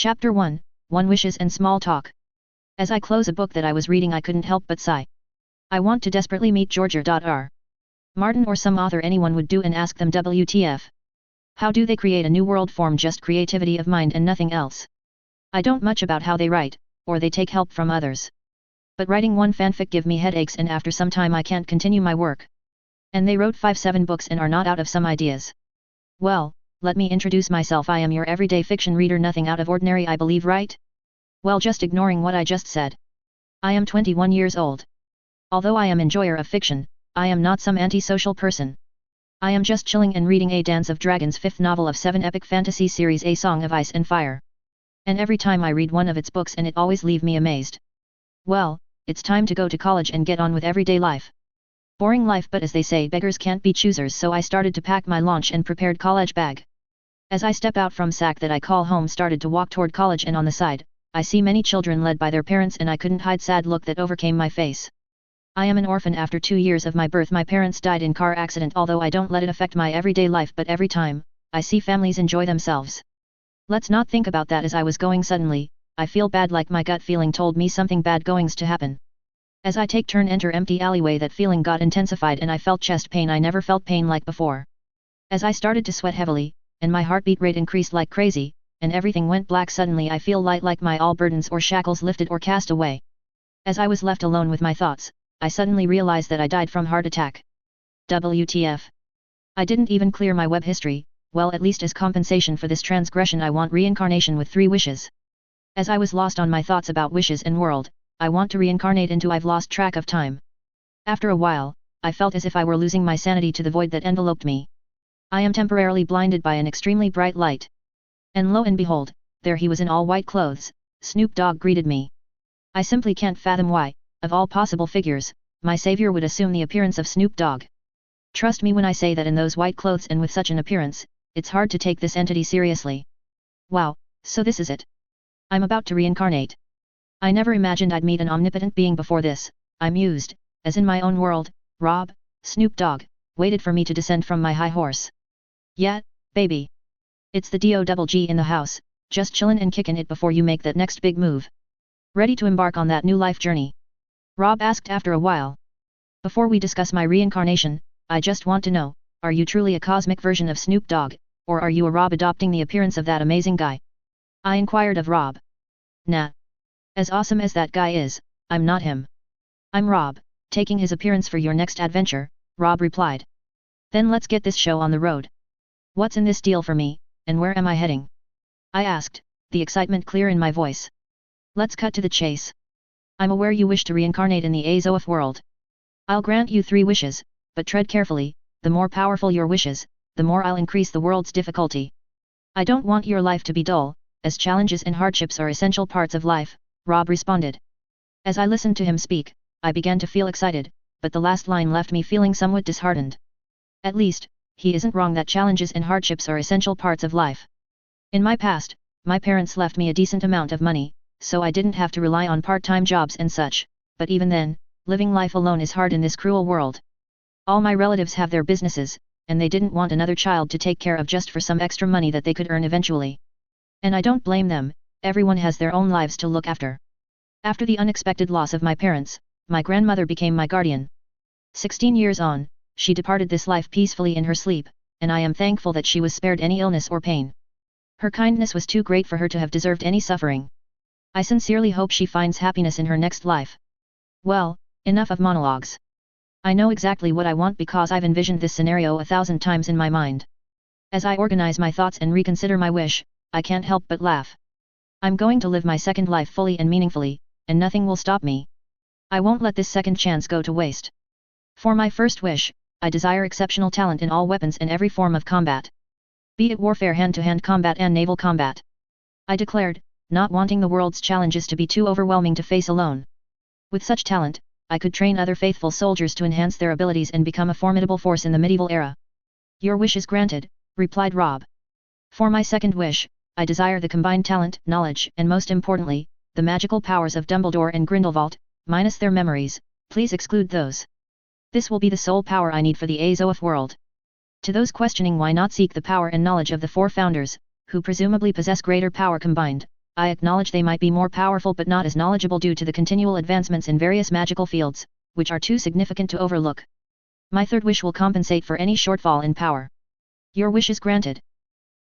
Chapter 1, One Wishes and Small Talk. As I close a book that I was reading, I couldn't help but sigh. I want to desperately meet George.R. Martin or some author anyone would do and ask them WTF. How do they create a new world from just creativity of mind and nothing else? I don't much about how they write, or they take help from others. But writing one fanfic give me headaches, and after some time I can't continue my work. And they wrote 5-7 books and are not out of some ideas. Well, let me introduce myself. I am your everyday fiction reader, nothing out of ordinary, I believe, right? Well, just ignoring what I just said. I am 21 years old. Although I am enjoyer of fiction, I am not some antisocial person. I am just chilling and reading A Dance of Dragons, 5th novel of 7 epic fantasy series A Song of Ice and Fire. And every time I read one of its books and it always leave me amazed. Well, it's time to go to college and get on with everyday life. Boring life, but as they say, beggars can't be choosers, so I started to pack my lunch and prepared college bag. As I step out from sack that I call home, started to walk toward college, and on the side, I see many children led by their parents, and I couldn't hide sad look that overcame my face. I am an orphan. After 2 years of my birth, my parents died in car accident, although I don't let it affect my everyday life, but every time I see families enjoy themselves. Let's not think about that. As I was going, suddenly I feel bad, like my gut feeling told me something bad going's to happen. As I take turn enter empty alleyway, that feeling got intensified and I felt chest pain. I never felt pain like before. As I started to sweat heavily, and my heartbeat rate increased like crazy, and everything went black, suddenly I feel light, like my all burdens or shackles lifted or cast away. As I was left alone with my thoughts, I suddenly realized that I died from heart attack. WTF. I didn't even clear my web history. Well, at least as compensation for this transgression I want reincarnation with 3 wishes. As I was lost on my thoughts about wishes and world, I want to reincarnate into I've lost track of time. After a while, I felt as if I were losing my sanity to the void that enveloped me. I am temporarily blinded by an extremely bright light. And lo and behold, there he was in all white clothes. Snoop Dogg greeted me. I simply can't fathom why, of all possible figures, my savior would assume the appearance of Snoop Dogg. Trust me when I say that in those white clothes and with such an appearance, it's hard to take this entity seriously. Wow, so this is it. I'm about to reincarnate. I never imagined I'd meet an omnipotent being before this, I mused, as in my own world, Rob, Snoop Dogg, waited for me to descend from my high horse. Yeah, baby. It's the D0BigDog in the house, just chillin' and kickin' it before you make that next big move. Ready to embark on that new life journey? Rob asked after a while. Before we discuss my reincarnation, I just want to know, are you truly a cosmic version of Snoop Dogg, or are you a Rob adopting the appearance of that amazing guy? I inquired of Rob. Nah. As awesome as that guy is, I'm not him. I'm Rob, taking his appearance for your next adventure, Rob replied. Then let's get this show on the road. What's in this deal for me, and where am I heading? I asked, the excitement clear in my voice. Let's cut to the chase. I'm aware you wish to reincarnate in the Azoth world. I'll grant you 3 wishes, but tread carefully. The more powerful your wishes, the more I'll increase the world's difficulty. I don't want your life to be dull, as challenges and hardships are essential parts of life, Rob responded. As I listened to him speak, I began to feel excited, but the last line left me feeling somewhat disheartened. At least, he isn't wrong that challenges and hardships are essential parts of life. In my past, my parents left me a decent amount of money, so I didn't have to rely on part-time jobs and such, but even then, living life alone is hard in this cruel world. All my relatives have their businesses, and they didn't want another child to take care of just for some extra money that they could earn eventually. And I don't blame them, everyone has their own lives to look after. After the unexpected loss of my parents, my grandmother became my guardian. 16 years on, she departed this life peacefully in her sleep, and I am thankful that she was spared any illness or pain. Her kindness was too great for her to have deserved any suffering. I sincerely hope she finds happiness in her next life. Well, enough of monologues. I know exactly what I want because I've envisioned this scenario 1,000 times in my mind. As I organize my thoughts and reconsider my wish, I can't help but laugh. I'm going to live my second life fully and meaningfully, and nothing will stop me. I won't let this second chance go to waste. For my first wish, I desire exceptional talent in all weapons and every form of combat. Be it warfare, hand-to-hand combat and naval combat. I declared, not wanting the world's challenges to be too overwhelming to face alone. With such talent, I could train other faithful soldiers to enhance their abilities and become a formidable force in the medieval era. Your wish is granted, replied Rob. For my second wish, I desire the combined talent, knowledge, and most importantly, the magical powers of Dumbledore and Grindelwald, minus their memories, please exclude those. This will be the sole power I need for the Azoth world. To those questioning why not seek the power and knowledge of the 4 founders, who presumably possess greater power combined, I acknowledge they might be more powerful but not as knowledgeable due to the continual advancements in various magical fields, which are too significant to overlook. My third wish will compensate for any shortfall in power. Your wish is granted.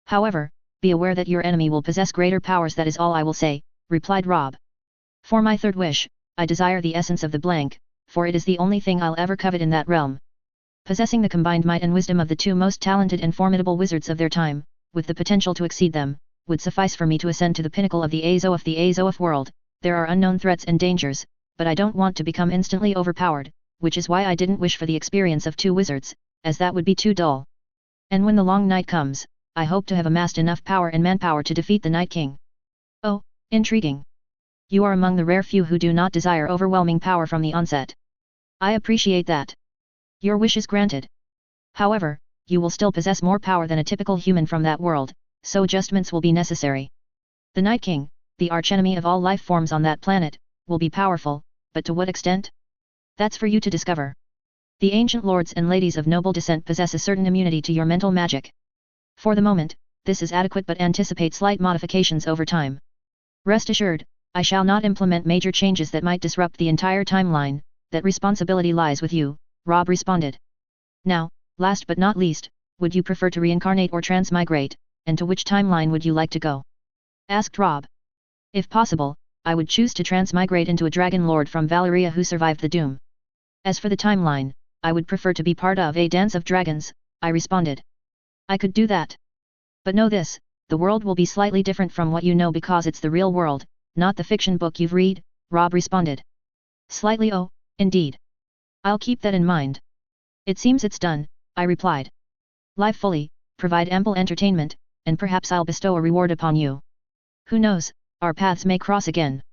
However, be aware that your enemy will possess greater powers. That is all I will say, replied Rob. For my third wish, I desire the essence of the blank, for it is the only thing I'll ever covet in that realm. Possessing the combined might and wisdom of the two most talented and formidable wizards of their time, with the potential to exceed them, would suffice for me to ascend to the pinnacle of the Azoth world. There are unknown threats and dangers, but I don't want to become instantly overpowered, which is why I didn't wish for the experience of two wizards, as that would be too dull. And when the long night comes, I hope to have amassed enough power and manpower to defeat the Night King. Oh, intriguing. You are among the rare few who do not desire overwhelming power from the onset. I appreciate that. Your wish is granted. However, you will still possess more power than a typical human from that world, so adjustments will be necessary. The Night King, the archenemy of all life forms on that planet, will be powerful, but to what extent? That's for you to discover. The ancient lords and ladies of noble descent possess a certain immunity to your mental magic. For the moment, this is adequate but anticipate slight modifications over time. Rest assured, I shall not implement major changes that might disrupt the entire timeline. That responsibility lies with you, Rob responded. Now, last but not least, would you prefer to reincarnate or transmigrate, and to which timeline would you like to go? Asked Rob. If possible, I would choose to transmigrate into a dragon lord from Valyria who survived the doom. As for the timeline, I would prefer to be part of a dance of dragons, I responded. I could do that. But know this, the world will be slightly different from what you know because it's the real world, not the fiction book you've read, Rob responded. Slightly, oh, indeed. I'll keep that in mind. It seems it's done, I replied. Live fully, provide ample entertainment, and perhaps I'll bestow a reward upon you. Who knows, our paths may cross again.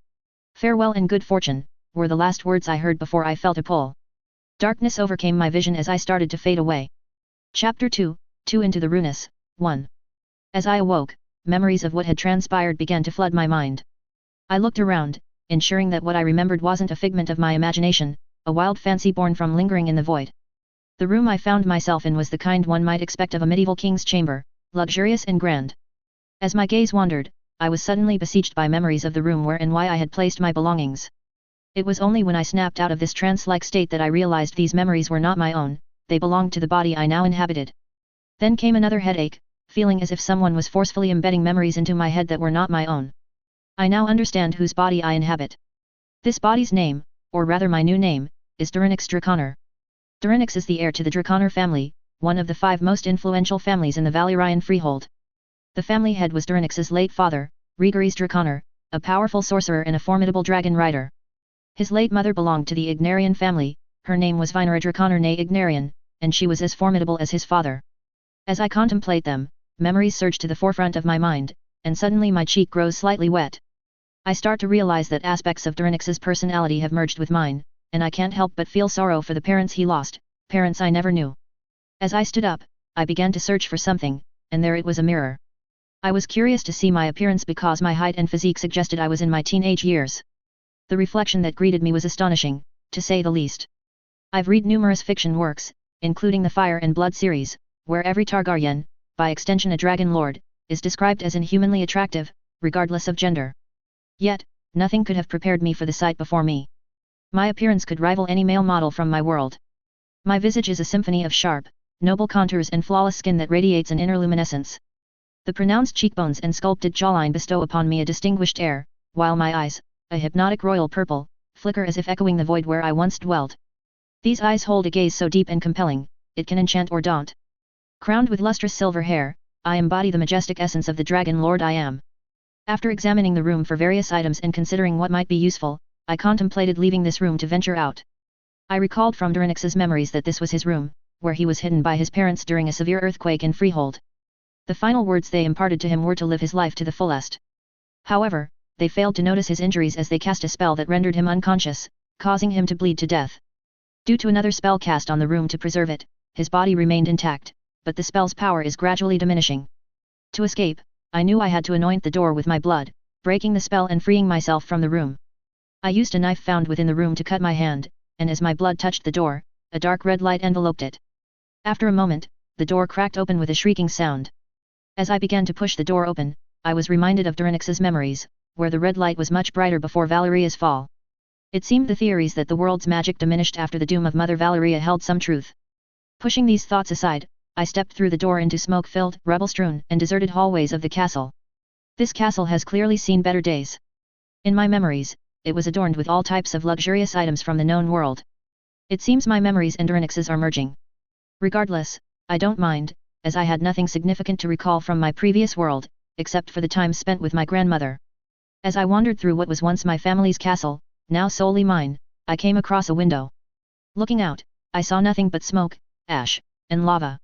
Farewell and good fortune, were the last words I heard before I felt a pull. Darkness overcame my vision as I started to fade away. Chapter 2, Into the Ruinous, 1. As I awoke, memories of what had transpired began to flood my mind. I looked around, ensuring that what I remembered wasn't a figment of my imagination, a wild fancy born from lingering in the void. The room I found myself in was the kind one might expect of a medieval king's chamber, luxurious and grand. As my gaze wandered, I was suddenly besieged by memories of the room where and why I had placed my belongings. It was only when I snapped out of this trance-like state that I realized these memories were not my own, they belonged to the body I now inhabited. Then came another headache, feeling as if someone was forcefully embedding memories into my head that were not my own. I now understand whose body I inhabit. This body's name, or rather my new name, is Dorinix Draconer. Dorinix is the heir to the Draconer family, one of the 5 most influential families in the Valyrian freehold. The family head was Dorinix's late father, Regaris Draconer, a powerful sorcerer and a formidable dragon rider. His late mother belonged to the Ignarian family, her name was Valyria Draconer née Ignarian, and she was as formidable as his father. As I contemplate them, memories surge to the forefront of my mind, and suddenly my cheek grows slightly wet. I start to realize that aspects of Dorinix's personality have merged with mine, and I can't help but feel sorrow for the parents he lost, parents I never knew. As I stood up, I began to search for something, and there it was, a mirror. I was curious to see my appearance because my height and physique suggested I was in my teenage years. The reflection that greeted me was astonishing, to say the least. I've read numerous fiction works, including the Fire and Blood series, where every Targaryen, by extension a dragon lord, is described as inhumanly attractive, regardless of gender. Yet, nothing could have prepared me for the sight before me. My appearance could rival any male model from my world. My visage is a symphony of sharp, noble contours and flawless skin that radiates an inner luminescence. The pronounced cheekbones and sculpted jawline bestow upon me a distinguished air, while my eyes, a hypnotic royal purple, flicker as if echoing the void where I once dwelt. These eyes hold a gaze so deep and compelling, it can enchant or daunt. Crowned with lustrous silver hair, I embody the majestic essence of the dragon lord I am. After examining the room for various items and considering what might be useful, I contemplated leaving this room to venture out. I recalled from Dorinix's memories that this was his room, where he was hidden by his parents during a severe earthquake in Freehold. The final words they imparted to him were to live his life to the fullest. However, they failed to notice his injuries as they cast a spell that rendered him unconscious, causing him to bleed to death. Due to another spell cast on the room to preserve it, his body remained intact, but the spell's power is gradually diminishing. To escape, I knew I had to anoint the door with my blood, breaking the spell and freeing myself from the room. I used a knife found within the room to cut my hand, and as my blood touched the door, a dark red light enveloped it. After a moment, the door cracked open with a shrieking sound. As I began to push the door open, I was reminded of Dorinix's memories, where the red light was much brighter before Valyria's fall. It seemed the theories that the world's magic diminished after the doom of Mother Valyria held some truth. Pushing these thoughts aside, I stepped through the door into smoke-filled, rebel-strewn, and deserted hallways of the castle. This castle has clearly seen better days. In my memories, it was adorned with all types of luxurious items from the known world. It seems my memories and Dranix's are merging. Regardless, I don't mind, as I had nothing significant to recall from my previous world, except for the time spent with my grandmother. As I wandered through what was once my family's castle, now solely mine, I came across a window. Looking out, I saw nothing but smoke, ash, and lava.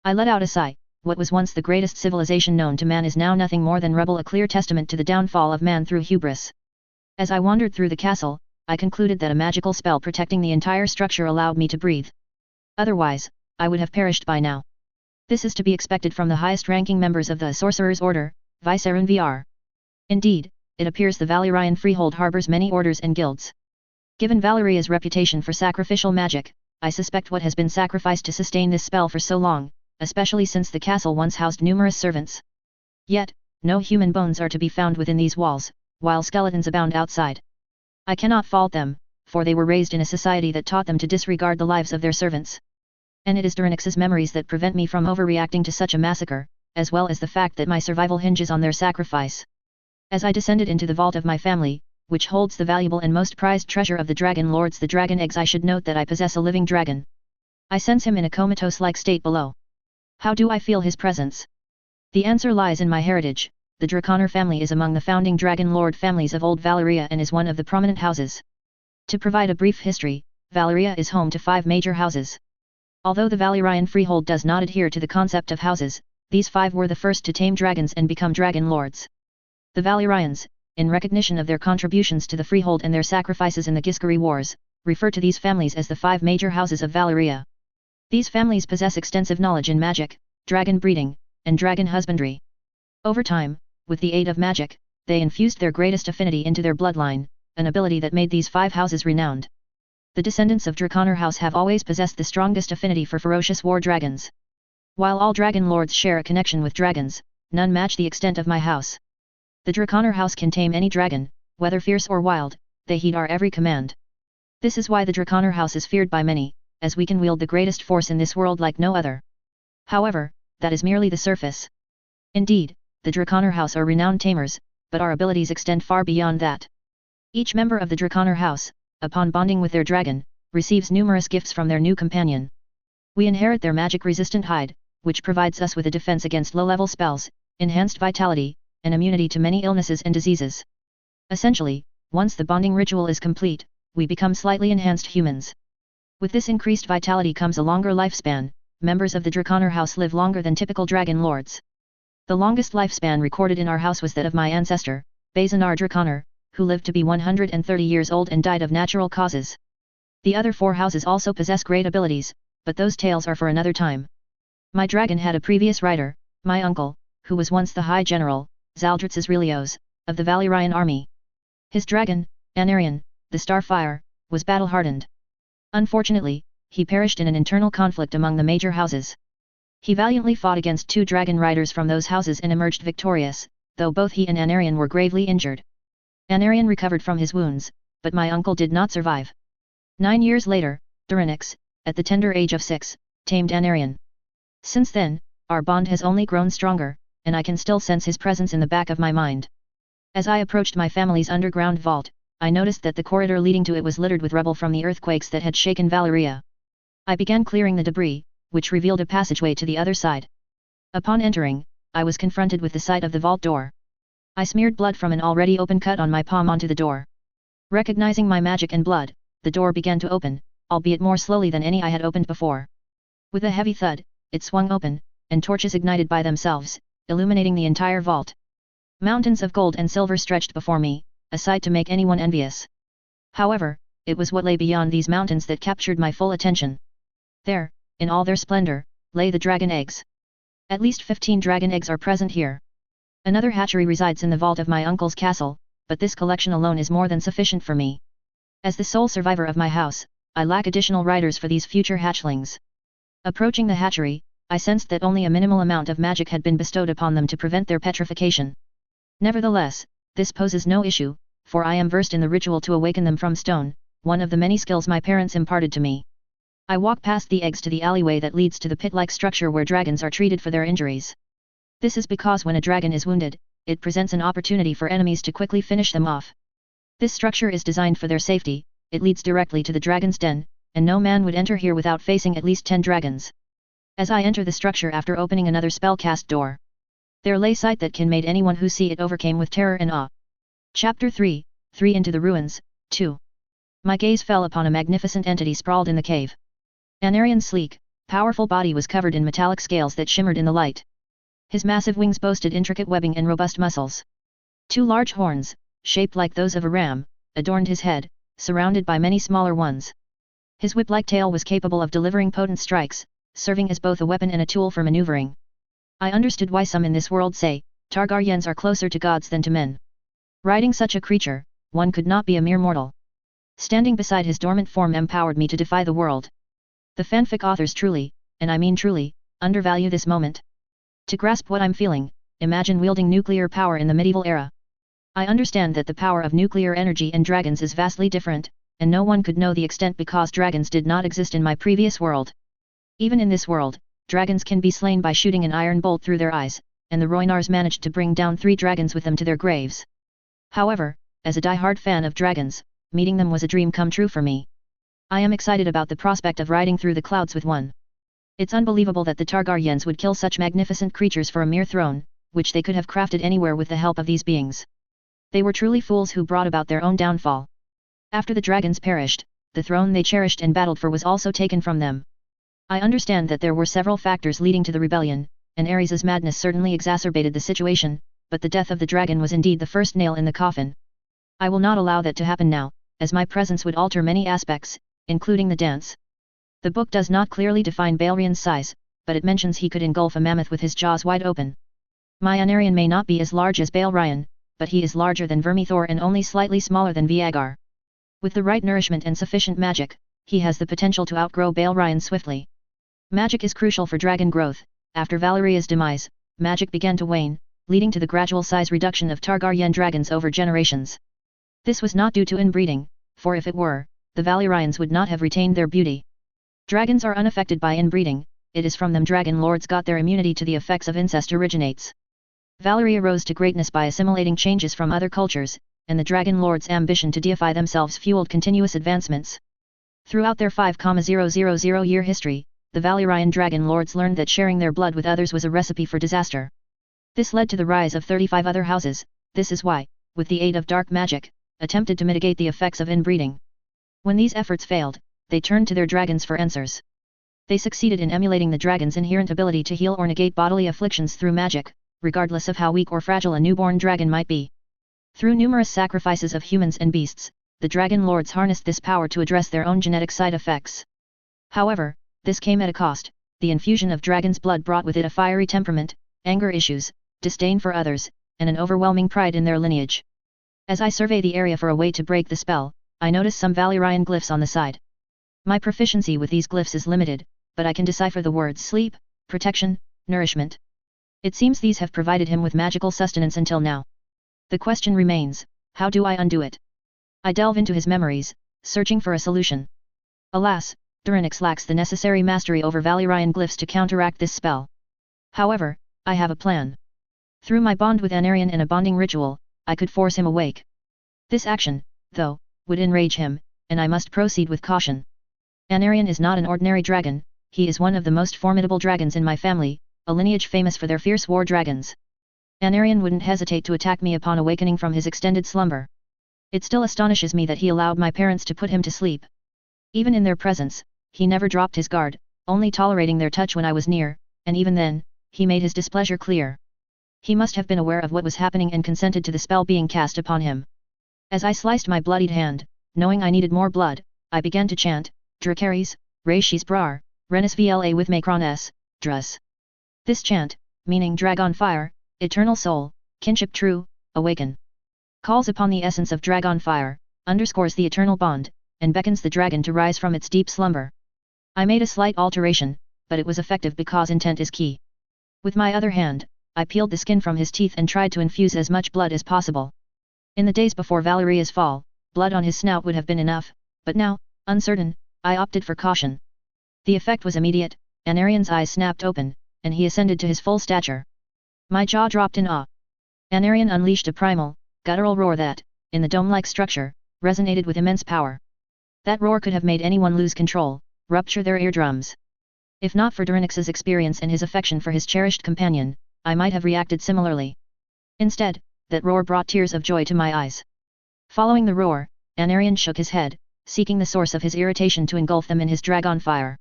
I let out a sigh. What was once the greatest civilization known to man is now nothing more than rubble, a clear testament to the downfall of man through hubris. As I wandered through the castle, I concluded that a magical spell protecting the entire structure allowed me to breathe. Otherwise, I would have perished by now. This is to be expected from the highest-ranking members of the Sorcerer's Order, Viceroy VR. Indeed, it appears the Valyrian Freehold harbors many orders and guilds. Given Valyria's reputation for sacrificial magic, I suspect what has been sacrificed to sustain this spell for so long, especially since the castle once housed numerous servants. Yet, no human bones are to be found within these walls, while skeletons abound outside. I cannot fault them, for they were raised in a society that taught them to disregard the lives of their servants. And it is Dranix's memories that prevent me from overreacting to such a massacre, as well as the fact that my survival hinges on their sacrifice. As I descended into the vault of my family, which holds the valuable and most prized treasure of the dragon lords, the dragon eggs, I should note that I possess a living dragon. I sense him in a comatose-like state below. How do I feel his presence? The answer lies in my heritage. The Draconer family is among the founding dragon lord families of Old Valyria and is one of the prominent houses. To provide a brief history, Valyria is home to 5 major houses. Although the Valyrian freehold does not adhere to the concept of houses, these 5 were the first to tame dragons and become dragon lords. The Valyrians, in recognition of their contributions to the freehold and their sacrifices in the Giscari Wars, refer to these families as the 5 major houses of Valyria. These families possess extensive knowledge in magic, dragon breeding, and dragon husbandry. Over time, with the aid of magic, they infused their greatest affinity into their bloodline, an ability that made these 5 houses renowned. The descendants of Draconer House have always possessed the strongest affinity for ferocious war dragons. While all dragon lords share a connection with dragons, none match the extent of my house. The Draconer House can tame any dragon, whether fierce or wild, they heed our every command. This is why the Draconer House is feared by many, as we can wield the greatest force in this world like no other. However, that is merely the surface. Indeed, the Draconer House are renowned tamers, but our abilities extend far beyond that. Each member of the Draconer House, upon bonding with their dragon, receives numerous gifts from their new companion. We inherit their magic-resistant hide, which provides us with a defense against low-level spells, enhanced vitality, and immunity to many illnesses and diseases. Essentially, once the bonding ritual is complete, we become slightly enhanced humans. With this increased vitality comes a longer lifespan. Members of the Draconer House live longer than typical dragon lords. The longest lifespan recorded in our house was that of my ancestor, Bazanar Draconer, who lived to be 130 years old and died of natural causes. The other 4 houses also possess great abilities, but those tales are for another time. My dragon had a previous rider, my uncle, who was once the High General, Zaldritz's Relios, of the Valyrian army. His dragon, Anarion, the Starfire, was battle-hardened. Unfortunately, he perished in an internal conflict among the major houses. He valiantly fought against 2 dragon riders from those houses and emerged victorious, though both he and Anarion were gravely injured. Anarion recovered from his wounds, but my uncle did not survive. 9 years later, Dranix, at the tender age of 6, tamed Anarion. Since then, our bond has only grown stronger, and I can still sense his presence in the back of my mind. As I approached my family's underground vault, I noticed that the corridor leading to it was littered with rubble from the earthquakes that had shaken Valyria. I began clearing the debris, which revealed a passageway to the other side. Upon entering, I was confronted with the sight of the vault door. I smeared blood from an already open cut on my palm onto the door. Recognizing my magic and blood, the door began to open, albeit more slowly than any I had opened before. With a heavy thud, it swung open, and torches ignited by themselves, illuminating the entire vault. Mountains of gold and silver stretched before me, a sight to make anyone envious. However, it was what lay beyond these mountains that captured my full attention. There, in all their splendor, lay the dragon eggs. At least 15 dragon eggs are present here. Another hatchery resides in the vault of my uncle's castle, but this collection alone is more than sufficient for me. As the sole survivor of my house, I lack additional riders for these future hatchlings. Approaching the hatchery, I sensed that only a minimal amount of magic had been bestowed upon them to prevent their petrification. Nevertheless, This poses no issue, for I am versed in the ritual to awaken them from stone, one of the many skills my parents imparted to me. I walk past the eggs to the alleyway that leads to the pit-like structure where dragons are treated for their injuries. This is because when a dragon is wounded, it presents an opportunity for enemies to quickly finish them off. This structure is designed for their safety, it leads directly to the dragon's den, and no man would enter here without facing at least 10 dragons. As I enter the structure after opening another spellcast door, there lay sight that can made anyone who see it overcame with terror and awe. Chapter 3, 3 Into the Ruins, 2. My gaze fell upon a magnificent entity sprawled in the cave. Anarian's sleek, powerful body was covered in metallic scales that shimmered in the light. His massive wings boasted intricate webbing and robust muscles. 2 large horns, shaped like those of a ram, adorned his head, surrounded by many smaller ones. His whip-like tail was capable of delivering potent strikes, serving as both a weapon and a tool for maneuvering. I understood why some in this world say, Targaryens are closer to gods than to men. Riding such a creature, one could not be a mere mortal. Standing beside his dormant form empowered me to defy the world. The fanfic authors truly, and I mean truly, undervalue this moment. To grasp what I'm feeling, imagine wielding nuclear power in the medieval era. I understand that the power of nuclear energy and dragons is vastly different, and no one could know the extent because dragons did not exist in my previous world. Even in this world, dragons can be slain by shooting an iron bolt through their eyes, and the Roynars managed to bring down 3 dragons with them to their graves. However, as a die-hard fan of dragons, meeting them was a dream come true for me. I am excited about the prospect of riding through the clouds with one. It's unbelievable that the Targaryens would kill such magnificent creatures for a mere throne, which they could have crafted anywhere with the help of these beings. They were truly fools who brought about their own downfall. After the dragons perished, the throne they cherished and battled for was also taken from them. I understand that there were several factors leading to the rebellion, and Ares' madness certainly exacerbated the situation, but the death of the dragon was indeed the first nail in the coffin. I will not allow that to happen now, as my presence would alter many aspects, including the dance. The book does not clearly define Valyrian's size, but it mentions he could engulf a mammoth with his jaws wide open. My Anarian may not be as large as Valyrian, but he is larger than Vermithor and only slightly smaller than Viagar. With the right nourishment and sufficient magic, he has the potential to outgrow Valyrian swiftly. Magic is crucial for dragon growth. After Valyria's demise, magic began to wane, leading to the gradual size reduction of Targaryen dragons over generations. This was not due to inbreeding, for if it were, the Valyrians would not have retained their beauty. Dragons are unaffected by inbreeding, it is from them dragon lords got their immunity to the effects of incest originates. Valyria rose to greatness by assimilating changes from other cultures, and the dragon lords' ambition to deify themselves fueled continuous advancements. Throughout their 5,000-year history, the Valyrian dragon lords learned that sharing their blood with others was a recipe for disaster. This led to the rise of 35 other houses. This is why, with the aid of dark magic, attempted to mitigate the effects of inbreeding. When these efforts failed, they turned to their dragons for answers. They succeeded in emulating the dragon's inherent ability to heal or negate bodily afflictions through magic, regardless of how weak or fragile a newborn dragon might be. Through numerous sacrifices of humans and beasts, the dragon lords harnessed this power to address their own genetic side effects. However, this came at a cost. The infusion of dragon's blood brought with it a fiery temperament, anger issues, disdain for others, and an overwhelming pride in their lineage. As I survey the area for a way to break the spell, I notice some Valyrian glyphs on the side. My proficiency with these glyphs is limited, but I can decipher the words sleep, protection, nourishment. It seems these have provided him with magical sustenance until now. The question remains, how do I undo it? I delve into his memories, searching for a solution. Alas, Durinix lacks the necessary mastery over Valyrian glyphs to counteract this spell. However, I have a plan. Through my bond with Anarian and a bonding ritual, I could force him awake. This action, though, would enrage him, and I must proceed with caution. Anarian is not an ordinary dragon, he is one of the most formidable dragons in my family, a lineage famous for their fierce war dragons. Anarian wouldn't hesitate to attack me upon awakening from his extended slumber. It still astonishes me that he allowed my parents to put him to sleep. Even in their presence, he never dropped his guard, only tolerating their touch when I was near, and even then, he made his displeasure clear. He must have been aware of what was happening and consented to the spell being cast upon him. As I sliced my bloodied hand, knowing I needed more blood, I began to chant, Dracaris, Rashis Brar, Renis Vla with Macron S, Drus. This chant, meaning Dragon Fire, Eternal Soul, Kinship True, Awaken, calls upon the essence of Dragon Fire, underscores the eternal bond, and beckons the dragon to rise from its deep slumber. I made a slight alteration, but it was effective because intent is key. With my other hand, I peeled the skin from his teeth and tried to infuse as much blood as possible. In the days before Valyria's fall, blood on his snout would have been enough, but now, uncertain, I opted for caution. The effect was immediate, Anarian's eyes snapped open, and he ascended to his full stature. My jaw dropped in awe. Anarian unleashed a primal, guttural roar that, in the dome-like structure, resonated with immense power. That roar could have made anyone lose control, rupture their eardrums. If not for Dorinix's experience and his affection for his cherished companion, I might have reacted similarly. Instead, that roar brought tears of joy to my eyes. Following the roar, Anarian shook his head, seeking the source of his irritation to engulf them in his dragon fire.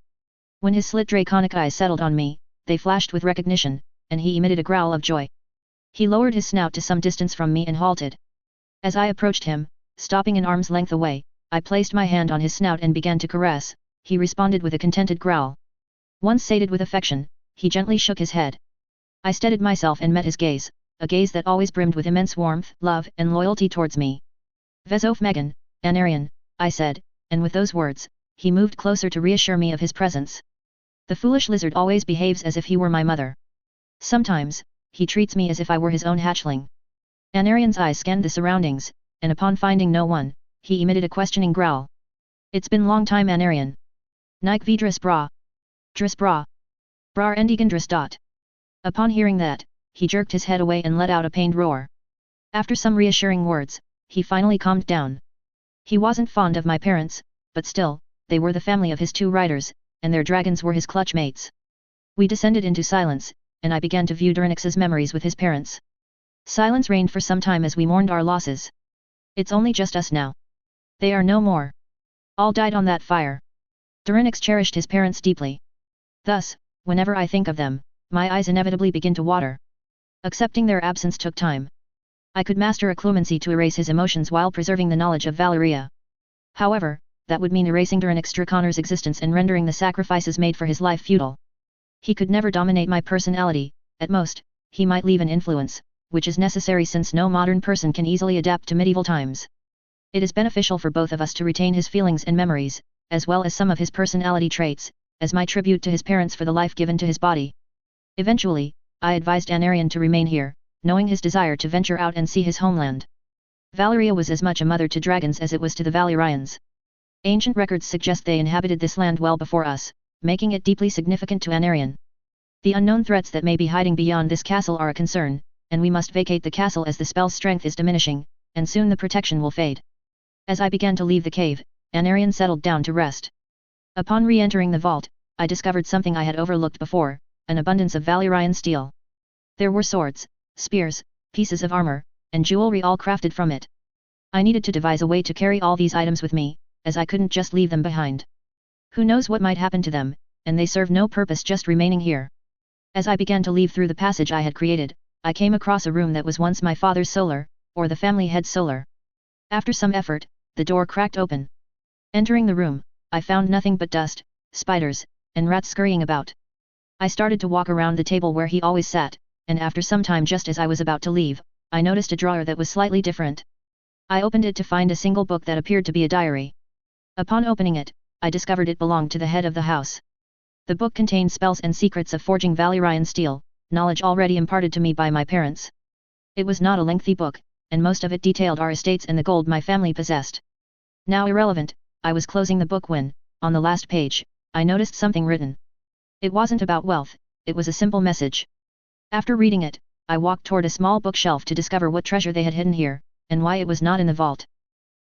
When his slit draconic eyes settled on me, they flashed with recognition, and he emitted a growl of joy. He lowered his snout to some distance from me and halted. As I approached him, stopping an arm's length away, I placed my hand on his snout and began to caress. He responded with a contented growl. Once sated with affection, he gently shook his head. I steadied myself and met his gaze, a gaze that always brimmed with immense warmth, love, and loyalty towards me. Vezof Megan, Anarian, I said, and with those words, he moved closer to reassure me of his presence. The foolish lizard always behaves as if he were my mother. Sometimes, he treats me as if I were his own hatchling. Anarian's eyes scanned the surroundings, and upon finding no one, he emitted a questioning growl. It's been long time Anarian. Nike vidris bra. Dris bra. Brar endigan dris dot. Upon hearing that, he jerked his head away and let out a pained roar. After some reassuring words, he finally calmed down. He wasn't fond of my parents, but still, they were the family of his two riders, and their dragons were his clutch mates. We descended into silence, and I began to view Dorinix's memories with his parents. Silence reigned for some time as we mourned our losses. It's only just us now. They are no more. All died on that fire. Dorinix cherished his parents deeply. Thus, whenever I think of them, my eyes inevitably begin to water. Accepting their absence took time. I could master a clemency to erase his emotions while preserving the knowledge of Valyria. However, that would mean erasing Dorinix Draconor's existence and rendering the sacrifices made for his life futile. He could never dominate my personality, at most, he might leave an influence, which is necessary since no modern person can easily adapt to medieval times. It is beneficial for both of us to retain his feelings and memories, as well as some of his personality traits, as my tribute to his parents for the life given to his body. Eventually, I advised Anarian to remain here, knowing his desire to venture out and see his homeland. Valyria was as much a mother to dragons as it was to the Valyrians. Ancient records suggest they inhabited this land well before us, making it deeply significant to Anarian. The unknown threats that may be hiding beyond this castle are a concern, and we must vacate the castle as the spell's strength is diminishing, and soon the protection will fade. As I began to leave the cave, Anarian settled down to rest. Upon re-entering the vault, I discovered something I had overlooked before, an abundance of Valyrian steel. There were swords, spears, pieces of armor, and jewelry all crafted from it. I needed to devise a way to carry all these items with me, as I couldn't just leave them behind. Who knows what might happen to them, and they serve no purpose just remaining here. As I began to leave through the passage I had created, I came across a room that was once my father's solar, or the family head's solar. After some effort, the door cracked open. Entering the room, I found nothing but dust, spiders, and rats scurrying about. I started to walk around the table where he always sat, and after some time just as I was about to leave, I noticed a drawer that was slightly different. I opened it to find a single book that appeared to be a diary. Upon opening it, I discovered it belonged to the head of the house. The book contained spells and secrets of forging Valyrian steel, knowledge already imparted to me by my parents. It was not a lengthy book, and most of it detailed our estates and the gold my family possessed. Now irrelevant, I was closing the book when, on the last page, I noticed something written. It wasn't about wealth, it was a simple message. After reading it, I walked toward a small bookshelf to discover what treasure they had hidden here, and why it was not in the vault.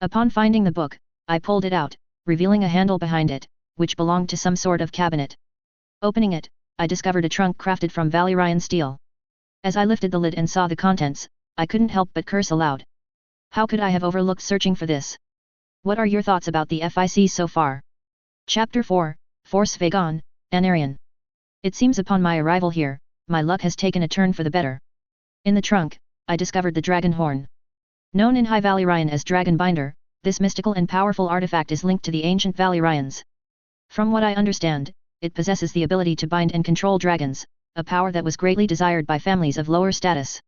Upon finding the book, I pulled it out, revealing a handle behind it, which belonged to some sort of cabinet. Opening it, I discovered a trunk crafted from Valyrian steel. As I lifted the lid and saw the contents, I couldn't help but curse aloud. How could I have overlooked searching for this? What are your thoughts about the FIC so far? Chapter 4, Force Vagon, Anarian. It seems upon my arrival here, my luck has taken a turn for the better. In the trunk, I discovered the dragon horn. Known in High Valyrian as Dragon Binder, this mystical and powerful artifact is linked to the ancient Valyrians. From what I understand, it possesses the ability to bind and control dragons, a power that was greatly desired by families of lower status.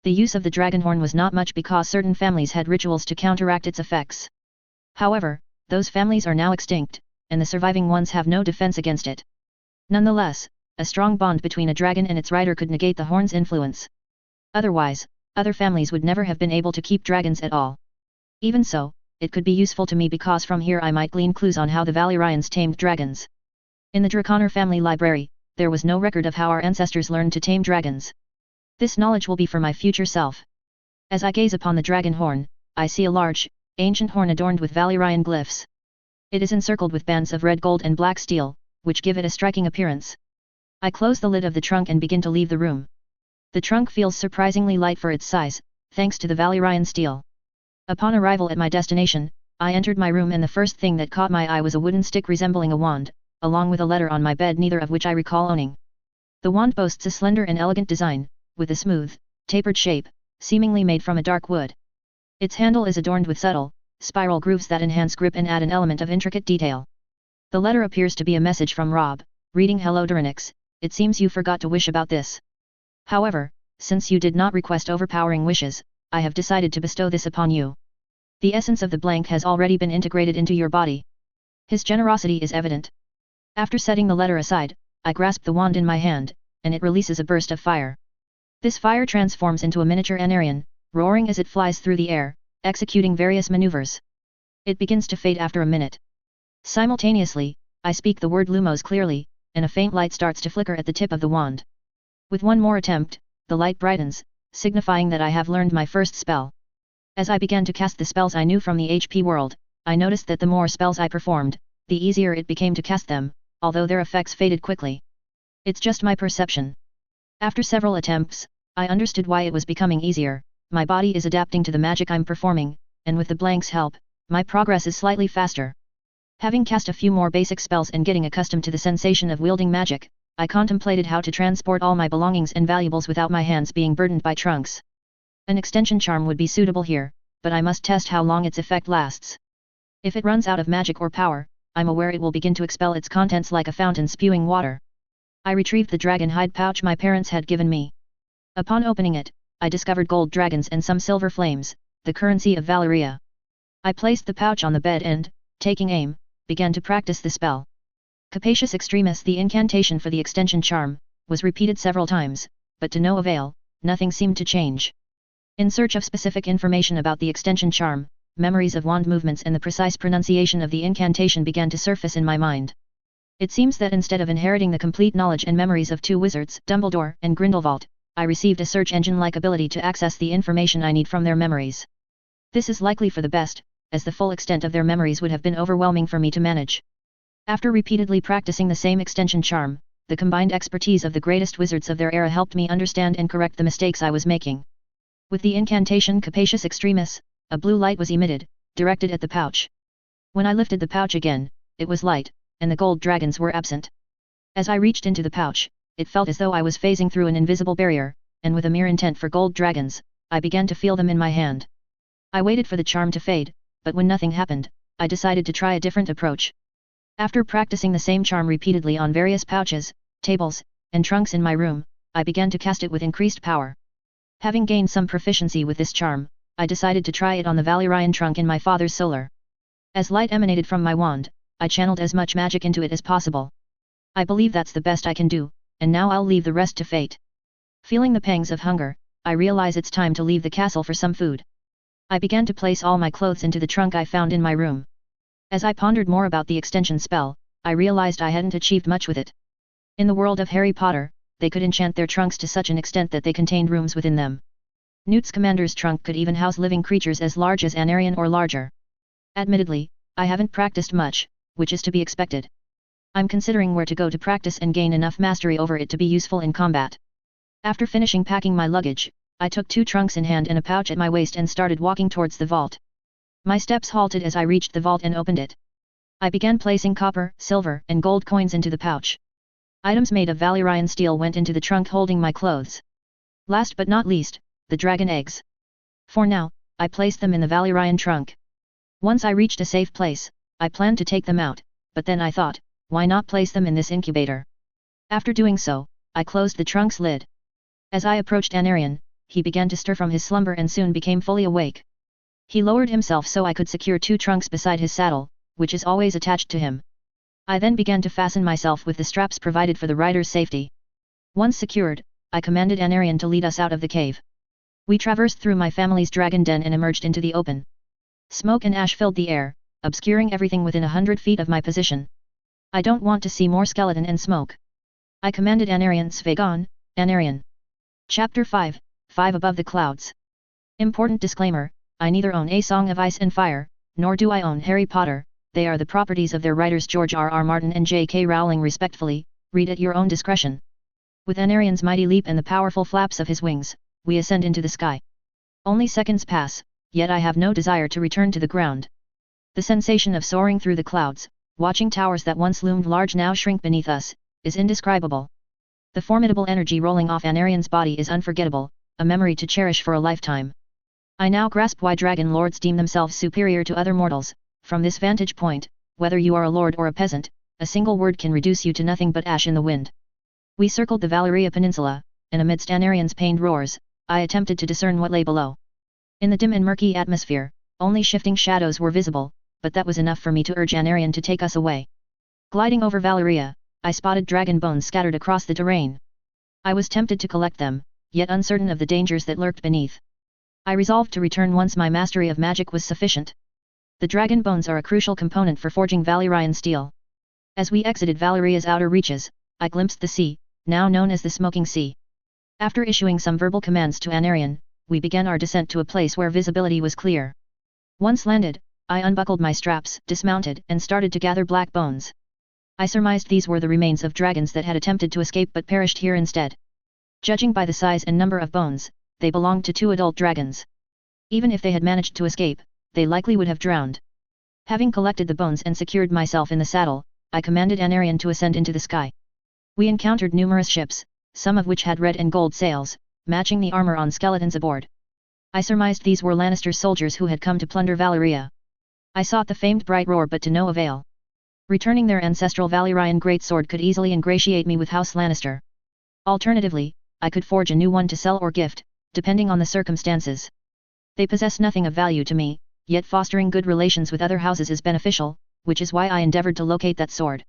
The use of the dragon horn was not much because certain families had rituals to counteract its effects. However, those families are now extinct, and the surviving ones have no defense against it. Nonetheless, a strong bond between a dragon and its rider could negate the horn's influence. Otherwise, Other families would never have been able to keep dragons at all. Even so, it could be useful to me because from here I might glean clues on how the Valyrians tamed dragons. In the Draconer family library, there was no record of how our ancestors learned to tame dragons. This knowledge will be for my future self. As I gaze upon the dragon horn, I see a large, ancient horn adorned with Valyrian glyphs. It is encircled with bands of red gold and black steel, which give it a striking appearance. I close the lid of the trunk and begin to leave the room. The trunk feels surprisingly light for its size, thanks to the Valyrian steel. Upon arrival at my destination, I entered my room and the first thing that caught my eye was a wooden stick resembling a wand, along with a letter on my bed neither of which I recall owning. The wand boasts a slender and elegant design, with a smooth, tapered shape, seemingly made from a dark wood. Its handle is adorned with subtle, spiral grooves that enhance grip and add an element of intricate detail. The letter appears to be a message from Rob, reading Hello Durinix, it seems you forgot to wish about this. However, since you did not request overpowering wishes, I have decided to bestow this upon you. The essence of the blank has already been integrated into your body. His generosity is evident. After setting the letter aside, I grasp the wand in my hand, and it releases a burst of fire. This fire transforms into a miniature Anarian, roaring as it flies through the air, executing various maneuvers. It begins to fade after a minute. Simultaneously, I speak the word Lumos clearly, and a faint light starts to flicker at the tip of the wand. With one more attempt, the light brightens, signifying that I have learned my first spell. As I began to cast the spells I knew from the HP world, I noticed that the more spells I performed, the easier it became to cast them, although their effects faded quickly. It's just my perception. After several attempts, I understood why it was becoming easier. My body is adapting to the magic I'm performing, and with the blank's help, my progress is slightly faster. Having cast a few more basic spells and getting accustomed to the sensation of wielding magic, I contemplated how to transport all my belongings and valuables without my hands being burdened by trunks. An extension charm would be suitable here, but I must test how long its effect lasts. If it runs out of magic or power, I'm aware it will begin to expel its contents like a fountain spewing water. I retrieved the dragon hide pouch my parents had given me. Upon opening it, I discovered gold dragons and some silver flames, the currency of Valyria. I placed the pouch on the bed and, taking aim, began to practice the spell. Capacious Extremis, the incantation for the extension charm, was repeated several times, but to no avail, nothing seemed to change. In search of specific information about the extension charm, memories of wand movements and the precise pronunciation of the incantation began to surface in my mind. It seems that instead of inheriting the complete knowledge and memories of two wizards, Dumbledore and Grindelwald, I received a search engine-like ability to access the information I need from their memories. This is likely for the best, as the full extent of their memories would have been overwhelming for me to manage. After repeatedly practicing the same extension charm, the combined expertise of the greatest wizards of their era helped me understand and correct the mistakes I was making. With the incantation Capacious Extremis, a blue light was emitted, directed at the pouch. When I lifted the pouch again, it was light, and the gold dragons were absent. As I reached into the pouch, it felt as though I was phasing through an invisible barrier, and with a mere intent for gold dragons, I began to feel them in my hand. I waited for the charm to fade, but when nothing happened, I decided to try a different approach. After practicing the same charm repeatedly on various pouches, tables, and trunks in my room, I began to cast it with increased power. Having gained some proficiency with this charm, I decided to try it on the Valyrian trunk in my father's solar. As light emanated from my wand, I channeled as much magic into it as possible. I believe that's the best I can do, and now I'll leave the rest to fate. Feeling the pangs of hunger, I realize it's time to leave the castle for some food. I began to place all my clothes into the trunk I found in my room. As I pondered more about the extension spell, I realized I hadn't achieved much with it. In the world of Harry Potter, they could enchant their trunks to such an extent that they contained rooms within them. Newt's commander's trunk could even house living creatures as large as Anarian or larger. Admittedly, I haven't practiced much, which is to be expected. I'm considering where to go to practice and gain enough mastery over it to be useful in combat. After finishing packing my luggage, I took 2 trunks in hand and a pouch at my waist and started walking towards the vault. My steps halted as I reached the vault and opened it. I began placing copper, silver, and gold coins into the pouch. Items made of Valyrian steel went into the trunk holding my clothes. Last but not least, the dragon eggs. For now, I placed them in the Valyrian trunk. Once I reached a safe place, I planned to take them out, but then I thought, why not place them in this incubator? After doing so, I closed the trunk's lid. As I approached Anarian, he began to stir from his slumber and soon became fully awake. He lowered himself so I could secure 2 trunks beside his saddle, which is always attached to him. I then began to fasten myself with the straps provided for the rider's safety. Once secured, I commanded Anarian to lead us out of the cave. We traversed through my family's dragon den and emerged into the open. Smoke and ash filled the air, obscuring everything within 100 feet of my position. I don't want to see more skeleton and smoke. I commanded Anarion Svegon, Anarion. Chapter 5, 5 Above the Clouds. Important disclaimer, I neither own A Song of Ice and Fire, nor do I own Harry Potter, they are the properties of their writers George R.R. Martin and J.K. Rowling respectfully, read at your own discretion. With Anarion's mighty leap and the powerful flaps of his wings, we ascend into the sky. Only seconds pass, yet I have no desire to return to the ground. The sensation of soaring through the clouds, watching towers that once loomed large now shrink beneath us, is indescribable. The formidable energy rolling off Anarion's body is unforgettable, a memory to cherish for a lifetime. I now grasp why dragon lords deem themselves superior to other mortals. From this vantage point, whether you are a lord or a peasant, a single word can reduce you to nothing but ash in the wind. We circled the Valyria Peninsula, and amidst Anarion's pained roars, I attempted to discern what lay below. In the dim and murky atmosphere, only shifting shadows were visible, but that was enough for me to urge Anarion to take us away. Gliding over Valyria, I spotted dragon bones scattered across the terrain. I was tempted to collect them, yet uncertain of the dangers that lurked beneath. I resolved to return once my mastery of magic was sufficient. The dragon bones are a crucial component for forging Valyrian steel. As we exited Valyria's outer reaches, I glimpsed the sea, now known as the Smoking Sea. After issuing some verbal commands to Anarion, we began our descent to a place where visibility was clear. Once landed, I unbuckled my straps, dismounted, and started to gather black bones. I surmised these were the remains of dragons that had attempted to escape but perished here instead. Judging by the size and number of bones, they belonged to 2 adult dragons. Even if they had managed to escape, they likely would have drowned. Having collected the bones and secured myself in the saddle, I commanded Anarion to ascend into the sky. We encountered numerous ships, some of which had red and gold sails, matching the armor on skeletons aboard. I surmised these were Lannister soldiers who had come to plunder Valyria. I sought the famed bright roar but to no avail. Returning their ancestral Valyrian greatsword could easily ingratiate me with House Lannister. Alternatively, I could forge a new one to sell or gift, depending on the circumstances. They possess nothing of value to me, yet fostering good relations with other houses is beneficial, which is why I endeavored to locate that sword.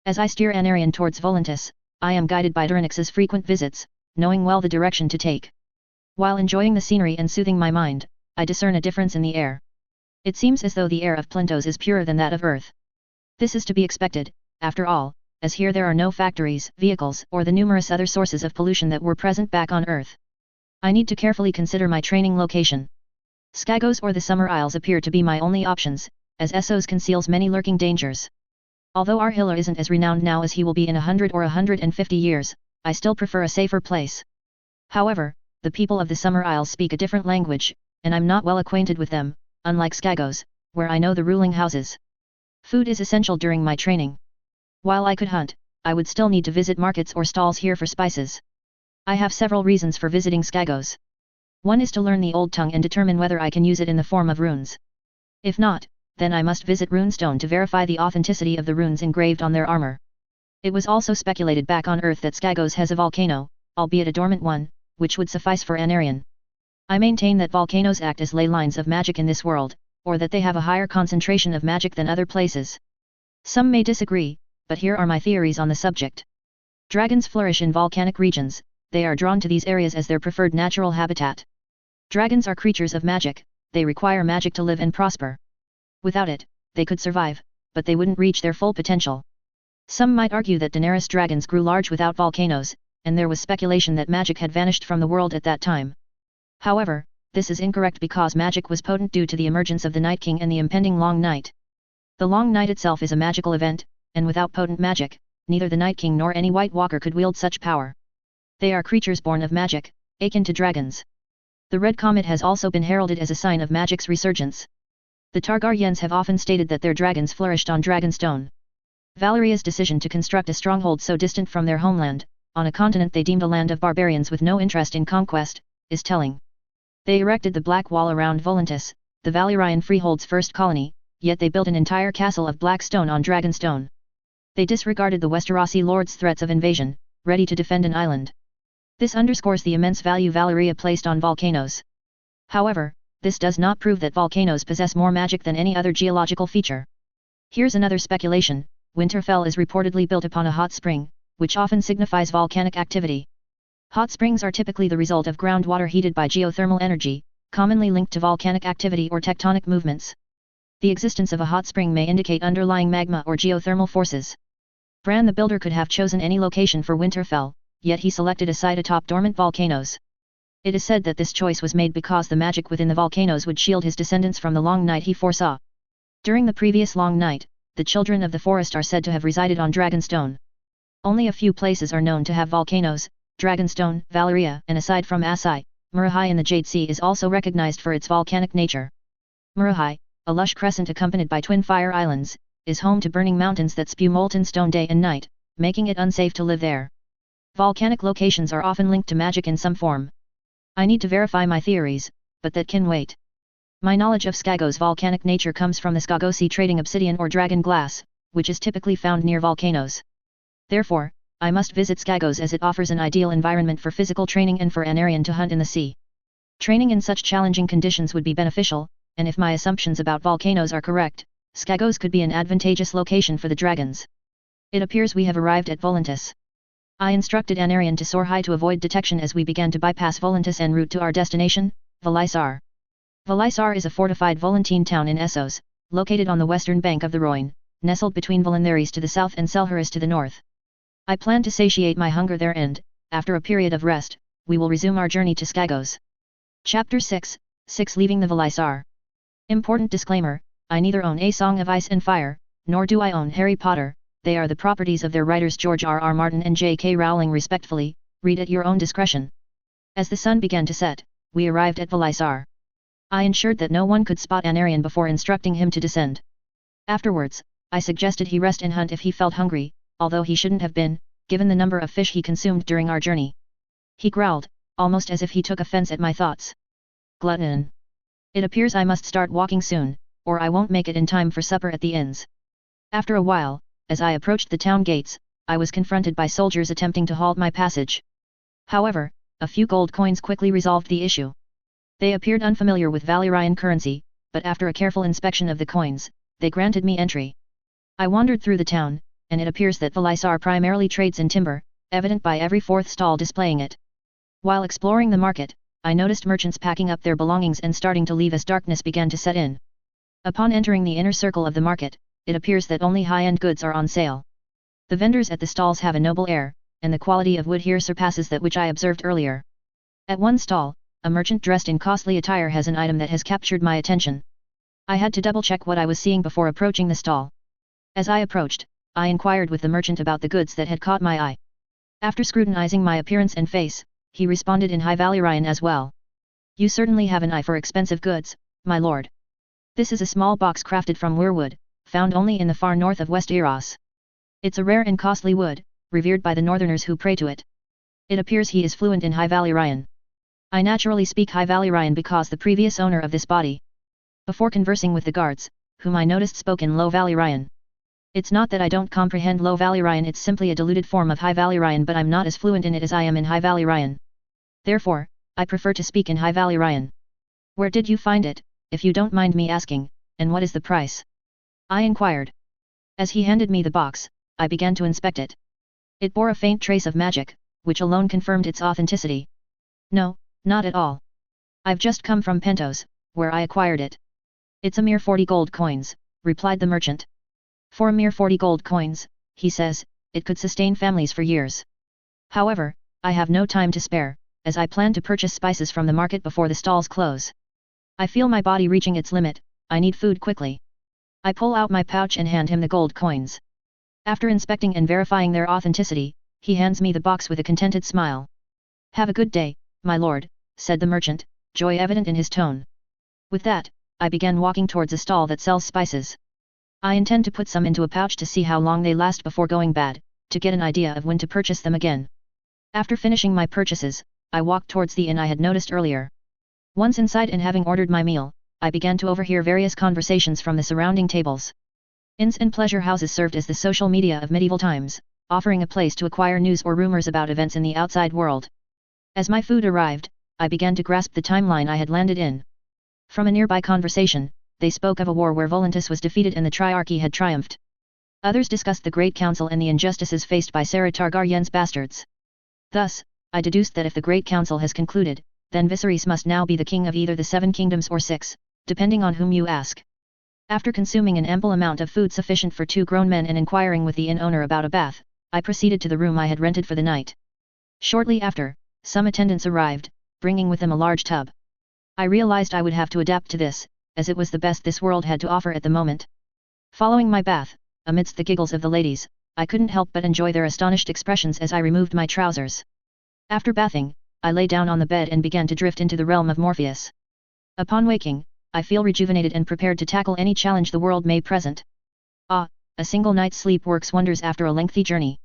As I steer Anarion towards Volantis, I am guided by Durnix's frequent visits, knowing well the direction to take. While enjoying the scenery and soothing my mind, I discern a difference in the air. It seems as though the air of Plentos is purer than that of Earth. This is to be expected, after all, as here there are no factories, vehicles, or the numerous other sources of pollution that were present back on Earth. I need to carefully consider my training location. Skagos or the Summer Isles appear to be my only options, as Essos conceals many lurking dangers. Although Arhilla isn't as renowned now as he will be in 100 or 150 years, I still prefer a safer place. However, the people of the Summer Isles speak a different language, and I'm not well acquainted with them, unlike Skagos, where I know the ruling houses. Food is essential during my training. While I could hunt, I would still need to visit markets or stalls here for spices. I have several reasons for visiting Skagos. One is to learn the old tongue and determine whether I can use it in the form of runes. If not, then I must visit Runestone to verify the authenticity of the runes engraved on their armor. It was also speculated back on Earth that Skagos has a volcano, albeit a dormant one, which would suffice for Anarion. I maintain that volcanoes act as ley lines of magic in this world, or that they have a higher concentration of magic than other places. Some may disagree, but here are my theories on the subject. Dragons flourish in volcanic regions, they are drawn to these areas as their preferred natural habitat. Dragons are creatures of magic, they require magic to live and prosper. Without it, they could survive, but they wouldn't reach their full potential. Some might argue that Daenerys dragons grew large without volcanoes, and there was speculation that magic had vanished from the world at that time. However, this is incorrect because magic was potent due to the emergence of the Night King and the impending Long Night. The Long Night itself is a magical event, and without potent magic, neither the Night King nor any White Walker could wield such power. They are creatures born of magic, akin to dragons. The Red Comet has also been heralded as a sign of magic's resurgence. The Targaryens have often stated that their dragons flourished on Dragonstone. Valyria's decision to construct a stronghold so distant from their homeland, on a continent they deemed a land of barbarians with no interest in conquest, is telling. They erected the Black Wall around Volantis, the Valyrian freehold's first colony, yet they built an entire castle of black stone on Dragonstone. They disregarded the Westerosi lords' threats of invasion, ready to defend an island. This underscores the immense value Valyria placed on volcanoes. However, this does not prove that volcanoes possess more magic than any other geological feature. Here's another speculation: Winterfell is reportedly built upon a hot spring, which often signifies volcanic activity. Hot springs are typically the result of groundwater heated by geothermal energy, commonly linked to volcanic activity or tectonic movements. The existence of a hot spring may indicate underlying magma or geothermal forces. Bran the Builder could have chosen any location for Winterfell, yet he selected a site atop dormant volcanoes. It is said that this choice was made because the magic within the volcanoes would shield his descendants from the long night he foresaw. During the previous long night, the children of the forest are said to have resided on Dragonstone. Only a few places are known to have volcanoes: Dragonstone, Valyria, and aside from Asai, Murahai in the Jade Sea is also recognized for its volcanic nature. Murahai, a lush crescent accompanied by twin fire islands, is home to burning mountains that spew molten stone day and night, making it unsafe to live there. Volcanic locations are often linked to magic in some form. I need to verify my theories, but that can wait. My knowledge of Skago's volcanic nature comes from the Skagosi trading obsidian or dragon glass, which is typically found near volcanoes. Therefore, I must visit Skagos as it offers an ideal environment for physical training and for an Aryan to hunt in the sea. Training in such challenging conditions would be beneficial, and if my assumptions about volcanoes are correct, Skagos could be an advantageous location for the dragons. It appears we have arrived at Volantis. I instructed an Aryan to soar high to avoid detection as we began to bypass Volantis en route to our destination, Valyria. Valyria is a fortified Volantine town in Essos, located on the western bank of the Rhoyne, nestled between Valantheris to the south and Selharis to the north. I plan to satiate my hunger there and, after a period of rest, we will resume our journey to Skagos. Chapter 6, Leaving the Valyria. Important disclaimer: I neither own A Song of Ice and Fire, nor do I own Harry Potter. They are the properties of their writers George R.R. Martin and J.K. Rowling respectfully, read at your own discretion. As the sun began to set, we arrived at Valyria. I ensured that no one could spot an Aryan before instructing him to descend. Afterwards, I suggested he rest and hunt if he felt hungry, although he shouldn't have been, given the number of fish he consumed during our journey. He growled, almost as if he took offense at my thoughts. Glutton. It appears I must start walking soon, or I won't make it in time for supper at the inns. After a while, as I approached the town gates, I was confronted by soldiers attempting to halt my passage. However, a few gold coins quickly resolved the issue. They appeared unfamiliar with Valyrian currency, but after a careful inspection of the coins, they granted me entry. I wandered through the town, and it appears that Valyria primarily trades in timber, evident by every fourth stall displaying it. While exploring the market, I noticed merchants packing up their belongings and starting to leave as darkness began to set in. Upon entering the inner circle of the market, it appears that only high-end goods are on sale. The vendors at the stalls have a noble air, and the quality of wood here surpasses that which I observed earlier. At one stall, a merchant dressed in costly attire has an item that has captured my attention. I had to double-check what I was seeing before approaching the stall. As I approached, I inquired with the merchant about the goods that had caught my eye. After scrutinizing my appearance and face, he responded in High Valyrian as well. You certainly have an eye for expensive goods, my lord. This is a small box crafted from weirwood, found only in the far north of West Eros. It's a rare and costly wood, revered by the northerners who pray to it. It appears he is fluent in High Valyrian. I naturally speak High Valyrian because the previous owner of this body. Before conversing with the guards, whom I noticed spoke in Low Valyrian. It's not that I don't comprehend Low Valyrian, it's simply a diluted form of High Valyrian, but I'm not as fluent in it as I am in High Valyrian. Therefore, I prefer to speak in High Valyrian. Where did you find it, if you don't mind me asking, and what is the price? I inquired. As he handed me the box, I began to inspect it. It bore a faint trace of magic, which alone confirmed its authenticity. No, not at all. I've just come from Pentos, where I acquired it. It's a mere 40 gold coins, replied the merchant. For a mere 40 gold coins, he says, it could sustain families for years. However, I have no time to spare, as I plan to purchase spices from the market before the stalls close. I feel my body reaching its limit, I need food quickly. I pull out my pouch and hand him the gold coins. After inspecting and verifying their authenticity, he hands me the box with a contented smile. Have a good day, my lord, said the merchant, joy evident in his tone. With that, I began walking towards a stall that sells spices. I intend to put some into a pouch to see how long they last before going bad, to get an idea of when to purchase them again. After finishing my purchases, I walked towards the inn I had noticed earlier. Once inside and having ordered my meal, I began to overhear various conversations from the surrounding tables. Inns and pleasure houses served as the social media of medieval times, offering a place to acquire news or rumors about events in the outside world. As my food arrived, I began to grasp the timeline I had landed in. From a nearby conversation, they spoke of a war where Volantis was defeated and the Triarchy had triumphed. Others discussed the Great Council and the injustices faced by Sarah Targaryen's bastards. Thus, I deduced that if the Great Council has concluded, then Viserys must now be the king of either the 7 kingdoms or 6, depending on whom you ask. After consuming an ample amount of food sufficient for 2 grown men and inquiring with the inn owner about a bath, I proceeded to the room I had rented for the night. Shortly after, some attendants arrived, bringing with them a large tub. I realized I would have to adapt to this, as it was the best this world had to offer at the moment. Following my bath, amidst the giggles of the ladies, I couldn't help but enjoy their astonished expressions as I removed my trousers. After bathing, I lay down on the bed and began to drift into the realm of Morpheus. Upon waking, I feel rejuvenated and prepared to tackle any challenge the world may present. Ah, a single night's sleep works wonders after a lengthy journey.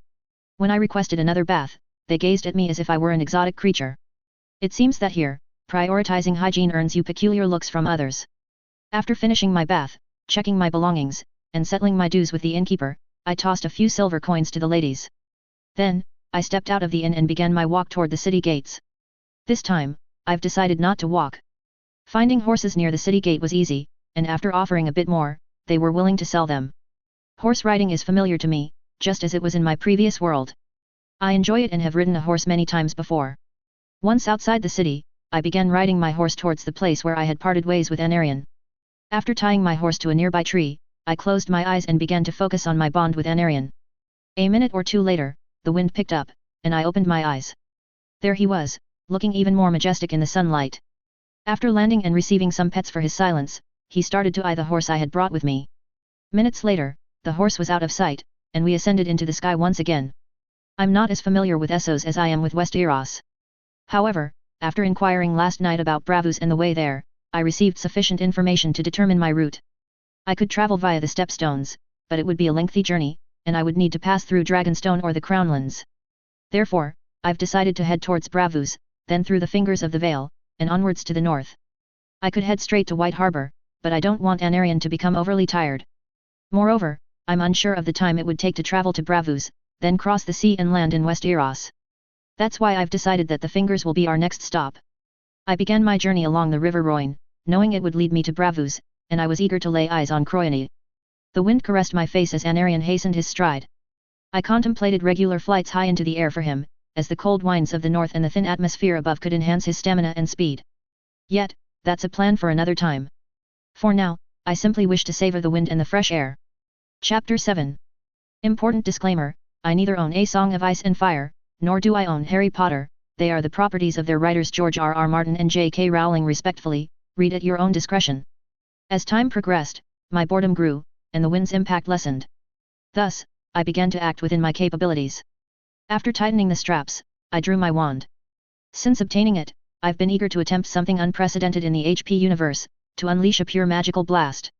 When I requested another bath, they gazed at me as if I were an exotic creature. It seems that here, prioritizing hygiene earns you peculiar looks from others. After finishing my bath, checking my belongings, and settling my dues with the innkeeper, I tossed a few silver coins to the ladies. Then, I stepped out of the inn and began my walk toward the city gates. This time, I've decided not to walk. Finding horses near the city gate was easy, and after offering a bit more, they were willing to sell them. Horse riding is familiar to me, just as it was in my previous world. I enjoy it and have ridden a horse many times before. Once outside the city, I began riding my horse towards the place where I had parted ways with Anarion. After tying my horse to a nearby tree, I closed my eyes and began to focus on my bond with Anarion. A minute or two later, the wind picked up, and I opened my eyes. There he was, looking even more majestic in the sunlight. After landing and receiving some pets for his silence, he started to eye the horse I had brought with me. Minutes later, the horse was out of sight, and we ascended into the sky once again. I'm not as familiar with Essos as I am with Westeros. However, after inquiring last night about Braavos and the way there, I received sufficient information to determine my route. I could travel via the Stepstones, but it would be a lengthy journey, and I would need to pass through Dragonstone or the Crownlands. Therefore, I've decided to head towards Braavos, then through the Fingers of the Vale, and onwards to the north. I could head straight to White Harbor, but I don't want Anarion to become overly tired. Moreover, I'm unsure of the time it would take to travel to Braavos, then cross the sea and land in Westeros. That's why I've decided that the Fingers will be our next stop. I began my journey along the River Roine, knowing it would lead me to Braavos, and I was eager to lay eyes on Croyne. The wind caressed my face as Anarion hastened his stride. I contemplated regular flights high into the air for him, as the cold winds of the north and the thin atmosphere above could enhance his stamina and speed. Yet, that's a plan for another time. For now, I simply wish to savor the wind and the fresh air. Chapter 7. Important disclaimer, I neither own A Song of Ice and Fire, nor do I own Harry Potter, they are the properties of their writers George R.R. Martin and J.K. Rowling respectfully, read at your own discretion. As time progressed, my boredom grew, and the wind's impact lessened. Thus, I began to act within my capabilities. After tightening the straps, I drew my wand. Since obtaining it, I've been eager to attempt something unprecedented in the HP universe, to unleash a pure magical blast.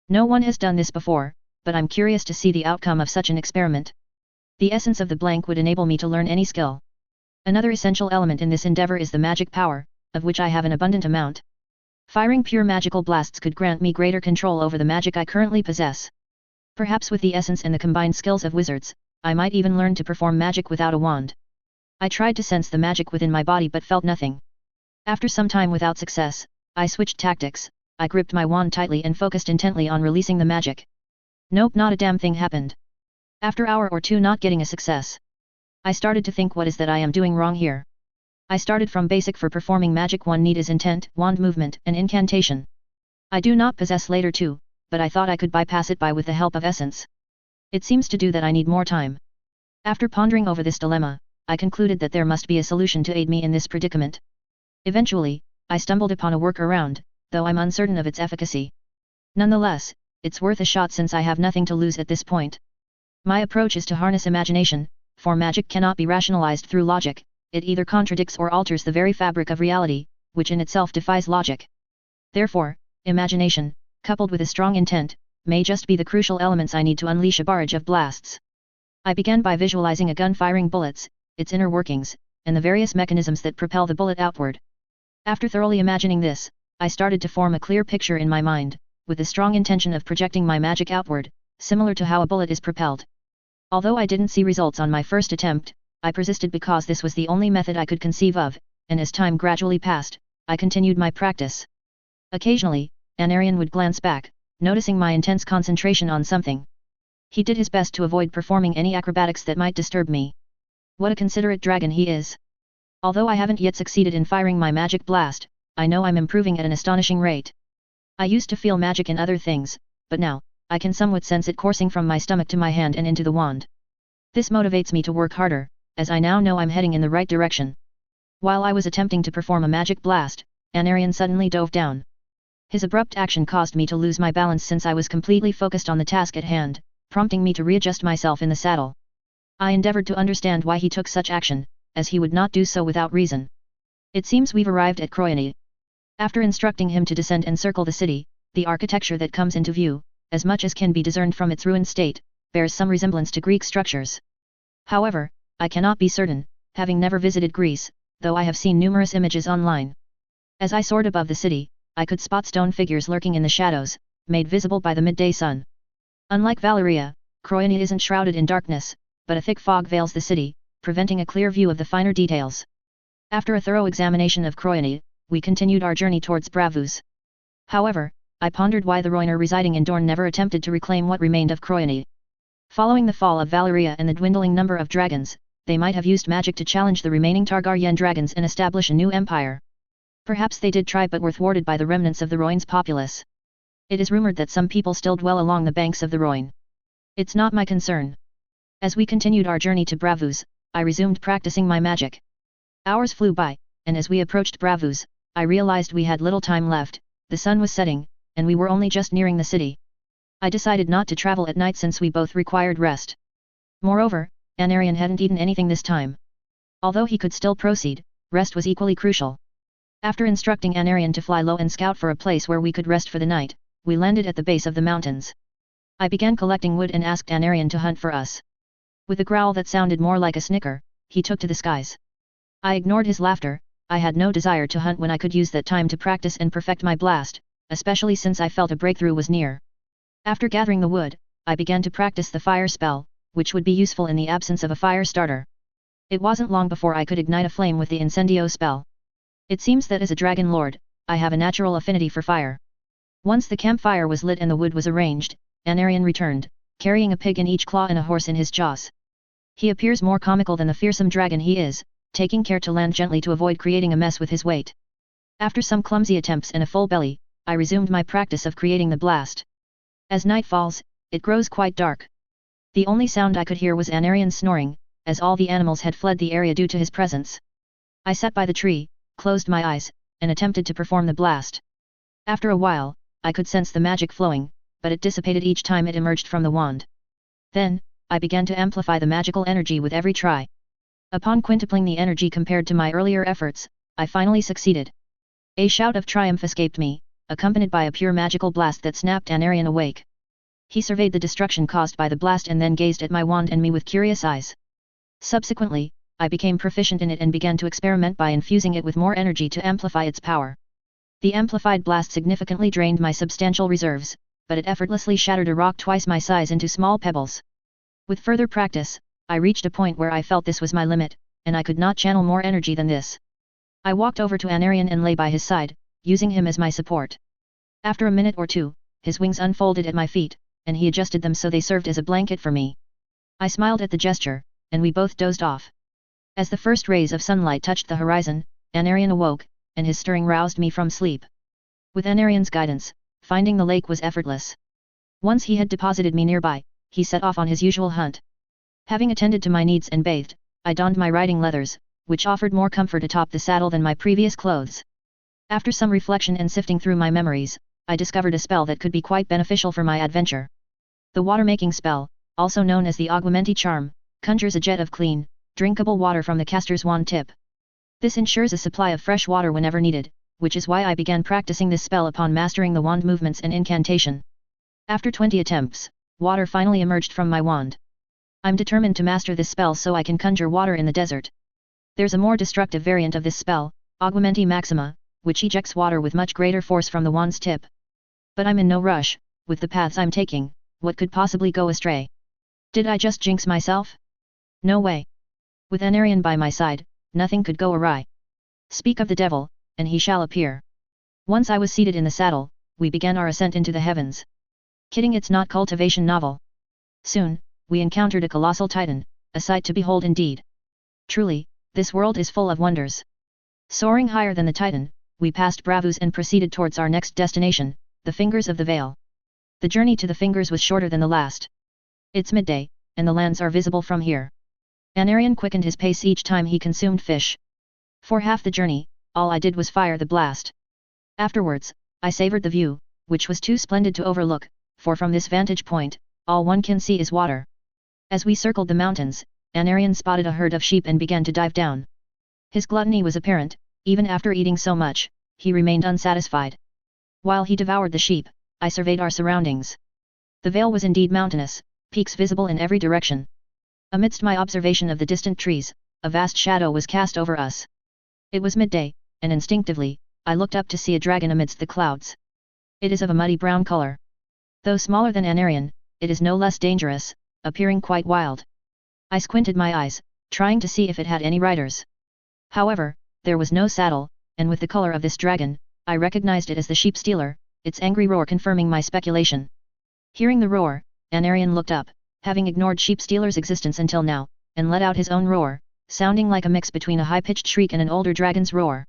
No one has done this before, but I'm curious to see the outcome of such an experiment. The essence of the blank would enable me to learn any skill. Another essential element in this endeavor is the magic power, of which I have an abundant amount. Firing pure magical blasts could grant me greater control over the magic I currently possess. Perhaps with the essence and the combined skills of wizards, I might even learn to perform magic without a wand. I tried to sense the magic within my body but felt nothing. After some time without success, I switched tactics, I gripped my wand tightly and focused intently on releasing the magic. Nope, not a damn thing happened. After an hour or two not getting a success, I started to think, what is that I am doing wrong here? I started from basic. For performing magic one need is intent, wand movement, and incantation. I do not possess later two, but I thought I could bypass it with the help of essence. It seems to do that I need more time. After pondering over this dilemma, I concluded that there must be a solution to aid me in this predicament. Eventually, I stumbled upon a workaround, though I'm uncertain of its efficacy. Nonetheless, it's worth a shot since I have nothing to lose at this point. My approach is to harness imagination, for magic cannot be rationalized through logic, it either contradicts or alters the very fabric of reality, which in itself defies logic. Therefore, imagination, coupled with a strong intent, may just be the crucial elements I need to unleash a barrage of blasts. I began by visualizing a gun firing bullets, its inner workings, and the various mechanisms that propel the bullet outward. After thoroughly imagining this, I started to form a clear picture in my mind, with the strong intention of projecting my magic outward, similar to how a bullet is propelled. Although I didn't see results on my first attempt, I persisted because this was the only method I could conceive of, and as time gradually passed, I continued my practice. Occasionally, Anarion would glance back, noticing my intense concentration on something. He did his best to avoid performing any acrobatics that might disturb me. What a considerate dragon he is. Although I haven't yet succeeded in firing my magic blast, I know I'm improving at an astonishing rate. I used to feel magic in other things, but now, I can somewhat sense it coursing from my stomach to my hand and into the wand. This motivates me to work harder, as I now know I'm heading in the right direction. While I was attempting to perform a magic blast, Anarion suddenly dove down. His abrupt action caused me to lose my balance since I was completely focused on the task at hand, prompting me to readjust myself in the saddle. I endeavored to understand why he took such action, as he would not do so without reason. It seems we've arrived at Croyany. After instructing him to descend and circle the city, the architecture that comes into view, as much as can be discerned from its ruined state, bears some resemblance to Greek structures. However, I cannot be certain, having never visited Greece, though I have seen numerous images online. As I soared above the city, I could spot stone figures lurking in the shadows, made visible by the midday sun. Unlike Valyria, Croyany isn't shrouded in darkness, but a thick fog veils the city, preventing a clear view of the finer details. After a thorough examination of Croyany, we continued our journey towards Bravus. However, I pondered why the Roiner residing in Dorne never attempted to reclaim what remained of Croyany. Following the fall of Valyria and the dwindling number of dragons, they might have used magic to challenge the remaining Targaryen dragons and establish a new empire. Perhaps they did try but were thwarted by the remnants of the Roine's populace. It is rumored that some people still dwell along the banks of the Roine. It's not my concern. As we continued our journey to Bravus, I resumed practicing my magic. Hours flew by, and as we approached Bravus, I realized we had little time left. The sun was setting, and we were only just nearing the city. I decided not to travel at night since we both required rest. Moreover, Anarion hadn't eaten anything this time. Although he could still proceed, rest was equally crucial. After instructing Anarion to fly low and scout for a place where we could rest for the night, we landed at the base of the mountains. I began collecting wood and asked Anarion to hunt for us. With a growl that sounded more like a snicker, he took to the skies. I ignored his laughter. I had no desire to hunt when I could use that time to practice and perfect my blast, especially since I felt a breakthrough was near. After gathering the wood, I began to practice the fire spell, which would be useful in the absence of a fire starter. It wasn't long before I could ignite a flame with the incendio spell. It seems that as a dragon lord, I have a natural affinity for fire. Once the campfire was lit and the wood was arranged, Anarion returned, carrying a pig in each claw and a horse in his jaws. He appears more comical than the fearsome dragon he is, taking care to land gently to avoid creating a mess with his weight. After some clumsy attempts and a full belly, I resumed my practice of creating the blast. As night falls, it grows quite dark. The only sound I could hear was Anarion's snoring, as all the animals had fled the area due to his presence. I sat by the tree, closed my eyes, and attempted to perform the blast. After a while, I could sense the magic flowing, but it dissipated each time it emerged from the wand. Then, I began to amplify the magical energy with every try. Upon quintupling the energy compared to my earlier efforts, I finally succeeded. A shout of triumph escaped me, accompanied by a pure magical blast that snapped Anarion awake. He surveyed the destruction caused by the blast and then gazed at my wand and me with curious eyes. Subsequently, I became proficient in it and began to experiment by infusing it with more energy to amplify its power. The amplified blast significantly drained my substantial reserves, but it effortlessly shattered a rock twice my size into small pebbles. With further practice, I reached a point where I felt this was my limit, and I could not channel more energy than this. I walked over to Anarion and lay by his side, using him as my support. After a minute or two, his wings unfolded at my feet, and he adjusted them so they served as a blanket for me. I smiled at the gesture, and we both dozed off. As the first rays of sunlight touched the horizon, Anarion awoke, and his stirring roused me from sleep. With Anarion's guidance, finding the lake was effortless. Once he had deposited me nearby, he set off on his usual hunt. Having attended to my needs and bathed, I donned my riding leathers, which offered more comfort atop the saddle than my previous clothes. After some reflection and sifting through my memories, I discovered a spell that could be quite beneficial for my adventure. The water-making spell, also known as the Aguamenti charm, conjures a jet of clean, drinkable water from the caster's wand tip. This ensures a supply of fresh water whenever needed, which is why I began practicing this spell upon mastering the wand movements and incantation. After 20 attempts, water finally emerged from my wand. I'm determined to master this spell so I can conjure water in the desert. There's a more destructive variant of this spell, Aguamenti Maxima, which ejects water with much greater force from the wand's tip. But I'm in no rush. With the paths I'm taking, what could possibly go astray? Did I just jinx myself? No way. With Anarion by my side, nothing could go awry. Speak of the devil, and he shall appear. Once I was seated in the saddle, we began our ascent into the heavens. Kidding, it's not cultivation novel. Soon, we encountered a colossal titan, a sight to behold indeed. Truly, This world is full of wonders. Soaring higher than the Titan, we passed Bravus and proceeded towards our next destination, the Fingers of the Vale. The journey to the Fingers was shorter than the last. It's midday, and the lands are visible from here. Anarion quickened his pace each time he consumed fish. For half the journey, all I did was fire the blast. Afterwards, I savored the view, which was too splendid to overlook, for from this vantage point, all one can see is water. As we circled the mountains, Anarion spotted a herd of sheep and began to dive down. His gluttony was apparent. Even after eating so much, he remained unsatisfied. While he devoured the sheep, I surveyed our surroundings. The vale was indeed mountainous, peaks visible in every direction. Amidst my observation of the distant trees, a vast shadow was cast over us. It was midday, and instinctively, I looked up to see a dragon amidst the clouds. It is of a muddy brown color. Though smaller than Anarion, it is no less dangerous, appearing quite wild. I squinted my eyes, trying to see if it had any riders. However, there was no saddle, and with the color of this dragon, I recognized it as the sheep stealer, its angry roar confirming my speculation. Hearing the roar, Anarion looked up, having ignored sheep stealer's existence until now, and let out his own roar, sounding like a mix between a high-pitched shriek and an older dragon's roar.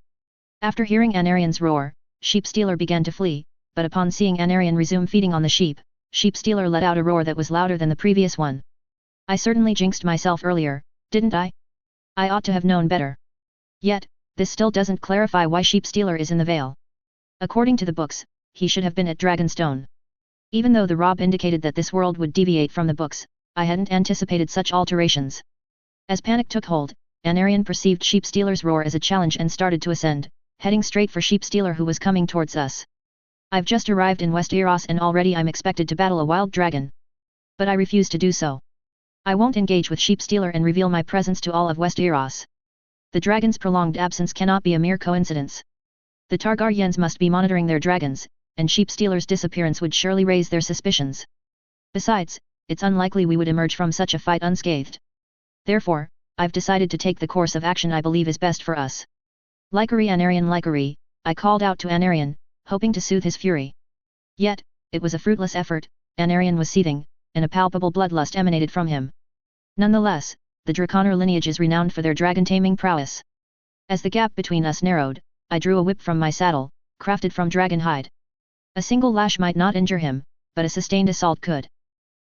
After hearing Anarion's roar, sheep stealer began to flee, but upon seeing Anarion resume feeding on the sheep, sheep stealer let out a roar that was louder than the previous one. I certainly jinxed myself earlier, didn't I? I ought to have known better. Yet, this still doesn't clarify why sheep stealer is in the Vale. According to the books, he should have been at Dragonstone. Even though the Rob indicated that this world would deviate from the books, I hadn't anticipated such alterations. As panic took hold, Anarion perceived sheep stealer's roar as a challenge and started to ascend, heading straight for sheep stealer who was coming towards us. I've just arrived in Westeros and already I'm expected to battle a wild dragon. But I refuse to do so. I won't engage with sheep stealer and reveal my presence to all of Westeros. The dragon's prolonged absence cannot be a mere coincidence. The Targaryens must be monitoring their dragons, and sheep stealer's disappearance would surely raise their suspicions. Besides, it's unlikely we would emerge from such a fight unscathed. Therefore, I've decided to take the course of action I believe is best for us. Likeri Anarion Likeri, I called out to Anarion, hoping to soothe his fury. Yet, it was a fruitless effort. Anarion was seething, and a palpable bloodlust emanated from him. Nonetheless, the Draconer lineage is renowned for their dragon-taming prowess. As the gap between us narrowed, I drew a whip from my saddle, crafted from dragon hide. A single lash might not injure him, but a sustained assault could.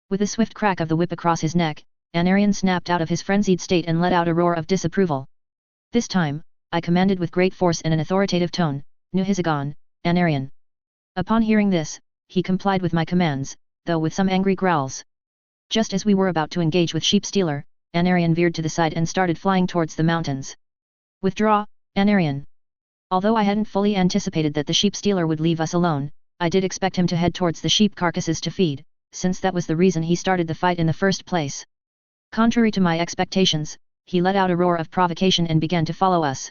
With a swift crack of the whip across his neck, Anarion snapped out of his frenzied state and let out a roar of disapproval. This time, I commanded with great force and an authoritative tone, "Nuhizagon, Anarion." Upon hearing this, he complied with my commands, though with some angry growls. Just as we were about to engage with sheep stealer, Anarion veered to the side and started flying towards the mountains. "Withdraw, Anarion." Although I hadn't fully anticipated that the sheep stealer would leave us alone, I did expect him to head towards the sheep carcasses to feed, since that was the reason he started the fight in the first place. Contrary to my expectations, he let out a roar of provocation and began to follow us.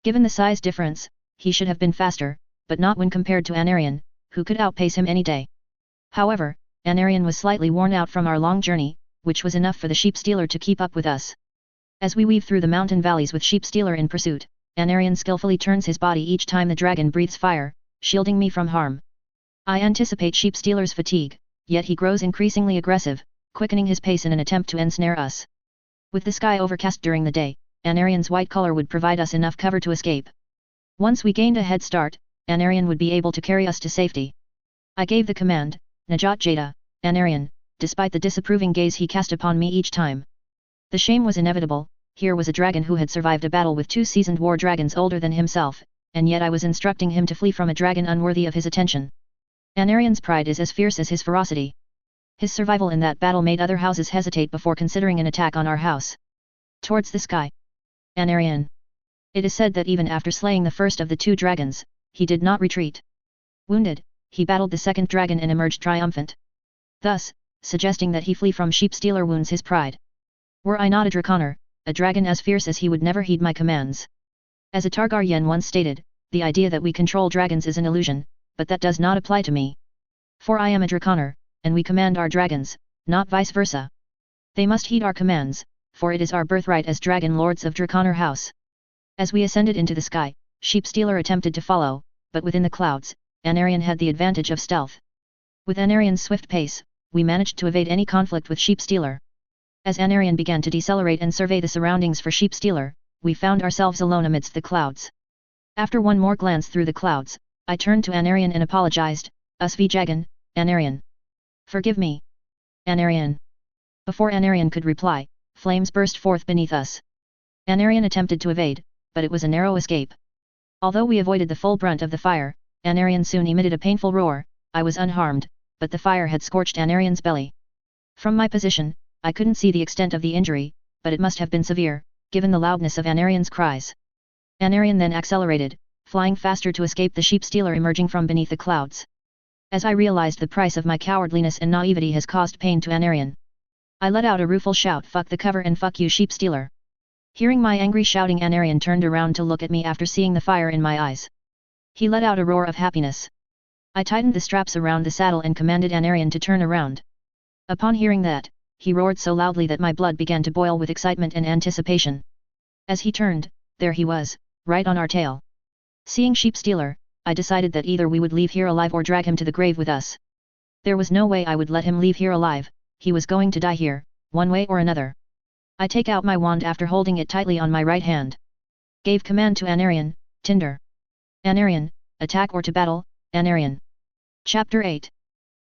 Given the size difference, he should have been faster, but not when compared to Anarion, who could outpace him any day. However, Anarion was slightly worn out from our long journey, which was enough for the sheep stealer to keep up with us. As we weave through the mountain valleys with sheep stealer in pursuit, Anarion skillfully turns his body each time the dragon breathes fire, shielding me from harm. I anticipate sheep stealer's fatigue, yet he grows increasingly aggressive, quickening his pace in an attempt to ensnare us. With the sky overcast during the day, Anarion's white color would provide us enough cover to escape. Once we gained a head start, Anarion would be able to carry us to safety. I gave the command, "Najat Jada, Anarion," despite the disapproving gaze he cast upon me each time. The shame was inevitable. Here was a dragon who had survived a battle with 2 seasoned war dragons older than himself, and yet I was instructing him to flee from a dragon unworthy of his attention. Anarion's pride is as fierce as his ferocity. His survival in that battle made other houses hesitate before considering an attack on our house. Towards the sky. Anarion. It is said that even after slaying the first of the 2 dragons, he did not retreat. Wounded, he battled the second dragon and emerged triumphant. Thus, suggesting that he flee from sheep stealer wounds his pride. Were I not a Draconer, a dragon as fierce as he would never heed my commands. As a Targaryen once stated, the idea that we control dragons is an illusion, but that does not apply to me. For I am a Draconer, and we command our dragons, not vice versa. They must heed our commands, for it is our birthright as dragon lords of Draconer house. As we ascended into the sky, sheep stealer attempted to follow, but within the clouds, Anarion had the advantage of stealth. With Anarion's swift pace, we managed to evade any conflict with sheep stealer. As Anarion began to decelerate and survey the surroundings for sheep stealer, we found ourselves alone amidst the clouds. After one more glance through the clouds, I turned to Anarion and apologized, Usvijagan, Anarion. Forgive me. Anarion. Before Anarion could reply, flames burst forth beneath us. Anarion attempted to evade, but it was a narrow escape. Although we avoided the full brunt of the fire, Anarion soon emitted a painful roar. I was unharmed, but the fire had scorched Anarion's belly. From my position, I couldn't see the extent of the injury, but it must have been severe, given the loudness of Anarion's cries. Anarion then accelerated, flying faster to escape the sheep stealer emerging from beneath the clouds. As I realized the price of my cowardliness and naivety has caused pain to Anarion, I let out a rueful shout, fuck the cover and fuck you sheep stealer. Hearing my angry shouting, Anarion turned around to look at me after seeing the fire in my eyes. He let out a roar of happiness. I tightened the straps around the saddle and commanded Anarion to turn around. Upon hearing that, he roared so loudly that my blood began to boil with excitement and anticipation. As he turned, there he was, right on our tail. Seeing sheep stealer, I decided that either we would leave here alive or drag him to the grave with us. There was no way I would let him leave here alive, he was going to die here, one way or another. I take out my wand after holding it tightly on my right hand. Gave command to Anarion, Tinder. Anarion, attack or to battle, Anarion. Chapter 8.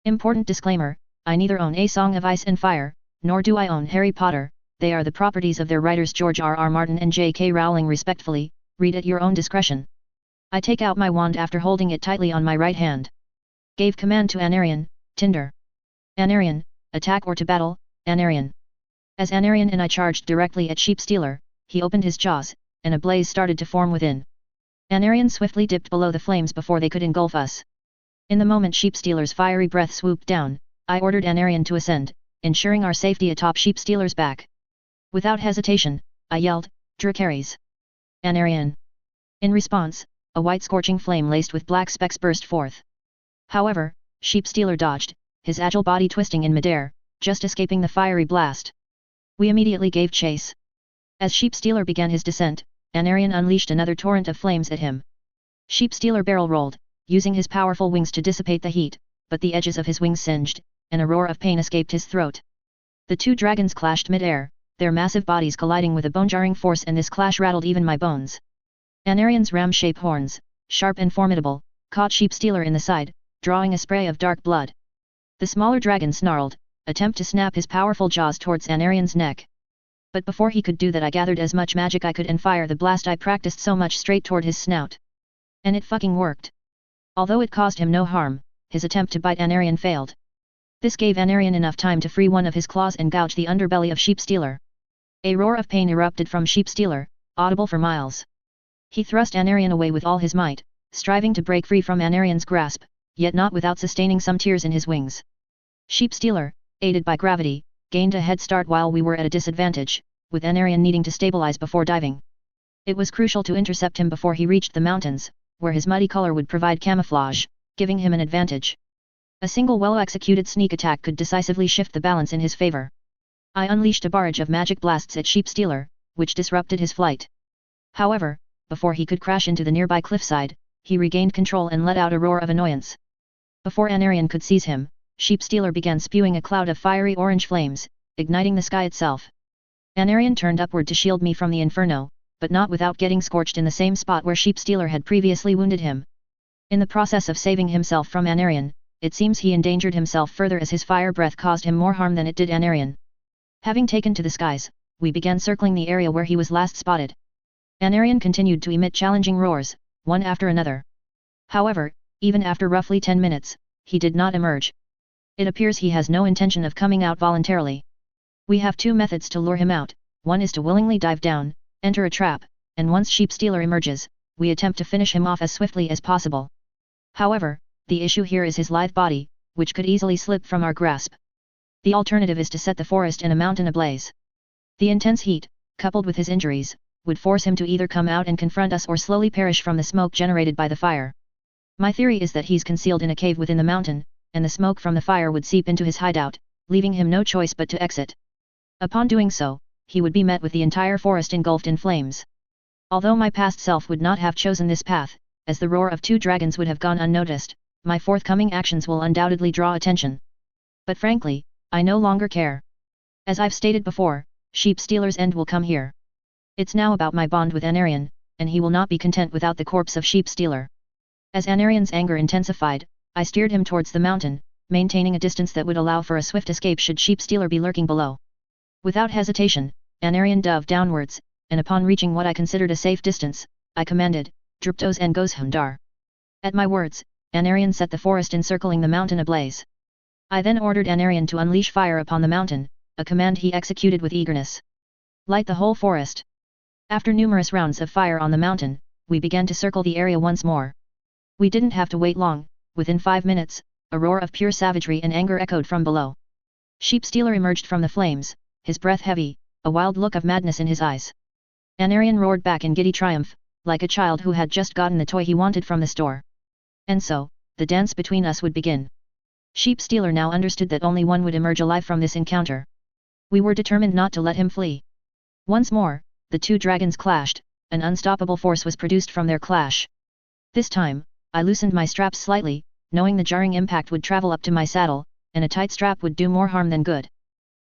Important disclaimer, I neither own A Song of Ice and Fire, nor do I own Harry Potter, they are the properties of their writers George R.R. Martin and J.K. Rowling respectfully, read at your own discretion. I take out my wand after holding it tightly on my right hand. Gave command to Anarion, Tinder. Anarion, attack or to battle, Anarion. As Anarion and I charged directly at Sheep Stealer, he opened his jaws, and a blaze started to form within. Anarion swiftly dipped below the flames before they could engulf us. In the moment Sheep Stealer's fiery breath swooped down, I ordered Anarion to ascend, ensuring our safety atop Sheep Stealer's back. Without hesitation, I yelled, Dracarys. Anarion. In response, a white scorching flame laced with black specks burst forth. However, Sheep Stealer dodged, his agile body twisting in midair, just escaping the fiery blast. We immediately gave chase. As Sheep Stealer began his descent, Anarion unleashed another torrent of flames at him. Sheep Stealer barrel rolled, using his powerful wings to dissipate the heat, but the edges of his wings singed, and a roar of pain escaped his throat. The two dragons clashed mid-air, their massive bodies colliding with a bone-jarring force, and this clash rattled even my bones. Anarion's ram-shaped horns, sharp and formidable, caught Sheep Stealer in the side, drawing a spray of dark blood. The smaller dragon snarled, attempt to snap his powerful jaws towards Anarion's neck. But before he could do that, I gathered as much magic I could and fire the blast I practiced so much straight toward his snout. And it fucking worked. Although it caused him no harm, his attempt to bite Anarion failed. This gave Anarion enough time to free one of his claws and gouge the underbelly of Sheep Stealer. A roar of pain erupted from Sheep Stealer, audible for miles. He thrust Anarion away with all his might, striving to break free from Anarion's grasp, yet not without sustaining some tears in his wings. Sheep Stealer, aided by gravity, gained a head start while we were at a disadvantage, with Anarion needing to stabilize before diving. It was crucial to intercept him before he reached the mountains, where his muddy color would provide camouflage, giving him an advantage. A single well-executed sneak attack could decisively shift the balance in his favor. I unleashed a barrage of magic blasts at Sheep Stealer, which disrupted his flight. However, before he could crash into the nearby cliffside, he regained control and let out a roar of annoyance. Before Anarion could seize him, Sheep Stealer began spewing a cloud of fiery orange flames, igniting the sky itself. Anarion turned upward to shield me from the inferno, but not without getting scorched in the same spot where Sheep Stealer had previously wounded him. In the process of saving himself from Anarion, it seems he endangered himself further as his fire breath caused him more harm than it did Anarion. Having taken to the skies, we began circling the area where he was last spotted. Anarion continued to emit challenging roars, one after another. However, even after roughly 10 minutes, he did not emerge. It appears he has no intention of coming out voluntarily. We have two methods to lure him out, one is to willingly dive down, enter a trap, and once Sheep Stealer emerges, we attempt to finish him off as swiftly as possible. However, the issue here is his lithe body, which could easily slip from our grasp. The alternative is to set the forest and a mountain ablaze. The intense heat, coupled with his injuries, would force him to either come out and confront us or slowly perish from the smoke generated by the fire. My theory is that he's concealed in a cave within the mountain, and the smoke from the fire would seep into his hideout, leaving him no choice but to exit. Upon doing so, he would be met with the entire forest engulfed in flames. Although my past self would not have chosen this path, as the roar of two dragons would have gone unnoticed, my forthcoming actions will undoubtedly draw attention. But frankly, I no longer care. As I've stated before, Sheep Stealer's end will come here. It's now about my bond with Anarion, and he will not be content without the corpse of Sheep Stealer. As Anarion's anger intensified, I steered him towards the mountain, maintaining a distance that would allow for a swift escape should Sheep Stealer be lurking below. Without hesitation, Anarion dove downwards, and upon reaching what I considered a safe distance, I commanded, "Druptos and Gozhundar." At my words, Anarion set the forest encircling the mountain ablaze. I then ordered Anarion to unleash fire upon the mountain, a command he executed with eagerness. "Light the whole forest." After numerous rounds of fire on the mountain, we began to circle the area once more. We didn't have to wait long. Within 5 minutes, a roar of pure savagery and anger echoed from below. Sheep Stealer emerged from the flames, his breath heavy, a wild look of madness in his eyes. Anarion roared back in giddy triumph, like a child who had just gotten the toy he wanted from the store. And so, the dance between us would begin. Sheep Stealer now understood that only one would emerge alive from this encounter. We were determined not to let him flee. Once more, the two dragons clashed, an unstoppable force was produced from their clash. This time, I loosened my straps slightly, knowing the jarring impact would travel up to my saddle, and a tight strap would do more harm than good.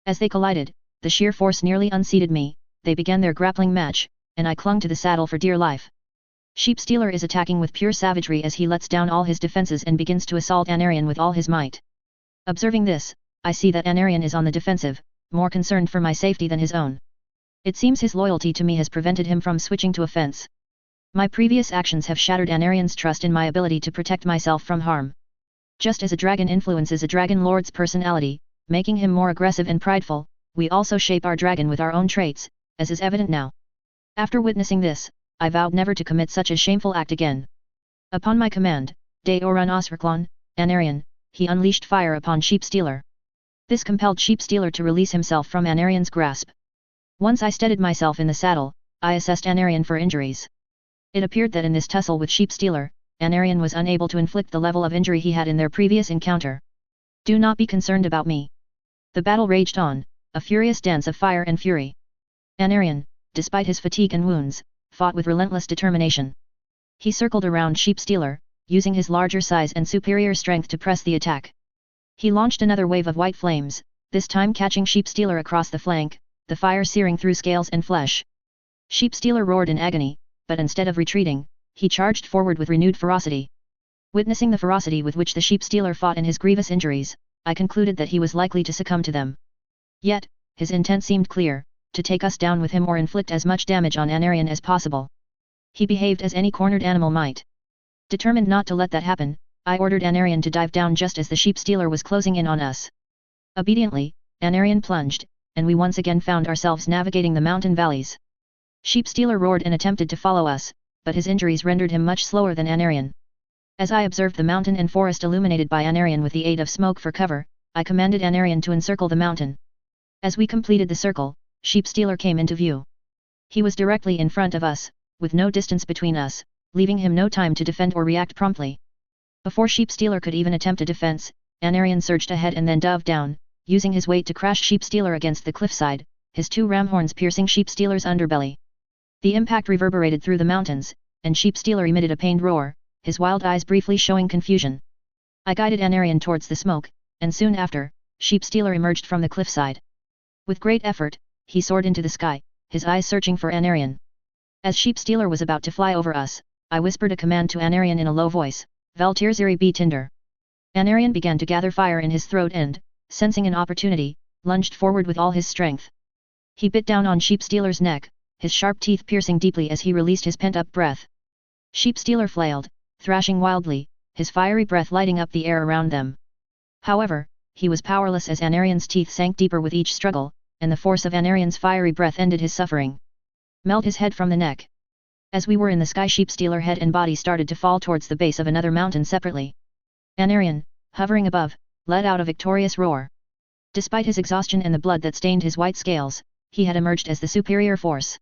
As they collided, the sheer force nearly unseated me, they began their grappling match, and I clung to the saddle for dear life. Sheep Stealer is attacking with pure savagery as he lets down all his defenses and begins to assault Anarion with all his might. Observing this, I see that Anarion is on the defensive, more concerned for my safety than his own. It seems his loyalty to me has prevented him from switching to offense. My previous actions have shattered Anarion's trust in my ability to protect myself from harm. Just as a dragon influences a dragon lord's personality, making him more aggressive and prideful, we also shape our dragon with our own traits, as is evident now. After witnessing this, I vowed never to commit such a shameful act again. Upon my command, "De-Oran Osraklon, Anarion," he unleashed fire upon Sheep Stealer. This compelled Sheep Stealer to release himself from Anarion's grasp. Once I steadied myself in the saddle, I assessed Anarion for injuries. It appeared that in this tussle with Sheep Stealer, Anarion was unable to inflict the level of injury he had in their previous encounter. "Do not be concerned about me." The battle raged on, a furious dance of fire and fury. Anarion, despite his fatigue and wounds, fought with relentless determination. He circled around Sheep Stealer, using his larger size and superior strength to press the attack. He launched another wave of white flames, this time catching Sheep Stealer across the flank, the fire searing through scales and flesh. Sheep Stealer roared in agony, but instead of retreating, he charged forward with renewed ferocity. Witnessing the ferocity with which the Sheep Stealer fought in his grievous injuries, I concluded that he was likely to succumb to them. Yet, his intent seemed clear, to take us down with him or inflict as much damage on Anarion as possible. He behaved as any cornered animal might. Determined not to let that happen, I ordered Anarion to dive down just as the Sheep Stealer was closing in on us. Obediently, Anarion plunged, and we once again found ourselves navigating the mountain valleys. Sheep Stealer roared and attempted to follow us, but his injuries rendered him much slower than Anarion. As I observed the mountain and forest illuminated by Anarion with the aid of smoke for cover, I commanded Anarion to encircle the mountain. As we completed the circle, Sheep Stealer came into view. He was directly in front of us, with no distance between us, leaving him no time to defend or react promptly. Before Sheep Stealer could even attempt a defense, Anarion surged ahead and then dove down, using his weight to crash Sheep Stealer against the cliffside, his two ram horns piercing Sheep Stealer's underbelly. The impact reverberated through the mountains, and Sheep Stealer emitted a pained roar, his wild eyes briefly showing confusion. I guided Anarion towards the smoke, and soon after, Sheep Stealer emerged from the cliffside. With great effort, he soared into the sky, his eyes searching for Anarion. As Sheep Stealer was about to fly over us, I whispered a command to Anarion in a low voice, "Valtirziri be Tinder." Anarion began to gather fire in his throat and, sensing an opportunity, lunged forward with all his strength. He bit down on Sheep Stealer's neck, his sharp teeth piercing deeply as he released his pent-up breath. Sheep Stealer flailed, thrashing wildly, his fiery breath lighting up the air around them. However, he was powerless as Anarion's teeth sank deeper with each struggle, and the force of Anarion's fiery breath ended his suffering. "Melt his head from the neck." As we were in the sky, Sheep Stealer head and body started to fall towards the base of another mountain separately. Anarion, hovering above, let out a victorious roar. Despite his exhaustion and the blood that stained his white scales, he had emerged as the superior force.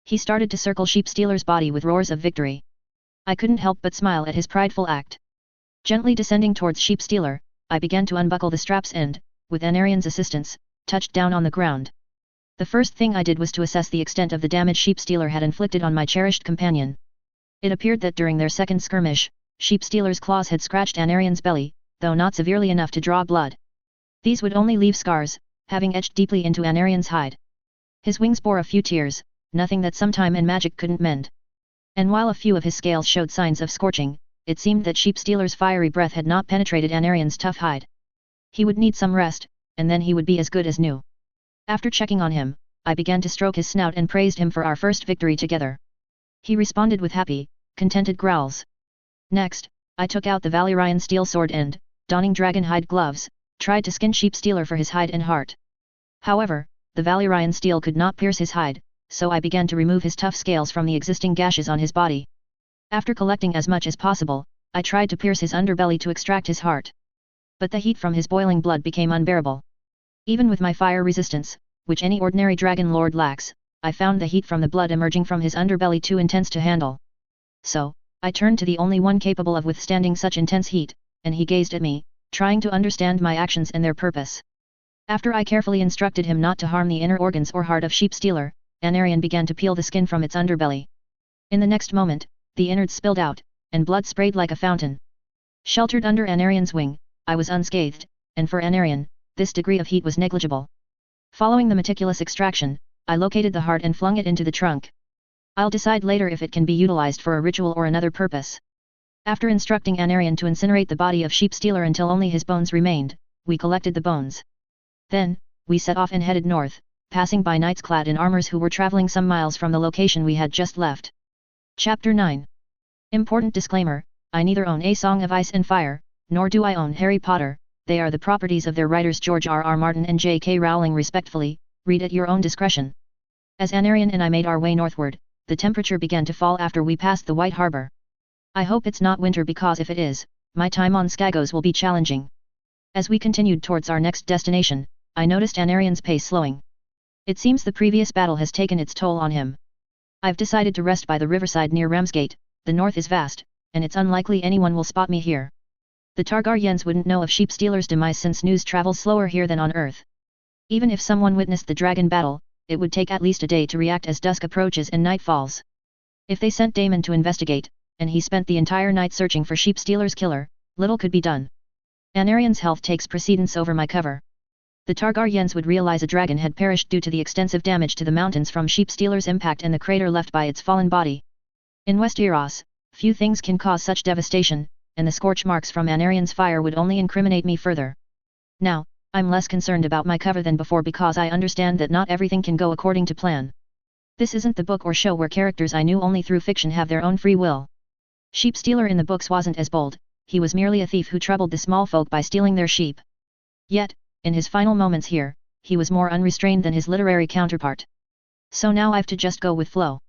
He started to circle Sheep Stealer's body with roars of victory. I couldn't help but smile at his prideful act. Gently descending towards Sheep Stealer, I began to unbuckle the straps and, with Anarion's assistance, touched down on the ground. The first thing I did was to assess the extent of the damage Sheep Stealer had inflicted on my cherished companion. It appeared that during their second skirmish, Sheep Stealer's claws had scratched Anarion's belly, though not severely enough to draw blood. These would only leave scars, having etched deeply into Anarion's hide. His wings bore a few tears, nothing that some time and magic couldn't mend. And while a few of his scales showed signs of scorching, it seemed that Sheep Stealer's fiery breath had not penetrated Anarian's tough hide. He would need some rest, and then he would be as good as new. After checking on him, I began to stroke his snout and praised him for our first victory together. He responded with happy, contented growls. Next, I took out the Valyrian steel sword and, donning dragon hide gloves, tried to skin Sheep Stealer for his hide and heart. However, the Valyrian steel could not pierce his hide, so I began to remove his tough scales from the existing gashes on his body. After collecting as much as possible, I tried to pierce his underbelly to extract his heart. But the heat from his boiling blood became unbearable. Even with my fire resistance, which any ordinary dragon lord lacks, I found the heat from the blood emerging from his underbelly too intense to handle. So, I turned to the only one capable of withstanding such intense heat, and he gazed at me, trying to understand my actions and their purpose. After I carefully instructed him not to harm the inner organs or heart of Sheep Stealer, Anarian began to peel the skin from its underbelly. In the next moment, the innards spilled out, and blood sprayed like a fountain. Sheltered under Anarian's wing, I was unscathed, and for Anarian, this degree of heat was negligible. Following the meticulous extraction, I located the heart and flung it into the trunk. I'll decide later if it can be utilized for a ritual or another purpose. After instructing Anarian to incinerate the body of Sheep Stealer until only his bones remained, we collected the bones. Then, we set off and headed north, passing by knights clad in armors who were traveling some miles from the location we had just left. Chapter 9. Important disclaimer, I neither own A Song of Ice and Fire, nor do I own Harry Potter, they are the properties of their writers George R.R. Martin and J.K. Rowling respectfully, read at your own discretion. As Anarian and I made our way northward, the temperature began to fall after we passed the White Harbor. I hope it's not winter because if it is, my time on Skagos will be challenging. As we continued towards our next destination, I noticed Anarian's pace slowing. It seems the previous battle has taken its toll on him. I've decided to rest by the riverside near Ramsgate. The north is vast, and it's unlikely anyone will spot me here. The Targaryens wouldn't know of Sheep Stealer's demise since news travels slower here than on Earth. Even if someone witnessed the dragon battle, it would take at least a day to react as dusk approaches and night falls. If they sent Daemon to investigate, and he spent the entire night searching for Sheep Stealer's killer, little could be done. Anarian's health takes precedence over my cover. The Targaryens would realize a dragon had perished due to the extensive damage to the mountains from Sheep Stealer's impact and the crater left by its fallen body. In Westeros, few things can cause such devastation, and the scorch marks from Anarian's fire would only incriminate me further. Now, I'm less concerned about my cover than before because I understand that not everything can go according to plan. This isn't the book or show where characters I knew only through fiction have their own free will. Sheep Stealer in the books wasn't as bold, he was merely a thief who troubled the small folk by stealing their sheep. Yet, in his final moments here, he was more unrestrained than his literary counterpart. So now I've to just go with flow.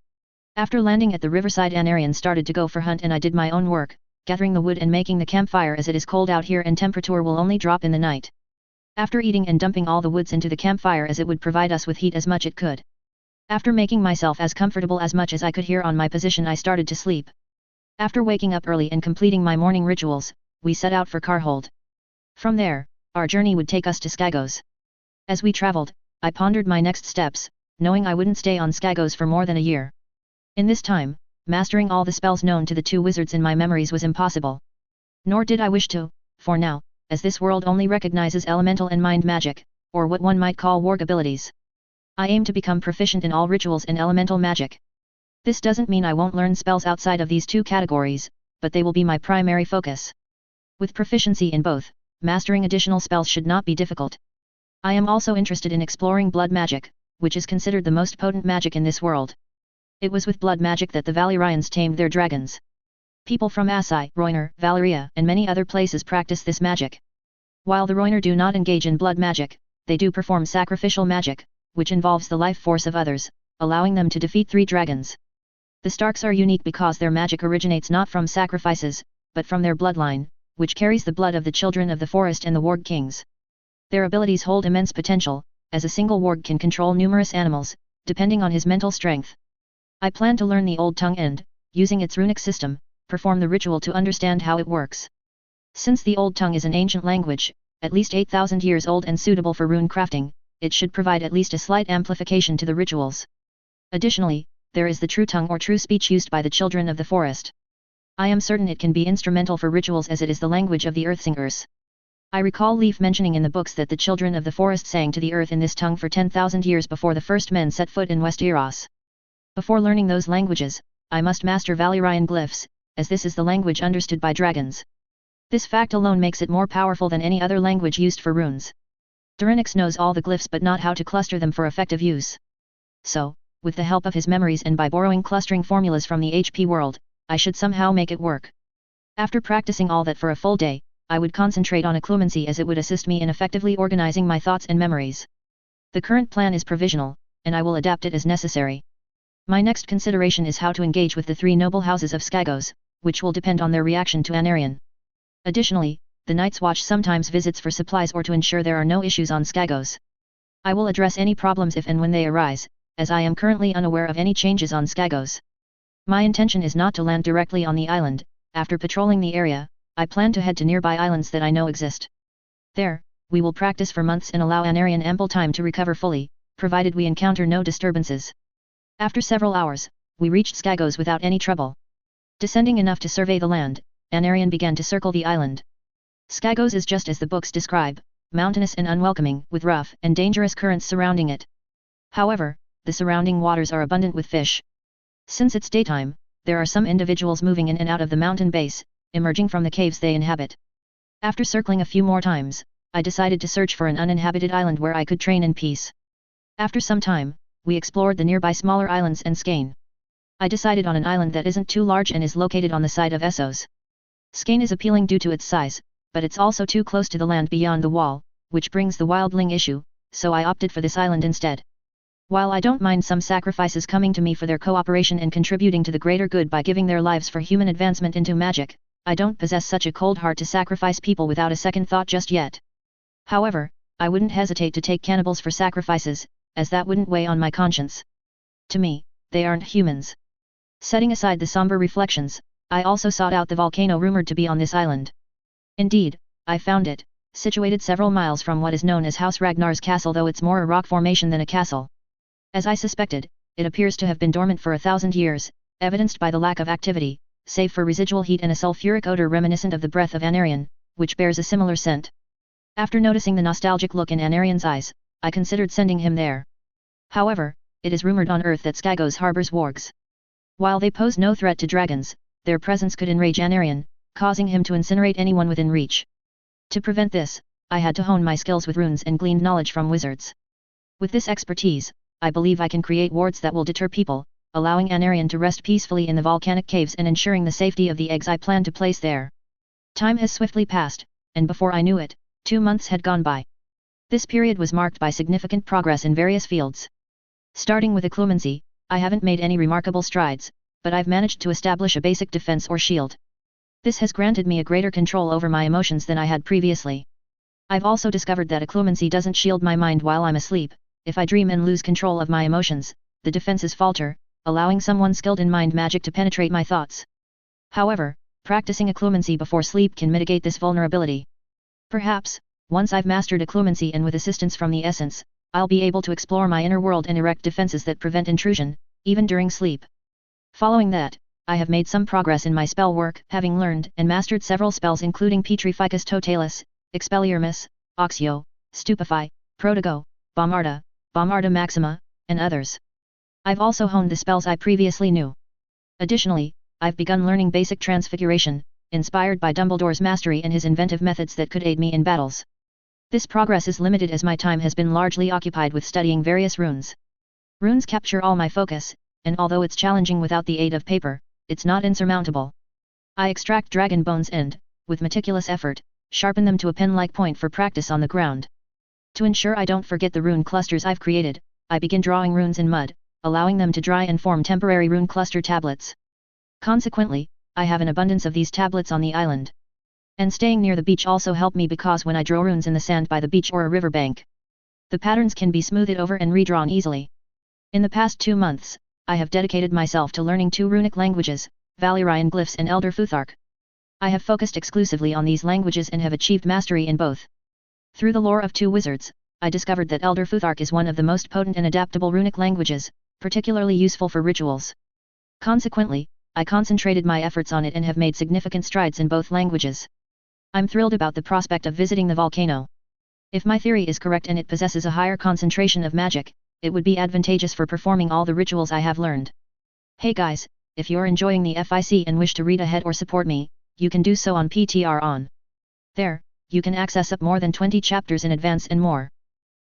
After landing at the riverside, Anarian started to go for hunt and I did my own work, gathering the wood and making the campfire as it is cold out here and temperature will only drop in the night. After eating and dumping all the woods into the campfire as it would provide us with heat as much it could. After making myself as comfortable as much as I could here on my position, I started to sleep. After waking up early and completing my morning rituals, we set out for Carhold. From there, our journey would take us to Skagos. As we traveled, I pondered my next steps, knowing I wouldn't stay on Skagos for more than a year. In this time, mastering all the spells known to the two wizards in my memories was impossible. Nor did I wish to, for now, as this world only recognizes elemental and mind magic, or what one might call warg abilities. I aim to become proficient in all rituals and elemental magic. This doesn't mean I won't learn spells outside of these two categories, but they will be my primary focus. With proficiency in both, mastering additional spells should not be difficult. I am also interested in exploring blood magic, which is considered the most potent magic in this world. It was with blood magic that the Valyrians tamed their dragons. People from Asai, Roiner, Valyria, and many other places practice this magic. While the Roiner do not engage in blood magic, they do perform sacrificial magic, which involves the life force of others, allowing them to defeat 3 dragons. The Starks are unique because their magic originates not from sacrifices, but from their bloodline, which carries the blood of the children of the forest and the warg kings. Their abilities hold immense potential, as a single warg can control numerous animals, depending on his mental strength. I plan to learn the Old Tongue and, using its runic system, perform the ritual to understand how it works. Since the Old Tongue is an ancient language, at least 8,000 years old and suitable for rune crafting, it should provide at least a slight amplification to the rituals. Additionally, there is the True Tongue or True Speech used by the children of the forest. I am certain it can be instrumental for rituals as it is the language of the Earthsingers. I recall Leaf mentioning in the books that the children of the forest sang to the earth in this tongue for 10,000 years before the first men set foot in Westeros. Before learning those languages, I must master Valyrian glyphs, as this is the language understood by dragons. This fact alone makes it more powerful than any other language used for runes. Durinix knows all the glyphs but not how to cluster them for effective use. So, with the help of his memories and by borrowing clustering formulas from the HP world, I should somehow make it work. After practicing all that for a full day, I would concentrate on occlumency as it would assist me in effectively organizing my thoughts and memories. The current plan is provisional, and I will adapt it as necessary. My next consideration is how to engage with the three noble houses of Skagos, which will depend on their reaction to Anarion. Additionally, the Night's Watch sometimes visits for supplies or to ensure there are no issues on Skagos. I will address any problems if and when they arise, as I am currently unaware of any changes on Skagos. My intention is not to land directly on the island. After patrolling the area, I plan to head to nearby islands that I know exist. There, we will practice for months and allow Anarion ample time to recover fully, provided we encounter no disturbances. After several hours, we reached Skagos without any trouble. Descending enough to survey the land, Anarion began to circle the island. Skagos is just as the books describe, mountainous and unwelcoming, with rough and dangerous currents surrounding it. However, the surrounding waters are abundant with fish. Since it's daytime, there are some individuals moving in and out of the mountain base, emerging from the caves they inhabit. After circling a few more times, I decided to search for an uninhabited island where I could train in peace. After some time, we explored the nearby smaller islands and Skane. I decided on an island that isn't too large and is located on the side of Essos. Skane is appealing due to its size, but it's also too close to the land beyond the wall, which brings the wildling issue, so I opted for this island instead. While I don't mind some sacrifices coming to me for their cooperation and contributing to the greater good by giving their lives for human advancement into magic, I don't possess such a cold heart to sacrifice people without a second thought just yet. However, I wouldn't hesitate to take cannibals for sacrifices, as that wouldn't weigh on my conscience. To me, they aren't humans. Setting aside the somber reflections, I also sought out the volcano rumored to be on this island. Indeed, I found it, situated several miles from what is known as House Ragnar's castle, though it's more a rock formation than a castle. As I suspected, it appears to have been dormant for 1,000 years, evidenced by the lack of activity, save for residual heat and a sulfuric odor reminiscent of the breath of Anarion, which bears a similar scent. After noticing the nostalgic look in Anarion's eyes, I considered sending him there. However, it is rumored on Earth that Skagos harbors wargs. While they pose no threat to dragons, their presence could enrage Anarion, causing him to incinerate anyone within reach. To prevent this, I had to hone my skills with runes and glean knowledge from wizards. With this expertise, I believe I can create wards that will deter people, allowing Anarion to rest peacefully in the volcanic caves and ensuring the safety of the eggs I plan to place there. Time has swiftly passed, and before I knew it, 2 months had gone by. This period was marked by significant progress in various fields. Starting with occlumency, I haven't made any remarkable strides, but I've managed to establish a basic defense or shield. This has granted me a greater control over my emotions than I had previously. I've also discovered that occlumency doesn't shield my mind while I'm asleep. If I dream and lose control of my emotions, the defenses falter, allowing someone skilled in mind magic to penetrate my thoughts. However, practicing occlumency before sleep can mitigate this vulnerability. Perhaps, once I've mastered occlumency and with assistance from the essence, I'll be able to explore my inner world and erect defenses that prevent intrusion, even during sleep. Following that, I have made some progress in my spell work, having learned and mastered several spells including Petrificus Totalis, Expelliarmus, Oxio, Stupefy, Protogo, Bombarda, Bombarda Maxima, and others. I've also honed the spells I previously knew. Additionally, I've begun learning basic transfiguration, inspired by Dumbledore's mastery and his inventive methods that could aid me in battles. This progress is limited as my time has been largely occupied with studying various runes. Runes capture all my focus, and although it's challenging without the aid of paper, it's not insurmountable. I extract dragon bones and, with meticulous effort, sharpen them to a pen-like point for practice on the ground. To ensure I don't forget the rune clusters I've created, I begin drawing runes in mud, allowing them to dry and form temporary rune cluster tablets. Consequently, I have an abundance of these tablets on the island. And staying near the beach also helped me because when I draw runes in the sand by the beach or a river bank, the patterns can be smoothed over and redrawn easily. In the past 2 months, I have dedicated myself to learning 2 runic languages, Valyrian glyphs and Elder Futhark. I have focused exclusively on these languages and have achieved mastery in both. Through the lore of 2 wizards, I discovered that Elder Futhark is one of the most potent and adaptable runic languages, particularly useful for rituals. Consequently, I concentrated my efforts on it and have made significant strides in both languages. I'm thrilled about the prospect of visiting the volcano. If my theory is correct and it possesses a higher concentration of magic, it would be advantageous for performing all the rituals I have learned. Hey guys, if you're enjoying the FIC and wish to read ahead or support me, you can do so on PTR on. There, you can access up more than 20 chapters in advance and more.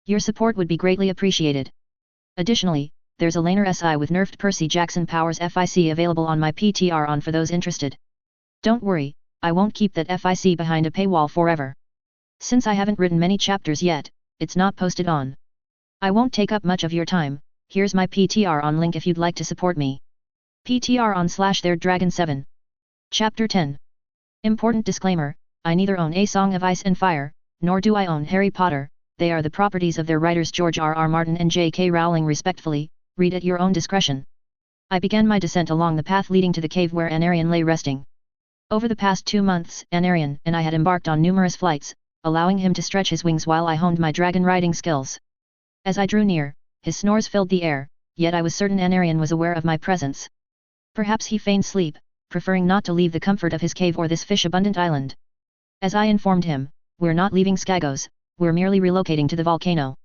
Your support would be greatly appreciated. Additionally, there's a laner SI with nerfed Percy Jackson powers FIC available on my PTR on for those interested. Don't worry, I won't keep that FIC behind a paywall forever. Since I haven't written many chapters yet, it's not posted on. I won't take up much of your time, here's my PTR on link if you'd like to support me. PTR on /their-dragon7. Chapter 10. Important disclaimer, I neither own A Song of Ice and Fire, nor do I own Harry Potter, they are the properties of their writers George R.R. Martin and J.K. Rowling respectfully, read at your own discretion. I began my descent along the path leading to the cave where Anarion lay resting. Over the past 2 months, Anarion and I had embarked on numerous flights, allowing him to stretch his wings while I honed my dragon riding skills. As I drew near, his snores filled the air, yet I was certain Anarion was aware of my presence. Perhaps he feigned sleep, preferring not to leave the comfort of his cave or this fish-abundant island. As I informed him, we're not leaving Skagos, we're merely relocating to the volcano.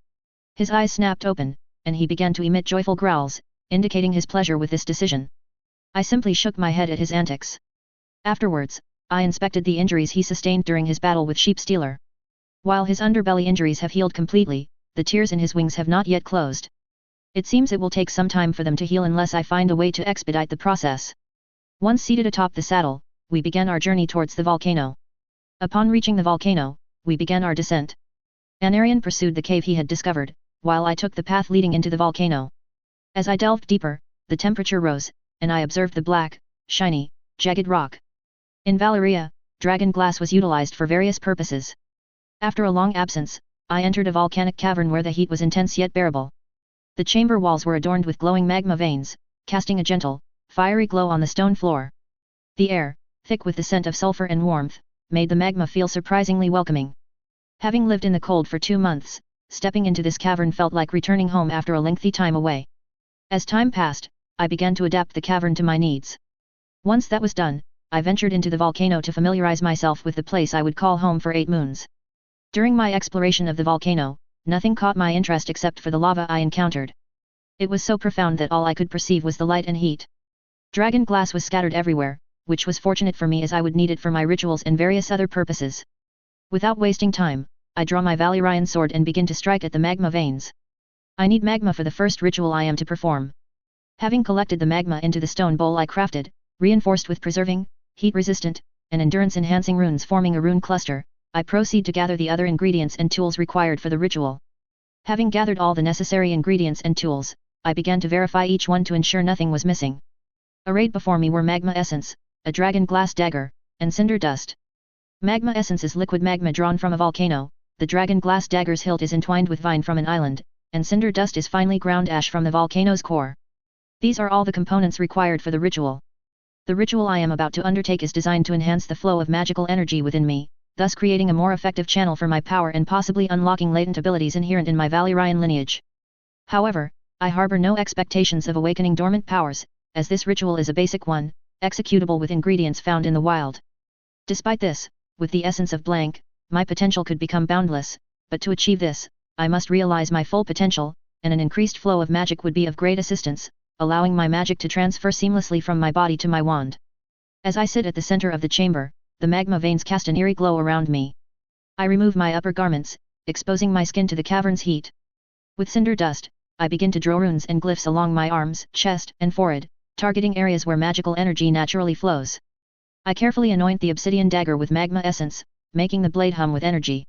His eyes snapped open, and he began to emit joyful growls, indicating his pleasure with this decision. I simply shook my head at his antics. Afterwards, I inspected the injuries he sustained during his battle with Sheep Stealer. While his underbelly injuries have healed completely, the tears in his wings have not yet closed. It seems it will take some time for them to heal unless I find a way to expedite the process. Once seated atop the saddle, we began our journey towards the volcano. Upon reaching the volcano, we began our descent. Anarion pursued the cave he had discovered, while I took the path leading into the volcano. As I delved deeper, the temperature rose, and I observed the black, shiny, jagged rock. In Valyria, dragon glass was utilized for various purposes. After a long absence, I entered a volcanic cavern where the heat was intense yet bearable. The chamber walls were adorned with glowing magma veins, casting a gentle, fiery glow on the stone floor. The air, thick with the scent of sulfur and warmth, made the magma feel surprisingly welcoming. Having lived in the cold for 2 months, stepping into this cavern felt like returning home after a lengthy time away. As time passed, I began to adapt the cavern to my needs. Once that was done, I ventured into the volcano to familiarize myself with the place I would call home for 8 moons. During my exploration of the volcano, nothing caught my interest except for the lava I encountered. It was so profound that all I could perceive was the light and heat. Dragon glass was scattered everywhere, which was fortunate for me as I would need it for my rituals and various other purposes. Without wasting time, I draw my Valyrian sword and begin to strike at the magma veins. I need magma for the first ritual I am to perform. Having collected the magma into the stone bowl I crafted, reinforced with preserving, heat-resistant, and endurance-enhancing runes forming a rune cluster, I proceed to gather the other ingredients and tools required for the ritual. Having gathered all the necessary ingredients and tools, I began to verify each one to ensure nothing was missing. Arrayed before me were magma essence, a dragon glass dagger, and cinder dust. Magma essence is liquid magma drawn from a volcano, the dragon glass dagger's hilt is entwined with vine from an island, and cinder dust is finely ground ash from the volcano's core. These are all the components required for the ritual. The ritual I am about to undertake is designed to enhance the flow of magical energy within me, thus creating a more effective channel for my power and possibly unlocking latent abilities inherent in my Valyrian lineage. However, I harbor no expectations of awakening dormant powers, as this ritual is a basic one, executable with ingredients found in the wild. Despite this, with the essence of blank, my potential could become boundless, but to achieve this, I must realize my full potential, and an increased flow of magic would be of great assistance, allowing my magic to transfer seamlessly from my body to my wand. As I sit at the center of the chamber, the magma veins cast an eerie glow around me. I remove my upper garments, exposing my skin to the cavern's heat. With cinder dust, I begin to draw runes and glyphs along my arms, chest, and forehead, targeting areas where magical energy naturally flows. I carefully anoint the obsidian dagger with magma essence, making the blade hum with energy.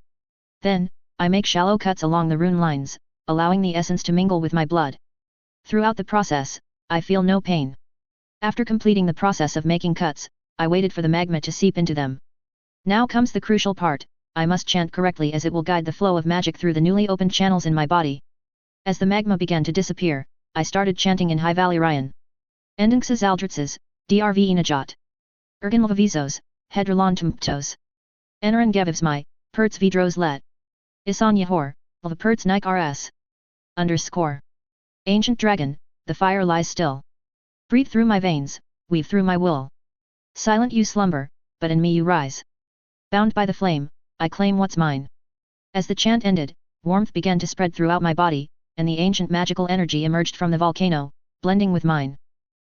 Then, I make shallow cuts along the rune lines, allowing the essence to mingle with my blood. Throughout the process, I feel no pain. After completing the process of making cuts, I waited for the magma to seep into them. Now comes the crucial part, I must chant correctly as it will guide the flow of magic through the newly opened channels in my body. As the magma began to disappear, I started chanting in High Valyrian. Endinxas aldritzes, drv enajot. Erginlvavizos, hedralon tumptos. Enaran gevivsmai, perts vidros let. Isan yahor, lva perts nik rs. _ Ancient dragon, the fire lies still. Breathe through my veins, weave through my wool. Silent you slumber, but in me you rise. Bound by the flame, I claim what's mine. As the chant ended, warmth began to spread throughout my body, and the ancient magical energy emerged from the volcano, blending with mine.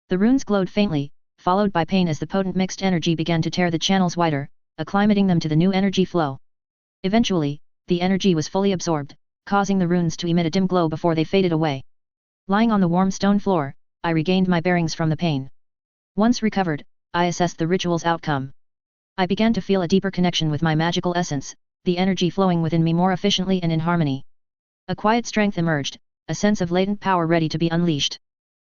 The runes glowed faintly, followed by pain as the potent mixed energy began to tear the channels wider, acclimating them to the new energy flow. Eventually, the energy was fully absorbed, causing the runes to emit a dim glow before they faded away. Lying on the warm stone floor, I regained my bearings from the pain. Once recovered, I assessed the ritual's outcome. I began to feel a deeper connection with my magical essence, the energy flowing within me more efficiently and in harmony. A quiet strength emerged, a sense of latent power ready to be unleashed.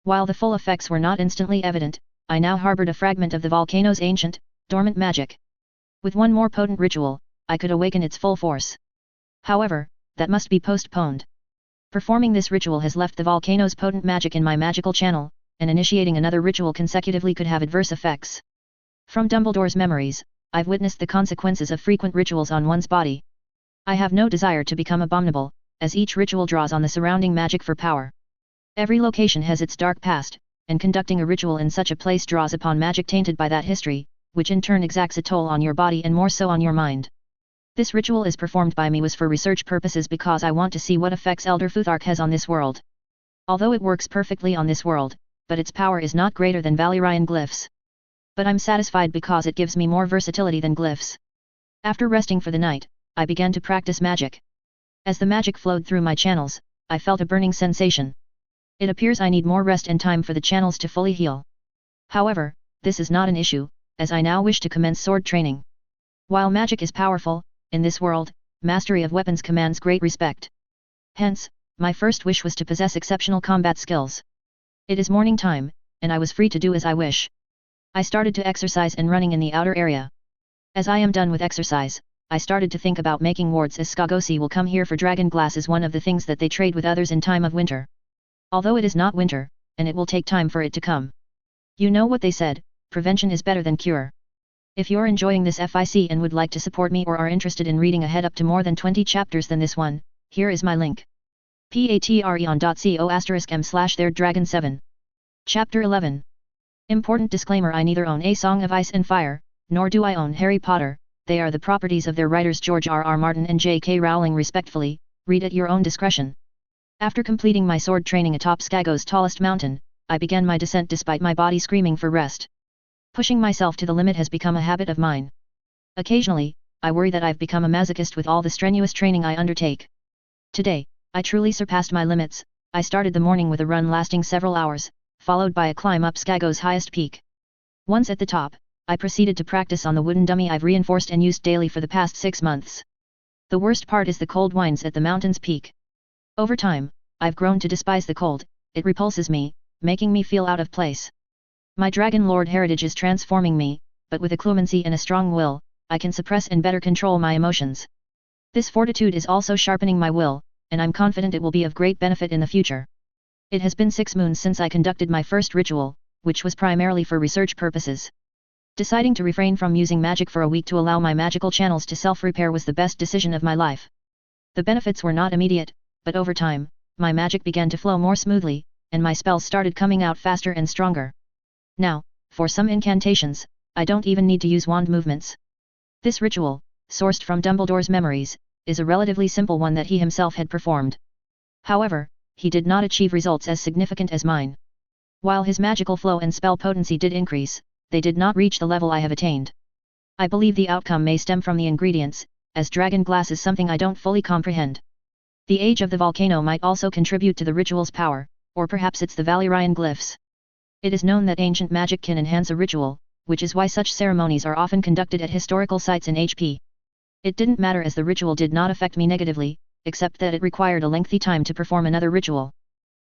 While the full effects were not instantly evident, I now harbored a fragment of the volcano's ancient, dormant magic. With one more potent ritual, I could awaken its full force. However, that must be postponed. Performing this ritual has left the volcano's potent magic in my magical channel, and initiating another ritual consecutively could have adverse effects. From Dumbledore's memories, I've witnessed the consequences of frequent rituals on one's body. I have no desire to become abominable, as each ritual draws on the surrounding magic for power. Every location has its dark past, and conducting a ritual in such a place draws upon magic tainted by that history, which in turn exacts a toll on your body and more so on your mind. This ritual is performed by me was for research purposes because I want to see what effects Elder Futhark has on this world. Although it works perfectly on this world, but its power is not greater than Valyrian glyphs. But I'm satisfied because it gives me more versatility than glyphs. After resting for the night, I began to practice magic. As the magic flowed through my channels, I felt a burning sensation. It appears I need more rest and time for the channels to fully heal. However, this is not an issue, as I now wish to commence sword training. While magic is powerful, in this world, mastery of weapons commands great respect. Hence, my first wish was to possess exceptional combat skills. It is morning time, and I was free to do as I wish. I started to exercise and running in the outer area. As I am done with exercise, I started to think about making wards as Skagosi will come here for dragon glass is one of the things that they trade with others in time of winter. Although it is not winter, and it will take time for it to come. You know what they said, prevention is better than cure. If you're enjoying this FIC and would like to support me or are interested in reading ahead up to more than 20 chapters than this one, here is my link. patreon.co/m/theirdragon7. Chapter 11. Important disclaimer: I neither own A Song of Ice and Fire, nor do I own Harry Potter. They are the properties of their writers George R.R. Martin and J.K. Rowling respectfully, read at your own discretion. After completing my sword training atop Skago's tallest mountain, I began my descent despite my body screaming for rest. Pushing myself to the limit has become a habit of mine. Occasionally, I worry that I've become a masochist with all the strenuous training I undertake. Today, I truly surpassed my limits. I started the morning with a run lasting several hours, followed by a climb up Skago's highest peak. Once at the top, I proceeded to practice on the wooden dummy I've reinforced and used daily for the past 6 months. The worst part is the cold winds at the mountain's peak. Over time, I've grown to despise the cold. It repulses me, making me feel out of place. My Dragon Lord heritage is transforming me, but with a clemency and a strong will, I can suppress and better control my emotions. This fortitude is also sharpening my will, and I'm confident it will be of great benefit in the future. It has been 6 moons since I conducted my first ritual, which was primarily for research purposes. Deciding to refrain from using magic for a week to allow my magical channels to self-repair was the best decision of my life. The benefits were not immediate, but over time, my magic began to flow more smoothly, and my spells started coming out faster and stronger. Now, for some incantations, I don't even need to use wand movements. This ritual, sourced from Dumbledore's memories, is a relatively simple one that he himself had performed. However, he did not achieve results as significant as mine. While his magical flow and spell potency did increase, they did not reach the level I have attained. I believe the outcome may stem from the ingredients, as dragon glass is something I don't fully comprehend. The age of the volcano might also contribute to the ritual's power, or perhaps it's the Valyrian glyphs. It is known that ancient magic can enhance a ritual, which is why such ceremonies are often conducted at historical sites in HP. It didn't matter as the ritual did not affect me negatively, except that it required a lengthy time to perform another ritual.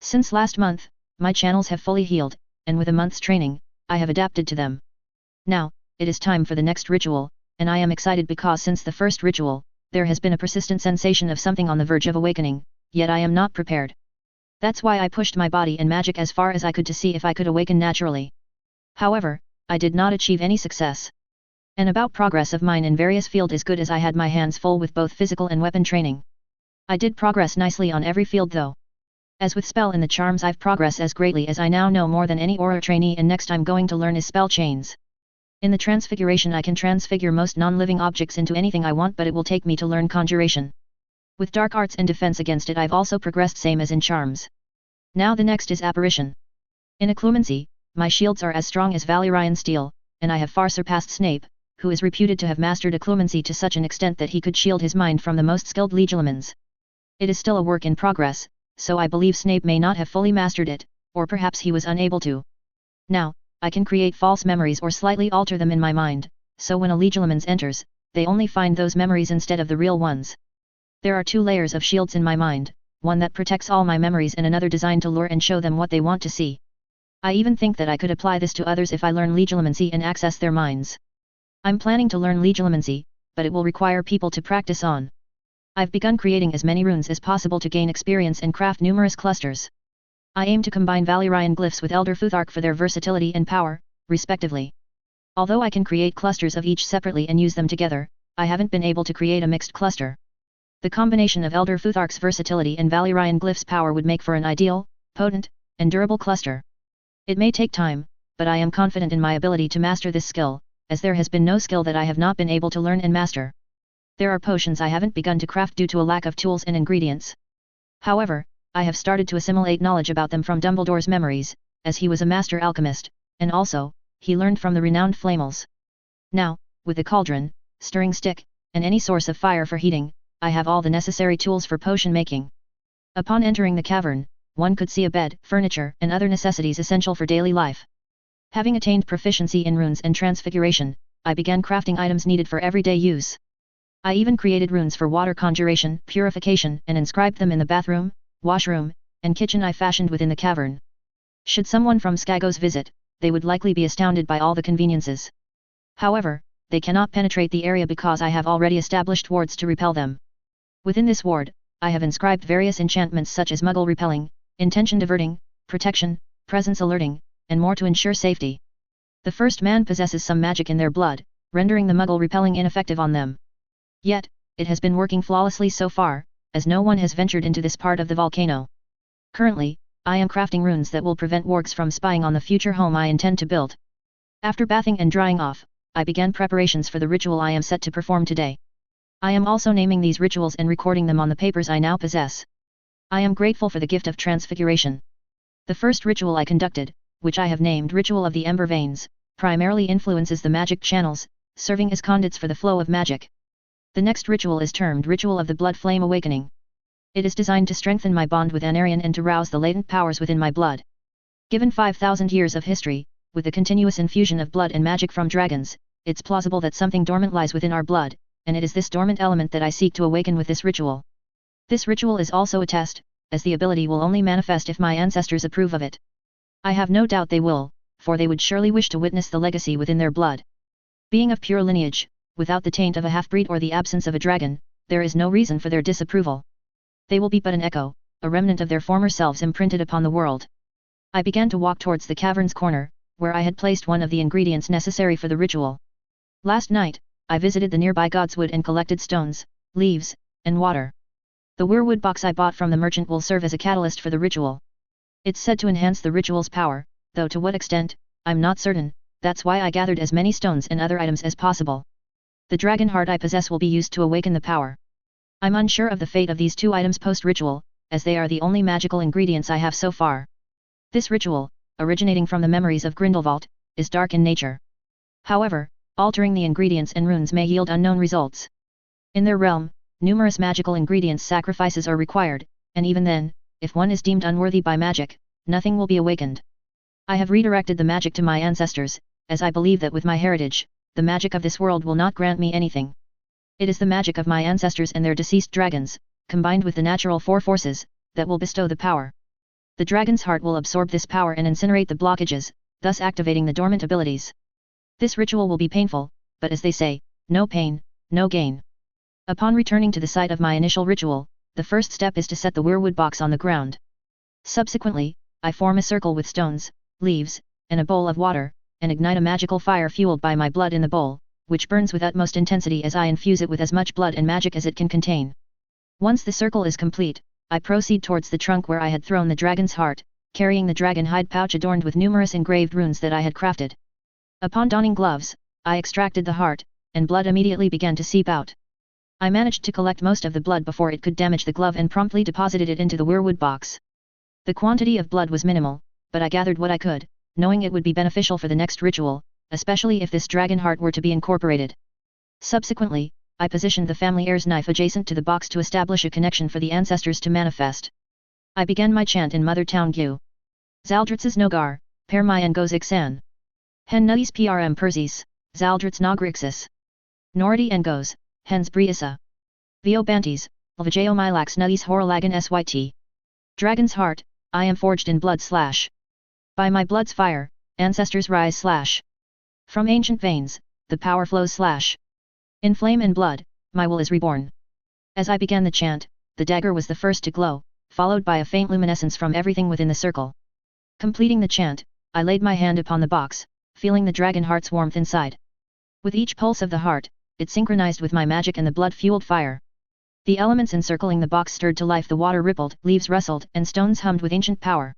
Since last month, my channels have fully healed, and with a month's training, I have adapted to them. Now, it is time for the next ritual, and I am excited because since the first ritual, there has been a persistent sensation of something on the verge of awakening, yet I am not prepared. That's why I pushed my body and magic as far as I could to see if I could awaken naturally. However, I did not achieve any success. An about progress of mine in various fields as good as I had my hands full with both physical and weapon training. I did progress nicely on every field though. As with spell and the charms I've progressed as greatly as I now know more than any aura trainee, and next I'm going to learn is spell chains. In the transfiguration I can transfigure most non-living objects into anything I want, but it will take me to learn conjuration. With dark arts and defense against it I've also progressed same as in charms. Now the next is apparition. In occlumency, My shields are as strong as Valyrian steel, and I have far surpassed Snape, who is reputed to have mastered occlumency to such an extent that he could shield his mind from the most skilled legilimens. It is still a work in progress, so I believe Snape may not have fully mastered it, or perhaps he was unable to. Now, I can create false memories or slightly alter them in my mind, so when a legilimens enters, they only find those memories instead of the real ones. There are 2 layers of shields in my mind, one that protects all my memories and another designed to lure and show them what they want to see. I even think that I could apply this to others if I learn legilimency and access their minds. I'm planning to learn legilimency, but it will require people to practice on. I've begun creating as many runes as possible to gain experience and craft numerous clusters. I aim to combine Valyrian glyphs with Elder Futhark for their versatility and power, respectively. Although I can create clusters of each separately and use them together, I haven't been able to create a mixed cluster. The combination of Elder Futhark's versatility and Valyrian glyphs' power would make for an ideal, potent, and durable cluster. It may take time, but I am confident in my ability to master this skill, as there has been no skill that I have not been able to learn and master. There are potions I haven't begun to craft due to a lack of tools and ingredients. However, I have started to assimilate knowledge about them from Dumbledore's memories, as he was a master alchemist, and also, he learned from the renowned Flamels. Now, with the cauldron, stirring stick, and any source of fire for heating, I have all the necessary tools for potion making. Upon entering the cavern, one could see a bed, furniture, and other necessities essential for daily life. Having attained proficiency in runes and transfiguration, I began crafting items needed for everyday use. I even created runes for water conjuration, purification, and inscribed them in the bathroom, washroom, and kitchen I fashioned within the cavern. Should someone from Skagos visit, they would likely be astounded by all the conveniences. However, they cannot penetrate the area because I have already established wards to repel them. Within this ward, I have inscribed various enchantments such as Muggle repelling, intention diverting, protection, presence alerting, and more to ensure safety. The first man possesses some magic in their blood, rendering the Muggle repelling ineffective on them. Yet, it has been working flawlessly so far, as no one has ventured into this part of the volcano. Currently, I am crafting runes that will prevent wargs from spying on the future home I intend to build. After bathing and drying off, I began preparations for the ritual I am set to perform today. I am also naming these rituals and recording them on the papers I now possess. I am grateful for the gift of transfiguration. The first ritual I conducted, which I have named Ritual of the Ember Veins, primarily influences the magic channels, serving as conduits for the flow of magic. The next ritual is termed Ritual of the Blood Flame Awakening. It is designed to strengthen my bond with Anarion and to rouse the latent powers within my blood. Given 5,000 years of history, with the continuous infusion of blood and magic from dragons, it's plausible that something dormant lies within our blood, and it is this dormant element that I seek to awaken with this ritual. This ritual is also a test, as the ability will only manifest if my ancestors approve of it. I have no doubt they will, for they would surely wish to witness the legacy within their blood. Being of pure lineage, without the taint of a half-breed or the absence of a dragon, there is no reason for their disapproval. They will be but an echo, a remnant of their former selves imprinted upon the world. I began to walk towards the cavern's corner, where I had placed one of the ingredients necessary for the ritual. Last night, I visited the nearby godswood and collected stones, leaves, and water. The weirwood box I bought from the merchant will serve as a catalyst for the ritual. It's said to enhance the ritual's power, though to what extent, I'm not certain. That's why I gathered as many stones and other items as possible. The dragon heart I possess will be used to awaken the power. I'm unsure of the fate of these 2 items post-ritual, as they are the only magical ingredients I have so far. This ritual, originating from the memories of Grindelwald, is dark in nature. However, altering the ingredients and runes may yield unknown results. In their realm, numerous magical ingredients sacrifices are required, and even then, if one is deemed unworthy by magic, nothing will be awakened. I have redirected the magic to my ancestors, as I believe that with my heritage, the magic of this world will not grant me anything. It is the magic of my ancestors and their deceased dragons, combined with the natural 4 forces, that will bestow the power. The dragon's heart will absorb this power and incinerate the blockages, thus activating the dormant abilities. This ritual will be painful, but as they say, no pain, no gain. Upon returning to the site of my initial ritual, the first step is to set the weirwood box on the ground. Subsequently, I form a circle with stones, leaves, and a bowl of water, and ignite a magical fire fueled by my blood in the bowl, which burns with utmost intensity as I infuse it with as much blood and magic as it can contain. Once the circle is complete, I proceed towards the trunk where I had thrown the dragon's heart, carrying the dragon hide pouch adorned with numerous engraved runes that I had crafted. Upon donning gloves, I extracted the heart, and blood immediately began to seep out. I managed to collect most of the blood before it could damage the glove and promptly deposited it into the weirwood box. The quantity of blood was minimal, but I gathered what I could, knowing it would be beneficial for the next ritual, especially if this dragon heart were to be incorporated. Subsequently, I positioned the family heir's knife adjacent to the box to establish a connection for the ancestors to manifest. I began my chant in Mother Tongue Gu. Zaldritz's Nogar, Per my Ngos Ixan. Hen Nutties Prm Persis, Zaldritz Nogrixis. Nority Ngos, Hens Briisa. Vio Bantis, Lvajeo Milax Nutties Horalagan Syt. Dragon's Heart, I am forged in blood / by my blood's fire, ancestors rise / from ancient veins, the power flows / in flame and blood, my will is reborn. As I began the chant, the dagger was the first to glow, followed by a faint luminescence from everything within the circle. Completing the chant, I laid my hand upon the box, feeling the dragon heart's warmth inside. With each pulse of the heart, it synchronized with my magic and the blood-fueled fire. The elements encircling the box stirred to life, the water rippled, leaves rustled, and stones hummed with ancient power.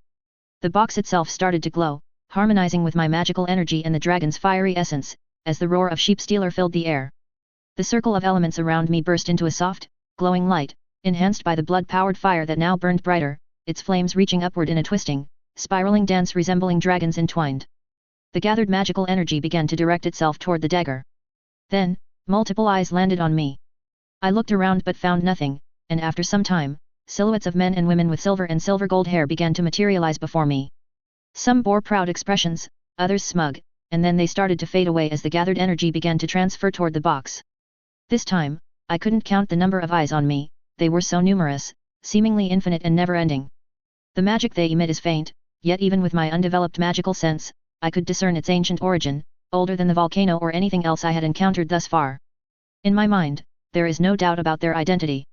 The box itself started to glow, harmonizing with my magical energy and the dragon's fiery essence, as the roar of sheep stealer filled the air. The circle of elements around me burst into a soft, glowing light, enhanced by the blood-powered fire that now burned brighter, its flames reaching upward in a twisting, spiraling dance resembling dragons entwined. The gathered magical energy began to direct itself toward the dagger. Then, multiple eyes landed on me. I looked around but found nothing, and after some time, silhouettes of men and women with silver and silver-gold hair began to materialize before me. Some bore proud expressions, others smug, and then they started to fade away as the gathered energy began to transfer toward the box. This time, I couldn't count the number of eyes on me, they were so numerous, seemingly infinite and never-ending. The magic they emit is faint, yet even with my undeveloped magical sense, I could discern its ancient origin, older than the volcano or anything else I had encountered thus far. In my mind, there is no doubt about their identity.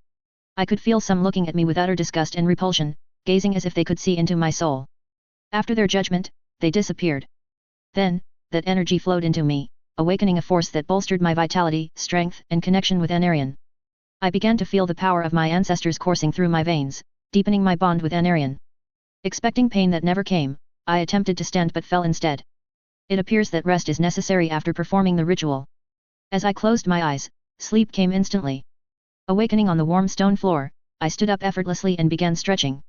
I could feel some looking at me with utter disgust and repulsion, gazing as if they could see into my soul. After their judgment, they disappeared. Then, that energy flowed into me, awakening a force that bolstered my vitality, strength, and connection with Anarion. I began to feel the power of my ancestors coursing through my veins, deepening my bond with Anarion. Expecting pain that never came, I attempted to stand but fell instead. It appears that rest is necessary after performing the ritual. As I closed my eyes, sleep came instantly. Awakening on the warm stone floor, I stood up effortlessly and began stretching.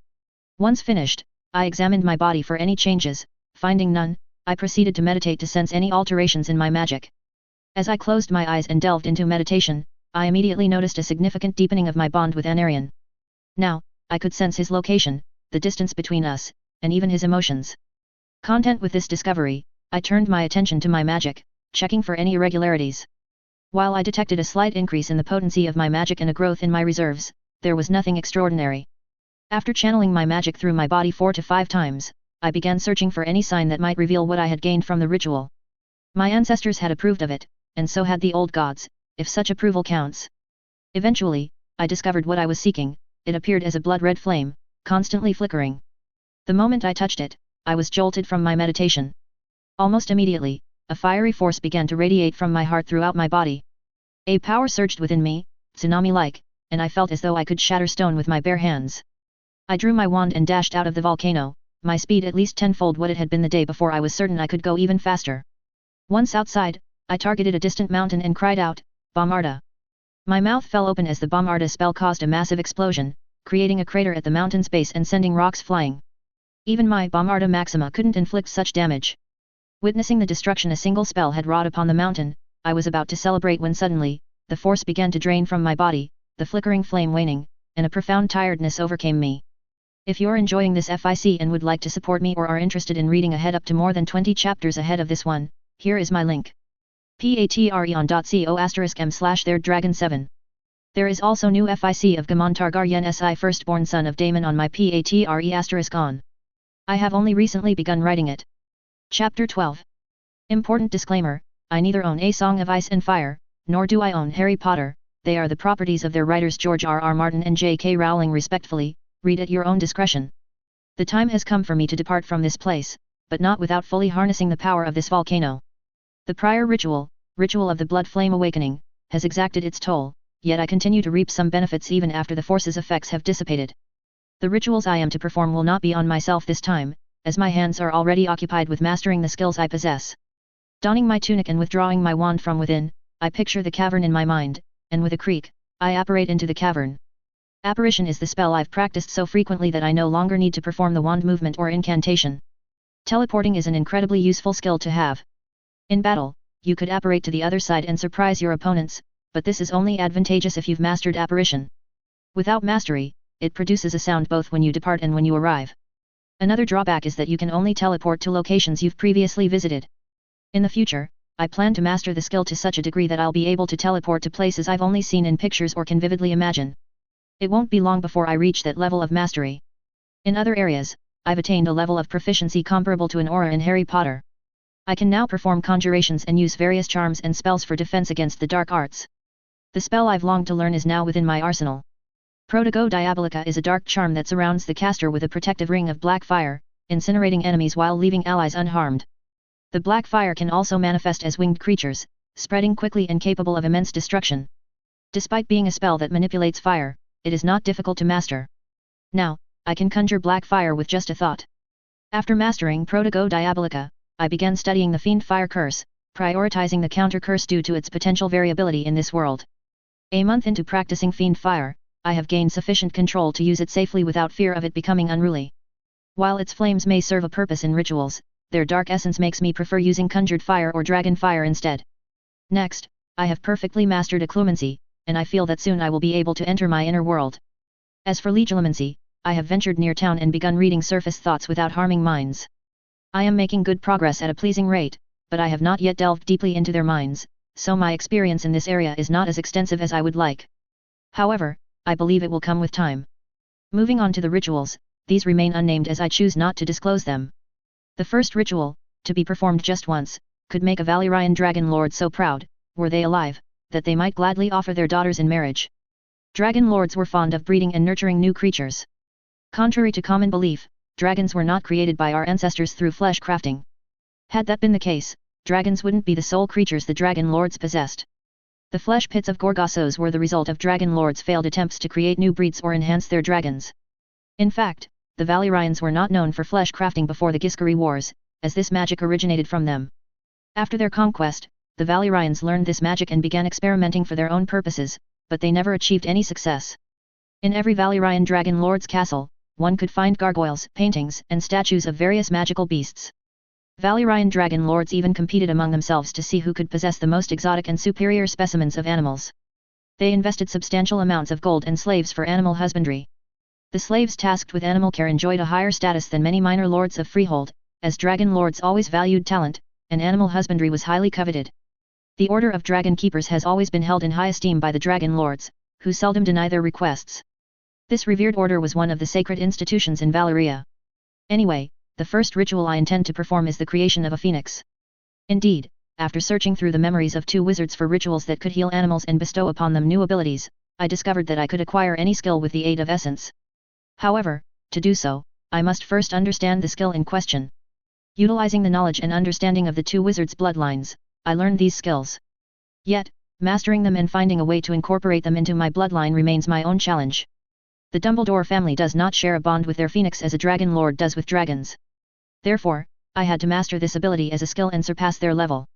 Once finished, I examined my body for any changes, finding none, I proceeded to meditate to sense any alterations in my magic. As I closed my eyes and delved into meditation, I immediately noticed a significant deepening of my bond with Anarion. Now, I could sense his location, the distance between us, and even his emotions. Content with this discovery, I turned my attention to my magic, checking for any irregularities. While I detected a slight increase in the potency of my magic and a growth in my reserves, there was nothing extraordinary. After channeling my magic through my body 4 to 5 times, I began searching for any sign that might reveal what I had gained from the ritual. My ancestors had approved of it, and so had the old gods, if such approval counts. Eventually, I discovered what I was seeking. It appeared as a blood-red flame, constantly flickering. The moment I touched it, I was jolted from my meditation. Almost immediately, a fiery force began to radiate from my heart throughout my body. A power surged within me, tsunami-like, and I felt as though I could shatter stone with my bare hands. I drew my wand and dashed out of the volcano, my speed at least tenfold what it had been the day before. I was certain I could go even faster. Once outside, I targeted a distant mountain and cried out, "Bombarda!" My mouth fell open as the Bombarda spell caused a massive explosion, creating a crater at the mountain's base and sending rocks flying. Even my Bombarda Maxima couldn't inflict such damage. Witnessing the destruction a single spell had wrought upon the mountain, I was about to celebrate when suddenly, the force began to drain from my body, the flickering flame waning, and a profound tiredness overcame me. If you're enjoying this FIC and would like to support me or are interested in reading ahead up to more than 20 chapters ahead of this one, here is my link. patreon.co/m/theirddragon7. There is also new FIC of Gamon Targaryen SI firstborn son of Daemon on my *on. I have only recently begun writing it. Chapter 12. Important disclaimer, I neither own A Song of Ice and Fire, nor do I own Harry Potter, they are the properties of their writers George R.R. Martin and J.K. Rowling respectfully, read at your own discretion. The time has come for me to depart from this place, but not without fully harnessing the power of this volcano. The prior ritual of the Blood Flame Awakening, has exacted its toll, yet I continue to reap some benefits even after the force's effects have dissipated. The rituals I am to perform will not be on myself this time, as my hands are already occupied with mastering the skills I possess. Donning my tunic and withdrawing my wand from within, I picture the cavern in my mind, and with a creak, I apparate into the cavern. Apparition is the spell I've practiced so frequently that I no longer need to perform the wand movement or incantation. Teleporting is an incredibly useful skill to have. In battle, you could apparate to the other side and surprise your opponents, but this is only advantageous if you've mastered apparition. Without mastery, it produces a sound both when you depart and when you arrive. Another drawback is that you can only teleport to locations you've previously visited. In the future, I plan to master the skill to such a degree that I'll be able to teleport to places I've only seen in pictures or can vividly imagine. It won't be long before I reach that level of mastery. In other areas, I've attained a level of proficiency comparable to an aura in Harry Potter. I can now perform conjurations and use various charms and spells for defense against the dark arts. The spell I've longed to learn is now within my arsenal. Protego Diabolica is a dark charm that surrounds the caster with a protective ring of black fire, incinerating enemies while leaving allies unharmed. The black fire can also manifest as winged creatures, spreading quickly and capable of immense destruction. Despite being a spell that manipulates fire, it is not difficult to master. Now, I can conjure black fire with just a thought. After mastering Protego Diabolica, I began studying the Fiend Fire Curse, prioritizing the counter curse due to its potential variability in this world. A month into practicing Fiend Fire, I have gained sufficient control to use it safely without fear of it becoming unruly. While its flames may serve a purpose in rituals, their dark essence makes me prefer using conjured fire or dragon fire instead. Next, I have perfectly mastered Occlumency, and I feel that soon I will be able to enter my inner world. As for Legilimency, I have ventured near town and begun reading surface thoughts without harming minds. I am making good progress at a pleasing rate, but I have not yet delved deeply into their minds, so my experience in this area is not as extensive as I would like. However, I believe it will come with time. Moving on to the rituals, these remain unnamed as I choose not to disclose them. The first ritual, to be performed just once, could make a Valyrian dragon lord so proud, were they alive, that they might gladly offer their daughters in marriage. Dragon lords were fond of breeding and nurturing new creatures. Contrary to common belief, dragons were not created by our ancestors through flesh crafting. Had that been the case, dragons wouldn't be the sole creatures the dragon lords possessed. The flesh pits of Gorgossos were the result of dragon lords' failed attempts to create new breeds or enhance their dragons. In fact, the Valyrians were not known for flesh crafting before the Giscari Wars, as this magic originated from them. After their conquest, the Valyrians learned this magic and began experimenting for their own purposes, but they never achieved any success. In every Valyrian dragon lord's castle, one could find gargoyles, paintings, and statues of various magical beasts. Valyrian dragon lords even competed among themselves to see who could possess the most exotic and superior specimens of animals. They invested substantial amounts of gold and slaves for animal husbandry. The slaves tasked with animal care enjoyed a higher status than many minor lords of freehold, as dragon lords always valued talent, and animal husbandry was highly coveted. The order of dragon keepers has always been held in high esteem by the dragon lords, who seldom deny their requests. This revered order was one of the sacred institutions in Valyria. Anyway, the first ritual I intend to perform is the creation of a phoenix. Indeed, after searching through the memories of two wizards for rituals that could heal animals and bestow upon them new abilities, I discovered that I could acquire any skill with the aid of essence. However, to do so, I must first understand the skill in question. Utilizing the knowledge and understanding of the two wizards' bloodlines, I learned these skills. Yet, mastering them and finding a way to incorporate them into my bloodline remains my own challenge. The Dumbledore family does not share a bond with their phoenix as a dragon lord does with dragons. Therefore, I had to master this ability as a skill and surpass their level.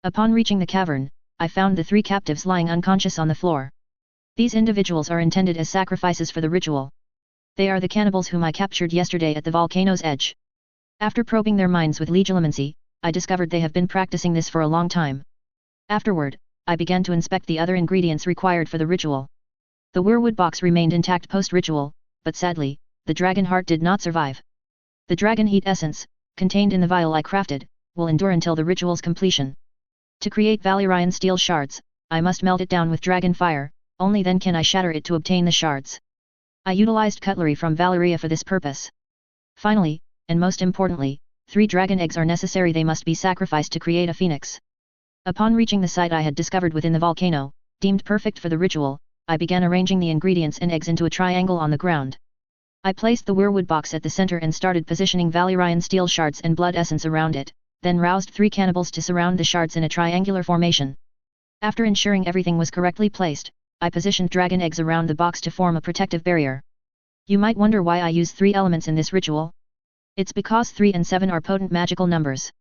Upon reaching the cavern, I found the three captives lying unconscious on the floor. These individuals are intended as sacrifices for the ritual. They are the cannibals whom I captured yesterday at the volcano's edge. After probing their minds with legilimency, I discovered they have been practicing this for a long time. Afterward, I began to inspect the other ingredients required for the ritual. The weirwood box remained intact post-ritual, but sadly, the dragon heart did not survive. The dragon heat essence, contained in the vial I crafted, will endure until the ritual's completion. To create Valyrian steel shards, I must melt it down with dragon fire, only then can I shatter it to obtain the shards. I utilized cutlery from Valyria for this purpose. Finally, and most importantly, 3 dragon eggs are necessary. They must be sacrificed to create a phoenix. Upon reaching the site I had discovered within the volcano, deemed perfect for the ritual, I began arranging the ingredients and eggs into a triangle on the ground. I placed the weirwood box at the center and started positioning Valyrian steel shards and blood essence around it, then roused 3 cannibals to surround the shards in a triangular formation. After ensuring everything was correctly placed, I positioned dragon eggs around the box to form a protective barrier. You might wonder why I use 3 elements in this ritual. It's because 3 and 7 are potent magical numbers.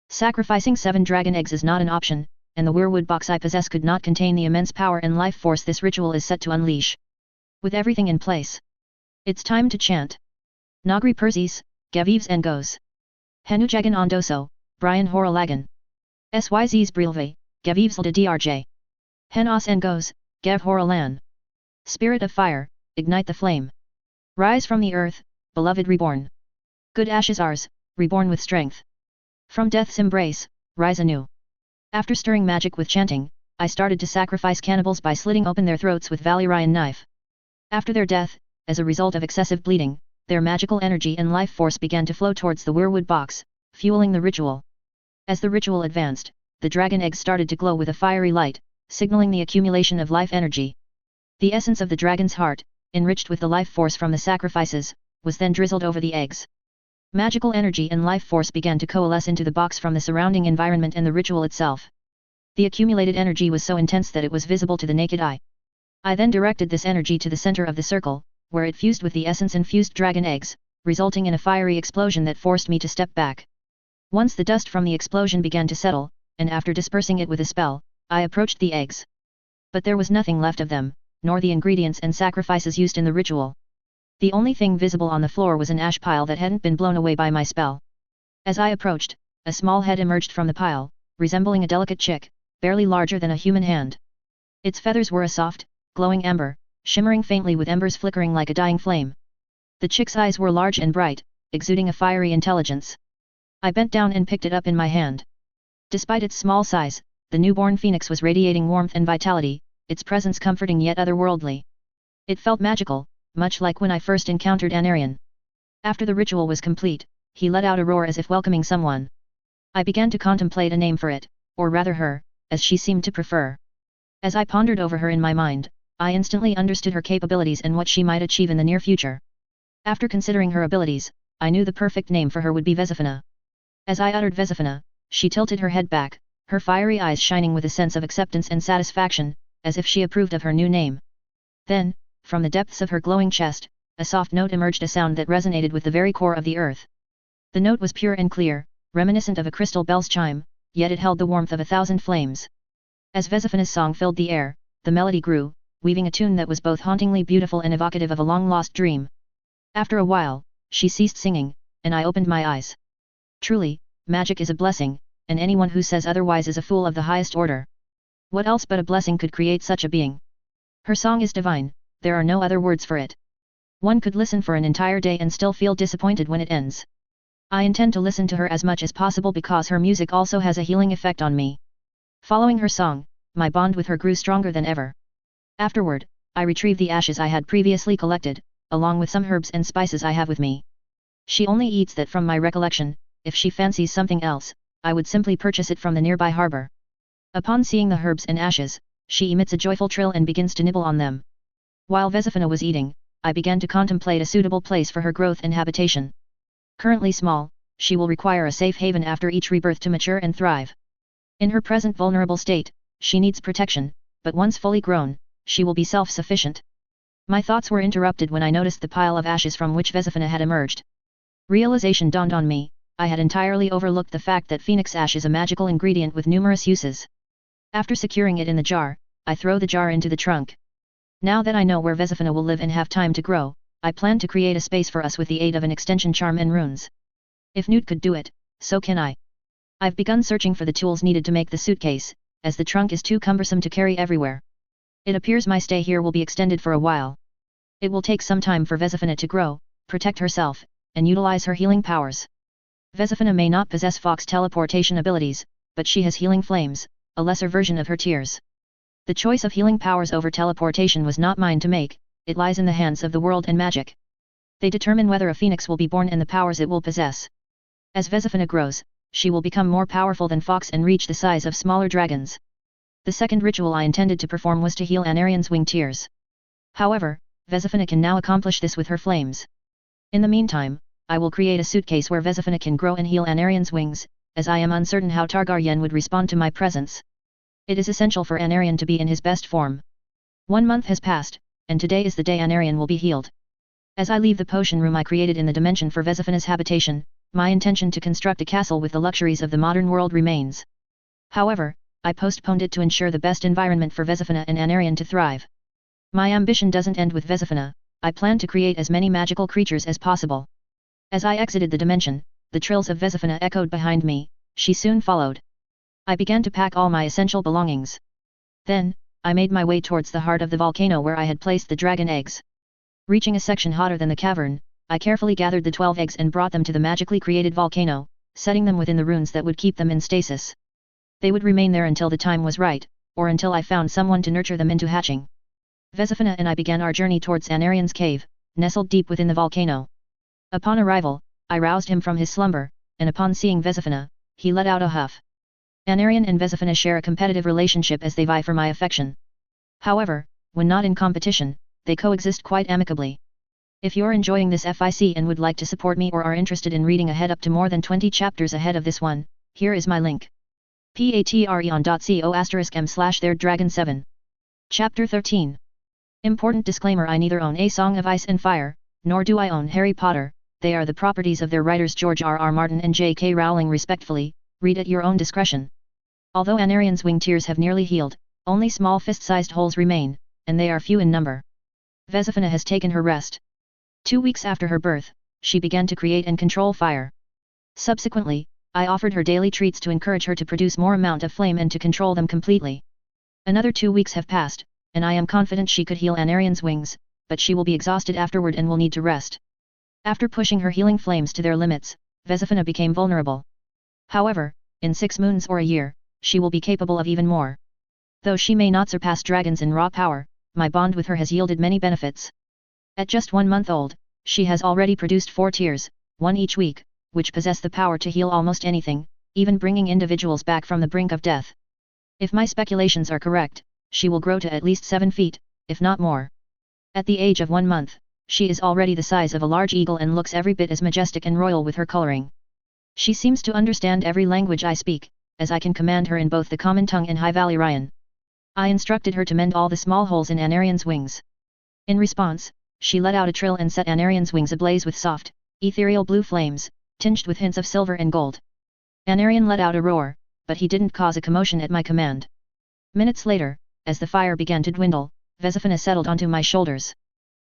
Sacrificing 7 dragon eggs is not an option, and the weirwood box I possess could not contain the immense power and life force this ritual is set to unleash. With everything in place, it's time to chant. Nagri Persis, Gavives and Goes. Hanujagan ondoso, Brian Horalagan. Syzs brilve, Gevivsl de drj. Henos engos, Gev Horalan. Spirit of fire, ignite the flame. Rise from the earth, beloved reborn. Good ashes ours, reborn with strength. From death's embrace, rise anew. After stirring magic with chanting, I started to sacrifice cannibals by slitting open their throats with Valyrian knife. After their death, as a result of excessive bleeding, their magical energy and life force began to flow towards the weirwood box, fueling the ritual. As the ritual advanced, the dragon eggs started to glow with a fiery light, signaling the accumulation of life energy. The essence of the dragon's heart, enriched with the life force from the sacrifices, was then drizzled over the eggs. Magical energy and life force began to coalesce into the box from the surrounding environment and the ritual itself. The accumulated energy was so intense that it was visible to the naked eye. I then directed this energy to the center of the circle, where it fused with the essence-infused dragon eggs, resulting in a fiery explosion that forced me to step back. Once the dust from the explosion began to settle, and after dispersing it with a spell, I approached the eggs. But there was nothing left of them, nor the ingredients and sacrifices used in the ritual. The only thing visible on the floor was an ash pile that hadn't been blown away by my spell. As I approached, a small head emerged from the pile, resembling a delicate chick, barely larger than a human hand. Its feathers were a soft, glowing amber, shimmering faintly with embers flickering like a dying flame. The chick's eyes were large and bright, exuding a fiery intelligence. I bent down and picked it up in my hand. Despite its small size, the newborn phoenix was radiating warmth and vitality, its presence comforting yet otherworldly. It felt magical, much like when I first encountered Anarion. After the ritual was complete, he let out a roar as if welcoming someone. I began to contemplate a name for it, or rather her, as she seemed to prefer. As I pondered over her in my mind, I instantly understood her capabilities and what she might achieve in the near future. After considering her abilities, I knew the perfect name for her would be Vesifina. As I uttered Vesifina, she tilted her head back, her fiery eyes shining with a sense of acceptance and satisfaction, as if she approved of her new name. Then, from the depths of her glowing chest, a soft note emerged, a sound that resonated with the very core of the earth. The note was pure and clear, reminiscent of a crystal bell's chime, yet it held the warmth of 1,000 flames. As Vesifina's song filled the air, the melody grew, weaving a tune that was both hauntingly beautiful and evocative of a long-lost dream. After a while, she ceased singing, and I opened my eyes. Truly, magic is a blessing, and anyone who says otherwise is a fool of the highest order. What else but a blessing could create such a being? Her song is divine. There are no other words for it. One could listen for an entire day and still feel disappointed when it ends. I intend to listen to her as much as possible because her music also has a healing effect on me. Following her song, my bond with her grew stronger than ever. Afterward, I retrieved the ashes I had previously collected, along with some herbs and spices I have with me. She only eats that from my recollection. If she fancies something else, I would simply purchase it from the nearby harbor. Upon seeing the herbs and ashes, she emits a joyful trill and begins to nibble on them. While Vesifina was eating, I began to contemplate a suitable place for her growth and habitation. Currently small, she will require a safe haven after each rebirth to mature and thrive. In her present vulnerable state, she needs protection, but once fully grown, she will be self-sufficient. My thoughts were interrupted when I noticed the pile of ashes from which Vesifina had emerged. Realization dawned on me. I had entirely overlooked the fact that phoenix ash is a magical ingredient with numerous uses. After securing it in the jar, I throw the jar into the trunk. Now that I know where Vesifina will live and have time to grow, I plan to create a space for us with the aid of an extension charm and runes. If Newt could do it, so can I. I've begun searching for the tools needed to make the suitcase, as the trunk is too cumbersome to carry everywhere. It appears my stay here will be extended for a while. It will take some time for Vesifina to grow, protect herself, and utilize her healing powers. Vesifina may not possess fox teleportation abilities, but she has healing flames, a lesser version of her tears. The choice of healing powers over teleportation was not mine to make, it lies in the hands of the world and magic. They determine whether a phoenix will be born and the powers it will possess. As Vesifina grows, she will become more powerful than fox and reach the size of smaller dragons. The second ritual I intended to perform was to heal Anarion's wing tears. However, Vesifina can now accomplish this with her flames. In the meantime, I will create a suitcase where Vesifina can grow and heal Anarion's wings, as I am uncertain how Targaryen would respond to my presence. It is essential for Anarion to be in his best form. 1 month has passed, and today is the day Anarion will be healed. As I leave the potion room I created in the dimension for Vesifina's habitation, my intention to construct a castle with the luxuries of the modern world remains. However, I postponed it to ensure the best environment for Vesifina and Anarion to thrive. My ambition doesn't end with Vesifina, I plan to create as many magical creatures as possible. As I exited the dimension, the trills of Vesifina echoed behind me, she soon followed. I began to pack all my essential belongings. Then, I made my way towards the heart of the volcano where I had placed the dragon eggs. Reaching a section hotter than the cavern, I carefully gathered the 12 eggs and brought them to the magically created volcano, setting them within the runes that would keep them in stasis. They would remain there until the time was right, or until I found someone to nurture them into hatching. Vesifina and I began our journey towards Anarian's cave, nestled deep within the volcano. Upon arrival, I roused him from his slumber, and upon seeing Vesifina, he let out a huff. Anarian and Vesifina share a competitive relationship as they vie for my affection. However, when not in competition, they coexist quite amicably. If you're enjoying this FIC and would like to support me or are interested in reading ahead up to more than 20 chapters ahead of this one, here is my link. patreon.co/m/theirddragon7. Chapter 13. Important disclaimer: I neither own A Song of Ice and Fire, nor do I own Harry Potter. They are the properties of their writers George R.R. Martin and J.K. Rowling respectfully, read at your own discretion. Although Anarian's wing tears have nearly healed, only small fist-sized holes remain, and they are few in number. Vesifina has taken her rest. 2 weeks after her birth, she began to create and control fire. Subsequently, I offered her daily treats to encourage her to produce more amount of flame and to control them completely. Another 2 weeks have passed, and I am confident she could heal Anarian's wings, but she will be exhausted afterward and will need to rest. After pushing her healing flames to their limits, Vesifina became vulnerable. However, in 6 moons or a year, she will be capable of even more. Though she may not surpass dragons in raw power, my bond with her has yielded many benefits. At just 1 month old, she has already produced 4 tears, 1 each week, which possess the power to heal almost anything, even bringing individuals back from the brink of death. If my speculations are correct, she will grow to at least 7 feet, if not more. At the age of 1 month, she is already the size of a large eagle and looks every bit as majestic and royal with her coloring. She seems to understand every language I speak, as I can command her in both the common tongue and High Valyrian. I instructed her to mend all the small holes in Anarian's wings. In response, she let out a trill and set Anarian's wings ablaze with soft, ethereal blue flames, tinged with hints of silver and gold. Anarian let out a roar, but he didn't cause a commotion at my command. Minutes later, as the fire began to dwindle, Vesifina settled onto my shoulders.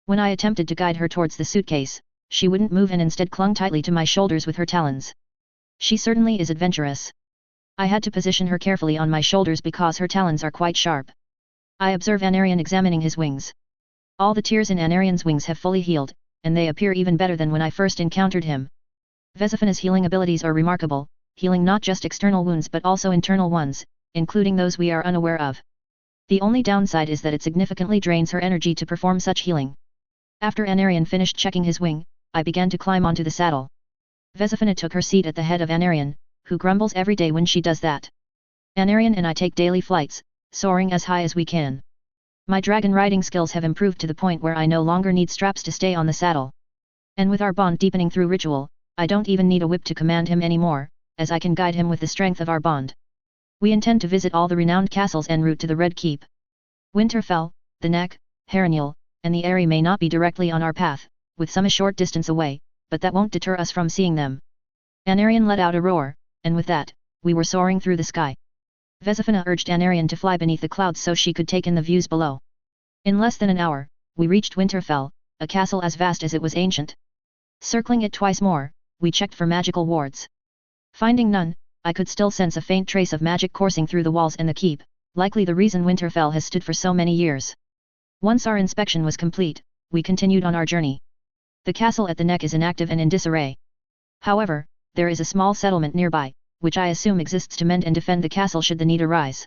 When I attempted to guide her towards the suitcase, she wouldn't move and instead clung tightly to my shoulders with her talons. She certainly is adventurous. I had to position her carefully on my shoulders because her talons are quite sharp. I observe Anarian examining his wings. All the tears in Anarian's wings have fully healed, and they appear even better than when I first encountered him. Vesifina's healing abilities are remarkable, healing not just external wounds but also internal ones, including those we are unaware of. The only downside is that it significantly drains her energy to perform such healing. After Anarian finished checking his wing, I began to climb onto the saddle. Vesifina took her seat at the head of Anarian, who grumbles every day when she does that. Anarian and I take daily flights, soaring as high as we can. My dragon riding skills have improved to the point where I no longer need straps to stay on the saddle. And with our bond deepening through ritual, I don't even need a whip to command him anymore, as I can guide him with the strength of our bond. We intend to visit all the renowned castles en route to the Red Keep. Winterfell, the Neck, Harrenhal, and the Eyrie may not be directly on our path, with some a short distance away, but that won't deter us from seeing them. Anarian let out a roar, and with that, we were soaring through the sky. Vesifina urged Anarian to fly beneath the clouds so she could take in the views below. In less than an hour, we reached Winterfell, a castle as vast as it was ancient. Circling it twice more, we checked for magical wards. Finding none, I could still sense a faint trace of magic coursing through the walls and the keep, likely the reason Winterfell has stood for so many years. Once our inspection was complete, we continued on our journey. The castle at the Neck is inactive and in disarray. However, there is a small settlement nearby, which I assume exists to mend and defend the castle should the need arise.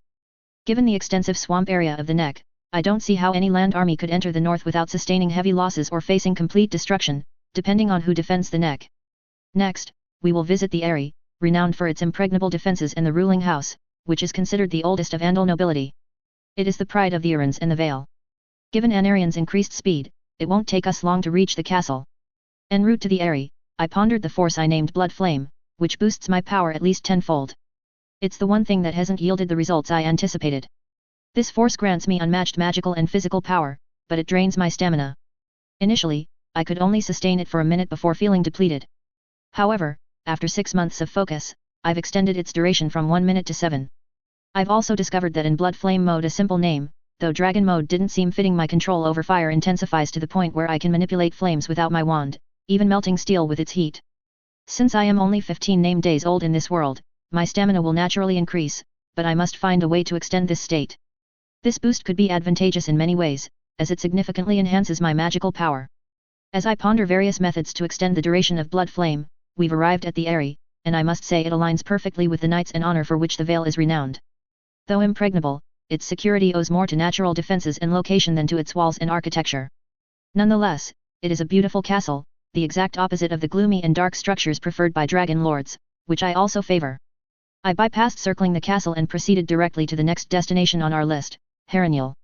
Given the extensive swamp area of the Neck, I don't see how any land army could enter the north without sustaining heavy losses or facing complete destruction, depending on who defends the Neck. Next, we will visit the Eyrie, renowned for its impregnable defenses, and the ruling house, which is considered the oldest of Andal nobility. It is the pride of the Arryns and the Vale. Given Anarian's increased speed, it won't take us long to reach the castle. En route to the Eyrie, I pondered the force I named Blood Flame, which boosts my power at least tenfold. It's the one thing that hasn't yielded the results I anticipated. This force grants me unmatched magical and physical power, but it drains my stamina. Initially, I could only sustain it for a minute before feeling depleted. However, after 6 months of focus, I've extended its duration from 1 minute to 7. I've also discovered that in Blood Flame mode, a simple name, though Dragon mode didn't seem fitting, my control over fire intensifies to the point where I can manipulate flames without my wand, even melting steel with its heat. Since I am only 15 named days old in this world, my stamina will naturally increase, but I must find a way to extend this state. This boost could be advantageous in many ways, as it significantly enhances my magical power. As I ponder various methods to extend the duration of Blood Flame, we've arrived at the Eyrie, and I must say it aligns perfectly with the knights and honor for which the Vale is renowned. Though impregnable, its security owes more to natural defenses and location than to its walls and architecture. Nonetheless, it is a beautiful castle, the exact opposite of the gloomy and dark structures preferred by dragon lords, which I also favor. I bypassed circling the castle and proceeded directly to the next destination on our list, Harrenhal.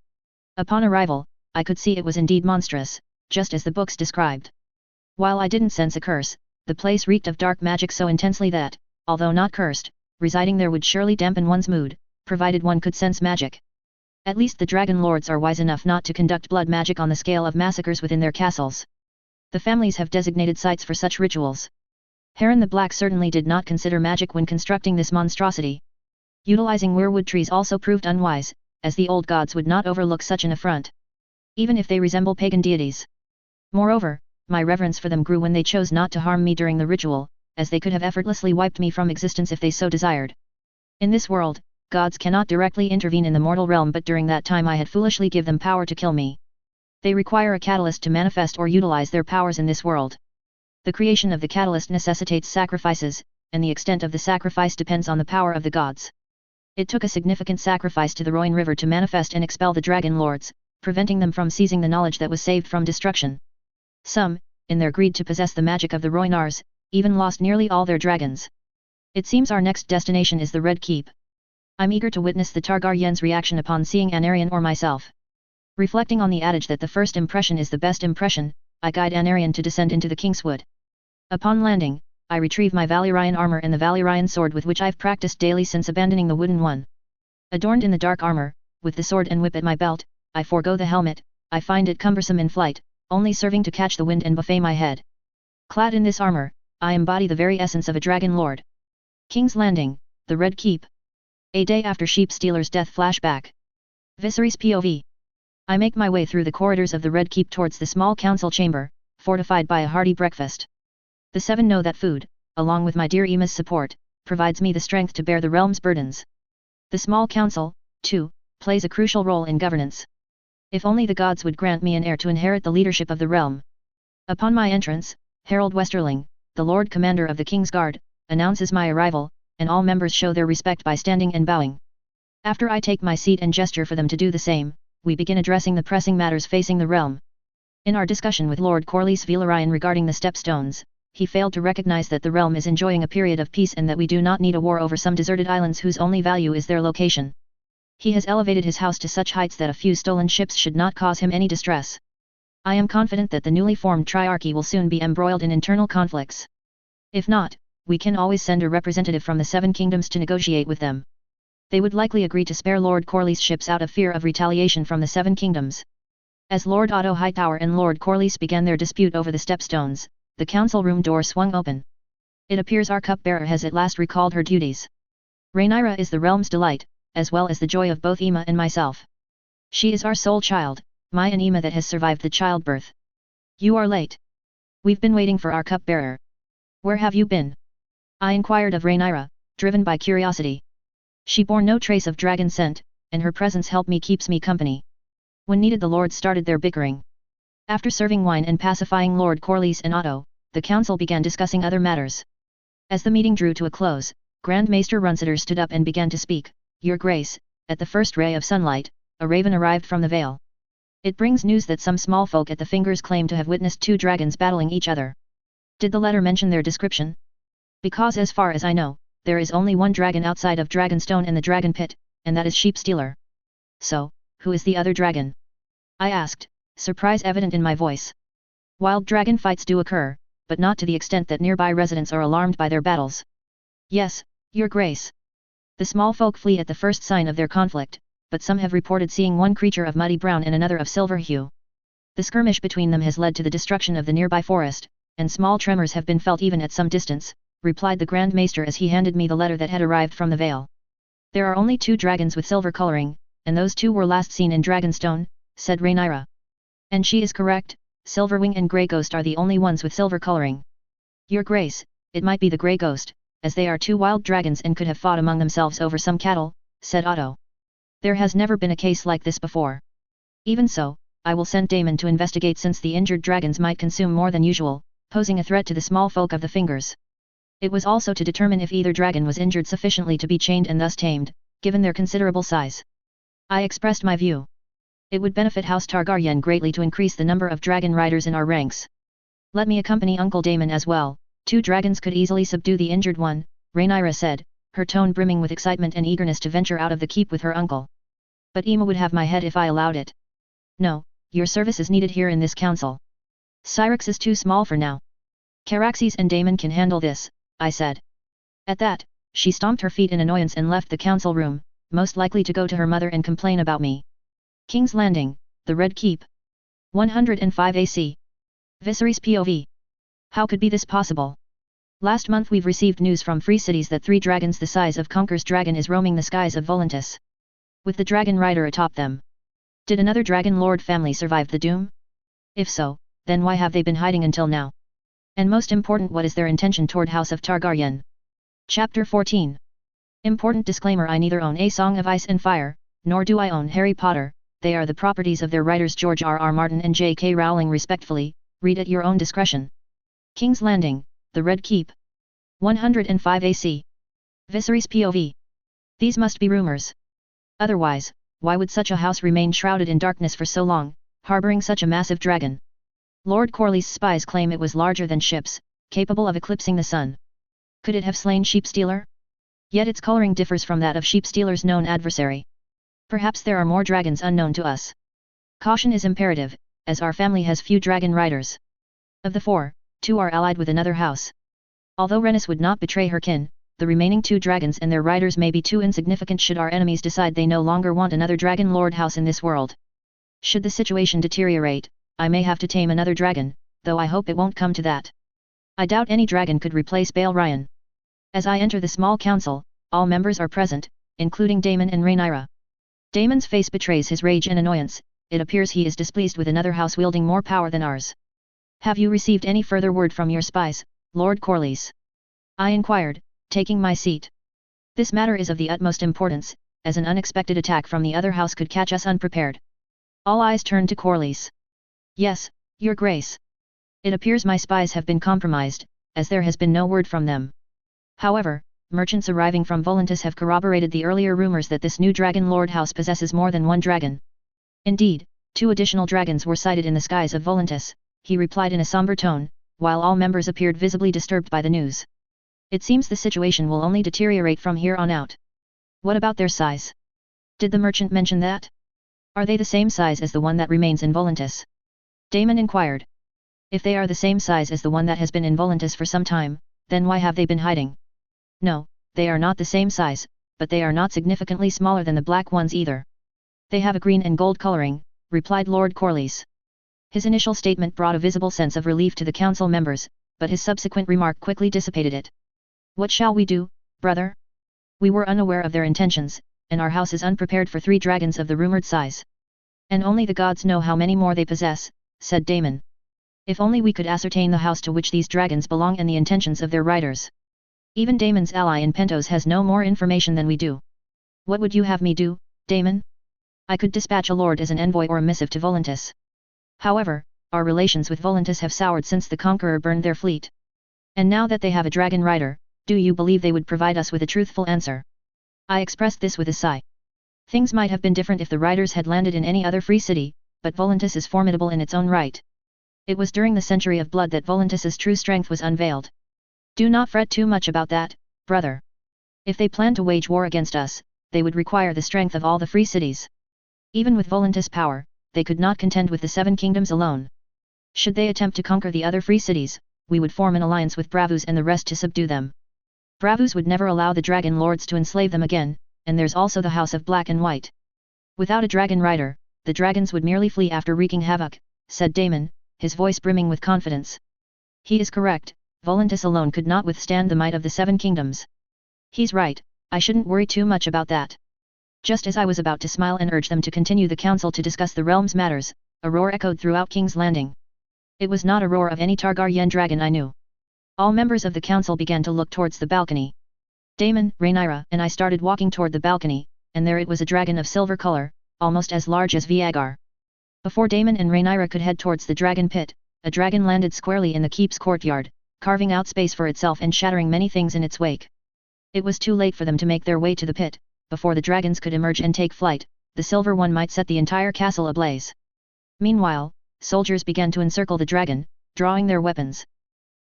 Upon arrival, I could see it was indeed monstrous, just as the books described. While I didn't sense a curse, the place reeked of dark magic so intensely that, although not cursed, residing there would surely dampen one's mood, provided one could sense magic. At least the dragon lords are wise enough not to conduct blood magic on the scale of massacres within their castles. The families have designated sites for such rituals. Harren the Black certainly did not consider magic when constructing this monstrosity. Utilizing weirwood trees also proved unwise, as the old gods would not overlook such an affront, even if they resemble pagan deities. Moreover, my reverence for them grew when they chose not to harm me during the ritual, as they could have effortlessly wiped me from existence if they so desired. In this world, gods cannot directly intervene in the mortal realm, but during that time I had foolishly given them power to kill me. They require a catalyst to manifest or utilize their powers in this world. The creation of the catalyst necessitates sacrifices, and the extent of the sacrifice depends on the power of the gods. It took a significant sacrifice to the Rhoyne River to manifest and expel the dragon lords, preventing them from seizing the knowledge that was saved from destruction. Some, in their greed to possess the magic of the Rhoynars, even lost nearly all their dragons. It seems our next destination is the Red Keep. I'm eager to witness the Targaryens' reaction upon seeing Anarion or myself. Reflecting on the adage that the first impression is the best impression, I guide Anarion to descend into the Kingswood. Upon landing, I retrieve my Valyrian armor and the Valyrian sword with which I've practiced daily since abandoning the wooden one. Adorned in the dark armor, with the sword and whip at my belt, I forego the helmet. I find it cumbersome in flight, only serving to catch the wind and buffet my head. Clad in this armor, I embody the very essence of a dragon lord. King's Landing, the Red Keep. A day after Sheep Stealer's death flashback. Viserys POV. I make my way through the corridors of the Red Keep towards the small council chamber, fortified by a hearty breakfast. The seven know that food, along with my dear Emma's support, provides me the strength to bear the realm's burdens. The small council, too, plays a crucial role in governance. If only the gods would grant me an heir to inherit the leadership of the realm. Upon my entrance, Harold Westerling, the Lord Commander of the King's Guard, announces my arrival, and all members show their respect by standing and bowing. After I take my seat and gesture for them to do the same, we begin addressing the pressing matters facing the realm. In our discussion with Lord Corlys Velaryon regarding the Stepstones, he failed to recognize that the realm is enjoying a period of peace and that we do not need a war over some deserted islands whose only value is their location. He has elevated his house to such heights that a few stolen ships should not cause him any distress. I am confident that the newly formed Triarchy will soon be embroiled in internal conflicts. If not, we can always send a representative from the Seven Kingdoms to negotiate with them. They would likely agree to spare Lord Corlys' ships out of fear of retaliation from the Seven Kingdoms. As Lord Otto Hightower and Lord Corlys began their dispute over the Stepstones, the council room door swung open. It appears our cupbearer has at last recalled her duties. Rhaenyra is the realm's delight, as well as the joy of both Emma and myself. She is our sole child, my and Emma, that has survived the childbirth. You are late. We've been waiting for our cupbearer. Where have you been? I inquired of Rhaenyra, driven by curiosity. She bore no trace of dragon scent, and her presence keeps me company. When needed, the lords started their bickering. After serving wine and pacifying Lord Corlys and Otto, the council began discussing other matters. As the meeting drew to a close, Grand Maester Runciter stood up and began to speak. Your Grace, at the first ray of sunlight, a raven arrived from the Vale. It brings news that some small folk at the Fingers claim to have witnessed two dragons battling each other. Did the letter mention their description? Because as far as I know, there is only one dragon outside of Dragonstone and the Dragon Pit, and that is Sheep Stealer. So, who is the other dragon? I asked, surprise evident in my voice. Wild dragon fights do occur, but not to the extent that nearby residents are alarmed by their battles. Yes, Your Grace. The small folk flee at the first sign of their conflict, but some have reported seeing one creature of muddy brown and another of silver hue. The skirmish between them has led to the destruction of the nearby forest, and small tremors have been felt even at some distance, replied the Grand Maester as he handed me the letter that had arrived from the Vale. There are only two dragons with silver coloring, and those two were last seen in Dragonstone, said Rhaenyra. And she is correct, Silverwing and Grey Ghost are the only ones with silver coloring. Your Grace, it might be the Grey Ghost, as they are two wild dragons and could have fought among themselves over some cattle, said Otto. There has never been a case like this before. Even so, I will send Damon to investigate since the injured dragons might consume more than usual, posing a threat to the small folk of the Fingers. It was also to determine if either dragon was injured sufficiently to be chained and thus tamed, given their considerable size. I expressed my view. It would benefit House Targaryen greatly to increase the number of dragon riders in our ranks. Let me accompany Uncle Damon as well, 2 dragons could easily subdue the injured one, Rhaenyra said, her tone brimming with excitement and eagerness to venture out of the keep with her uncle. But Emma would have my head if I allowed it. No, your service is needed here in this council. Syrinx is too small for now. Caraxes and Damon can handle this, I said. At that, she stomped her feet in annoyance and left the council room, most likely to go to her mother and complain about me. King's Landing, the Red Keep. 105 AC. Viserys POV. How could be this possible? Last month we've received news from free cities that 3 dragons the size of Conquer's dragon is roaming the skies of Volantis. With the dragon rider atop them. Did another dragon lord family survive the doom? If so, then why have they been hiding until now? And most important, what is their intention toward House of Targaryen? Chapter 14. Important disclaimer: I neither own A Song of Ice and Fire, nor do I own Harry Potter. They are the properties of their writers George R.R. Martin and J.K. Rowling respectfully, read at your own discretion. King's Landing, the Red Keep. 105 AC. Viserys POV. These must be rumors. Otherwise, why would such a house remain shrouded in darkness for so long, harboring such a massive dragon? Lord Corley's spies claim it was larger than ships, capable of eclipsing the sun. Could it have slain Sheepstealer? Yet its coloring differs from that of Sheepstealer's known adversary. Perhaps there are more dragons unknown to us. Caution is imperative, as our family has few dragon riders. Of the 4, 2 are allied with another house. Although Rhaenys would not betray her kin, the remaining 2 dragons and their riders may be too insignificant should our enemies decide they no longer want another dragon lord house in this world. Should the situation deteriorate, I may have to tame another dragon, though I hope it won't come to that. I doubt any dragon could replace Balerion. As I enter the small council, all members are present, including Damon and Rhaenyra. Damon's face betrays his rage and annoyance. It appears he is displeased with another house wielding more power than ours. Have you received any further word from your spies, Lord Corlys? I inquired, taking my seat. This matter is of the utmost importance, as an unexpected attack from the other house could catch us unprepared. All eyes turned to Corlys. Yes, Your Grace. It appears my spies have been compromised, as there has been no word from them. However, merchants arriving from Volantis have corroborated the earlier rumors that this new Dragon Lord house possesses more than one dragon. Indeed, 2 additional dragons were sighted in the skies of Volantis, he replied in a somber tone, while all members appeared visibly disturbed by the news. It seems the situation will only deteriorate from here on out. What about their size? Did the merchant mention that? Are they the same size as the one that remains in Volantis? Damon inquired. If they are the same size as the one that has been in Volantis for some time, then why have they been hiding? No, they are not the same size, but they are not significantly smaller than the black ones either. They have a green and gold coloring, replied Lord Corlys. His initial statement brought a visible sense of relief to the council members, but his subsequent remark quickly dissipated it. What shall we do, brother? We were unaware of their intentions, and our house is unprepared for 3 dragons of the rumored size. And only the gods know how many more they possess, said Damon. If only we could ascertain the house to which these dragons belong and the intentions of their riders. Even Damon's ally in Pentos has no more information than we do. What would you have me do, Damon? I could dispatch a lord as an envoy or a missive to Volantis. However, our relations with Volantis have soured since the Conqueror burned their fleet. And now that they have a dragon rider, do you believe they would provide us with a truthful answer? I expressed this with a sigh. Things might have been different if the riders had landed in any other free city, but Volantis is formidable in its own right. It was during the Century of Blood that Volantis's true strength was unveiled. Do not fret too much about that, brother. If they plan to wage war against us, they would require the strength of all the free cities. Even with Volantis' power, they could not contend with the 7 kingdoms alone. Should they attempt to conquer the other free cities, we would form an alliance with Bravus and the rest to subdue them. Bravus would never allow the dragon lords to enslave them again, and there's also the House of Black and White. Without a dragon rider, the dragons would merely flee after wreaking havoc, said Damon, his voice brimming with confidence. He is correct. Volantis alone could not withstand the might of the 7 kingdoms. He's right, I shouldn't worry too much about that. Just as I was about to smile and urge them to continue the council to discuss the realm's matters, a roar echoed throughout King's Landing. It was not a roar of any Targaryen dragon I knew. All members of the council began to look towards the balcony. Daemon, Rhaenyra, and I started walking toward the balcony, and there it was, a dragon of silver color, almost as large as Viagar. Before Daemon and Rhaenyra could head towards the dragon pit, a dragon landed squarely in the keep's courtyard, carving out space for itself and shattering many things in its wake. It was too late for them to make their way to the pit. Before the dragons could emerge and take flight, the silver one might set the entire castle ablaze. Meanwhile, soldiers began to encircle the dragon, drawing their weapons.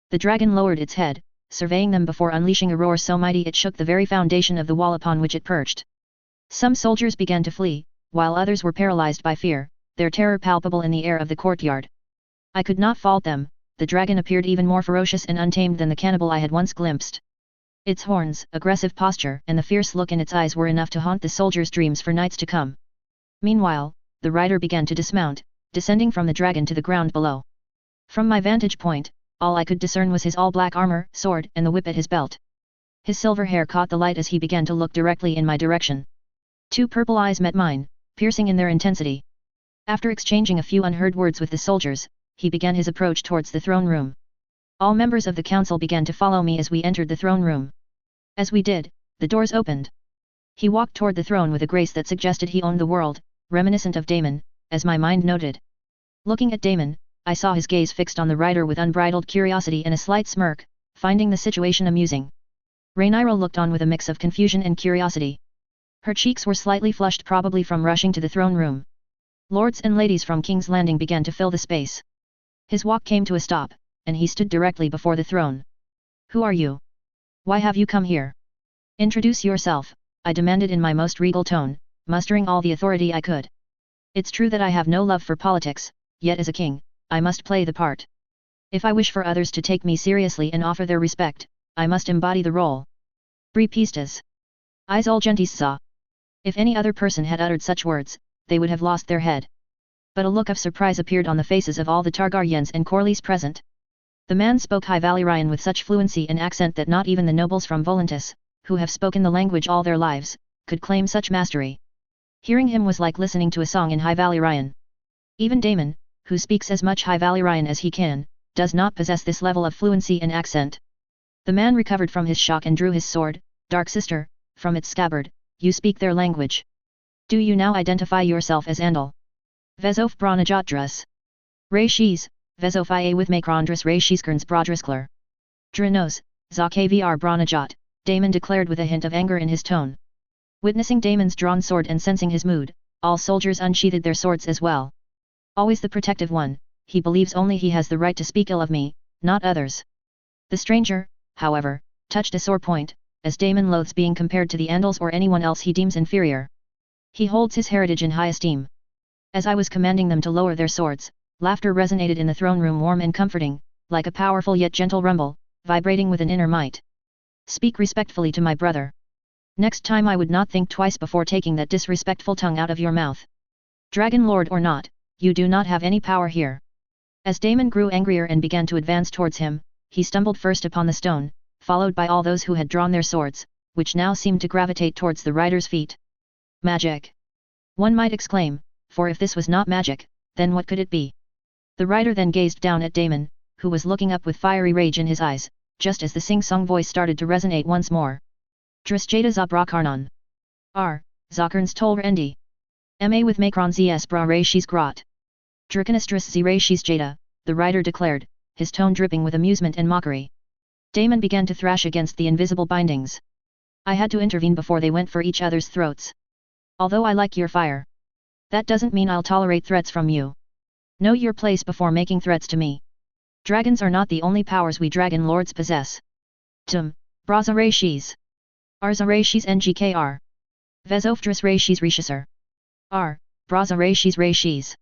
The dragon lowered its head, surveying them before unleashing a roar so mighty it shook the very foundation of the wall upon which it perched. Some soldiers began to flee, while others were paralyzed by fear, their terror palpable in the air of the courtyard. I could not fault them. The dragon appeared even more ferocious and untamed than the cannibal I had once glimpsed. Its horns, aggressive posture, and the fierce look in its eyes were enough to haunt the soldiers' dreams for nights to come. Meanwhile, the rider began to dismount, descending from the dragon to the ground below. From my vantage point, all I could discern was his all-black armor, sword, and the whip at his belt. His silver hair caught the light as he began to look directly in my direction. Two purple eyes met mine, piercing in their intensity. After exchanging a few unheard words with the soldiers, he began his approach towards the throne room. All members of the council began to follow me as we entered the throne room. As we did, the doors opened. He walked toward the throne with a grace that suggested he owned the world, reminiscent of Daemon, as my mind noted. Looking at Daemon, I saw his gaze fixed on the rider with unbridled curiosity and a slight smirk, finding the situation amusing. Rhaenyra looked on with a mix of confusion and curiosity. Her cheeks were slightly flushed, probably from rushing to the throne room. Lords and ladies from King's Landing began to fill the space. His walk came to a stop, and he stood directly before the throne. "Who are you? Why have you come here? Introduce yourself," I demanded in my most regal tone, mustering all the authority I could. It's true that I have no love for politics, yet as a king, I must play the part. If I wish for others to take me seriously and offer their respect, I must embody the role. Bree pistas. Is ulgentis sa. If any other person had uttered such words, they would have lost their head. But a look of surprise appeared on the faces of all the Targaryens and Corlys present. The man spoke High Valyrian with such fluency and accent that not even the nobles from Volantis, who have spoken the language all their lives, could claim such mastery. Hearing him was like listening to a song in High Valyrian. Even Daemon, who speaks as much High Valyrian as he can, does not possess this level of fluency and accent. The man recovered from his shock and drew his sword, "Dark Sister," from its scabbard. "You speak their language. Do you now identify yourself as Andal? Vezof Branajotdras. Rashis, Vezof ia with Makrondras Rashiskerns Brodriskler. Dranos, Zakvr Branajot," Daemon declared with a hint of anger in his tone. Witnessing Daemon's drawn sword and sensing his mood, all soldiers unsheathed their swords as well. Always the protective one, he believes only he has the right to speak ill of me, not others. The stranger, however, touched a sore point, as Daemon loathes being compared to the Andals or anyone else he deems inferior. He holds his heritage in high esteem. As I was commanding them to lower their swords, laughter resonated in the throne room, warm and comforting, like a powerful yet gentle rumble, vibrating with an inner might. "Speak respectfully to my brother. Next time I would not think twice before taking that disrespectful tongue out of your mouth. Dragon Lord or not, you do not have any power here." As Daemon grew angrier and began to advance towards him, he stumbled first upon the stone, followed by all those who had drawn their swords, which now seemed to gravitate towards the rider's feet. Magic! One might exclaim, for if this was not magic, then what could it be? The rider then gazed down at Daemon, who was looking up with fiery rage in his eyes, just as the sing-song voice started to resonate once more. Drisjada Zabrakarnon. R. Zakarns Tol Rendi. Ma with Macron Zs Bra Rashis Grot. Draconistris Z Rashis Jada, the rider declared, his tone dripping with amusement and mockery. Daemon began to thrash against the invisible bindings. I had to intervene before they went for each other's throats. "Although I like your fire, that doesn't mean I'll tolerate threats from you. Know your place before making threats to me. Dragons are not the only powers we dragon lords possess. Tum, Braza Rashis. Arza Rashis Ngkr. Vezofdras Rashis Rishisar. R. Braza Rashis Rashis."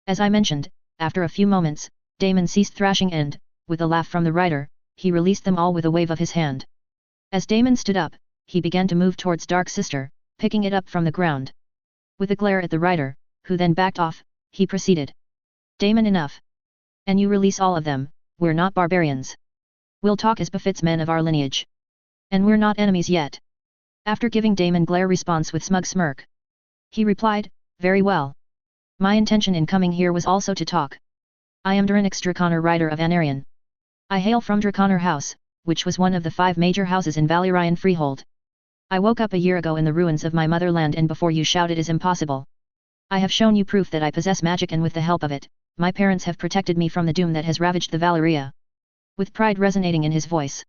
As I mentioned, after a few moments, Daemon ceased thrashing and, with a laugh from the rider, he released them all with a wave of his hand. As Daemon stood up, he began to move towards Dark Sister, picking it up from the ground. With a glare at the rider, who then backed off, he proceeded. "Daemon, enough. And you release all of them, we're not barbarians. We'll talk as befits men of our lineage. And we're not enemies yet." After giving Daemon glare response with smug smirk, he replied, "Very well. My intention in coming here was also to talk. I am Durin Extraconor, rider of Anarion. I hail from Draconor House, which was one of the 5 major houses in Valyrian freehold. I woke up a year ago in the ruins of my motherland, and before you shout it is impossible. I have shown you proof that I possess magic, and with the help of it, my parents have protected me from the doom that has ravaged the Valyria. With pride resonating in his voice.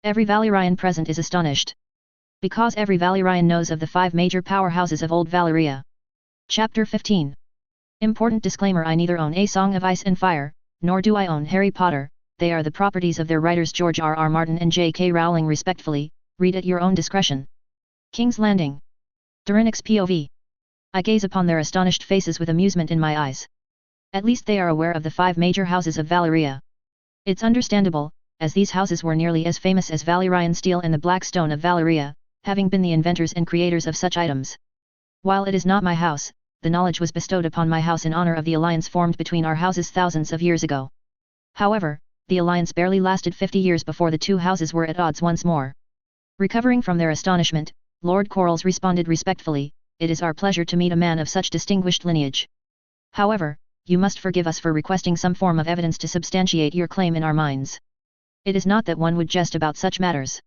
Every Valyrian present is astonished. Because every Valyrian knows of the 5 major powerhouses of Old Valyria. Chapter 15. Important disclaimer: I neither own A Song of Ice and Fire, nor do I own Harry Potter. They are the properties of their writers George R.R. Martin and J.K. Rowling respectfully. Read at your own discretion. King's Landing. Durinix POV. I gaze upon their astonished faces with amusement in my eyes. At least they are aware of the 5 major houses of Valyria. It's understandable, as these houses were nearly as famous as Valyrian steel and the black stone of Valyria, having been the inventors and creators of such items. While it is not my house, the knowledge was bestowed upon my house in honor of the alliance formed between our houses thousands of years ago. However, the alliance barely lasted 50 years before the 2 houses were at odds once more. Recovering from their astonishment, Lord Corals responded respectfully, "It is our pleasure to meet a man of such distinguished lineage. However, you must forgive us for requesting some form of evidence to substantiate your claim in our minds. It is not that one would jest about such matters."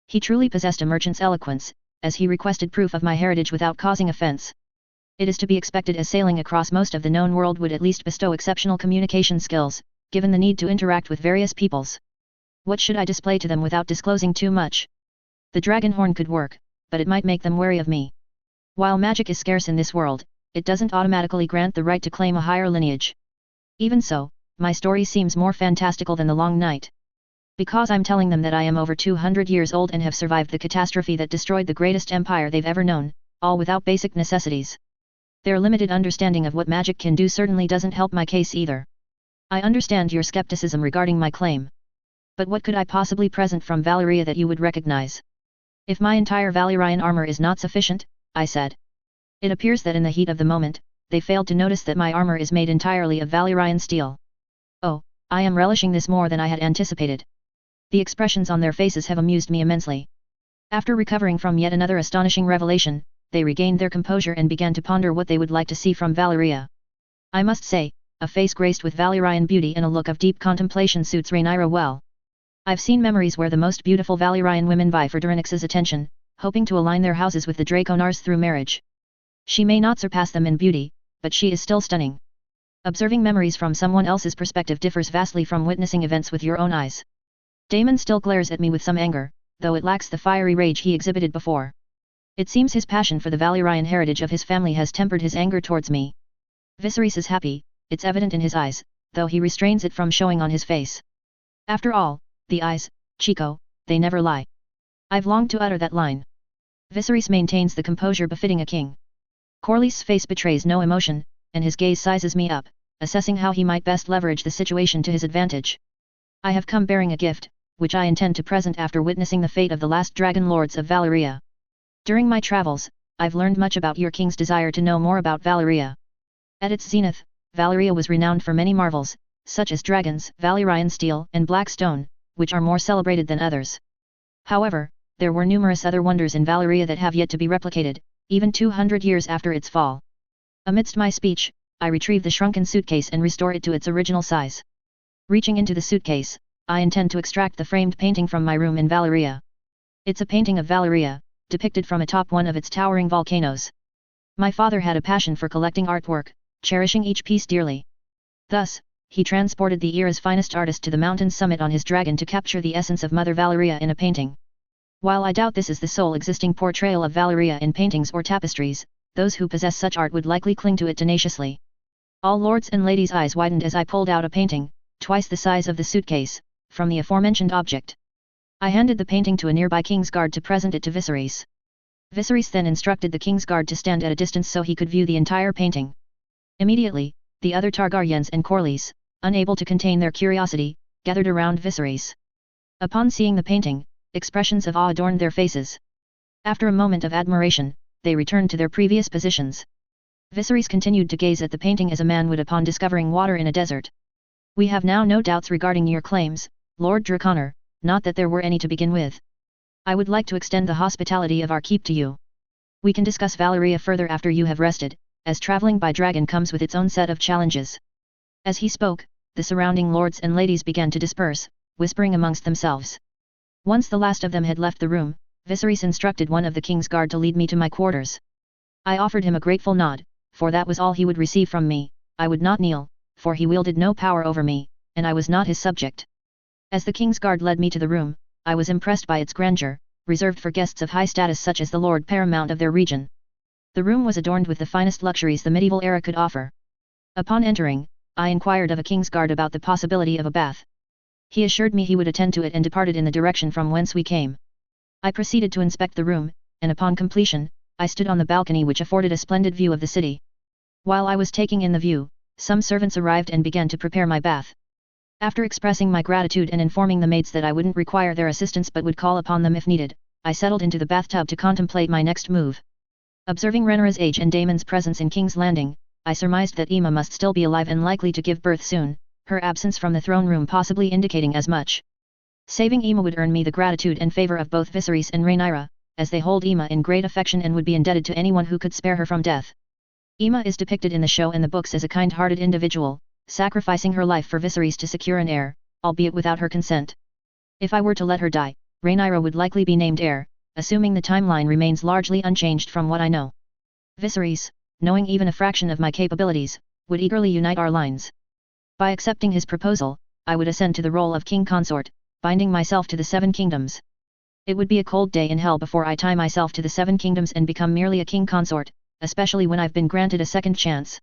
He truly possessed a merchant's eloquence, as he requested proof of my heritage without causing offense. It is to be expected, as sailing across most of the known world would at least bestow exceptional communication skills, given the need to interact with various peoples. What should I display to them without disclosing too much? The dragon horn could work, but it might make them wary of me. While magic is scarce in this world, it doesn't automatically grant the right to claim a higher lineage. Even so, my story seems more fantastical than the long night. Because I'm telling them that I am over 200 years old and have survived the catastrophe that destroyed the greatest empire they've ever known, all without basic necessities. Their limited understanding of what magic can do certainly doesn't help my case either. I understand your skepticism regarding my claim. But what could I possibly present from Valyria that you would recognize? If my entire Valyrian armor is not sufficient, I said. It appears that in the heat of the moment, they failed to notice that my armor is made entirely of Valyrian steel. Oh, I am relishing this more than I had anticipated. The expressions on their faces have amused me immensely. After recovering from yet another astonishing revelation, they regained their composure and began to ponder what they would like to see from Valyria. I must say, a face graced with Valyrian beauty and a look of deep contemplation suits Rhaenyra well. I've seen memories where the most beautiful Valyrian women vie for Durinix's attention, hoping to align their houses with the Draconars through marriage. She may not surpass them in beauty, but she is still stunning. Observing memories from someone else's perspective differs vastly from witnessing events with your own eyes. Daemon still glares at me with some anger, though it lacks the fiery rage he exhibited before. It seems his passion for the Valyrian heritage of his family has tempered his anger towards me. Viserys is happy, it's evident in his eyes, though he restrains it from showing on his face. After all, the eyes, Chico, they never lie. I've longed to utter that line. Viserys maintains the composure befitting a king. Corlys's face betrays no emotion, and his gaze sizes me up, assessing how he might best leverage the situation to his advantage. I have come bearing a gift, which I intend to present after witnessing the fate of the last dragon lords of Valyria. During my travels, I've learned much about your king's desire to know more about Valyria. At its zenith, Valyria was renowned for many marvels, such as dragons, Valyrian steel, and black stone, which are more celebrated than others. However, there were numerous other wonders in Valyria that have yet to be replicated, even 200 years after its fall. Amidst my speech, I retrieve the shrunken suitcase and restore it to its original size. Reaching into the suitcase, I intend to extract the framed painting from my room in Valyria. It's a painting of Valyria, depicted from atop one of its towering volcanoes. My father had a passion for collecting artwork, cherishing each piece dearly. Thus, he transported the era's finest artist to the mountain summit on his dragon to capture the essence of Mother Valyria in a painting. While I doubt this is the sole existing portrayal of Valyria in paintings or tapestries, those who possess such art would likely cling to it tenaciously. All lords and ladies' eyes widened as I pulled out a painting, twice the size of the suitcase, from the aforementioned object. I handed the painting to a nearby king's guard to present it to Viserys. Viserys then instructed the king's guard to stand at a distance so he could view the entire painting. Immediately, the other Targaryens and Corlys, unable to contain their curiosity, gathered around Viserys. Upon seeing the painting, expressions of awe adorned their faces. After a moment of admiration, they returned to their previous positions. Viserys continued to gaze at the painting as a man would upon discovering water in a desert. "We have now no doubts regarding your claims, Lord Draconor, not that there were any to begin with. I would like to extend the hospitality of our keep to you. We can discuss Valyria further after you have rested, as traveling by dragon comes with its own set of challenges." As he spoke, the surrounding lords and ladies began to disperse, whispering amongst themselves. Once the last of them had left the room, Viserys instructed one of the king's guard to lead me to my quarters. I offered him a grateful nod, for that was all he would receive from me. I would not kneel, for he wielded no power over me, and I was not his subject. As the king's guard led me to the room, I was impressed by its grandeur, reserved for guests of high status such as the Lord Paramount of their region. The room was adorned with the finest luxuries the medieval era could offer. Upon entering, I inquired of a king's guard about the possibility of a bath. He assured me he would attend to it and departed in the direction from whence we came. I proceeded to inspect the room, and upon completion, I stood on the balcony which afforded a splendid view of the city. While I was taking in the view, some servants arrived and began to prepare my bath. After expressing my gratitude and informing the maids that I wouldn't require their assistance but would call upon them if needed, I settled into the bathtub to contemplate my next move. Observing Rhaenyra's age and Daemon's presence in King's Landing, I surmised that Aemma must still be alive and likely to give birth soon, her absence from the throne room possibly indicating as much. Saving Aemma would earn me the gratitude and favor of both Viserys and Rhaenyra, as they hold Aemma in great affection and would be indebted to anyone who could spare her from death. Aemma is depicted in the show and the books as a kind-hearted individual, sacrificing her life for Viserys to secure an heir, albeit without her consent. If I were to let her die, Rhaenyra would likely be named heir, assuming the timeline remains largely unchanged from what I know. Viserys, knowing even a fraction of my capabilities, would eagerly unite our lines. By accepting his proposal, I would ascend to the role of king consort, binding myself to the 7 kingdoms. It would be a cold day in hell before I tie myself to the 7 kingdoms and become merely a king consort, especially when I've been granted a second chance.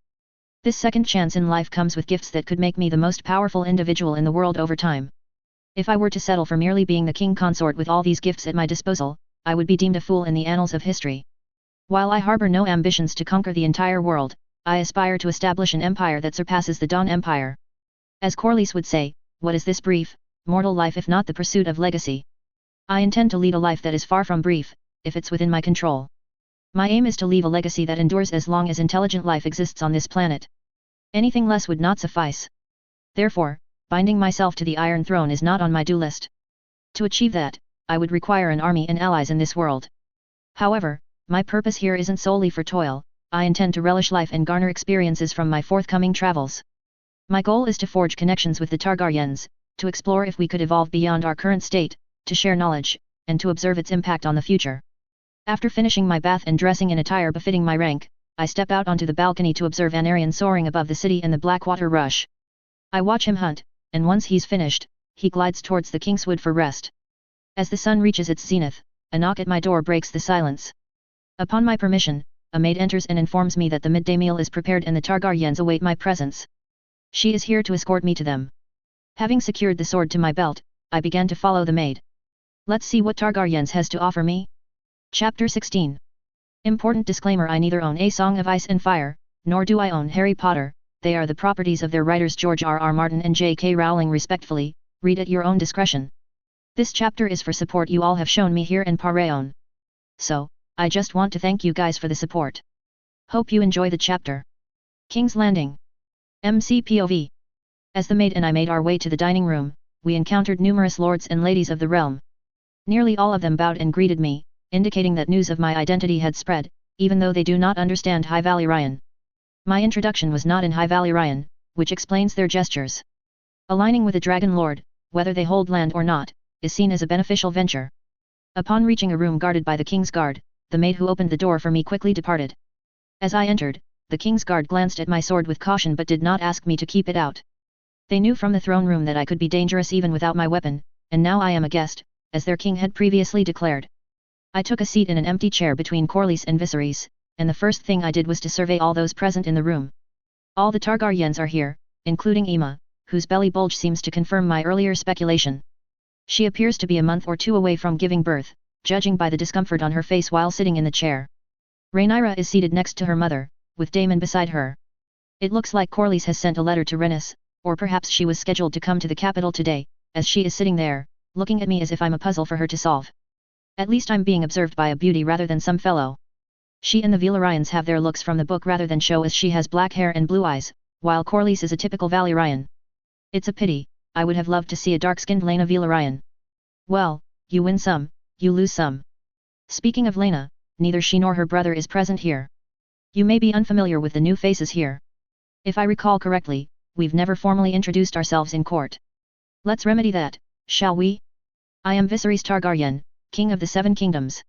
This second chance in life comes with gifts that could make me the most powerful individual in the world over time. If I were to settle for merely being the king consort with all these gifts at my disposal, I would be deemed a fool in the annals of history. While I harbor no ambitions to conquer the entire world, I aspire to establish an empire that surpasses the Dawn Empire. As Corlys would say, what is this brief, mortal life if not the pursuit of legacy? I intend to lead a life that is far from brief, if it's within my control. My aim is to leave a legacy that endures as long as intelligent life exists on this planet. Anything less would not suffice. Therefore, binding myself to the Iron Throne is not on my do list. To achieve that, I would require an army and allies in this world. However, my purpose here isn't solely for toil, I intend to relish life and garner experiences from my forthcoming travels. My goal is to forge connections with the Targaryens, to explore if we could evolve beyond our current state, to share knowledge, and to observe its impact on the future. After finishing my bath and dressing in attire befitting my rank, I step out onto the balcony to observe Anarion soaring above the city and the Blackwater rush. I watch him hunt, and once he's finished, he glides towards the Kingswood for rest. As the sun reaches its zenith, a knock at my door breaks the silence. Upon my permission, a maid enters and informs me that the midday meal is prepared and the Targaryens await my presence. She is here to escort me to them. Having secured the sword to my belt, I began to follow the maid. Let's see what Targaryens has to offer me. Chapter 16. Important disclaimer: I neither own A Song of Ice and Fire, nor do I own Harry Potter, they are the properties of their writers George R.R. Martin and J.K. Rowling respectfully, read at your own discretion. This chapter is for support you all have shown me here in Paraon. So, I just want to thank you guys for the support. Hope you enjoy the chapter. King's Landing. MCPOV. As the maid and I made our way to the dining room, we encountered numerous lords and ladies of the realm. Nearly all of them bowed and greeted me, indicating that news of my identity had spread, even though they do not understand High Valyrian. My introduction was not in High Valyrian, which explains their gestures. Aligning with a dragon lord, whether they hold land or not, is seen as a beneficial venture. Upon reaching a room guarded by the King's Guard, the maid who opened the door for me quickly departed. As I entered, the King's Guard glanced at my sword with caution but did not ask me to keep it out. They knew from the throne room that I could be dangerous even without my weapon, and now I am a guest, as their king had previously declared. I took a seat in an empty chair between Corlys and Viserys, and the first thing I did was to survey all those present in the room. All the Targaryens are here, including Aemma, whose belly bulge seems to confirm my earlier speculation. She appears to be a month or 2 away from giving birth, judging by the discomfort on her face while sitting in the chair. Rhaenyra is seated next to her mother, with Daemon beside her. It looks like Corlys has sent a letter to Rhaenys, or perhaps she was scheduled to come to the capital today, as she is sitting there, looking at me as if I'm a puzzle for her to solve. At least I'm being observed by a beauty rather than some fellow. She and the Valyrians have their looks from the book rather than show, as she has black hair and blue eyes, while Corlys is a typical Valyrian. It's a pity, I would have loved to see a dark-skinned Laena Valyrian. Well, you win some, you lose some. Speaking of Laena, neither she nor her brother is present here. You may be unfamiliar with the new faces here. If I recall correctly, we've never formally introduced ourselves in court. Let's remedy that, shall we? I am Viserys Targaryen, king of the Seven Kingdoms.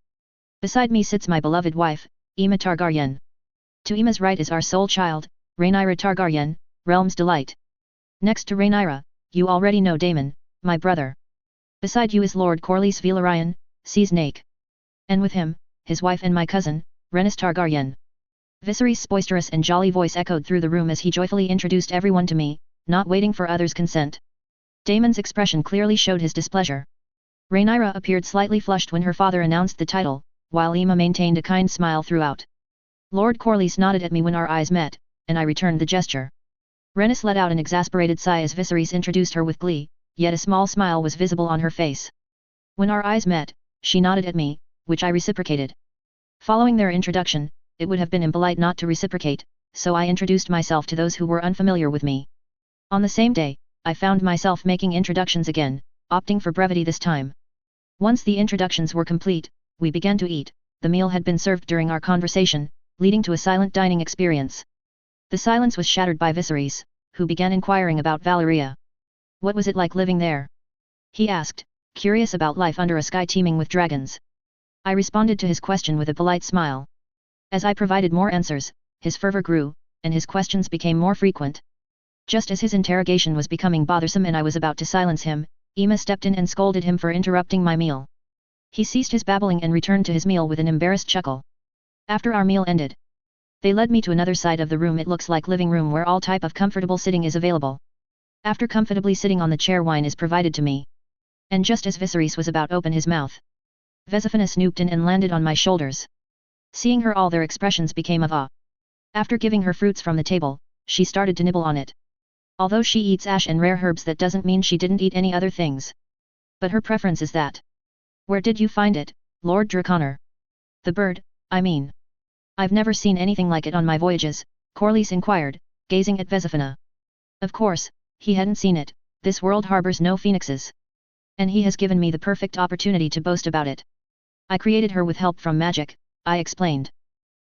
Beside me sits my beloved wife, Aemma Targaryen. To Aemma's right is our sole child, Rhaenyra Targaryen, realm's delight. Next to Rhaenyra, you already know Daemon, my brother. Beside you is Lord Corlys Velaryon, sees Nake. And with him, his wife and my cousin, Rhaenys Targaryen. Viserys' boisterous and jolly voice echoed through the room as he joyfully introduced everyone to me, not waiting for others' consent. Daemon's expression clearly showed his displeasure. Rhaenyra appeared slightly flushed when her father announced the title, while Aemma maintained a kind smile throughout. Lord Corlys nodded at me when our eyes met, and I returned the gesture. Rhaenys let out an exasperated sigh as Viserys introduced her with glee, yet a small smile was visible on her face. When our eyes met, she nodded at me, which I reciprocated. Following their introduction, it would have been impolite not to reciprocate, so I introduced myself to those who were unfamiliar with me. On the same day, I found myself making introductions again, opting for brevity this time. Once the introductions were complete, we began to eat. The meal had been served during our conversation, leading to a silent dining experience. The silence was shattered by Viserys, who began inquiring about Valyria. What was it like living there? He asked, curious about life under a sky teeming with dragons. I responded to his question with a polite smile. As I provided more answers, his fervor grew, and his questions became more frequent. Just as his interrogation was becoming bothersome and I was about to silence him, Aemma stepped in and scolded him for interrupting my meal. He ceased his babbling and returned to his meal with an embarrassed chuckle. After our meal ended, they led me to another side of the room. It looks like living room where all type of comfortable sitting is available. After comfortably sitting on the chair, wine is provided to me. And just as Viserys was about to open his mouth, Vesifina snooped in and landed on my shoulders. Seeing her, all their expressions became of awe. After giving her fruits from the table, she started to nibble on it. Although she eats ash and rare herbs, that doesn't mean she didn't eat any other things. But her preference is that. Where did you find it, Lord Draconor? The bird, I mean. I've never seen anything like it on my voyages, Corlys inquired, gazing at Vesifina. Of course, he hadn't seen it. This world harbors no phoenixes. And he has given me the perfect opportunity to boast about it. I created her with help from magic, I explained.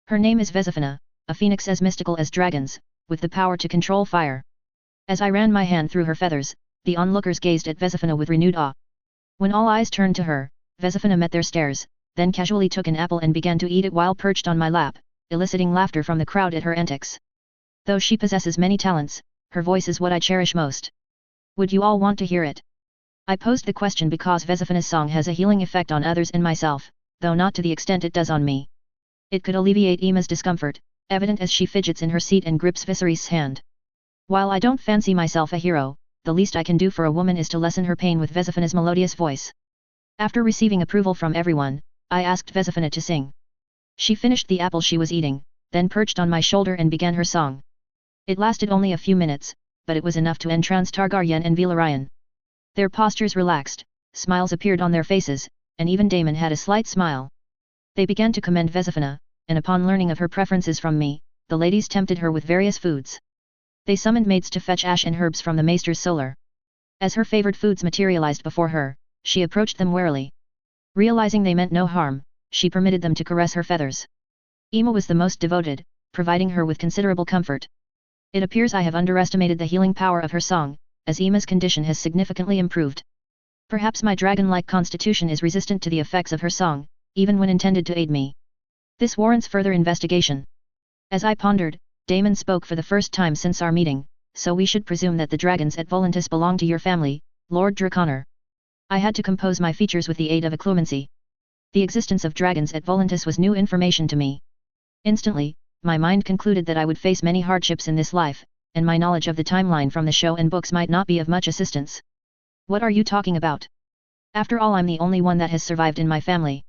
Her name is Vesifina, a phoenix as mystical as dragons, with the power to control fire. As I ran my hand through her feathers, the onlookers gazed at Vesifina with renewed awe. When all eyes turned to her, Vesifina met their stares, then casually took an apple and began to eat it while perched on my lap, eliciting laughter from the crowd at her antics. Though she possesses many talents, her voice is what I cherish most. Would you all want to hear it? I posed the question because Vesifina's song has a healing effect on others and myself, though not to the extent it does on me. It could alleviate Aemma's discomfort, evident as she fidgets in her seat and grips Viserys' hand. While I don't fancy myself a hero, the least I can do for a woman is to lessen her pain with Vesifina's melodious voice. After receiving approval from everyone, I asked Vesifina to sing. She finished the apple she was eating, then perched on my shoulder and began her song. It lasted only a few minutes, but it was enough to entrance Targaryen and Velaryon. Their postures relaxed, smiles appeared on their faces, and even Daemon had a slight smile. They began to commend Vesifina, and upon learning of her preferences from me, the ladies tempted her with various foods. They summoned maids to fetch ash and herbs from the Maester's cellar. As her favored foods materialized before her, she approached them warily. Realizing they meant no harm, she permitted them to caress her feathers. Aemma was the most devoted, providing her with considerable comfort. It appears I have underestimated the healing power of her song, as Aemma's condition has significantly improved. Perhaps my dragon-like constitution is resistant to the effects of her song, even when intended to aid me. This warrants further investigation. As I pondered, Daemon spoke for the first time since our meeting, so we should presume that the dragons at Volantis belong to your family, Lord Draconor. I had to compose my features with the aid of occlumency. The existence of dragons at Volantis was new information to me. Instantly, my mind concluded that I would face many hardships in this life, and my knowledge of the timeline from the show and books might not be of much assistance. What are you talking about? After all, I'm the only one that has survived in my family.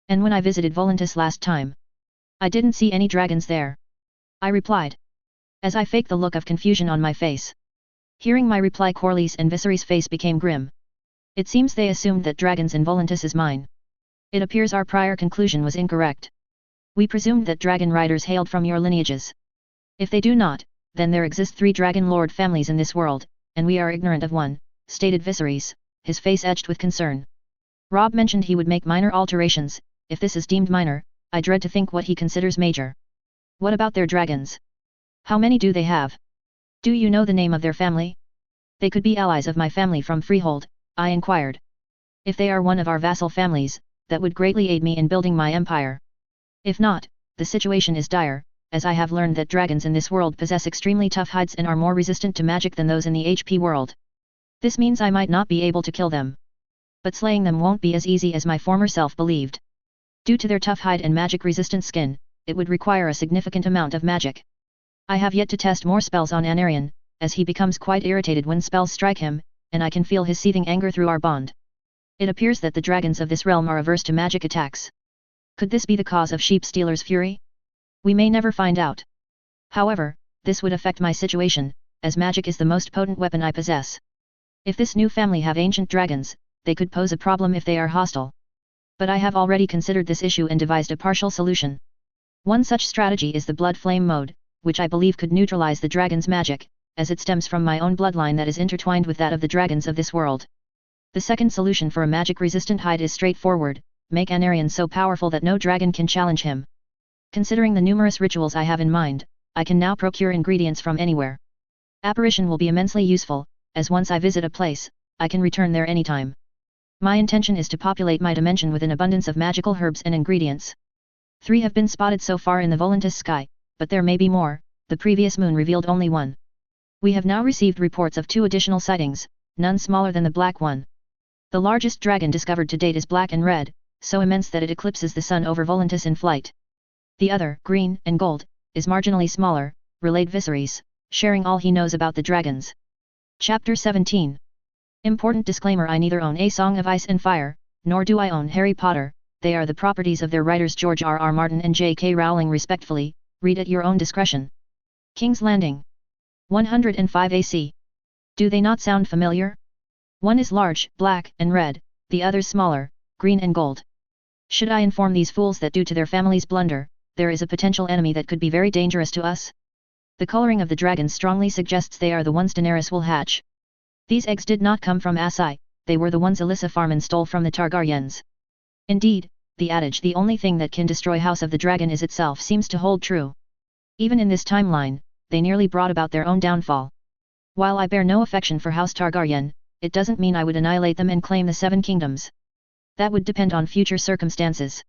And when I visited Volantis last time, I didn't see any dragons there, I replied, as I faked the look of confusion on my face. Hearing my reply, Corlys and Viserys' face became grim. It seems they assumed that dragons in Volantis is mine. It appears our prior conclusion was incorrect. We presumed that dragon riders hailed from your lineages. If they do not, then there exist 3 dragon lord families in this world, and we are ignorant of one, stated Viserys, his face etched with concern. Robb mentioned he would make minor alterations. If this is deemed minor, I dread to think what he considers major. What about their dragons? How many do they have? Do you know the name of their family? They could be allies of my family from Freehold, I inquired. If they are one of our vassal families, that would greatly aid me in building my empire. If not, the situation is dire, as I have learned that dragons in this world possess extremely tough hides and are more resistant to magic than those in the HP world. This means I might not be able to kill them. But slaying them won't be as easy as my former self believed. Due to their tough hide and magic-resistant skin, it would require a significant amount of magic. I have yet to test more spells on Anarion, as he becomes quite irritated when spells strike him, and I can feel his seething anger through our bond. It appears that the dragons of this realm are averse to magic attacks. Could this be the cause of Sheep Stealer's fury? We may never find out. However, this would affect my situation, as magic is the most potent weapon I possess. If this new family have ancient dragons, they could pose a problem if they are hostile. But I have already considered this issue and devised a partial solution. One such strategy is the blood flame mode, which I believe could neutralize the dragon's magic, as it stems from my own bloodline that is intertwined with that of the dragons of this world. The second solution for a magic-resistant hide is straightforward: make Anarion so powerful that no dragon can challenge him. Considering the numerous rituals I have in mind, I can now procure ingredients from anywhere. Apparition will be immensely useful, as once I visit a place, I can return there anytime. My intention is to populate my dimension with an abundance of magical herbs and ingredients. 3 have been spotted so far in the Volantis sky, but there may be more. The previous moon revealed only 1. We have now received reports of 2 additional sightings, none smaller than the black one. The largest dragon discovered to date is black and red, so immense that it eclipses the sun over Volantis in flight. The other, green and gold, is marginally smaller, relayed Viserys, sharing all he knows about the dragons. Chapter 17. Important disclaimer: I neither own A Song of Ice and Fire, nor do I own Harry Potter. They are the properties of their writers George R.R. Martin and J.K. Rowling respectfully, read at your own discretion. King's Landing. 105 AC. Do they not sound familiar? One is large, black and red, the other's smaller, green and gold. Should I inform these fools that due to their family's blunder, there is a potential enemy that could be very dangerous to us? The coloring of the dragons strongly suggests they are the ones Daenerys will hatch. These eggs did not come from Asai, they were the ones Alyssa Farman stole from the Targaryens. Indeed, the adage "the only thing that can destroy House of the Dragon is itself" seems to hold true. Even in this timeline, they nearly brought about their own downfall. While I bear no affection for House Targaryen, it doesn't mean I would annihilate them and claim the 7 kingdoms. That would depend on future circumstances.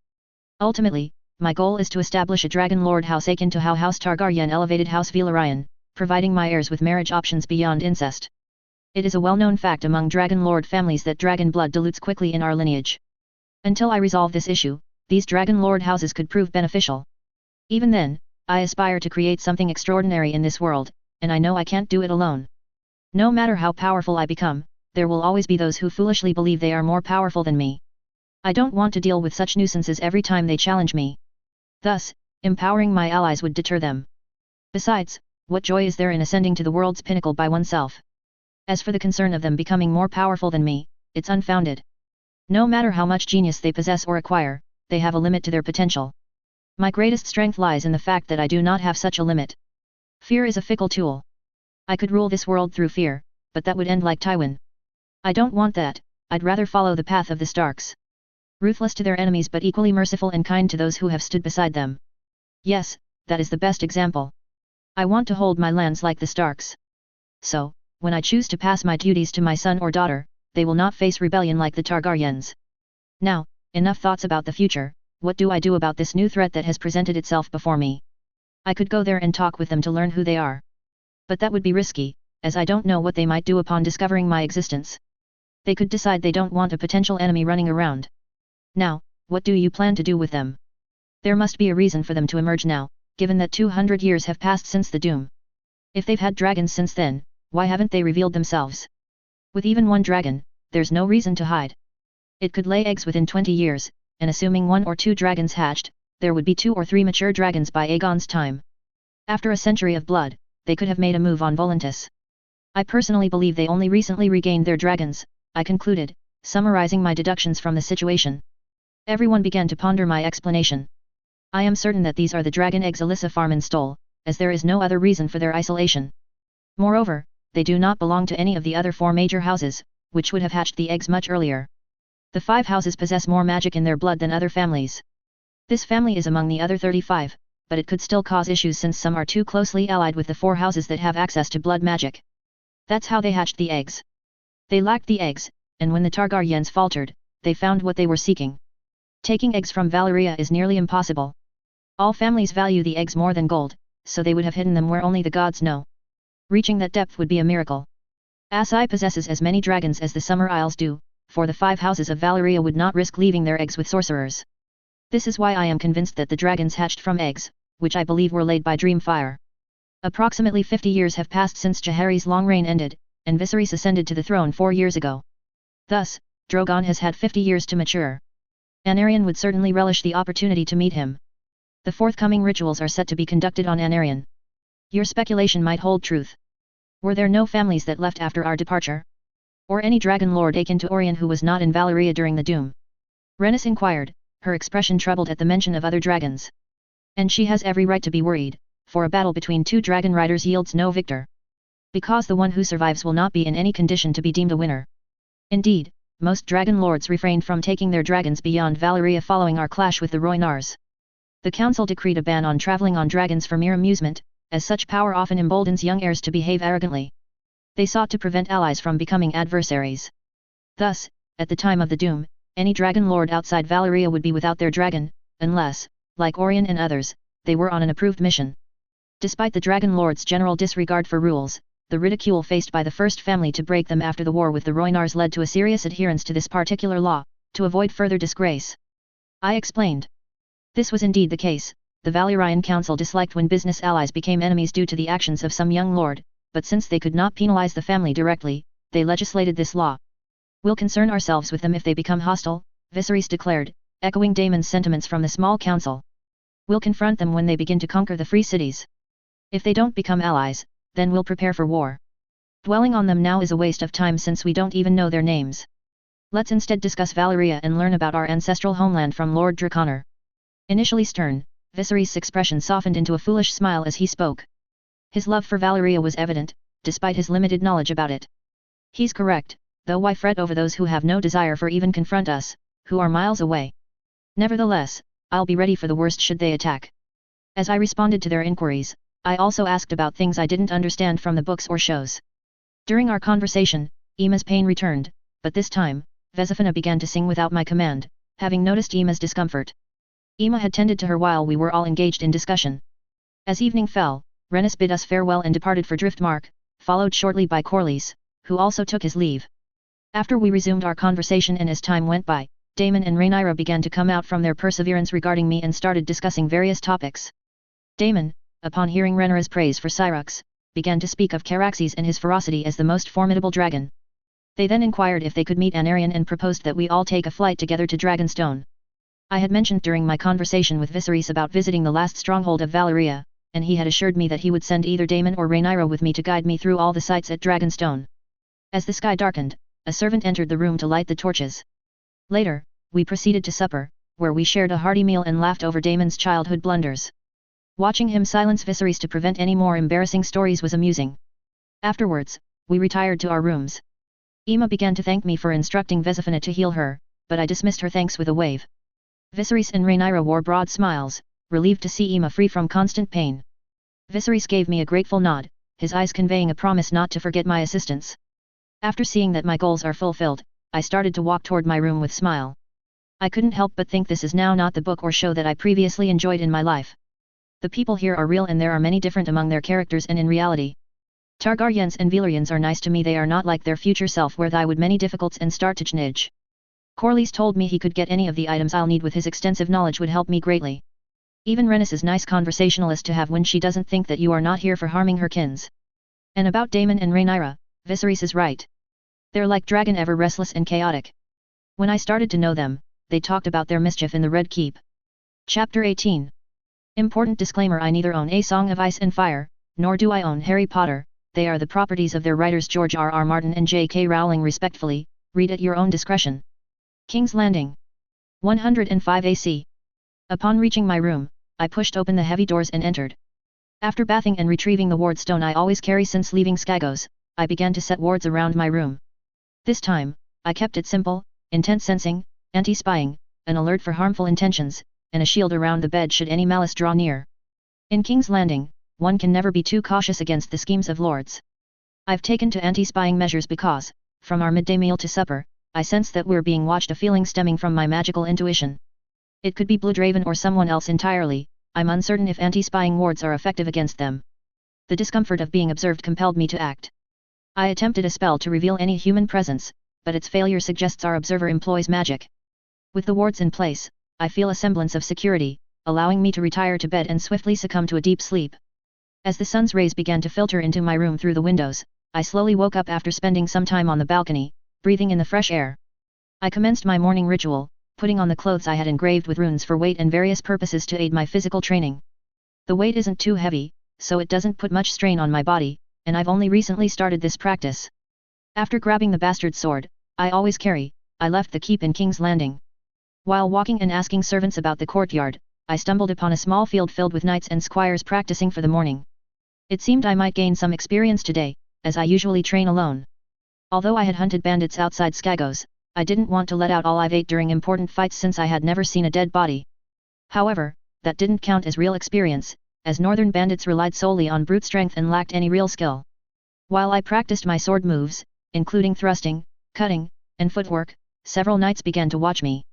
Ultimately, my goal is to establish a Dragon Lord house akin to how House Targaryen elevated House Valyrian, providing my heirs with marriage options beyond incest. It is a well-known fact among Dragon Lord families that dragon blood dilutes quickly in our lineage. Until I resolve this issue, these Dragon Lord houses could prove beneficial. Even then, I aspire to create something extraordinary in this world, and I know I can't do it alone. No matter how powerful I become, there will always be those who foolishly believe they are more powerful than me. I don't want to deal with such nuisances every time they challenge me. Thus, empowering my allies would deter them. Besides, what joy is there in ascending to the world's pinnacle by oneself? As for the concern of them becoming more powerful than me, it's unfounded. No matter how much genius they possess or acquire, they have a limit to their potential. My greatest strength lies in the fact that I do not have such a limit. Fear is a fickle tool. I could rule this world through fear, but that would end like Tywin. I don't want that. I'd rather follow the path of the Starks. Ruthless to their enemies but equally merciful and kind to those who have stood beside them. Yes, that is the best example. I want to hold my lands like the Starks. So, when I choose to pass my duties to my son or daughter, they will not face rebellion like the Targaryens. Now, enough thoughts about the future. What do I do about this new threat that has presented itself before me? I could go there and talk with them to learn who they are. But that would be risky, as I don't know what they might do upon discovering my existence. They could decide they don't want a potential enemy running around. Now, what do you plan to do with them? There must be a reason for them to emerge now, given that 200 years have passed since the doom. If they've had dragons since then, why haven't they revealed themselves? With even one dragon, there's no reason to hide. It could lay eggs within 20 years, and assuming 1 or 2 dragons hatched, there would be 2 or 3 mature dragons by Aegon's time. After a century of blood, they could have made a move on Volantis. I personally believe they only recently regained their dragons, I concluded, summarizing my deductions from the situation. Everyone began to ponder my explanation. I am certain that these are the dragon eggs Alyssa Farman stole, as there is no other reason for their isolation. Moreover, they do not belong to any of the other 4 major houses, which would have hatched the eggs much earlier. The 5 houses possess more magic in their blood than other families. This family is among the other 35, but it could still cause issues since some are too closely allied with the 4 houses that have access to blood magic. That's how they hatched the eggs. They lacked the eggs, and when the Targaryens faltered, they found what they were seeking. Taking eggs from Valyria is nearly impossible. All families value the eggs more than gold, so they would have hidden them where only the gods know. Reaching that depth would be a miracle. Asai possesses as many dragons as the Summer Isles do, for the 5 houses of Valyria would not risk leaving their eggs with sorcerers. This is why I am convinced that the dragons hatched from eggs, which I believe were laid by Dreamfire. Approximately 50 years have passed since Jaehaerys' long reign ended, and Viserys ascended to the throne 4 years ago. Thus, Drogon has had 50 years to mature. Anarion would certainly relish the opportunity to meet him. The forthcoming rituals are set to be conducted on Anarion. Your speculation might hold truth. Were there no families that left after our departure? Or any dragon lord akin to Orion who was not in Valyria during the doom? Rhaenys inquired, her expression troubled at the mention of other dragons. And she has every right to be worried, for a battle between 2 dragon riders yields no victor. Because the one who survives will not be in any condition to be deemed a winner. Indeed, most dragon lords refrained from taking their dragons beyond Valyria following our clash with the Rhoynars. The council decreed a ban on traveling on dragons for mere amusement, as such power often emboldens young heirs to behave arrogantly. They sought to prevent allies from becoming adversaries. Thus, at the time of the doom, any dragon lord outside Valyria would be without their dragon, unless, like Orion and others, they were on an approved mission. Despite the dragon lord's general disregard for rules, the ridicule faced by the first family to break them after the war with the Rhoynars led to a serious adherence to this particular law, to avoid further disgrace. I explained. This was indeed the case. The Valyrian council disliked when business allies became enemies due to the actions of some young lord, but since they could not penalize the family directly, they legislated this law. We'll concern ourselves with them if they become hostile, Viserys declared, echoing Daemon's sentiments from the small council. We'll confront them when they begin to conquer the free cities. If they don't become allies, then we'll prepare for war. Dwelling on them now is a waste of time since we don't even know their names. Let's instead discuss Valyria and learn about our ancestral homeland from Lord Draconor. Initially stern, Viserys' expression softened into a foolish smile as he spoke. His love for Valyria was evident, despite his limited knowledge about it. He's correct, though why fret over those who have no desire for even confront us, who are miles away? Nevertheless, I'll be ready for the worst should they attack. As I responded to their inquiries, I also asked about things I didn't understand from the books or shows. During our conversation, Emma's pain returned, but this time, Vesifina began to sing without my command, having noticed Emma's discomfort. Emma had tended to her while we were all engaged in discussion. As evening fell, Rhaenys bid us farewell and departed for Driftmark, followed shortly by Corlys, who also took his leave. After we resumed our conversation and as time went by, Daemon and Rhaenyra began to come out from their perseverance regarding me and started discussing various topics. Daemon, upon hearing Rhaenyra's praise for Syrax, began to speak of Caraxes and his ferocity as the most formidable dragon. They then inquired if they could meet Anarion and proposed that we all take a flight together to Dragonstone. I had mentioned during my conversation with Viserys about visiting the last stronghold of Valyria, and he had assured me that he would send either Daemon or Rhaenyra with me to guide me through all the sights at Dragonstone. As the sky darkened, a servant entered the room to light the torches. Later, we proceeded to supper, where we shared a hearty meal and laughed over Daemon's childhood blunders. Watching him silence Viserys to prevent any more embarrassing stories was amusing. Afterwards, we retired to our rooms. Emma began to thank me for instructing Vesifina to heal her, but I dismissed her thanks with a wave. Viserys and Rhaenyra wore broad smiles, relieved to see Emma free from constant pain. Viserys gave me a grateful nod, his eyes conveying a promise not to forget my assistance. After seeing that my goals are fulfilled, I started to walk toward my room with smile. I couldn't help but think this is now not the book or show that I previously enjoyed in my life. The people here are real and there are many different among their characters and in reality. Targaryens and Valyrians are nice to me, they are not like their future self where they would many difficulties and start to lineage. Corlys told me he could get any of the items I'll need with his extensive knowledge would help me greatly. Even Rhaenys is nice conversationalist to have when she doesn't think that you are not here for harming her kins. And about Daemon and Rhaenyra, Viserys is right. They're like dragon, ever restless and chaotic. When I started to know them, they talked about their mischief in the Red Keep. Chapter 18. Important disclaimer: I neither own A Song of Ice and Fire, nor do I own Harry Potter. They are the properties of their writers George R.R. Martin and J.K. Rowling respectfully, read at your own discretion. King's Landing. 105 AC. Upon reaching my room, I pushed open the heavy doors and entered. After bathing and retrieving the ward stone I always carry since leaving Skagos, I began to set wards around my room. This time, I kept it simple: intent sensing, anti-spying, an alert for harmful intentions, and a shield around the bed should any malice draw near. In King's Landing, one can never be too cautious against the schemes of lords. I've taken to anti-spying measures because, from our midday meal to supper, I sense that we're being watched, a feeling stemming from my magical intuition. It could be Bloodraven or someone else entirely, I'm uncertain if anti-spying wards are effective against them. The discomfort of being observed compelled me to act. I attempted a spell to reveal any human presence, but its failure suggests our observer employs magic. With the wards in place, I feel a semblance of security, allowing me to retire to bed and swiftly succumb to a deep sleep. As the sun's rays began to filter into my room through the windows, I slowly woke up after spending some time on the balcony, breathing in the fresh air. I commenced my morning ritual, putting on the clothes I had engraved with runes for weight and various purposes to aid my physical training. The weight isn't too heavy, so it doesn't put much strain on my body, and I've only recently started this practice. After grabbing the bastard sword, I always carry, I left the keep in King's Landing. While walking and asking servants about the courtyard, I stumbled upon a small field filled with knights and squires practicing for the morning. It seemed I might gain some experience today, as I usually train alone. Although I had hunted bandits outside Skagos, I didn't want to let out all I've ate during important fights since I had never seen a dead body. However, that didn't count as real experience, as northern bandits relied solely on brute strength and lacked any real skill. While I practiced my sword moves, including thrusting, cutting, and footwork, several knights began to watch me.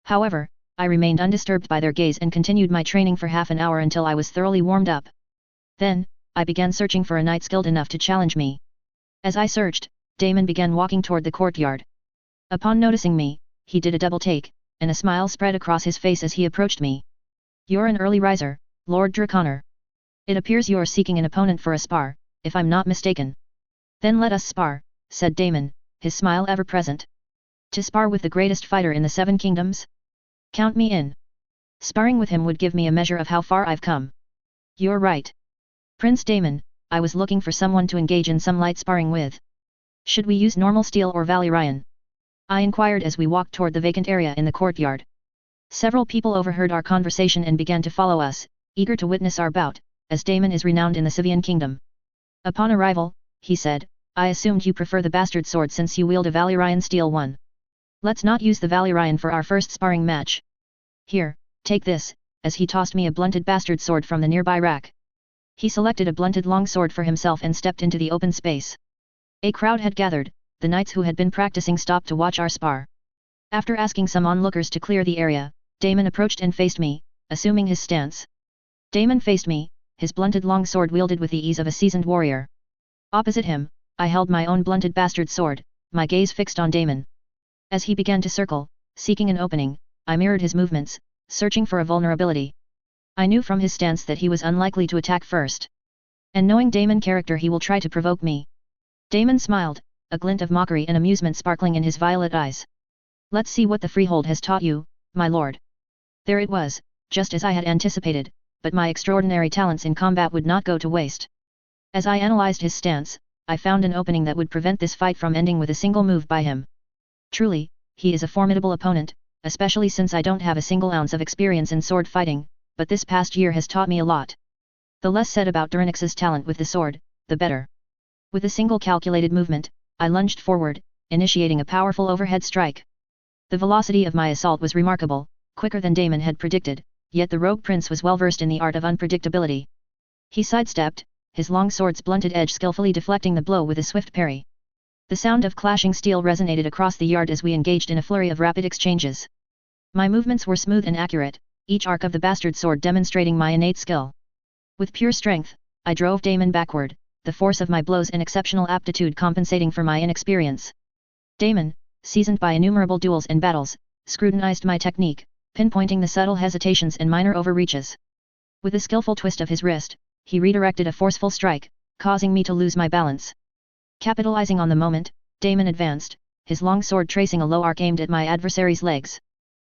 However, I remained undisturbed by their gaze and continued my training for half an hour until I was thoroughly warmed up. Then, I began searching for a knight skilled enough to challenge me. As I searched, Damon began walking toward the courtyard. Upon noticing me, he did a double take, and a smile spread across his face as he approached me. "You're an early riser, Lord Draconor. It appears you're seeking an opponent for a spar, if I'm not mistaken." "Then let us spar," said Damon, his smile ever present. "To spar with the greatest fighter in the Seven Kingdoms? Count me in. Sparring with him would give me a measure of how far I've come." "You're right. Prince Damon, I was looking for someone to engage in some light sparring with. Should we use normal steel or Valyrian?" I inquired as we walked toward the vacant area in the courtyard. Several people overheard our conversation and began to follow us, eager to witness our bout, as Damon is renowned in the Sivian kingdom. "Upon arrival," he said, "I assumed you prefer the bastard sword since you wield a Valyrian steel one. Let's not use the Valyrian for our first sparring match. Here, take this," as he tossed me a blunted bastard sword from the nearby rack. He selected a blunted longsword for himself and stepped into the open space. A crowd had gathered. The knights who had been practicing stopped to watch our spar. After asking some onlookers to clear the area, Damon approached and faced me, assuming his stance. Damon faced me, his blunted longsword wielded with the ease of a seasoned warrior. Opposite him, I held my own blunted bastard sword, my gaze fixed on Damon. As he began to circle, seeking an opening, I mirrored his movements, searching for a vulnerability. I knew from his stance that he was unlikely to attack first. And knowing Damon's character, he will try to provoke me. Damon smiled, a glint of mockery and amusement sparkling in his violet eyes. "Let's see what the freehold has taught you, my lord." There it was, just as I had anticipated, but my extraordinary talents in combat would not go to waste. As I analyzed his stance, I found an opening that would prevent this fight from ending with a single move by him. Truly, he is a formidable opponent, especially since I don't have a single ounce of experience in sword fighting, but this past year has taught me a lot. The less said about Durinix's talent with the sword, the better. With a single calculated movement, I lunged forward, initiating a powerful overhead strike. The velocity of my assault was remarkable, quicker than Damon had predicted, yet the rogue prince was well versed in the art of unpredictability. He sidestepped, his long sword's blunted edge skillfully deflecting the blow with a swift parry. The sound of clashing steel resonated across the yard as we engaged in a flurry of rapid exchanges. My movements were smooth and accurate, each arc of the bastard sword demonstrating my innate skill. With pure strength, I drove Damon backward, the force of my blows and exceptional aptitude compensating for my inexperience. Damon, seasoned by innumerable duels and battles, scrutinized my technique, pinpointing the subtle hesitations and minor overreaches. With a skillful twist of his wrist, he redirected a forceful strike, causing me to lose my balance. Capitalizing on the moment, Damon advanced, his long sword tracing a low arc aimed at my adversary's legs.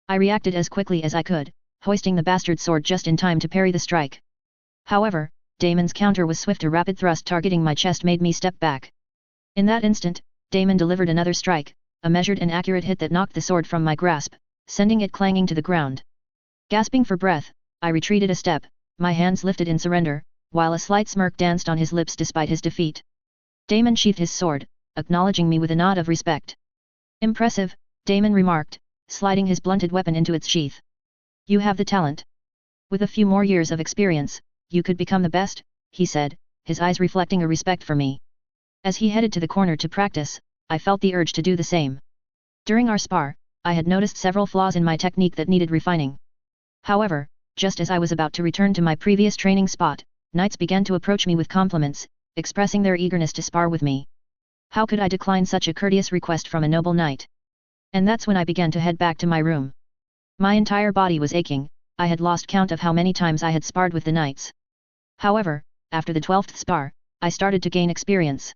I reacted as quickly as I could, hoisting the bastard sword just in time to parry the strike. However, Damon's counter was swift. A rapid thrust targeting my chest made me step back. In that instant, Damon delivered another strike, a measured and accurate hit that knocked the sword from my grasp, sending it clanging to the ground. Gasping for breath, I retreated a step, my hands lifted in surrender, while a slight smirk danced on his lips despite his defeat. Damon sheathed his sword, acknowledging me with a nod of respect. "Impressive," Damon remarked, sliding his blunted weapon into its sheath. "You have the talent. With a few more years of experience, you could become the best," he said, his eyes reflecting a respect for me. As he headed to the corner to practice, I felt the urge to do the same. During our spar, I had noticed several flaws in my technique that needed refining. However, just as I was about to return to my previous training spot, knights began to approach me with compliments, expressing their eagerness to spar with me. How could I decline such a courteous request from a noble knight? And that's when I began to head back to my room. My entire body was aching, I had lost count of how many times I had sparred with the knights. However, after the 12th spar, I started to gain experience.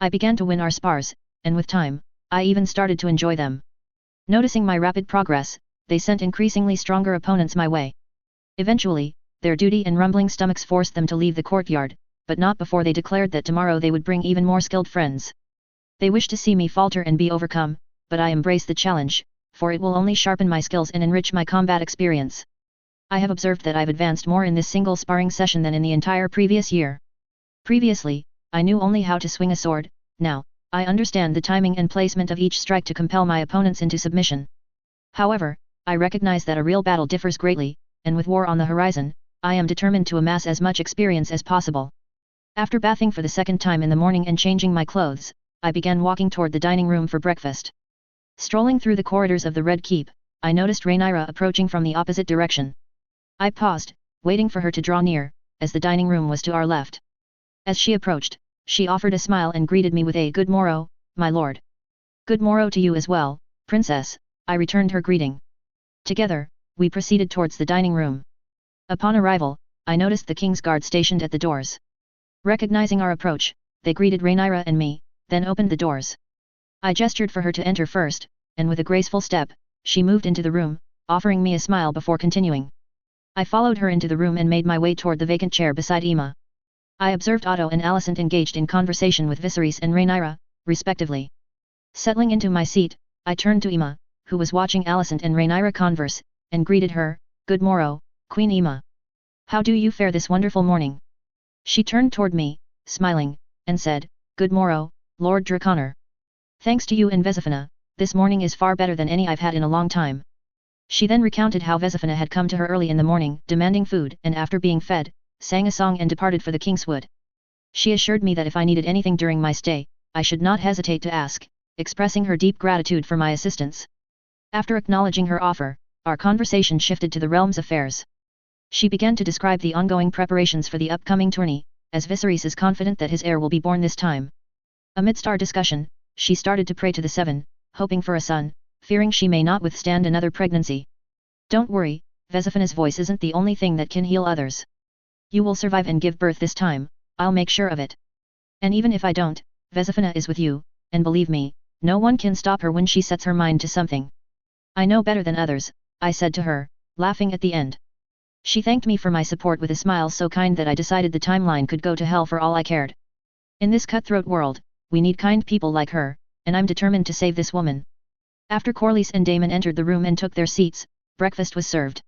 I began to win our spars, and with time, I even started to enjoy them. Noticing my rapid progress, they sent increasingly stronger opponents my way. Eventually, their duty and rumbling stomachs forced them to leave the courtyard, but not before they declared that tomorrow they would bring even more skilled friends. They wished to see me falter and be overcome, but I embraced the challenge, for it will only sharpen my skills and enrich my combat experience. I have observed that I've advanced more in this single sparring session than in the entire previous year. Previously, I knew only how to swing a sword, now, I understand the timing and placement of each strike to compel my opponents into submission. However, I recognize that a real battle differs greatly, and with war on the horizon, I am determined to amass as much experience as possible. After bathing for the second time in the morning and changing my clothes, I began walking toward the dining room for breakfast. Strolling through the corridors of the Red Keep, I noticed Rhaenyra approaching from the opposite direction. I paused, waiting for her to draw near, as the dining room was to our left. As she approached, she offered a smile and greeted me with a "Good morrow, my lord." "Good morrow to you as well, princess," I returned her greeting. Together, we proceeded towards the dining room. Upon arrival, I noticed the king's guard stationed at the doors. Recognizing our approach, they greeted Rhaenyra and me, then opened the doors. I gestured for her to enter first, and with a graceful step, she moved into the room, offering me a smile before continuing. I followed her into the room and made my way toward the vacant chair beside Emma. I observed Otto and Alicent engaged in conversation with Viserys and Rhaenyra, respectively. Settling into my seat, I turned to Emma, who was watching Alicent and Rhaenyra converse, and greeted her, "Good morrow, Queen Emma. How do you fare this wonderful morning?" She turned toward me, smiling, and said, "Good morrow, Lord Draconor. Thanks to you and Vesifina, this morning is far better than any I've had in a long time." She then recounted how Vesifina had come to her early in the morning, demanding food, and after being fed, sang a song and departed for the Kingswood. She assured me that if I needed anything during my stay, I should not hesitate to ask, expressing her deep gratitude for my assistance. After acknowledging her offer, our conversation shifted to the realm's affairs. She began to describe the ongoing preparations for the upcoming tourney, as Viserys is confident that his heir will be born this time. Amidst our discussion, she started to pray to the Seven, hoping for a son, fearing she may not withstand another pregnancy. "Don't worry, Vesifina's voice isn't the only thing that can heal others. You will survive and give birth this time, I'll make sure of it. And even if I don't, Vesifina is with you, and believe me, no one can stop her when she sets her mind to something." "I know better than others," I said to her, laughing at the end. She thanked me for my support with a smile so kind that I decided the timeline could go to hell for all I cared. In this cutthroat world, we need kind people like her, and I'm determined to save this woman. After Corlys and Daemon entered the room and took their seats, breakfast was served.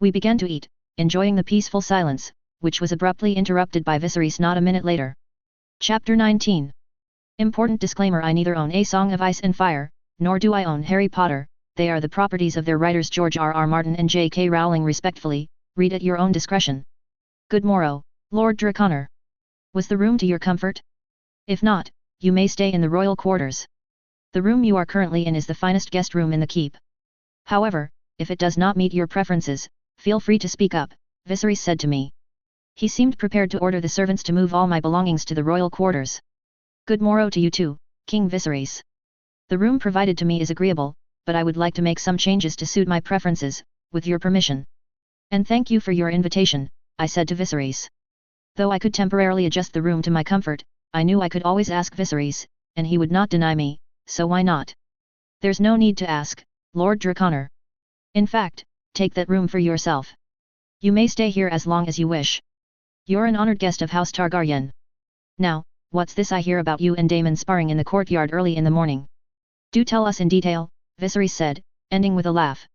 We began to eat, enjoying the peaceful silence, which was abruptly interrupted by Viserys not a minute later. Chapter 19. Important disclaimer: I neither own A Song of Ice and Fire, nor do I own Harry Potter. They are the properties of their writers George R.R. Martin and J.K. Rowling respectfully, read at your own discretion. "Good morrow, Lord Draconor. Was the room to your comfort? If not, you may stay in the royal quarters. The room you are currently in is the finest guest room in the keep. However, if it does not meet your preferences, feel free to speak up," Viserys said to me. He seemed prepared to order the servants to move all my belongings to the royal quarters. "Good morrow to you too, King Viserys. The room provided to me is agreeable, but I would like to make some changes to suit my preferences, with your permission." "And thank you for your invitation," I said to Viserys. Though I could temporarily adjust the room to my comfort, I knew I could always ask Viserys, and he would not deny me, so why not? "There's no need to ask, Lord Draconor. In fact, take that room for yourself. You may stay here as long as you wish. You're an honored guest of House Targaryen. Now, what's this I hear about you and Daemon sparring in the courtyard early in the morning? Do tell us in detail," Viserys said, ending with a laugh.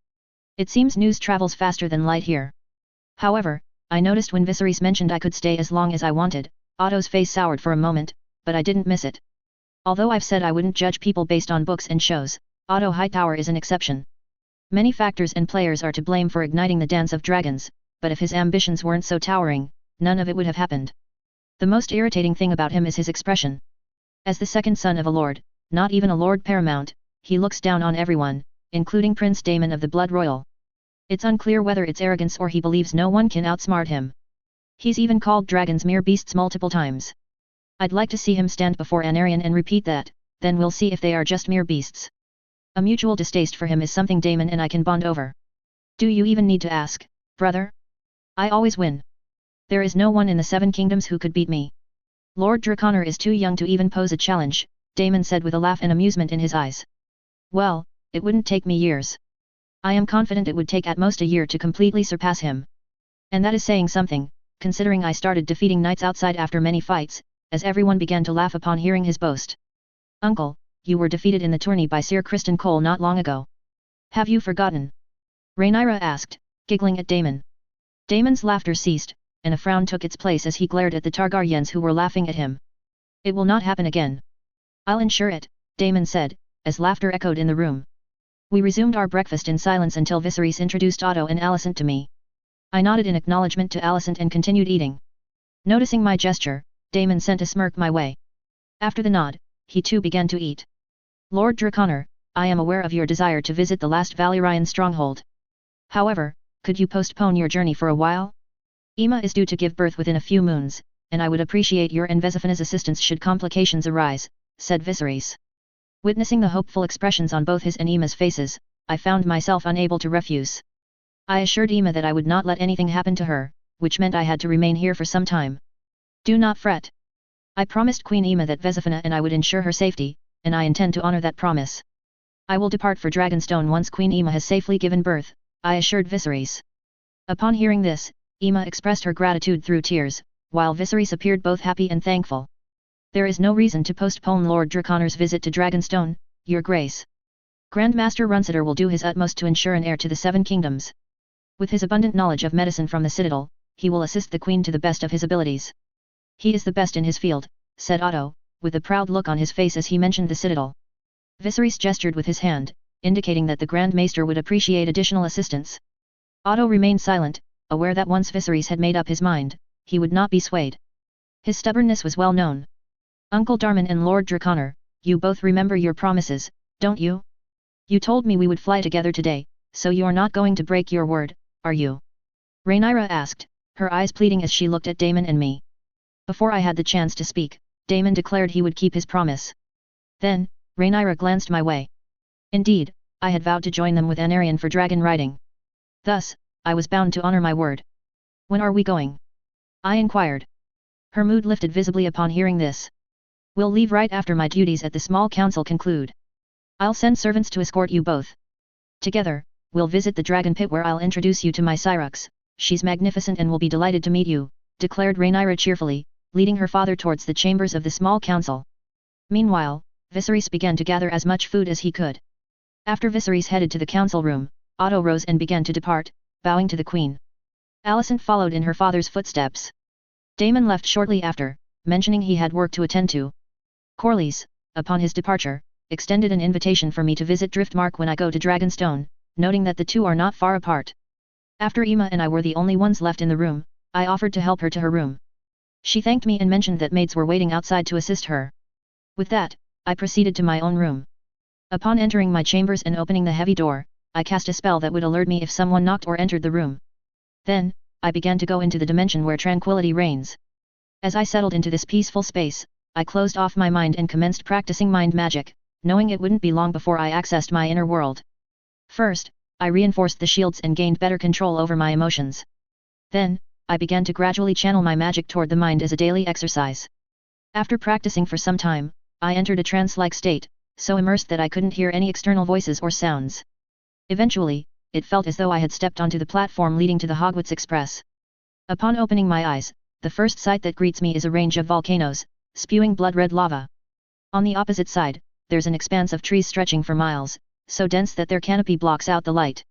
It seems news travels faster than light here. However, I noticed when Viserys mentioned I could stay as long as I wanted, Otto's face soured for a moment, but I didn't miss it. Although I've said I wouldn't judge people based on books and shows, Otto Hightower is an exception. Many factors and players are to blame for igniting the Dance of Dragons, but if his ambitions weren't so towering, none of it would have happened. The most irritating thing about him is his expression. As the second son of a lord, not even a lord paramount, he looks down on everyone, including Prince Daemon of the Blood Royal. It's unclear whether it's arrogance or he believes no one can outsmart him. He's even called dragons mere beasts multiple times. I'd like to see him stand before an Aryan and repeat that, then we'll see if they are just mere beasts. A mutual distaste for him is something Daemon and I can bond over. Do you even need to ask, brother? I always win. There is no one in the Seven Kingdoms who could beat me. Lord Draconor is too young to even pose a challenge, Daemon said with a laugh and amusement in his eyes. Well, it wouldn't take me years. I am confident it would take at most a year to completely surpass him. And that is saying something, considering I started defeating knights outside after many fights, as everyone began to laugh upon hearing his boast. Uncle, you were defeated in the tourney by Sir Criston Cole not long ago. Have you forgotten? Rhaenyra asked, giggling at Daemon. Daemon's laughter ceased, and a frown took its place as he glared at the Targaryens who were laughing at him. It will not happen again. I'll ensure it, Daemon said, as laughter echoed in the room. We resumed our breakfast in silence until Viserys introduced Otto and Alicent to me. I nodded in acknowledgement to Alicent and continued eating. Noticing my gesture, Daemon sent a smirk my way. After the nod, he too began to eat. Lord Draconor, I am aware of your desire to visit the last Valyrian stronghold. However, could you postpone your journey for a while? Aemma is due to give birth within a few moons, and I would appreciate your and Vesifina's assistance should complications arise, said Viserys. Witnessing the hopeful expressions on both his and Aemma's faces, I found myself unable to refuse. I assured Aemma that I would not let anything happen to her, which meant I had to remain here for some time. Do not fret. I promised Queen Aemma that Vesifina and I would ensure her safety, and I intend to honor that promise. I will depart for Dragonstone once Queen Aemma has safely given birth, I assured Viserys. Upon hearing this, Aemma expressed her gratitude through tears, while Viserys appeared both happy and thankful. There is no reason to postpone Lord Draconor's visit to Dragonstone, Your Grace. Grandmaster Runseter will do his utmost to ensure an heir to the Seven Kingdoms. With his abundant knowledge of medicine from the Citadel, he will assist the Queen to the best of his abilities. He is the best in his field, said Otto, with a proud look on his face as he mentioned the Citadel. Viserys gestured with his hand, indicating that the Grand Maester would appreciate additional assistance. Otto remained silent, aware that once Viserys had made up his mind, he would not be swayed. His stubbornness was well known. Uncle Darman and Lord Draconor, you both remember your promises, don't you? You told me we would fly together today, so you're not going to break your word, are you? Rhaenyra asked, her eyes pleading as she looked at Daemon and me. Before I had the chance to speak, Daemon declared he would keep his promise. Then, Rhaenyra glanced my way. Indeed, I had vowed to join them with Anarion for dragon riding. Thus, I was bound to honor my word. When are we going? I inquired. Her mood lifted visibly upon hearing this. We'll leave right after my duties at the small council conclude. I'll send servants to escort you both. Together, we'll visit the dragon pit where I'll introduce you to my Cyrux. She's magnificent and will be delighted to meet you, declared Rhaenyra cheerfully, leading her father towards the chambers of the small council. Meanwhile, Viserys began to gather as much food as he could. After Viserys headed to the council room, Otto rose and began to depart, bowing to the queen. Alicent followed in her father's footsteps. Daemon left shortly after, mentioning he had work to attend to. Corlys, upon his departure, extended an invitation for me to visit Driftmark when I go to Dragonstone, noting that the two are not far apart. After Aemma and I were the only ones left in the room, I offered to help her to her room. She thanked me and mentioned that maids were waiting outside to assist her. With that, I proceeded to my own room. Upon entering my chambers and opening the heavy door, I cast a spell that would alert me if someone knocked or entered the room. Then, I began to go into the dimension where tranquility reigns. As I settled into this peaceful space, I closed off my mind and commenced practicing mind magic, knowing it wouldn't be long before I accessed my inner world. First, I reinforced the shields and gained better control over my emotions. Then, I began to gradually channel my magic toward the mind as a daily exercise. After practicing for some time, I entered a trance-like state, so immersed that I couldn't hear any external voices or sounds. Eventually, it felt as though I had stepped onto the platform leading to the Hogwarts Express. Upon opening my eyes, the first sight that greets me is a range of volcanoes, spewing blood-red lava. On the opposite side, there's an expanse of trees stretching for miles, so dense that their canopy blocks out the light.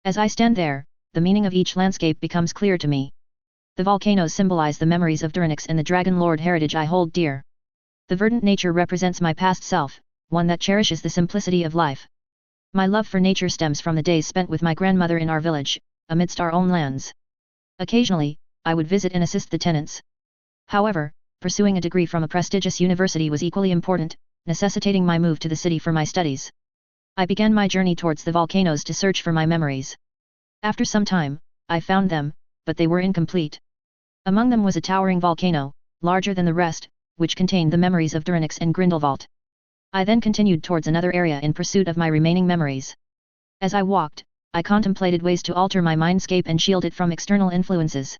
As I stand there, the meaning of each landscape becomes clear to me. The volcanoes symbolize the memories of Durinix and the Dragon Lord heritage I hold dear. The verdant nature represents my past self, one that cherishes the simplicity of life. My love for nature stems from the days spent with my grandmother in our village, amidst our own lands. Occasionally, I would visit and assist the tenants. However, pursuing a degree from a prestigious university was equally important, necessitating my move to the city for my studies. I began my journey towards the volcanoes to search for my memories. After some time, I found them, but they were incomplete. Among them was a towering volcano, larger than the rest, which contained the memories of Durinix and Grindelwald. I then continued towards another area in pursuit of my remaining memories. As I walked, I contemplated ways to alter my mindscape and shield it from external influences.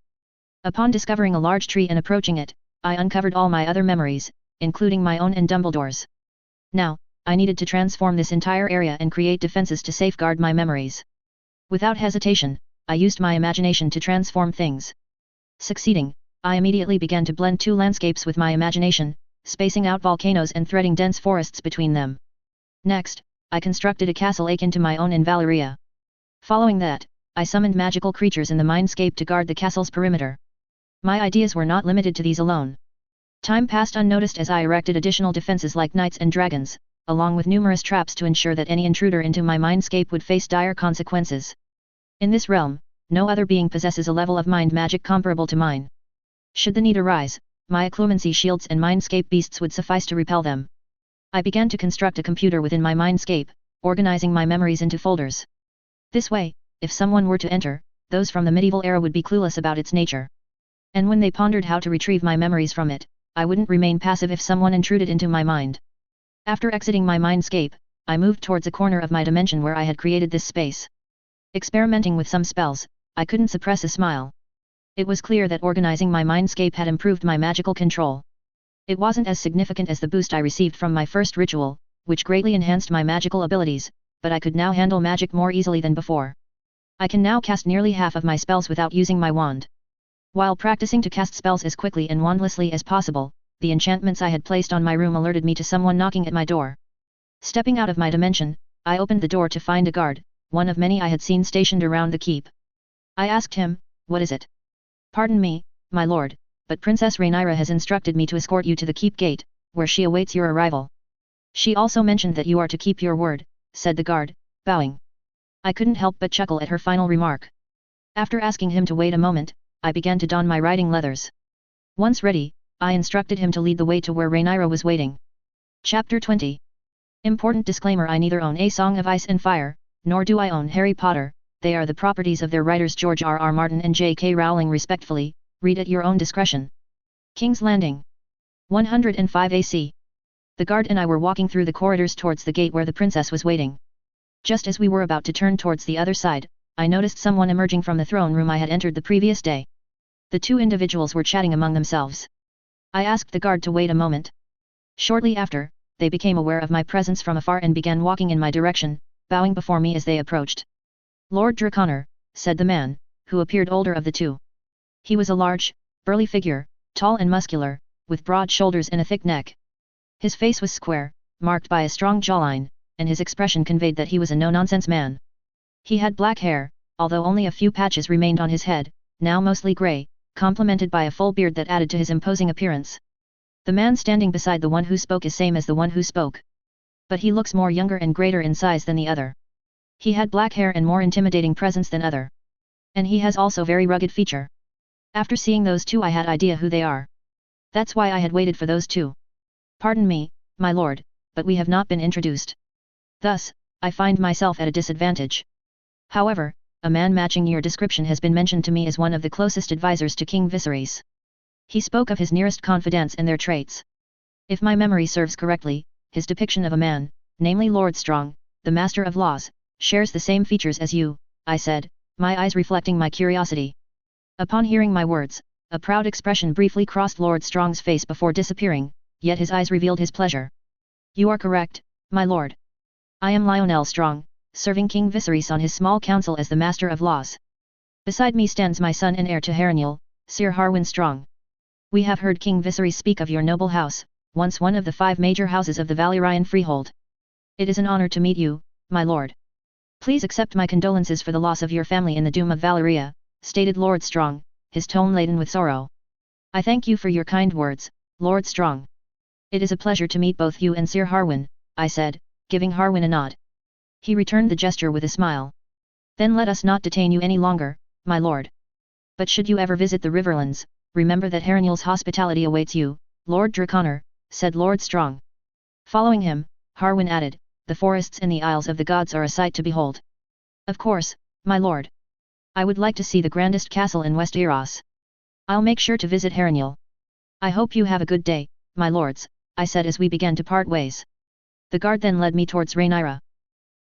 Upon discovering a large tree and approaching it, I uncovered all my other memories, including my own and Dumbledore's. Now, I needed to transform this entire area and create defenses to safeguard my memories. Without hesitation, I used my imagination to transform things. Succeeding, I immediately began to blend two landscapes with my imagination, spacing out volcanoes and threading dense forests between them. Next, I constructed a castle akin to my own in Valyria. Following that, I summoned magical creatures in the mindscape to guard the castle's perimeter. My ideas were not limited to these alone. Time passed unnoticed as I erected additional defenses like knights and dragons, along with numerous traps to ensure that any intruder into my mindscape would face dire consequences. In this realm, no other being possesses a level of mind magic comparable to mine. Should the need arise, my occlumency shields and mindscape beasts would suffice to repel them. I began to construct a computer within my mindscape, organizing my memories into folders. This way, if someone were to enter, those from the medieval era would be clueless about its nature. And when they pondered how to retrieve my memories from it, I wouldn't remain passive if someone intruded into my mind. After exiting my mindscape, I moved towards a corner of my dimension where I had created this space. Experimenting with some spells, I couldn't suppress a smile. It was clear that organizing my mindscape had improved my magical control. It wasn't as significant as the boost I received from my first ritual, which greatly enhanced my magical abilities, but I could now handle magic more easily than before. I can now cast nearly half of my spells without using my wand. While practicing to cast spells as quickly and wandlessly as possible, the enchantments I had placed on my room alerted me to someone knocking at my door. Stepping out of my dimension, I opened the door to find a guard, one of many I had seen stationed around the keep. I asked him, "What is it?" "Pardon me, my lord, but Princess Rhaenyra has instructed me to escort you to the keep gate, where she awaits your arrival. She also mentioned that you are to keep your word," said the guard, bowing. I couldn't help but chuckle at her final remark. After asking him to wait a moment, I began to don my riding leathers. Once ready, I instructed him to lead the way to where Rhaenyra was waiting. Chapter 20. Important disclaimer: I neither own A Song of Ice and Fire, nor do I own Harry Potter. They are the properties of their writers George R.R. Martin and J.K. Rowling respectfully. Read at your own discretion. King's Landing. 105 AC. The guard and I were walking through the corridors towards the gate where the princess was waiting. Just as we were about to turn towards the other side, I noticed someone emerging from the throne room I had entered the previous day. The two individuals were chatting among themselves. I asked the guard to wait a moment. Shortly after, they became aware of my presence from afar and began walking in my direction, bowing before me as they approached. "Lord Draconor," said the man, who appeared older of the two. He was a large, burly figure, tall and muscular, with broad shoulders and a thick neck. His face was square, marked by a strong jawline, and his expression conveyed that he was a no-nonsense man. He had black hair, although only a few patches remained on his head, now mostly grey, complemented by a full beard that added to his imposing appearance. The man standing beside the one who spoke is same as the one who spoke. But he looks more younger and greater in size than the other. He had black hair and more intimidating presence than other. And he has also very rugged feature. After seeing those two I had idea who they are. That's why I had waited for those two. "Pardon me, my lord, but we have not been introduced. Thus, I find myself at a disadvantage. However, a man matching your description has been mentioned to me as one of the closest advisors to King Viserys. He spoke of his nearest confidants and their traits. If my memory serves correctly, his depiction of a man, namely Lord Strong, the Master of Laws, shares the same features as you," I said, my eyes reflecting my curiosity. Upon hearing my words, a proud expression briefly crossed Lord Strong's face before disappearing, yet his eyes revealed his pleasure. "You are correct, my lord. I am Lionel Strong, serving King Viserys on his small council as the Master of Laws. Beside me stands my son and heir to Harrenhal, Sir Harwin Strong. We have heard King Viserys speak of your noble house, once one of the 5 major houses of the Valyrian freehold. It is an honor to meet you, my lord. Please accept my condolences for the loss of your family in the Doom of Valyria," stated Lord Strong, his tone laden with sorrow. "I thank you for your kind words, Lord Strong. It is a pleasure to meet both you and Sir Harwin," I said, giving Harwin a nod. He returned the gesture with a smile. "Then let us not detain you any longer, my lord. But should you ever visit the Riverlands, remember that Harrenhal's hospitality awaits you, Lord Draconor," said Lord Strong. Following him, Harwin added, the forests and the isles of the gods are a sight to behold. Of course, my lord. I would like to see the grandest castle in West Eros. I'll make sure to visit Harrenhal. I hope you have a good day, my lords, I said as we began to part ways. The guard then led me towards Rhaenyra.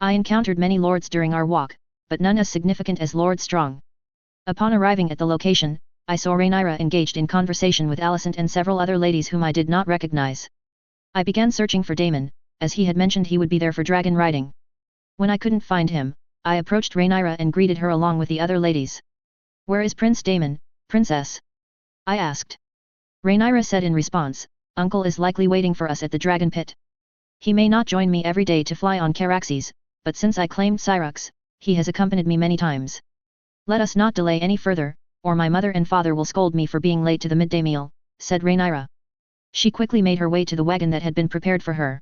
I encountered many lords during our walk, but none as significant as Lord Strong. Upon arriving at the location, I saw Rhaenyra engaged in conversation with Alicent and several other ladies whom I did not recognize. I began searching for Daemon, as he had mentioned he would be there for dragon riding. When I couldn't find him, I approached Rhaenyra and greeted her along with the other ladies. "Where is Prince Daemon, Princess?" I asked. Rhaenyra said in response, "Uncle is likely waiting for us at the dragon pit. He may not join me every day to fly on Caraxes, but since I claimed Syrax, he has accompanied me many times. Let us not delay any further, or my mother and father will scold me for being late to the midday meal," said Rhaenyra. She quickly made her way to the wagon that had been prepared for her.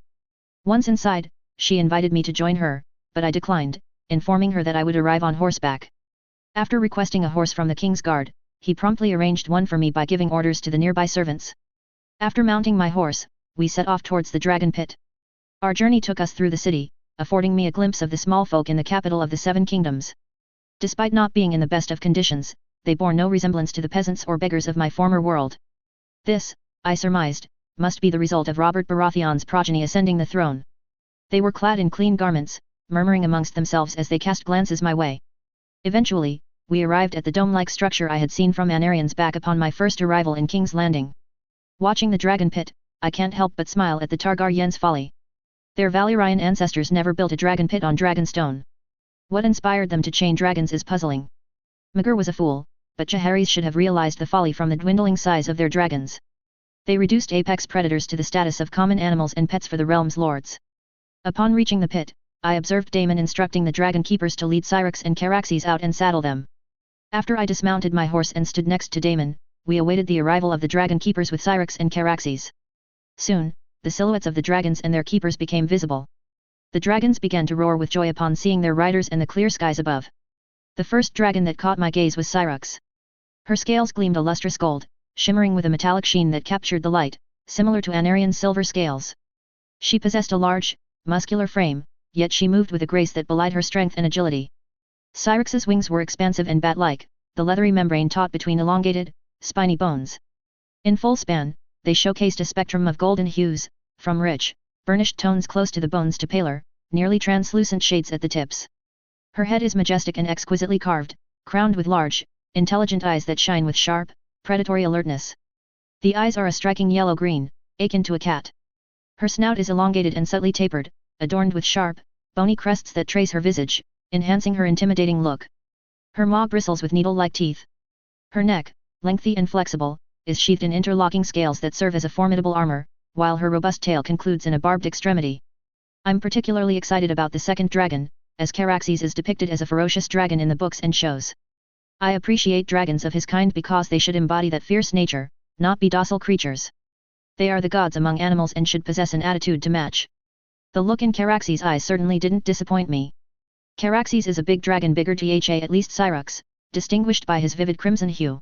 Once inside, she invited me to join her, but I declined, informing her that I would arrive on horseback. After requesting a horse from the king's guard, he promptly arranged one for me by giving orders to the nearby servants. After mounting my horse, we set off towards the dragon pit. Our journey took us through the city, affording me a glimpse of the small folk in the capital of the Seven Kingdoms. Despite not being in the best of conditions, they bore no resemblance to the peasants or beggars of my former world. This, I surmised, must be the result of Robert Baratheon's progeny ascending the throne. They were clad in clean garments, murmuring amongst themselves as they cast glances my way. Eventually, we arrived at the dome-like structure I had seen from Anarian's back upon my first arrival in King's Landing. Watching the dragon pit, I can't help but smile at the Targaryens' folly. Their Valyrian ancestors never built a dragon pit on Dragonstone. What inspired them to chain dragons is puzzling. Maegor was a fool, but Jaehaerys should have realized the folly from the dwindling size of their dragons. They reduced apex predators to the status of common animals and pets for the realm's lords. Upon reaching the pit, I observed Daemon instructing the dragon keepers to lead Syrax and Caraxes out and saddle them. After I dismounted my horse and stood next to Daemon, we awaited the arrival of the dragon keepers with Syrax and Caraxes. Soon, the silhouettes of the dragons and their keepers became visible. The dragons began to roar with joy upon seeing their riders and the clear skies above. The first dragon that caught my gaze was Syrax. Her scales gleamed a lustrous gold, shimmering with a metallic sheen that captured the light, similar to Anarian's silver scales. She possessed a large, muscular frame, yet she moved with a grace that belied her strength and agility. Syrax's wings were expansive and bat-like, the leathery membrane taut between elongated, spiny bones. In full span, they showcased a spectrum of golden hues, from rich, burnished tones close to the bones to paler, nearly translucent shades at the tips. Her head is majestic and exquisitely carved, crowned with large, intelligent eyes that shine with sharp, predatory alertness. The eyes are a striking yellow-green, akin to a cat. Her snout is elongated and subtly tapered, adorned with sharp, bony crests that trace her visage, enhancing her intimidating look. Her maw bristles with needle-like teeth. Her neck, lengthy and flexible, is sheathed in interlocking scales that serve as a formidable armor, while her robust tail concludes in a barbed extremity. I'm particularly excited about the second dragon, as Caraxes is depicted as a ferocious dragon in the books and shows. I appreciate dragons of his kind because they should embody that fierce nature, not be docile creatures. They are the gods among animals and should possess an attitude to match. The look in Caraxes' eyes certainly didn't disappoint me. Caraxes is a big dragon, bigger than at least Syrax, distinguished by his vivid crimson hue.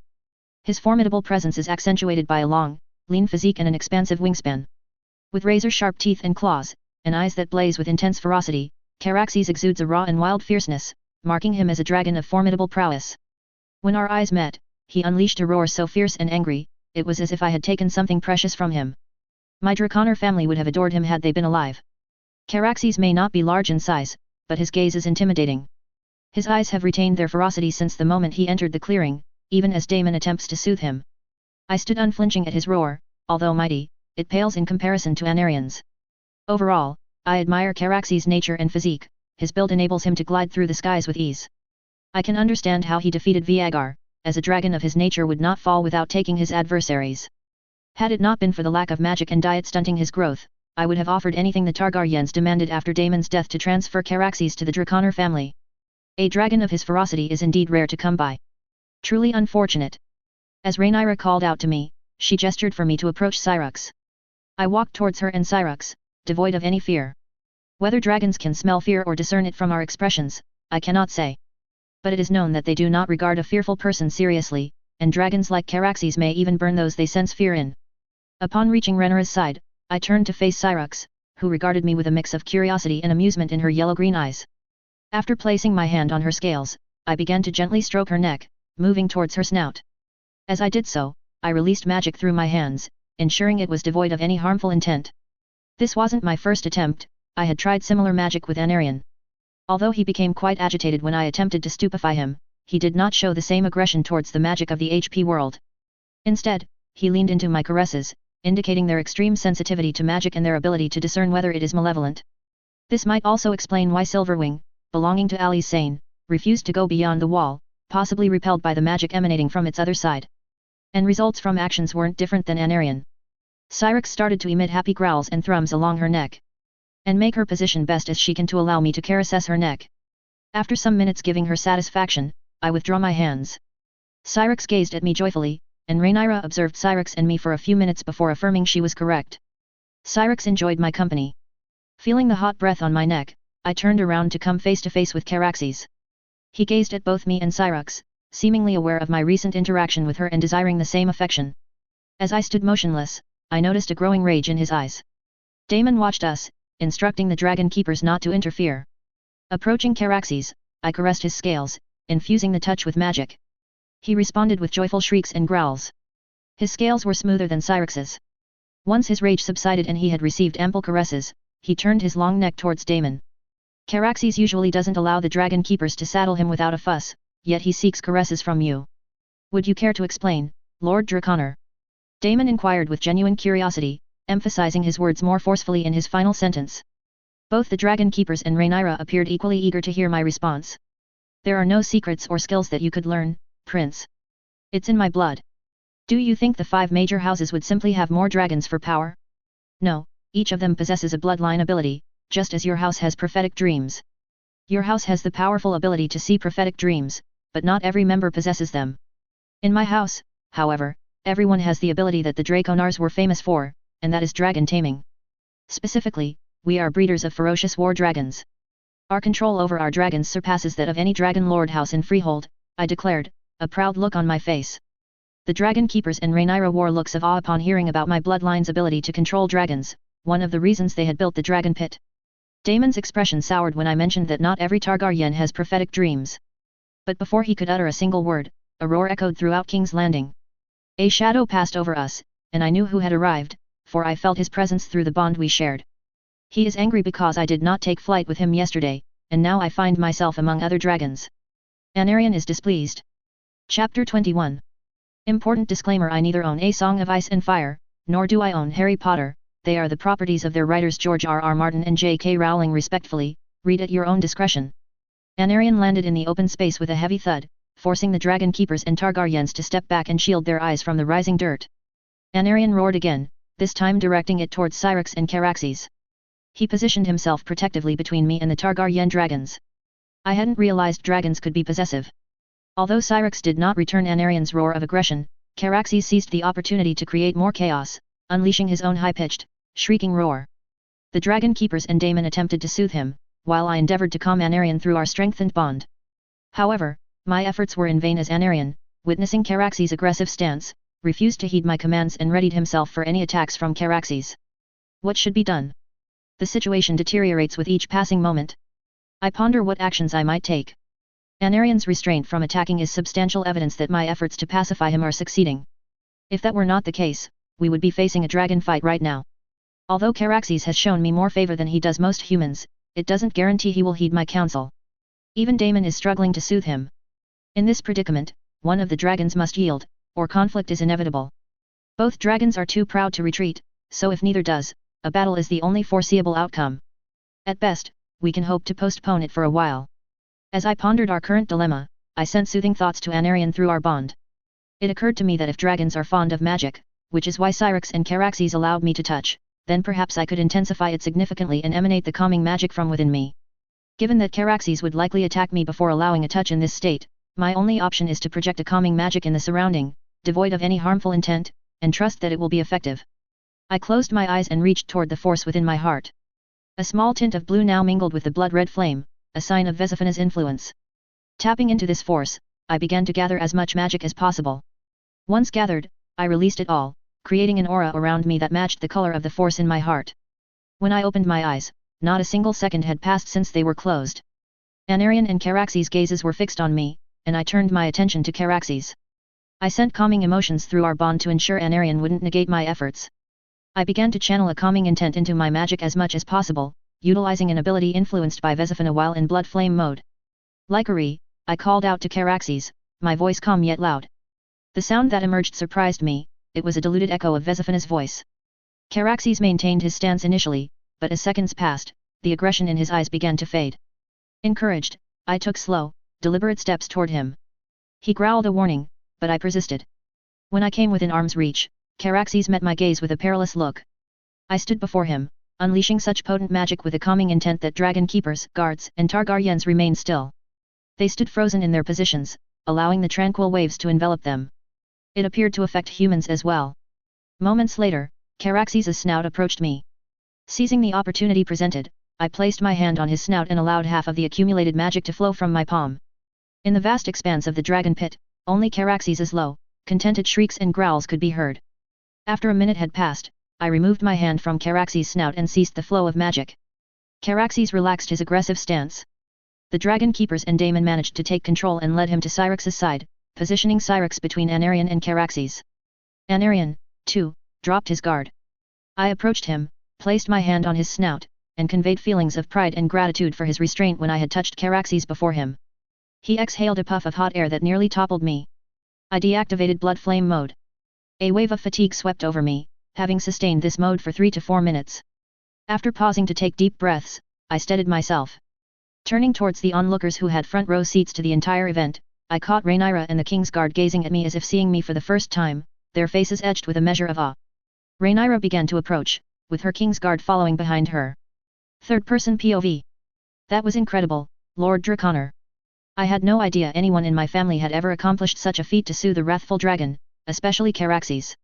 His formidable presence is accentuated by a long, lean physique and an expansive wingspan. With razor-sharp teeth and claws, and eyes that blaze with intense ferocity, Caraxes exudes a raw and wild fierceness, marking him as a dragon of formidable prowess. When our eyes met, he unleashed a roar so fierce and angry, it was as if I had taken something precious from him. My Draconer family would have adored him had they been alive. Caraxes may not be large in size, but his gaze is intimidating. His eyes have retained their ferocity since the moment he entered the clearing, even as Daemon attempts to soothe him. I stood unflinching at his roar, although mighty, it pales in comparison to Anarian's. Overall, I admire Caraxes' nature and physique, his build enables him to glide through the skies with ease. I can understand how he defeated Viagar, as a dragon of his nature would not fall without taking his adversaries. Had it not been for the lack of magic and diet stunting his growth, I would have offered anything the Targaryens demanded after Daemon's death to transfer Caraxes to the Draconer family. A dragon of his ferocity is indeed rare to come by. Truly unfortunate. As Rhaenyra called out to me, she gestured for me to approach Syrax. I walked towards her and Syrax, devoid of any fear. Whether dragons can smell fear or discern it from our expressions, I cannot say. But it is known that they do not regard a fearful person seriously, and dragons like Caraxes may even burn those they sense fear in. Upon reaching Rhaenyra's side, I turned to face Syrax, who regarded me with a mix of curiosity and amusement in her yellow-green eyes. After placing my hand on her scales, I began to gently stroke her neck, moving towards her snout. As I did so, I released magic through my hands, ensuring it was devoid of any harmful intent. This wasn't my first attempt, I had tried similar magic with Anarion. Although he became quite agitated when I attempted to stupefy him, he did not show the same aggression towards the magic of the HP world. Instead, he leaned into my caresses, indicating their extreme sensitivity to magic and their ability to discern whether it is malevolent. This might also explain why Silverwing, belonging to Ali's Sane, refused to go beyond the wall, possibly repelled by the magic emanating from its other side. And results from actions weren't different than Anarion. Syrinx started to emit happy growls and thrums along her neck, and make her position best as she can to allow me to caress her neck. After some minutes giving her satisfaction, I withdraw my hands. Syrinx gazed at me joyfully, and Rhaenyra observed Syrinx and me for a few minutes before affirming she was correct. Syrinx enjoyed my company. Feeling the hot breath on my neck, I turned around to come face to face with Caraxes. He gazed at both me and Syrinx, seemingly aware of my recent interaction with her and desiring the same affection. As I stood motionless, I noticed a growing rage in his eyes. Daemon watched us, instructing the dragon keepers not to interfere. Approaching Caraxes, I caressed his scales, infusing the touch with magic. He responded with joyful shrieks and growls. His scales were smoother than Syrinx's. Once his rage subsided and he had received ample caresses, he turned his long neck towards Daemon. Caraxes usually doesn't allow the dragon keepers to saddle him without a fuss, yet he seeks caresses from you. Would you care to explain, Lord Draconor? Daemon inquired with genuine curiosity, emphasizing his words more forcefully in his final sentence. Both the dragon keepers and Rhaenyra appeared equally eager to hear my response. There are no secrets or skills that you could learn, Prince. It's in my blood. Do you think the 5 major houses would simply have more dragons for power? No, each of them possesses a bloodline ability, just as your house has prophetic dreams. Your house has the powerful ability to see prophetic dreams, but not every member possesses them. In my house, however, everyone has the ability that the Draconars were famous for, and that is dragon taming. Specifically, we are breeders of ferocious war dragons. Our control over our dragons surpasses that of any dragon lord house in Freehold, I declared, a proud look on my face. The dragon keepers and Rhaenyra wore looks of awe upon hearing about my bloodline's ability to control dragons, one of the reasons they had built the dragon pit. Daemon's expression soured when I mentioned that not every Targaryen has prophetic dreams. But before he could utter a single word, a roar echoed throughout King's Landing. A shadow passed over us, and I knew who had arrived, for I felt his presence through the bond we shared. He is angry because I did not take flight with him yesterday, and now I find myself among other dragons. Anarion is displeased. Chapter 21. Important disclaimer: I neither own A Song of Ice and Fire, nor do I own Harry Potter. They are the properties of their writers George R.R. Martin and J.K. Rowling respectfully, read at your own discretion. Anarion landed in the open space with a heavy thud, forcing the dragon keepers and Targaryens to step back and shield their eyes from the rising dirt. Anarion roared again, this time directing it towards Syrinx and Caraxes. He positioned himself protectively between me and the Targaryen dragons. I hadn't realized dragons could be possessive. Although Syrinx did not return Anarion's roar of aggression, Caraxes seized the opportunity to create more chaos, unleashing his own high-pitched, shrieking roar. The dragon keepers and Daemon attempted to soothe him, while I endeavored to calm Anarion through our strengthened bond. However, my efforts were in vain as Anarion, witnessing Caraxes' aggressive stance, refused to heed my commands and readied himself for any attacks from Caraxes. What should be done? The situation deteriorates with each passing moment. I ponder what actions I might take. Anarion's restraint from attacking is substantial evidence that my efforts to pacify him are succeeding. If that were not the case, we would be facing a dragon fight right now. Although Caraxes has shown me more favor than he does most humans, it doesn't guarantee he will heed my counsel. Even Daemon is struggling to soothe him. In this predicament, one of the dragons must yield, or conflict is inevitable. Both dragons are too proud to retreat, so if neither does, a battle is the only foreseeable outcome. At best, we can hope to postpone it for a while. As I pondered our current dilemma, I sent soothing thoughts to Anarion through our bond. It occurred to me that if dragons are fond of magic, which is why Syrinx and Caraxes allowed me to touch, then perhaps I could intensify it significantly and emanate the calming magic from within me. Given that Caraxes would likely attack me before allowing a touch in this state, my only option is to project a calming magic in the surrounding, devoid of any harmful intent, and trust that it will be effective. I closed my eyes and reached toward the force within my heart. A small tint of blue now mingled with the blood-red flame, a sign of Vesifina's influence. Tapping into this force, I began to gather as much magic as possible. Once gathered, I released it all, creating an aura around me that matched the color of the force in my heart. When I opened my eyes, not a single second had passed since they were closed. Anarion and Caraxes' gazes were fixed on me, and I turned my attention to Caraxes. I sent calming emotions through our bond to ensure Anarion wouldn't negate my efforts. I began to channel a calming intent into my magic as much as possible, utilizing an ability influenced by Vesifina while in blood flame mode. Likeri, I called out to Caraxes, my voice calm yet loud. The sound that emerged surprised me, it was a diluted echo of Vesifina's voice. Caraxes maintained his stance initially, but as seconds passed, the aggression in his eyes began to fade. Encouraged, I took slow, deliberate steps toward him. He growled a warning, but I persisted. When I came within arm's reach, Caraxes met my gaze with a perilous look. I stood before him, unleashing such potent magic with a calming intent that dragon keepers, guards, and Targaryens remained still. They stood frozen in their positions, allowing the tranquil waves to envelop them. It appeared to affect humans as well. Moments later, Caraxes' snout approached me. Seizing the opportunity presented, I placed my hand on his snout and allowed half of the accumulated magic to flow from my palm. In the vast expanse of the dragon pit, only Caraxes' low, contented shrieks and growls could be heard. After a minute had passed, I removed my hand from Caraxes' snout and ceased the flow of magic. Caraxes relaxed his aggressive stance. The dragon keepers and Daemon managed to take control and led him to Cyrix's side, positioning Cyrix between Anarion and Caraxes. Anarion, too, dropped his guard. I approached him, placed my hand on his snout, and conveyed feelings of pride and gratitude for his restraint when I had touched Caraxes before him. He exhaled a puff of hot air that nearly toppled me. I deactivated blood flame mode. A wave of fatigue swept over me, having sustained this mode for 3 to 4 minutes. After pausing to take deep breaths, I steadied myself. Turning towards the onlookers who had front row seats to the entire event, I caught Rhaenyra and the King's Guard gazing at me as if seeing me for the first time, their faces etched with a measure of awe. Rhaenyra began to approach, with her King's Guard following behind her. Third-person POV. That was incredible, Lord Draconor. I had no idea anyone in my family had ever accomplished such a feat to soothe the wrathful dragon, especially Caraxes.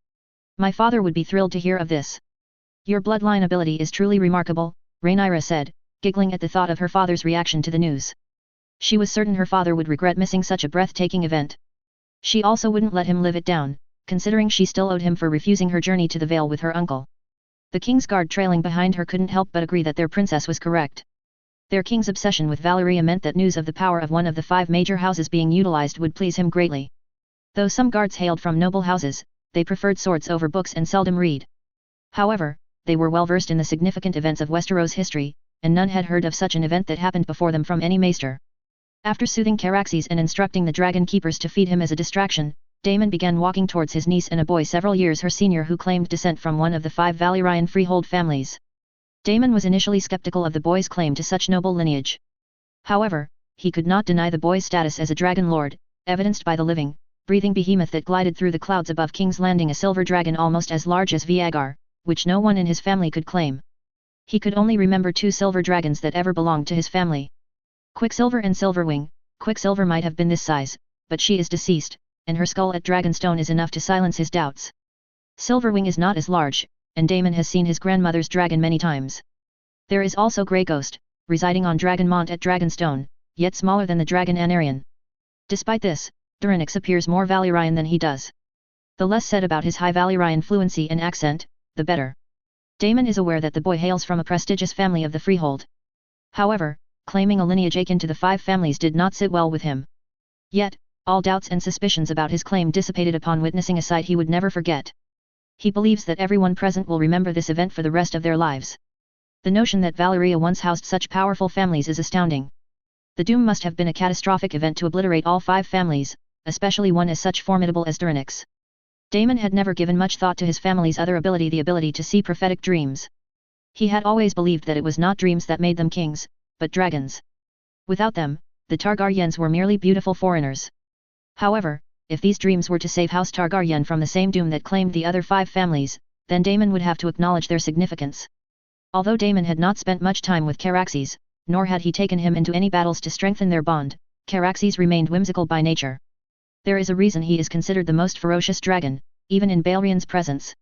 My father would be thrilled to hear of this. Your bloodline ability is truly remarkable, Rhaenyra said, giggling at the thought of her father's reaction to the news. She was certain her father would regret missing such a breathtaking event. She also wouldn't let him live it down, considering she still owed him for refusing her journey to the Vale with her uncle. The King's Guard trailing behind her couldn't help but agree that their princess was correct. Their king's obsession with Valyria meant that news of the power of one of the 5 major houses being utilized would please him greatly. Though some guards hailed from noble houses, they preferred swords over books and seldom read. However, they were well versed in the significant events of Westeros history, and none had heard of such an event that happened before them from any maester. After soothing Caraxes and instructing the dragon keepers to feed him as a distraction, Daemon began walking towards his niece and a boy several years her senior who claimed descent from one of the 5 Valyrian freehold families. Daemon was initially skeptical of the boy's claim to such noble lineage. However, he could not deny the boy's status as a dragon lord, evidenced by the living, breathing behemoth that glided through the clouds above King's Landing, a silver dragon almost as large as Viagar, which no one in his family could claim. He could only remember 2 silver dragons that ever belonged to his family. Quicksilver and Silverwing. Quicksilver might have been this size, but she is deceased, and her skull at Dragonstone is enough to silence his doubts. Silverwing is not as large, and Daemon has seen his grandmother's dragon many times. There is also Grey Ghost, residing on Dragonmont at Dragonstone, yet smaller than the dragon Anarion. Despite this, Durinix appears more Valyrian than he does. The less said about his high Valyrian fluency and accent, the better. Daemon is aware that the boy hails from a prestigious family of the freehold. However, claiming a lineage akin to the 5 families did not sit well with him. Yet, all doubts and suspicions about his claim dissipated upon witnessing a sight he would never forget. He believes that everyone present will remember this event for the rest of their lives. The notion that Valyria once housed such powerful families is astounding. The doom must have been a catastrophic event to obliterate all 5 families, especially one as such formidable as Durinix. Daemon had never given much thought to his family's other ability, the ability to see prophetic dreams. He had always believed that it was not dreams that made them kings, but dragons. Without them, the Targaryens were merely beautiful foreigners. However, if these dreams were to save House Targaryen from the same doom that claimed the other 5 families, then Daemon would have to acknowledge their significance. Although Daemon had not spent much time with Caraxes, nor had he taken him into any battles to strengthen their bond, Caraxes remained whimsical by nature. There is a reason he is considered the most ferocious dragon, even in Balrion's presence.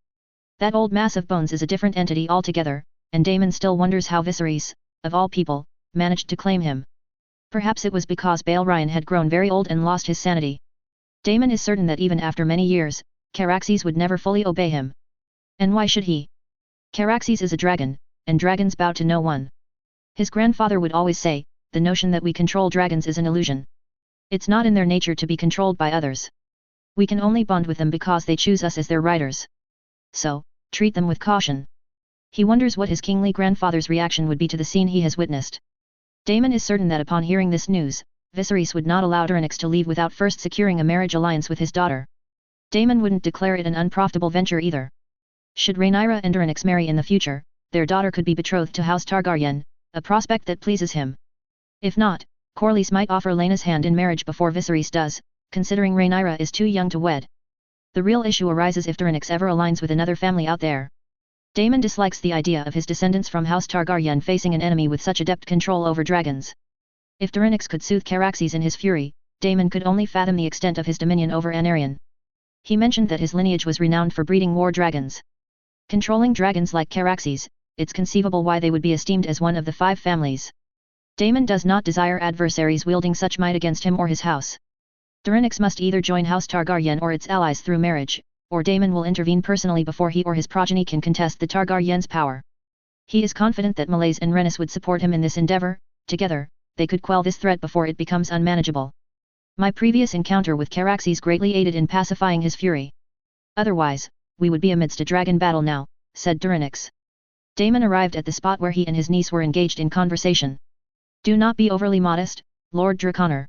That old mass of bones is a different entity altogether, and Daemon still wonders how Viserys, of all people, managed to claim him. Perhaps it was because Balryon had grown very old and lost his sanity. Daemon is certain that even after many years, Caraxes would never fully obey him. And why should he? Caraxes is a dragon, and dragons bow to no one. His grandfather would always say, the notion that we control dragons is an illusion. It's not in their nature to be controlled by others. We can only bond with them because they choose us as their riders. So, treat them with caution. He wonders what his kingly grandfather's reaction would be to the scene he has witnessed. Daemon is certain that upon hearing this news, Viserys would not allow Tyranix to leave without first securing a marriage alliance with his daughter. Daemon wouldn't declare it an unprofitable venture either. Should Rhaenyra and Tyranix marry in the future, their daughter could be betrothed to House Targaryen, a prospect that pleases him. If not, Corlys might offer Laena's hand in marriage before Viserys does, considering Rhaenyra is too young to wed. The real issue arises if Tyranix ever aligns with another family out there. Daemon dislikes the idea of his descendants from House Targaryen facing an enemy with such adept control over dragons. If Tyranix could soothe Caraxes in his fury, Daemon could only fathom the extent of his dominion over Anarion. He mentioned that his lineage was renowned for breeding war dragons. Controlling dragons like Caraxes, it's conceivable why they would be esteemed as one of the 5 families. Daemon does not desire adversaries wielding such might against him or his house. Tyranix must either join House Targaryen or its allies through marriage, or Daemon will intervene personally before he or his progeny can contest the Targaryens' power. He is confident that Meleys and Rhaenys would support him in this endeavor. Together, they could quell this threat before it becomes unmanageable. My previous encounter with Caraxes greatly aided in pacifying his fury. Otherwise, we would be amidst a dragon battle now, said Tyranix. Daemon arrived at the spot where he and his niece were engaged in conversation. Do not be overly modest, Lord Draconor.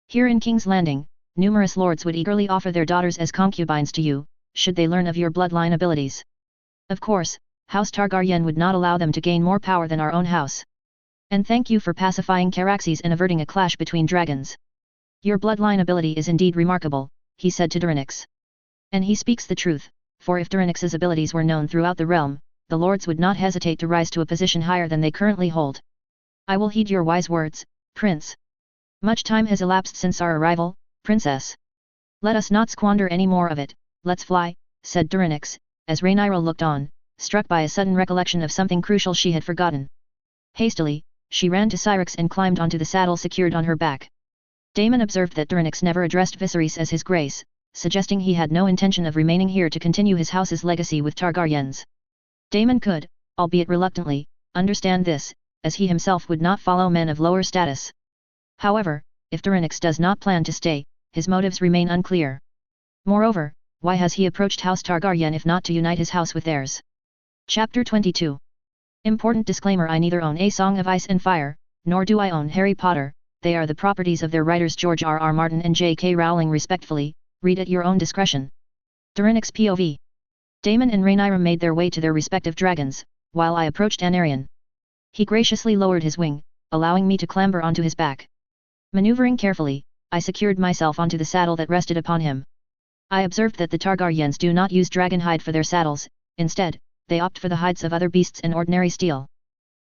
Here in King's Landing, numerous lords would eagerly offer their daughters as concubines to you, should they learn of your bloodline abilities. Of course, House Targaryen would not allow them to gain more power than our own house. And thank you for pacifying Caraxes and averting a clash between dragons. Your bloodline ability is indeed remarkable, he said to Tyranix. And he speaks the truth, for if Tyranix's abilities were known throughout the realm, the lords would not hesitate to rise to a position higher than they currently hold. I will heed your wise words, Prince. Much time has elapsed since our arrival, Princess. Let us not squander any more of it. Let's fly, said Tyranix, as Rhaenyra looked on, struck by a sudden recollection of something crucial she had forgotten. Hastily, she ran to Syrinx and climbed onto the saddle secured on her back. Daemon observed that Tyranix never addressed Viserys as his grace, suggesting he had no intention of remaining here to continue his house's legacy with Targaryens. Daemon could, albeit reluctantly, understand this, as he himself would not follow men of lower status. However, if Tyranix does not plan to stay, his motives remain unclear. Moreover, why has he approached House Targaryen if not to unite his house with theirs? Chapter 22. Important disclaimer: I neither own A Song of Ice and Fire, nor do I own Harry Potter. They are the properties of their writers George R.R. Martin and J.K. Rowling respectfully. Read at your own discretion. Tyranix POV. Daemon and Rhaenyra made their way to their respective dragons, while I approached Anarion. He graciously lowered his wing, allowing me to clamber onto his back. Maneuvering carefully, I secured myself onto the saddle that rested upon him. I observed that the Targaryens do not use dragon hide for their saddles, instead, they opt for the hides of other beasts and ordinary steel.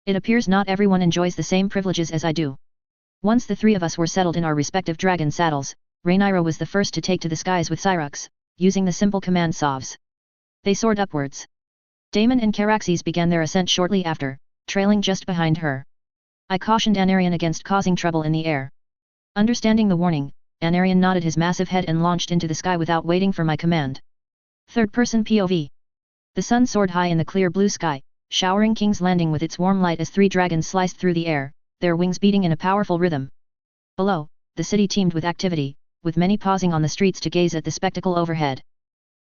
It appears not everyone enjoys the same privileges as I do. Once the 3 of us were settled in our respective dragon saddles, Rhaenyra was the first to take to the skies with Syrinx, using the simple command Sovs. They soared upwards. Daemon and Caraxes began their ascent shortly after, trailing just behind her. I cautioned Anarion against causing trouble in the air. Understanding the warning, Anarion nodded his massive head and launched into the sky without waiting for my command. Third-person POV. The sun soared high in the clear blue sky, showering King's Landing with its warm light as 3 dragons sliced through the air, their wings beating in a powerful rhythm. Below, the city teemed with activity, with many pausing on the streets to gaze at the spectacle overhead.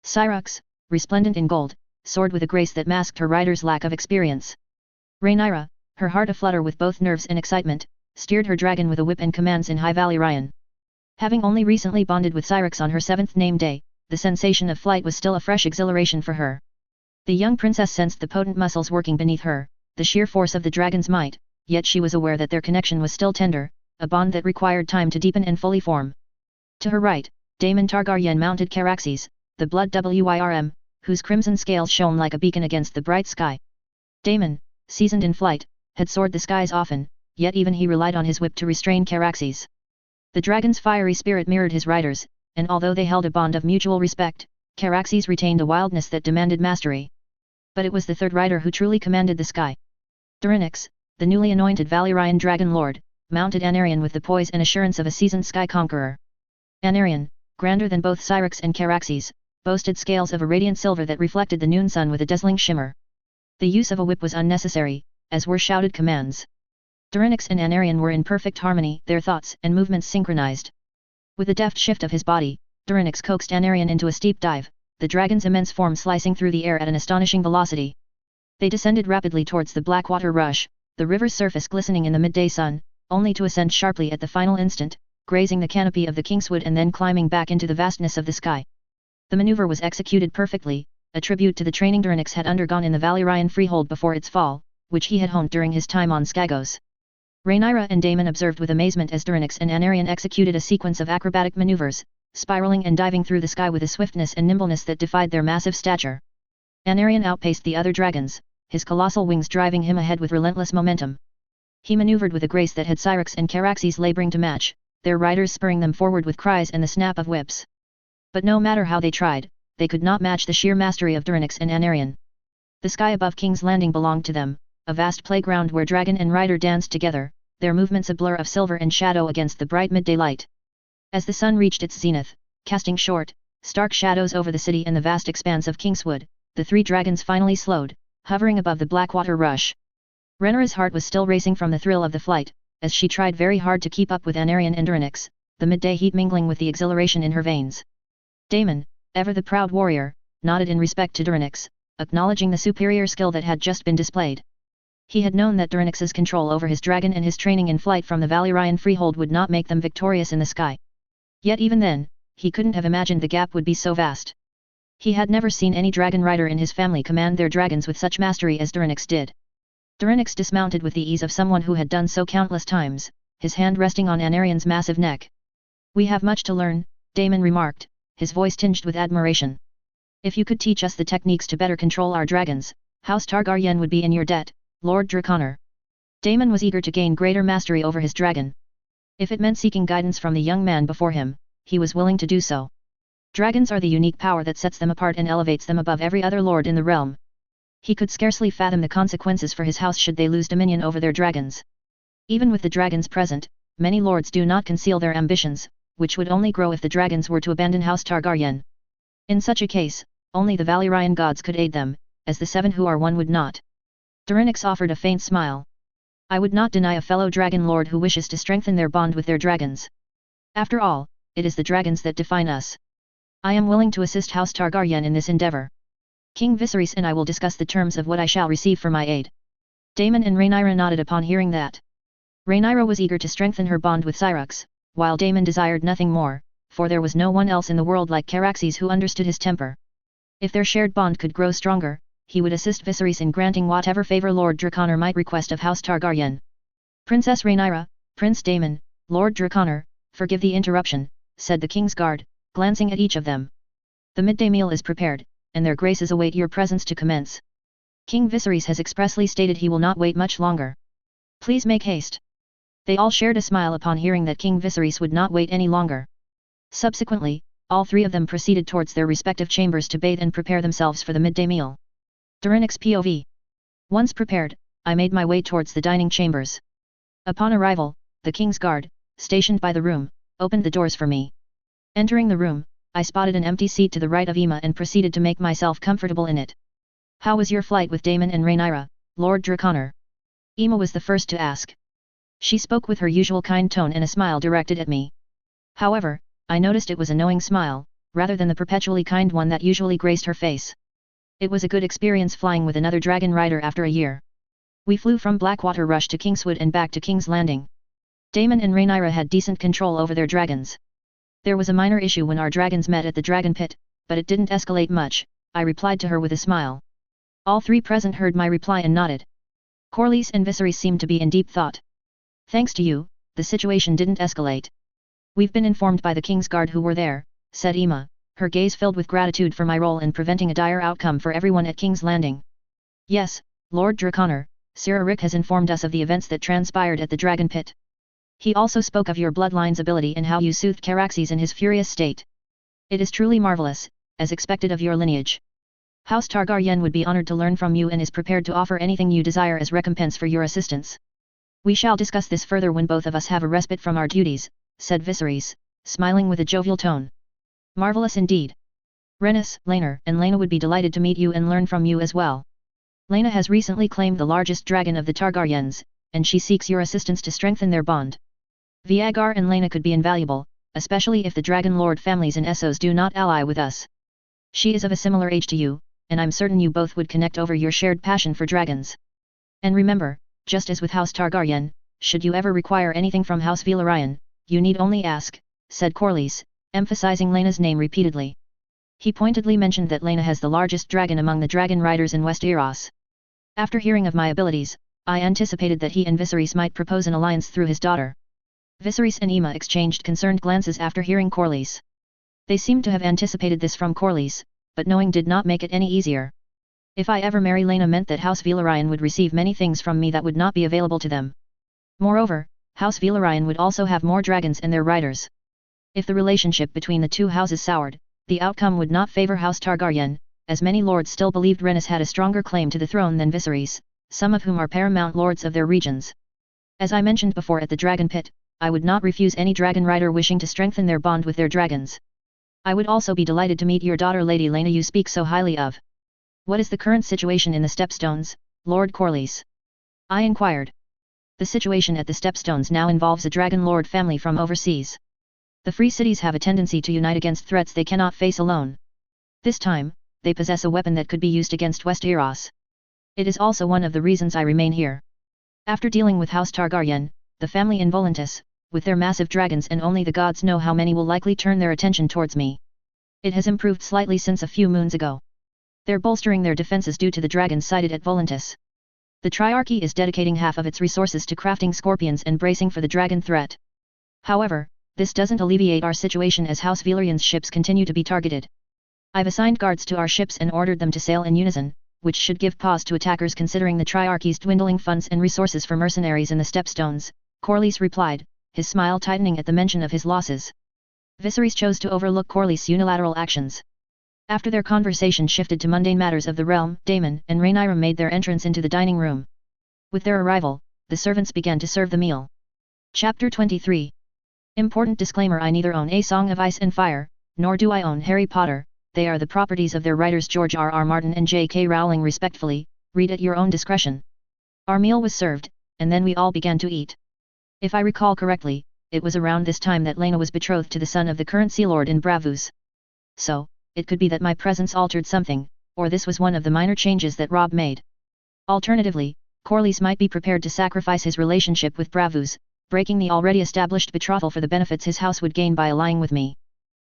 Syrinx, resplendent in gold, soared with a grace that masked her rider's lack of experience. Rhaenyra, her heart aflutter with both nerves and excitement, steered her dragon with a whip and commands in High Valyrian. Having only recently bonded with Syrinx on her 7th name day, the sensation of flight was still a fresh exhilaration for her. The young princess sensed the potent muscles working beneath her, the sheer force of the dragon's might, yet she was aware that their connection was still tender, a bond that required time to deepen and fully form. To her right, Daemon Targaryen mounted Caraxes, the blood Wyrm, whose crimson scales shone like a beacon against the bright sky. Daemon, seasoned in flight, had soared the skies often, yet even he relied on his whip to restrain Caraxes. The dragon's fiery spirit mirrored his rider's, and although they held a bond of mutual respect, Caraxes retained a wildness that demanded mastery. But it was the 3rd rider who truly commanded the sky. Tyranix, the newly anointed Valyrian dragon lord, mounted Anarion with the poise and assurance of a seasoned sky conqueror. Anarion, grander than both Syrinx and Caraxes, boasted scales of a radiant silver that reflected the noon sun with a dazzling shimmer. The use of a whip was unnecessary, as were shouted commands. Dorinix and Anarion were in perfect harmony, their thoughts and movements synchronized. With a deft shift of his body, Dorinix coaxed Anarion into a steep dive, the dragon's immense form slicing through the air at an astonishing velocity. They descended rapidly towards the Blackwater Rush, the river's surface glistening in the midday sun, only to ascend sharply at the final instant, grazing the canopy of the Kingswood and then climbing back into the vastness of the sky. The maneuver was executed perfectly, a tribute to the training Dorinix had undergone in the Valyrian freehold before its fall, which he had honed during his time on Skagos. Rhaenyra and Daemon observed with amazement as Dorinix and Anarion executed a sequence of acrobatic maneuvers, spiraling and diving through the sky with a swiftness and nimbleness that defied their massive stature. Anarion outpaced the other dragons, his colossal wings driving him ahead with relentless momentum. He maneuvered with a grace that had Syrax and Caraxes laboring to match, their riders spurring them forward with cries and the snap of whips. But no matter how they tried, they could not match the sheer mastery of Dorinix and Anarion. The sky above King's Landing belonged to them, a vast playground where dragon and rider danced together, their movements a blur of silver and shadow against the bright midday light. As the sun reached its zenith, casting short, stark shadows over the city and the vast expanse of Kingswood, the three dragons finally slowed, hovering above the Blackwater Rush. Rhaenyra's heart was still racing from the thrill of the flight, as she tried very hard to keep up with Anarion and Dorinix, the midday heat mingling with the exhilaration in her veins. Daemon, ever the proud warrior, nodded in respect to Dorinix, acknowledging the superior skill that had just been displayed. He had known that Dorinix's control over his dragon and his training in flight from the Valyrian freehold would not make them victorious in the sky. Yet even then, he couldn't have imagined the gap would be so vast. He had never seen any dragon rider in his family command their dragons with such mastery as Dorinix did. Dorinix dismounted with the ease of someone who had done so countless times, his hand resting on Anarion's massive neck. "We have much to learn," Daemon remarked, his voice tinged with admiration. "If you could teach us the techniques to better control our dragons, House Targaryen would be in your debt, Lord Draconor." Daemon was eager to gain greater mastery over his dragon. If it meant seeking guidance from the young man before him, he was willing to do so. Dragons are the unique power that sets them apart and elevates them above every other lord in the realm. He could scarcely fathom the consequences for his house should they lose dominion over their dragons. Even with the dragons present, many lords do not conceal their ambitions, which would only grow if the dragons were to abandon House Targaryen. In such a case, only the Valyrian gods could aid them, as the seven who are one would not. Dorinix offered a faint smile. "I would not deny a fellow dragon lord who wishes to strengthen their bond with their dragons. After all, it is the dragons that define us. I am willing to assist House Targaryen in this endeavor. King Viserys and I will discuss the terms of what I shall receive for my aid." Daemon and Rhaenyra nodded upon hearing that. Rhaenyra was eager to strengthen her bond with Syrax, while Daemon desired nothing more, for there was no one else in the world like Caraxes who understood his temper. If their shared bond could grow stronger, he would assist Viserys in granting whatever favor Lord Draconor might request of House Targaryen. "Princess Rhaenyra, Prince Daemon, Lord Draconor, forgive the interruption," said the King's Guard, glancing at each of them. "The midday meal is prepared, and their graces await your presence to commence. King Viserys has expressly stated he will not wait much longer. Please make haste." They all shared a smile upon hearing that King Viserys would not wait any longer. Subsequently, all three of them proceeded towards their respective chambers to bathe and prepare themselves for the midday meal. Dorinix POV. Once prepared, I made my way towards the dining chambers. Upon arrival, the King's Guard, stationed by the room, opened the doors for me. Entering the room, I spotted an empty seat to the right of Emma and proceeded to make myself comfortable in it. "How was your flight with Daemon and Rhaenyra, Lord Draconor?" Emma was the first to ask. She spoke with her usual kind tone and a smile directed at me. However, I noticed it was a knowing smile, rather than the perpetually kind one that usually graced her face. It was a good experience flying with another dragon rider after a year. We flew from Blackwater Rush to Kingswood and back to King's Landing. Daemon and Rhaenyra had decent control over their dragons. There was a minor issue when our dragons met at the dragon pit, but it didn't escalate much, I replied to her with a smile. All three present heard my reply and nodded. Corlys and Viserys seemed to be in deep thought. "Thanks to you, the situation didn't escalate. We've been informed by the King's Guard who were there," said Emma, her gaze filled with gratitude for my role in preventing a dire outcome for everyone at King's Landing. "Yes, Lord Draconor, Sir Rick has informed us of the events that transpired at the Dragon Pit. He also spoke of your bloodline's ability and how you soothed Caraxes in his furious state. It is truly marvelous, as expected of your lineage. House Targaryen would be honored to learn from you and is prepared to offer anything you desire as recompense for your assistance. We shall discuss this further when both of us have a respite from our duties," said Viserys, smiling with a jovial tone. "Marvelous indeed. Rhaenys, Laenor and Laena would be delighted to meet you and learn from you as well." Laena has recently claimed the largest dragon of the Targaryens, and she seeks your assistance to strengthen their bond. Viagar and Laena could be invaluable, especially if the Dragon Lord families in Essos do not ally with us. She is of a similar age to you, and I'm certain you both would connect over your shared passion for dragons. And remember, just as with House Targaryen, should you ever require anything from House Valyrian, you need only ask, said Corlys, emphasizing Laena's name repeatedly. He pointedly mentioned that Laena has the largest dragon among the dragon riders in Westeros. After hearing of my abilities, I anticipated that he and Viserys might propose an alliance through his daughter. Viserys and Aemma exchanged concerned glances after hearing Corlys. They seemed to have anticipated this from Corlys, but knowing did not make it any easier. If I ever marry Laena meant that House Valyrian would receive many things from me that would not be available to them. Moreover, House Valyrian would also have more dragons and their riders. If the relationship between the two houses soured, the outcome would not favor House Targaryen, as many lords still believed Rhaenys had a stronger claim to the throne than Viserys, some of whom are paramount lords of their regions. As I mentioned before at the Dragon Pit, I would not refuse any dragon rider wishing to strengthen their bond with their dragons. I would also be delighted to meet your daughter Lady Laena you speak so highly of. What is the current situation in the Stepstones, Lord Corlys? I inquired. The situation at the Stepstones now involves a dragon lord family from overseas. The free cities have a tendency to unite against threats they cannot face alone. This time, they possess a weapon that could be used against Westeros. It is also one of the reasons I remain here. After dealing with House Targaryen, the family in Volantis, with their massive dragons and only the gods know how many will likely turn their attention towards me. It has improved slightly since a few moons ago. They're bolstering their defenses due to the dragons sighted at Volantis. The Triarchy is dedicating half of its resources to crafting scorpions and bracing for the dragon threat. However, this doesn't alleviate our situation as House Valyrian's ships continue to be targeted. I've assigned guards to our ships and ordered them to sail in unison, which should give pause to attackers considering the Triarchy's dwindling funds and resources for mercenaries in the Stepstones, Corlys replied, his smile tightening at the mention of his losses. Viserys chose to overlook Corlys' unilateral actions. After their conversation shifted to mundane matters of the realm, Daemon and Rhaenyra made their entrance into the dining room. With their arrival, the servants began to serve the meal. Chapter 23. Important disclaimer: I neither own A Song of Ice and Fire, nor do I own Harry Potter. They are the properties of their writers George R.R. Martin and J.K. Rowling respectfully, read at your own discretion. Our meal was served, and then we all began to eat. If I recall correctly, it was around this time that Laena was betrothed to the son of the current Sea Lord in Braavos. So, it could be that my presence altered something, or this was one of the minor changes that Robb made. Alternatively, Corlys might be prepared to sacrifice his relationship with Braavos, breaking the already established betrothal for the benefits his house would gain by allying with me.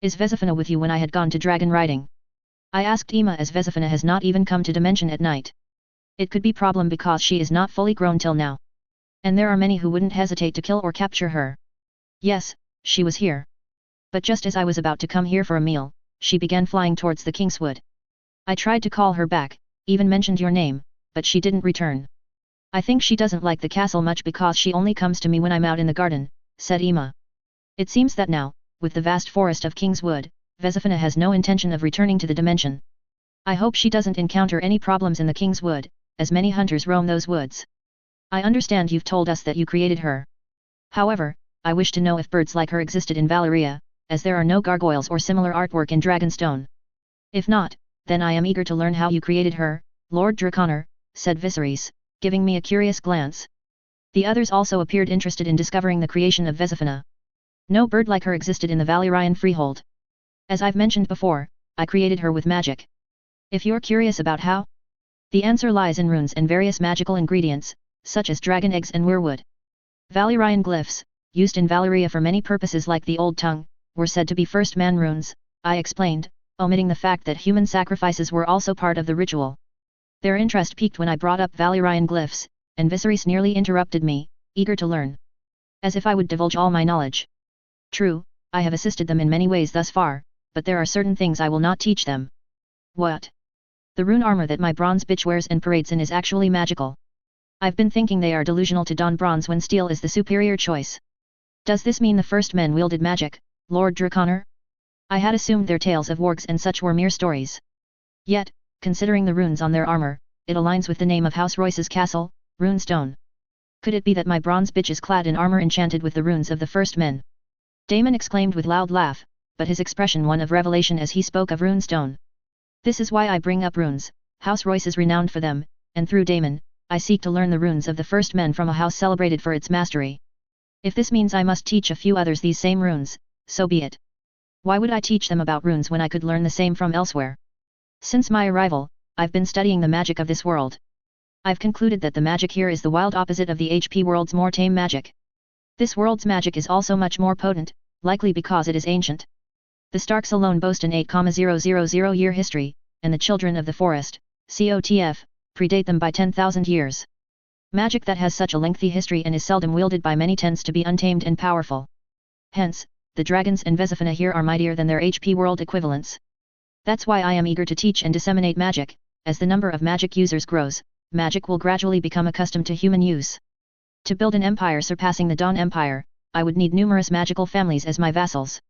Is Vesifina with you when I had gone to dragon riding? I asked Aemma as Vesifina has not even come to Dimension at night. It could be problem because she is not fully grown till now. And there are many who wouldn't hesitate to kill or capture her. Yes, she was here. But just as I was about to come here for a meal, she began flying towards the Kingswood. I tried to call her back, even mentioned your name, but she didn't return. I think she doesn't like the castle much because she only comes to me when I'm out in the garden, said Aemma. It seems that now, with the vast forest of Kingswood, Vesifina has no intention of returning to the dimension. I hope she doesn't encounter any problems in the Kingswood, as many hunters roam those woods. I understand you've told us that you created her. However, I wish to know if birds like her existed in Valyria, as there are no gargoyles or similar artwork in Dragonstone. If not, then I am eager to learn how you created her, Lord Draconor, said Viserys, giving me a curious glance. The others also appeared interested in discovering the creation of Vesifina. No bird like her existed in the Valyrian freehold. As I've mentioned before, I created her with magic. If you're curious about how, the answer lies in runes and various magical ingredients, such as dragon eggs and weirwood. Valyrian glyphs, used in Valyria for many purposes like the Old Tongue, were said to be first man runes, I explained, omitting the fact that human sacrifices were also part of the ritual. Their interest piqued when I brought up Valyrian glyphs, and Viserys nearly interrupted me, eager to learn. As if I would divulge all my knowledge. True, I have assisted them in many ways thus far, but there are certain things I will not teach them. What? The rune armor that my bronze bitch wears and parades in is actually magical. I've been thinking they are delusional to don bronze when steel is the superior choice. Does this mean the first men wielded magic, Lord Draconor? I had assumed their tales of wargs and such were mere stories. Yet, considering the runes on their armor, it aligns with the name of House Royce's castle, Runestone. Could it be that my bronze bitch is clad in armor enchanted with the runes of the first men? Daemon exclaimed with loud laugh, but his expression one of revelation as he spoke of Runestone. This is why I bring up runes, House Royce is renowned for them, and through Daemon, I seek to learn the runes of the first men from a house celebrated for its mastery. If this means I must teach a few others these same runes, so be it. Why would I teach them about runes when I could learn the same from elsewhere? Since my arrival, I've been studying the magic of this world. I've concluded that the magic here is the wild opposite of the HP world's more tame magic. This world's magic is also much more potent, likely because it is ancient. The Starks alone boast an 8,000 year history, and the Children of the Forest, COTF, predate them by 10,000 years. Magic that has such a lengthy history and is seldom wielded by many tends to be untamed and powerful. Hence, the dragons and Vesifina here are mightier than their HP world equivalents. That's why I am eager to teach and disseminate magic. As the number of magic users grows, magic will gradually become accustomed to human use. To build an empire surpassing the Dawn Empire, I would need numerous magical families as my vassals.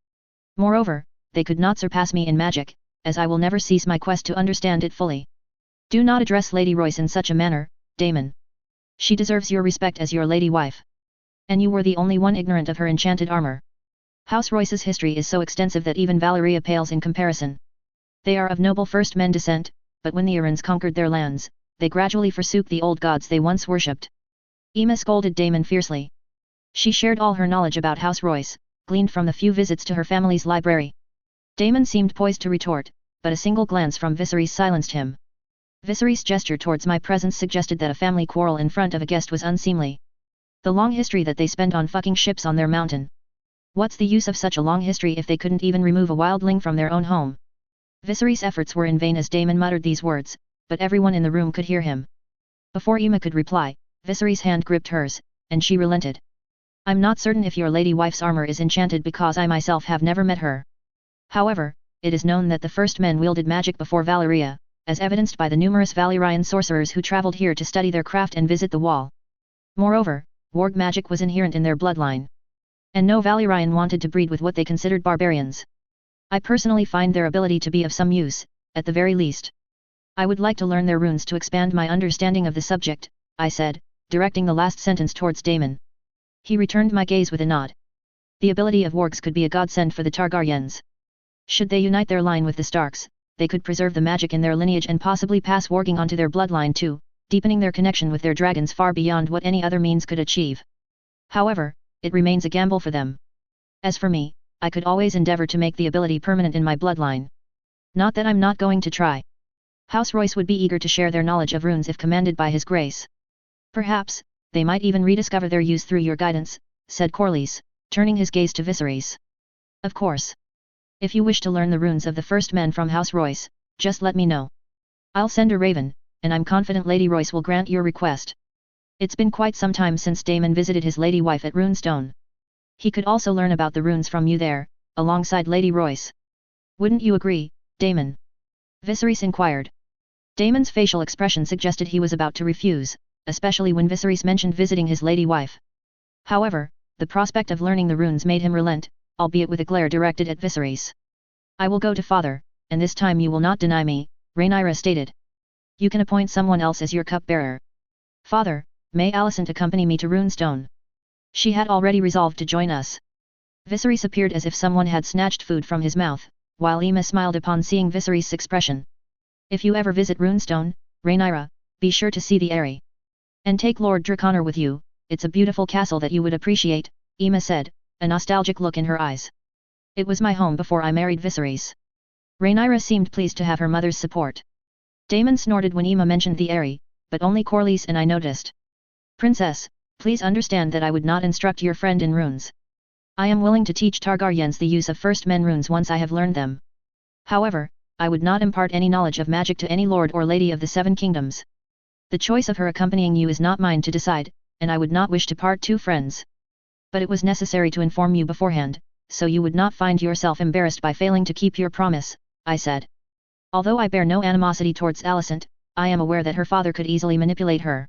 Moreover, they could not surpass me in magic, as I will never cease my quest to understand it fully. Do not address Lady Royce in such a manner, Daemon. She deserves your respect as your lady wife. And you were the only one ignorant of her enchanted armor. House Royce's history is so extensive that even Valyria pales in comparison. They are of noble first men descent, but when the Arryns conquered their lands, they gradually forsook the old gods they once worshipped. Emma scolded Daemon fiercely. She shared all her knowledge about House Royce, gleaned from the few visits to her family's library. Daemon seemed poised to retort, but a single glance from Viserys silenced him. Viserys' gesture towards my presence suggested that a family quarrel in front of a guest was unseemly. The long history that they spent on fucking ships on their mountain. What's the use of such a long history if they couldn't even remove a wildling from their own home? Viserys' efforts were in vain as Daemon muttered these words, but everyone in the room could hear him. Before Emma could reply, Viserys' hand gripped hers, and she relented. I'm not certain if your lady wife's armor is enchanted because I myself have never met her. However, it is known that the first men wielded magic before Valyria, as evidenced by the numerous Valyrian sorcerers who traveled here to study their craft and visit the wall. Moreover, warg magic was inherent in their bloodline. And no Valyrian wanted to breed with what they considered barbarians. I personally find their ability to be of some use, at the very least. I would like to learn their runes to expand my understanding of the subject, I said, directing the last sentence towards Daemon. He returned my gaze with a nod. The ability of wargs could be a godsend for the Targaryens. Should they unite their line with the Starks, they could preserve the magic in their lineage and possibly pass warging onto their bloodline too, deepening their connection with their dragons far beyond what any other means could achieve. However, it remains a gamble for them. As for me, I could always endeavor to make the ability permanent in my bloodline. Not that I'm not going to try. House Royce would be eager to share their knowledge of runes if commanded by his grace. Perhaps, they might even rediscover their use through your guidance, said Corlys, turning his gaze to Viserys. Of course. If you wish to learn the runes of the first men from House Royce, just let me know. I'll send a raven, and I'm confident Lady Royce will grant your request. It's been quite some time since Daemon visited his lady wife at Runestone. He could also learn about the runes from you there, alongside Lady Royce. Wouldn't you agree, Daemon? Viserys inquired. Daemon's facial expression suggested he was about to refuse, especially when Viserys mentioned visiting his lady wife. However, the prospect of learning the runes made him relent, albeit with a glare directed at Viserys. I will go to father, and this time you will not deny me, Rhaenyra stated. You can appoint someone else as your cupbearer. Father, may Alicent accompany me to Runestone? She had already resolved to join us. Viserys appeared as if someone had snatched food from his mouth, while Emma smiled upon seeing Viserys' expression. If you ever visit Runestone, Rhaenyra, be sure to see the Eyrie. And take Lord Draconor with you, it's a beautiful castle that you would appreciate, Emma said, a nostalgic look in her eyes. It was my home before I married Viserys. Rhaenyra seemed pleased to have her mother's support. Daemon snorted when Emma mentioned the Eyrie, but only Corlys and I noticed. Princess, please understand that I would not instruct your friend in runes. I am willing to teach Targaryens the use of first men runes once I have learned them. However, I would not impart any knowledge of magic to any lord or lady of the Seven Kingdoms. The choice of her accompanying you is not mine to decide, and I would not wish to part two friends. But it was necessary to inform you beforehand, so you would not find yourself embarrassed by failing to keep your promise, I said. Although I bear no animosity towards Alicent, I am aware that her father could easily manipulate her.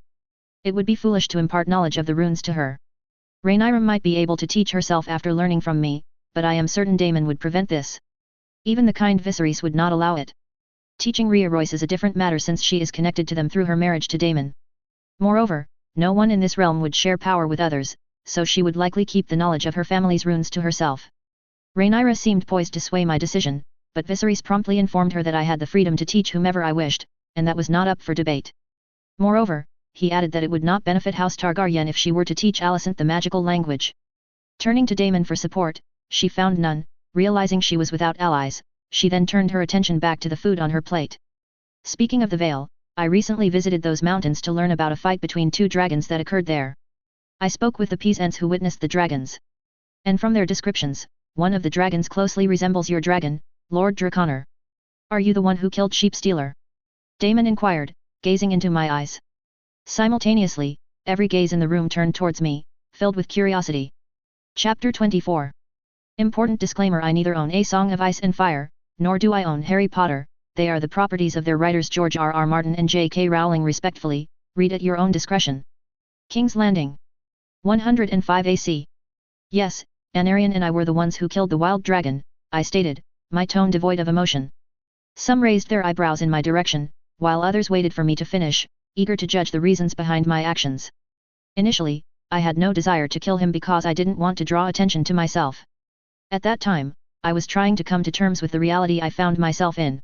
It would be foolish to impart knowledge of the runes to her. Rhaenyra might be able to teach herself after learning from me, but I am certain Daemon would prevent this. Even the kind Viserys would not allow it. Teaching Rhea Royce is a different matter since she is connected to them through her marriage to Daemon. Moreover, no one in this realm would share power with others, so she would likely keep the knowledge of her family's runes to herself. Rhaenyra seemed poised to sway my decision, but Viserys promptly informed her that I had the freedom to teach whomever I wished, and that was not up for debate. Moreover, he added that it would not benefit House Targaryen if she were to teach Alicent the magical language. Turning to Daemon for support, she found none. Realizing she was without allies, she then turned her attention back to the food on her plate. Speaking of the Vale, I recently visited those mountains to learn about a fight between two dragons that occurred there. I spoke with the peasants who witnessed the dragons. And from their descriptions, one of the dragons closely resembles your dragon, Lord Draconor. Are you the one who killed Sheep Stealer? Daemon inquired, gazing into my eyes. Simultaneously, every gaze in the room turned towards me, filled with curiosity. Chapter 24. Important disclaimer: I neither own A Song of Ice and Fire, nor do I own Harry Potter. They are the properties of their writers George R.R. Martin and J.K. Rowling respectfully, read at your own discretion. King's Landing. 105 AC. Yes, Anarion and I were the ones who killed the wild dragon, I stated, my tone devoid of emotion. Some raised their eyebrows in my direction, while others waited for me to finish, eager to judge the reasons behind my actions. Initially, I had no desire to kill him because I didn't want to draw attention to myself. At that time, I was trying to come to terms with the reality I found myself in.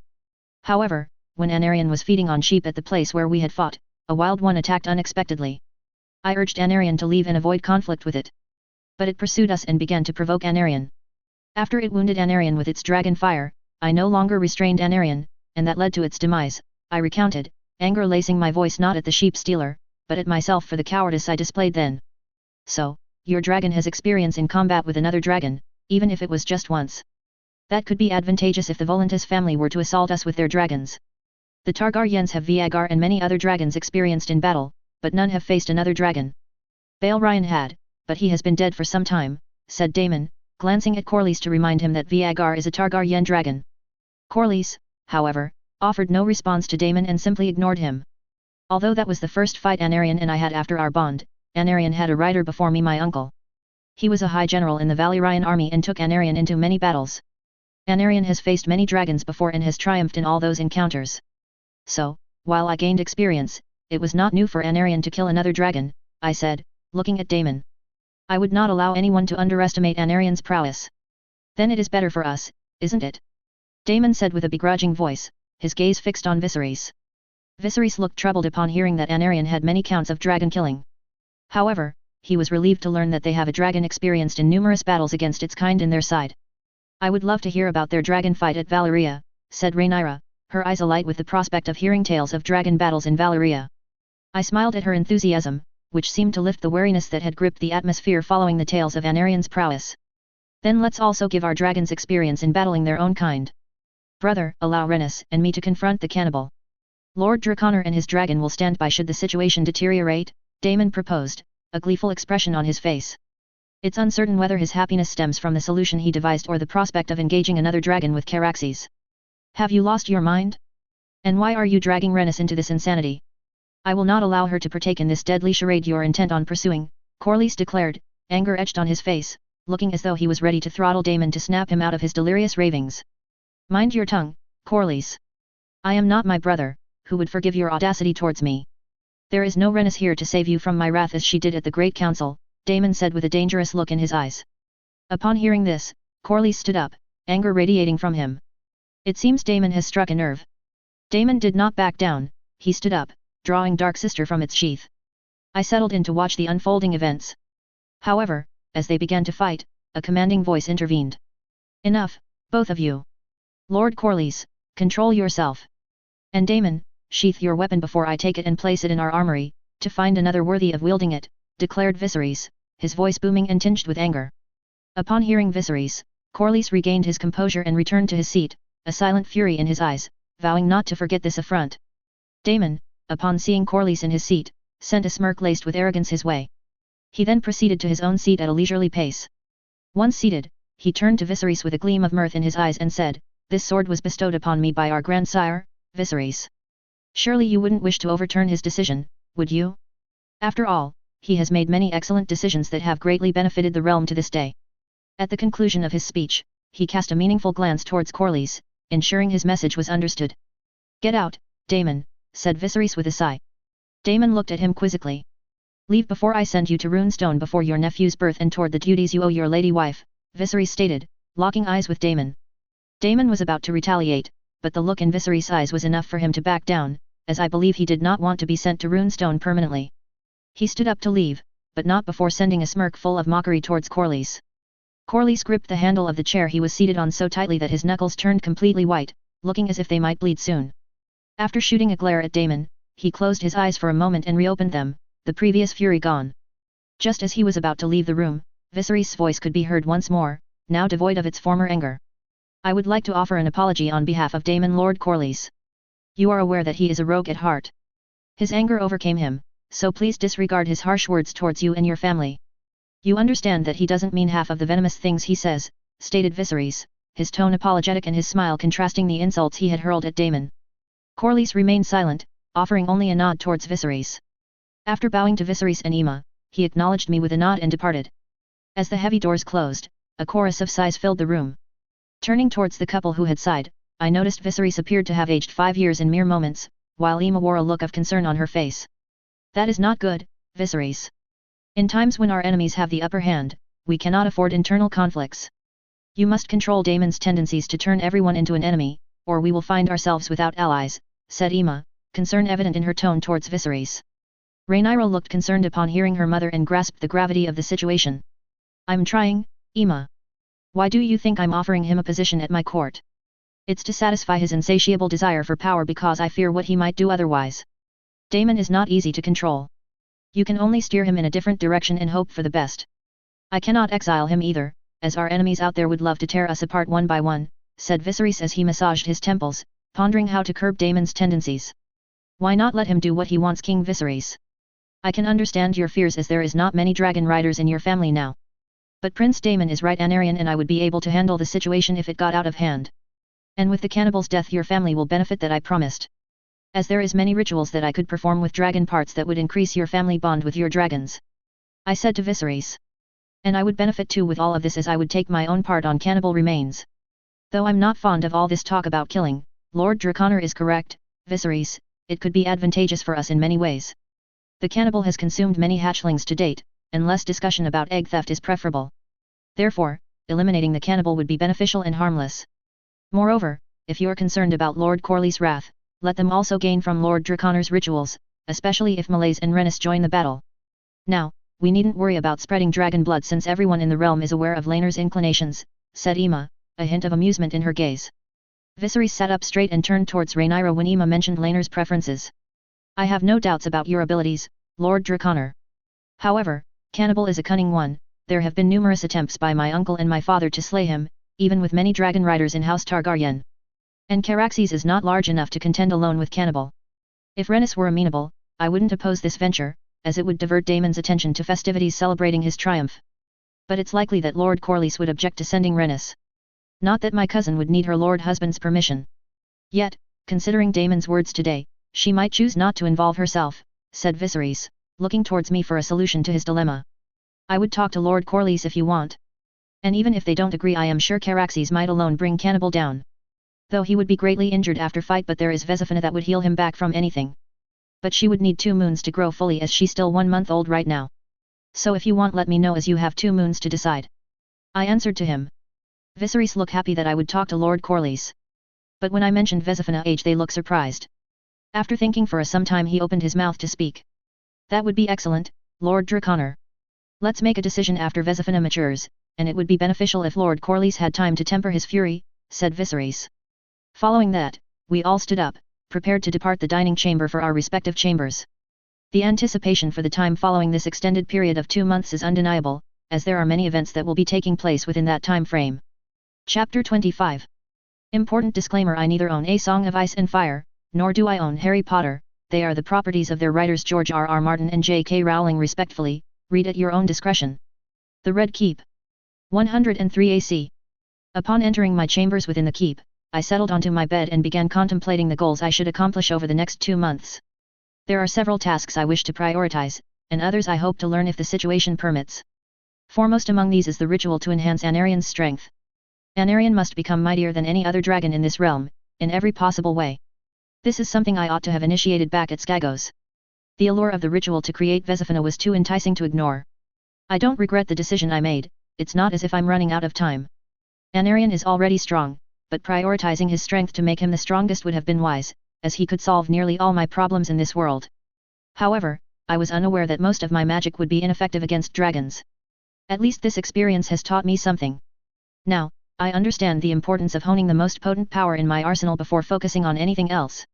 However, when Anarion was feeding on sheep at the place where we had fought, a wild one attacked unexpectedly. I urged Anarion to leave and avoid conflict with it. But it pursued us and began to provoke Anarion. After it wounded Anarion with its dragon fire, I no longer restrained Anarion, and that led to its demise, I recounted, anger lacing my voice not at the sheep stealer, but at myself for the cowardice I displayed then. So, your dragon has experience in combat with another dragon, even if it was just once. That could be advantageous if the Volantis family were to assault us with their dragons. The Targaryens have Viagar and many other dragons experienced in battle, but none have faced another dragon. Balerion had, but he has been dead for some time, said Daemon, glancing at Corlys to remind him that Viagar is a Targaryen dragon. Corlys, however, offered no response to Daemon and simply ignored him. Although that was the first fight Anarion and I had after our bond, Anarion had a rider before me, my uncle. He was a high general in the Valyrian army and took Anarion into many battles. Anarion has faced many dragons before and has triumphed in all those encounters. So, while I gained experience, it was not new for Anarion to kill another dragon, I said, looking at Daemon. I would not allow anyone to underestimate Anarion's prowess. Then it is better for us, isn't it? Daemon said with a begrudging voice, his gaze fixed on Viserys. Viserys looked troubled upon hearing that Anarion had many counts of dragon killing. However, he was relieved to learn that they have a dragon experienced in numerous battles against its kind in their side. I would love to hear about their dragon fight at Valyria, said Rhaenyra, her eyes alight with the prospect of hearing tales of dragon battles in Valyria. I smiled at her enthusiasm, which seemed to lift the wariness that had gripped the atmosphere following the tales of Anarion's prowess. Then let's also give our dragons experience in battling their own kind. Brother, allow Rhaenys and me to confront the cannibal. Lord Draconor and his dragon will stand by should the situation deteriorate, Daemon proposed, a gleeful expression on his face. It's uncertain whether his happiness stems from the solution he devised or the prospect of engaging another dragon with Caraxes. Have you lost your mind? And why are you dragging Rhaenys into this insanity? I will not allow her to partake in this deadly charade you're intent on pursuing, Corlys declared, anger etched on his face, looking as though he was ready to throttle Daemon to snap him out of his delirious ravings. Mind your tongue, Corlys. I am not my brother, who would forgive your audacity towards me. There is no Rhaenys here to save you from my wrath as she did at the Great Council, Daemon said with a dangerous look in his eyes. Upon hearing this, Corlys stood up, anger radiating from him. It seems Daemon has struck a nerve. Daemon did not back down, he stood up, drawing Dark Sister from its sheath. I settled in to watch the unfolding events. However, as they began to fight, a commanding voice intervened. Enough, both of you. Lord Corlys, control yourself. And Daemon, sheath your weapon before I take it and place it in our armory, to find another worthy of wielding it, declared Viserys, his voice booming and tinged with anger. Upon hearing Viserys, Corlys regained his composure and returned to his seat, a silent fury in his eyes, vowing not to forget this affront. Daemon, upon seeing Corlys in his seat, sent a smirk laced with arrogance his way. He then proceeded to his own seat at a leisurely pace. Once seated, he turned to Viserys with a gleam of mirth in his eyes and said, "This sword was bestowed upon me by our grandsire, Viserys. Surely you wouldn't wish to overturn his decision, would you? After all, he has made many excellent decisions that have greatly benefited the realm to this day." At the conclusion of his speech, he cast a meaningful glance towards Corlys, ensuring his message was understood. "Get out, Daemon," said Viserys with a sigh. Daemon looked at him quizzically. "Leave before I send you to Runestone before your nephew's birth and toward the duties you owe your lady wife," Viserys stated, locking eyes with Daemon. Daemon was about to retaliate, but the look in Viserys' eyes was enough for him to back down, as I believe he did not want to be sent to Runestone permanently. He stood up to leave, but not before sending a smirk full of mockery towards Corlys. Corlys gripped the handle of the chair he was seated on so tightly that his knuckles turned completely white, looking as if they might bleed soon. After shooting a glare at Daemon, he closed his eyes for a moment and reopened them, the previous fury gone. Just as he was about to leave the room, Viserys' voice could be heard once more, now devoid of its former anger. I would like to offer an apology on behalf of Daemon Lord Corlys. You are aware that he is a rogue at heart. His anger overcame him, so please disregard his harsh words towards you and your family. You understand that he doesn't mean half of the venomous things he says, stated Viserys, his tone apologetic and his smile contrasting the insults he had hurled at Daemon. Corlys remained silent, offering only a nod towards Viserys. After bowing to Viserys and Aemma, he acknowledged me with a nod and departed. As the heavy doors closed, a chorus of sighs filled the room. Turning towards the couple who had sighed, I noticed Viserys appeared to have aged 5 years in mere moments, while Aemma wore a look of concern on her face. That is not good, Viserys. In times when our enemies have the upper hand, we cannot afford internal conflicts. You must control Daemon's tendencies to turn everyone into an enemy, or we will find ourselves without allies, said Aemma, concern evident in her tone towards Viserys. Rhaenyra looked concerned upon hearing her mother and grasped the gravity of the situation. I'm trying, Aemma. Why do you think I'm offering him a position at my court? It's to satisfy his insatiable desire for power because I fear what he might do otherwise. Daemon is not easy to control. You can only steer him in a different direction and hope for the best. I cannot exile him either, as our enemies out there would love to tear us apart one by one, said Viserys as he massaged his temples, pondering how to curb Daemon's tendencies. Why not let him do what he wants, King Viserys? I can understand your fears as there is not many dragon riders in your family now. But Prince Daemon is right Anarian and I would be able to handle the situation if it got out of hand. And with the cannibal's death your family will benefit, that I promised. As there is many rituals that I could perform with dragon parts that would increase your family bond with your dragons. I said to Viserys. And I would benefit too with all of this, as I would take my own part on cannibal remains. Though I'm not fond of all this talk about killing, Lord Draconor is correct, Viserys, it could be advantageous for us in many ways. The cannibal has consumed many hatchlings to date, and less discussion about egg theft is preferable. Therefore, eliminating the cannibal would be beneficial and harmless. Moreover, if you're concerned about Lord Corlys' wrath, let them also gain from Lord Draconor's rituals, especially if Meleys and Rhaenys join the battle. Now, we needn't worry about spreading dragon blood since everyone in the realm is aware of Laenor's inclinations, said Aemma, a hint of amusement in her gaze. Viserys sat up straight and turned towards Rhaenyra when Aemma mentioned Laenor's preferences. I have no doubts about your abilities, Lord Draconor. However, cannibal is a cunning one. There have been numerous attempts by my uncle and my father to slay him, even with many dragon riders in House Targaryen. And Caraxes is not large enough to contend alone with cannibal. If Rhaenys were amenable, I wouldn't oppose this venture, as it would divert Daemon's attention to festivities celebrating his triumph. But it's likely that Lord Corlys would object to sending Rhaenys. Not that my cousin would need her lord husband's permission. Yet, considering Daemon's words today, she might choose not to involve herself, said Viserys, looking towards me for a solution to his dilemma. I would talk to Lord Corlys if you want. And even if they don't agree, I am sure Caraxes might alone bring cannibal down. Though he would be greatly injured after fight, but there is Vesifina that would heal him back from anything. But she would need 2 moons to grow fully, as she's still 1 month old right now. So if you want, let me know, as you have 2 moons to decide. I answered to him. Viserys looked happy that I would talk to Lord Corlys. But when I mentioned Vesifina's age, they looked surprised. After thinking for some time, he opened his mouth to speak. That would be excellent, Lord Draconor. Let's make a decision after Vesifina matures, and it would be beneficial if Lord Corlys had time to temper his fury, said Viserys. Following that, we all stood up, prepared to depart the dining chamber for our respective chambers. The anticipation for the time following this extended period of 2 months is undeniable, as there are many events that will be taking place within that time frame. Chapter 25. Important disclaimer: I neither own A Song of Ice and Fire, nor do I own Harry Potter. They are the properties of their writers George R.R. Martin and J.K. Rowling respectfully. Read at your own discretion. The Red Keep. 103 AC. Upon entering my chambers within the keep, I settled onto my bed and began contemplating the goals I should accomplish over the next 2 months. There are several tasks I wish to prioritize, and others I hope to learn if the situation permits. Foremost among these is the ritual to enhance Anarian's strength. Anarian must become mightier than any other dragon in this realm, in every possible way. This is something I ought to have initiated back at Skagos. The allure of the ritual to create Vesifina was too enticing to ignore. I don't regret the decision I made. It's not as if I'm running out of time. Anarian is already strong, but prioritizing his strength to make him the strongest would have been wise, as he could solve nearly all my problems in this world. However, I was unaware that most of my magic would be ineffective against dragons. At least this experience has taught me something. Now, I understand the importance of honing the most potent power in my arsenal before focusing on anything else.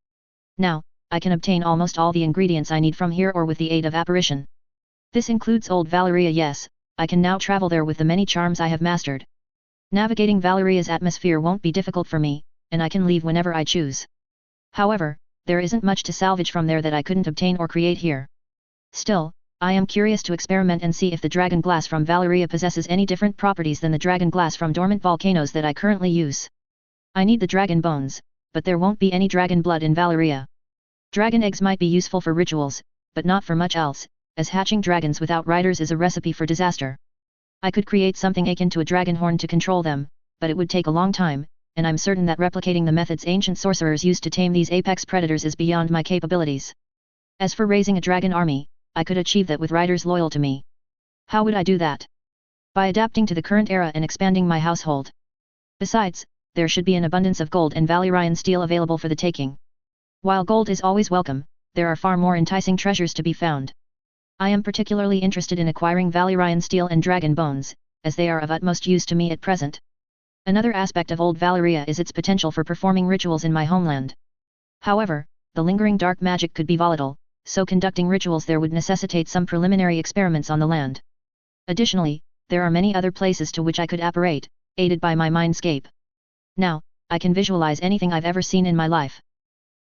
Now, I can obtain almost all the ingredients I need from here or with the aid of apparition. This includes old Valyria. Yes, I can now travel there with the many charms I have mastered. Navigating Valyria's atmosphere won't be difficult for me, and I can leave whenever I choose. However, there isn't much to salvage from there that I couldn't obtain or create here. Still, I am curious to experiment and see if the dragon glass from Valyria possesses any different properties than the dragon glass from dormant volcanoes that I currently use. I need the dragon bones, but there won't be any dragon blood in Valyria. Dragon eggs might be useful for rituals, but not for much else, as hatching dragons without riders is a recipe for disaster. I could create something akin to a dragon horn to control them, but it would take a long time, and I'm certain that replicating the methods ancient sorcerers used to tame these apex predators is beyond my capabilities. As for raising a dragon army, I could achieve that with riders loyal to me. How would I do that? By adapting to the current era and expanding my household. Besides, there should be an abundance of gold and Valyrian steel available for the taking. While gold is always welcome, there are far more enticing treasures to be found. I am particularly interested in acquiring Valyrian steel and dragon bones, as they are of utmost use to me at present. Another aspect of old Valyria is its potential for performing rituals in my homeland. However, the lingering dark magic could be volatile, so conducting rituals there would necessitate some preliminary experiments on the land. Additionally, there are many other places to which I could apparate, aided by my mindscape. Now, I can visualize anything I've ever seen in my life.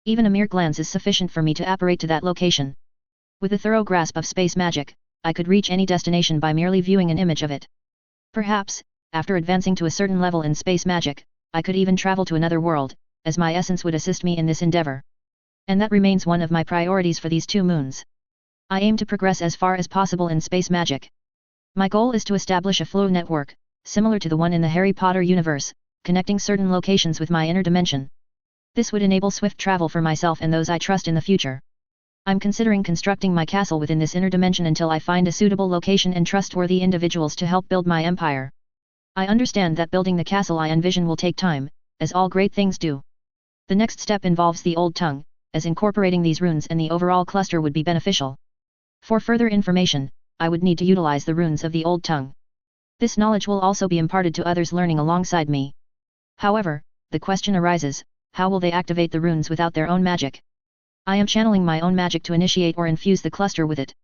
Even a mere glance is sufficient for me to apparate to that location. With a thorough grasp of space magic, I could reach any destination by merely viewing an image of it. Perhaps, after advancing to a certain level in space magic, I could even travel to another world, as my essence would assist me in this endeavor. And that remains one of my priorities for these 2 moons. I aim to progress as far as possible in space magic. My goal is to establish a flow network, similar to the one in the Harry Potter universe, connecting certain locations with my inner dimension. This would enable swift travel for myself and those I trust in the future. I'm considering constructing my castle within this inner dimension until I find a suitable location and trustworthy individuals to help build my empire. I understand that building the castle I envision will take time, as all great things do. The next step involves the Old Tongue, as incorporating these runes and the overall cluster would be beneficial. For further information, I would need to utilize the runes of the Old Tongue. This knowledge will also be imparted to others learning alongside me. However, the question arises, how will they activate the runes without their own magic? I am channeling my own magic to initiate or infuse the cluster with it.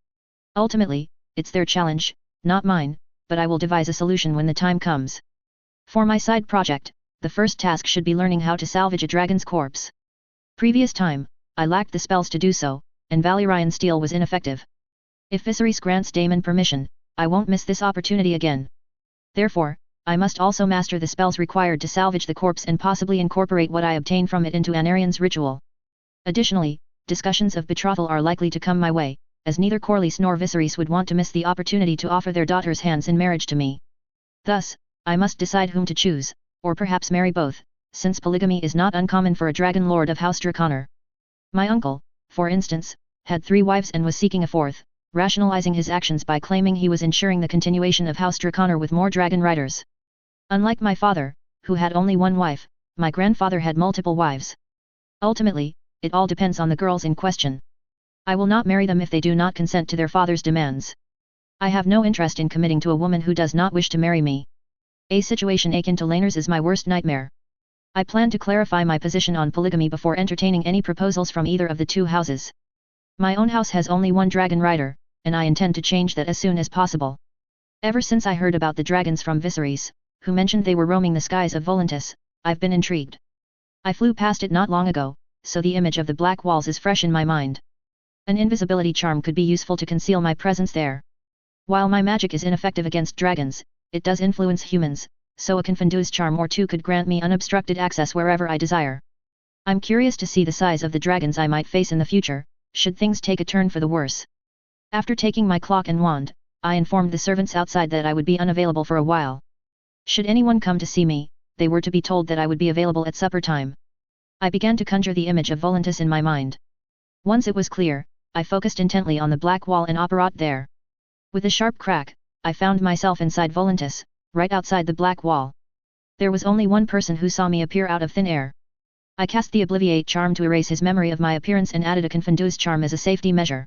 Ultimately, it's their challenge, not mine, but I will devise a solution when the time comes. For my side project, the first task should be learning how to salvage a dragon's corpse. Previous time, I lacked the spells to do so, and Valyrian steel was ineffective. If Viserys grants Daemon permission, I won't miss this opportunity again. Therefore, I must also master the spells required to salvage the corpse and possibly incorporate what I obtain from it into Anarian's ritual. Additionally, discussions of betrothal are likely to come my way, as neither Corlys nor Viserys would want to miss the opportunity to offer their daughters' hands in marriage to me. Thus, I must decide whom to choose, or perhaps marry both, since polygamy is not uncommon for a dragon lord of House Draconor. My uncle, for instance, had 3 wives and was seeking a 4th, rationalizing his actions by claiming he was ensuring the continuation of House Draconor with more dragon riders. Unlike my father, who had only 1 wife, my grandfather had multiple wives. Ultimately, it all depends on the girls in question. I will not marry them if they do not consent to their father's demands. I have no interest in committing to a woman who does not wish to marry me. A situation akin to Laenor's is my worst nightmare. I plan to clarify my position on polygamy before entertaining any proposals from either of the 2 houses. My own house has only 1 dragon rider, and I intend to change that as soon as possible. Ever since I heard about the dragons from Viserys, who mentioned they were roaming the skies of Volantis, I've been intrigued. I flew past it not long ago, so the image of the black walls is fresh in my mind. An invisibility charm could be useful to conceal my presence there. While my magic is ineffective against dragons, it does influence humans, so a Confundu's charm or 2 could grant me unobstructed access wherever I desire. I'm curious to see the size of the dragons I might face in the future, should things take a turn for the worse. After taking my cloak and wand, I informed the servants outside that I would be unavailable for a while. Should anyone come to see me, they were to be told that I would be available at supper time. I began to conjure the image of Volantis in my mind. Once it was clear, I focused intently on the black wall and apparat there. With a sharp crack, I found myself inside Volantis, right outside the black wall. There was only one person who saw me appear out of thin air. I cast the Obliviate charm to erase his memory of my appearance and added a Confuse charm as a safety measure.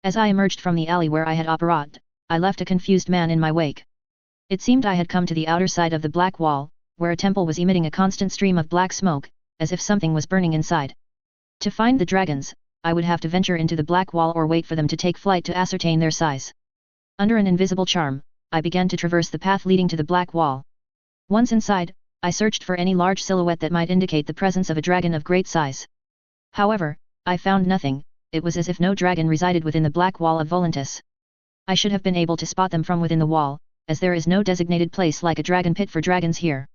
As I emerged from the alley where I had operated, I left a confused man in my wake. It seemed I had come to the outer side of the black wall, where a temple was emitting a constant stream of black smoke, as if something was burning inside. To find the dragons, I would have to venture into the black wall or wait for them to take flight to ascertain their size. Under an invisible charm, I began to traverse the path leading to the black wall. Once inside, I searched for any large silhouette that might indicate the presence of a dragon of great size. However, I found nothing. It was as if no dragon resided within the black wall of Volantis. I should have been able to spot them from within the wall, as there is no designated place like a dragon pit for dragons here.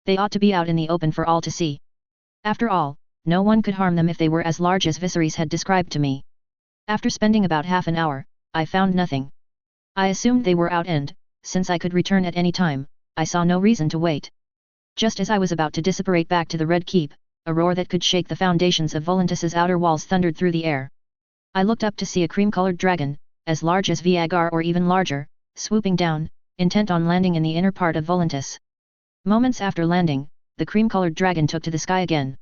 They ought to be out in the open for all to see. After all, no one could harm them if they were as large as Viserys had described to me. After spending about half an hour, I found nothing. I assumed they were out and, since I could return at any time, I saw no reason to wait. Just as I was about to disapparate back to the Red Keep, a roar that could shake the foundations of Volantis's outer walls thundered through the air. I looked up to see a cream-colored dragon, as large as Viagar or even larger, swooping down, intent on landing in the inner part of Volantis. Moments after landing, the cream-colored dragon took to the sky again.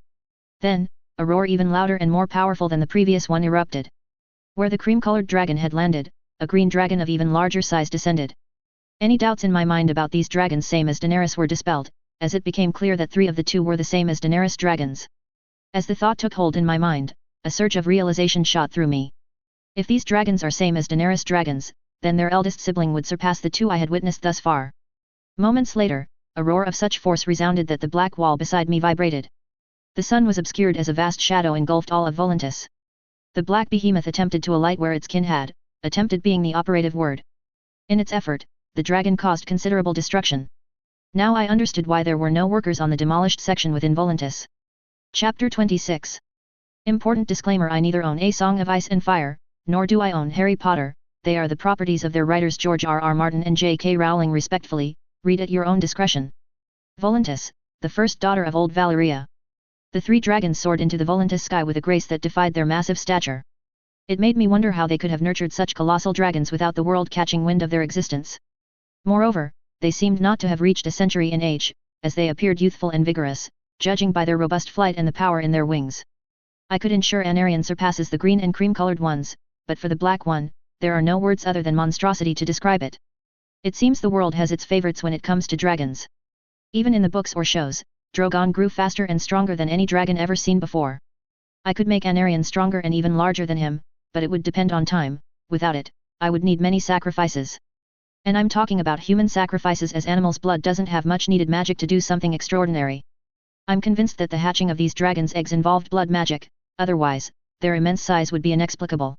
Then, a roar even louder and more powerful than the previous one erupted. Where the cream-colored dragon had landed, a green dragon of even larger size descended. Any doubts in my mind about these dragons same as Daenerys were dispelled, as it became clear that 3 of the 2 were the same as Daenerys dragons. As the thought took hold in my mind, a surge of realization shot through me. If these dragons are same as Daenerys dragons, then their eldest sibling would surpass the 2 I had witnessed thus far. Moments later, a roar of such force resounded that the black wall beside me vibrated. The sun was obscured as a vast shadow engulfed all of Volantis. The black behemoth attempted to alight where its kin had, attempted being the operative word. In its effort, the dragon caused considerable destruction. Now I understood why there were no workers on the demolished section within Volantis. Chapter 26. Important disclaimer: I neither own A Song of Ice and Fire, nor do I own Harry Potter. They are the properties of their writers George R.R. Martin and J.K. Rowling respectfully. Read at your own discretion. Volantis, the first daughter of old Valyria. The 3 dragons soared into the Volantis sky with a grace that defied their massive stature. It made me wonder how they could have nurtured such colossal dragons without the world catching wind of their existence. Moreover, they seemed not to have reached a century in age, as they appeared youthful and vigorous, judging by their robust flight and the power in their wings. I could ensure Anarion surpasses the green and cream-colored ones, but for the black one, there are no words other than monstrosity to describe it. It seems the world has its favorites when it comes to dragons. Even in the books or shows, Drogon grew faster and stronger than any dragon ever seen before. I could make Anarion stronger and even larger than him, but it would depend on time. Without it, I would need many sacrifices. And I'm talking about human sacrifices, as animals' blood doesn't have much needed magic to do something extraordinary. I'm convinced that the hatching of these dragons' eggs involved blood magic, otherwise, their immense size would be inexplicable.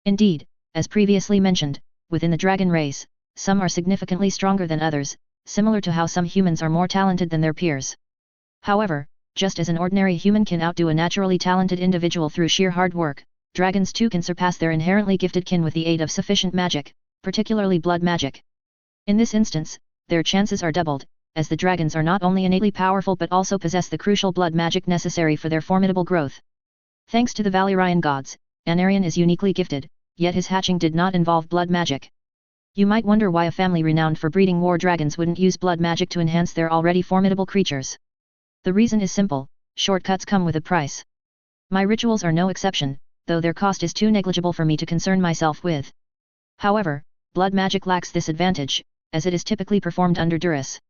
Indeed, as previously mentioned, within the dragon race, some are significantly stronger than others, similar to how some humans are more talented than their peers. However, just as an ordinary human can outdo a naturally talented individual through sheer hard work, dragons too can surpass their inherently gifted kin with the aid of sufficient magic, particularly blood magic. In this instance, their chances are doubled, as the dragons are not only innately powerful but also possess the crucial blood magic necessary for their formidable growth. Thanks to the Valyrian gods, Anarion is uniquely gifted, yet his hatching did not involve blood magic. You might wonder why a family renowned for breeding war dragons wouldn't use blood magic to enhance their already formidable creatures. The reason is simple: shortcuts come with a price. My rituals are no exception, though their cost is too negligible for me to concern myself with. However, blood magic lacks this advantage, as it is typically performed under duress.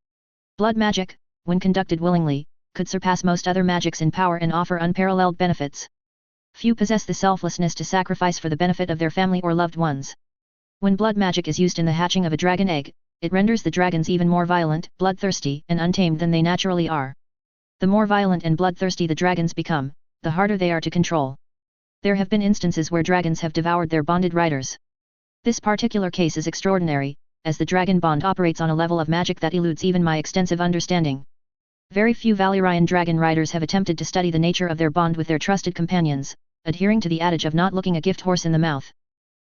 Blood magic, when conducted willingly, could surpass most other magics in power and offer unparalleled benefits. Few possess the selflessness to sacrifice for the benefit of their family or loved ones. When blood magic is used in the hatching of a dragon egg, it renders the dragons even more violent, bloodthirsty, and untamed than they naturally are. The more violent and bloodthirsty the dragons become, the harder they are to control. There have been instances where dragons have devoured their bonded riders. This particular case is extraordinary, as the dragon bond operates on a level of magic that eludes even my extensive understanding. Very few Valyrian dragon riders have attempted to study the nature of their bond with their trusted companions, adhering to the adage of not looking a gift horse in the mouth.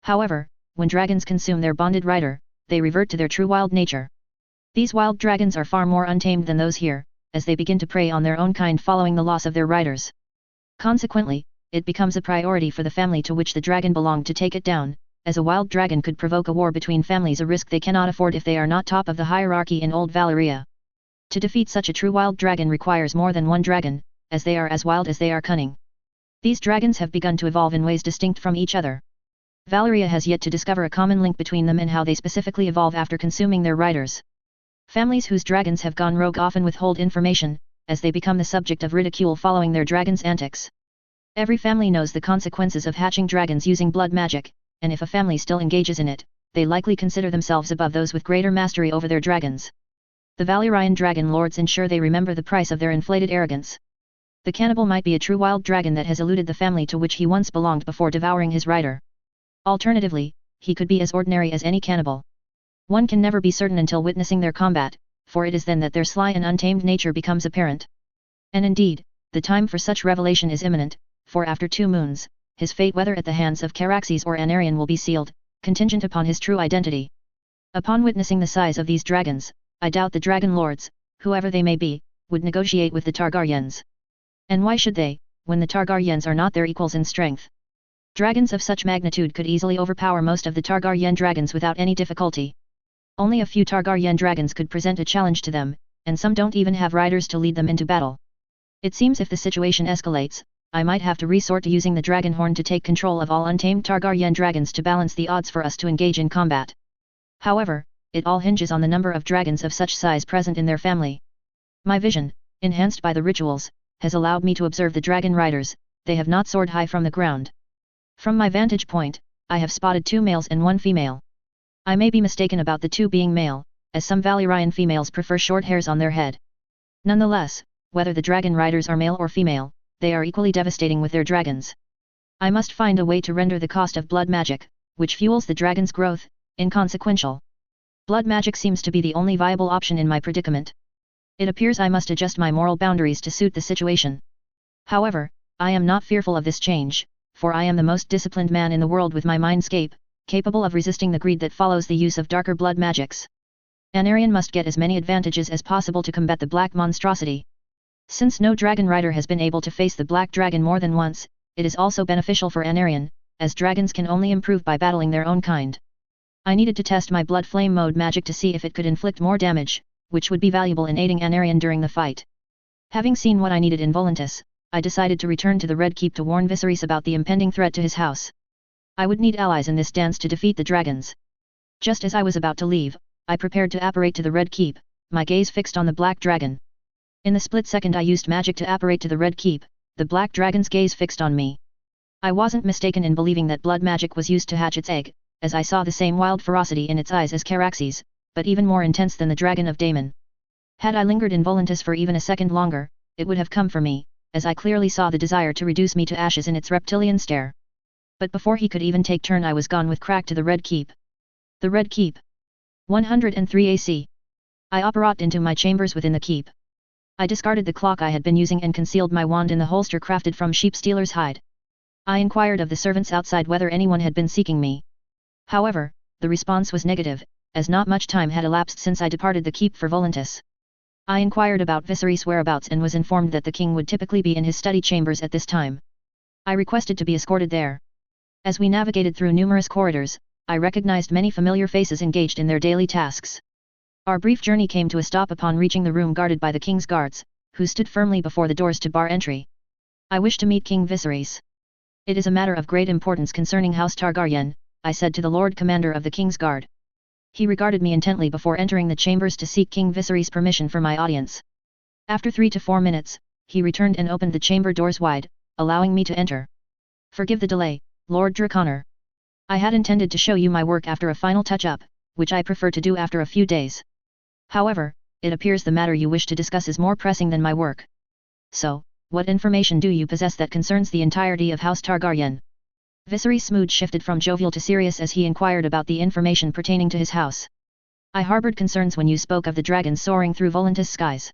However, when dragons consume their bonded rider, they revert to their true wild nature. These wild dragons are far more untamed than those here, as they begin to prey on their own kind following the loss of their riders. Consequently, it becomes a priority for the family to which the dragon belonged to take it down, as a wild dragon could provoke a war between families, a risk they cannot afford if they are not top of the hierarchy in Old Valyria. To defeat such a true wild dragon requires more than one dragon, as they are as wild as they are cunning. These dragons have begun to evolve in ways distinct from each other. Valyria has yet to discover a common link between them and how they specifically evolve after consuming their riders. Families whose dragons have gone rogue often withhold information, as they become the subject of ridicule following their dragon's antics. Every family knows the consequences of hatching dragons using blood magic, and if a family still engages in it, they likely consider themselves above those with greater mastery over their dragons. The Valyrian dragon lords ensure they remember the price of their inflated arrogance. The cannibal might be a true wild dragon that has eluded the family to which he once belonged before devouring his rider. Alternatively, he could be as ordinary as any cannibal. One can never be certain until witnessing their combat, for it is then that their sly and untamed nature becomes apparent. And indeed, the time for such revelation is imminent, for after 2 moons, his fate whether at the hands of Caraxes or Anarion will be sealed, contingent upon his true identity. Upon witnessing the size of these dragons, I doubt the dragon lords, whoever they may be, would negotiate with the Targaryens. And why should they, when the Targaryens are not their equals in strength? Dragons of such magnitude could easily overpower most of the Targaryen dragons without any difficulty. Only a few Targaryen dragons could present a challenge to them, and some don't even have riders to lead them into battle. It seems if the situation escalates, I might have to resort to using the dragon horn to take control of all untamed Targaryen dragons to balance the odds for us to engage in combat. However, it all hinges on the number of dragons of such size present in their family. My vision, enhanced by the rituals, has allowed me to observe the dragon riders. They have not soared high from the ground. From my vantage point, I have spotted 2 males and 1 female. I may be mistaken about the 2 being male, as some Valyrian females prefer short hairs on their head. Nonetheless, whether the dragon riders are male or female, they are equally devastating with their dragons. I must find a way to render the cost of blood magic, which fuels the dragon's growth, inconsequential. Blood magic seems to be the only viable option in my predicament. It appears I must adjust my moral boundaries to suit the situation. However, I am not fearful of this change, for I am the most disciplined man in the world with my mindscape, capable of resisting the greed that follows the use of darker blood magics. Anarion must get as many advantages as possible to combat the black monstrosity. Since no dragon rider has been able to face the black dragon more than once, it is also beneficial for Anarion, as dragons can only improve by battling their own kind. I needed to test my blood flame mode magic to see if it could inflict more damage, which would be valuable in aiding Anarion during the fight. Having seen what I needed in Volantis, I decided to return to the Red Keep to warn Viserys about the impending threat to his house. I would need allies in this dance to defeat the dragons. Just as I was about to leave, I prepared to apparate to the Red Keep, my gaze fixed on the black dragon. In the split second I used magic to apparate to the Red Keep, the black dragon's gaze fixed on me. I wasn't mistaken in believing that blood magic was used to hatch its egg, as I saw the same wild ferocity in its eyes as Caraxes, but even more intense than the dragon of Daemon. Had I lingered in Volantis for even a second longer, it would have come for me, as I clearly saw the desire to reduce me to ashes in its reptilian stare. But before he could even take turn I was gone with crack to the Red Keep. The Red Keep. 103 AC. I apparat into my chambers within the keep. I discarded the clock I had been using and concealed my wand in the holster crafted from sheep stealer's hide. I inquired of the servants outside whether anyone had been seeking me. However, the response was negative, as not much time had elapsed since I departed the keep for Volantis. I inquired about Viserys' whereabouts and was informed that the king would typically be in his study chambers at this time. I requested to be escorted there. As we navigated through numerous corridors, I recognized many familiar faces engaged in their daily tasks. Our brief journey came to a stop upon reaching the room guarded by the king's guards, who stood firmly before the doors to bar entry. I wish to meet King Viserys. It is a matter of great importance concerning House Targaryen, I said to the Lord Commander of the King's Guard. He regarded me intently before entering the chambers to seek King Viserys' permission for my audience. After 3 to 4 minutes, he returned and opened the chamber doors wide, allowing me to enter. Forgive the delay, Lord Draconor. I had intended to show you my work after a final touch-up, which I prefer to do after a few days. However, it appears the matter you wish to discuss is more pressing than my work. So, what information do you possess that concerns the entirety of House Targaryen? Viserys' mood shifted from jovial to serious as he inquired about the information pertaining to his house. I harbored concerns when you spoke of the dragons soaring through Volantis skies.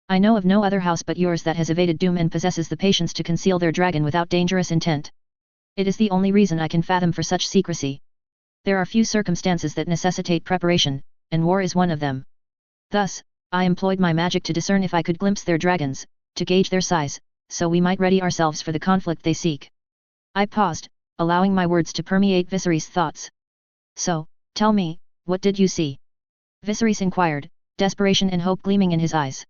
I know of no other house but yours that has evaded doom and possesses the patience to conceal their dragon without dangerous intent. It is the only reason I can fathom for such secrecy. There are few circumstances that necessitate preparation, and war is one of them. Thus, I employed my magic to discern if I could glimpse their dragons, to gauge their size, so we might ready ourselves for the conflict they seek. I paused, allowing my words to permeate Viserys' thoughts. So, tell me, what did you see? Viserys inquired, desperation and hope gleaming in his eyes.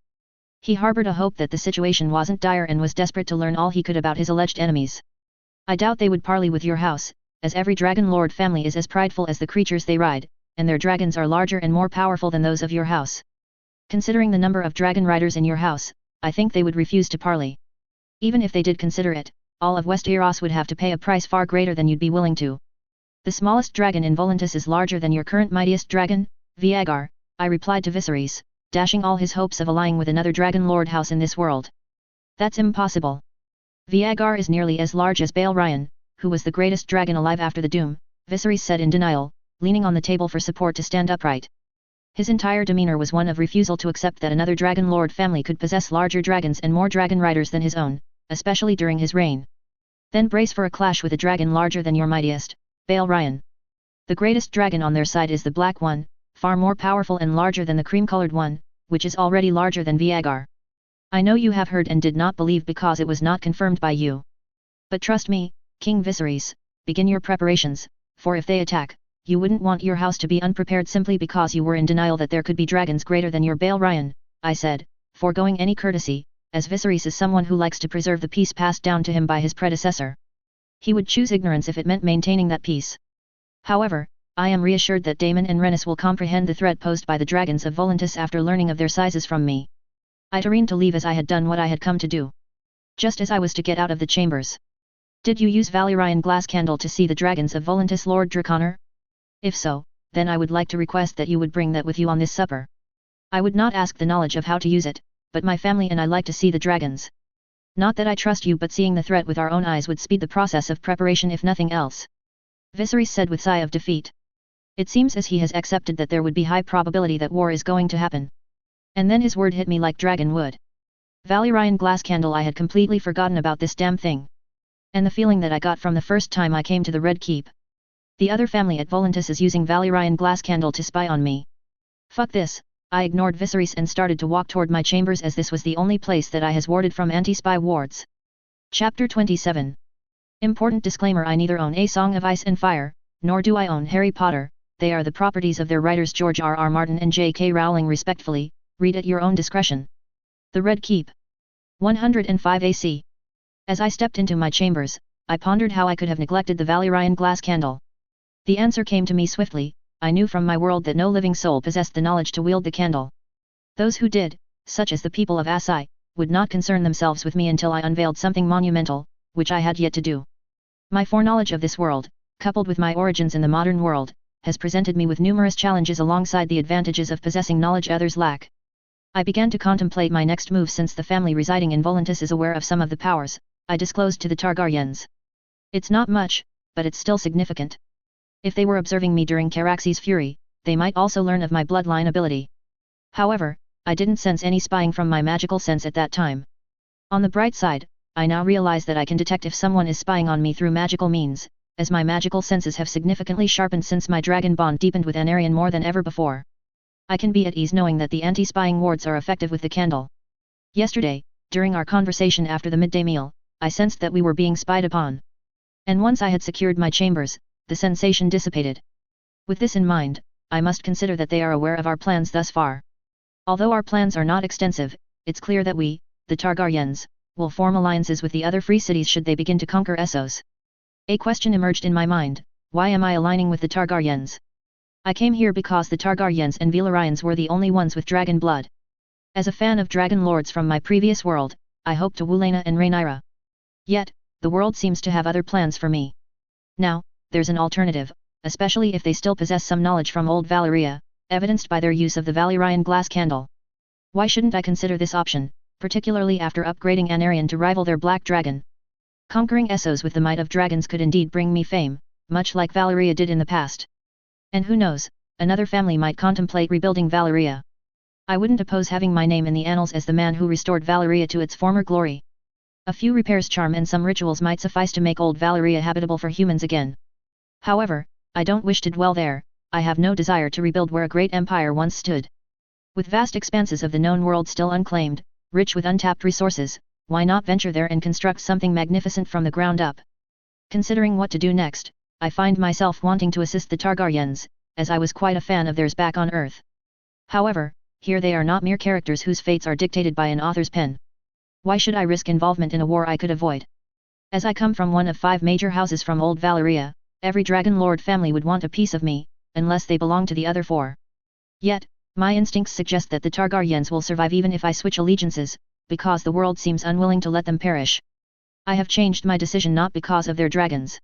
He harbored a hope that the situation wasn't dire and was desperate to learn all he could about his alleged enemies. I doubt they would parley with your house, as every dragon lord family is as prideful as the creatures they ride, and their dragons are larger and more powerful than those of your house. Considering the number of dragon riders in your house, I think they would refuse to parley. Even if they did consider it, all of Westeros would have to pay a price far greater than you'd be willing to. The smallest dragon in Volantis is larger than your current mightiest dragon, Vhagar, I replied to Viserys, dashing all his hopes of allying with another dragon lord house in this world. That's impossible. Vhagar is nearly as large as Balerion, who was the greatest dragon alive after the Doom, Viserys said in denial, leaning on the table for support to stand upright. His entire demeanor was one of refusal to accept that another dragon lord family could possess larger dragons and more dragon riders than his own, especially during his reign. Then brace for a clash with a dragon larger than your mightiest, Balerion. The greatest dragon on their side is the black one, far more powerful and larger than the cream-colored one, which is already larger than Vhagar. I know you have heard and did not believe because it was not confirmed by you. But trust me, King Viserys, begin your preparations, for if they attack, you wouldn't want your house to be unprepared simply because you were in denial that there could be dragons greater than your Balerion, I said, foregoing any courtesy, as Viserys is someone who likes to preserve the peace passed down to him by his predecessor. He would choose ignorance if it meant maintaining that peace. However, I am reassured that Daemon and Rhaenys will comprehend the threat posed by the dragons of Volantis after learning of their sizes from me. I turned to leave as I had done what I had come to do. Just as I was to get out of the chambers. Did you use Valyrian glass candle to see the dragons of Volantis, Lord Draconor? If so, then I would like to request that you would bring that with you on this supper. I would not ask the knowledge of how to use it, but my family and I like to see the dragons. Not that I trust you, but seeing the threat with our own eyes would speed the process of preparation if nothing else. Viserys said with sigh of defeat. It seems as he has accepted that there would be high probability that war is going to happen. And then his word hit me like dragon wood. Valyrian glass candle, I had completely forgotten about this damn thing. And the feeling that I got from the first time I came to the Red Keep. The other family at Volantis is using Valyrian glass candle to spy on me. Fuck this, I ignored Viserys and started to walk toward my chambers as this was the only place that I has warded from anti-spy wards. Chapter 27. Important disclaimer: I neither own A Song of Ice and Fire, nor do I own Harry Potter. They are the properties of their writers George R.R. Martin and J.K. Rowling respectfully, read at your own discretion. The Red Keep. 105 AC. As I stepped into my chambers, I pondered how I could have neglected the Valyrian glass candle. The answer came to me swiftly. I knew from my world that no living soul possessed the knowledge to wield the candle. Those who did, such as the people of Asai, would not concern themselves with me until I unveiled something monumental, which I had yet to do. My foreknowledge of this world, coupled with my origins in the modern world, has presented me with numerous challenges alongside the advantages of possessing knowledge others lack. I began to contemplate my next move since the family residing in Volantis is aware of some of the powers I disclosed to the Targaryens. It's not much, but it's still significant. If they were observing me during Caraxes' fury, they might also learn of my bloodline ability. However, I didn't sense any spying from my magical sense at that time. On the bright side, I now realize that I can detect if someone is spying on me through magical means, as my magical senses have significantly sharpened since my dragon bond deepened with Anarion more than ever before. I can be at ease knowing that the anti-spying wards are effective with the candle. Yesterday, during our conversation after the midday meal, I sensed that we were being spied upon. And once I had secured my chambers, the sensation dissipated. With this in mind, I must consider that they are aware of our plans thus far. Although our plans are not extensive, it's clear that we, the Targaryens, will form alliances with the other free cities should they begin to conquer Essos. A question emerged in my mind: why am I aligning with the Targaryens? I came here because the Targaryens and Valyrians were the only ones with dragon blood. As a fan of dragon lords from my previous world, I hoped to woo Laena and Rhaenyra. Yet, the world seems to have other plans for me. Now, there's an alternative, especially if they still possess some knowledge from old Valyria, evidenced by their use of the Valyrian glass candle. Why shouldn't I consider this option, particularly after upgrading Anarion to rival their black dragon? Conquering Essos with the might of dragons could indeed bring me fame, much like Valyria did in the past. And who knows, another family might contemplate rebuilding Valyria. I wouldn't oppose having my name in the annals as the man who restored Valyria to its former glory. A few repairs, charm and some rituals might suffice to make old Valyria habitable for humans again. However, I don't wish to dwell there. I have no desire to rebuild where a great empire once stood. With vast expanses of the known world still unclaimed, rich with untapped resources, why not venture there and construct something magnificent from the ground up? Considering what to do next, I find myself wanting to assist the Targaryens, as I was quite a fan of theirs back on Earth. However, here they are not mere characters whose fates are dictated by an author's pen. Why should I risk involvement in a war I could avoid? As I come from one of 5 major houses from old Valyria, every Dragon Lord family would want a piece of me, unless they belong to the other 4. Yet, my instincts suggest that the Targaryens will survive even if I switch allegiances, because the world seems unwilling to let them perish. I have changed my decision not because of their dragons.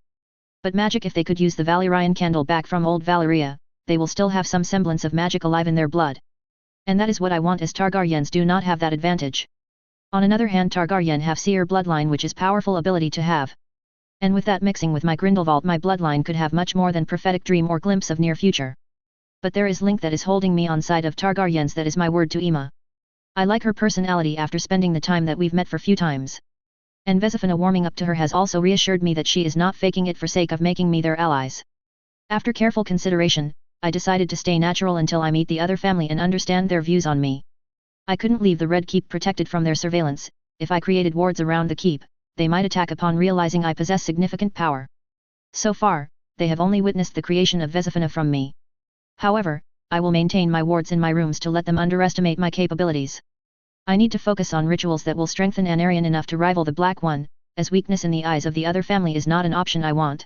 But magic, if they could use the Valyrian candle back from old Valyria, they will still have some semblance of magic alive in their blood. And that is what I want, as Targaryens do not have that advantage. On another hand, Targaryen have seer bloodline, which is powerful ability to have. And with that mixing with my Grindelwald, my bloodline could have much more than prophetic dream or glimpse of near future. But there is link that is holding me on side of Targaryens, that is my word to Emma. I like her personality after spending the time that we've met for few times. And Vesifina warming up to her has also reassured me that she is not faking it for sake of making me their allies. After careful consideration, I decided to stay natural until I meet the other family and understand their views on me. I couldn't leave the Red Keep protected from their surveillance. If I created wards around the keep, they might attack upon realizing I possess significant power. So far, they have only witnessed the creation of Vesifina from me. However, I will maintain my wards in my rooms to let them underestimate my capabilities. I need to focus on rituals that will strengthen Anarion enough to rival the Black One, as weakness in the eyes of the other family is not an option I want.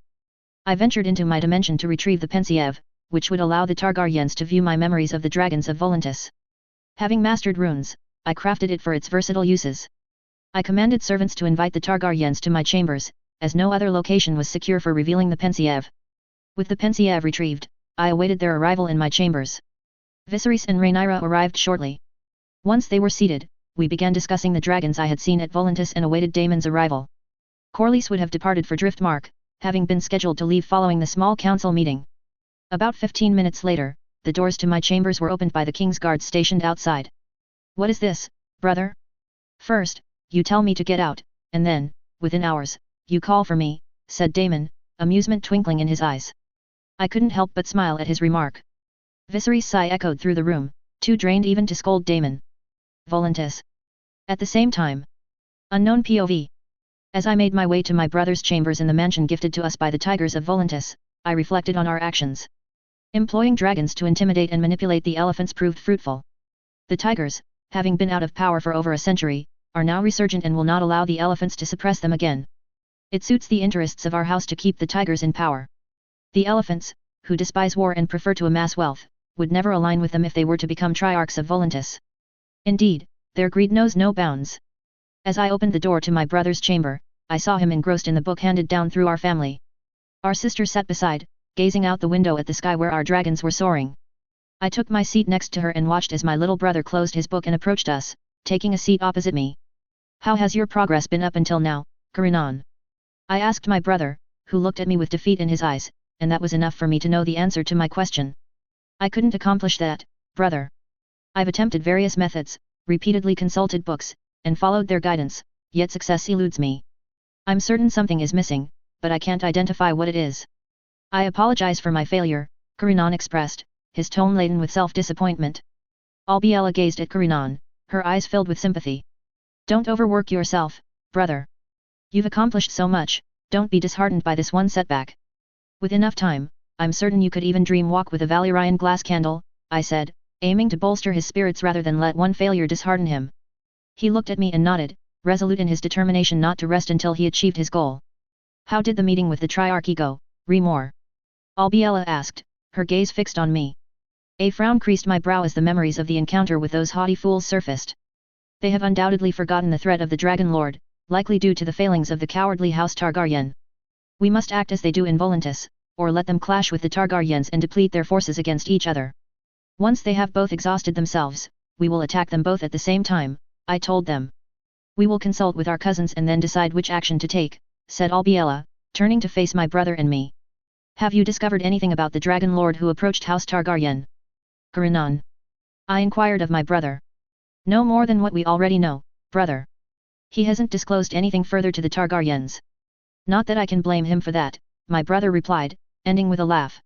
I ventured into my dimension to retrieve the Pensieve, which would allow the Targaryens to view my memories of the dragons of Volantis. Having mastered runes, I crafted it for its versatile uses. I commanded servants to invite the Targaryens to my chambers, as no other location was secure for revealing the Pensieve. With the Pensieve retrieved, I awaited their arrival in my chambers. Viserys and Rhaenyra arrived shortly. Once they were seated, we began discussing the dragons I had seen at Volantis and awaited Daemon's arrival. Corlys would have departed for Driftmark, having been scheduled to leave following the small council meeting. About 15 minutes later, the doors to my chambers were opened by the King's guards stationed outside. "What is this, brother? First, you tell me to get out, and then, within hours, you call for me," said Daemon, amusement twinkling in his eyes. I couldn't help but smile at his remark. Viserys' sigh echoed through the room, too drained even to scold Daemon. Volantis. At the same time. Unknown POV. As I made my way to my brother's chambers in the mansion gifted to us by the Tigers of Volantis, I reflected on our actions. Employing dragons to intimidate and manipulate the elephants proved fruitful. The Tigers, having been out of power for over a century, are now resurgent and will not allow the elephants to suppress them again. It suits the interests of our house to keep the Tigers in power. The elephants, who despise war and prefer to amass wealth, would never align with them if they were to become Triarchs of Volantis. Indeed, their greed knows no bounds. As I opened the door to my brother's chamber, I saw him engrossed in the book handed down through our family. Our sister sat beside, gazing out the window at the sky where our dragons were soaring. I took my seat next to her and watched as my little brother closed his book and approached us, taking a seat opposite me. "How has your progress been up until now, Karinan?" I asked my brother, who looked at me with defeat in his eyes, and that was enough for me to know the answer to my question. "I couldn't accomplish that, brother. I've attempted various methods, repeatedly consulted books, and followed their guidance, yet success eludes me. I'm certain something is missing, but I can't identify what it is." "I apologize for my failure," Karinan expressed, his tone laden with self-disappointment. Albiela gazed at Karinan, her eyes filled with sympathy. "Don't overwork yourself, brother. You've accomplished so much, don't be disheartened by this one setback. With enough time, I'm certain you could even dream walk with a Valyrian glass candle," I said, aiming to bolster his spirits rather than let one failure dishearten him. He looked at me and nodded, resolute in his determination not to rest until he achieved his goal. "How did the meeting with the Triarchy go, Remor?" Albiela asked, her gaze fixed on me. A frown creased my brow as the memories of the encounter with those haughty fools surfaced. They have undoubtedly forgotten the threat of the Dragon Lord, likely due to the failings of the cowardly House Targaryen. We must act as they do in Volantis, or let them clash with the Targaryens and deplete their forces against each other. Once they have both exhausted themselves, we will attack them both at the same time, I told them. "We will consult with our cousins and then decide which action to take," said Albiela, turning to face my brother and me. "Have you discovered anything about the Dragon Lord who approached House Targaryen?" Karinan. I inquired of my brother. "No more than what we already know, brother. He hasn't disclosed anything further to the Targaryens." "Not that I can blame him for that," my brother replied, ending with a laugh.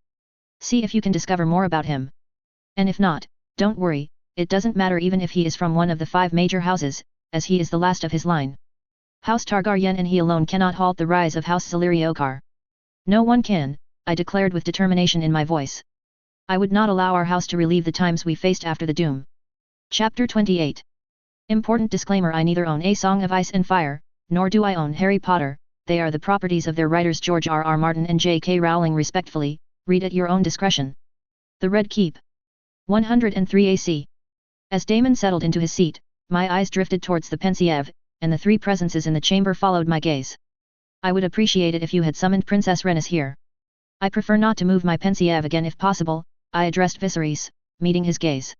"See if you can discover more about him. And if not, don't worry, it doesn't matter even if he is from one of the 5 major houses, as he is the last of his line. House Targaryen and he alone cannot halt the rise of House Valyria. No one can," I declared with determination in my voice. "I would not allow our house to relive the times we faced after the Doom. Chapter 28. Important disclaimer: I neither own A Song of Ice and Fire, nor do I own Harry Potter. They are the properties of their writers George R.R. Martin and J.K. Rowling respectfully. Read at your own discretion. The Red Keep. 103 AC. As Damon settled into his seat, my eyes drifted towards the Pensieve, and the three presences in the chamber followed my gaze. I would appreciate it if you had summoned Princess Rhaenys here. I prefer not to move my Pensieve again if possible, I addressed Viserys, meeting his gaze.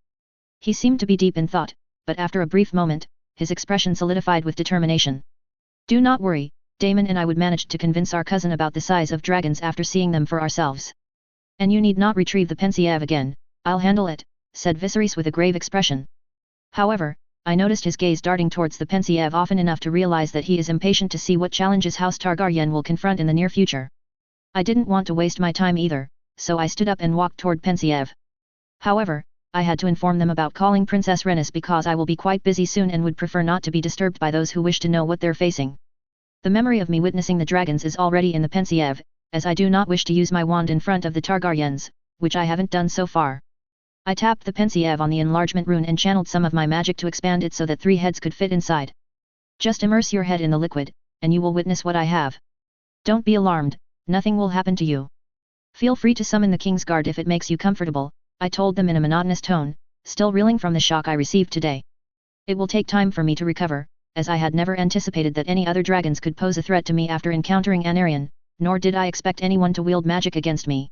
He seemed to be deep in thought, but after a brief moment, his expression solidified with determination. Do not worry, Damon and I would manage to convince our cousin about the size of dragons after seeing them for ourselves. And you need not retrieve the Pensieve again, I'll handle it, said Viserys with a grave expression. However, I noticed his gaze darting towards the Pensieve often enough to realize that he is impatient to see what challenges House Targaryen will confront in the near future. I didn't want to waste my time either, so I stood up and walked toward Pensieve. However, I had to inform them about calling Princess Rhaenys because I will be quite busy soon and would prefer not to be disturbed by those who wish to know what they're facing. The memory of me witnessing the dragons is already in the Pensieve, as I do not wish to use my wand in front of the Targaryens, which I haven't done so far. I tapped the Pensieve on the enlargement rune and channeled some of my magic to expand it so that 3 heads could fit inside. Just immerse your head in the liquid, and you will witness what I have. Don't be alarmed, nothing will happen to you. Feel free to summon the King's Guard if it makes you comfortable, I told them in a monotonous tone, still reeling from the shock I received today. It will take time for me to recover, as I had never anticipated that any other dragons could pose a threat to me after encountering Anarion, nor did I expect anyone to wield magic against me.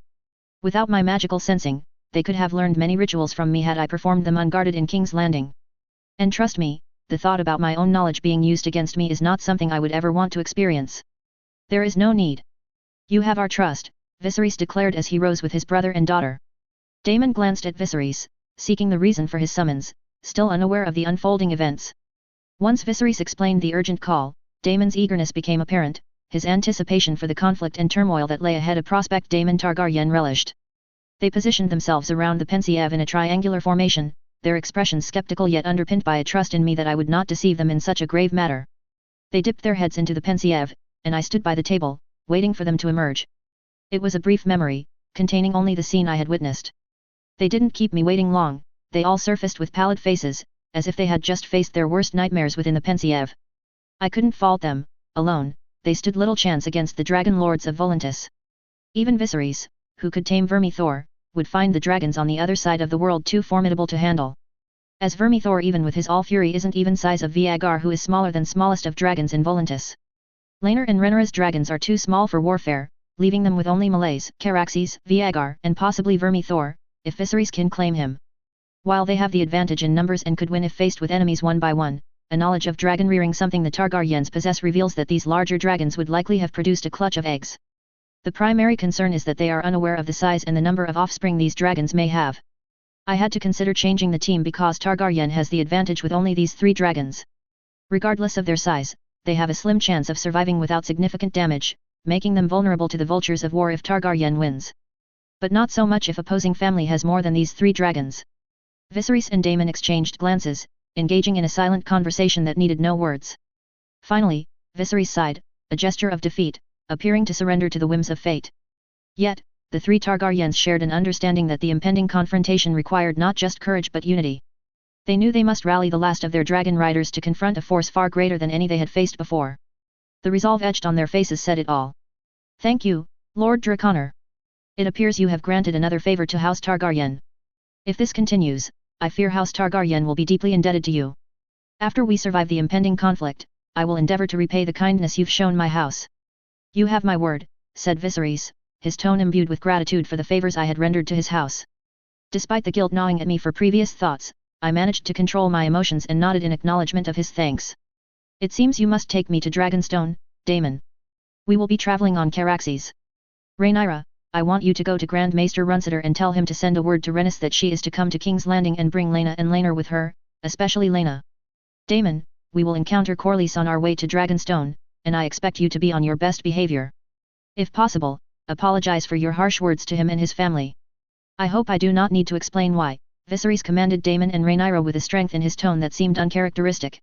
Without my magical sensing, they could have learned many rituals from me had I performed them unguarded in King's Landing. And trust me, the thought about my own knowledge being used against me is not something I would ever want to experience. There is no need. You have our trust, Viserys declared as he rose with his brother and daughter. Damon glanced at Viserys, seeking the reason for his summons, still unaware of the unfolding events. Once Viserys explained the urgent call, Damon's eagerness became apparent, his anticipation for the conflict and turmoil that lay ahead a prospect Daemon Targaryen relished. They positioned themselves around the Pensieve in a triangular formation, their expressions skeptical yet underpinned by a trust in me that I would not deceive them in such a grave matter. They dipped their heads into the Pensieve, and I stood by the table, waiting for them to emerge. It was a brief memory, containing only the scene I had witnessed. They didn't keep me waiting long, they all surfaced with pallid faces, as if they had just faced their worst nightmares within the Pensieve. I couldn't fault them, alone, they stood little chance against the dragon lords of Volantis. Even Viserys, who could tame Vermithor, would find the dragons on the other side of the world too formidable to handle. As Vermithor even with his all-fury isn't even size of Viagar, who is smaller than smallest of dragons in Volantis. Laenor and Rhaenyra's dragons are too small for warfare, leaving them with only Meleys, Caraxes, Viagar, and possibly Vermithor, if Viserys can claim him. While they have the advantage in numbers and could win if faced with enemies one by one, a knowledge of dragon rearing something the Targaryens possess reveals that these larger dragons would likely have produced a clutch of eggs. The primary concern is that they are unaware of the size and the number of offspring these dragons may have. I had to consider changing the team because Targaryen has the advantage with only these 3 dragons. Regardless of their size, they have a slim chance of surviving without significant damage, making them vulnerable to the vultures of war if Targaryen wins. But not so much if opposing family has more than these 3 dragons. Viserys and Daemon exchanged glances, engaging in a silent conversation that needed no words. Finally, Viserys sighed, a gesture of defeat, appearing to surrender to the whims of fate. Yet, the 3 Targaryens shared an understanding that the impending confrontation required not just courage but unity. They knew they must rally the last of their dragon riders to confront a force far greater than any they had faced before. The resolve etched on their faces said it all. Thank you, Lord Draconor. It appears you have granted another favor to House Targaryen. If this continues, I fear House Targaryen will be deeply indebted to you. After we survive the impending conflict, I will endeavor to repay the kindness you've shown my house. You have my word, said Viserys, his tone imbued with gratitude for the favors I had rendered to his house. Despite the guilt gnawing at me for previous thoughts, I managed to control my emotions and nodded in acknowledgement of his thanks. It seems you must take me to Dragonstone, Daemon. We will be traveling on Caraxes. Rhaenyra, I want you to go to Grand Maester Runsider and tell him to send a word to Rhaenys that she is to come to King's Landing and bring Laena and Laenor with her, especially Laena. Daemon, we will encounter Corlys on our way to Dragonstone, and I expect you to be on your best behavior. If possible, apologize for your harsh words to him and his family. I hope I do not need to explain why, Viserys commanded Daemon and Rhaenyra with a strength in his tone that seemed uncharacteristic.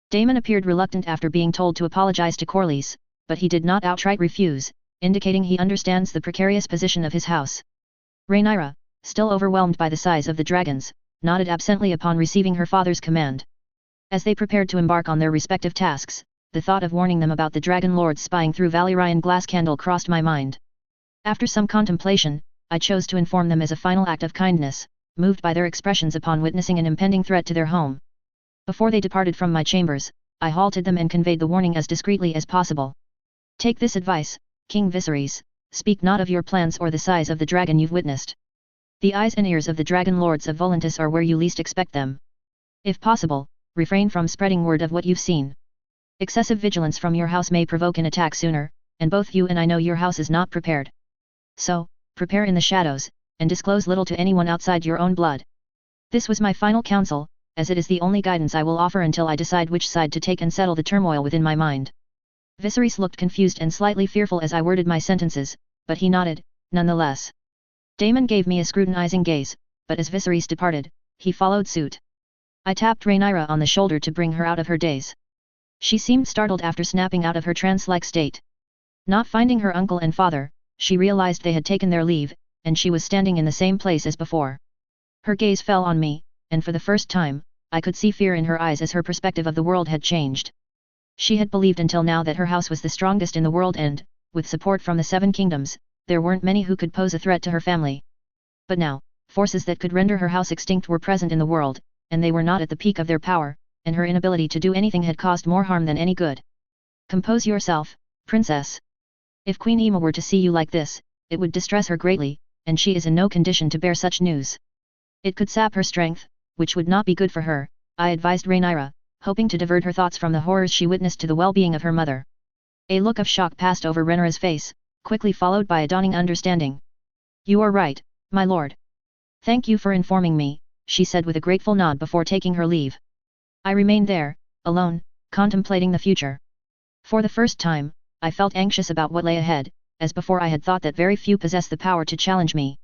Daemon appeared reluctant after being told to apologize to Corlys, but he did not outright refuse, indicating he understands the precarious position of his house. Rhaenyra, still overwhelmed by the size of the dragons, nodded absently upon receiving her father's command. As they prepared to embark on their respective tasks, the thought of warning them about the Dragon Lords spying through Valyrian glass candle crossed my mind. After some contemplation, I chose to inform them as a final act of kindness, moved by their expressions upon witnessing an impending threat to their home. Before they departed from my chambers, I halted them and conveyed the warning as discreetly as possible. Take this advice, King Viserys, speak not of your plans or the size of the dragon you've witnessed. The eyes and ears of the Dragon Lords of Volantis are where you least expect them. If possible, refrain from spreading word of what you've seen. Excessive vigilance from your house may provoke an attack sooner, and both you and I know your house is not prepared. So, prepare in the shadows, and disclose little to anyone outside your own blood. This was my final counsel, as it is the only guidance I will offer until I decide which side to take and settle the turmoil within my mind. Viserys looked confused and slightly fearful as I worded my sentences, but he nodded, nonetheless. Daemon gave me a scrutinizing gaze, but as Viserys departed, he followed suit. I tapped Rhaenyra on the shoulder to bring her out of her daze. She seemed startled after snapping out of her trance-like state. Not finding her uncle and father, she realized they had taken their leave, and she was standing in the same place as before. Her gaze fell on me, and for the first time, I could see fear in her eyes as her perspective of the world had changed. She had believed until now that her house was the strongest in the world and, with support from the Seven Kingdoms, there weren't many who could pose a threat to her family. But now, forces that could render her house extinct were present in the world, and they were not at the peak of their power, and her inability to do anything had caused more harm than any good. Compose yourself, princess. If Queen Aemma were to see you like this, it would distress her greatly, and she is in no condition to bear such news. It could sap her strength, which would not be good for her, I advised Rhaenyra, hoping to divert her thoughts from the horrors she witnessed to the well-being of her mother. A look of shock passed over Rhaenyra's face, quickly followed by a dawning understanding. You are right, my lord. Thank you for informing me, she said with a grateful nod before taking her leave. I remained there, alone, contemplating the future. For the first time, I felt anxious about what lay ahead, as before I had thought that very few possess the power to challenge me.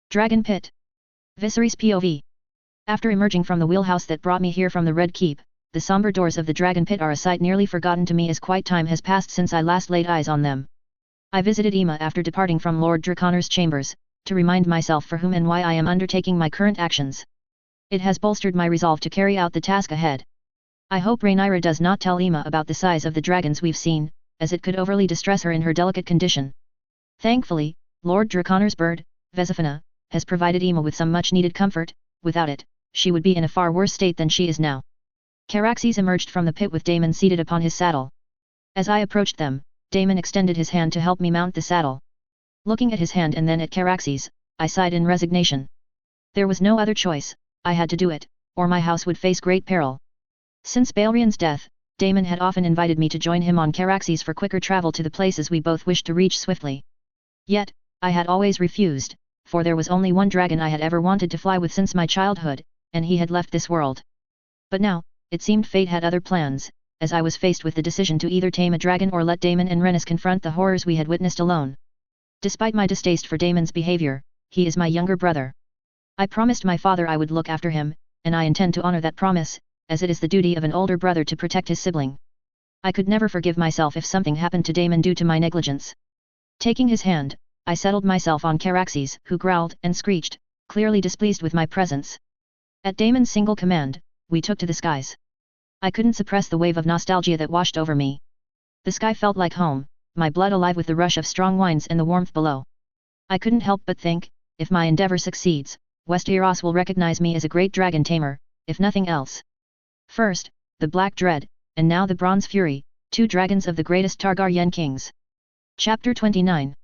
Dragon Pit. Viserys POV. After emerging from the wheelhouse that brought me here from the Red Keep, the somber doors of the Dragon Pit are a sight nearly forgotten to me as quite time has passed since I last laid eyes on them. I visited Aemma after departing from Lord Draconor's chambers, to remind myself for whom and why I am undertaking my current actions. It has bolstered my resolve to carry out the task ahead. I hope Rhaenyra does not tell Aemma about the size of the dragons we've seen, as it could overly distress her in her delicate condition. Thankfully, Lord Draconor's bird, Vesifina, has provided Aemma with some much-needed comfort. Without it, she would be in a far worse state than she is now. Caraxes emerged from the pit with Daemon seated upon his saddle. As I approached them, Daemon extended his hand to help me mount the saddle. Looking at his hand and then at Caraxes, I sighed in resignation. There was no other choice, I had to do it, or my house would face great peril. Since Balrion's death, Daemon had often invited me to join him on Caraxes for quicker travel to the places we both wished to reach swiftly. Yet, I had always refused, for there was only one dragon I had ever wanted to fly with since my childhood, and he had left this world. But now, it seemed fate had other plans, as I was faced with the decision to either tame a dragon or let Daemon and Rhaenys confront the horrors we had witnessed alone. Despite my distaste for Daemon's behavior, he is my younger brother. I promised my father I would look after him, and I intend to honor that promise, as it is the duty of an older brother to protect his sibling. I could never forgive myself if something happened to Daemon due to my negligence. Taking his hand, I settled myself on Caraxes, who growled and screeched, clearly displeased with my presence. At Daemon's single command, we took to the skies. I couldn't suppress the wave of nostalgia that washed over me. The sky felt like home, my blood alive with the rush of strong winds and the warmth below. I couldn't help but think, if my endeavor succeeds, Westeros will recognize me as a great dragon tamer, if nothing else. First, the Black Dread, and now the Bronze Fury, two dragons of the greatest Targaryen kings. Chapter 29.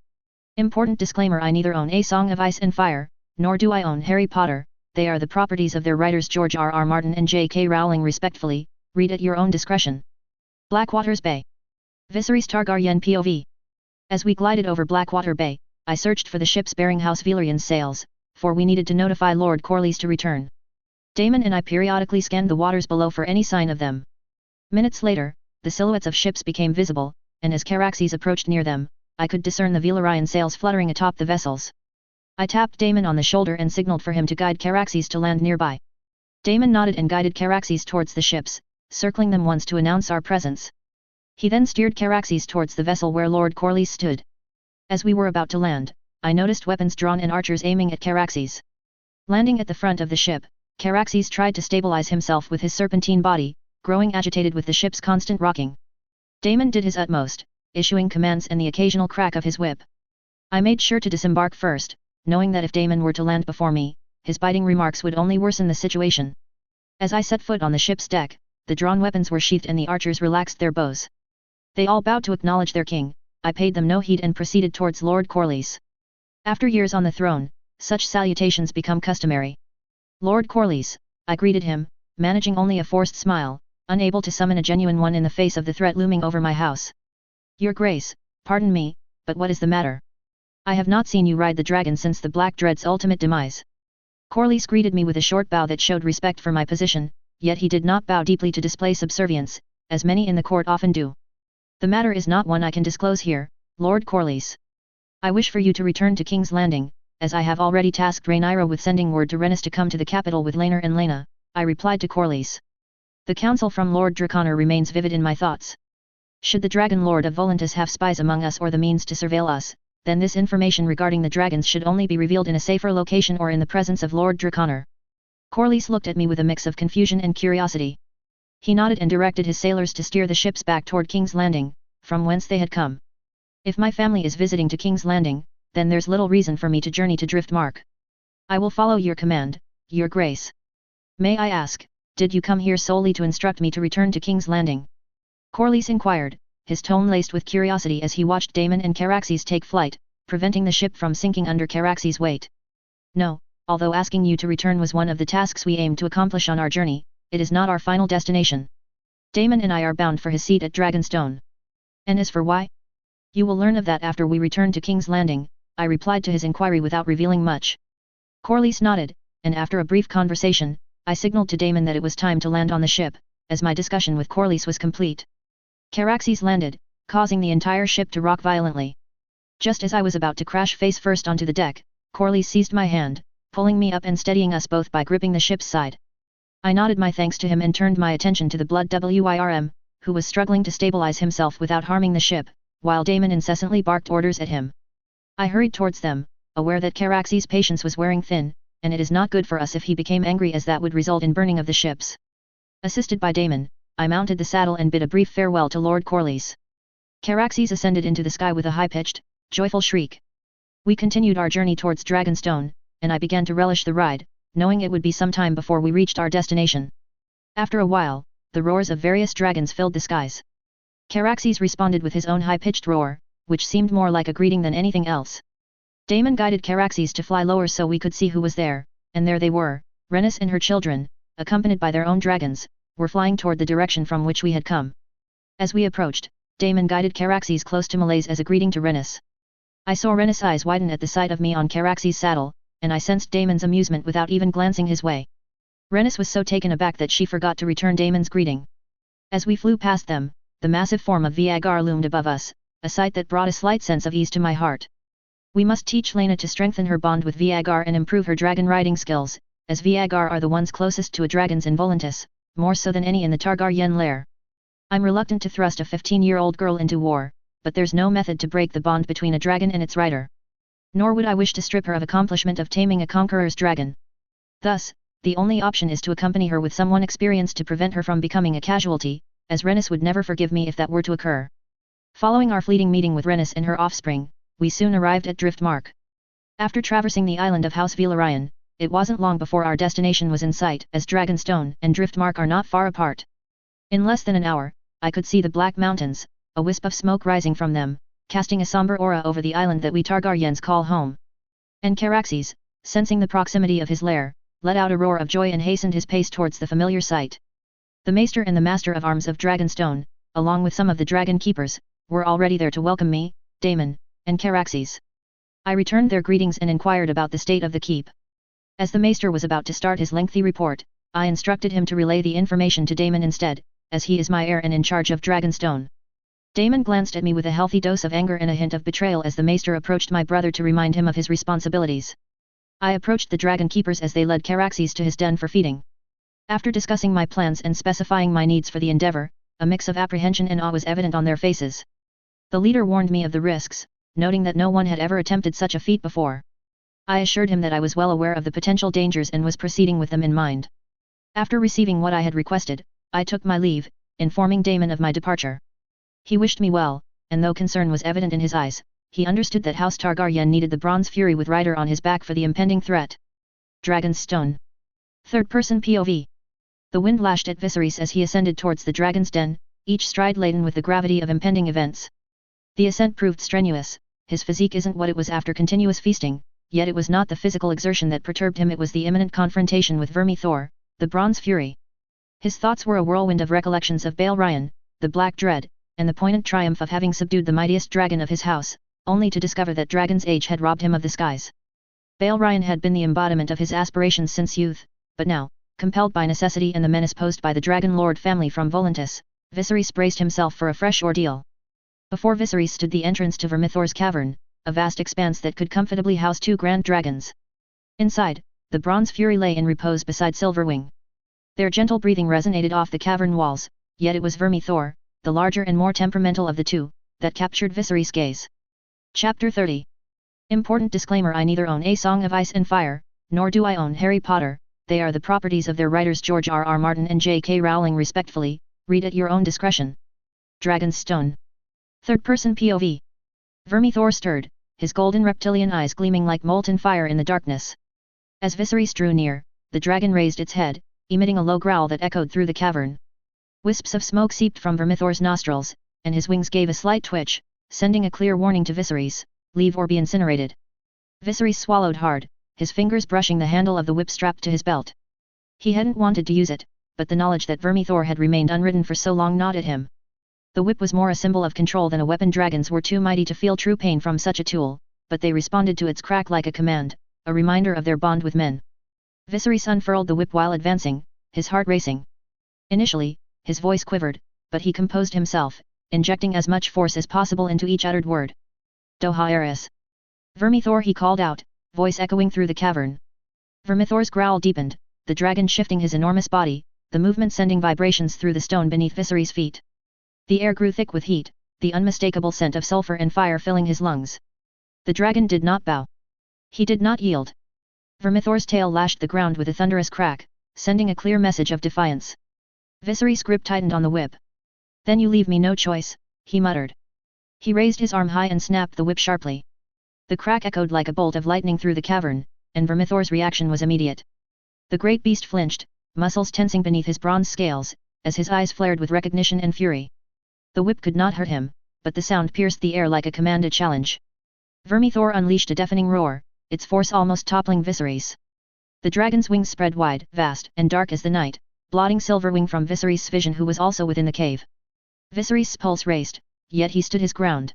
Important disclaimer: I neither own A Song of Ice and Fire, nor do I own Harry Potter. They are the properties of their writers George R.R. Martin and J.K. Rowling respectfully, read at your own discretion. Blackwater's Bay. Viserys Targaryen POV. As we glided over Blackwater Bay, I searched for the ships bearing House Valyrian's sails, for we needed to notify Lord Corlys to return. Daemon and I periodically scanned the waters below for any sign of them. Minutes later, the silhouettes of ships became visible, and as Caraxes approached near them, I could discern the Valyrian sails fluttering atop the vessels. I tapped Daemon on the shoulder and signaled for him to guide Caraxes to land nearby. Daemon nodded and guided Caraxes towards the ships, circling them once to announce our presence. He then steered Caraxes towards the vessel where Lord Corlys stood. As we were about to land, I noticed weapons drawn and archers aiming at Caraxes. Landing at the front of the ship, Caraxes tried to stabilize himself with his serpentine body, growing agitated with the ship's constant rocking. Daemon did his utmost, issuing commands and the occasional crack of his whip. I made sure to disembark first, knowing that if Daemon were to land before me, his biting remarks would only worsen the situation. As I set foot on the ship's deck, the drawn weapons were sheathed and the archers relaxed their bows. They all bowed to acknowledge their king. I paid them no heed and proceeded towards Lord Corlys. After years on the throne, such salutations become customary. Lord Corlys, I greeted him, managing only a forced smile, unable to summon a genuine one in the face of the threat looming over my house. Your Grace, pardon me, but what is the matter? I have not seen you ride the dragon since the Black Dread's ultimate demise. Corlys greeted me with a short bow that showed respect for my position, yet he did not bow deeply to display subservience, as many in the court often do. The matter is not one I can disclose here, Lord Corlys. I wish for you to return to King's Landing, as I have already tasked Rhaenyra with sending word to Rhaenys to come to the capital with Laenor and Laena, I replied to Corlys. The counsel from Lord Draconor remains vivid in my thoughts. Should the Dragon Lord of Volantis have spies among us or the means to surveil us, then this information regarding the dragons should only be revealed in a safer location or in the presence of Lord Draconor. Corlys looked at me with a mix of confusion and curiosity. He nodded and directed his sailors to steer the ships back toward King's Landing, from whence they had come. If my family is visiting to King's Landing, then there's little reason for me to journey to Driftmark. I will follow your command, Your Grace. May I ask, did you come here solely to instruct me to return to King's Landing? Corlys inquired, his tone laced with curiosity as he watched Daemon and Caraxes take flight, preventing the ship from sinking under Caraxes' weight. No, although asking you to return was one of the tasks we aimed to accomplish on our journey, it is not our final destination. Daemon and I are bound for his seat at Dragonstone. And as for why? You will learn of that after we return to King's Landing, I replied to his inquiry without revealing much. Corlys nodded, and after a brief conversation, I signaled to Daemon that it was time to land on the ship, as my discussion with Corlys was complete. Caraxes landed, causing the entire ship to rock violently. Just as I was about to crash face first onto the deck, Corlys seized my hand, pulling me up and steadying us both by gripping the ship's side. I nodded my thanks to him and turned my attention to the Blood Wyrm, who was struggling to stabilize himself without harming the ship, while Daemon incessantly barked orders at him. I hurried towards them, aware that Caraxes' patience was wearing thin, and it is not good for us if he became angry, as that would result in burning of the ships. Assisted by Daemon, I mounted the saddle and bid a brief farewell to Lord Corlys. Caraxes ascended into the sky with a high-pitched, joyful shriek. We continued our journey towards Dragonstone, and I began to relish the ride, knowing it would be some time before we reached our destination. After a while, the roars of various dragons filled the skies. Caraxes responded with his own high-pitched roar, which seemed more like a greeting than anything else. Daemon guided Caraxes to fly lower so we could see who was there, and there they were. Rhaenys and her children, accompanied by their own dragons, were flying toward the direction from which we had come. As we approached, Daemon guided Caraxes close to Meleys as a greeting to Rhaenys. I saw Rhaenys' eyes widen at the sight of me on Caraxes' saddle, and I sensed Daemon's amusement without even glancing his way. Rhaenys was so taken aback that she forgot to return Daemon's greeting. As we flew past them, the massive form of Viagar loomed above us, a sight that brought a slight sense of ease to my heart. We must teach Laena to strengthen her bond with Viagar and improve her dragon riding skills, as Viagar are the ones closest to a dragons in Volantis, more so than any in the Targaryen lair. I'm reluctant to thrust a 15-year-old girl into war, but there's no method to break the bond between a dragon and its rider. Nor would I wish to strip her of accomplishment of taming a conqueror's dragon. Thus, the only option is to accompany her with someone experienced to prevent her from becoming a casualty, as Rhaenys would never forgive me if that were to occur. Following our fleeting meeting with Rhaenys and her offspring, we soon arrived at Driftmark. After traversing the island of House Valyrian, it wasn't long before our destination was in sight, as Dragonstone and Driftmark are not far apart. In less than an hour, I could see the Black Mountains, a wisp of smoke rising from them, casting a somber aura over the island that we Targaryens call home. And Caraxes, sensing the proximity of his lair, let out a roar of joy and hastened his pace towards the familiar sight. The Maester and the Master of Arms of Dragonstone, along with some of the Dragon Keepers, were already there to welcome me, Daemon, and Caraxes. I returned their greetings and inquired about the state of the keep. As the Maester was about to start his lengthy report, I instructed him to relay the information to Daemon instead, as he is my heir and in charge of Dragonstone. Daemon glanced at me with a healthy dose of anger and a hint of betrayal as the Maester approached my brother to remind him of his responsibilities. I approached the Dragon Keepers as they led Caraxes to his den for feeding. After discussing my plans and specifying my needs for the endeavor, a mix of apprehension and awe was evident on their faces. The leader warned me of the risks, noting that no one had ever attempted such a feat before. I assured him that I was well aware of the potential dangers and was proceeding with them in mind. After receiving what I had requested, I took my leave, informing Daemon of my departure. He wished me well, and though concern was evident in his eyes, he understood that House Targaryen needed the Bronze Fury with Rider on his back for the impending threat. Dragon's Stone. Third-person POV. The wind lashed at Viserys as he ascended towards the dragon's den, each stride laden with the gravity of impending events. The ascent proved strenuous, his physique isn't what it was after continuous feasting, yet it was not the physical exertion that perturbed him, it was the imminent confrontation with Vermithor, the Bronze Fury. His thoughts were a whirlwind of recollections of Balerion, the Black Dread, and the poignant triumph of having subdued the mightiest dragon of his house, only to discover that Dragon's Age had robbed him of the skies. Balerion had been the embodiment of his aspirations since youth, but now, compelled by necessity and the menace posed by the Dragon Lord family from Volantis, Viserys braced himself for a fresh ordeal. Before Viserys stood the entrance to Vermithor's cavern, a vast expanse that could comfortably house 2 grand dragons. Inside, the Bronze Fury lay in repose beside Silverwing. Their gentle breathing resonated off the cavern walls, yet it was Vermithor, the larger and more temperamental of the two, that captured Viserys' gaze. Chapter 30. Important disclaimer: I neither own A Song of Ice and Fire, nor do I own Harry Potter. They are the properties of their writers George R.R. Martin and J.K. Rowling respectfully, read at your own discretion. Dragon's Stone. Third-person POV. Vermithor stirred, his golden reptilian eyes gleaming like molten fire in the darkness. As Viserys drew near, the dragon raised its head, emitting a low growl that echoed through the cavern. Wisps of smoke seeped from Vermithor's nostrils, and his wings gave a slight twitch, sending a clear warning to Viserys, leave or be incinerated. Viserys swallowed hard, his fingers brushing the handle of the whip strapped to his belt. He hadn't wanted to use it, but the knowledge that Vermithor had remained unridden for so long gnawed at him. The whip was more a symbol of control than a weapon. Dragons were too mighty to feel true pain from such a tool, but they responded to its crack like a command, a reminder of their bond with men. Viserys unfurled the whip while advancing, his heart racing. Initially, his voice quivered, but he composed himself, injecting as much force as possible into each uttered word. Doha Eris. Vermithor, he called out, voice echoing through the cavern. Vermithor's growl deepened, the dragon shifting his enormous body, the movement sending vibrations through the stone beneath Viserys' feet. The air grew thick with heat, the unmistakable scent of sulfur and fire filling his lungs. The dragon did not bow. He did not yield. Vermithor's tail lashed the ground with a thunderous crack, sending a clear message of defiance. Viserys' grip tightened on the whip. Then you leave me no choice, he muttered. He raised his arm high and snapped the whip sharply. The crack echoed like a bolt of lightning through the cavern, and Vermithor's reaction was immediate. The great beast flinched, muscles tensing beneath his bronze scales, as his eyes flared with recognition and fury. The whip could not hurt him, but the sound pierced the air like a commanded challenge. Vermithor unleashed a deafening roar, its force almost toppling Viserys. The dragon's wings spread wide, vast, and dark as the night, blotting Silverwing from Viserys' vision, who was also within the cave. Viserys' pulse raced, yet he stood his ground.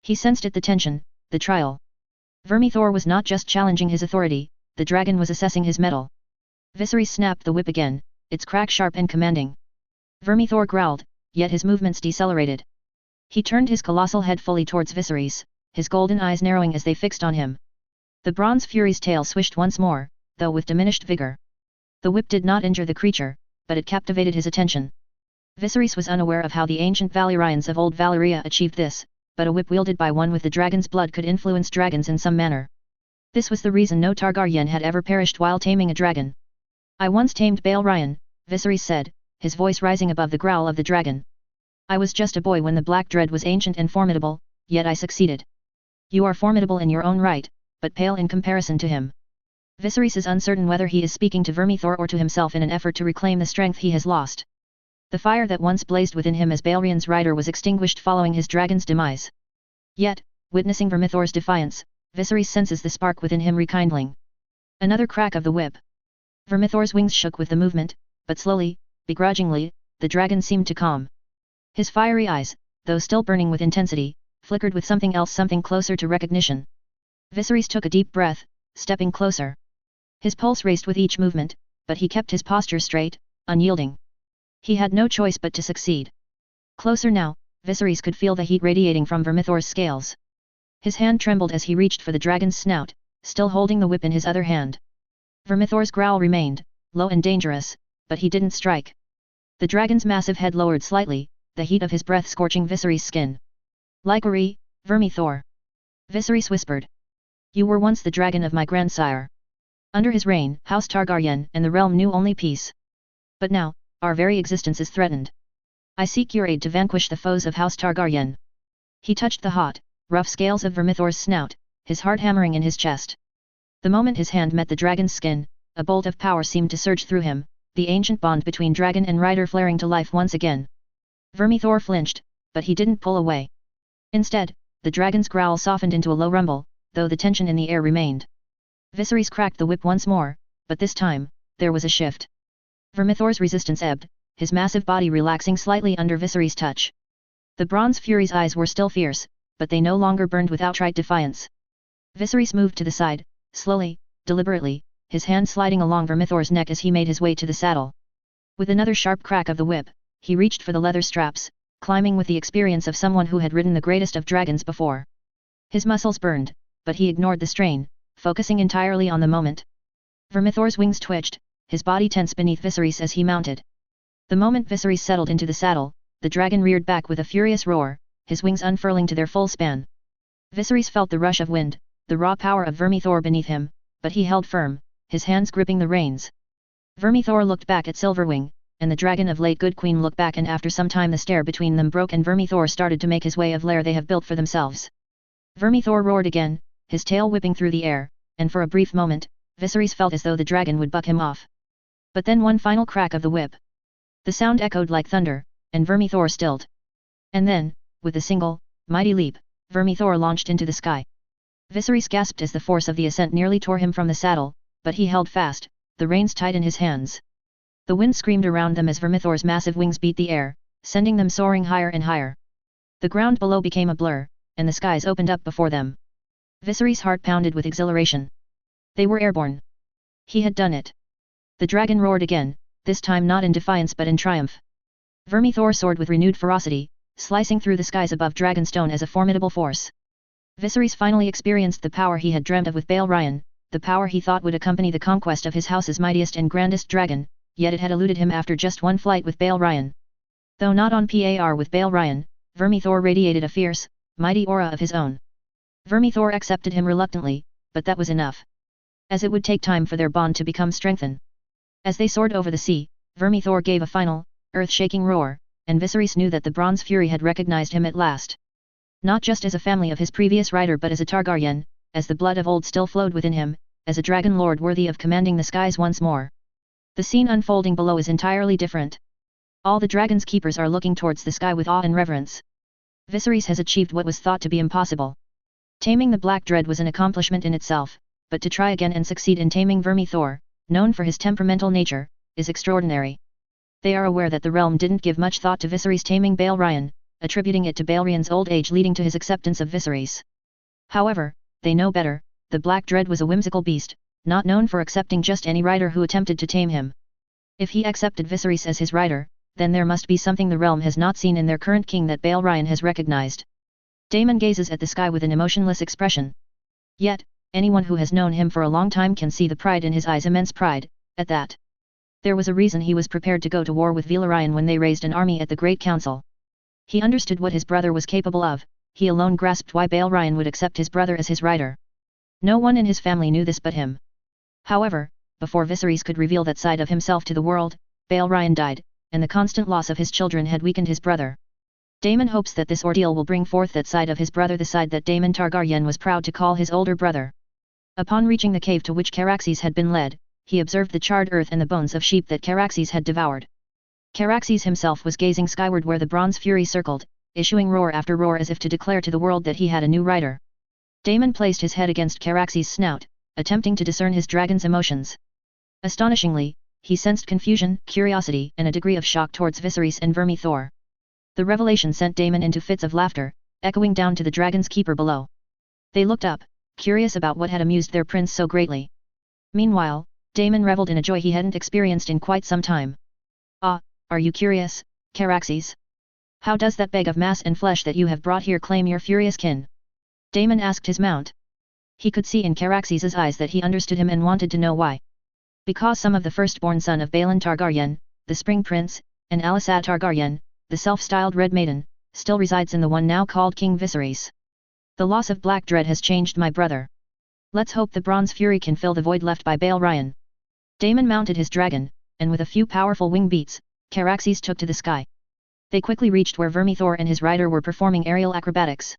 He sensed it, the tension, the trial. Vermithor was not just challenging his authority, the dragon was assessing his mettle. Viserys snapped the whip again, its crack sharp and commanding. Vermithor growled, yet his movements decelerated. He turned his colossal head fully towards Viserys, his golden eyes narrowing as they fixed on him. The Bronze Fury's tail swished once more, though with diminished vigor. The whip did not injure the creature, but it captivated his attention. Viserys was unaware of how the ancient Valyrians of old Valyria achieved this, but a whip wielded by one with the dragon's blood could influence dragons in some manner. This was the reason no Targaryen had ever perished while taming a dragon. I once tamed Balerion, Viserys said, his voice rising above the growl of the dragon. I was just a boy when the Black Dread was ancient and formidable, yet I succeeded. You are formidable in your own right, but pale in comparison to him. Viserys is uncertain whether he is speaking to Vermithor or to himself in an effort to reclaim the strength he has lost. The fire that once blazed within him as Balerion's rider was extinguished following his dragon's demise. Yet, witnessing Vermithor's defiance, Viserys senses the spark within him rekindling. Another crack of the whip. Vermithor's wings shook with the movement, but slowly, begrudgingly, the dragon seemed to calm. His fiery eyes, though still burning with intensity, flickered with something else, something closer to recognition. Viserys took a deep breath, stepping closer. His pulse raced with each movement, but he kept his posture straight, unyielding. He had no choice but to succeed. Closer now, Viserys could feel the heat radiating from Vermithor's scales. His hand trembled as he reached for the dragon's snout, still holding the whip in his other hand. Vermithor's growl remained, low and dangerous, but he didn't strike. The dragon's massive head lowered slightly, the heat of his breath scorching Viserys' skin. Like Vermithor. Viserys whispered. You were once the dragon of my grandsire. Under his reign, House Targaryen and the realm knew only peace. But now, our very existence is threatened. I seek your aid to vanquish the foes of House Targaryen." He touched the hot, rough scales of Vermithor's snout, his heart hammering in his chest. The moment his hand met the dragon's skin, a bolt of power seemed to surge through him, the ancient bond between dragon and rider flaring to life once again. Vermithor flinched, but he didn't pull away. Instead, the dragon's growl softened into a low rumble, though the tension in the air remained. Viserys cracked the whip once more, but this time, there was a shift. Vermithor's resistance ebbed, his massive body relaxing slightly under Viserys' touch. The Bronze Fury's eyes were still fierce, but they no longer burned with outright defiance. Viserys moved to the side, slowly, deliberately, his hand sliding along Vermithor's neck as he made his way to the saddle. With another sharp crack of the whip, he reached for the leather straps, climbing with the experience of someone who had ridden the greatest of dragons before. His muscles burned, but he ignored the strain, focusing entirely on the moment. Vermithor's wings twitched, his body tense beneath Viserys as he mounted. The moment Viserys settled into the saddle, the dragon reared back with a furious roar, his wings unfurling to their full span. Viserys felt the rush of wind, the raw power of Vermithor beneath him, but he held firm, his hands gripping the reins. Vermithor looked back at Silverwing, and the dragon of late good queen looked back, and after some time the stare between them broke and Vermithor started to make his way of lair they have built for themselves. Vermithor roared again, his tail whipping through the air, and for a brief moment, Viserys felt as though the dragon would buck him off. But then one final crack of the whip. The sound echoed like thunder, and Vermithor stilled. And then, with a single, mighty leap, Vermithor launched into the sky. Viserys gasped as the force of the ascent nearly tore him from the saddle, but he held fast, the reins tight in his hands. The wind screamed around them as Vermithor's massive wings beat the air, sending them soaring higher and higher. The ground below became a blur, and the skies opened up before them. Viserys' heart pounded with exhilaration. They were airborne. He had done it. The dragon roared again, this time not in defiance but in triumph. Vermithor soared with renewed ferocity, slicing through the skies above Dragonstone as a formidable force. Viserys finally experienced the power he had dreamt of with Balerion, the power he thought would accompany the conquest of his house's mightiest and grandest dragon, yet it had eluded him after just one flight with Balerion. Though not on par with Balerion, Vermithor radiated a fierce, mighty aura of his own. Vermithor accepted him reluctantly, but that was enough. As it would take time for their bond to become strengthened. As they soared over the sea, Vermithor gave a final, earth-shaking roar, and Viserys knew that the Bronze Fury had recognized him at last. Not just as a family of his previous rider but as a Targaryen, as the blood of old still flowed within him, as a dragon lord worthy of commanding the skies once more. The scene unfolding below is entirely different. All the dragon's keepers are looking towards the sky with awe and reverence. Viserys has achieved what was thought to be impossible. Taming the Black Dread was an accomplishment in itself, but to try again and succeed in taming Vermithor, known for his temperamental nature, is extraordinary. They are aware that the realm didn't give much thought to Viserys taming Balerion, attributing it to Balerion's old age leading to his acceptance of Viserys. However, they know better, the Black Dread was a whimsical beast, not known for accepting just any rider who attempted to tame him. If he accepted Viserys as his rider, then there must be something the realm has not seen in their current king that Balerion has recognized. Daemon gazes at the sky with an emotionless expression. Yet, anyone who has known him for a long time can see the pride in his eyes, immense pride, at that. There was a reason he was prepared to go to war with Valyrian when they raised an army at the Great Council. He understood what his brother was capable of, he alone grasped why Balerion would accept his brother as his rider. No one in his family knew this but him. However, before Viserys could reveal that side of himself to the world, Balerion died, and the constant loss of his children had weakened his brother. Daemon hopes that this ordeal will bring forth that side of his brother, the side that Daemon Targaryen was proud to call his older brother. Upon reaching the cave to which Caraxes had been led, he observed the charred earth and the bones of sheep that Caraxes had devoured. Caraxes himself was gazing skyward where the Bronze Fury circled, issuing roar after roar as if to declare to the world that he had a new rider. Daemon placed his head against Caraxes' snout, attempting to discern his dragon's emotions. Astonishingly, he sensed confusion, curiosity and a degree of shock towards Viserys and Vermithor. The revelation sent Daemon into fits of laughter, echoing down to the dragon's keeper below. They looked up, curious about what had amused their prince so greatly. Meanwhile, Daemon reveled in a joy he hadn't experienced in quite some time. "Ah, are you curious, Caraxes? How does that bag of mass and flesh that you have brought here claim your furious kin?" Daemon asked his mount. He could see in Caraxes' eyes that he understood him and wanted to know why. Because some of the firstborn son of Balon Targaryen, the Spring Prince, and Alyssa Targaryen, the self-styled Red Maiden, still resides in the one now called King Viserys. The loss of Black Dread has changed my brother. Let's hope the bronze fury can fill the void left by Valyria. Daemon mounted his dragon, and with a few powerful wing beats, Caraxes took to the sky. They quickly reached where Vermithor and his rider were performing aerial acrobatics.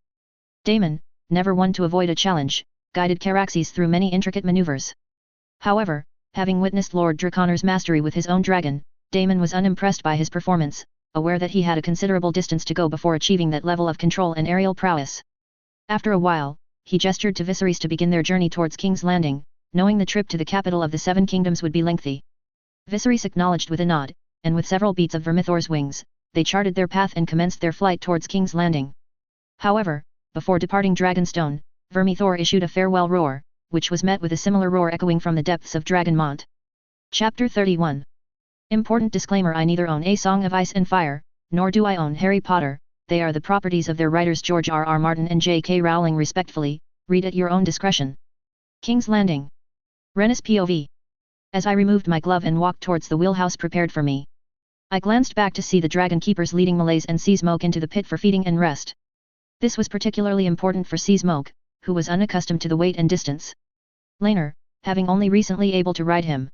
Daemon, never one to avoid a challenge, guided Caraxes through many intricate maneuvers. However, having witnessed Lord Draconor's mastery with his own dragon, Daemon was unimpressed by his performance, aware that he had a considerable distance to go before achieving that level of control and aerial prowess. After a while, he gestured to Viserys to begin their journey towards King's Landing, knowing the trip to the capital of the Seven Kingdoms would be lengthy. Viserys acknowledged with a nod, and with several beats of Vermithor's wings, they charted their path and commenced their flight towards King's Landing. However, before departing Dragonstone, Vermithor issued a farewell roar, which was met with a similar roar echoing from the depths of Dragonmont. Chapter 31. Important disclaimer: I neither own A Song of Ice and Fire, nor do I own Harry Potter. They are the properties of their writers George R.R. Martin and J.K. Rowling respectfully, read at your own discretion. King's Landing. Rhaenys POV. As I removed my glove and walked towards the wheelhouse prepared for me, I glanced back to see the dragon keepers leading Malaise and Seasmoke into the pit for feeding and rest. This was particularly important for Seasmoke, who was unaccustomed to the weight and distance. Laenor, having only recently able to ride him.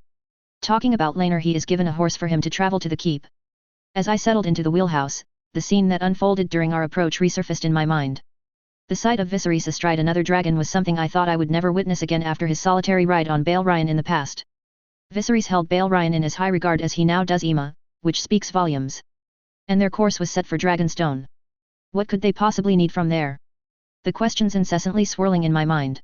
Talking about Laenor, he is given a horse for him to travel to the keep. As I settled into the wheelhouse, the scene that unfolded during our approach resurfaced in my mind. The sight of Viserys astride another dragon was something I thought I would never witness again after his solitary ride on Valyria in the past. Viserys held Valyria in as high regard as he now does Aemma, which speaks volumes. And their course was set for Dragonstone. What could they possibly need from there? The questions incessantly swirling in my mind.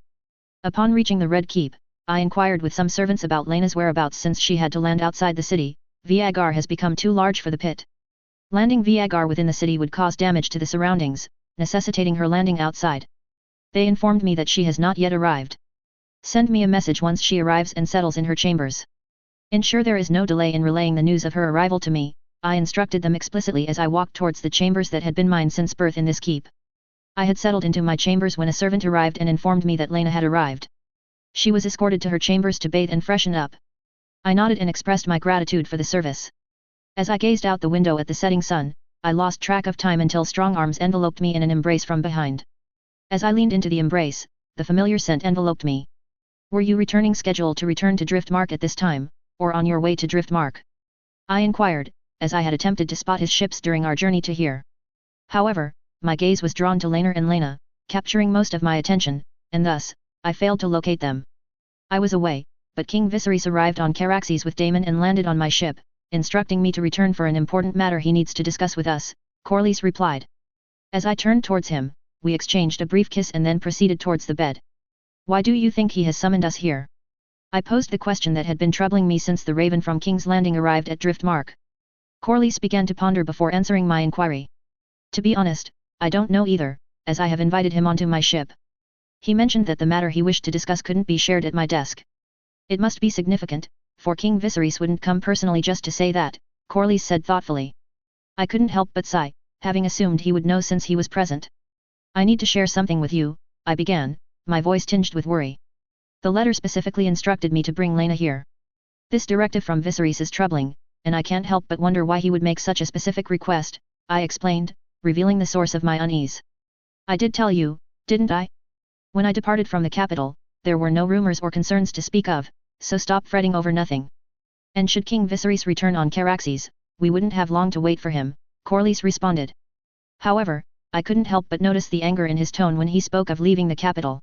Upon reaching the Red Keep, I inquired with some servants about Laena's whereabouts since she had to land outside the city. Viagar has become too large for the pit. Landing Viagar within the city would cause damage to the surroundings, necessitating her landing outside. They informed me that she has not yet arrived. Send me a message once she arrives and settles in her chambers. Ensure there is no delay in relaying the news of her arrival to me, I instructed them explicitly as I walked towards the chambers that had been mine since birth in this keep. I had settled into my chambers when a servant arrived and informed me that Laena had arrived. She was escorted to her chambers to bathe and freshen up. I nodded and expressed my gratitude for the service. As I gazed out the window at the setting sun, I lost track of time until strong arms enveloped me in an embrace from behind. As I leaned into the embrace, the familiar scent enveloped me. Were you returning scheduled to return to Driftmark at this time, or on your way to Driftmark? I inquired, as I had attempted to spot his ships during our journey to here. However, my gaze was drawn to Laenor and Laena, capturing most of my attention, and thus, I failed to locate them. I was away, but King Viserys arrived on Caraxes with Daemon and landed on my ship, instructing me to return for an important matter he needs to discuss with us, Corlys replied. As I turned towards him, we exchanged a brief kiss and then proceeded towards the bed. Why do you think he has summoned us here? I posed the question that had been troubling me since the Raven from King's Landing arrived at Driftmark. Corlys began to ponder before answering my inquiry. To be honest, I don't know either, as I have invited him onto my ship. He mentioned that the matter he wished to discuss couldn't be shared at my desk. It must be significant, for King Viserys wouldn't come personally just to say that, Corlys said thoughtfully. I couldn't help but sigh, having assumed he would know since he was present. I need to share something with you, I began, my voice tinged with worry. The letter specifically instructed me to bring Laena here. This directive from Viserys is troubling, and I can't help but wonder why he would make such a specific request, I explained, revealing the source of my unease. I did tell you, didn't I? When I departed from the capital, there were no rumors or concerns to speak of, so stop fretting over nothing. And should King Viserys return on Caraxes, we wouldn't have long to wait for him, Corlys responded. However, I couldn't help but notice the anger in his tone when he spoke of leaving the capital.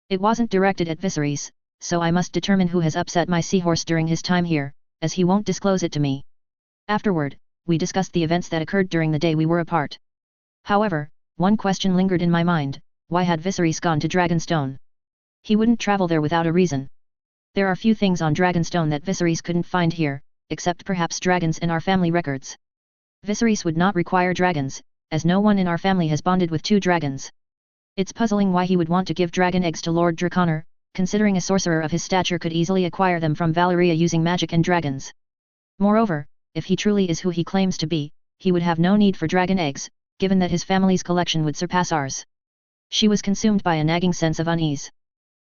It wasn't directed at Viserys, so I must determine who has upset my seahorse during his time here, as he won't disclose it to me. Afterward, we discussed the events that occurred during the day we were apart. However, one question lingered in my mind: why had Viserys gone to Dragonstone? He wouldn't travel there without a reason. There are few things on Dragonstone that Viserys couldn't find here, except perhaps dragons and our family records. Viserys would not require dragons, as no one in our family has bonded with two dragons. It's puzzling why he would want to give dragon eggs to Lord Draconor, considering a sorcerer of his stature could easily acquire them from Valyria using magic and dragons. Moreover, if he truly is who he claims to be, he would have no need for dragon eggs, given that his family's collection would surpass ours. She was consumed by a nagging sense of unease.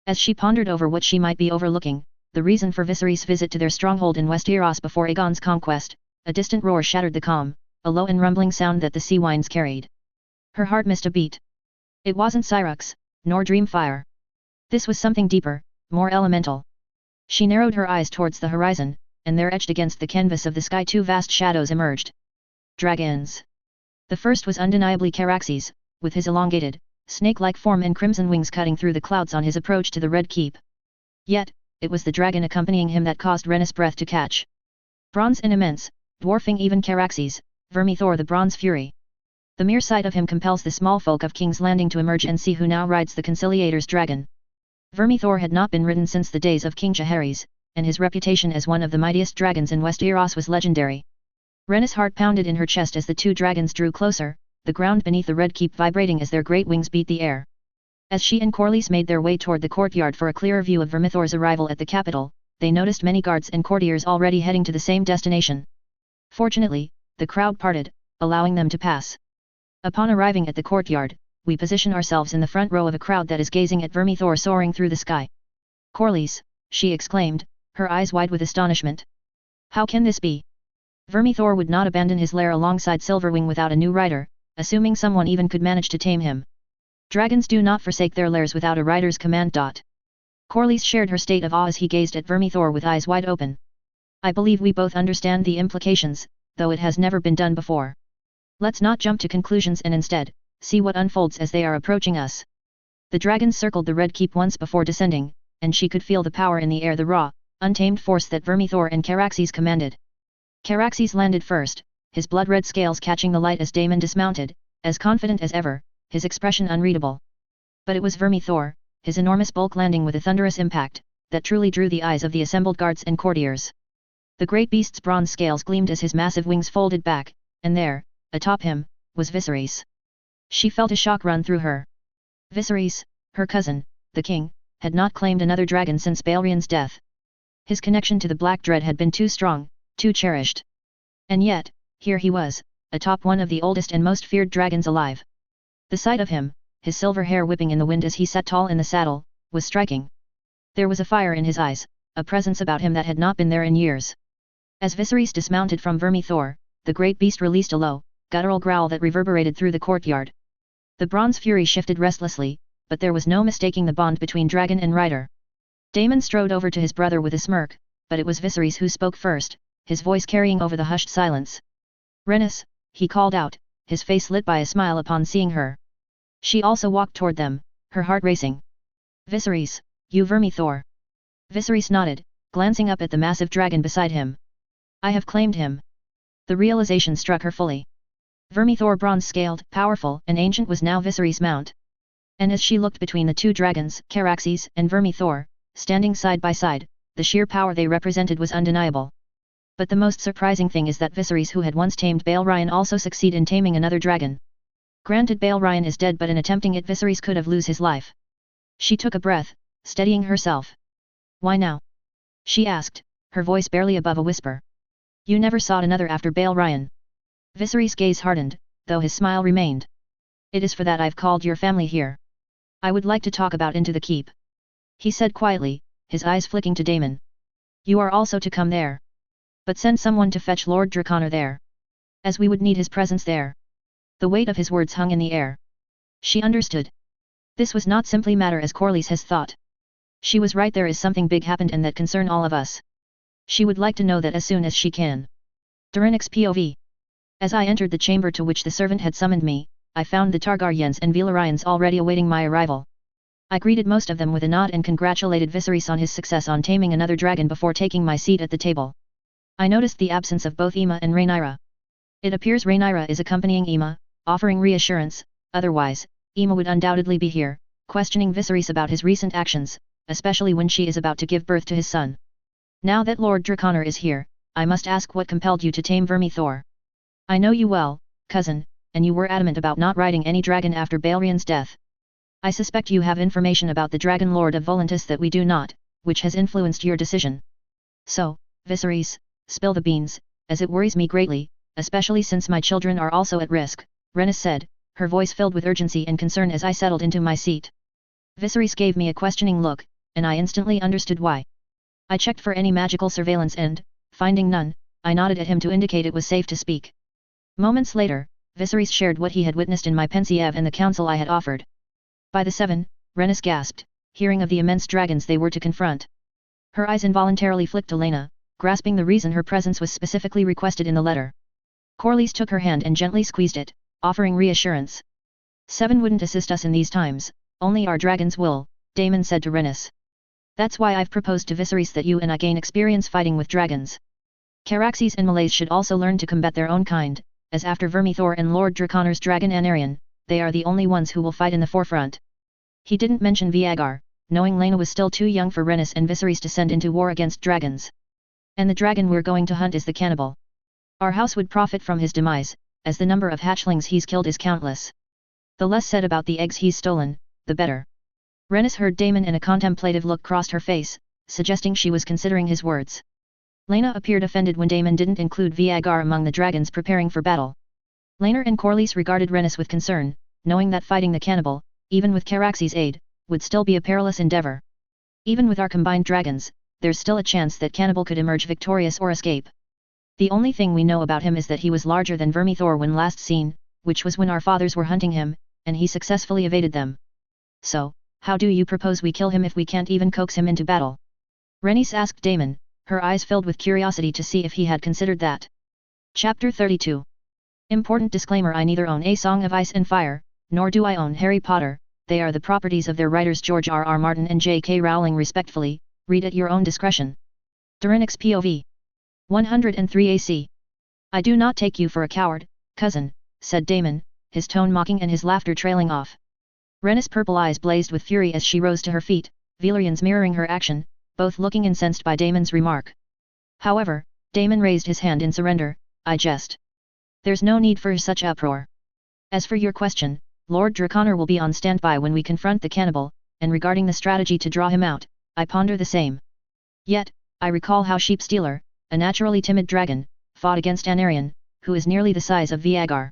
As she pondered over what she might be overlooking, the reason for Viserys' visit to their stronghold in Westeros before Aegon's conquest, a distant roar shattered the calm, a low and rumbling sound that the sea winds carried. Her heart missed a beat. It wasn't Syrax, nor Dreamfire. This was something deeper, more elemental. She narrowed her eyes towards the horizon, and there etched against the canvas of the sky two vast shadows emerged. Dragons. The first was undeniably Caraxes, with his elongated, snake-like form and crimson wings cutting through the clouds on his approach to the Red Keep. Yet, it was the dragon accompanying him that caused Renna's breath to catch. Bronze and immense, dwarfing even Caraxes, Vermithor the Bronze Fury. The mere sight of him compels the small folk of King's Landing to emerge and see who now rides the Conciliator's dragon. Vermithor had not been ridden since the days of King Jaehaerys, and his reputation as one of the mightiest dragons in Westeros was legendary. Renna's heart pounded in her chest as the two dragons drew closer, the ground beneath the Red Keep vibrating as their great wings beat the air. As she and Corlys made their way toward the courtyard for a clearer view of Vermithor's arrival at the capital, they noticed many guards and courtiers already heading to the same destination. Fortunately, the crowd parted, allowing them to pass. Upon arriving at the courtyard, we position ourselves in the front row of a crowd that is gazing at Vermithor soaring through the sky. Corlys, she exclaimed, her eyes wide with astonishment. How can this be? Vermithor would not abandon his lair alongside Silverwing without a new rider, assuming someone even could manage to tame him. Dragons do not forsake their lairs without a rider's command. Corlys shared her state of awe as he gazed at Vermithor with eyes wide open. I believe we both understand the implications, though it has never been done before. Let's not jump to conclusions and instead, see what unfolds as they are approaching us. The dragons circled the Red Keep once before descending, and she could feel the power in the air, the raw, untamed force that Vermithor and Caraxes commanded. Caraxes landed first, his blood-red scales catching the light as Daemon dismounted, as confident as ever, his expression unreadable. But it was Vermithor, his enormous bulk landing with a thunderous impact, that truly drew the eyes of the assembled guards and courtiers. The great beast's bronze scales gleamed as his massive wings folded back, and there, atop him, was Viserys. She felt a shock run through her. Viserys, her cousin, the king, had not claimed another dragon since Balrion's death. His connection to the Black Dread had been too strong, too cherished. And yet, here he was, atop one of the oldest and most feared dragons alive. The sight of him, his silver hair whipping in the wind as he sat tall in the saddle, was striking. There was a fire in his eyes, a presence about him that had not been there in years. As Viserys dismounted from Vermithor, the great beast released a low, guttural growl that reverberated through the courtyard. The Bronze Fury shifted restlessly, but there was no mistaking the bond between dragon and rider. Daemon strode over to his brother with a smirk, but it was Viserys who spoke first, his voice carrying over the hushed silence. Rhaenys, he called out, his face lit by a smile upon seeing her. She also walked toward them, her heart racing. Viserys, you Vermithor. Viserys nodded, glancing up at the massive dragon beside him. I have claimed him. The realization struck her fully. Vermithor, bronze-scaled, powerful, and ancient, was now Viserys' mount. And as she looked between the two dragons, Caraxes and Vermithor, standing side by side, the sheer power they represented was undeniable. But the most surprising thing is that Viserys, who had once tamed Balryon, also succeed in taming another dragon. Granted, Balryon is dead, but in attempting it Viserys could have lose his life. She took a breath, steadying herself. Why now? She asked, her voice barely above a whisper. You never sought another after Balryon. Viserys' gaze hardened, though his smile remained. It is for that I've called your family here. I would like to talk about Into the Keep. He said quietly, his eyes flicking to Daemon. You are also to come there. But send someone to fetch Lord Draconor there. As we would need his presence there. The weight of his words hung in the air. She understood. This was not simply matter as Corlys has thought. She was right, there is something big happened and that concern all of us. She would like to know that as soon as she can. Durinix POV. As I entered the chamber to which the servant had summoned me, I found the Targaryens and Valyrians already awaiting my arrival. I greeted most of them with a nod and congratulated Viserys on his success on taming another dragon before taking my seat at the table. I noticed the absence of both Aemma and Rhaenyra. It appears Rhaenyra is accompanying Aemma, offering reassurance, otherwise, Aemma would undoubtedly be here, questioning Viserys about his recent actions, especially when she is about to give birth to his son. Now that Lord Draconor is here, I must ask what compelled you to tame Vermithor. I know you well, cousin, and you were adamant about not riding any dragon after Balrion's death. I suspect you have information about the Dragon Lord of Volantis that we do not, which has influenced your decision. So, Viserys, spill the beans, as it worries me greatly, especially since my children are also at risk, Rhaenys said, her voice filled with urgency and concern as I settled into my seat. Viserys gave me a questioning look, and I instantly understood why. I checked for any magical surveillance and, finding none, I nodded at him to indicate it was safe to speak. Moments later, Viserys shared what he had witnessed in my Pensieve and the counsel I had offered. By the seven, Rhaenys gasped, hearing of the immense dragons they were to confront. Her eyes involuntarily flicked to Lena, grasping the reason her presence was specifically requested in the letter. Corlys took her hand and gently squeezed it, offering reassurance. Seven wouldn't assist us in these times, only our dragons will, Daemon said to Rhaenys. That's why I've proposed to Viserys that you and I gain experience fighting with dragons. Caraxes and Malays should also learn to combat their own kind, as after Vermithor and Lord Draconor's dragon Anarion, they are the only ones who will fight in the forefront. He didn't mention Viagar, knowing Lena was still too young for Rhaenys and Viserys to send into war against dragons. And the dragon we're going to hunt is the cannibal. Our house would profit from his demise, as the number of hatchlings he's killed is countless. The less said about the eggs he's stolen, the better. Rhaenys heard Daemon and a contemplative look crossed her face, suggesting she was considering his words. Lena appeared offended when Daemon didn't include Viagar among the dragons preparing for battle. Laenor and Corlys regarded Rhaenys with concern, knowing that fighting the cannibal, even with Caraxes' aid, would still be a perilous endeavor. Even with our combined dragons, there's still a chance that cannibal could emerge victorious or escape. The only thing we know about him is that he was larger than Vermithor when last seen, which was when our fathers were hunting him, and he successfully evaded them. So, how do you propose we kill him if we can't even coax him into battle? Rhaenys asked Daemon, her eyes filled with curiosity to see if he had considered that. Chapter 32. Important disclaimer: I neither own A Song of Ice and Fire, nor do I own Harry Potter. They are the properties of their writers George R.R. Martin and J.K. Rowling respectfully, read at your own discretion. Durinix POV. 103 AC. I do not take you for a coward, cousin, said Daemon, his tone mocking and his laughter trailing off. Rhaenys' purple eyes blazed with fury as she rose to her feet, Valyrians mirroring her action, both looking incensed by Daemon's remark. However, Daemon raised his hand in surrender. I jest. There's no need for such uproar. As for your question, Lord Draconor will be on standby when we confront the cannibal, and regarding the strategy to draw him out, I ponder the same. Yet, I recall how Sheepstealer, a naturally timid dragon, fought against Anarion, who is nearly the size of Viagar.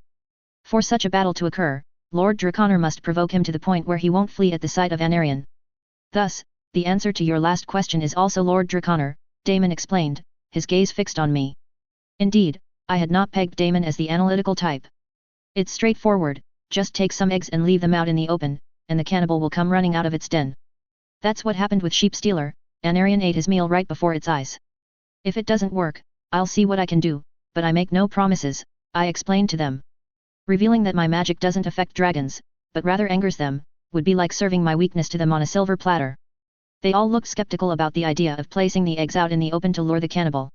For such a battle to occur, Lord Draconor must provoke him to the point where he won't flee at the sight of Anarion. Thus, the answer to your last question is also Lord Draconor, Daemon explained, his gaze fixed on me. Indeed, I had not pegged Daemon as the analytical type. It's straightforward, just take some eggs and leave them out in the open, and the cannibal will come running out of its den. That's what happened with Sheepstealer. Anarion ate his meal right before its eyes. If it doesn't work, I'll see what I can do, but I make no promises, I explained to them. Revealing that my magic doesn't affect dragons, but rather angers them, would be like serving my weakness to them on a silver platter. They all looked skeptical about the idea of placing the eggs out in the open to lure the cannibal.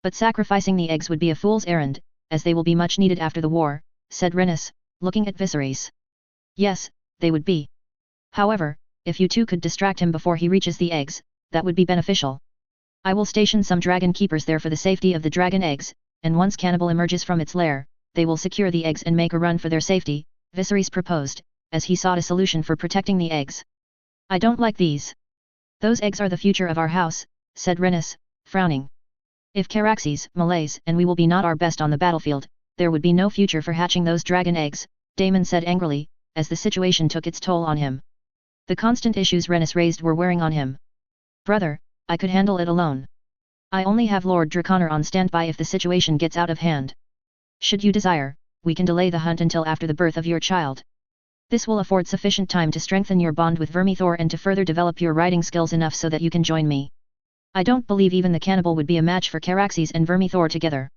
But sacrificing the eggs would be a fool's errand, as they will be much needed after the war, said Rhaenys, looking at Viserys. Yes, they would be. However, if you two could distract him before he reaches the eggs, that would be beneficial. I will station some dragon keepers there for the safety of the dragon eggs, and once cannibal emerges from its lair, they will secure the eggs and make a run for their safety, Viserys proposed, as he sought a solution for protecting the eggs. I don't like these. Those eggs are the future of our house, said Rhaenys, frowning. If Caraxes, Malays and we will be not our best on the battlefield, there would be no future for hatching those dragon eggs, Daemon said angrily, as the situation took its toll on him. The constant issues Rhaenys raised were wearing on him. Brother, I could handle it alone. I only have Lord Draconor on standby if the situation gets out of hand. Should you desire, we can delay the hunt until after the birth of your child. This will afford sufficient time to strengthen your bond with Vermithor and to further develop your writing skills enough so that you can join me. I don't believe even the cannibal would be a match for Caraxes and Vermithor together.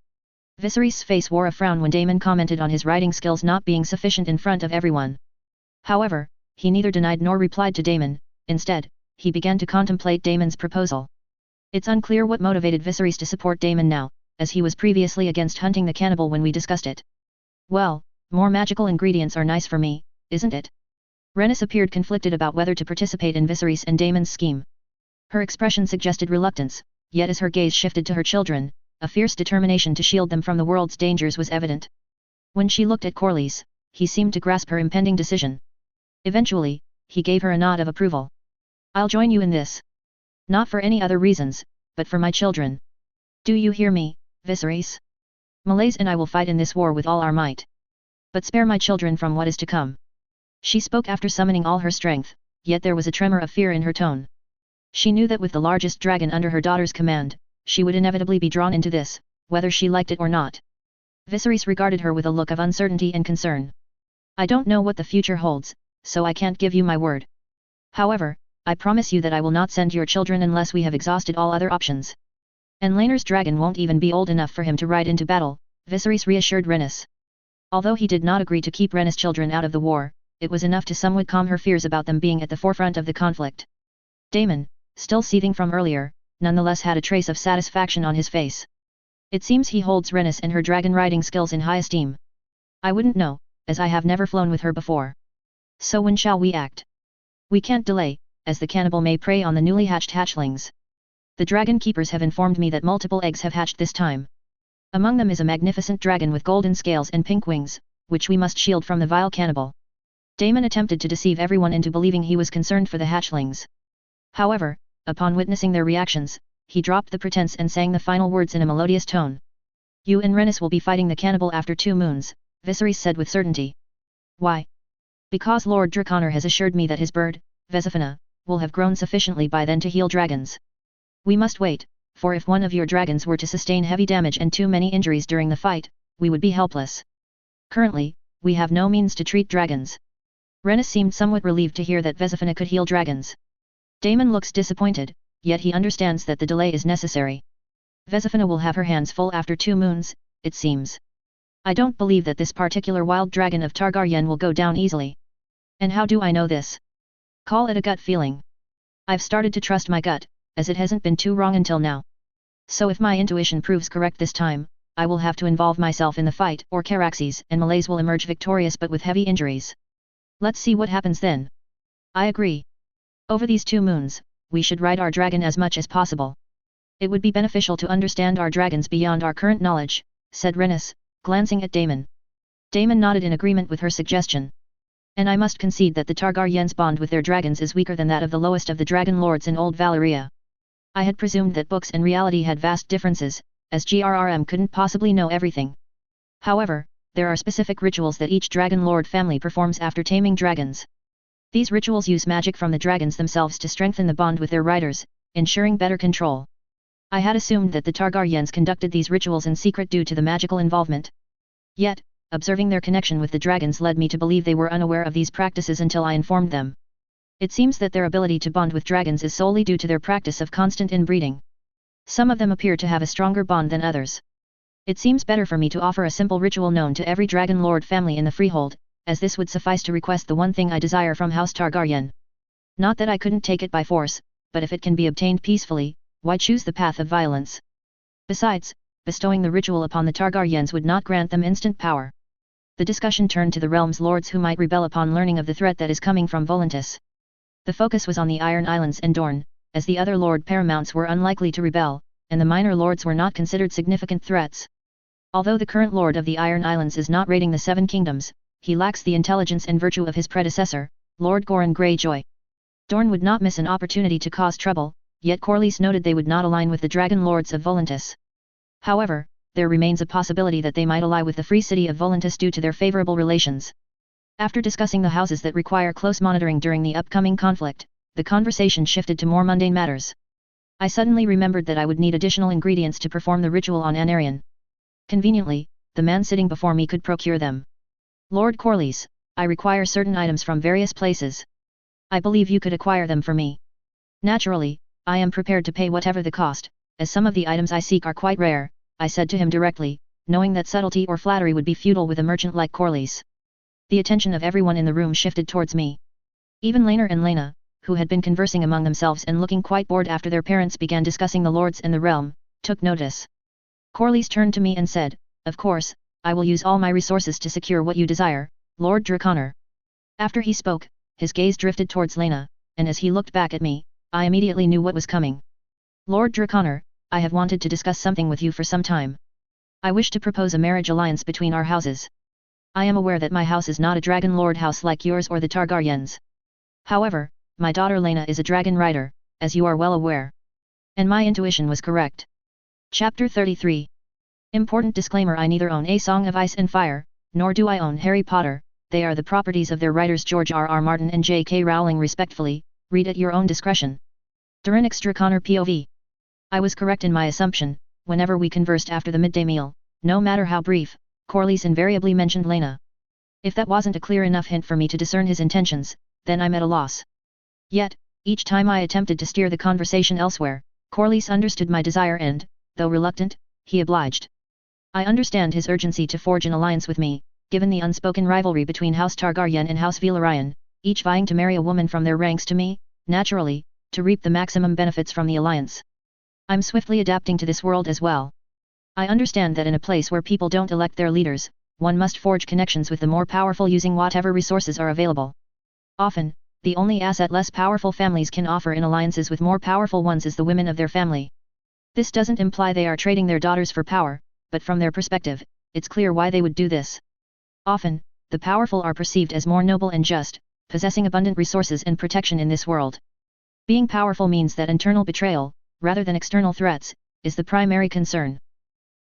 Viserys' face wore a frown when Daemon commented on his writing skills not being sufficient in front of everyone. However, he neither denied nor replied to Daemon. Instead, he began to contemplate Daemon's proposal. It's unclear what motivated Viserys to support Daemon now, as he was previously against hunting the cannibal when we discussed it. Well, more magical ingredients are nice for me, isn't it? Rhaenys appeared conflicted about whether to participate in Viserys and Daemon's scheme. Her expression suggested reluctance, yet as her gaze shifted to her children, a fierce determination to shield them from the world's dangers was evident. When she looked at Corlys, he seemed to grasp her impending decision. Eventually, he gave her a nod of approval. I'll join you in this. Not for any other reasons, but for my children. Do you hear me, Viserys? Malays and I will fight in this war with all our might. But spare my children from what is to come. She spoke after summoning all her strength, yet there was a tremor of fear in her tone. She knew that with the largest dragon under her daughter's command, she would inevitably be drawn into this, whether she liked it or not. Viserys regarded her with a look of uncertainty and concern. I don't know what the future holds, so I can't give you my word. However, I promise you that I will not send your children unless we have exhausted all other options. And Laenor's dragon won't even be old enough for him to ride into battle, Viserys reassured Rhaenys. Although he did not agree to keep Rhaenys' children out of the war, it was enough to somewhat calm her fears about them being at the forefront of the conflict. Daemon, still seething from earlier, nonetheless had a trace of satisfaction on his face. It seems he holds Rhaenys and her dragon riding skills in high esteem. I wouldn't know, as I have never flown with her before. So when shall we act? We can't delay, as the cannibal may prey on the newly hatched hatchlings. The dragon keepers have informed me that multiple eggs have hatched this time. Among them is a magnificent dragon with golden scales and pink wings, which we must shield from the vile cannibal. Daemon attempted to deceive everyone into believing he was concerned for the hatchlings. However, upon witnessing their reactions, he dropped the pretense and sang the final words in a melodious tone. You and Rhaenys will be fighting the cannibal after 2 moons, Viserys said with certainty. Why? Because Lord Draconor has assured me that his bird, Vesifina, will have grown sufficiently by then to heal dragons. We must wait, for if one of your dragons were to sustain heavy damage and too many injuries during the fight, we would be helpless. Currently, we have no means to treat dragons. Rhaenys seemed somewhat relieved to hear that Vesifina could heal dragons. Daemon looks disappointed, yet he understands that the delay is necessary. Vesifina will have her hands full after 2 moons, it seems. I don't believe that this particular wild dragon of Targaryen will go down easily. And how do I know this? Call it a gut feeling. I've started to trust my gut, as it hasn't been too wrong until now. So if my intuition proves correct this time, I will have to involve myself in the fight, or Caraxes and Malays will emerge victorious but with heavy injuries. Let's see what happens then. I agree. Over these 2 moons, we should ride our dragon as much as possible. It would be beneficial to understand our dragons beyond our current knowledge, said Rhaenys, glancing at Daemon. Daemon nodded in agreement with her suggestion. And I must concede that the Targaryens' bond with their dragons is weaker than that of the lowest of the dragon lords in old Valyria. I had presumed that books and reality had vast differences, as GRRM couldn't possibly know everything. However, there are specific rituals that each dragon lord family performs after taming dragons. These rituals use magic from the dragons themselves to strengthen the bond with their riders, ensuring better control. I had assumed that the Targaryens conducted these rituals in secret due to the magical involvement. Yet, observing their connection with the dragons led me to believe they were unaware of these practices until I informed them. It seems that their ability to bond with dragons is solely due to their practice of constant inbreeding. Some of them appear to have a stronger bond than others. It seems better for me to offer a simple ritual known to every dragon lord family in the freehold, as this would suffice to request the one thing I desire from House Targaryen. Not that I couldn't take it by force, but if it can be obtained peacefully, why choose the path of violence? Besides, bestowing the ritual upon the Targaryens would not grant them instant power. The discussion turned to the realm's lords who might rebel upon learning of the threat that is coming from Volantis. The focus was on the Iron Islands and Dorne, as the other lord paramounts were unlikely to rebel, and the minor lords were not considered significant threats. Although the current lord of the Iron Islands is not raiding the 7 kingdoms, he lacks the intelligence and virtue of his predecessor, Lord Goran Greyjoy. Dorne would not miss an opportunity to cause trouble, yet Corlys noted they would not align with the dragon lords of Volantis. However, there remains a possibility that they might ally with the free city of Volantis due to their favorable relations. After discussing the houses that require close monitoring during the upcoming conflict, the conversation shifted to more mundane matters. I suddenly remembered that I would need additional ingredients to perform the ritual on Anarion. Conveniently, the man sitting before me could procure them. Lord Corlys, I require certain items from various places. I believe you could acquire them for me. Naturally, I am prepared to pay whatever the cost, as some of the items I seek are quite rare, I said to him directly, knowing that subtlety or flattery would be futile with a merchant like Corlys. The attention of everyone in the room shifted towards me. Even Laenor and Laena, who had been conversing among themselves and looking quite bored after their parents began discussing the lords and the realm, took notice. Corlys turned to me and said, "Of course, I will use all my resources to secure what you desire, Lord Draconor." After he spoke, his gaze drifted towards Laena, and as he looked back at me, I immediately knew what was coming. "Lord Draconor, I have wanted to discuss something with you for some time. I wish to propose a marriage alliance between our houses. I am aware that my house is not a dragon lord house like yours or the Targaryens. However, my daughter Laena is a dragon rider, as you are well aware. And my intuition was correct." Chapter 33. Important disclaimer: I neither own A Song of Ice and Fire, nor do I own Harry Potter. They are the properties of their writers George R.R. Martin and J.K. Rowling respectfully, read at your own discretion. Durinix Draconor POV. I was correct in my assumption. Whenever we conversed after the midday meal, no matter how brief, Corlys invariably mentioned Laena. If that wasn't a clear enough hint for me to discern his intentions, then I'm at a loss. Yet, Each time I attempted to steer the conversation elsewhere, Corlys understood my desire and, though reluctant, he obliged. I understand his urgency to forge an alliance with me, given the unspoken rivalry between House Targaryen and House Valyrian, each vying to marry a woman from their ranks to me, naturally, to reap the maximum benefits from the alliance. I'm swiftly adapting to this world as well. I understand that in a place where people don't elect their leaders, one must forge connections with the more powerful using whatever resources are available. Often, the only asset less powerful families can offer in alliances with more powerful ones is the women of their family. This doesn't imply they are trading their daughters for power, but from their perspective, it's clear why they would do this. Often, the powerful are perceived as more noble and just, possessing abundant resources and protection in this world. Being powerful means that internal betrayal, rather than external threats, is the primary concern.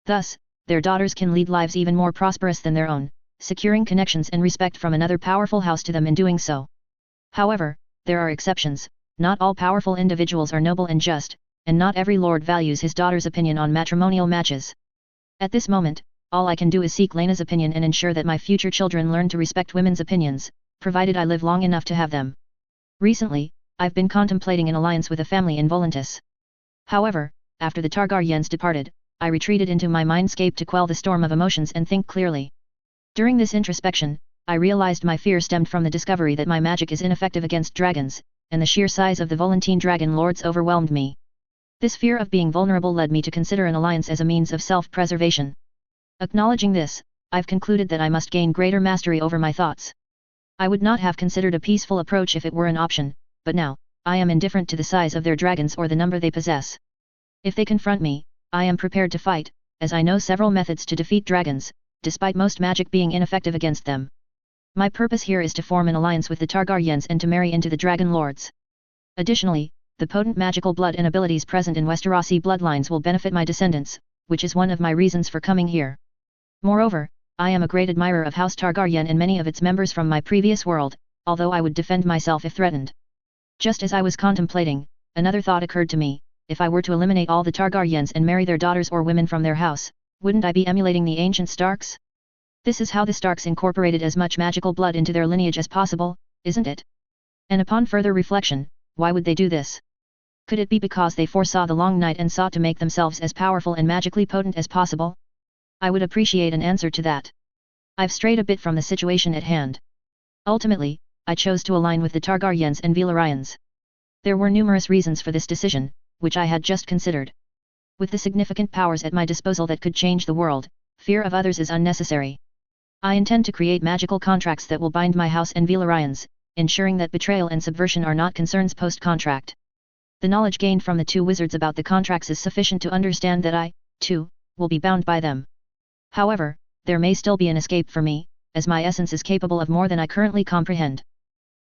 Thus, their daughters can lead lives even more prosperous than their own, securing connections and respect from another powerful house to them in doing so. However, there are exceptions. Not all powerful individuals are noble and just, and not every lord values his daughter's opinion on matrimonial matches. At this moment, all I can do is seek Laena's opinion and ensure that my future children learn to respect women's opinions, provided I live long enough to have them. Recently, I've been contemplating an alliance with a family in Volantis. However, after the Targaryens departed, I retreated into my mindscape to quell the storm of emotions and think clearly. During this introspection, I realized my fear stemmed from the discovery that my magic is ineffective against dragons, and the sheer size of the Volantine dragon lords overwhelmed me. This fear of being vulnerable led me to consider an alliance as a means of self-preservation. Acknowledging this, I've concluded that I must gain greater mastery over my thoughts. I would not have considered a peaceful approach if it were an option, but now, I am indifferent to the size of their dragons or the number they possess. If they confront me, I am prepared to fight, as I know several methods to defeat dragons, despite most magic being ineffective against them. My purpose here is to form an alliance with the Targaryens and to marry into the Dragon Lords. Additionally, the potent magical blood and abilities present in Westerosi bloodlines will benefit my descendants, which is one of my reasons for coming here. Moreover, I am a great admirer of House Targaryen and many of its members from my previous world, although I would defend myself if threatened. Just as I was contemplating, another thought occurred to me: if I were to eliminate all the Targaryens and marry their daughters or women from their house, wouldn't I be emulating the ancient Starks? This is how the Starks incorporated as much magical blood into their lineage as possible, isn't it? And upon further reflection, why would they do this? Could it be because they foresaw the long night and sought to make themselves as powerful and magically potent as possible? I would appreciate an answer to that. I've strayed a bit from the situation at hand. Ultimately, I chose to align with the Targaryens and Valyrians. There were numerous reasons for this decision, which I had just considered. With the significant powers at my disposal that could change the world, fear of others is unnecessary. I intend to create magical contracts that will bind my house and Valyrians, ensuring that betrayal and subversion are not concerns post-contract. The knowledge gained from the two wizards about the contracts is sufficient to understand that I, too, will be bound by them. However, there may still be an escape for me, as my essence is capable of more than I currently comprehend.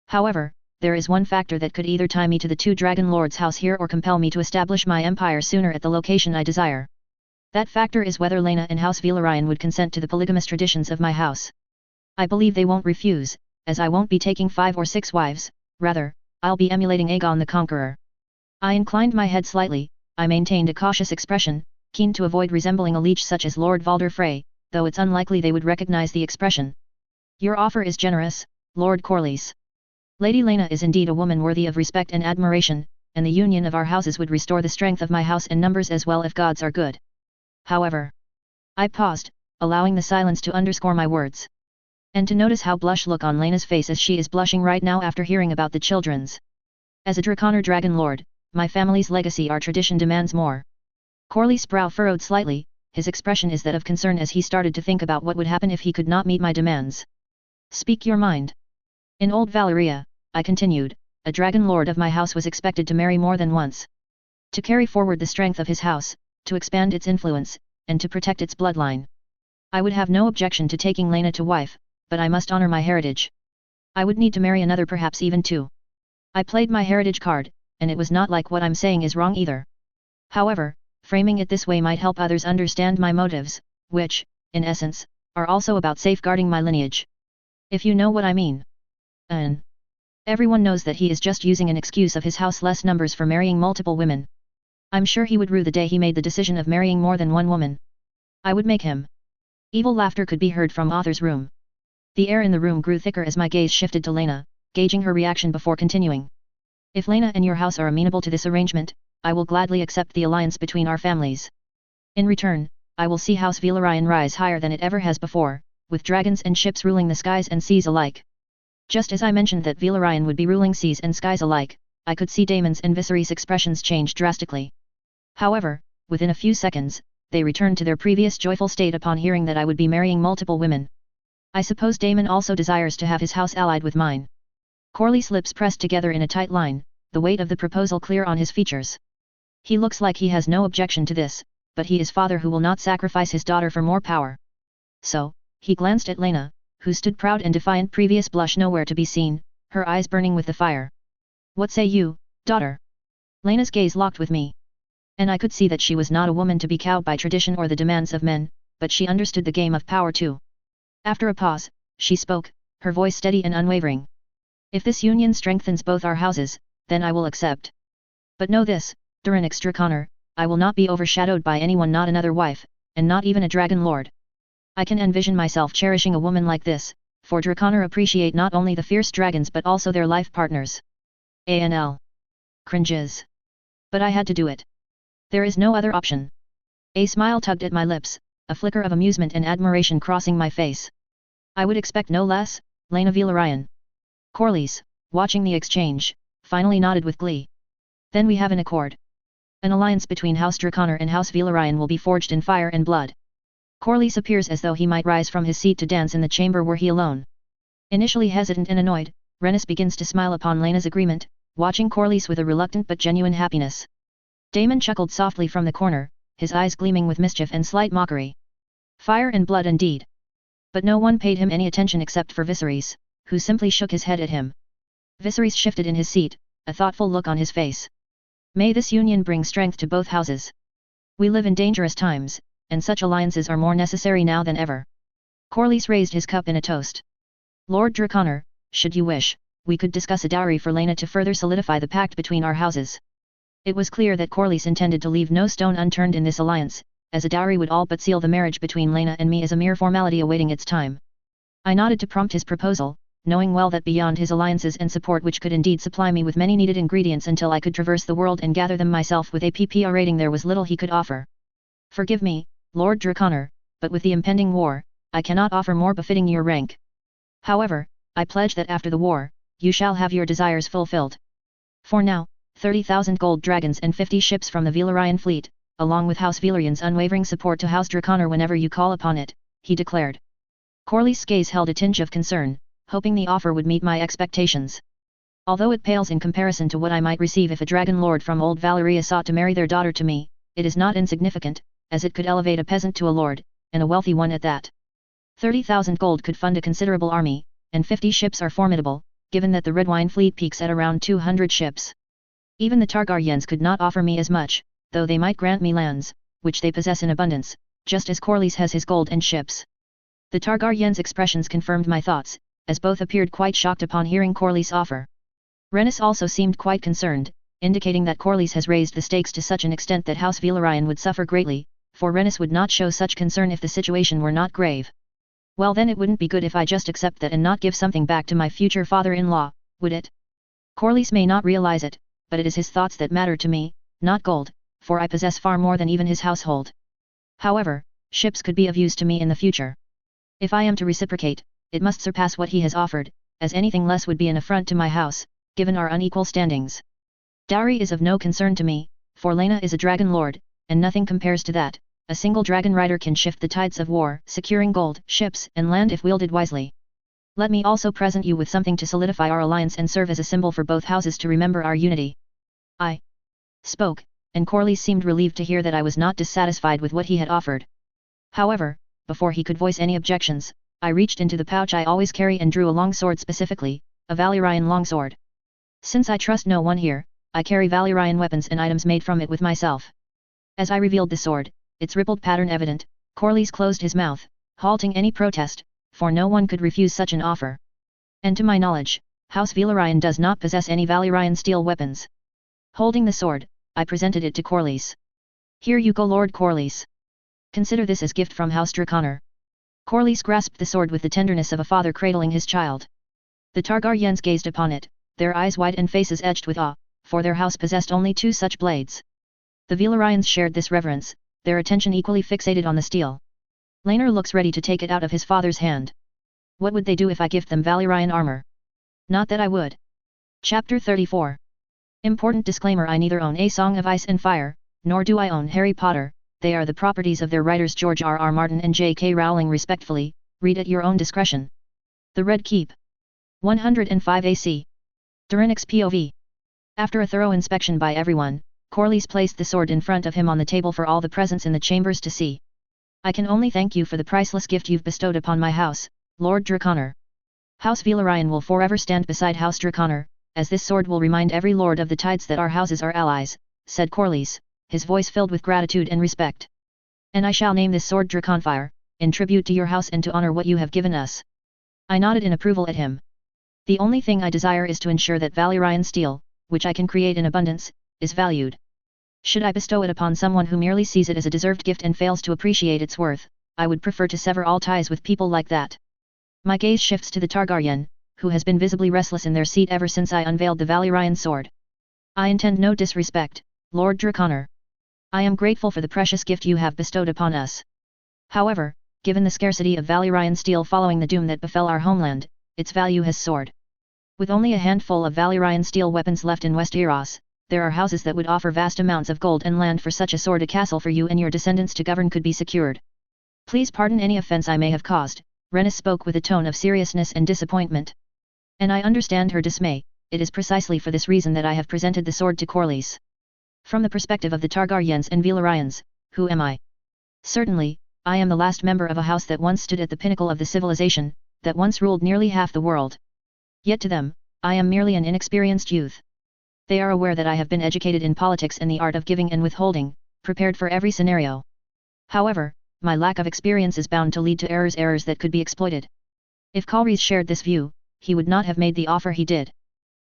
However, there is one factor that could either tie me to the two Dragon Lords' house here or compel me to establish my empire sooner at the location I desire. That factor is whether Laena and House Valyrian would consent to the polygamous traditions of my house. I believe they won't refuse, as I won't be taking 5 or 6 wives, rather, I'll be emulating Aegon the Conqueror. I inclined my head slightly, I maintained a cautious expression, keen to avoid resembling a leech such as Lord Valder Frey, though it's unlikely they would recognize the expression. Your offer is generous, Lord Corlys. Lady Laena is indeed a woman worthy of respect and admiration, and the union of our houses would restore the strength of my house and numbers as well if gods are good. However, I paused, allowing the silence to underscore my words. And to notice how blush look on Laena's face as she is blushing right now after hearing about the children's. As a Draconer Dragon Lord, my family's legacy our tradition demands more. Corlys' brow furrowed slightly, his expression is that of concern as he started to think about what would happen if he could not meet my demands. Speak your mind. In Old Valyria, I continued, a Dragon Lord of my house was expected to marry more than once. To carry forward the strength of his house, to expand its influence, and to protect its bloodline. I would have no objection to taking Laena to wife, but I must honor my heritage. I would need to marry another, perhaps even 2. I played my heritage card, and it was not like what I'm saying is wrong either. However, framing it this way might help others understand my motives, which, in essence, are also about safeguarding my lineage. If you know what I mean. Everyone knows that he is just using an excuse of his house less numbers for marrying multiple women. I'm sure he would rue the day he made the decision of marrying more than one woman. I would make him. Evil laughter could be heard from Arthur's room. The air in the room grew thicker as my gaze shifted to Laena, gauging her reaction before continuing. If Lena and your house are amenable to this arrangement, I will gladly accept the alliance between our families. In return, I will see House Valyrian rise higher than it ever has before, with dragons and ships ruling the skies and seas alike. Just as I mentioned that Valyrian would be ruling seas and skies alike, I could see Daemon's and Viserys' expressions change drastically. However, within a few seconds, they returned to their previous joyful state upon hearing that I would be marrying multiple women. I suppose Daemon also desires to have his house allied with mine. Corlys' lips pressed together in a tight line, the weight of the proposal clear on his features. He looks like he has no objection to this, but he is father who will not sacrifice his daughter for more power. So, he glanced at Lena, who stood proud and defiant, previous blush nowhere to be seen, her eyes burning with the fire. What say you, daughter? Lena's gaze locked with me. And I could see that she was not a woman to be cowed by tradition or the demands of men, but she understood the game of power too. After a pause, she spoke, her voice steady and unwavering. If this union strengthens both our houses, then I will accept. But know this, during Draconor, I will not be overshadowed by anyone, not another wife, and not even a dragon lord. I can envision myself cherishing a woman like this, for Draconor appreciate not only the fierce dragons but also their life partners. ANL. Cringes. But I had to do it. There is no other option. A smile tugged at my lips, a flicker of amusement and admiration crossing my face. I would expect no less, Lena Valyrian. Corlys, watching the exchange, finally nodded with glee. Then we have an accord. An alliance between House Draconor and House Valyrian will be forged in fire and blood. Corlys appears as though he might rise from his seat to dance in the chamber were he alone. Initially hesitant and annoyed, Rhaenys begins to smile upon Lena's agreement, watching Corlys with a reluctant but genuine happiness. Daemon chuckled softly from the corner, his eyes gleaming with mischief and slight mockery. Fire and blood indeed. But no one paid him any attention except for Viserys, who simply shook his head at him. Viserys shifted in his seat, a thoughtful look on his face. May this union bring strength to both houses. We live in dangerous times, and such alliances are more necessary now than ever. Corlys raised his cup in a toast. Lord Draconor, should you wish, we could discuss a dowry for Lena to further solidify the pact between our houses. It was clear that Corlys intended to leave no stone unturned in this alliance, as a dowry would all but seal the marriage between Lena and me as a mere formality awaiting its time. I nodded to prompt his proposal, knowing well that beyond his alliances and support which could indeed supply me with many needed ingredients until I could traverse the world and gather them myself with a PPR rating, there was little he could offer. Forgive me, Lord Draconor, but with the impending war, I cannot offer more befitting your rank. However, I pledge that after the war, you shall have your desires fulfilled. For now, 30,000 gold dragons and 50 ships from the Valyrian fleet, along with House Valyrian's unwavering support to House Draconor whenever you call upon it, he declared. Corlys' gaze held a tinge of concern, hoping the offer would meet my expectations. Although it pales in comparison to what I might receive if a dragon lord from old Valyria sought to marry their daughter to me, it is not insignificant, as it could elevate a peasant to a lord, and a wealthy one at that. 30,000 gold could fund a considerable army, and 50 ships are formidable, given that the Red Wine fleet peaks at around 200 ships. Even the Targaryens could not offer me as much, though they might grant me lands, which they possess in abundance, just as Corlys has his gold and ships. The Targaryens' expressions confirmed my thoughts, as both appeared quite shocked upon hearing Corlys' offer. Rhaenys also seemed quite concerned, indicating that Corlys has raised the stakes to such an extent that House Valyrian would suffer greatly, for Rhaenys would not show such concern if the situation were not grave. Well, then it wouldn't be good if I just accept that and not give something back to my future father-in-law, would it? Corlys may not realize it, but it is his thoughts that matter to me, not gold, for I possess far more than even his household. However, ships could be of use to me in the future. If I am to reciprocate, it must surpass what he has offered, as anything less would be an affront to my house, given our unequal standings. Dowry is of no concern to me, for Lena is a dragon lord, and nothing compares to that. A single dragon rider can shift the tides of war, securing gold, ships, and land if wielded wisely. Let me also present you with something to solidify our alliance and serve as a symbol for both houses to remember our unity. I spoke, and Corlys seemed relieved to hear that I was not dissatisfied with what he had offered. However, before he could voice any objections, I reached into the pouch I always carry and drew a long sword, specifically, a Valyrian longsword. Since I trust no one here, I carry Valyrian weapons and items made from it with myself. As I revealed the sword, its rippled pattern evident, Corlys closed his mouth, halting any protest, for no one could refuse such an offer. And to my knowledge, House Valyrian does not possess any Valyrian steel weapons. Holding the sword, I presented it to Corlys. Here you go, Lord Corlys. Consider this as gift from House Draconor. Corlys grasped the sword with the tenderness of a father cradling his child. The Targaryens gazed upon it, their eyes wide and faces etched with awe, for their house possessed only 2 such blades. The Valyrians shared this reverence, their attention equally fixated on the steel. Laenor looks ready to take it out of his father's hand. What would they do if I gift them Valyrian armor? Not that I would. Chapter 34. Important disclaimer: I neither own A Song of Ice and Fire, nor do I own Harry Potter. They are the properties of their writers George R.R. Martin and J.K. Rowling respectfully, read at your own discretion. The Red Keep. 105 AC. Durinix POV. After a thorough inspection by everyone, Corlys placed the sword in front of him on the table for all the presents in the chambers to see. I can only thank you for the priceless gift you've bestowed upon my house, Lord Draconor. House Valyrian will forever stand beside House Draconor, as this sword will remind every lord of the tides that our houses are allies, said Corlys, his voice filled with gratitude and respect. And I shall name this sword Draconfire, in tribute to your house and to honor what you have given us. I nodded in approval at him. The only thing I desire is to ensure that Valyrian steel, which I can create in abundance, is valued. Should I bestow it upon someone who merely sees it as a deserved gift and fails to appreciate its worth, I would prefer to sever all ties with people like that. My gaze shifts to the Targaryen, who has been visibly restless in their seat ever since I unveiled the Valyrian sword. I intend no disrespect, Lord Draconor. I am grateful for the precious gift you have bestowed upon us. However, given the scarcity of Valyrian steel following the doom that befell our homeland, its value has soared. With only a handful of Valyrian steel weapons left in Westeros, there are houses that would offer vast amounts of gold and land for such a sword. A castle for you and your descendants to govern could be secured. Please pardon any offense I may have caused, Rhaenys spoke with a tone of seriousness and disappointment. And I understand her dismay. It is precisely for this reason that I have presented the sword to Corlys. From the perspective of the Targaryens and Valyrians, who am I? Certainly, I am the last member of a house that once stood at the pinnacle of the civilization, that once ruled nearly half the world. Yet to them, I am merely an inexperienced youth. They are aware that I have been educated in politics and the art of giving and withholding, prepared for every scenario. However, my lack of experience is bound to lead to errors that could be exploited. If Corlys shared this view, he would not have made the offer he did.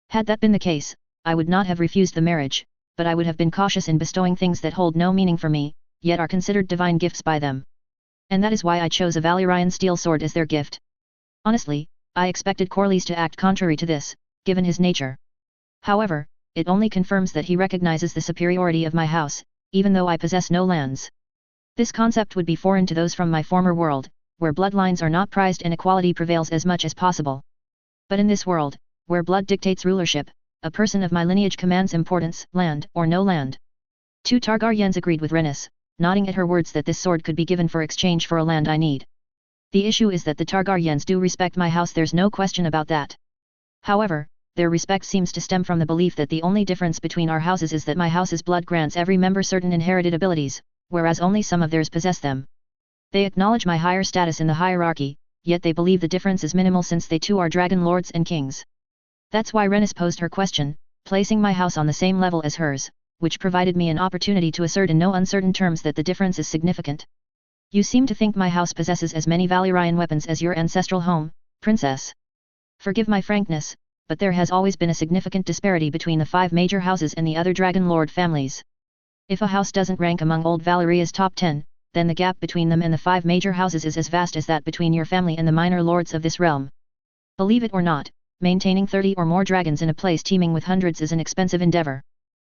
Had that been the case, I would not have refused the marriage, but I would have been cautious in bestowing things that hold no meaning for me, yet are considered divine gifts by them. And that is why I chose a Valyrian steel sword as their gift. Honestly, I expected Corlys to act contrary to this, given his nature. However, it only confirms that he recognizes the superiority of my house, even though I possess no lands. This concept would be foreign to those from my former world, where bloodlines are not prized and equality prevails as much as possible. But in this world, where blood dictates rulership, a person of my lineage commands importance, land or no land. 2 Targaryens agreed with Rhaenys, nodding at her words that this sword could be given for exchange for a land I need. The issue is that the Targaryens do respect my house, there's no question about that. However, their respect seems to stem from the belief that the only difference between our houses is that my house's blood grants every member certain inherited abilities, whereas only some of theirs possess them. They acknowledge my higher status in the hierarchy, yet they believe the difference is minimal since they too are dragon lords and kings. That's why Rhaenys posed her question, placing my house on the same level as hers, which provided me an opportunity to assert in no uncertain terms that the difference is significant. You seem to think my house possesses as many Valyrian weapons as your ancestral home, princess. Forgive my frankness, but there has always been a significant disparity between the 5 major houses and the other dragon lord families. If a house doesn't rank among old Valyria's top 10, then the gap between them and the 5 major houses is as vast as that between your family and the minor lords of this realm. Believe it or not, maintaining 30 or more dragons in a place teeming with hundreds is an expensive endeavor.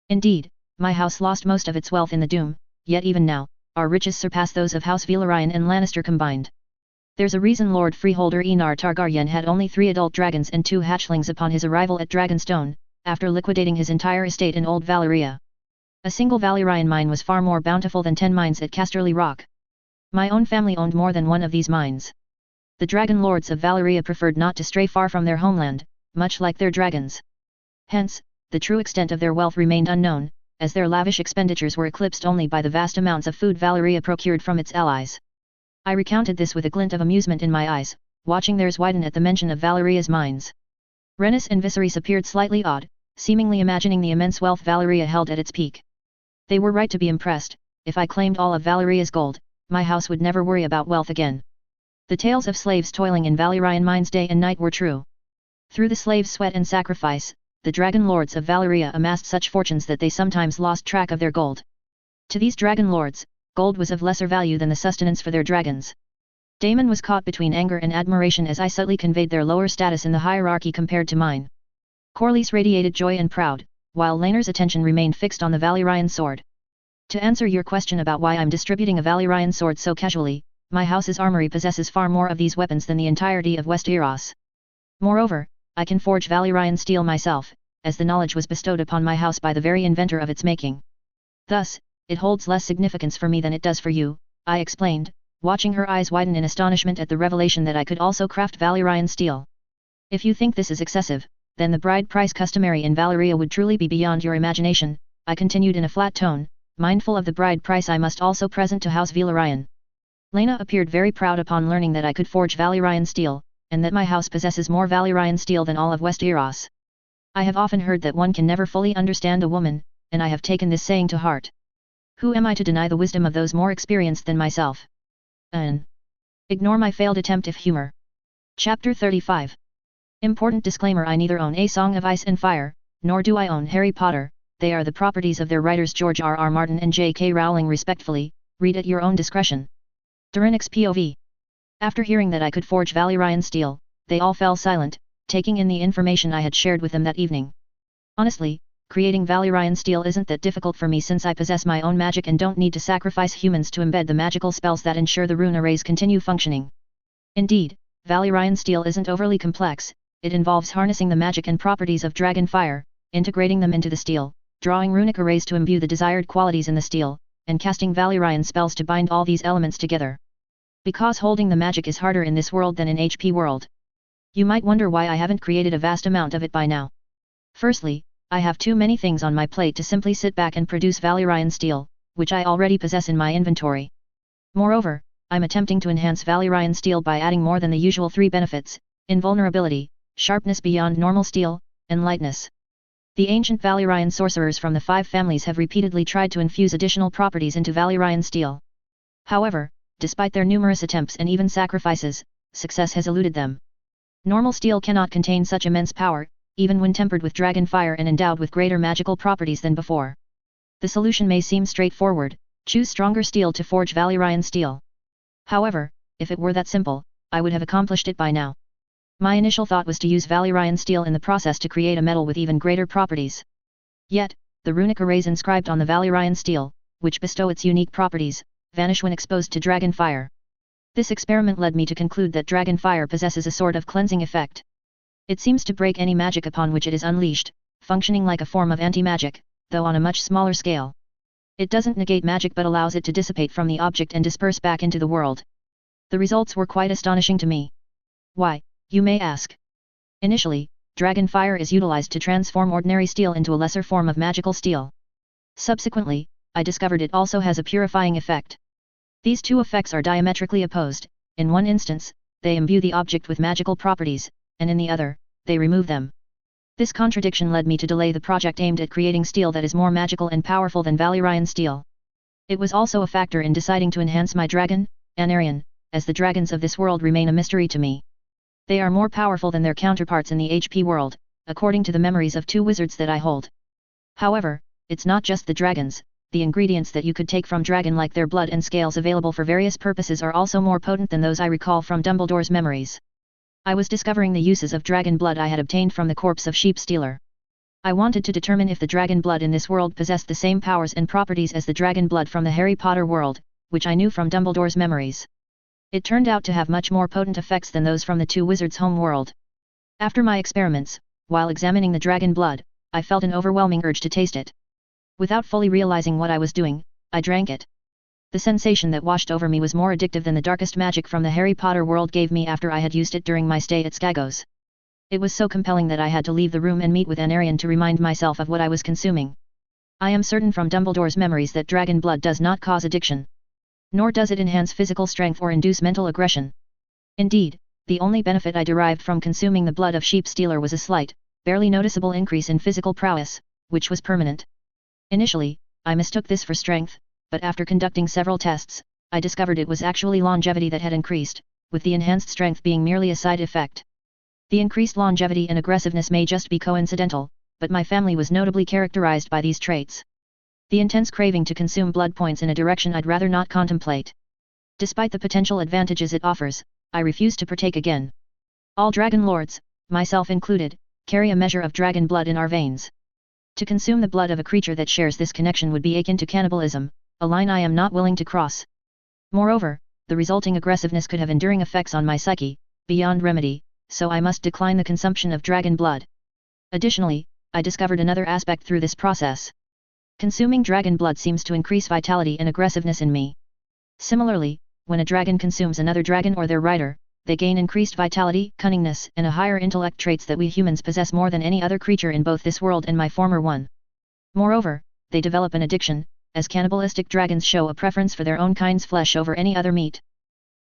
Indeed, my house lost most of its wealth in the Doom, yet even now, our riches surpass those of House Valyrian and Lannister combined. There's a reason Lord Freeholder Enar Targaryen had only 3 adult dragons and 2 hatchlings upon his arrival at Dragonstone, after liquidating his entire estate in Old Valyria. A single Valyrian mine was far more bountiful than 10 mines at Casterly Rock. My own family owned more than one of these mines. The dragon lords of Valyria preferred not to stray far from their homeland, much like their dragons. Hence, the true extent of their wealth remained unknown, as their lavish expenditures were eclipsed only by the vast amounts of food Valyria procured from its allies. I recounted this with a glint of amusement in my eyes, watching theirs widen at the mention of Valyria's mines. Rhaenys and Viserys appeared slightly odd, seemingly imagining the immense wealth Valyria held at its peak. They were right to be impressed. If I claimed all of Valyria's gold, my house would never worry about wealth again. The tales of slaves toiling in Valyrian mines day and night were true. Through the slaves' sweat and sacrifice, the dragon lords of Valyria amassed such fortunes that they sometimes lost track of their gold. To these dragon lords, gold was of lesser value than the sustenance for their dragons. Daemon was caught between anger and admiration as I subtly conveyed their lower status in the hierarchy compared to mine. Corlys radiated joy and proud, while Laener's attention remained fixed on the Valyrian sword. To answer your question about why I'm distributing a Valyrian sword so casually, my house's armory possesses far more of these weapons than the entirety of Westeros. Moreover, I can forge Valyrian steel myself, as the knowledge was bestowed upon my house by the very inventor of its making. Thus, it holds less significance for me than it does for you, I explained, watching her eyes widen in astonishment at the revelation that I could also craft Valyrian steel. If you think this is excessive, then the bride price customary in Valyria would truly be beyond your imagination, I continued in a flat tone, mindful of the bride price I must also present to House Valyrian. Laena appeared very proud upon learning that I could forge Valyrian steel, and that my house possesses more Valyrian steel than all of Westeros. I have often heard that one can never fully understand a woman, and I have taken this saying to heart. Who am I to deny the wisdom of those more experienced than myself? Ignore my failed attempt if humor. Chapter 35. Important disclaimer: I neither own A Song of Ice and Fire, nor do I own Harry Potter. They are the properties of their writers George R.R. Martin and J.K. Rowling respectfully, read at your own discretion. Durinix POV. After hearing that I could forge Valyrian steel, they all fell silent, taking in the information I had shared with them that evening. Honestly, creating Valyrian steel isn't that difficult for me since I possess my own magic and don't need to sacrifice humans to embed the magical spells that ensure the rune arrays continue functioning. Indeed, Valyrian steel isn't overly complex, it involves harnessing the magic and properties of dragon fire, integrating them into the steel, drawing runic arrays to imbue the desired qualities in the steel, and casting Valyrian spells to bind all these elements together. Because holding the magic is harder in this world than in HP world. You might wonder why I haven't created a vast amount of it by now. Firstly, I have too many things on my plate to simply sit back and produce Valyrian steel, which I already possess in my inventory. Moreover, I'm attempting to enhance Valyrian steel by adding more than the usual 3 benefits: invulnerability, sharpness beyond normal steel, and lightness. The ancient Valyrian sorcerers from the 5 families have repeatedly tried to infuse additional properties into Valyrian steel. However, despite their numerous attempts and even sacrifices, success has eluded them. Normal steel cannot contain such immense power, even when tempered with dragon fire and endowed with greater magical properties than before. The solution may seem straightforward: choose stronger steel to forge Valyrian steel. However, if it were that simple, I would have accomplished it by now. My initial thought was to use Valyrian steel in the process to create a metal with even greater properties. Yet, the runic arrays inscribed on the Valyrian steel, which bestow its unique properties, vanish when exposed to dragon fire. This experiment led me to conclude that dragon fire possesses a sort of cleansing effect. It seems to break any magic upon which it is unleashed, functioning like a form of anti-magic, though on a much smaller scale. It doesn't negate magic but allows it to dissipate from the object and disperse back into the world. The results were quite astonishing to me. Why, you may ask? Initially, dragon fire is utilized to transform ordinary steel into a lesser form of magical steel. Subsequently, I discovered it also has a purifying effect. These two effects are diametrically opposed: in one instance, they imbue the object with magical properties, and in the other, they remove them. This contradiction led me to delay the project aimed at creating steel that is more magical and powerful than Valyrian steel. It was also a factor in deciding to enhance my dragon, Anarion, as the dragons of this world remain a mystery to me. They are more powerful than their counterparts in the HP world, according to the memories of 2 wizards that I hold. However, it's not just the dragons. The ingredients that you could take from dragon, like their blood and scales available for various purposes, are also more potent than those I recall from Dumbledore's memories. I was discovering the uses of dragon blood I had obtained from the corpse of Sheep Stealer. I wanted to determine if the dragon blood in this world possessed the same powers and properties as the dragon blood from the Harry Potter world, which I knew from Dumbledore's memories. It turned out to have much more potent effects than those from the 2 wizards' home world. After my experiments, while examining the dragon blood, I felt an overwhelming urge to taste it. Without fully realizing what I was doing, I drank it. The sensation that washed over me was more addictive than the darkest magic from the Harry Potter world gave me after I had used it during my stay at Skagos. It was so compelling that I had to leave the room and meet with Anarion to remind myself of what I was consuming. I am certain from Dumbledore's memories that dragon blood does not cause addiction. Nor does it enhance physical strength or induce mental aggression. Indeed, the only benefit I derived from consuming the blood of Sheep Stealer was a slight, barely noticeable increase in physical prowess, which was permanent. Initially, I mistook this for strength, but after conducting several tests, I discovered it was actually longevity that had increased, with the enhanced strength being merely a side effect. The increased longevity and aggressiveness may just be coincidental, but my family was notably characterized by these traits. The intense craving to consume blood points in a direction I'd rather not contemplate. Despite the potential advantages it offers, I refused to partake again. All dragon lords, myself included, carry a measure of dragon blood in our veins. To consume the blood of a creature that shares this connection would be akin to cannibalism, a line I am not willing to cross. Moreover, the resulting aggressiveness could have enduring effects on my psyche, beyond remedy, so I must decline the consumption of dragon blood. Additionally, I discovered another aspect through this process. Consuming dragon blood seems to increase vitality and aggressiveness in me. Similarly, when a dragon consumes another dragon or their rider, they gain increased vitality, cunningness, and a higher intellect, traits that we humans possess more than any other creature in both this world and my former one. Moreover, they develop an addiction, as cannibalistic dragons show a preference for their own kind's flesh over any other meat.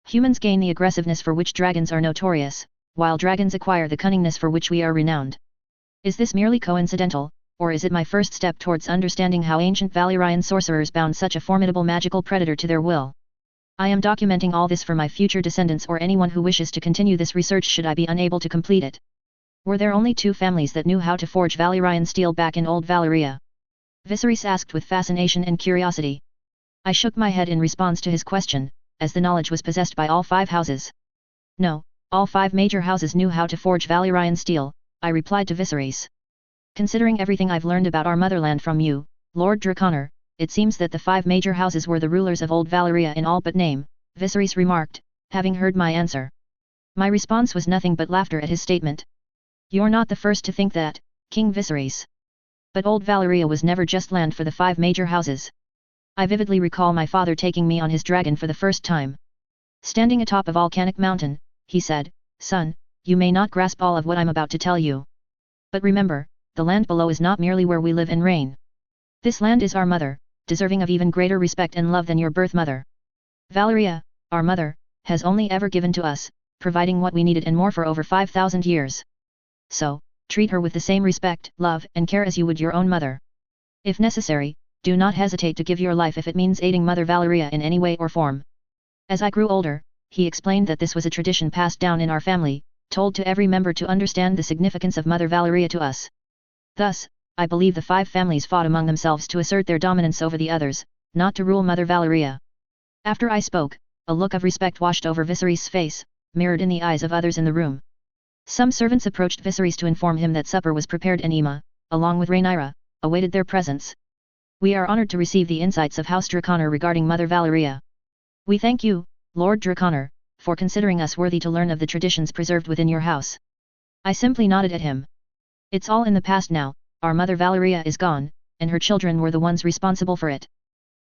Humans gain the aggressiveness for which dragons are notorious, while dragons acquire the cunningness for which we are renowned. Is this merely coincidental, or is it my first step towards understanding how ancient Valyrian sorcerers bound such a formidable magical predator to their will? I am documenting all this for my future descendants or anyone who wishes to continue this research should I be unable to complete it. Were there only 2 families that knew how to forge Valyrian steel back in old Valyria? Viserys asked with fascination and curiosity. I shook my head in response to his question, as the knowledge was possessed by all 5 houses. No, all 5 major houses knew how to forge Valyrian steel, I replied to Viserys. Considering everything I've learned about our motherland from you, Lord Draconer, it seems that the 5 major houses were the rulers of old Valyria in all but name, Viserys remarked, having heard my answer. My response was nothing but laughter at his statement. You're not the first to think that, King Viserys. But old Valyria was never just land for the 5 major houses. I vividly recall my father taking me on his dragon for the first time. Standing atop a volcanic mountain, he said, "Son, you may not grasp all of what I'm about to tell you. But remember, the land below is not merely where we live and reign. This land is our mother, deserving of even greater respect and love than your birth mother. Valyria, our mother, has only ever given to us, providing what we needed and more for over 5,000 years. So, treat her with the same respect, love, and care as you would your own mother. If necessary, do not hesitate to give your life if it means aiding Mother Valyria in any way or form." As I grew older, he explained that this was a tradition passed down in our family, told to every member to understand the significance of Mother Valyria to us. Thus, I believe the 5 families fought among themselves to assert their dominance over the others, not to rule Mother Valyria. After I spoke, a look of respect washed over Viserys' face, mirrored in the eyes of others in the room. Some servants approached Viserys to inform him that supper was prepared and Aemma, along with Rhaenyra, awaited their presence. We are honored to receive the insights of House Draconer regarding Mother Valyria. We thank you, Lord Draconer, for considering us worthy to learn of the traditions preserved within your house. I simply nodded at him. It's all in the past now. Our mother Valyria is gone, and her children were the ones responsible for it.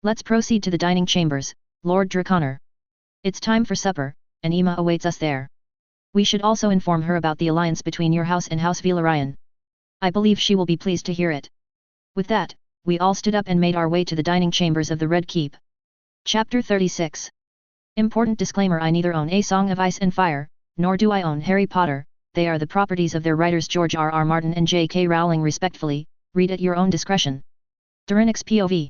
Let's proceed to the dining chambers, Lord Draconer. It's time for supper, and Aemma awaits us there. We should also inform her about the alliance between your house and House Valyrian. I believe she will be pleased to hear it. With that, we all stood up and made our way to the dining chambers of the Red Keep. Chapter 36. Important disclaimer: I neither own A Song of Ice and Fire, nor do I own Harry Potter. They are the properties of their writers George R.R. Martin and J.K. Rowling respectfully, read at your own discretion. Durinix POV.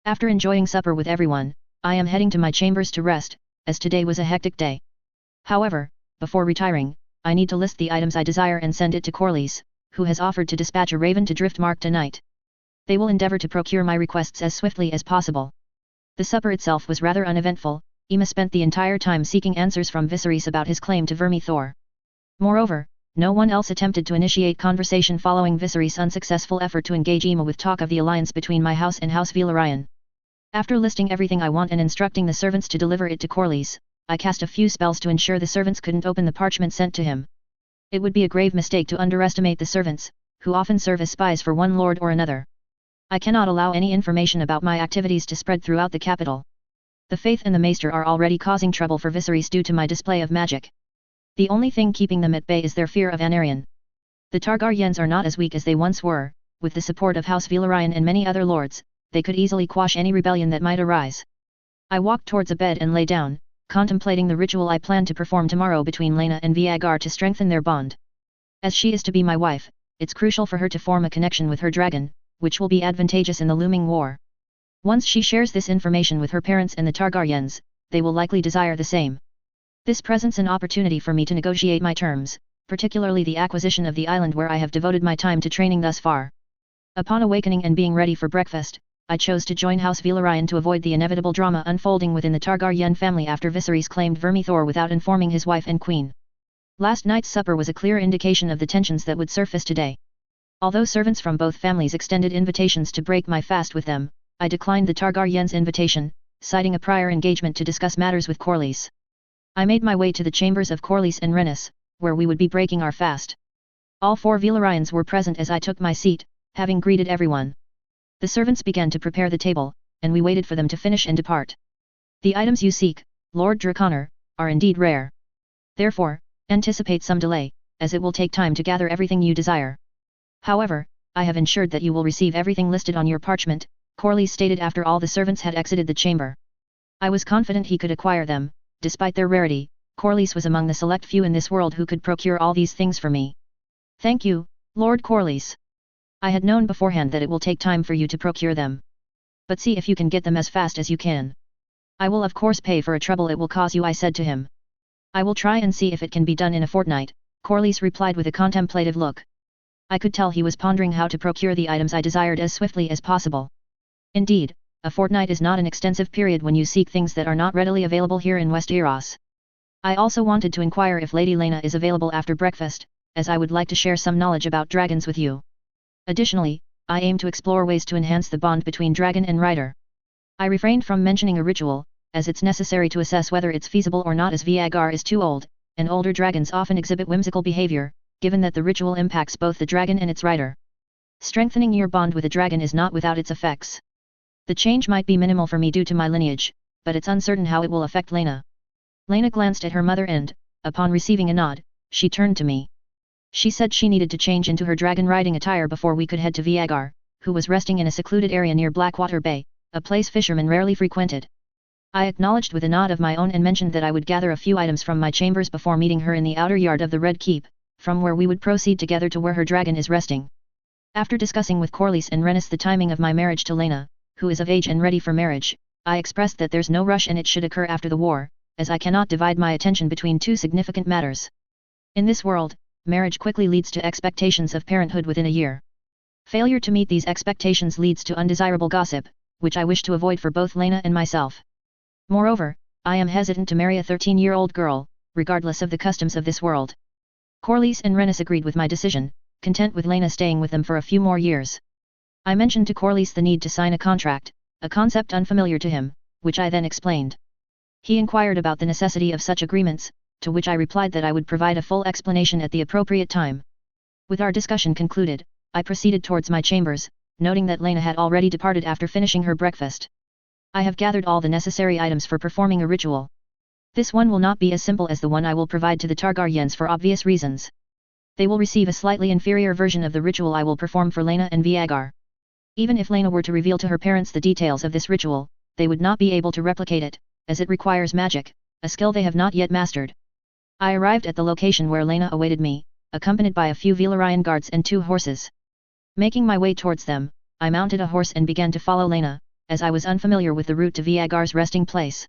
After enjoying supper with everyone, I am heading to my chambers to rest, as today was a hectic day. However, before retiring, I need to list the items I desire and send it to Corlys, who has offered to dispatch a raven to Driftmark tonight. They will endeavor to procure my requests as swiftly as possible. The supper itself was rather uneventful. Aemma spent the entire time seeking answers from Viserys about his claim to Vermithor. Moreover, no one else attempted to initiate conversation following Viserys' unsuccessful effort to engage Aemma with talk of the alliance between my house and House Valyrian. After listing everything I want and instructing the servants to deliver it to Corlys, I cast a few spells to ensure the servants couldn't open the parchment sent to him. It would be a grave mistake to underestimate the servants, who often serve as spies for one lord or another. I cannot allow any information about my activities to spread throughout the capital. The Faith and the Maester are already causing trouble for Viserys due to my display of magic. The only thing keeping them at bay is their fear of Anarion. The Targaryens are not as weak as they once were. With the support of House Valyrian and many other lords, they could easily quash any rebellion that might arise. I walked towards a bed and lay down, contemplating the ritual I plan to perform tomorrow between Laena and Vhagar to strengthen their bond. As she is to be my wife, it's crucial for her to form a connection with her dragon, which will be advantageous in the looming war. Once she shares this information with her parents and the Targaryens, they will likely desire the same. This presents an opportunity for me to negotiate my terms, particularly the acquisition of the island where I have devoted my time to training thus far. Upon awakening and being ready for breakfast, I chose to join House Valyrian to avoid the inevitable drama unfolding within the Targaryen family after Viserys claimed Vermithor without informing his wife and queen. Last night's supper was a clear indication of the tensions that would surface today. Although servants from both families extended invitations to break my fast with them, I declined the Targaryen's invitation, citing a prior engagement to discuss matters with Corlys. I made my way to the chambers of Corlys and Rhaenys, where we would be breaking our fast. All 4 Valyrians were present as I took my seat, having greeted everyone. The servants began to prepare the table, and we waited for them to finish and depart. The items you seek, Lord Draconor, are indeed rare. Therefore, anticipate some delay, as it will take time to gather everything you desire. However, I have ensured that you will receive everything listed on your parchment, Corlys stated after all the servants had exited the chamber. I was confident he could acquire them. Despite their rarity, Corlys was among the select few in this world who could procure all these things for me. Thank you, Lord Corlys. I had known beforehand that it will take time for you to procure them. But see if you can get them as fast as you can. I will of course pay for a trouble it will cause you, I said to him. I will try and see if it can be done in a fortnight, Corlys replied with a contemplative look. I could tell he was pondering how to procure the items I desired as swiftly as possible. Indeed, a fortnight is not an extensive period when you seek things that are not readily available here in Westeros. I also wanted to inquire if Lady Laena is available after breakfast, as I would like to share some knowledge about dragons with you. Additionally, I aim to explore ways to enhance the bond between dragon and rider. I refrained from mentioning a ritual, as it's necessary to assess whether it's feasible or not, as Vhagar is too old, and older dragons often exhibit whimsical behavior, given that the ritual impacts both the dragon and its rider. Strengthening your bond with a dragon is not without its effects. The change might be minimal for me due to my lineage, but it's uncertain how it will affect Laena. Laena glanced at her mother and, upon receiving a nod, she turned to me. She said she needed to change into her dragon-riding attire before we could head to Vhagar, who was resting in a secluded area near Blackwater Bay, a place fishermen rarely frequented. I acknowledged with a nod of my own and mentioned that I would gather a few items from my chambers before meeting her in the outer yard of the Red Keep, from where we would proceed together to where her dragon is resting. After discussing with Corlys and Rhaenys the timing of my marriage to Laena, who is of age and ready for marriage, I expressed that there's no rush and it should occur after the war, as I cannot divide my attention between 2 significant matters. In this world, marriage quickly leads to expectations of parenthood within a year. Failure to meet these expectations leads to undesirable gossip, which I wish to avoid for both Laena and myself. Moreover, I am hesitant to marry a 13-year-old girl, regardless of the customs of this world. Corlys and Rhaenys agreed with my decision, content with Laena staying with them for a few more years. I mentioned to Corlys the need to sign a contract, a concept unfamiliar to him, which I then explained. He inquired about the necessity of such agreements, to which I replied that I would provide a full explanation at the appropriate time. With our discussion concluded, I proceeded towards my chambers, noting that Laena had already departed after finishing her breakfast. I have gathered all the necessary items for performing a ritual. This one will not be as simple as the one I will provide to the Targaryens for obvious reasons. They will receive a slightly inferior version of the ritual I will perform for Laena and Vhagar. Even if Laena were to reveal to her parents the details of this ritual, they would not be able to replicate it, as it requires magic, a skill they have not yet mastered. I arrived at the location where Laena awaited me, accompanied by a few Valyrian guards and 2 horses. Making my way towards them, I mounted a horse and began to follow Laena, as I was unfamiliar with the route to Vhagar's resting place.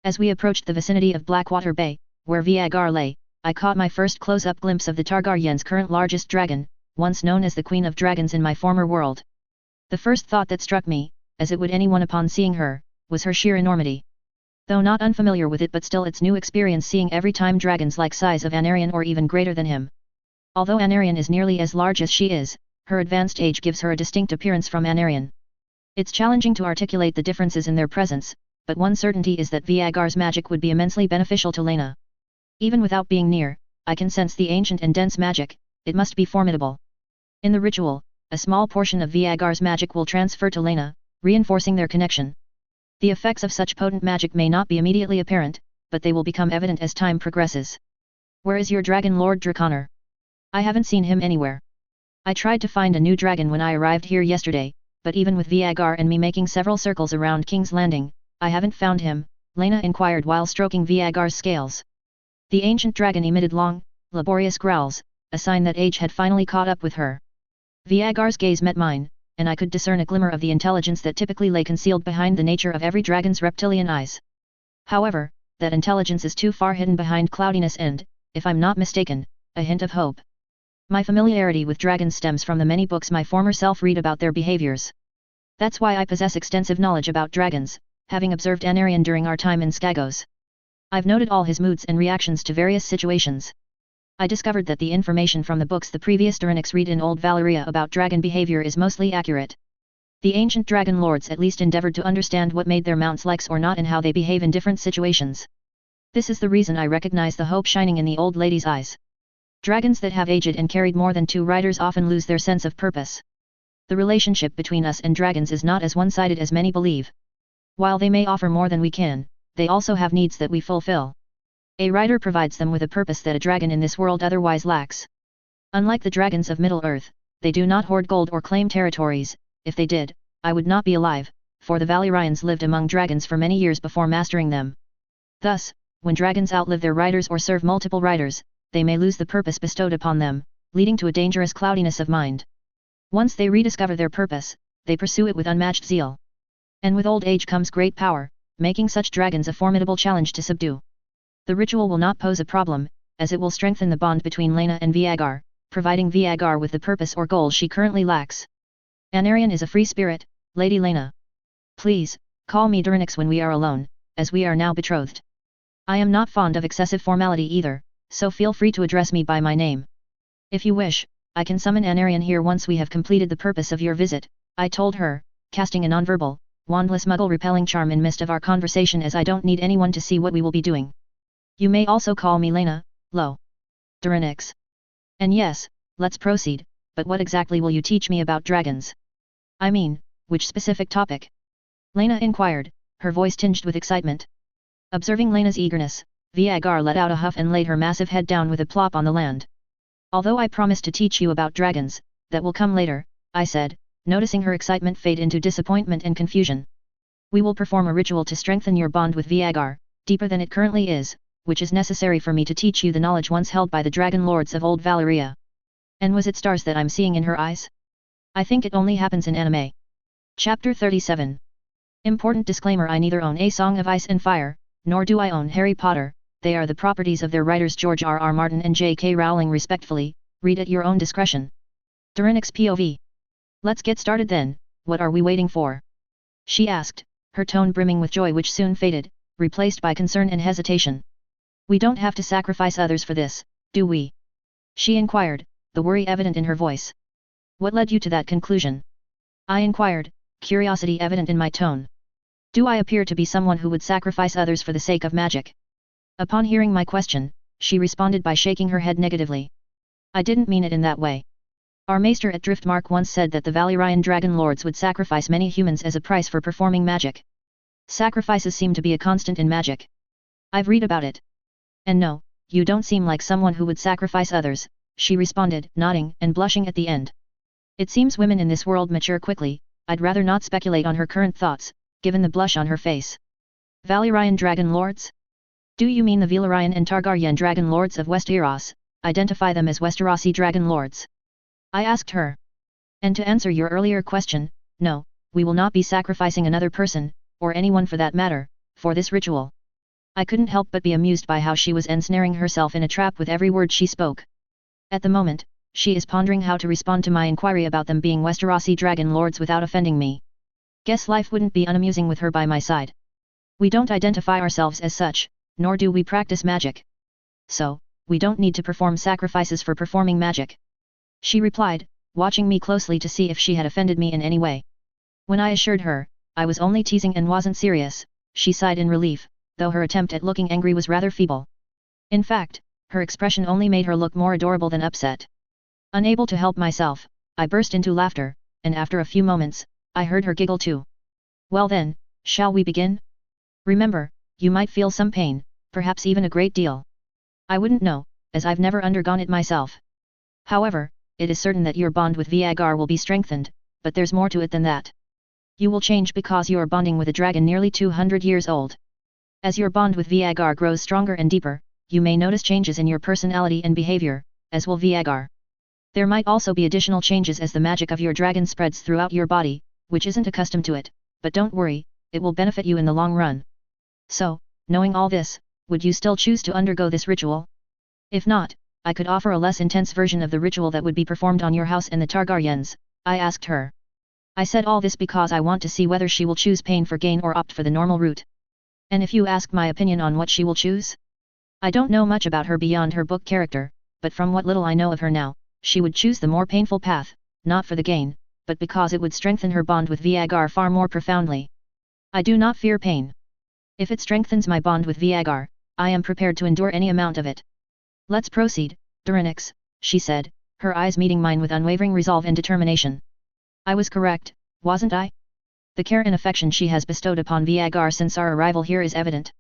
As we approached the vicinity of Blackwater Bay, where Vhagar lay, I caught my first close-up glimpse of the Targaryen's current largest dragon, once known as the Queen of Dragons in my former world. The first thought that struck me, as it would anyone upon seeing her, was her sheer enormity. Though not unfamiliar with it, but still it's new experience seeing every time dragons like size of Anarion or even greater than him. Although Anarion is nearly as large as she is, her advanced age gives her a distinct appearance from Anarion. It's challenging to articulate the differences in their presence, but one certainty is that Vhagar's magic would be immensely beneficial to Laena. Even without being near, I can sense the ancient and dense magic, it must be formidable. In the ritual, a small portion of Vhagar's magic will transfer to Laena, reinforcing their connection. The effects of such potent magic may not be immediately apparent, but they will become evident as time progresses. Where is your dragon, Lord Draconor? I haven't seen him anywhere. I tried to find a new dragon when I arrived here yesterday, but even with Vhagar and me making several circles around King's Landing, I haven't found him, Laena inquired while stroking Vhagar's scales. The ancient dragon emitted long, laborious growls, a sign that age had finally caught up with her. Vhagar's gaze met mine, and I could discern a glimmer of the intelligence that typically lay concealed behind the nature of every dragon's reptilian eyes. However, that intelligence is too far hidden behind cloudiness and, if I'm not mistaken, a hint of hope. My familiarity with dragons stems from the many books my former self read about their behaviors. That's why I possess extensive knowledge about dragons, having observed Anarion during our time in Skagos. I've noted all his moods and reactions to various situations. I discovered that the information from the books the previous Duranics read in Old Valyria about dragon behavior is mostly accurate. The ancient dragon lords at least endeavored to understand what made their mounts likes or not and how they behave in different situations. This is the reason I recognize the hope shining in the old lady's eyes. Dragons that have aged and carried more than 2 riders often lose their sense of purpose. The relationship between us and dragons is not as one-sided as many believe. While they may offer more than we can, they also have needs that we fulfill. A rider provides them with a purpose that a dragon in this world otherwise lacks. Unlike the dragons of Middle-earth, they do not hoard gold or claim territories. If they did, I would not be alive, for the Valyrians lived among dragons for many years before mastering them. Thus, when dragons outlive their riders or serve multiple riders, they may lose the purpose bestowed upon them, leading to a dangerous cloudiness of mind. Once they rediscover their purpose, they pursue it with unmatched zeal. And with old age comes great power, making such dragons a formidable challenge to subdue. The ritual will not pose a problem, as it will strengthen the bond between Lena and Vyagar, providing Vyagar with the purpose or goal she currently lacks. Anarion is a free spirit, Lady Lena. Please, call me Duranics when we are alone, as we are now betrothed. I am not fond of excessive formality either, so feel free to address me by my name. If you wish, I can summon Anarion here once we have completed the purpose of your visit, I told her, casting a nonverbal, wandless muggle-repelling charm in midst of our conversation as I don't need anyone to see what we will be doing. You may also call me Lena, Lo. Duranics. And yes, let's proceed, but what exactly will you teach me about dragons? I mean, which specific topic? Lena inquired, her voice tinged with excitement. Observing Lena's eagerness, Vyagar let out a huff and laid her massive head down with a plop on the land. Although I promised to teach you about dragons, that will come later, I said, noticing her excitement fade into disappointment and confusion. We will perform a ritual to strengthen your bond with Vyagar, deeper than it currently is, which is necessary for me to teach you the knowledge once held by the dragon lords of Old Valyria. And was it stars that I'm seeing in her eyes? I think it only happens in anime. Chapter 37. Important disclaimer: I neither own A Song of Ice and Fire, nor do I own Harry Potter. They are the properties of their writers George R.R. Martin and J.K. Rowling respectfully, read at your own discretion. Duranics POV. Let's get started then, what are we waiting for? She asked, her tone brimming with joy which soon faded, replaced by concern and hesitation. We don't have to sacrifice others for this, do we? She inquired, the worry evident in her voice. What led you to that conclusion? I inquired, curiosity evident in my tone. Do I appear to be someone who would sacrifice others for the sake of magic? Upon hearing my question, she responded by shaking her head negatively. I didn't mean it in that way. Our maester at Driftmark once said that the Valyrian dragon lords would sacrifice many humans as a price for performing magic. Sacrifices seem to be a constant in magic. I've read about it. And no, you don't seem like someone who would sacrifice others, she responded, nodding and blushing at the end. It seems women in this world mature quickly. I'd rather not speculate on her current thoughts, given the blush on her face. Valyrian dragon lords? Do you mean the Valyrian and Targaryen dragon lords of Westeros? Identify them as Westerosi dragon lords? I asked her. And to answer your earlier question, no, we will not be sacrificing another person, or anyone for that matter, for this ritual. I couldn't help but be amused by how she was ensnaring herself in a trap with every word she spoke. At the moment, she is pondering how to respond to my inquiry about them being Westerosi dragon lords without offending me. Guess life wouldn't be unamusing with her by my side. We don't identify ourselves as such, nor do we practice magic. So, we don't need to perform sacrifices for performing magic. She replied, watching me closely to see if she had offended me in any way. When I assured her, I was only teasing and wasn't serious, she sighed in relief, though her attempt at looking angry was rather feeble. In fact, her expression only made her look more adorable than upset. Unable to help myself, I burst into laughter, and after a few moments, I heard her giggle too. Well then, shall we begin? Remember, you might feel some pain, perhaps even a great deal. I wouldn't know, as I've never undergone it myself. However, it is certain that your bond with Vyagar will be strengthened, but there's more to it than that. You will change because you are bonding with a dragon nearly 200 years old. As your bond with Vyagar grows stronger and deeper, you may notice changes in your personality and behavior, as will Vyagar. There might also be additional changes as the magic of your dragon spreads throughout your body, which isn't accustomed to it, but don't worry, it will benefit you in the long run. So, knowing all this, would you still choose to undergo this ritual? If not, I could offer a less intense version of the ritual that would be performed on your house and the Targaryens, I asked her. I said all this because I want to see whether she will choose pain for gain or opt for the normal route. And if you ask my opinion on what she will choose? I don't know much about her beyond her book character, but from what little I know of her now, she would choose the more painful path, not for the gain, but because it would strengthen her bond with Viagar far more profoundly. I do not fear pain. If it strengthens my bond with Viagar, I am prepared to endure any amount of it. Let's proceed, Durinix, she said, her eyes meeting mine with unwavering resolve and determination. I was correct, wasn't I? The care and affection she has bestowed upon Viagar since our arrival here is evident.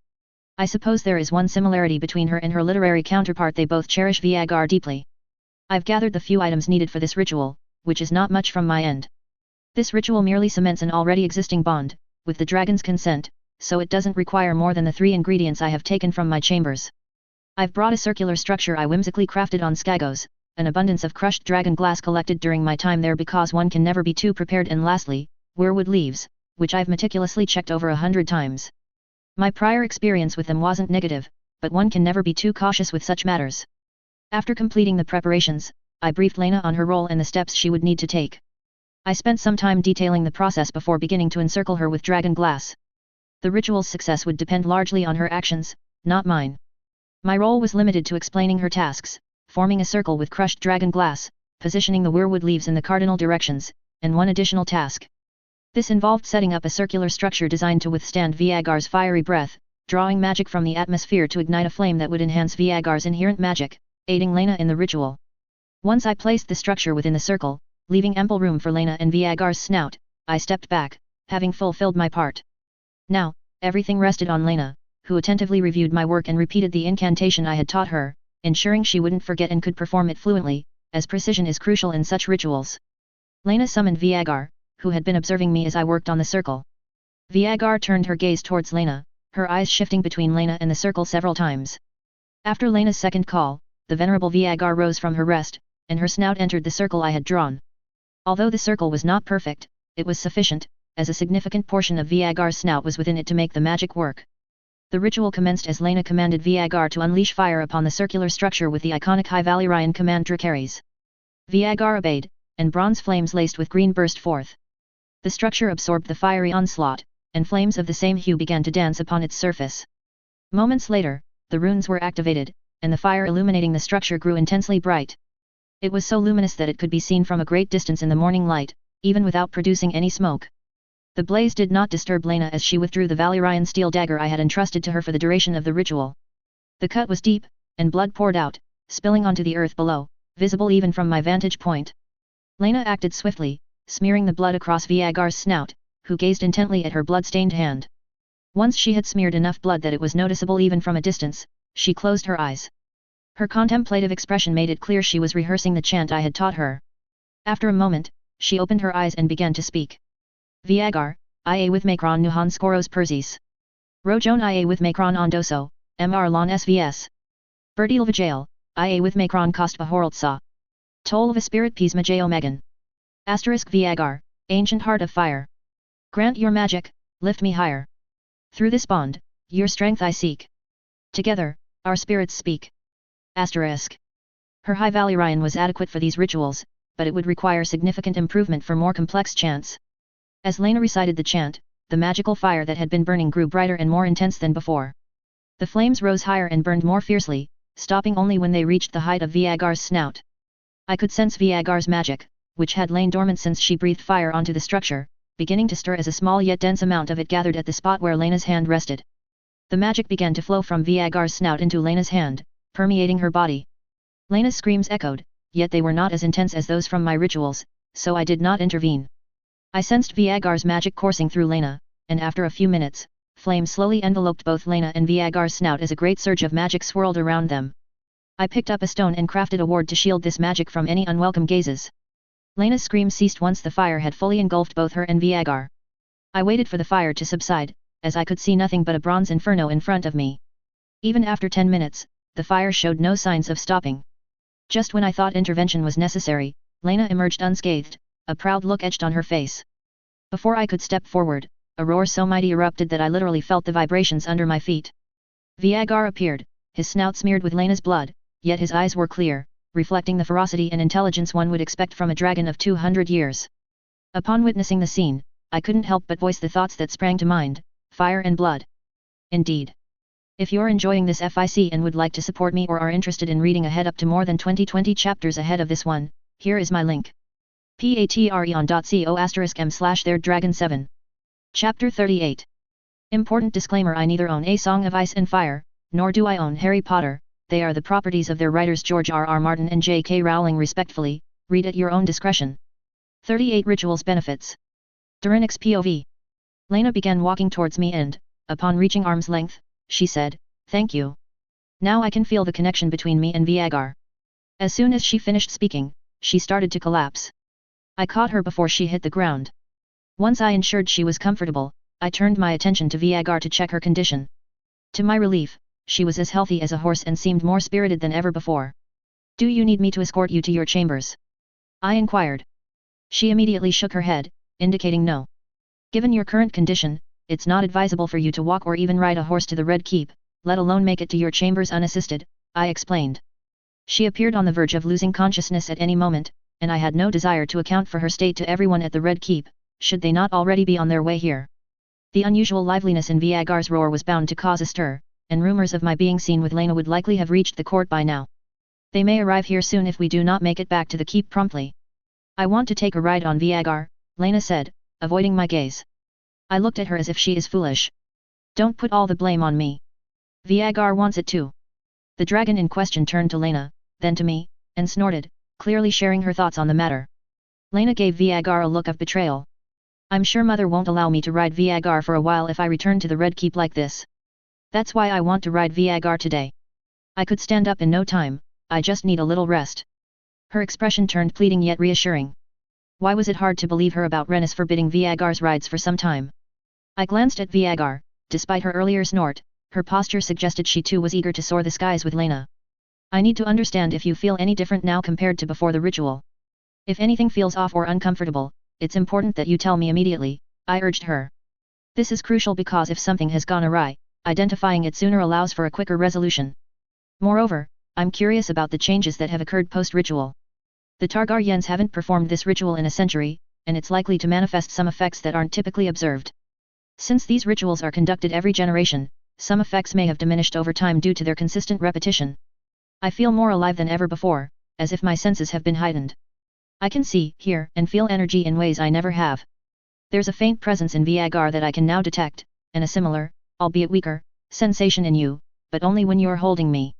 I suppose there is one similarity between her and her literary counterpart: they both cherish Viagar deeply. I've gathered the few items needed for this ritual, which is not much from my end. This ritual merely cements an already existing bond, with the dragon's consent, so it doesn't require more than the 3 ingredients I have taken from my chambers. I've brought a circular structure I whimsically crafted on Skagos, an abundance of crushed dragon glass collected during my time there because one can never be too prepared, and lastly, weirwood leaves, which I've meticulously checked over 100 times. My prior experience with them wasn't negative, but one can never be too cautious with such matters. After completing the preparations, I briefed Lena on her role and the steps she would need to take. I spent some time detailing the process before beginning to encircle her with dragon glass. The ritual's success would depend largely on her actions, not mine. My role was limited to explaining her tasks, forming a circle with crushed dragon glass, positioning the weirwood leaves in the cardinal directions, and one additional task. This involved setting up a circular structure designed to withstand Viagar's fiery breath, drawing magic from the atmosphere to ignite a flame that would enhance Viagar's inherent magic, aiding Lena in the ritual. Once I placed the structure within the circle, leaving ample room for Lena and Viagar's snout, I stepped back, having fulfilled my part. Now, everything rested on Lena, who attentively reviewed my work and repeated the incantation I had taught her, ensuring she wouldn't forget and could perform it fluently, as precision is crucial in such rituals. Lena summoned Viagar, who had been observing me as I worked on the circle. Viagar turned her gaze towards Lena, her eyes shifting between Lena and the circle several times. After Lena's second call, the venerable Viagar rose from her rest, and her snout entered the circle I had drawn. Although the circle was not perfect, it was sufficient, as a significant portion of Viagar's snout was within it to make the magic work. The ritual commenced as Lena commanded Viagar to unleash fire upon the circular structure with the iconic High Valyrian command Dracaris. Viagar obeyed, and bronze flames laced with green burst forth. The structure absorbed the fiery onslaught, and flames of the same hue began to dance upon its surface. Moments later, the runes were activated, and the fire illuminating the structure grew intensely bright. It was so luminous that it could be seen from a great distance in the morning light, even without producing any smoke. The blaze did not disturb Lena as she withdrew the Valyrian steel dagger I had entrusted to her for the duration of the ritual. The cut was deep, and blood poured out, spilling onto the earth below, visible even from my vantage point. Lena acted swiftly, smearing the blood across Viagar's snout, who gazed intently at her blood-stained hand. Once she had smeared enough blood that it was noticeable even from a distance, she closed her eyes. Her contemplative expression made it clear she was rehearsing the chant I had taught her. After a moment, she opened her eyes and began to speak. Viagar, ia with macron nuhan skoros persis. Rojon ia with macron ondoso, mr lon svs. Bertil vijayal, ia with macron kost bahoraltsa. Tol spirit pis majao megan. Asterisk Viagar, ancient heart of fire. Grant your magic, lift me higher. Through this bond, your strength I seek. Together, our spirits speak. Asterisk. Her High Valyrian was adequate for these rituals, but it would require significant improvement for more complex chants. As Lena recited the chant, the magical fire that had been burning grew brighter and more intense than before. The flames rose higher and burned more fiercely, stopping only when they reached the height of Viagar's snout. I could sense Viagar's magic, which had lain dormant since she breathed fire onto the structure, beginning to stir as a small yet dense amount of it gathered at the spot where Lena's hand rested. The magic began to flow from Viagar's snout into Lena's hand, permeating her body. Lena's screams echoed, yet they were not as intense as those from my rituals, so I did not intervene. I sensed Viagar's magic coursing through Lena, and after a few minutes, flame slowly enveloped both Lena and Viagar's snout as a great surge of magic swirled around them. I picked up a stone and crafted a ward to shield this magic from any unwelcome gazes. Lena's scream ceased once the fire had fully engulfed both her and Viagar. I waited for the fire to subside, as I could see nothing but a bronze inferno in front of me. Even after 10 minutes, the fire showed no signs of stopping. Just when I thought intervention was necessary, Lena emerged unscathed, a proud look etched on her face. Before I could step forward, a roar so mighty erupted that I literally felt the vibrations under my feet. Viagar appeared, his snout smeared with Lena's blood, yet his eyes were clear, reflecting the ferocity and intelligence one would expect from a dragon of 200 years. Upon witnessing the scene, I couldn't help but voice the thoughts that sprang to mind: fire and blood. Indeed. If you're enjoying this FIC and would like to support me or are interested in reading ahead up to more than 20 chapters ahead of this one, here is my link. patreon.co/m/theirdragon7. Chapter 38. Important disclaimer: I neither own A Song of Ice and Fire, nor do I own Harry Potter. They are the properties of their writers George R.R. Martin and J.K. Rowling respectfully, read at your own discretion. 38 Rituals Benefits. Durinix POV. Lena began walking towards me and, upon reaching arm's length, she said, "Thank you. Now I can feel the connection between me and Viagar." As soon as she finished speaking, she started to collapse. I caught her before she hit the ground. Once I ensured she was comfortable, I turned my attention to Viagar to check her condition. To my relief, she was as healthy as a horse and seemed more spirited than ever before. "Do you need me to escort you to your chambers?" I inquired. She immediately shook her head, indicating no. "Given your current condition, it's not advisable for you to walk or even ride a horse to the Red Keep, let alone make it to your chambers unassisted," I explained. She appeared on the verge of losing consciousness at any moment, and I had no desire to account for her state to everyone at the Red Keep, should they not already be on their way here. The unusual liveliness in Viagar's roar was bound to cause a stir, and rumors of my being seen with Lena would likely have reached the court by now. "They may arrive here soon if we do not make it back to the keep promptly." "I want to take a ride on Viagar," Lena said, avoiding my gaze. I looked at her as if she is foolish. "Don't put all the blame on me. Viagar wants it too." The dragon in question turned to Lena, then to me, and snorted, clearly sharing her thoughts on the matter. Lena gave Viagar a look of betrayal. "I'm sure Mother won't allow me to ride Viagar for a while if I return to the Red Keep like this. That's why I want to ride Viagar today. I could stand up in no time, I just need a little rest." Her expression turned pleading yet reassuring. Why was it hard to believe her about Rennis forbidding Viagar's rides for some time? I glanced at Viagar. Despite her earlier snort, her posture suggested she too was eager to soar the skies with Lena. "I need to understand if you feel any different now compared to before the ritual. If anything feels off or uncomfortable, it's important that you tell me immediately," I urged her. "This is crucial because if something has gone awry, identifying it sooner allows for a quicker resolution. Moreover, I'm curious about the changes that have occurred post-ritual. The Targaryens haven't performed this ritual in a century, and it's likely to manifest some effects that aren't typically observed. Since these rituals are conducted every generation, some effects may have diminished over time due to their consistent repetition. I feel more alive than ever before, as if my senses have been heightened. I can see, hear, and feel energy in ways I never have. There's a faint presence in Viagar that I can now detect, and a similar, albeit weaker, sensation in you, but only when you're holding me.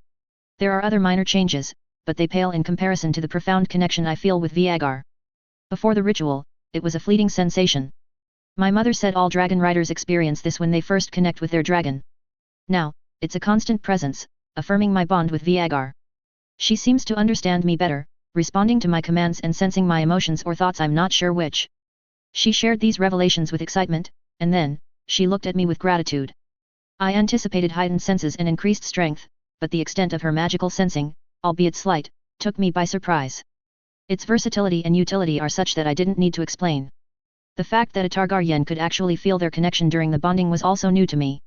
There are other minor changes, but they pale in comparison to the profound connection I feel with Viagar. Before the ritual, it was a fleeting sensation. My mother said all dragon riders experience this when they first connect with their dragon. Now, it's a constant presence, affirming my bond with Viagar. She seems to understand me better, responding to my commands and sensing my emotions or thoughts, I'm not sure which. She shared these revelations with excitement, and then, she looked at me with gratitude. I anticipated heightened senses and increased strength, but the extent of her magical sensing, albeit slight, took me by surprise. Its versatility and utility are such that I didn't need to explain. The fact that a Targaryen could actually feel their connection during the bonding was also new to me.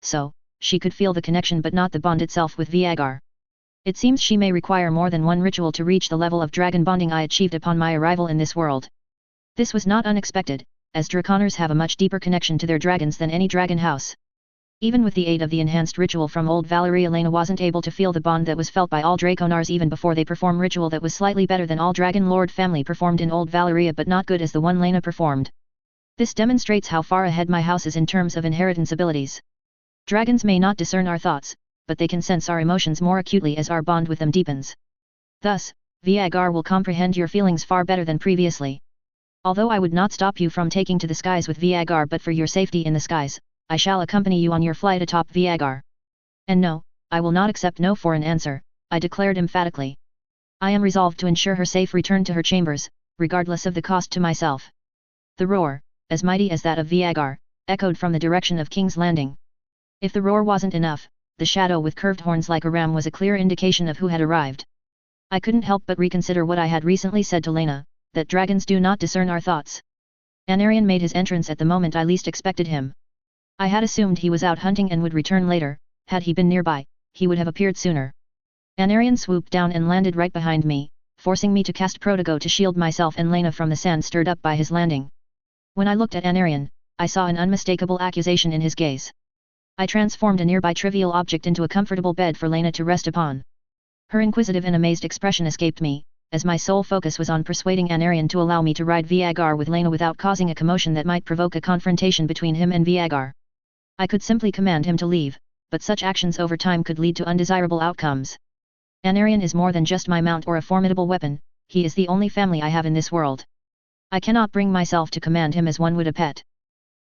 So, she could feel the connection but not the bond itself with Viagar. It seems she may require more than one ritual to reach the level of dragon bonding I achieved upon my arrival in this world. This was not unexpected, as Draconers have a much deeper connection to their dragons than any dragon house. Even with the aid of the enhanced ritual from Old Valyria, Lena wasn't able to feel the bond that was felt by all Draconars even before they perform ritual that was slightly better than all Dragon Lord family performed in Old Valyria but not good as the one Lena performed. This demonstrates how far ahead my house is in terms of inheritance abilities. Dragons may not discern our thoughts, but they can sense our emotions more acutely as our bond with them deepens. Thus, Viagar will comprehend your feelings far better than previously. Although I would not stop you from taking to the skies with Viagar but for your safety in the skies, I shall accompany you on your flight atop Viagar. And no, I will not accept no for an answer, I declared emphatically. I am resolved to ensure her safe return to her chambers, regardless of the cost to myself. The roar, as mighty as that of Viagar, echoed from the direction of King's Landing. If the roar wasn't enough, the shadow with curved horns like a ram was a clear indication of who had arrived. I couldn't help but reconsider what I had recently said to Lena, that dragons do not discern our thoughts. Anarion made his entrance at the moment I least expected him. I had assumed he was out hunting and would return later. Had he been nearby, he would have appeared sooner. Anarion swooped down and landed right behind me, forcing me to cast Protego to shield myself and Lena from the sand stirred up by his landing. When I looked at Anarion, I saw an unmistakable accusation in his gaze. I transformed a nearby trivial object into a comfortable bed for Lena to rest upon. Her inquisitive and amazed expression escaped me, as my sole focus was on persuading Anarion to allow me to ride Viagar with Lena without causing a commotion that might provoke a confrontation between him and Viagar. I could simply command him to leave, but such actions over time could lead to undesirable outcomes. Anarion is more than just my mount or a formidable weapon, he is the only family I have in this world. I cannot bring myself to command him as one would a pet.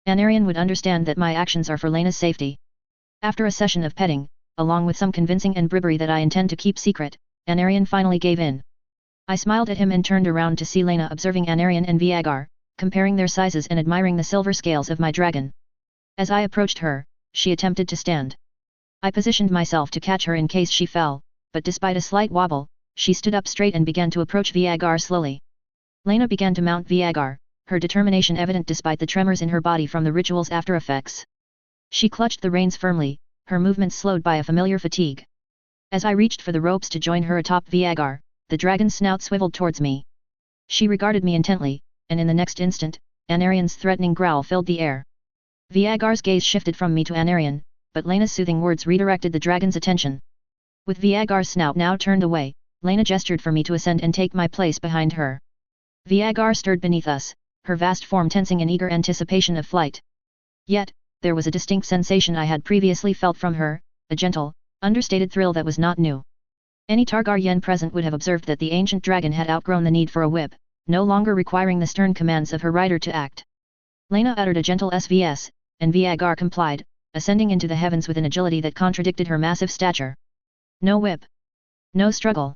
Anarion would understand that my actions are for Lena's safety. After a session of petting, along with some convincing and bribery that I intend to keep secret, Anarion finally gave in. I smiled at him and turned around to see Lena observing Anarion and Viagar, comparing their sizes and admiring the silver scales of my dragon. As I approached her, she attempted to stand. I positioned myself to catch her in case she fell, but despite a slight wobble, she stood up straight and began to approach Viagar slowly. Lena began to mount Viagar, her determination evident despite the tremors in her body from the ritual's after effects. She clutched the reins firmly, her movements slowed by a familiar fatigue. As I reached for the ropes to join her atop Viagar, the dragon's snout swiveled towards me. She regarded me intently, and in the next instant, Anarion's threatening growl filled the air. Viagar's gaze shifted from me to Anarion, but Lena's soothing words redirected the dragon's attention. With Viagar's snout now turned away, Lena gestured for me to ascend and take my place behind her. Viagar stirred beneath us, her vast form tensing in eager anticipation of flight. Yet, there was a distinct sensation I had previously felt from her, a gentle, understated thrill that was not new. Any Targaryen present would have observed that the ancient dragon had outgrown the need for a whip, no longer requiring the stern commands of her rider to act. Lena uttered a gentle SVS, and Viagar complied, ascending into the heavens with an agility that contradicted her massive stature. No whip. No struggle.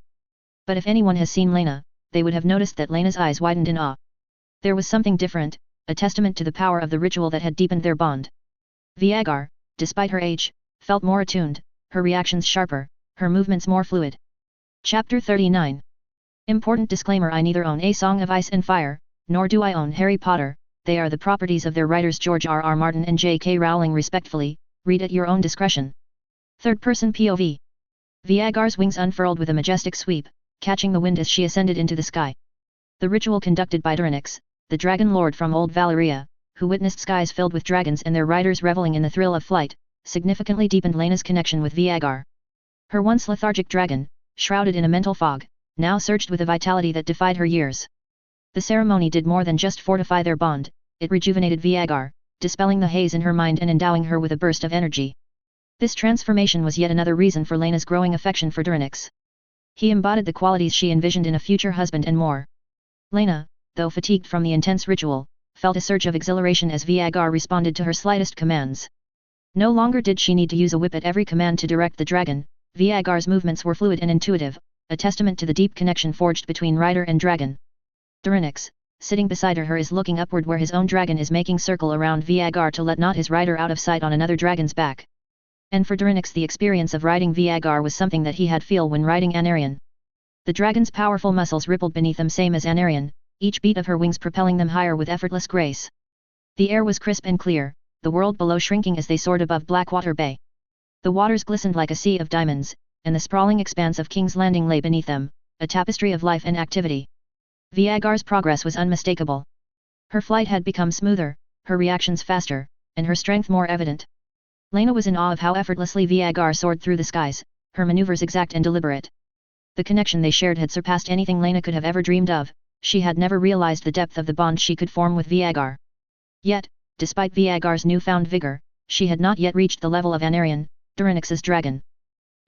But if anyone has seen Lena, they would have noticed that Lena's eyes widened in awe. There was something different, a testament to the power of the ritual that had deepened their bond. Viagar, despite her age, felt more attuned, her reactions sharper, her movements more fluid. Chapter 39. Important disclaimer: I neither own A Song of Ice and Fire, nor do I own Harry Potter, they are the properties of their writers George R.R. Martin and J.K. Rowling respectfully, read at your own discretion. Third-person POV. Viagar's wings unfurled with a majestic sweep, catching the wind as she ascended into the sky. The ritual conducted by Durinix, the dragon lord from old Valyria, who witnessed skies filled with dragons and their riders reveling in the thrill of flight, significantly deepened Lena's connection with Viagar. Her once lethargic dragon, shrouded in a mental fog, now surged with a vitality that defied her years. The ceremony did more than just fortify their bond, it rejuvenated Viagar, dispelling the haze in her mind and endowing her with a burst of energy. This transformation was yet another reason for Lena's growing affection for Durinix. He embodied the qualities she envisioned in a future husband and more. Lena, though fatigued from the intense ritual, felt a surge of exhilaration as Viagar responded to her slightest commands. No longer did she need to use a whip at every command to direct the dragon, Viagar's movements were fluid and intuitive, a testament to the deep connection forged between rider and dragon. Durinix, sitting beside her, is looking upward where his own dragon is making circle around Viagar to let not his rider out of sight on another dragon's back. And for Durinix, the experience of riding Viagar was something that he had feel when riding Anarion. The dragon's powerful muscles rippled beneath them, same as Anarion, each beat of her wings propelling them higher with effortless grace. The air was crisp and clear, the world below shrinking as they soared above Blackwater Bay. The waters glistened like a sea of diamonds, and the sprawling expanse of King's Landing lay beneath them, a tapestry of life and activity. Viagar's progress was unmistakable. Her flight had become smoother, her reactions faster, and her strength more evident. Lena was in awe of how effortlessly Viagar soared through the skies, her maneuvers exact and deliberate. The connection they shared had surpassed anything Lena could have ever dreamed of, she had never realized the depth of the bond she could form with Viagar. Yet, despite Viagar's newfound vigor, she had not yet reached the level of Anarion, Durinix's dragon.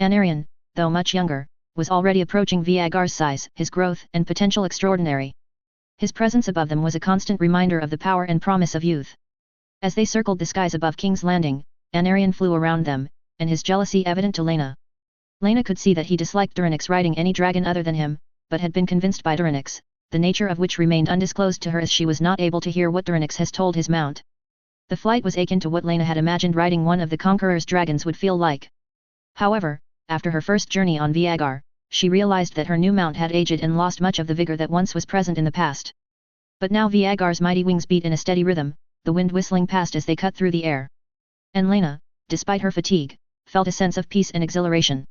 Anarion, though much younger, was already approaching Viagar's size, his growth and potential extraordinary. His presence above them was a constant reminder of the power and promise of youth. As they circled the skies above King's Landing, Anarion flew around them, and his jealousy evident to Lena. Lena could see that he disliked Durinix riding any dragon other than him, but had been convinced by Durinix, the nature of which remained undisclosed to her as she was not able to hear what Durinix has told his mount. The flight was akin to what Lena had imagined riding one of the Conqueror's dragons would feel like. However, after her first journey on Viagar, she realized that her new mount had aged and lost much of the vigor that once was present in the past. But now Viagar's mighty wings beat in a steady rhythm, the wind whistling past as they cut through the air. And Lena, despite her fatigue, felt a sense of peace and exhilaration.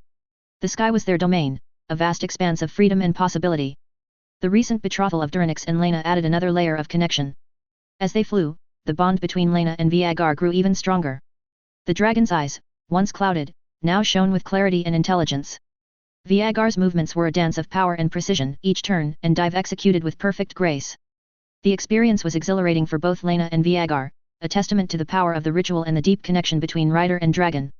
The sky was their domain, a vast expanse of freedom and possibility. The recent betrothal of Durinix and Lena added another layer of connection. As they flew, the bond between Lena and Viagar grew even stronger. The dragon's eyes, once clouded, now shone with clarity and intelligence. Viagar's movements were a dance of power and precision, each turn and dive executed with perfect grace. The experience was exhilarating for both Lena and Viagar, a testament to the power of the ritual and the deep connection between rider and dragon.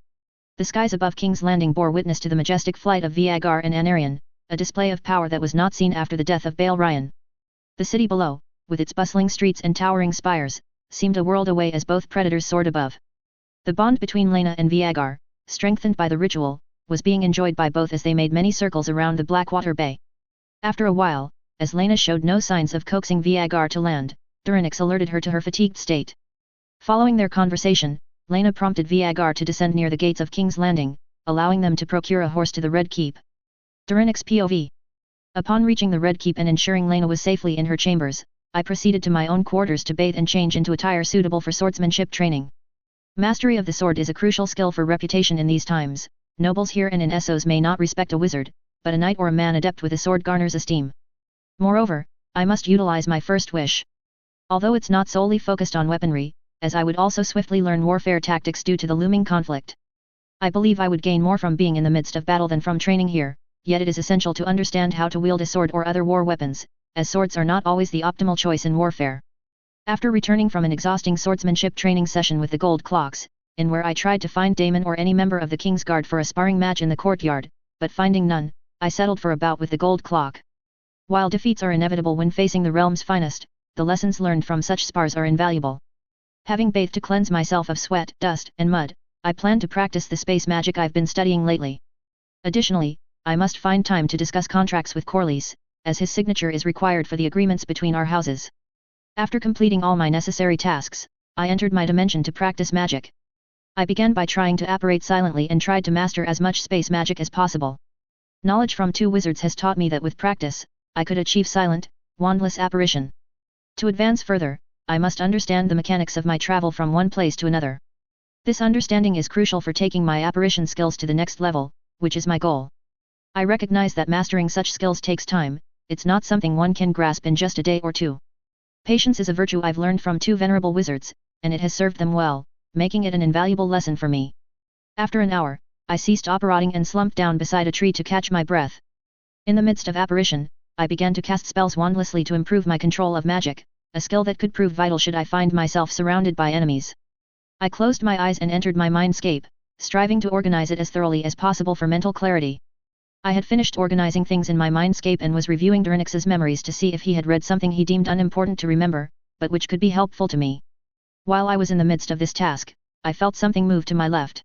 The skies above King's Landing bore witness to the majestic flight of Viagar and Anarion, a display of power that was not seen after the death of Balryan. The city below, with its bustling streets and towering spires, seemed a world away as both predators soared above. The bond between Lena and Viagar, strengthened by the ritual, was being enjoyed by both as they made many circles around the Blackwater Bay. After a while, as Lena showed no signs of coaxing Viagar to land, Durinix alerted her to her fatigued state. Following their conversation, Lena prompted Viagar to descend near the gates of King's Landing, allowing them to procure a horse to the Red Keep. Durinix POV. Upon reaching the Red Keep and ensuring Lena was safely in her chambers, I proceeded to my own quarters to bathe and change into attire suitable for swordsmanship training. Mastery of the sword is a crucial skill for reputation in these times. Nobles here and in Essos may not respect a wizard, but a knight or a man adept with a sword garners esteem. Moreover, I must utilize my first wish. Although it's not solely focused on weaponry, as I would also swiftly learn warfare tactics due to the looming conflict. I believe I would gain more from being in the midst of battle than from training here, yet it is essential to understand how to wield a sword or other war weapons, as swords are not always the optimal choice in warfare. After returning from an exhausting swordsmanship training session with the Gold Clocks, in where I tried to find Daemon or any member of the King's Guard for a sparring match in the courtyard, but finding none, I settled for a bout with the Gold Clock. While defeats are inevitable when facing the realm's finest, the lessons learned from such spars are invaluable. Having bathed to cleanse myself of sweat, dust, and mud, I plan to practice the space magic I've been studying lately. Additionally, I must find time to discuss contracts with Corlys, as his signature is required for the agreements between our houses. After completing all my necessary tasks, I entered my dimension to practice magic. I began by trying to apparate silently and tried to master as much space magic as possible. Knowledge from 2 wizards has taught me that with practice, I could achieve silent, wandless apparition. To advance further, I must understand the mechanics of my travel from one place to another. This understanding is crucial for taking my apparition skills to the next level, which is my goal. I recognize that mastering such skills takes time, it's not something one can grasp in just a day or two. Patience is a virtue I've learned from 2 venerable wizards, and it has served them well, making it an invaluable lesson for me. After an hour, I ceased apparating and slumped down beside a tree to catch my breath. In the midst of apparition, I began to cast spells wandlessly to improve my control of magic, a skill that could prove vital should I find myself surrounded by enemies. I closed my eyes and entered my mindscape, striving to organize it as thoroughly as possible for mental clarity. I had finished organizing things in my mindscape and was reviewing Durinix's memories to see if he had read something he deemed unimportant to remember, but which could be helpful to me. While I was in the midst of this task, I felt something move to my left.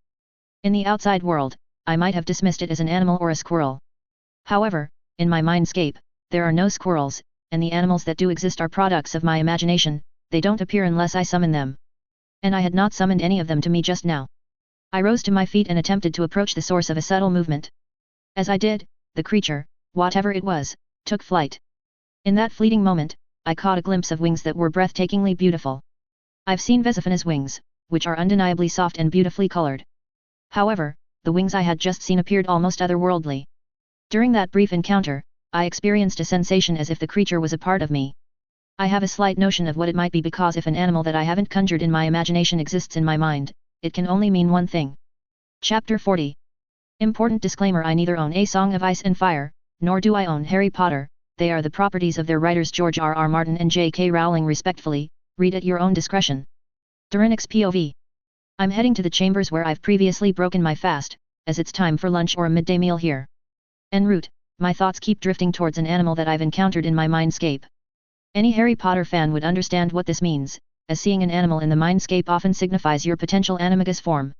In the outside world, I might have dismissed it as an animal or a squirrel. However, in my mindscape, there are no squirrels, and the animals that do exist are products of my imagination, they don't appear unless I summon them. And I had not summoned any of them to me just now. I rose to my feet and attempted to approach the source of a subtle movement. As I did, the creature, whatever it was, took flight. In that fleeting moment, I caught a glimpse of wings that were breathtakingly beautiful. I've seen Vesifina's wings, which are undeniably soft and beautifully colored. However, the wings I had just seen appeared almost otherworldly. During that brief encounter, I experienced a sensation as if the creature was a part of me. I have a slight notion of what it might be because if an animal that I haven't conjured in my imagination exists in my mind, it can only mean one thing. Chapter 40. Important disclaimer: I neither own A Song of Ice and Fire, nor do I own Harry Potter, they are the properties of their writers George R.R. Martin and J.K. Rowling respectfully, read at your own discretion. Durinix POV. I'm heading to the chambers where I've previously broken my fast, as it's time for lunch or a midday meal here. En route, my thoughts keep drifting towards an animal that I've encountered in my mindscape. Any Harry Potter fan would understand what this means, as seeing an animal in the mindscape often signifies your potential animagus form.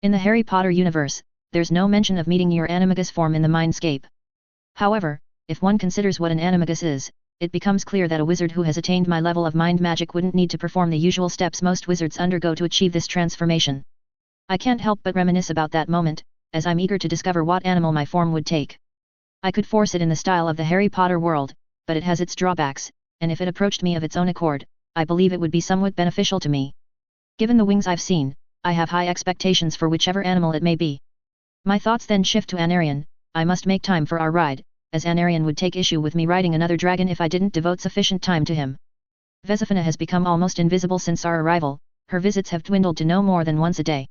In the Harry Potter universe, there's no mention of meeting your animagus form in the mindscape. However, if one considers what an animagus is, it becomes clear that a wizard who has attained my level of mind magic wouldn't need to perform the usual steps most wizards undergo to achieve this transformation. I can't help but reminisce about that moment, as I'm eager to discover what animal my form would take. I could force it in the style of the Harry Potter world, but it has its drawbacks, and if it approached me of its own accord, I believe it would be somewhat beneficial to me. Given the wings I've seen, I have high expectations for whichever animal it may be. My thoughts then shift to Anarion. I must make time for our ride, as Anarion would take issue with me riding another dragon if I didn't devote sufficient time to him. Vesifina has become almost invisible since our arrival, her visits have dwindled to no more than once a day.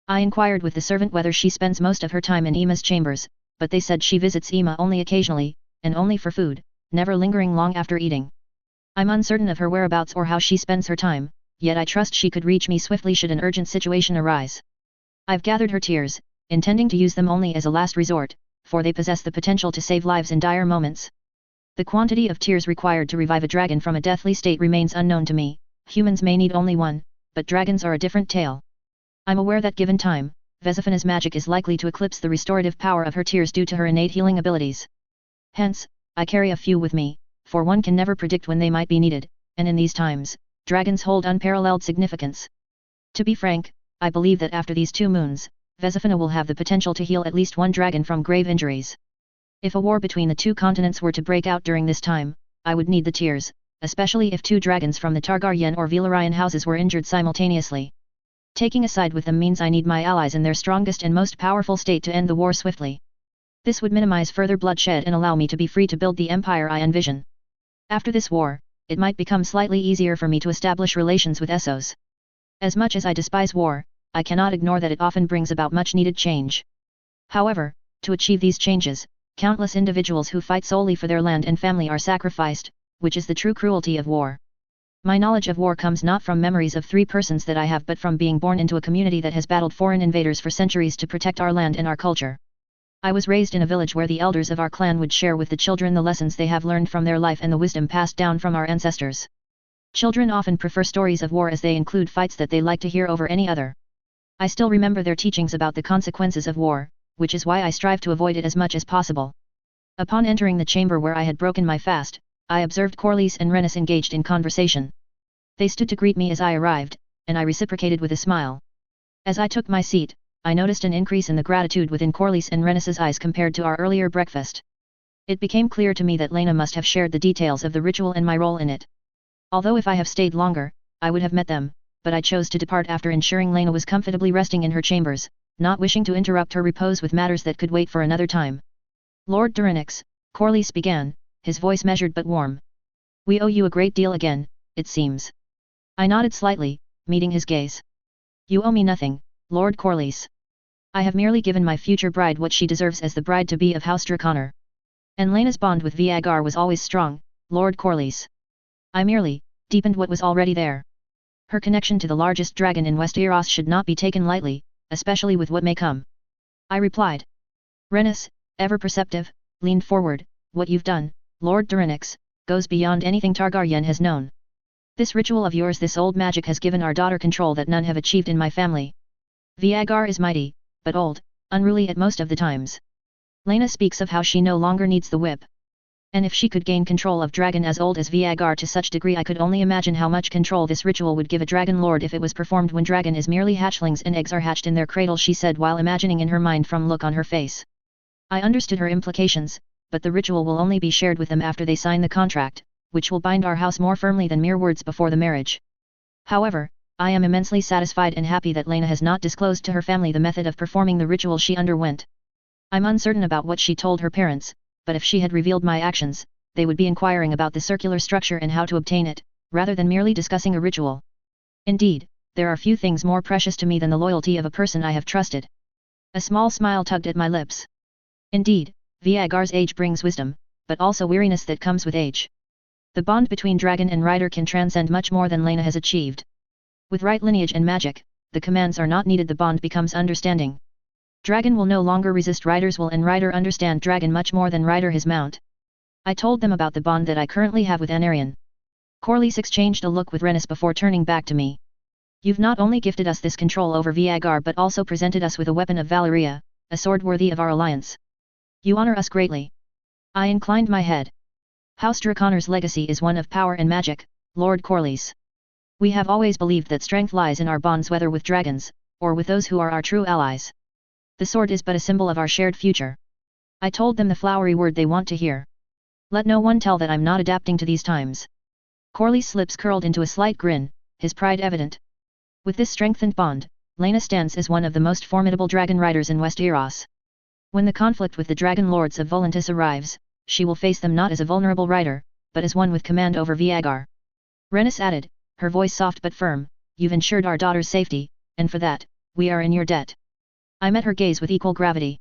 I inquired with the servant whether she spends most of her time in Emma's chambers, but they said she visits Emma only occasionally, and only for food, never lingering long after eating. I'm uncertain of her whereabouts or how she spends her time, yet I trust she could reach me swiftly should an urgent situation arise. I've gathered her tears, intending to use them only as a last resort, for they possess the potential to save lives in dire moments. The quantity of tears required to revive a dragon from a deathly state remains unknown to me. Humans may need only one, but dragons are a different tale. I'm aware that given time, Vesifina's magic is likely to eclipse the restorative power of her tears due to her innate healing abilities. Hence, I carry a few with me, for one can never predict when they might be needed, and in these times, dragons hold unparalleled significance. To be frank, I believe that after these 2 moons, Vesifina will have the potential to heal at least one dragon from grave injuries. If a war between the 2 continents were to break out during this time, I would need the tears, especially if 2 dragons from the Targaryen or Valyrian houses were injured simultaneously. Taking a side with them means I need my allies in their strongest and most powerful state to end the war swiftly. This would minimize further bloodshed and allow me to be free to build the empire I envision. After this war, it might become slightly easier for me to establish relations with Essos. As much as I despise war, I cannot ignore that it often brings about much needed change. However, to achieve these changes, countless individuals who fight solely for their land and family are sacrificed, which is the true cruelty of war. My knowledge of war comes not from memories of 3 persons that I have but from being born into a community that has battled foreign invaders for centuries to protect our land and our culture. I was raised in a village where the elders of our clan would share with the children the lessons they have learned from their life and the wisdom passed down from our ancestors. Children often prefer stories of war as they include fights that they like to hear over any other. I still remember their teachings about the consequences of war, which is why I strive to avoid it as much as possible. Upon entering the chamber where I had broken my fast, I observed Corlys and Rennis engaged in conversation. They stood to greet me as I arrived, and I reciprocated with a smile. As I took my seat, I noticed an increase in the gratitude within Corlys and Rennis's eyes compared to our earlier breakfast. It became clear to me that Lena must have shared the details of the ritual and my role in it. Although if I have stayed longer, I would have met them, but I chose to depart after ensuring Lena was comfortably resting in her chambers, not wishing to interrupt her repose with matters that could wait for another time. Lord Durinix, Corlys began, his voice measured but warm. We owe you a great deal again, it seems. I nodded slightly, meeting his gaze. You owe me nothing, Lord Corlys. I have merely given my future bride what she deserves as the bride-to-be of House Draconor. And Lena's bond with Viagar was always strong, Lord Corlys. I merely deepened what was already there. Her connection to the largest dragon in Westeros should not be taken lightly, especially with what may come. I replied. Rennis, ever perceptive, leaned forward. What you've done, Lord Durinix, goes beyond anything Targaryen has known. This ritual of yours, this old magic has given our daughter control that none have achieved in my family. Viagar is mighty, but old, unruly at most of the times. Lena speaks of how she no longer needs the whip. And if she could gain control of dragon as old as Viagar to such degree, I could only imagine how much control this ritual would give a dragon lord if it was performed when dragon is merely hatchlings and eggs are hatched in their cradle, she said while imagining in her mind from look on her face. I understood her implications, but the ritual will only be shared with them after they sign the contract, which will bind our house more firmly than mere words before the marriage. However, I am immensely satisfied and happy that Lena has not disclosed to her family the method of performing the ritual she underwent. I'm uncertain about what she told her parents, but if she had revealed my actions, they would be inquiring about the circular structure and how to obtain it, rather than merely discussing a ritual. Indeed, there are few things more precious to me than the loyalty of a person I have trusted. A small smile tugged at my lips. Indeed, Viagar's age brings wisdom, but also weariness that comes with age. The bond between dragon and rider can transcend much more than Lena has achieved. With right lineage and magic, the commands are not needed, the bond becomes understanding. Dragon will no longer resist rider's will and rider understand dragon much more than rider his mount. I told them about the bond that I currently have with Anarion. Corlys exchanged a look with Rennis before turning back to me. You've not only gifted us this control over Viagar but also presented us with a weapon of Valyria, a sword worthy of our alliance. You honor us greatly. I inclined my head. House Draconor's legacy is one of power and magic, Lord Corlys. We have always believed that strength lies in our bonds, whether with dragons, or with those who are our true allies. The sword is but a symbol of our shared future. I told them the flowery word they want to hear. Let no one tell that I'm not adapting to these times. Corlys' lips curled into a slight grin, his pride evident. With this strengthened bond, Lena stands as one of the most formidable dragon riders in Westeros. When the conflict with the dragon lords of Volantis arrives, she will face them not as a vulnerable rider, but as one with command over Viagar. Rennis added, her voice soft but firm, you've ensured our daughter's safety, and for that, we are in your debt. I met her gaze with equal gravity.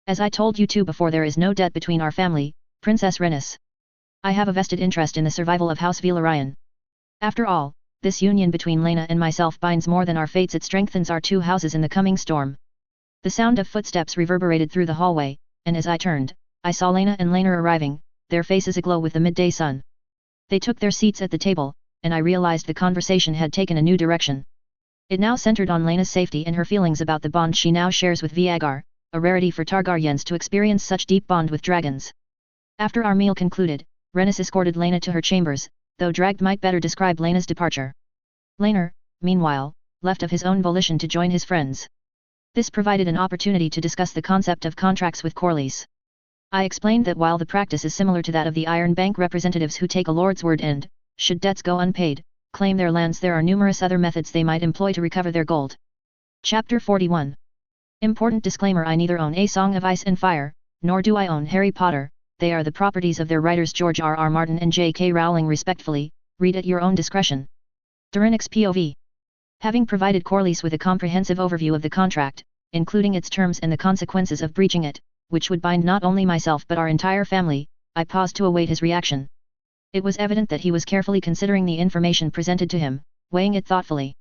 As I told you two before, there is no debt between our family, Princess Rhaenys. I have a vested interest in the survival of House Valyrian. After all, this union between Laena and myself binds more than our fates, it strengthens our two houses in the coming storm. The sound of footsteps reverberated through the hallway, and as I turned, I saw Laena and Laenor arriving, their faces aglow with the midday sun. They took their seats at the table, and I realized the conversation had taken a new direction. It now centered on Laena's safety and her feelings about the bond she now shares with Vhagar, a rarity for Targaryens to experience such deep bond with dragons. After our meal concluded, Rhaenys escorted Laena to her chambers, though dragged might better describe Laena's departure. Laenor, meanwhile, left of his own volition to join his friends. This provided an opportunity to discuss the concept of contracts with Corlys. I explained that while the practice is similar to that of the Iron Bank representatives who take a lord's word and, should debts go unpaid, claim their lands, there are numerous other methods they might employ to recover their gold. Chapter 41. Important disclaimer: I neither own A Song of Ice and Fire, nor do I own Harry Potter. They are the properties of their writers George R. R. Martin and J. K. Rowling respectfully, read at your own discretion. Durinix POV. Having provided Corlys with a comprehensive overview of the contract, including its terms and the consequences of breaching it, which would bind not only myself but our entire family, I paused to await his reaction. It was evident that he was carefully considering the information presented to him, weighing it thoughtfully.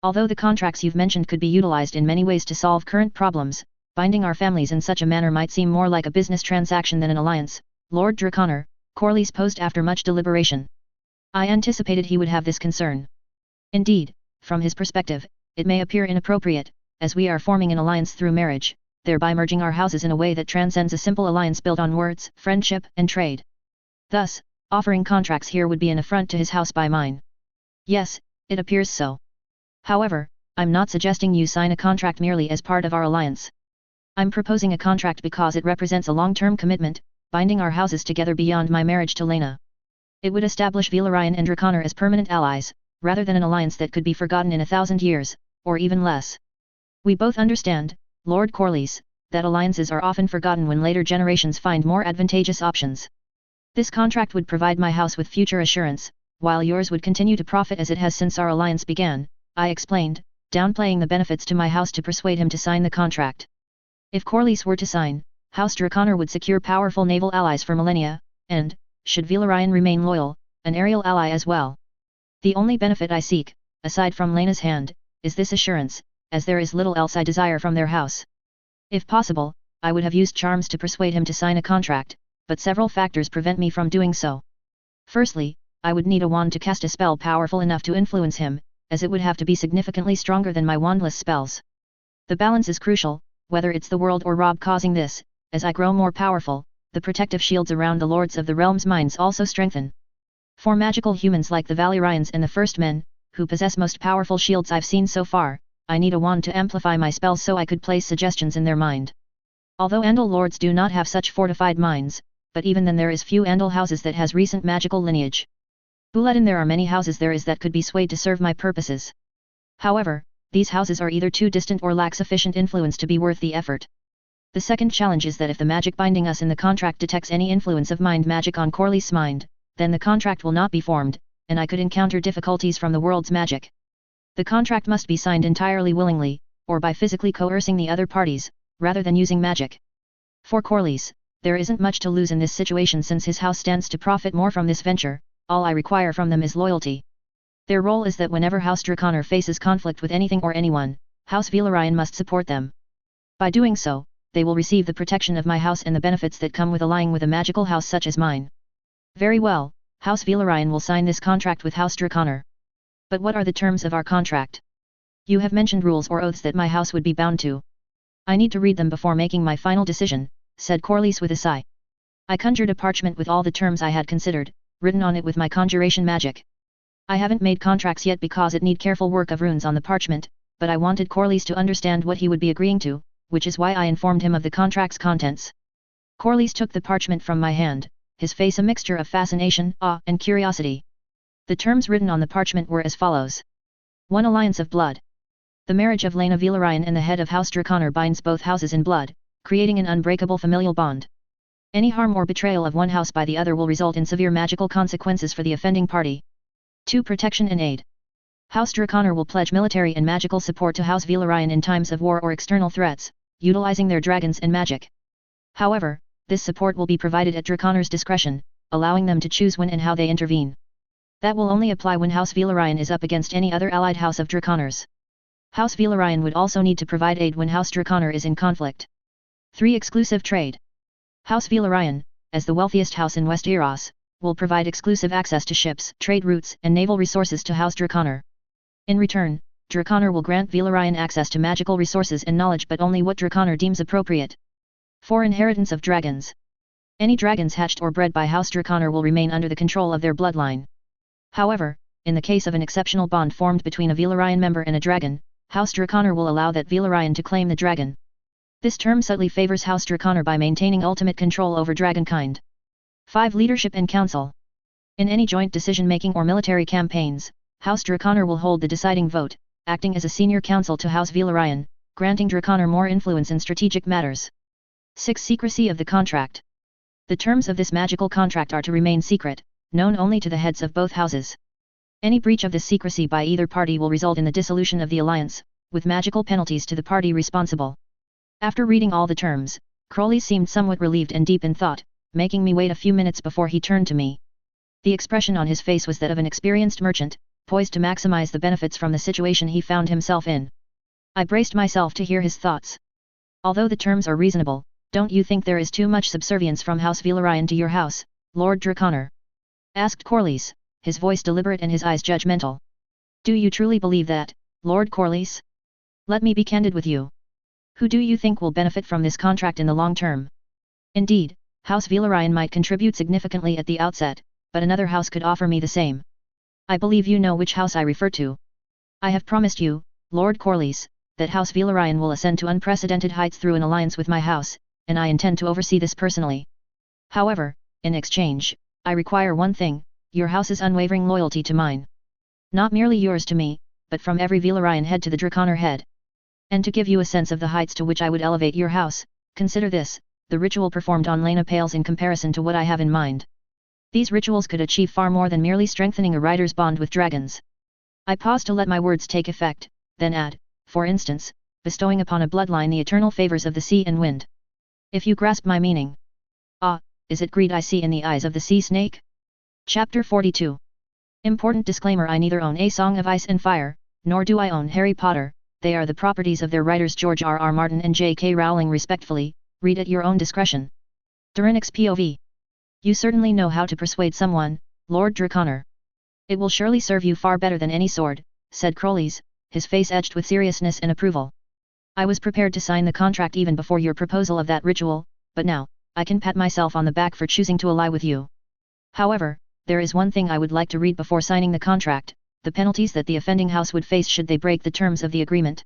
Although the contracts you've mentioned could be utilized in many ways to solve current problems, binding our families in such a manner might seem more like a business transaction than an alliance, Lord Draconor, Corlys posed after much deliberation. I anticipated he would have this concern. Indeed, from his perspective, it may appear inappropriate, as we are forming an alliance through marriage, thereby merging our houses in a way that transcends a simple alliance built on words, friendship, and trade. Thus, offering contracts here would be an affront to his house by mine. Yes, it appears so. However, I'm not suggesting you sign a contract merely as part of our alliance. I'm proposing a contract because it represents a long-term commitment, binding our houses together beyond my marriage to Laena. It would establish Valyrian and Draconor as permanent allies, rather than an alliance that could be forgotten in 1,000 years, or even less. We both understand, Lord Corlys, that alliances are often forgotten when later generations find more advantageous options. This contract would provide my house with future assurance, while yours would continue to profit as it has since our alliance began, I explained, downplaying the benefits to my house to persuade him to sign the contract. If Corlys were to sign, House Draconor would secure powerful naval allies for millennia, and, should Valyrian remain loyal, an aerial ally as well. The only benefit I seek, aside from Laena's hand, is this assurance, as there is little else I desire from their house. If possible, I would have used charms to persuade him to sign a contract, but several factors prevent me from doing so. Firstly, I would need a wand to cast a spell powerful enough to influence him, as it would have to be significantly stronger than my wandless spells. The balance is crucial, whether it's the world or Rob causing this. As I grow more powerful, the protective shields around the Lords of the Realm's minds also strengthen. For magical humans like the Valyrians and the First Men, who possess most powerful shields I've seen so far, I need a wand to amplify my spells so I could place suggestions in their mind. Although Andal Lords do not have such fortified minds, but even then there is few Andal houses that has recent magical lineage. Uledin there are many houses there is that could be swayed to serve my purposes. However, these houses are either too distant or lack sufficient influence to be worth the effort. The second challenge is that if the magic binding us in the contract detects any influence of mind magic on Corlys' mind, then the contract will not be formed, and I could encounter difficulties from the world's magic. The contract must be signed entirely willingly, or by physically coercing the other parties, rather than using magic. For Corlys, there isn't much to lose in this situation since his house stands to profit more from this venture. All I require from them is loyalty. Their role is that whenever House Draconor faces conflict with anything or anyone, House Valyrian must support them. By doing so, they will receive the protection of my house and the benefits that come with allying with a magical house such as mine. Very well, House Valyrian will sign this contract with House Draconor. But what are the terms of our contract? You have mentioned rules or oaths that my house would be bound to. I need to read them before making my final decision, said Corlys with a sigh. I conjured a parchment with all the terms I had considered, written on it with my conjuration magic. I haven't made contracts yet because it need careful work of runes on the parchment, but I wanted Corlys to understand what he would be agreeing to, which is why I informed him of the contract's contents. Corlys took the parchment from my hand, his face a mixture of fascination, awe, and curiosity. The terms written on the parchment were as follows. 1. Alliance of blood. The marriage of Laena Valyrian and the head of House Draconor binds both houses in blood, creating an unbreakable familial bond. Any harm or betrayal of one house by the other will result in severe magical consequences for the offending party. 2. Protection and aid. House Draconor will pledge military and magical support to House Valyrian in times of war or external threats, utilizing their dragons and magic. However, this support will be provided at Draconor's discretion, allowing them to choose when and how they intervene. That will only apply when House Valyrian is up against any other allied house of Draconors. House Valyrian would also need to provide aid when House Draconor is in conflict. 3. Exclusive trade. House Valyrian, as the wealthiest house in Westeros, will provide exclusive access to ships, trade routes, and naval resources to House Draconor. In return, Draconor will grant Valyrian access to magical resources and knowledge, but only what Draconor deems appropriate. 4. Inheritance of dragons. Any dragons hatched or bred by House Draconor will remain under the control of their bloodline. However, in the case of an exceptional bond formed between a Valyrian member and a dragon, House Draconor will allow that Valyrian to claim the dragon. This term subtly favors House Draconor by maintaining ultimate control over dragonkind. 5. Leadership and council. In any joint decision-making or military campaigns, House Draconor will hold the deciding vote, acting as a senior council to House Valyrian, granting Draconor more influence in strategic matters. 6. Secrecy of the contract. The terms of this magical contract are to remain secret, known only to the heads of both houses. Any breach of this secrecy by either party will result in the dissolution of the alliance, with magical penalties to the party responsible. After reading all the terms, Crowley seemed somewhat relieved and deep in thought, making me wait a few minutes before he turned to me. The expression on his face was that of an experienced merchant, poised to maximize the benefits from the situation he found himself in. I braced myself to hear his thoughts. Although the terms are reasonable, don't you think there is too much subservience from House Valyrian to your house, Lord Draconor? Asked Corlys, his voice deliberate and his eyes judgmental. Do you truly believe that, Lord Corlys? Let me be candid with you. Who do you think will benefit from this contract in the long term? Indeed, House Valyrian might contribute significantly at the outset, but another house could offer me the same. I believe you know which house I refer to. I have promised you, Lord Corlys, that House Valyrian will ascend to unprecedented heights through an alliance with my house, and I intend to oversee this personally. However, in exchange, I require one thing, your house's unwavering loyalty to mine. Not merely yours to me, but from every Valyrian head to the Draconor head. And to give you a sense of the heights to which I would elevate your house, consider this: the ritual performed on Lena pales in comparison to what I have in mind. These rituals could achieve far more than merely strengthening a rider's bond with dragons. I pause to let my words take effect, then add, for instance, bestowing upon a bloodline the eternal favors of the sea and wind. If you grasp my meaning. Ah, is it greed I see in the eyes of the sea snake? Chapter 42. Important disclaimer: I neither own A Song of Ice and Fire, nor do I own Harry Potter. They are the properties of their writers George R.R. Martin and J.K. Rowling respectfully, read at your own discretion. Durinix POV. You certainly know how to persuade someone, Lord Draconor. It will surely serve you far better than any sword, said Crowlys, his face edged with seriousness and approval. I was prepared to sign the contract even before your proposal of that ritual, but now, I can pat myself on the back for choosing to ally with you. However, there is one thing I would like to read before signing the contract: the penalties that the offending house would face should they break the terms of the agreement.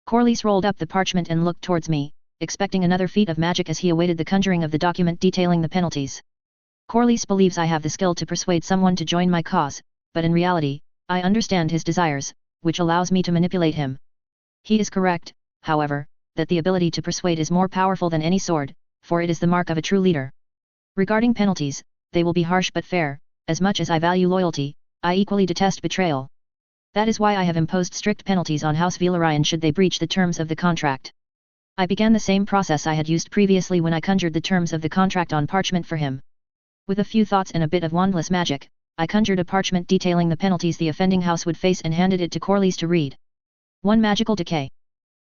Corlys rolled up the parchment and looked towards me, expecting another feat of magic as he awaited the conjuring of the document detailing the penalties. Corlys believes I have the skill to persuade someone to join my cause, but in reality, I understand his desires, which allows me to manipulate him. He is correct, however, that the ability to persuade is more powerful than any sword, for it is the mark of a true leader. Regarding penalties, they will be harsh but fair. As much as I value loyalty, I equally detest betrayal. That is why I have imposed strict penalties on House Valyrian should they breach the terms of the contract. I began the same process I had used previously when I conjured the terms of the contract on parchment for him. With a few thoughts and a bit of wandless magic, I conjured a parchment detailing the penalties the offending house would face and handed it to Corlys to read. 1. Magical decay.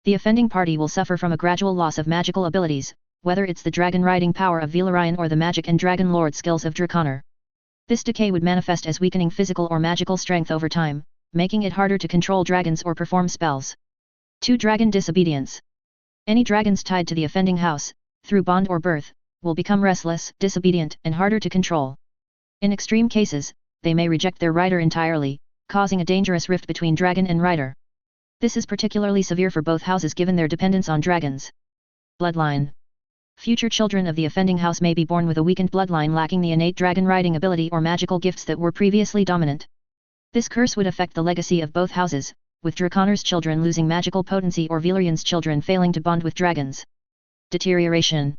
The offending party will suffer from a gradual loss of magical abilities, whether it's the dragon riding power of Valyrian or the magic and dragon lord skills of Draconor. This decay would manifest as weakening physical or magical strength over time, making it harder to control dragons or perform spells. 2. Dragon disobedience. Any dragons tied to the offending house, through bond or birth, will become restless, disobedient, and harder to control. In extreme cases, they may reject their rider entirely, causing a dangerous rift between dragon and rider. This is particularly severe for both houses given their dependence on dragons. Bloodline. Future children of the offending house may be born with a weakened bloodline lacking the innate dragon riding ability or magical gifts that were previously dominant. This curse would affect the legacy of both houses, with Draconor's children losing magical potency or Valyrian's children failing to bond with dragons. Deterioration.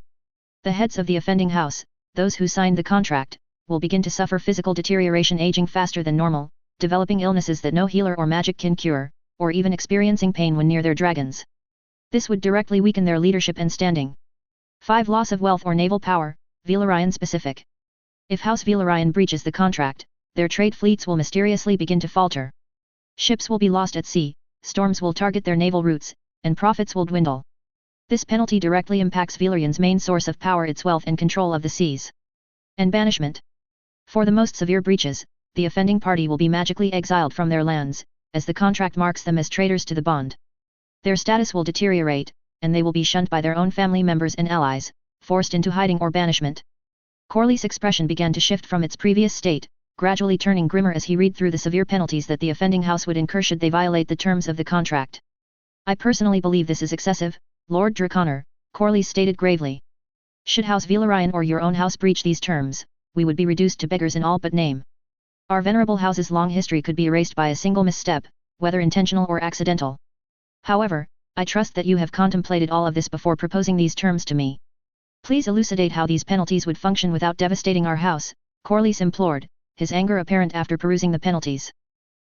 The heads of the offending house, those who signed the contract, will begin to suffer physical deterioration, aging faster than normal, developing illnesses that no healer or magic can cure, or even experiencing pain when near their dragons. This would directly weaken their leadership and standing. 5. Loss of wealth or naval power, Valyrian specific. If House Valyrian breaches the contract, their trade fleets will mysteriously begin to falter. Ships will be lost at sea, storms will target their naval routes, and profits will dwindle. This penalty directly impacts Valyrian's main source of power, its wealth and control of the seas. And banishment. For the most severe breaches, the offending party will be magically exiled from their lands, as the contract marks them as traitors to the bond. Their status will deteriorate, and they will be shunned by their own family members and allies, forced into hiding or banishment. Corley's expression began to shift from its previous state, gradually turning grimmer as he read through the severe penalties that the offending house would incur should they violate the terms of the contract. I personally believe this is excessive, Lord Draconor, Corley stated gravely. Should House Valyrian or your own house breach these terms, we would be reduced to beggars in all but name. Our venerable house's long history could be erased by a single misstep, whether intentional or accidental. However, I trust that you have contemplated all of this before proposing these terms to me. Please elucidate how these penalties would function without devastating our house, Corlys implored, his anger apparent after perusing the penalties.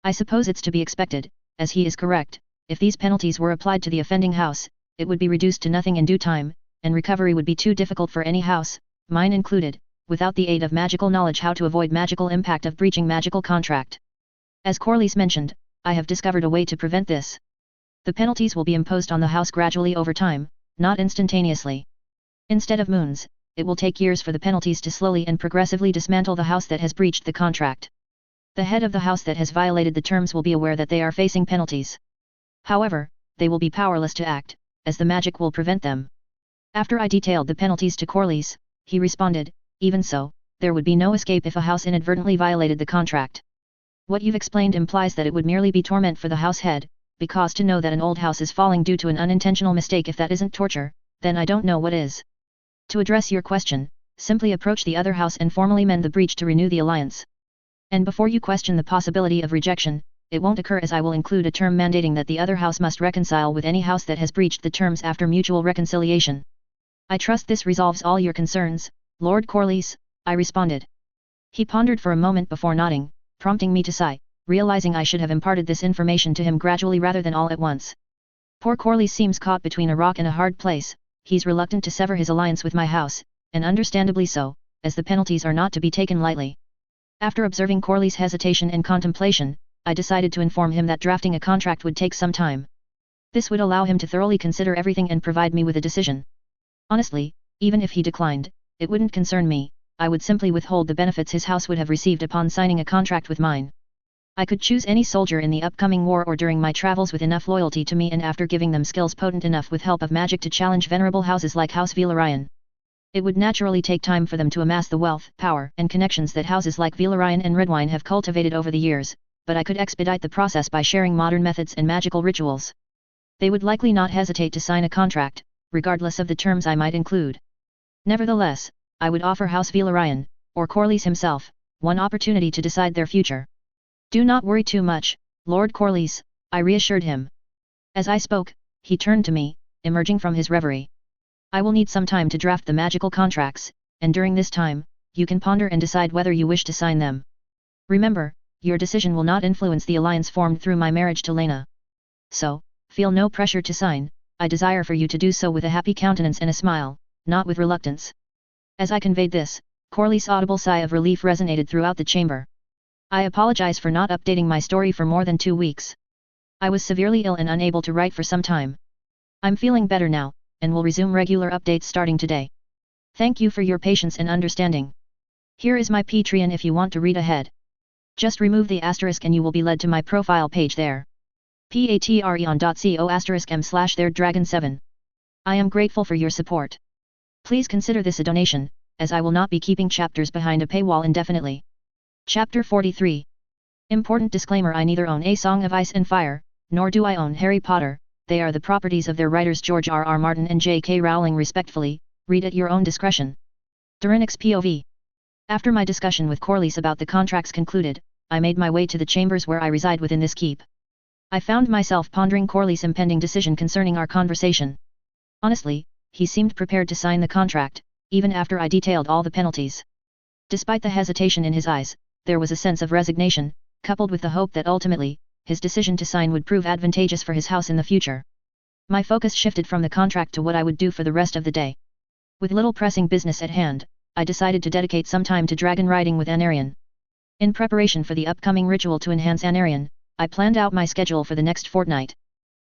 I suppose it's to be expected, as he is correct, if these penalties were applied to the offending house, it would be reduced to nothing in due time, and recovery would be too difficult for any house, mine included, without the aid of magical knowledge how to avoid magical impact of breaching magical contract. As Corlys mentioned, I have discovered a way to prevent this. The penalties will be imposed on the house gradually over time, not instantaneously. Instead of moons, it will take years for the penalties to slowly and progressively dismantle the house that has breached the contract. The head of the house that has violated the terms will be aware that they are facing penalties. However, they will be powerless to act, as the magic will prevent them. After I detailed the penalties to Corlys, he responded, even so, there would be no escape if a house inadvertently violated the contract. What you've explained implies that it would merely be torment for the house head, because to know that an old house is falling due to an unintentional mistake, if that isn't torture, then I don't know what is. To address your question, simply approach the other house and formally mend the breach to renew the alliance. And before you question the possibility of rejection, it won't occur, as I will include a term mandating that the other house must reconcile with any house that has breached the terms after mutual reconciliation. I trust this resolves all your concerns, Lord Corlys, I responded. He pondered for a moment before nodding, prompting me to sigh, realizing I should have imparted this information to him gradually rather than all at once. Poor Corlys seems caught between a rock and a hard place. He's reluctant to sever his alliance with my house, and understandably so, as the penalties are not to be taken lightly. After observing Corlys' hesitation and contemplation, I decided to inform him that drafting a contract would take some time. This would allow him to thoroughly consider everything and provide me with a decision. Honestly, even if he declined, it wouldn't concern me. I would simply withhold the benefits his house would have received upon signing a contract with mine. I could choose any soldier in the upcoming war or during my travels with enough loyalty to me, and after giving them skills potent enough with help of magic to challenge venerable houses like House Valyrian. It would naturally take time for them to amass the wealth, power, and connections that houses like Valyrian and Redwine have cultivated over the years, but I could expedite the process by sharing modern methods and magical rituals. They would likely not hesitate to sign a contract, regardless of the terms I might include. Nevertheless, I would offer House Valyrian, or Corlys himself, one opportunity to decide their future. Do not worry too much, Lord Corlys, I reassured him. As I spoke, he turned to me, emerging from his reverie. I will need some time to draft the magical contracts, and during this time, you can ponder and decide whether you wish to sign them. Remember, your decision will not influence the alliance formed through my marriage to Lena. So, feel no pressure to sign. I desire for you to do so with a happy countenance and a smile, not with reluctance. As I conveyed this, Corlys' audible sigh of relief resonated throughout the chamber. I apologize for not updating my story for more than 2 weeks. I was severely ill and unable to write for some time. I'm feeling better now, and will resume regular updates starting today. Thank you for your patience and understanding. Here is my Patreon if you want to read ahead. Just remove the asterisk and you will be led to my profile page there. patreon.co*m/theirdragon7. I am grateful for your support. Please consider this a donation, as I will not be keeping chapters behind a paywall indefinitely. Chapter 43. Important disclaimer: I neither own A Song of Ice and Fire, nor do I own Harry Potter. They are the properties of their writers George R.R. Martin and J.K. Rowling respectfully. Read at your own discretion. Durinix POV. After my discussion with Corlys about the contracts concluded, I made my way to the chambers where I reside within this keep. I found myself pondering Corlys' impending decision concerning our conversation. Honestly, he seemed prepared to sign the contract, even after I detailed all the penalties. Despite the hesitation in his eyes, there was a sense of resignation, coupled with the hope that ultimately, his decision to sign would prove advantageous for his house in the future. My focus shifted from the contract to what I would do for the rest of the day. With little pressing business at hand, I decided to dedicate some time to dragon riding with Anarion. In preparation for the upcoming ritual to enhance Anarion, I planned out my schedule for the next fortnight.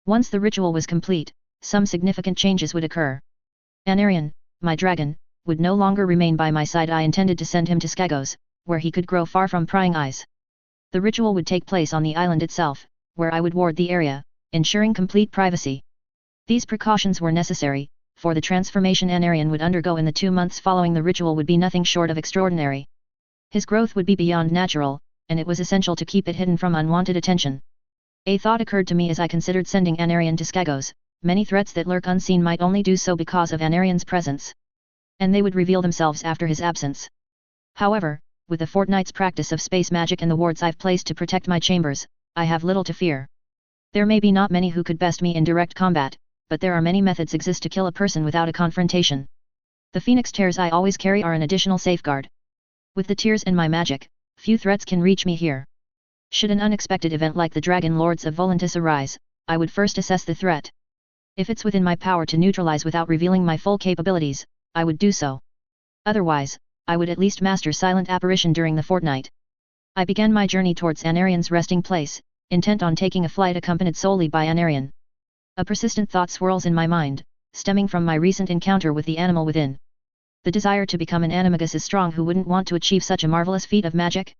Once the ritual was complete, some significant changes would occur. Anarion, my dragon, would no longer remain by my side. I intended to send him to Skagos, where he could grow far from prying eyes. The ritual would take place on the island itself, where I would ward the area, ensuring complete privacy. These precautions were necessary, for the transformation Anarion would undergo in the 2 months following the ritual would be nothing short of extraordinary. His growth would be beyond natural, and it was essential to keep it hidden from unwanted attention. A thought occurred to me as I considered sending Anarion to Skagos: many threats that lurk unseen might only do so because of Anarion's presence. And they would reveal themselves after his absence. However, with a fortnight's practice of space magic and the wards I've placed to protect my chambers, I have little to fear. There may be not many who could best me in direct combat, but there are many methods exist to kill a person without a confrontation. The phoenix tears I always carry are an additional safeguard. With the tears and my magic, few threats can reach me here. Should an unexpected event like the Dragon Lords of Volantis arise, I would first assess the threat. If it's within my power to neutralize without revealing my full capabilities, I would do so. Otherwise, I would at least master silent apparition during the fortnight. I began my journey towards Anarion's resting place, intent on taking a flight accompanied solely by Anarion. A persistent thought swirls in my mind, stemming from my recent encounter with the animal within. The desire to become an animagus is strong. Who wouldn't want to achieve such a marvelous feat of magic?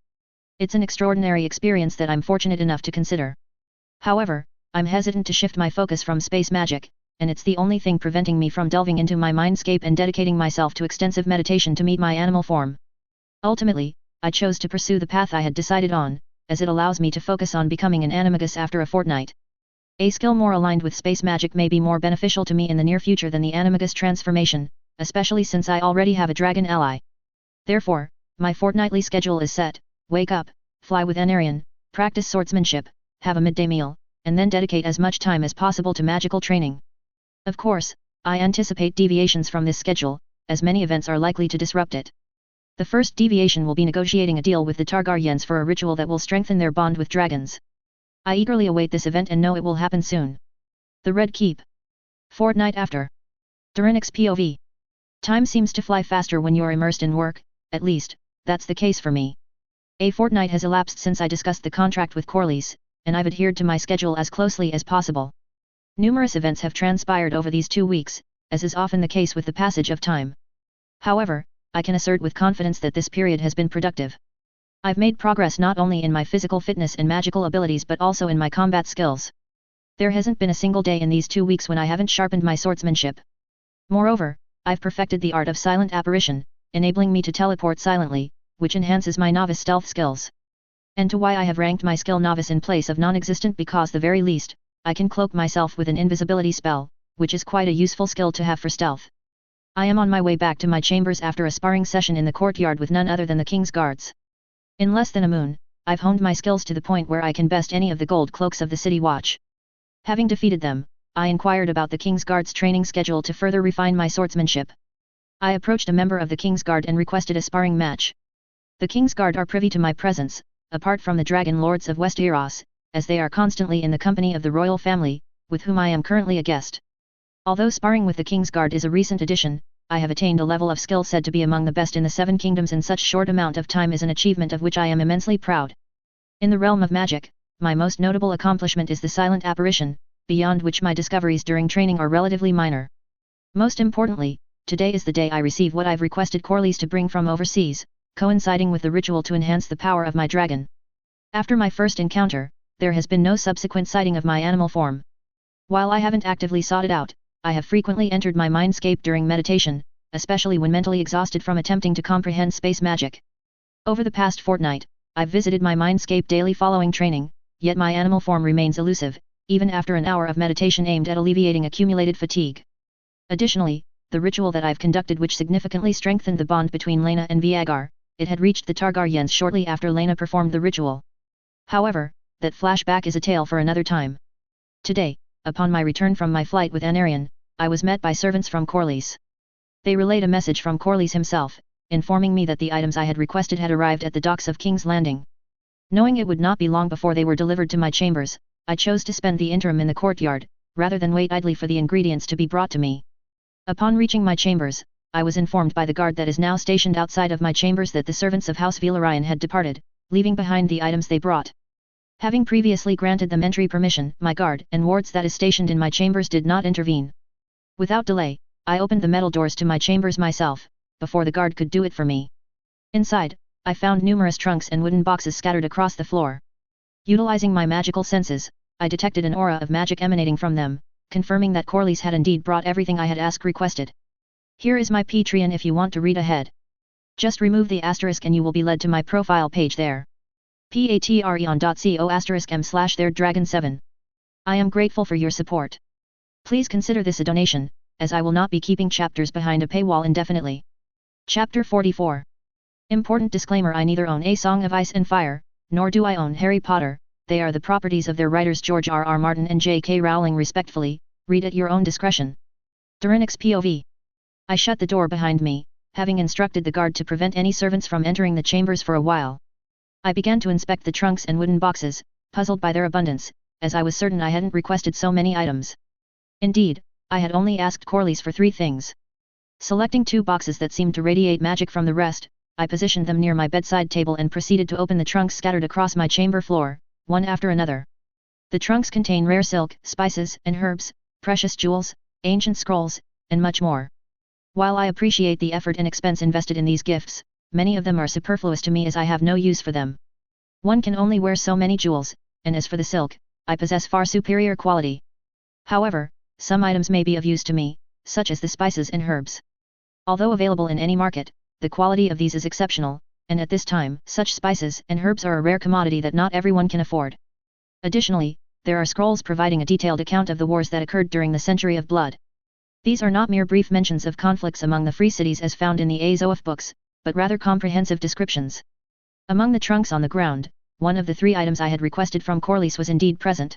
It's an extraordinary experience that I'm fortunate enough to consider. However, I'm hesitant to shift my focus from space magic, and it's the only thing preventing me from delving into my mindscape and dedicating myself to extensive meditation to meet my animal form. Ultimately, I chose to pursue the path I had decided on, as it allows me to focus on becoming an animagus after a fortnight. A skill more aligned with space magic may be more beneficial to me in the near future than the animagus transformation, especially since I already have a dragon ally. Therefore, my fortnightly schedule is set: wake up, fly with Anarion, practice swordsmanship, have a midday meal, and then dedicate as much time as possible to magical training. Of course, I anticipate deviations from this schedule, as many events are likely to disrupt it. The first deviation will be negotiating a deal with the Targaryens for a ritual that will strengthen their bond with dragons. I eagerly await this event and know it will happen soon. The Red Keep. Fortnight after. Durinix POV. Time seems to fly faster when you're immersed in work, at least, that's the case for me. A fortnight has elapsed since I discussed the contract with Corlys, and I've adhered to my schedule as closely as possible. Numerous events have transpired over these 2 weeks, as is often the case with the passage of time. However, I can assert with confidence that this period has been productive. I've made progress not only in my physical fitness and magical abilities but also in my combat skills. There hasn't been a single day in these 2 weeks when I haven't sharpened my swordsmanship. Moreover, I've perfected the art of silent apparition, enabling me to teleport silently, which enhances my novice stealth skills. And to why I have ranked my skill novice in place of non-existent: because the very least, I can cloak myself with an invisibility spell, which is quite a useful skill to have for stealth. I am on my way back to my chambers after a sparring session in the courtyard with none other than the King's Guards. In less than a moon, I've honed my skills to the point where I can best any of the gold cloaks of the City Watch. Having defeated them, I inquired about the King's Guard's training schedule to further refine my swordsmanship. I approached a member of the King's Guard and requested a sparring match. The King's Guard are privy to my presence, apart from the Dragon Lords of Westeros, as they are constantly in the company of the royal family, with whom I am currently a guest. Although sparring with the King's Guard is a recent addition, I have attained a level of skill said to be among the best in the Seven Kingdoms in such short amount of time is an achievement of which I am immensely proud. In the realm of magic, my most notable accomplishment is the silent apparition, beyond which my discoveries during training are relatively minor. Most importantly, today is the day I receive what I've requested Corlys to bring from overseas, coinciding with the ritual to enhance the power of my dragon. After my first encounter, there has been no subsequent sighting of my animal form. While I haven't actively sought it out, I have frequently entered my mindscape during meditation, especially when mentally exhausted from attempting to comprehend space magic. Over the past fortnight, I've visited my mindscape daily following training, yet my animal form remains elusive, even after an hour of meditation aimed at alleviating accumulated fatigue. Additionally, the ritual that I've conducted, which significantly strengthened the bond between Laena and Viagar, it had reached the Targaryens shortly after Laena performed the ritual. However, that flashback is a tale for another time. Today, upon my return from my flight with Anarion, I was met by servants from Corlys. They relayed a message from Corlys himself, informing me that the items I had requested had arrived at the docks of King's Landing. Knowing it would not be long before they were delivered to my chambers, I chose to spend the interim in the courtyard, rather than wait idly for the ingredients to be brought to me. Upon reaching my chambers, I was informed by the guard that is now stationed outside of my chambers that the servants of House Valyrian had departed, leaving behind the items they brought. Having previously granted them entry permission, my guard and wards that is stationed in my chambers did not intervene. Without delay, I opened the metal doors to my chambers myself, before the guard could do it for me. Inside, I found numerous trunks and wooden boxes scattered across the floor. Utilizing my magical senses, I detected an aura of magic emanating from them, confirming that Corlys had indeed brought everything I had requested. Here is my Patreon if you want to read ahead. Just remove the asterisk and you will be led to my profile page there. patreon.co/m/theirdragon7. I am grateful for your support. Please consider this a donation, as I will not be keeping chapters behind a paywall indefinitely. Chapter 44. Important disclaimer: I neither own A Song of Ice and Fire, nor do I own Harry Potter. They are the properties of their writers George R.R. Martin and J.K. Rowling respectfully, read at your own discretion. Durinix POV. I shut the door behind me, having instructed the guard to prevent any servants from entering the chambers for a while. I began to inspect the trunks and wooden boxes, puzzled by their abundance, as I was certain I hadn't requested so many items. Indeed, I had only asked Corlys for 3 things. Selecting 2 boxes that seemed to radiate magic from the rest, I positioned them near my bedside table and proceeded to open the trunks scattered across my chamber floor, one after another. The trunks contain rare silk, spices and herbs, precious jewels, ancient scrolls, and much more. While I appreciate the effort and expense invested in these gifts, many of them are superfluous to me as I have no use for them. One can only wear so many jewels, and as for the silk, I possess far superior quality. However, some items may be of use to me, such as the spices and herbs. Although available in any market, the quality of these is exceptional, and at this time, such spices and herbs are a rare commodity that not everyone can afford. Additionally, there are scrolls providing a detailed account of the wars that occurred during the Century of Blood. These are not mere brief mentions of conflicts among the free cities as found in the Azoth books, but rather comprehensive descriptions. Among the trunks on the ground, one of the 3 items I had requested from Corlys was indeed present.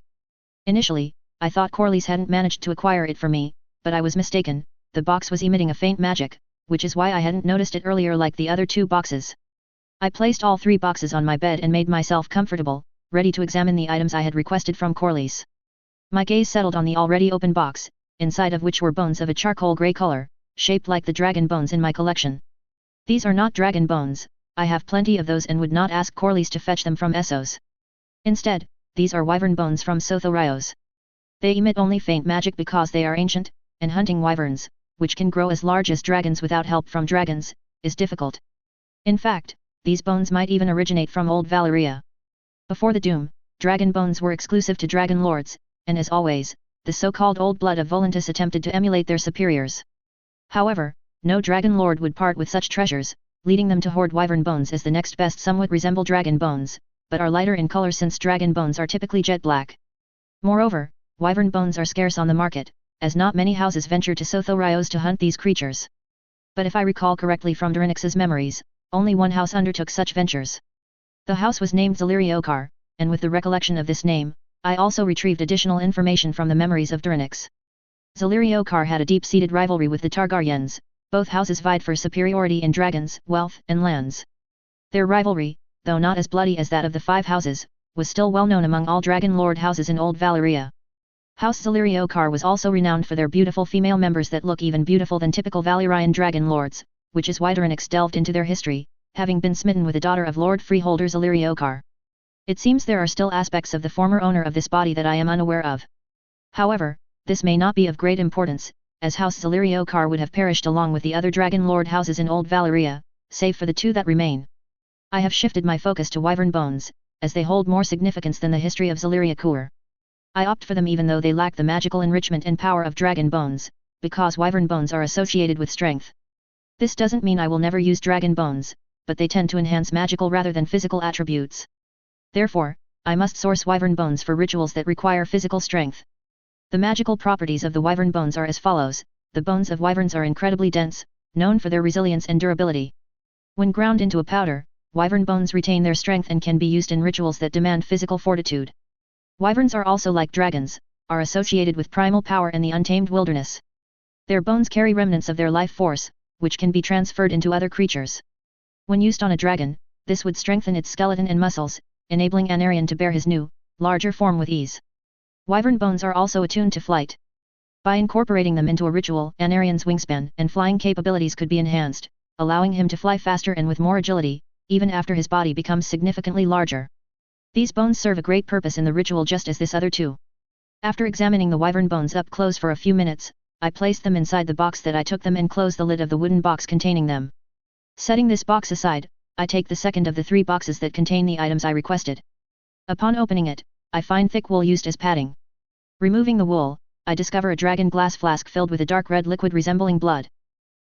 Initially, I thought Corlys hadn't managed to acquire it for me, but I was mistaken. The box was emitting a faint magic, which is why I hadn't noticed it earlier like the other 2 boxes. I placed all 3 boxes on my bed and made myself comfortable, ready to examine the items I had requested from Corlys. My gaze settled on the already open box, inside of which were bones of a charcoal grey color, shaped like the dragon bones in my collection. These are not dragon bones, I have plenty of those and would not ask Corlys to fetch them from Essos. Instead, these are wyvern bones from Sothorios. They emit only faint magic because they are ancient, and hunting wyverns, which can grow as large as dragons without help from dragons, is difficult. In fact, these bones might even originate from old Valyria. Before the Doom, dragon bones were exclusive to dragon lords, and as always, the so-called Old Blood of Volantis attempted to emulate their superiors. However, no dragon lord would part with such treasures, leading them to hoard wyvern bones as the next best. Somewhat resemble dragon bones, but are lighter in color since dragon bones are typically jet black. Moreover, wyvern bones are scarce on the market, as not many houses venture to Sothorios to hunt these creatures. But if I recall correctly from Durinix's memories, only one house undertook such ventures. The house was named Zaliriokar, and with the recollection of this name, I also retrieved additional information from the memories of Durinix. Zaliriokar had a deep-seated rivalry with the Targaryens. Both houses vied for superiority in dragons, wealth, and lands. Their rivalry, though not as bloody as that of the 5 houses, was still well known among all dragon lord houses in Old Valyria. House Zaliriokar was also renowned for their beautiful female members that look even beautiful than typical Valyrian dragon lords, which is why Durinix delved into their history, having been smitten with a daughter of Lord Freeholder Zaliriokar. It seems there are still aspects of the former owner of this body that I am unaware of. However, this may not be of great importance, as House Zaliriokar would have perished along with the other dragon lord houses in Old Valyria, save for the 2 that remain. I have shifted my focus to wyvern bones, as they hold more significance than the history of Zaliriokar. I opt for them even though they lack the magical enrichment and power of dragon bones, because wyvern bones are associated with strength. This doesn't mean I will never use dragon bones, but they tend to enhance magical rather than physical attributes. Therefore, I must source wyvern bones for rituals that require physical strength. The magical properties of the wyvern bones are as follows: the bones of wyverns are incredibly dense, known for their resilience and durability. When ground into a powder, wyvern bones retain their strength and can be used in rituals that demand physical fortitude. Wyverns are also like dragons, are associated with primal power and the untamed wilderness. Their bones carry remnants of their life force, which can be transferred into other creatures. When used on a dragon, this would strengthen its skeleton and muscles, enabling Anarion to bear his new, larger form with ease. Wyvern bones are also attuned to flight. By incorporating them into a ritual, Anarion's wingspan and flying capabilities could be enhanced, allowing him to fly faster and with more agility, even after his body becomes significantly larger. These bones serve a great purpose in the ritual just as this other two. After examining the wyvern bones up close for a few minutes, I placed them inside the box that I took them and closed the lid of the wooden box containing them. Setting this box aside, I take the second of the 3 boxes that contain the items I requested. Upon opening it, I find thick wool used as padding. Removing the wool, I discover a dragon glass flask filled with a dark red liquid resembling blood.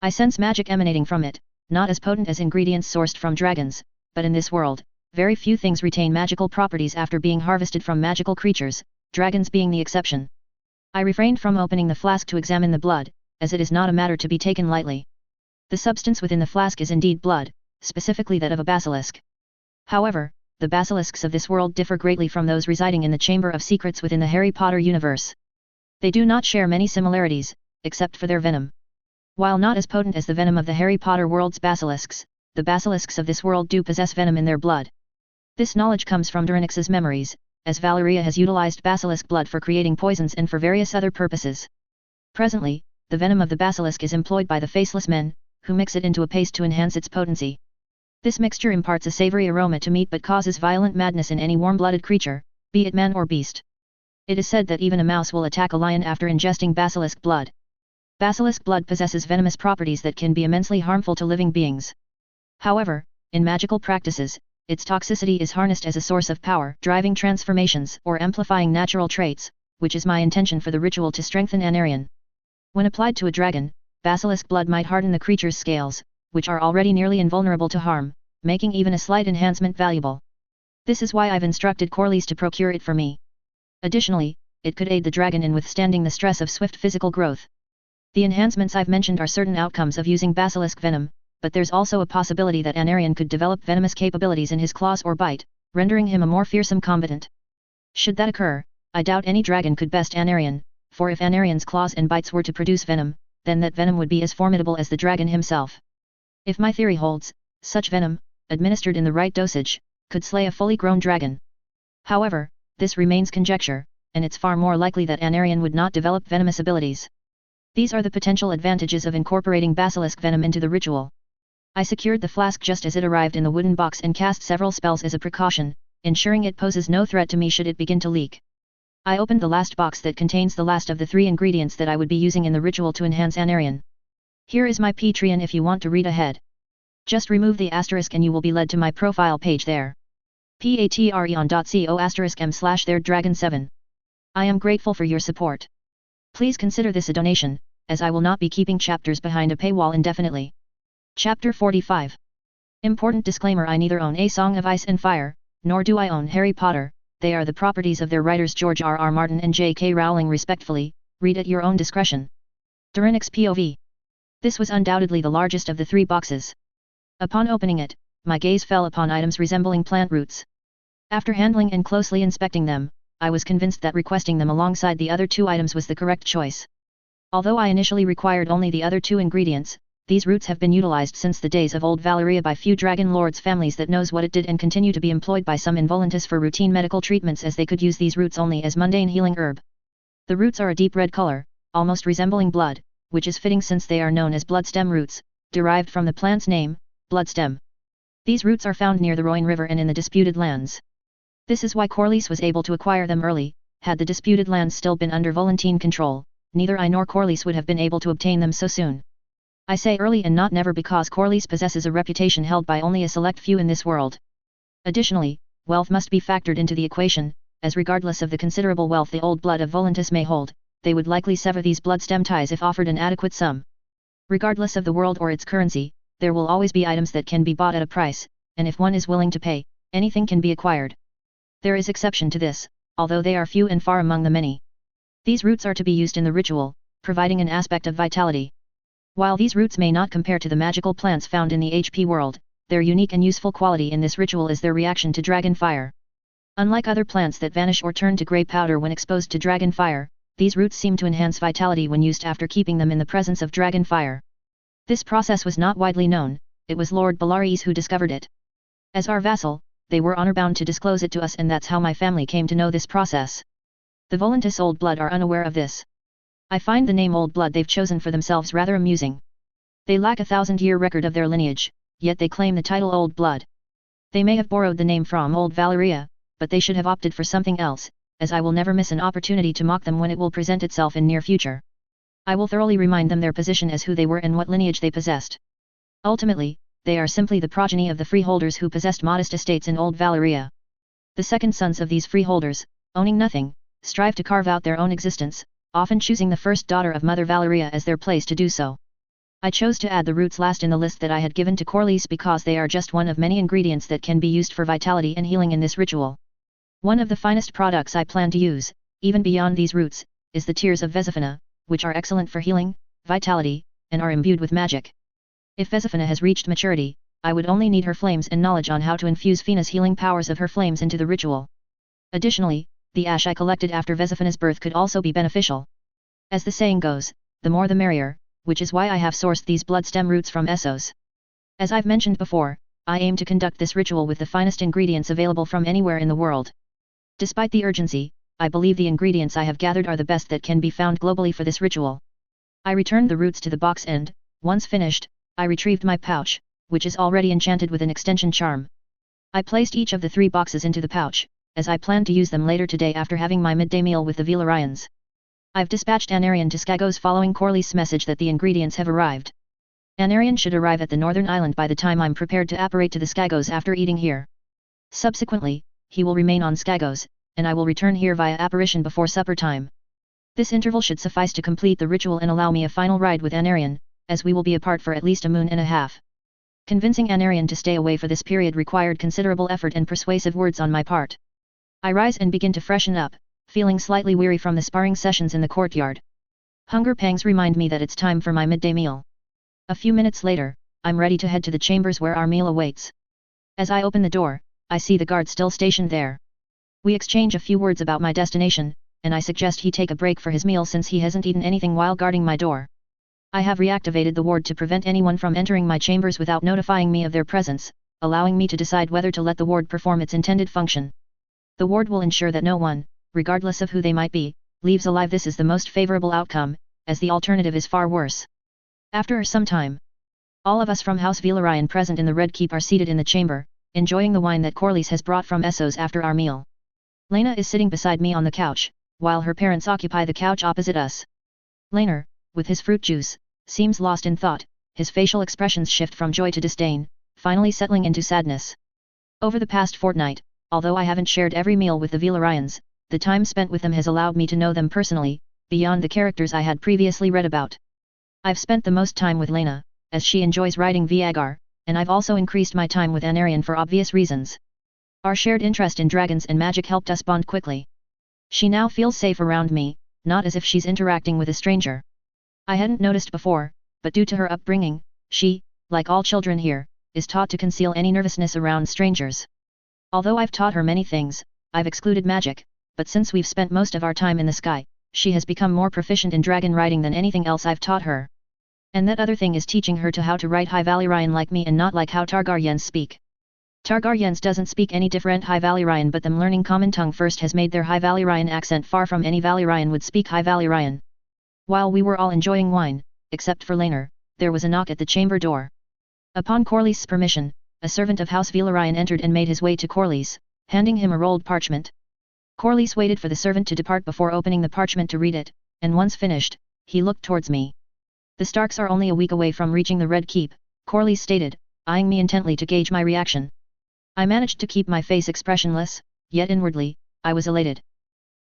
I sense magic emanating from it, not as potent as ingredients sourced from dragons, but in this world, very few things retain magical properties after being harvested from magical creatures, dragons being the exception. I refrained from opening the flask to examine the blood, as it is not a matter to be taken lightly. The substance within the flask is indeed blood, specifically that of a basilisk. However, the basilisks of this world differ greatly from those residing in the Chamber of Secrets within the Harry Potter universe. They do not share many similarities, except for their venom. While not as potent as the venom of the Harry Potter world's basilisks, the basilisks of this world do possess venom in their blood. This knowledge comes from Doranix's memories, as Valyria has utilized basilisk blood for creating poisons and for various other purposes. Presently, the venom of the basilisk is employed by the Faceless Men, who mix it into a paste to enhance its potency. This mixture imparts a savory aroma to meat but causes violent madness in any warm-blooded creature, be it man or beast. It is said that even a mouse will attack a lion after ingesting basilisk blood. Basilisk blood possesses venomous properties that can be immensely harmful to living beings. However, in magical practices, its toxicity is harnessed as a source of power, driving transformations or amplifying natural traits, which is my intention for the ritual to strengthen Anarion. When applied to a dragon, basilisk blood might harden the creature's scales, which are already nearly invulnerable to harm, making even a slight enhancement valuable. This is why I've instructed Corlys to procure it for me. Additionally, it could aid the dragon in withstanding the stress of swift physical growth. The enhancements I've mentioned are certain outcomes of using basilisk venom, but there's also a possibility that Anarion could develop venomous capabilities in his claws or bite, rendering him a more fearsome combatant. Should that occur, I doubt any dragon could best Anarion, for if Anarion's claws and bites were to produce venom, then that venom would be as formidable as the dragon himself. If my theory holds, such venom, administered in the right dosage, could slay a fully grown dragon. However, this remains conjecture, and it's far more likely that Anarion would not develop venomous abilities. These are the potential advantages of incorporating basilisk venom into the ritual. I secured the flask just as it arrived in the wooden box and cast several spells as a precaution, ensuring it poses no threat to me should it begin to leak. I opened the last box that contains the last of the 3 ingredients that I would be using in the ritual to enhance Anarion. Here is my Patreon if you want to read ahead. Just remove the asterisk and you will be led to my profile page there. patreon.com/theirdragon7. I am grateful for your support. Please consider this a donation, as I will not be keeping chapters behind a paywall indefinitely. Chapter 45. Important disclaimer: I neither own A Song of Ice and Fire, nor do I own Harry Potter. They are the properties of their writers George R.R. Martin and J.K. Rowling respectfully, read at your own discretion. Doranix POV. This was undoubtedly the largest of the 3 boxes. Upon opening it, my gaze fell upon items resembling plant roots. After handling and closely inspecting them, I was convinced that requesting them alongside the other 2 items was the correct choice. Although I initially required only the other 2 ingredients, these roots have been utilized since the days of old Valyria by few dragon lords' families that knows what it did and continue to be employed by some involuntus for routine medical treatments, as they could use these roots only as mundane healing herb. The roots are a deep red color, almost resembling blood, which is fitting since they are known as bloodstem roots, derived from the plant's name, bloodstem. These roots are found near the Roine River and in the disputed lands. This is why Corlys was able to acquire them early. Had the disputed lands still been under Volantene control, neither I nor Corlys would have been able to obtain them so soon. I say early and not never because Corlys possesses a reputation held by only a select few in this world. Additionally, wealth must be factored into the equation, as regardless of the considerable wealth the old blood of Volantis may hold, they would likely sever these bloodstem ties if offered an adequate sum. Regardless of the world or its currency, there will always be items that can be bought at a price, and if one is willing to pay, anything can be acquired. There is exception to this, although they are few and far among the many. These roots are to be used in the ritual, providing an aspect of vitality. While these roots may not compare to the magical plants found in the HP world, their unique and useful quality in this ritual is their reaction to dragon fire. Unlike other plants that vanish or turn to grey powder when exposed to dragon fire, these roots seem to enhance vitality when used after keeping them in the presence of dragon fire. This process was not widely known, it was Lord Bellaries who discovered it. As our vassal, they were honor-bound to disclose it to us, and that's how my family came to know this process. The Volantis Old Blood are unaware of this. I find the name Old Blood they've chosen for themselves rather amusing. They lack a 1000-year record of their lineage, yet they claim the title Old Blood. They may have borrowed the name from Old Valyria, but they should have opted for something else, as I will never miss an opportunity to mock them when it will present itself in near future. I will thoroughly remind them their position as who they were and what lineage they possessed. Ultimately, they are simply the progeny of the freeholders who possessed modest estates in Old Valyria. The second sons of these freeholders, owning nothing, strive to carve out their own existence, often choosing the first daughter of Mother Valyria as their place to do so. I chose to add the roots last in the list that I had given to Corlys because they are just one of many ingredients that can be used for vitality and healing in this ritual. One of the finest products I plan to use, even beyond these roots, is the tears of Vesifina, which are excellent for healing, vitality, and are imbued with magic. If Vesifina has reached maturity, I would only need her flames and knowledge on how to infuse Fina's healing powers of her flames into the ritual. Additionally, the ash I collected after Vesifina's birth could also be beneficial. As the saying goes, the more the merrier, which is why I have sourced these bloodstem roots from Essos. As I've mentioned before, I aim to conduct this ritual with the finest ingredients available from anywhere in the world. Despite the urgency, I believe the ingredients I have gathered are the best that can be found globally for this ritual. I returned the roots to the box and, once finished, I retrieved my pouch, which is already enchanted with an extension charm. I placed each of the 3 boxes into the pouch, as I plan to use them later today after having my midday meal with the Valyrians. I've dispatched Anarion to Skagos following Corlys' message that the ingredients have arrived. Anarion should arrive at the northern island by the time I'm prepared to apparate to the Skagos after eating here. Subsequently, he will remain on Skagos, and I will return here via apparition before supper time. This interval should suffice to complete the ritual and allow me a final ride with Anarion, as we will be apart for at least a moon and a half. Convincing Anarion to stay away for this period required considerable effort and persuasive words on my part. I rise and begin to freshen up, feeling slightly weary from the sparring sessions in the courtyard. Hunger pangs remind me that it's time for my midday meal. A few minutes later, I'm ready to head to the chambers where our meal awaits. As I open the door, I see the guard still stationed there. We exchange a few words about my destination, and I suggest he take a break for his meal since he hasn't eaten anything while guarding my door. I have reactivated the ward to prevent anyone from entering my chambers without notifying me of their presence, allowing me to decide whether to let the ward perform its intended function. The ward will ensure that no one, regardless of who they might be, leaves alive. This is the most favorable outcome, as the alternative is far worse. After some time, all of us from House Valyrian present in the Red Keep are seated in the chamber, enjoying the wine that Corlys has brought from Essos after our meal. Lena is sitting beside me on the couch, while her parents occupy the couch opposite us. Laner, with his fruit juice, seems lost in thought, his facial expressions shift from joy to disdain, finally settling into sadness. Over the past fortnight, although I haven't shared every meal with the Valyrians, the time spent with them has allowed me to know them personally, beyond the characters I had previously read about. I've spent the most time with Lena, as she enjoys riding Viagar, and I've also increased my time with Anarion for obvious reasons. Our shared interest in dragons and magic helped us bond quickly. She now feels safe around me, not as if she's interacting with a stranger. I hadn't noticed before, but due to her upbringing, she, like all children here, is taught to conceal any nervousness around strangers. Although I've taught her many things, I've excluded magic, but since we've spent most of our time in the sky, she has become more proficient in dragon riding than anything else I've taught her. And that other thing is teaching her to how to write High Valyrian like me and not like how Targaryens speak. Targaryens doesn't speak any different High Valyrian, but them learning common tongue first has made their High Valyrian accent far from any Valyrian would speak High Valyrian. While we were all enjoying wine, except for Laner, there was a knock at the chamber door. Upon Corlys' permission, a servant of House Valyrian entered and made his way to Corlys, handing him a rolled parchment. Corlys waited for the servant to depart before opening the parchment to read it, and once finished, he looked towards me. The Starks are only a week away from reaching the Red Keep, Corlys stated, eyeing me intently to gauge my reaction. I managed to keep my face expressionless, yet inwardly, I was elated.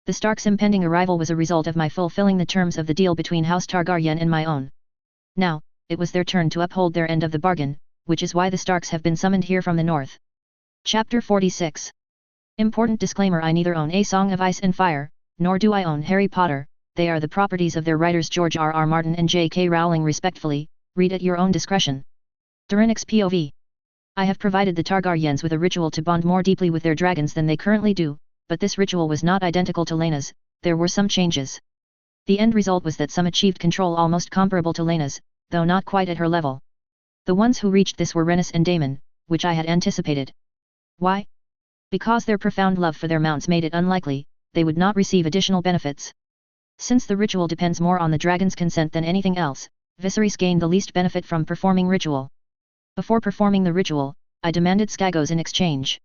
The Starks' impending arrival was a result of my fulfilling the terms of the deal between House Targaryen and my own. Now, it was their turn to uphold their end of the bargain, which is why the Starks have been summoned here from the north. Chapter 46. Important disclaimer: I neither own A Song of Ice and Fire, nor do I own Harry Potter. They are the properties of their writers George R.R. Martin and J.K. Rowling respectfully, read at your own discretion. Durinix POV. I have provided the Targaryens with a ritual to bond more deeply with their dragons than they currently do, but this ritual was not identical to Lena's. There were some changes. The end result was that some achieved control almost comparable to Lena's, though not quite at her level. The ones who reached this were Rhaenys and Daemon, which I had anticipated. Why? Because their profound love for their mounts made it unlikely, they would not receive additional benefits. Since the ritual depends more on the dragon's consent than anything else, Viserys gained the least benefit from performing ritual. Before performing the ritual, I demanded Skagos in exchange.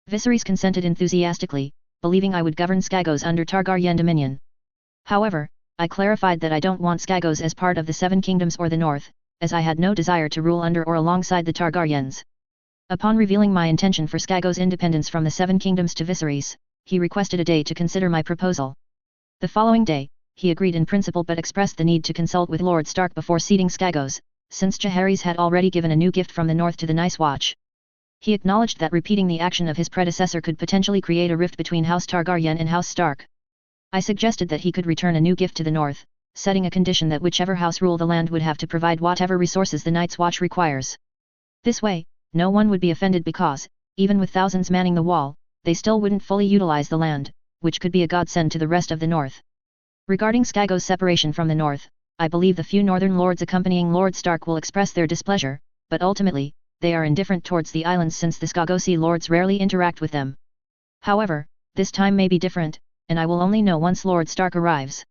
Viserys consented enthusiastically, believing I would govern Skagos under Targaryen dominion. However, I clarified that I don't want Skagos as part of the Seven Kingdoms or the North, as I had no desire to rule under or alongside the Targaryens. Upon revealing my intention for Skagos' independence from the Seven Kingdoms to Viserys, he requested a day to consider my proposal. The following day, he agreed in principle but expressed the need to consult with Lord Stark before ceding Skagos, since Jaehaerys had already given a new gift from the north to the Nice Watch. He acknowledged that repeating the action of his predecessor could potentially create a rift between House Targaryen and House Stark. I suggested that he could return a new gift to the north, setting a condition that whichever house ruled the land would have to provide whatever resources the Night's Watch requires. This way, no one would be offended because, even with thousands manning the wall, they still wouldn't fully utilize the land, which could be a godsend to the rest of the north. Regarding Skagos' separation from the north, I believe the few northern lords accompanying Lord Stark will express their displeasure, but ultimately, they are indifferent towards the islands since the Skagosi lords rarely interact with them. However, this time may be different, and I will only know once Lord Stark arrives.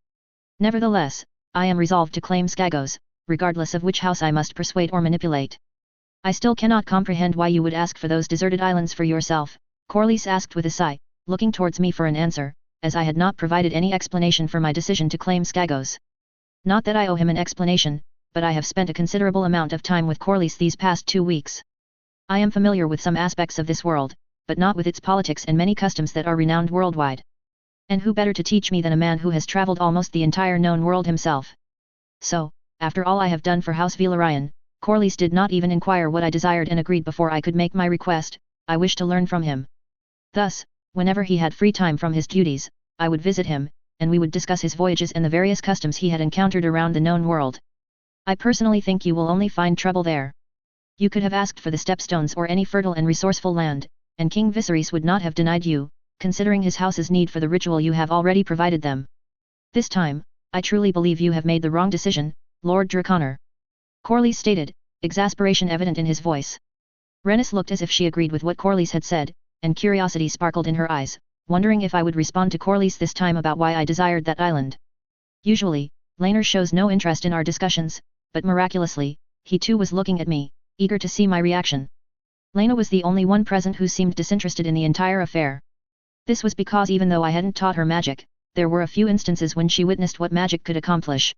Nevertheless, I am resolved to claim Skagos, regardless of which house I must persuade or manipulate. I still cannot comprehend why you would ask for those deserted islands for yourself, Corlys asked with a sigh, looking towards me for an answer, as I had not provided any explanation for my decision to claim Skagos. Not that I owe him an explanation, but I have spent a considerable amount of time with Corlys these past 2 weeks. I am familiar with some aspects of this world, but not with its politics and many customs that are renowned worldwide. And who better to teach me than a man who has traveled almost the entire known world himself? So, after all I have done for House Valyrian, Corlys did not even inquire what I desired and agreed before I could make my request. I wished to learn from him. Thus, whenever he had free time from his duties, I would visit him, and we would discuss his voyages and the various customs he had encountered around the known world. I personally think you will only find trouble there. You could have asked for the stepstones or any fertile and resourceful land, and King Viserys would not have denied you, considering his house's need for the ritual you have already provided them. This time, I truly believe you have made the wrong decision, Lord Draconor. Corlys stated, exasperation evident in his voice. Rhaenys looked as if she agreed with what Corlys had said, and curiosity sparkled in her eyes, wondering if I would respond to Corlys this time about why I desired that island. Usually, Laenor shows no interest in our discussions, but miraculously, he too was looking at me, eager to see my reaction. Laena was the only one present who seemed disinterested in the entire affair. This was because even though I hadn't taught her magic, there were a few instances when she witnessed what magic could accomplish.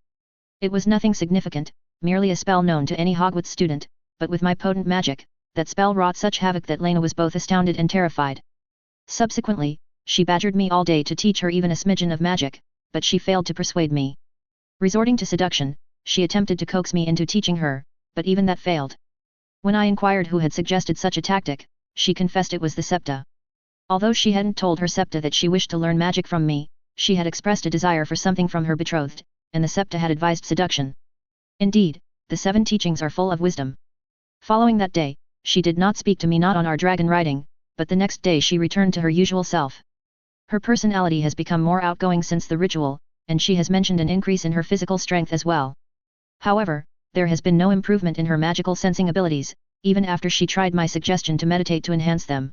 It was nothing significant, merely a spell known to any Hogwarts student, but with my potent magic, that spell wrought such havoc that Laena was both astounded and terrified. Subsequently, she badgered me all day to teach her even a smidgen of magic, but she failed to persuade me. Resorting to seduction, she attempted to coax me into teaching her, but even that failed. When I inquired who had suggested such a tactic, she confessed it was the Septa. Although she hadn't told her Septa that she wished to learn magic from me, she had expressed a desire for something from her betrothed, and the Septa had advised seduction. Indeed, the 7 teachings are full of wisdom. Following that day, she did not speak to me not on our dragon riding, but the next day she returned to her usual self. Her personality has become more outgoing since the ritual, and she has mentioned an increase in her physical strength as well. However, there has been no improvement in her magical sensing abilities, even after she tried my suggestion to meditate to enhance them.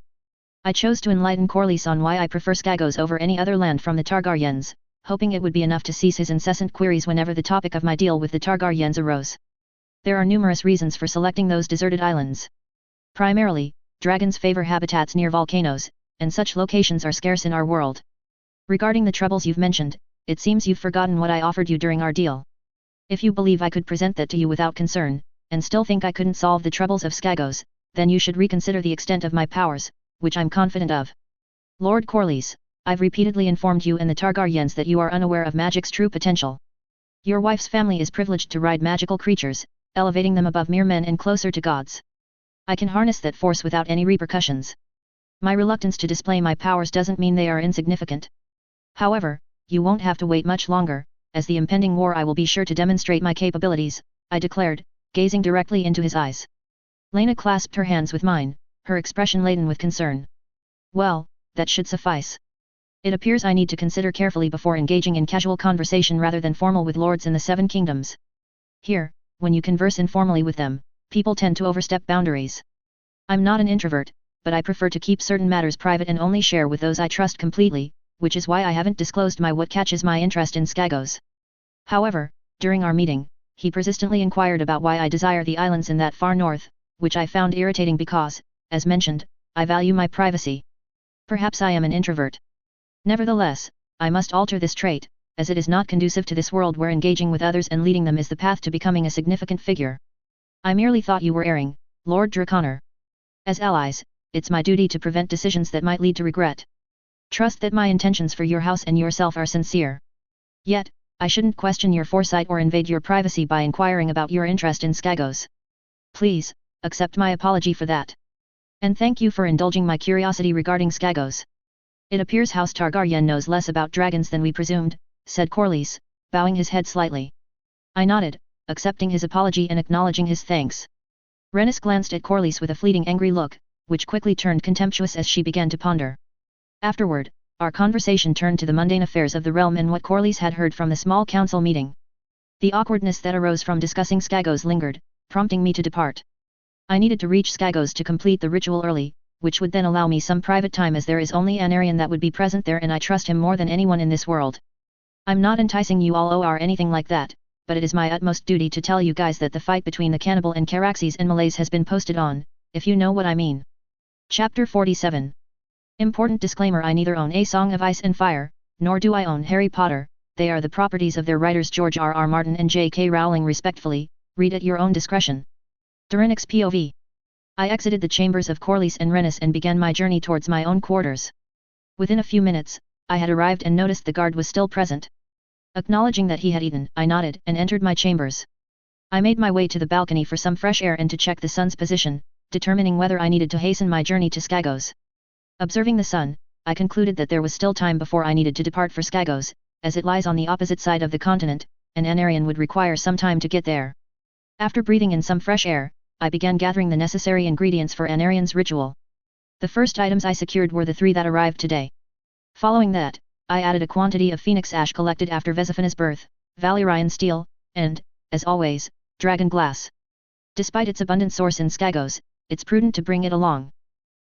I chose to enlighten Corlys on why I prefer Skagos over any other land from the Targaryens, hoping it would be enough to cease his incessant queries whenever the topic of my deal with the Targaryens arose. There are numerous reasons for selecting those deserted islands. Primarily, dragons favor habitats near volcanoes, and such locations are scarce in our world. Regarding the troubles you've mentioned, it seems you've forgotten what I offered you during our deal. If you believe I could present that to you without concern, and still think I couldn't solve the troubles of Skagos, then you should reconsider the extent of my powers, which I'm confident of. Lord Corlys, I've repeatedly informed you and the Targaryens that you are unaware of magic's true potential. Your wife's family is privileged to ride magical creatures, elevating them above mere men and closer to gods. I can harness that force without any repercussions. My reluctance to display my powers doesn't mean they are insignificant. However, you won't have to wait much longer, as the impending war I will be sure to demonstrate my capabilities, I declared, gazing directly into his eyes. Laena clasped her hands with mine, her expression laden with concern. Well, that should suffice. It appears I need to consider carefully before engaging in casual conversation rather than formal with lords in the 7 kingdoms. Here, when you converse informally with them, people tend to overstep boundaries. I'm not an introvert, but I prefer to keep certain matters private and only share with those I trust completely, which is why I haven't disclosed what catches my interest in Skagos. However, during our meeting, he persistently inquired about why I desire the islands in that far north, which I found irritating because, as mentioned, I value my privacy. Perhaps I am an introvert. Nevertheless, I must alter this trait, as it is not conducive to this world where engaging with others and leading them is the path to becoming a significant figure. I merely thought you were erring, Lord Draconor. As allies, it's my duty to prevent decisions that might lead to regret. Trust that my intentions for your house and yourself are sincere. Yet, I shouldn't question your foresight or invade your privacy by inquiring about your interest in Skagos. Please, accept my apology for that. And thank you for indulging my curiosity regarding Skagos. It appears House Targaryen knows less about dragons than we presumed, said Corlys, bowing his head slightly. I nodded, accepting his apology and acknowledging his thanks. Rhaenys glanced at Corlys with a fleeting angry look, which quickly turned contemptuous as she began to ponder. Afterward, our conversation turned to the mundane affairs of the realm and what Corlys had heard from the small council meeting. The awkwardness that arose from discussing Skagos lingered, prompting me to depart. I needed to reach Skagos to complete the ritual early, which would then allow me some private time as there is only an Aryan that would be present there and I trust him more than anyone in this world. I'm not enticing you all or anything like that, but it is my utmost duty to tell you guys that the fight between the cannibal and Caraxes and Malays has been posted on, if you know what I mean. Chapter 47. Important disclaimer: I neither own A Song of Ice and Fire, nor do I own Harry Potter. They are the properties of their writers George R.R. Martin and J.K. Rowling respectfully, read at your own discretion. Durinix POV. I exited the chambers of Corlys and Rhaenys and began my journey towards my own quarters. Within a few minutes, I had arrived and noticed the guard was still present. Acknowledging that he had eaten, I nodded and entered my chambers. I made my way to the balcony for some fresh air and to check the sun's position, determining whether I needed to hasten my journey to Skagos. Observing the sun, I concluded that there was still time before I needed to depart for Skagos, as it lies on the opposite side of the continent, and an Aryan would require some time to get there. After breathing in some fresh air, I began gathering the necessary ingredients for an Aryan's ritual. The first items I secured were the 3 that arrived today. Following that, I added a quantity of phoenix ash collected after Vesifina's birth, Valyrian steel, and, as always, dragon glass. Despite its abundant source in Skagos, it's prudent to bring it along.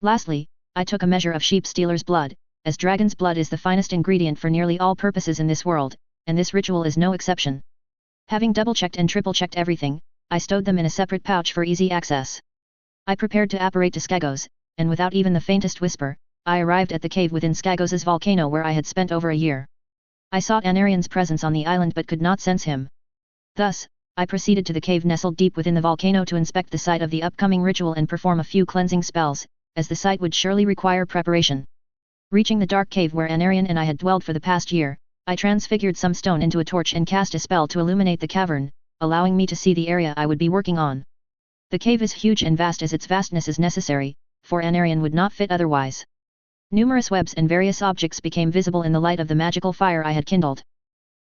Lastly, I took a measure of sheep stealer's blood, as dragon's blood is the finest ingredient for nearly all purposes in this world, and this ritual is no exception. Having double-checked and triple-checked everything, I stowed them in a separate pouch for easy access. I prepared to apparate to Skagos, and without even the faintest whisper, I arrived at the cave within Skagos's volcano where I had spent over a year. I sought an Aryan's presence on the island but could not sense him. Thus, I proceeded to the cave nestled deep within the volcano to inspect the site of the upcoming ritual and perform a few cleansing spells, as the site would surely require preparation. Reaching the dark cave where an Aryan and I had dwelled for the past year, I transfigured some stone into a torch and cast a spell to illuminate the cavern, allowing me to see the area I would be working on. The cave is huge and vast as its vastness is necessary, for an Aryan would not fit otherwise. Numerous webs and various objects became visible in the light of the magical fire I had kindled.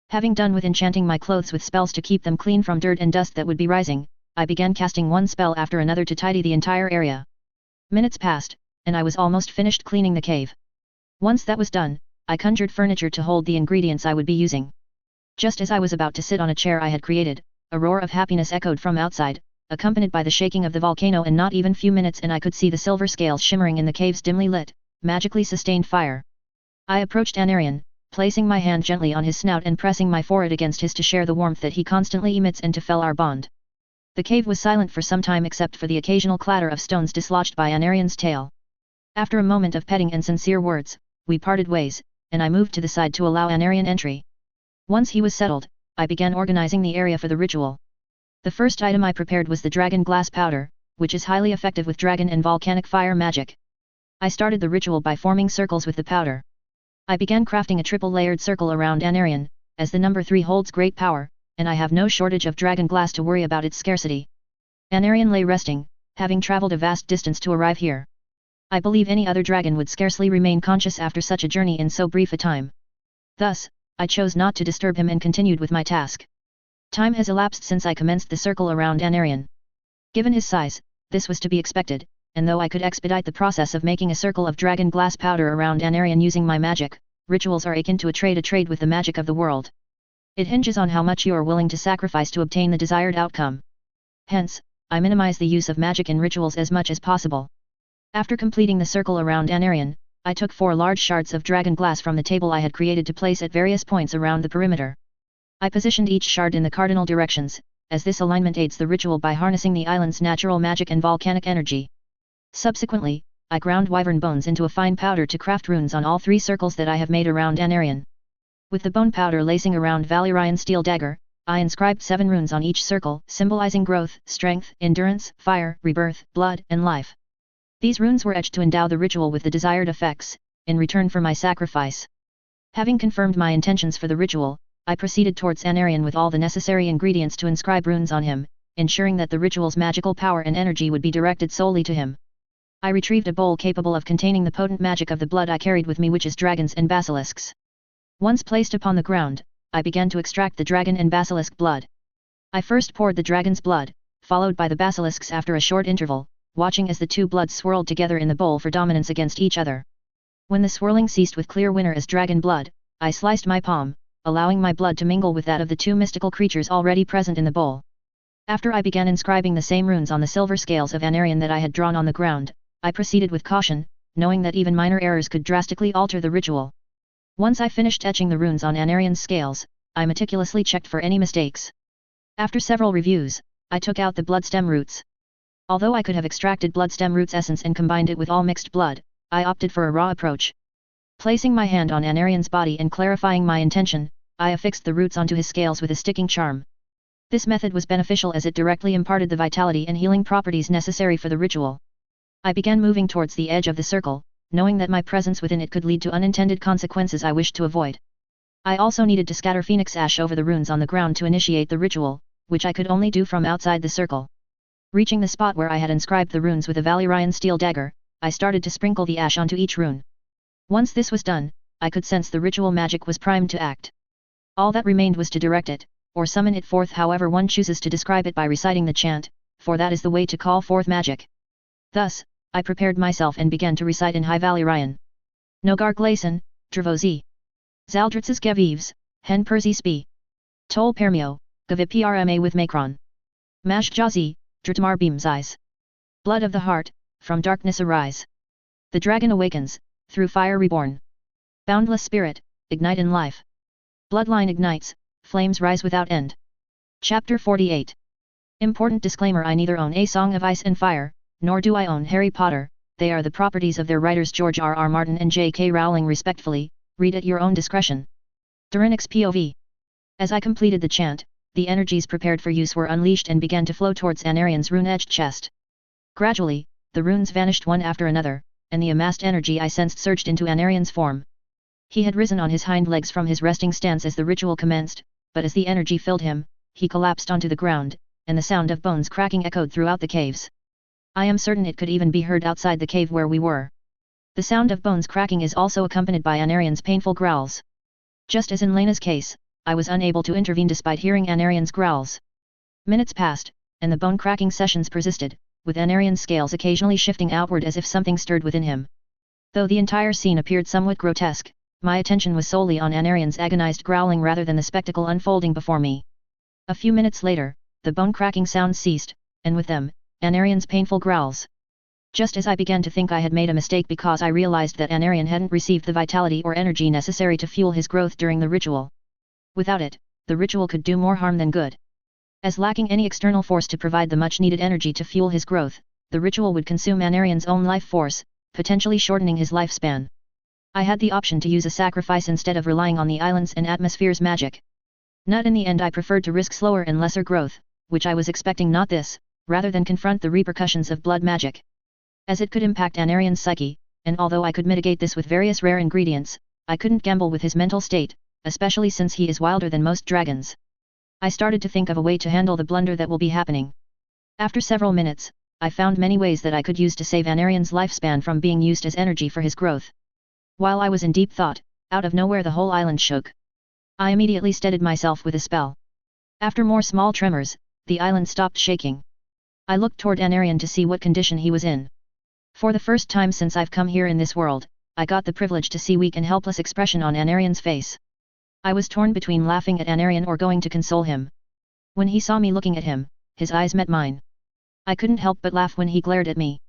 Having done with enchanting my clothes with spells to keep them clean from dirt and dust that would be rising, I began casting one spell after another to tidy the entire area. Minutes passed, and I was almost finished cleaning the cave. Once that was done, I conjured furniture to hold the ingredients I would be using. Just as I was about to sit on a chair I had created, a roar of happiness echoed from outside, accompanied by the shaking of the volcano, and not even few minutes and I could see the silver scales shimmering in the cave's dimly lit, magically sustained fire. I approached an Aryan, placing my hand gently on his snout and pressing my forehead against his to share the warmth that he constantly emits and to fell our bond. The cave was silent for some time except for the occasional clatter of stones dislodged by an Aryan's tail. After a moment of petting and sincere words, we parted ways, and I moved to the side to allow an Aryan entry. Once he was settled, I began organizing the area for the ritual. The first item I prepared was the dragon glass powder, which is highly effective with dragon and volcanic fire magic. I started the ritual by forming circles with the powder. I began crafting a triple-layered circle around an Aryan, as the number 3 holds great power, and I have no shortage of dragon glass to worry about its scarcity. An Aryan lay resting, having traveled a vast distance to arrive here. I believe any other dragon would scarcely remain conscious after such a journey in so brief a time. Thus, I chose not to disturb him and continued with my task. Time has elapsed since I commenced the circle around an Aryan. Given his size, this was to be expected, and though I could expedite the process of making a circle of dragon glass powder around an Aryan using my magic, rituals are akin to a trade with the magic of the world. It hinges on how much you are willing to sacrifice to obtain the desired outcome. Hence, I minimize the use of magic in rituals as much as possible. After completing the circle around Anarion, I took 4 large shards of dragon glass from the table I had created to place at various points around the perimeter. I positioned each shard in the cardinal directions, as this alignment aids the ritual by harnessing the island's natural magic and volcanic energy. Subsequently, I ground wyvern bones into a fine powder to craft runes on all 3 circles that I have made around Anarion. With the bone powder lacing around Valyrian steel dagger, I inscribed 7 runes on each circle, symbolizing growth, strength, endurance, fire, rebirth, blood, and life. These runes were etched to endow the ritual with the desired effects, in return for my sacrifice. Having confirmed my intentions for the ritual, I proceeded towards Anarion with all the necessary ingredients to inscribe runes on him, ensuring that the ritual's magical power and energy would be directed solely to him. I retrieved a bowl capable of containing the potent magic of the blood I carried with me, which is dragons and basilisks. Once placed upon the ground, I began to extract the dragon and basilisk blood. I first poured the dragon's blood, followed by the basilisks after a short interval, watching as the 2 bloods swirled together in the bowl for dominance against each other. When the swirling ceased with clear winner as dragon blood, I sliced my palm, allowing my blood to mingle with that of the 2 mystical creatures already present in the bowl. After I began inscribing the same runes on the silver scales of Anarion that I had drawn on the ground, I proceeded with caution, knowing that even minor errors could drastically alter the ritual. Once I finished etching the runes on Anarion's scales, I meticulously checked for any mistakes. After several reviews, I took out the bloodstem roots. Although I could have extracted bloodstem roots essence and combined it with all mixed blood, I opted for a raw approach. Placing my hand on Anarion's body and clarifying my intention, I affixed the roots onto his scales with a sticking charm. This method was beneficial as it directly imparted the vitality and healing properties necessary for the ritual. I began moving towards the edge of the circle, knowing that my presence within it could lead to unintended consequences I wished to avoid. I also needed to scatter phoenix ash over the runes on the ground to initiate the ritual, which I could only do from outside the circle. Reaching the spot where I had inscribed the runes with a Valyrian steel dagger, I started to sprinkle the ash onto each rune. Once this was done, I could sense the ritual magic was primed to act. All that remained was to direct it, or summon it forth however one chooses to describe it by reciting the chant, for that is the way to call forth magic. Thus, I prepared myself and began to recite in High Valyrian. Nogar Glason, Dravozi. Zaldritzes Gevives, Hen Perzi Spi. Tol Permio, Gaviprma with Macron. Mash Jazi, Dritmar Beams Eyes. Blood of the heart, from darkness arise. The dragon awakens, through fire reborn. Boundless spirit, ignite in life. Bloodline ignites, flames rise without end. Chapter 48. Important disclaimer: I neither own A Song of Ice and Fire, nor do I own Harry Potter. They are the properties of their writers George R.R. Martin and J.K. Rowling respectfully, read at your own discretion. Durinix POV. As I completed the chant, the energies prepared for use were unleashed and began to flow towards Anarion's rune-edged chest. Gradually, the runes vanished one after another, and the amassed energy I sensed surged into Anarion's form. He had risen on his hind legs from his resting stance as the ritual commenced, but as the energy filled him, he collapsed onto the ground, and the sound of bones cracking echoed throughout the caves. I am certain it could even be heard outside the cave where we were. The sound of bones cracking is also accompanied by Anarion's painful growls. Just as in Lena's case, I was unable to intervene despite hearing Anarion's growls. Minutes passed, and the bone-cracking sessions persisted, with Anarion's scales occasionally shifting outward as if something stirred within him. Though the entire scene appeared somewhat grotesque, my attention was solely on Anarion's agonized growling rather than the spectacle unfolding before me. A few minutes later, the bone-cracking sounds ceased, and with them, Anarion's painful growls. Just as I began to think I had made a mistake because I realized that Anarion hadn't received the vitality or energy necessary to fuel his growth during the ritual. Without it, the ritual could do more harm than good. As lacking any external force to provide the much-needed energy to fuel his growth, the ritual would consume Anarion's own life force, potentially shortening his lifespan. I had the option to use a sacrifice instead of relying on the island's and atmosphere's magic. Not in the end, I preferred to risk slower and lesser growth, which I was expecting, not this, rather than confront the repercussions of blood magic. As it could impact Anarion's psyche, and although I could mitigate this with various rare ingredients, I couldn't gamble with his mental state, especially since he is wilder than most dragons. I started to think of a way to handle the blunder that will be happening. After several minutes, I found many ways that I could use to save Anarion's lifespan from being used as energy for his growth. While I was in deep thought, out of nowhere the whole island shook. I immediately steadied myself with a spell. After more small tremors, the island stopped shaking. I looked toward Anarion to see what condition he was in. For the first time since I've come here in this world, I got the privilege to see weak and helpless expression on Anarion's face. I was torn between laughing at Anarion or going to console him. When he saw me looking at him, his eyes met mine. I couldn't help but laugh when he glared at me.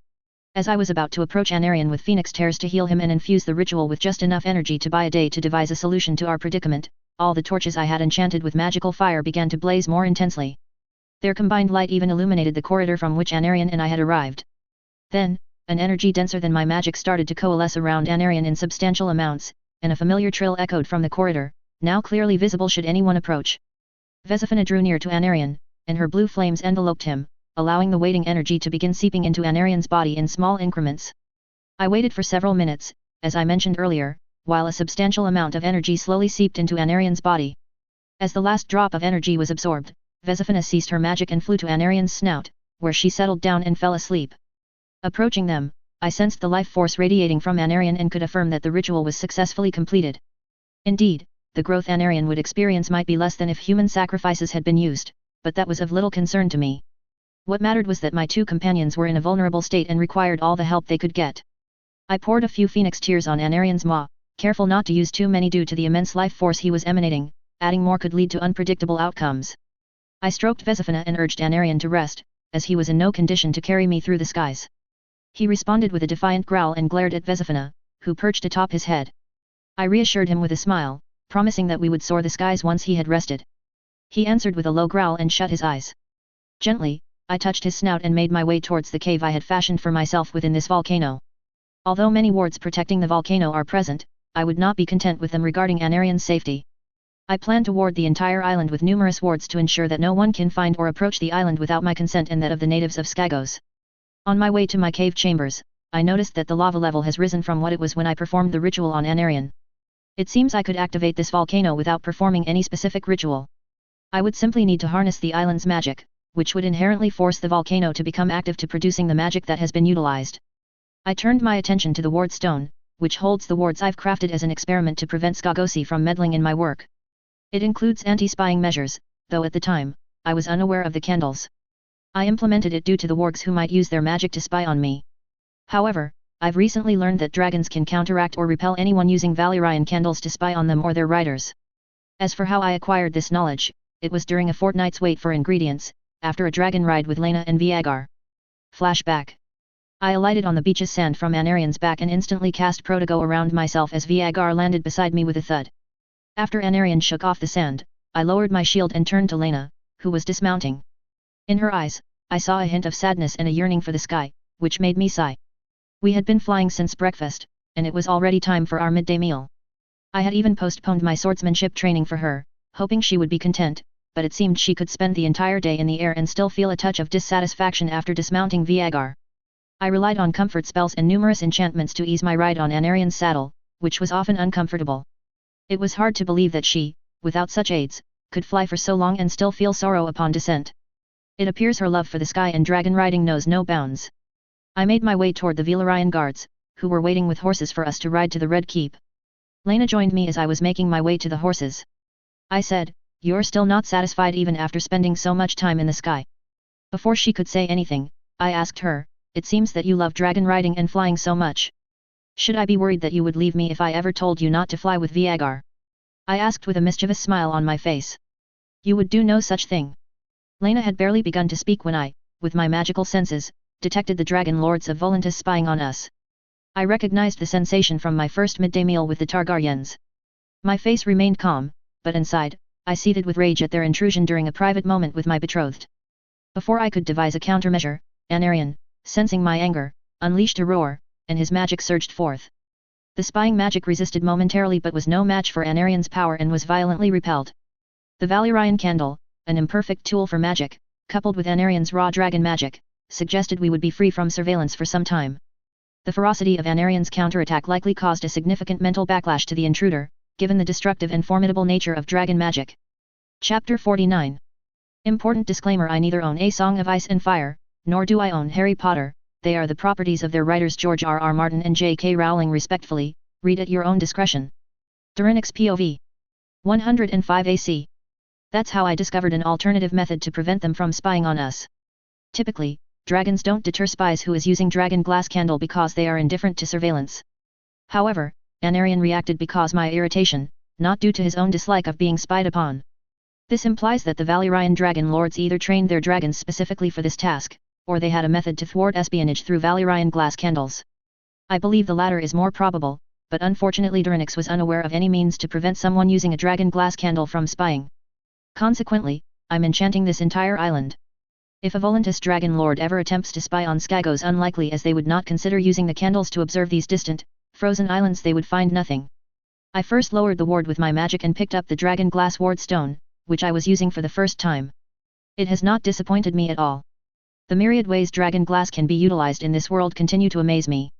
As I was about to approach Anarian with Phoenix Tears to heal him and infuse the ritual with just enough energy to buy a day to devise a solution to our predicament, all the torches I had enchanted with magical fire began to blaze more intensely. Their combined light even illuminated the corridor from which Anarian and I had arrived. Then, an energy denser than my magic started to coalesce around Anarian in substantial amounts, and a familiar trill echoed from the corridor, now clearly visible should anyone approach. Vesifina drew near to Anarian, and her blue flames enveloped him, allowing the waiting energy to begin seeping into Anarian's body in small increments. I waited for several minutes, as I mentioned earlier, while a substantial amount of energy slowly seeped into Anarian's body. As the last drop of energy was absorbed, Vesifina ceased her magic and flew to Anarian's snout, where she settled down and fell asleep. Approaching them, I sensed the life force radiating from Anarian and could affirm that the ritual was successfully completed. Indeed, the growth Anarian would experience might be less than if human sacrifices had been used, but that was of little concern to me. What mattered was that my two companions were in a vulnerable state and required all the help they could get. I poured a few Phoenix Tears on Anarian's maw, careful not to use too many due to the immense life force he was emanating, adding more could lead to unpredictable outcomes. I stroked Vesifina and urged Anarian to rest, as he was in no condition to carry me through the skies. He responded with a defiant growl and glared at Vesifina, who perched atop his head. I reassured him with a smile, promising that we would soar the skies once he had rested. He answered with a low growl and shut his eyes. Gently, I touched his snout and made my way towards the cave I had fashioned for myself within this volcano. Although many wards protecting the volcano are present, I would not be content with them regarding Anarian's safety. I plan to ward the entire island with numerous wards to ensure that no one can find or approach the island without my consent and that of the natives of Skagos. On my way to my cave chambers, I noticed that the lava level has risen from what it was when I performed the ritual on Anarian. It seems I could activate this volcano without performing any specific ritual. I would simply need to harness the island's magic, which would inherently force the volcano to become active to producing the magic that has been utilized. I turned my attention to the ward stone, which holds the wards I've crafted as an experiment to prevent Skagosi from meddling in my work. It includes anti-spying measures, though at the time, I was unaware of the candles. I implemented it due to the wargs who might use their magic to spy on me. However, I've recently learned that dragons can counteract or repel anyone using Valyrian candles to spy on them or their riders. As for how I acquired this knowledge, it was during a fortnight's wait for ingredients, after a dragon ride with Lena and Viagar. Flashback. I alighted on the beach's sand from Anarian's back and instantly cast Protego around myself as Viagar landed beside me with a thud. After Anarian shook off the sand, I lowered my shield and turned to Lena, who was dismounting. In her eyes, I saw a hint of sadness and a yearning for the sky, which made me sigh. We had been flying since breakfast, and it was already time for our midday meal. I had even postponed my swordsmanship training for her, hoping she would be content, but it seemed she could spend the entire day in the air and still feel a touch of dissatisfaction after dismounting Viagar. I relied on comfort spells and numerous enchantments to ease my ride on Anarian's saddle, which was often uncomfortable. It was hard to believe that she, without such aids, could fly for so long and still feel sorrow upon descent. It appears her love for the sky and dragon riding knows no bounds. I made my way toward the Valyrian guards, who were waiting with horses for us to ride to the Red Keep. Lena joined me as I was making my way to the horses. I said, "You're still not satisfied even after spending so much time in the sky." Before she could say anything, I asked her, "It seems that you love dragon riding and flying so much. Should I be worried that you would leave me if I ever told you not to fly with Viagar?" I asked with a mischievous smile on my face. "You would do no such thing." Lena had barely begun to speak when I, with my magical senses, detected the dragon lords of Volantis spying on us. I recognized the sensation from my first midday meal with the Targaryens. My face remained calm, but inside, I seethed with rage at their intrusion during a private moment with my betrothed. Before I could devise a countermeasure, Anarian, sensing my anger, unleashed a roar, and his magic surged forth. The spying magic resisted momentarily but was no match for Anarian's power and was violently repelled. The Valyrian candle, an imperfect tool for magic, coupled with Anarian's raw dragon magic, suggested we would be free from surveillance for some time. The ferocity of Anarian's counterattack likely caused a significant mental backlash to the intruder, given the destructive and formidable nature of dragon magic. Chapter 49. Important disclaimer: I neither own A Song of Ice and Fire, nor do I own Harry Potter. They are the properties of their writers George R.R. Martin and J.K. Rowling respectfully, read at your own discretion. Durinix POV. 105 AC. That's how I discovered an alternative method to prevent them from spying on us. Typically, dragons don't deter spies who is using dragon glass candle because they are indifferent to surveillance. However, Anarian reacted because my irritation, not due to his own dislike of being spied upon. This implies that the Valyrian dragon lords either trained their dragons specifically for this task, or they had a method to thwart espionage through Valyrian glass candles. I believe the latter is more probable, but unfortunately Durinix was unaware of any means to prevent someone using a dragon glass candle from spying. Consequently, I'm enchanting this entire island. If a Volantis Dragon Lord ever attempts to spy on Skagos, unlikely as they would not consider using the candles to observe these distant, frozen islands, they would find nothing. I first lowered the ward with my magic and picked up the dragon glass ward stone, which I was using for the first time. It has not disappointed me at all. The myriad ways dragon glass can be utilized in this world continue to amaze me.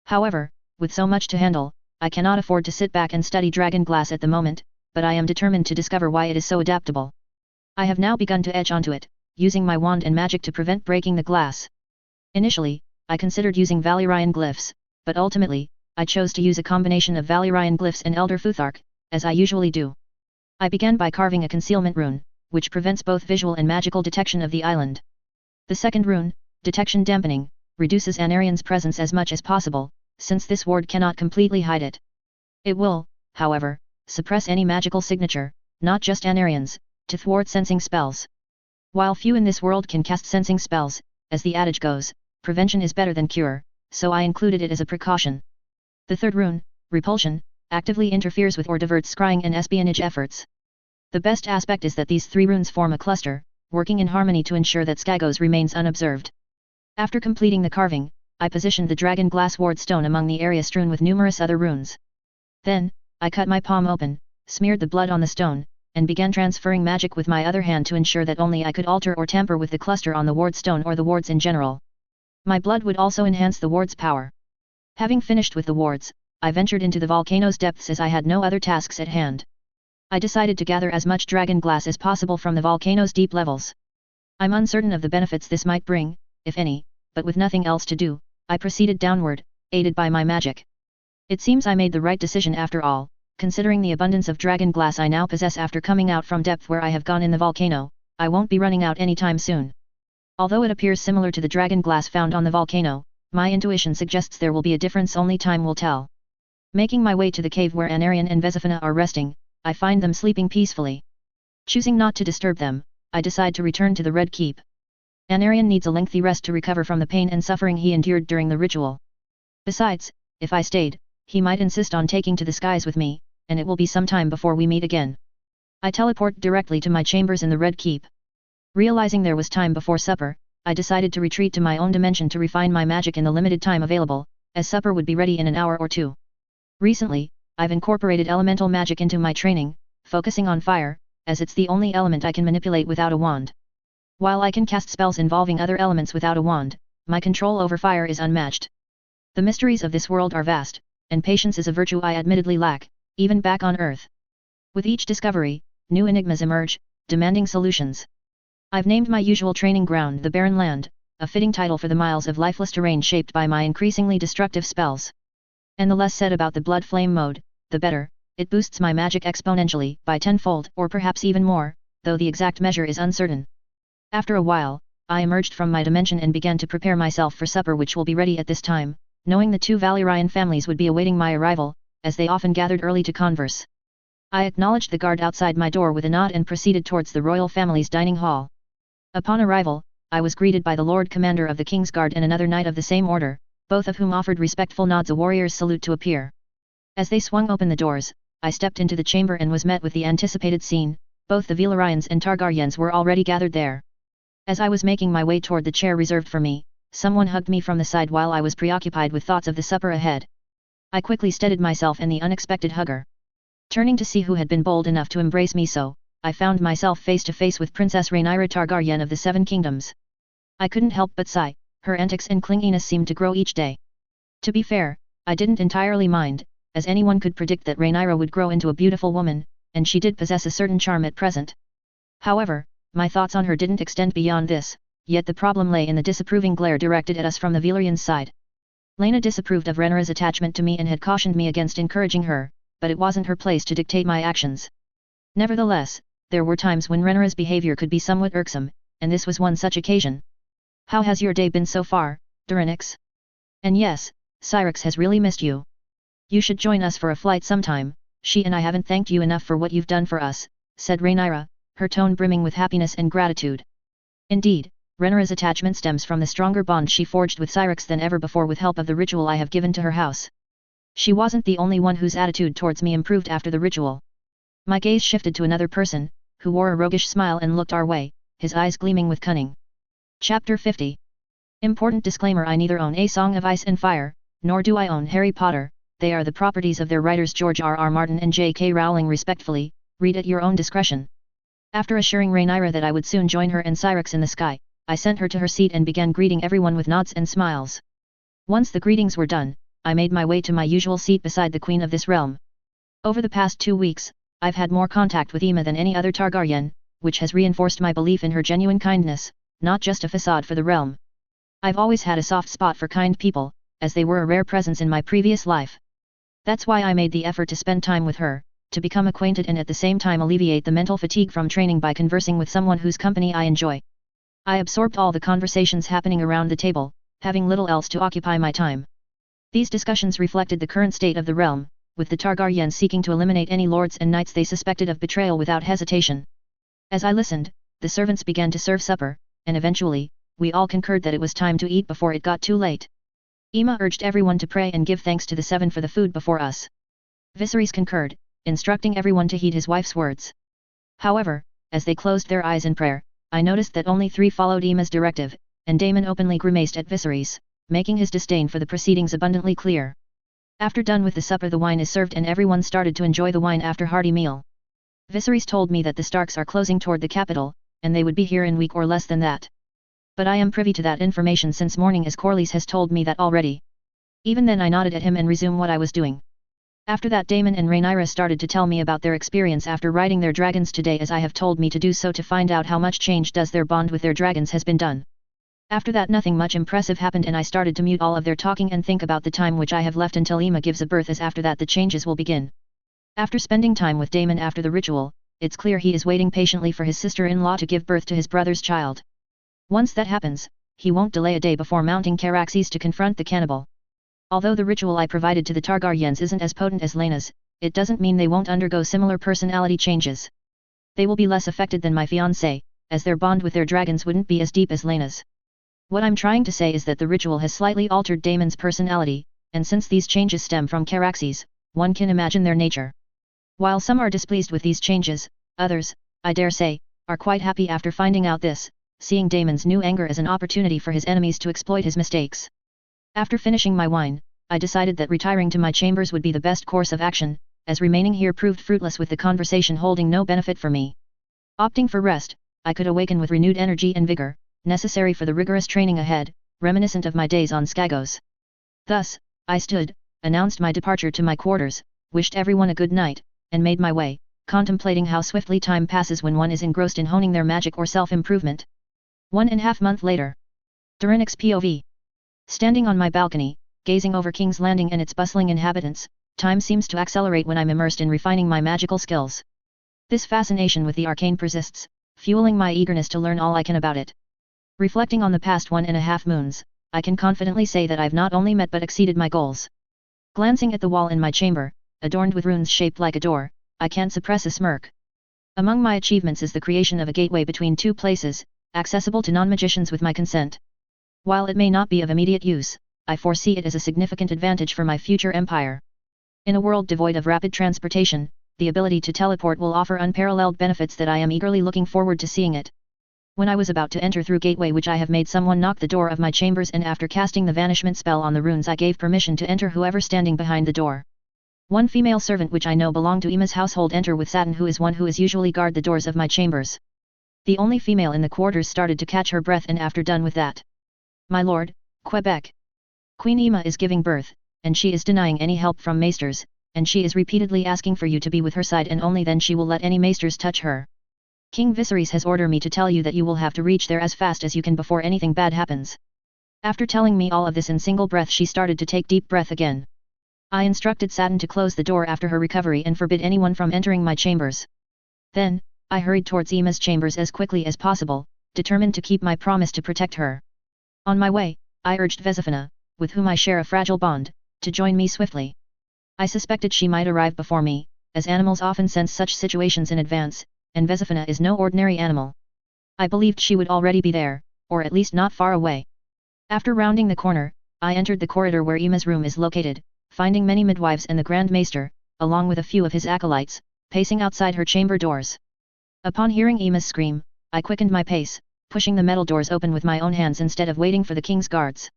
However, with so much to handle, I cannot afford to sit back and study dragon glass at the moment, but I am determined to discover why it is so adaptable. I have now begun to etch onto it, using my wand and magic to prevent breaking the glass. Initially, I considered using Valyrian glyphs, but ultimately, I chose to use a combination of Valyrian glyphs and Elder Futhark, as I usually do. I began by carving a concealment rune, which prevents both visual and magical detection of the island. The second rune, Detection Dampening, reduces Anarian's presence as much as possible, since this ward cannot completely hide it. It will, however, suppress any magical signature, not just Anarian's, to thwart sensing spells. While few in this world can cast sensing spells, as the adage goes, prevention is better than cure, so I included it as a precaution. The third rune, Repulsion, actively interferes with or diverts scrying and espionage efforts. The best aspect is that these three runes form a cluster, working in harmony to ensure that Skagos remains unobserved. After completing the carving, I positioned the dragon glass ward stone among the area strewn with numerous other runes. Then, I cut my palm open, smeared the blood on the stone, and began transferring magic with my other hand to ensure that only I could alter or tamper with the cluster on the ward stone or the wards in general. My blood would also enhance the ward's power. Having finished with the wards, I ventured into the volcano's depths as I had no other tasks at hand. I decided to gather as much dragon glass as possible from the volcano's deep levels. I'm uncertain of the benefits this might bring, if any, but with nothing else to do, I proceeded downward, aided by my magic. It seems I made the right decision after all, considering the abundance of dragon glass I now possess after coming out from depth where I have gone in the volcano. I won't be running out anytime soon. Although it appears similar to the dragon glass found on the volcano, my intuition suggests there will be a difference only time will tell. Making my way to the cave where Anarian and Vesifina are resting, I find them sleeping peacefully. Choosing not to disturb them, I decide to return to the Red Keep. Anarian needs a lengthy rest to recover from the pain and suffering he endured during the ritual. Besides, if I stayed, he might insist on taking to the skies with me, and it will be some time before we meet again. I teleport directly to my chambers in the Red Keep. Realizing there was time before supper, I decided to retreat to my own dimension to refine my magic in the limited time available, as supper would be ready in an hour or two. Recently, I've incorporated elemental magic into my training, focusing on fire, as it's the only element I can manipulate without a wand. While I can cast spells involving other elements without a wand, my control over fire is unmatched. The mysteries of this world are vast, and patience is a virtue I admittedly lack, even back on Earth. With each discovery, new enigmas emerge, demanding solutions. I've named my usual training ground the Barren Land, a fitting title for the miles of lifeless terrain shaped by my increasingly destructive spells. And the less said about the blood flame mode, the better. It boosts my magic exponentially, by tenfold or perhaps even more, though the exact measure is uncertain. After a while, I emerged from my dimension and began to prepare myself for supper, which will be ready at this time, knowing the two Valyrian families would be awaiting my arrival, as they often gathered early to converse. I acknowledged the guard outside my door with a nod and proceeded towards the royal family's dining hall. Upon arrival, I was greeted by the Lord Commander of the King's Guard and another knight of the same order, both of whom offered respectful nods, a warrior's salute to appear. As they swung open the doors, I stepped into the chamber and was met with the anticipated scene. Both the Valyrians and Targaryens were already gathered there. As I was making my way toward the chair reserved for me, someone hugged me from the side while I was preoccupied with thoughts of the supper ahead. I quickly steadied myself and the unexpected hugger. Turning to see who had been bold enough to embrace me so, I found myself face to face with Princess Rhaenyra Targaryen of the Seven Kingdoms. I couldn't help but sigh. Her antics and clinginess seemed to grow each day. To be fair, I didn't entirely mind, as anyone could predict that Rhaenyra would grow into a beautiful woman, and she did possess a certain charm at present. However, my thoughts on her didn't extend beyond this, yet the problem lay in the disapproving glare directed at us from the Valyrians' side. Laena disapproved of Rhaenyra's attachment to me and had cautioned me against encouraging her, but it wasn't her place to dictate my actions. Nevertheless, there were times when Rhaenyra's behavior could be somewhat irksome, and this was one such occasion. "How has your day been so far, Durinix? And yes, Syrax has really missed you. You should join us for a flight sometime. She and I haven't thanked you enough for what you've done for us," said Rhaenyra, her tone brimming with happiness and gratitude. Indeed, Rhaenyra's attachment stems from the stronger bond she forged with Syrax than ever before with help of the ritual I have given to her house. She wasn't the only one whose attitude towards me improved after the ritual. My gaze shifted to another person, who wore a roguish smile and looked our way, his eyes gleaming with cunning. Chapter 50. Important disclaimer: I neither own A Song of Ice and Fire, nor do I own Harry Potter. They are the properties of their writers George R.R. Martin and J.K. Rowling respectfully. Read at your own discretion. After assuring Rhaenyra that I would soon join her and Syrax in the sky, I sent her to her seat and began greeting everyone with nods and smiles. Once the greetings were done, I made my way to my usual seat beside the queen of this realm. Over the past 2 weeks, I've had more contact with Aemma than any other Targaryen, which has reinforced my belief in her genuine kindness, not just a facade for the realm. I've always had a soft spot for kind people, as they were a rare presence in my previous life. That's why I made the effort to spend time with her, to become acquainted and at the same time alleviate the mental fatigue from training by conversing with someone whose company I enjoy. I absorbed all the conversations happening around the table, having little else to occupy my time. These discussions reflected the current state of the realm, with the Targaryens seeking to eliminate any lords and knights they suspected of betrayal without hesitation. As I listened, the servants began to serve supper, and eventually, we all concurred that it was time to eat before it got too late. Aemma urged everyone to pray and give thanks to the Seven for the food before us. Viserys concurred, instructing everyone to heed his wife's words. However, as they closed their eyes in prayer, I noticed that only 3 followed Aemma's directive, and Daemon openly grimaced at Viserys, making his disdain for the proceedings abundantly clear. After done with the supper, the wine is served and everyone started to enjoy the wine after hearty meal. Viserys told me that the Starks are closing toward the capital, and they would be here in a week or less than that. But I am privy to that information since morning, as Corlys has told me that already. Even then I nodded at him and resumed what I was doing. After that, Daemon and Rhaenyra started to tell me about their experience after riding their dragons today, as I have told me to do so, to find out how much change does their bond with their dragons has been done. After that nothing much impressive happened and I started to mute all of their talking and think about the time which I have left until Aemma gives a birth, as after that the changes will begin. After spending time with Daemon after the ritual, it's clear he is waiting patiently for his sister-in-law to give birth to his brother's child. Once that happens, he won't delay a day before mounting Caraxes to confront the cannibal. Although the ritual I provided to the Targaryens isn't as potent as Laena's, it doesn't mean they won't undergo similar personality changes. They will be less affected than my fiancé, as their bond with their dragons wouldn't be as deep as Laena's. What I'm trying to say is that the ritual has slightly altered Daemon's personality, and since these changes stem from Caraxes, one can imagine their nature. While some are displeased with these changes, others, I dare say, are quite happy after finding out this, seeing Daemon's new anger as an opportunity for his enemies to exploit his mistakes. After finishing my wine, I decided that retiring to my chambers would be the best course of action, as remaining here proved fruitless with the conversation holding no benefit for me. Opting for rest, I could awaken with renewed energy and vigor, necessary for the rigorous training ahead, reminiscent of my days on Skagos. Thus, I stood, announced my departure to my quarters, wished everyone a good night, and made my way, contemplating how swiftly time passes when one is engrossed in honing their magic or self-improvement. 1.5 months later. Durinix POV. Standing on my balcony, gazing over King's Landing and its bustling inhabitants, time seems to accelerate when I'm immersed in refining my magical skills. This fascination with the arcane persists, fueling my eagerness to learn all I can about it. Reflecting on the past 1.5 moons, I can confidently say that I've not only met but exceeded my goals. Glancing at the wall in my chamber, adorned with runes shaped like a door, I can't suppress a smirk. Among my achievements is the creation of a gateway between 2 places, accessible to non-magicians with my consent. While it may not be of immediate use, I foresee it as a significant advantage for my future empire. In a world devoid of rapid transportation, the ability to teleport will offer unparalleled benefits that I am eagerly looking forward to seeing it. When I was about to enter through gateway which I have made someone knock the door of my chambers, and after casting the vanishment spell on the runes I gave permission to enter whoever standing behind the door. One female servant which I know belonged to Aemma's household enter with Satin, who is one who is usually guard the doors of my chambers. The only female in the quarters started to catch her breath, and after done with that. My lord, Quebec. Queen Aemma is giving birth, and she is denying any help from maesters, and she is repeatedly asking for you to be with her side, and only then she will let any maesters touch her. King Viserys has ordered me to tell you that you will have to reach there as fast as you can before anything bad happens. After telling me all of this in single breath, she started to take deep breath again. I instructed Satin to close the door after her recovery and forbid anyone from entering my chambers. Then, I hurried towards Aemma's chambers as quickly as possible, determined to keep my promise to protect her. On my way, I urged Vesifina, with whom I share a fragile bond, to join me swiftly. I suspected she might arrive before me, as animals often sense such situations in advance, and Vesifina is no ordinary animal. I believed she would already be there, or at least not far away. After rounding the corner, I entered the corridor where Emma's room is located, finding many midwives and the Grand Maester, along with a few of his acolytes, pacing outside her chamber doors. Upon hearing Emma's scream, I quickened my pace, pushing the metal doors open with my own hands instead of waiting for the king's guards.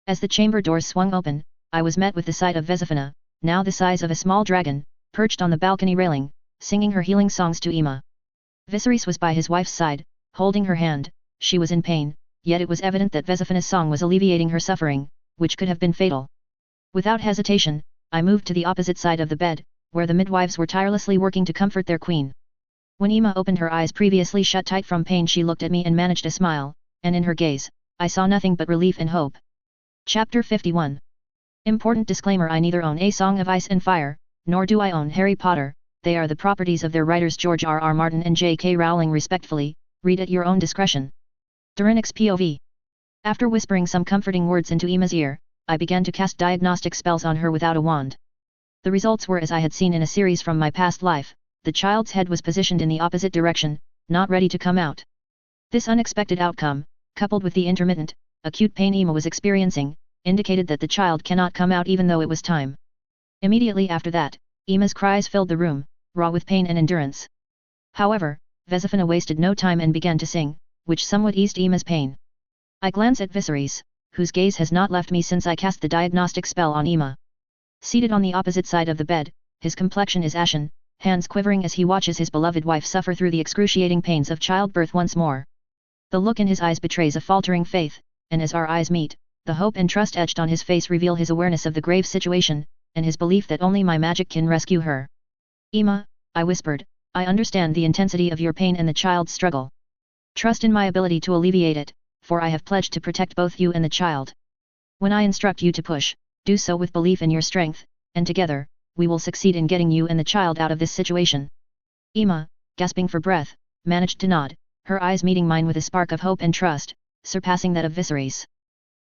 As the chamber doors swung open, I was met with the sight of Vesifina, now the size of a small dragon, perched on the balcony railing, singing her healing songs to Emma. Viserys was by his wife's side, holding her hand. She was in pain, yet it was evident that Vesifina's song was alleviating her suffering, which could have been fatal. Without hesitation, I moved to the opposite side of the bed, where the midwives were tirelessly working to comfort their queen. When Emma opened her eyes previously shut tight from pain, she looked at me and managed a smile, and in her gaze, I saw nothing but relief and hope. Chapter 51. Important disclaimer: I neither own A Song of Ice and Fire, nor do I own Harry Potter. They are the properties of their writers George R. R. Martin and J.K. Rowling respectfully. Read at your own discretion. Durinix POV. After whispering some comforting words into Emma's ear, I began to cast diagnostic spells on her without a wand. The results were as I had seen in a series from my past life. The child's head was positioned in the opposite direction, not ready to come out. This unexpected outcome, coupled with the intermittent, acute pain Emma was experiencing, indicated that the child cannot come out even though it was time. Immediately after that, Emma's cries filled the room, raw with pain and endurance. However, Vesifina wasted no time and began to sing, which somewhat eased Emma's pain. I glance at Viserys, whose gaze has not left me since I cast the diagnostic spell on Emma. Seated on the opposite side of the bed, his complexion is ashen, hands quivering as he watches his beloved wife suffer through the excruciating pains of childbirth once more. The look in his eyes betrays a faltering faith, and as our eyes meet, the hope and trust etched on his face reveal his awareness of the grave situation, and his belief that only my magic can rescue her. Emma, I whispered, I understand the intensity of your pain and the child's struggle. Trust in my ability to alleviate it, for I have pledged to protect both you and the child. When I instruct you to push, do so with belief in your strength, and together, we will succeed in getting you and the child out of this situation. Emma, gasping for breath, managed to nod, her eyes meeting mine with a spark of hope and trust, surpassing that of Viserys.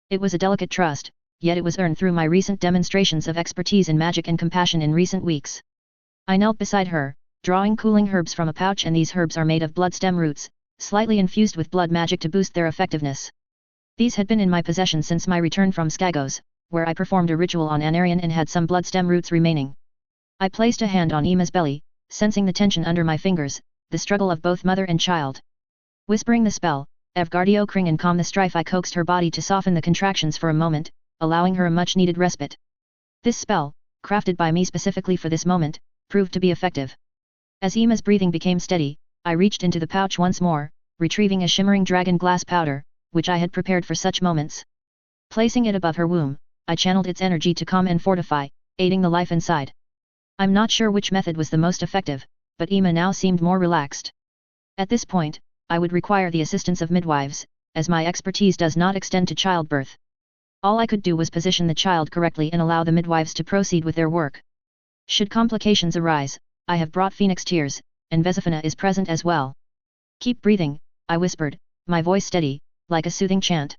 It was a delicate trust, yet it was earned through my recent demonstrations of expertise in magic and compassion in recent weeks. I knelt beside her, drawing cooling herbs from a pouch, and these herbs are made of blood stem roots, slightly infused with blood magic to boost their effectiveness. These had been in my possession since my return from Skagos, where I performed a ritual on Anarion and had some blood stem roots remaining. I placed a hand on Emma's belly, sensing the tension under my fingers, the struggle of both mother and child. Whispering the spell, Evgardio Kringen calm the strife, I coaxed her body to soften the contractions for a moment, allowing her a much-needed respite. This spell, crafted by me specifically for this moment, proved to be effective. As Emma's breathing became steady, I reached into the pouch once more, retrieving a shimmering dragon glass powder, which I had prepared for such moments. Placing it above her womb, I channeled its energy to calm and fortify, aiding the life inside. I'm not sure which method was the most effective, but Emma now seemed more relaxed. At this point, I would require the assistance of midwives, as my expertise does not extend to childbirth. All I could do was position the child correctly and allow the midwives to proceed with their work. Should complications arise, I have brought Phoenix Tears, and Vesifina is present as well. Keep breathing, I whispered, my voice steady, like a soothing chant.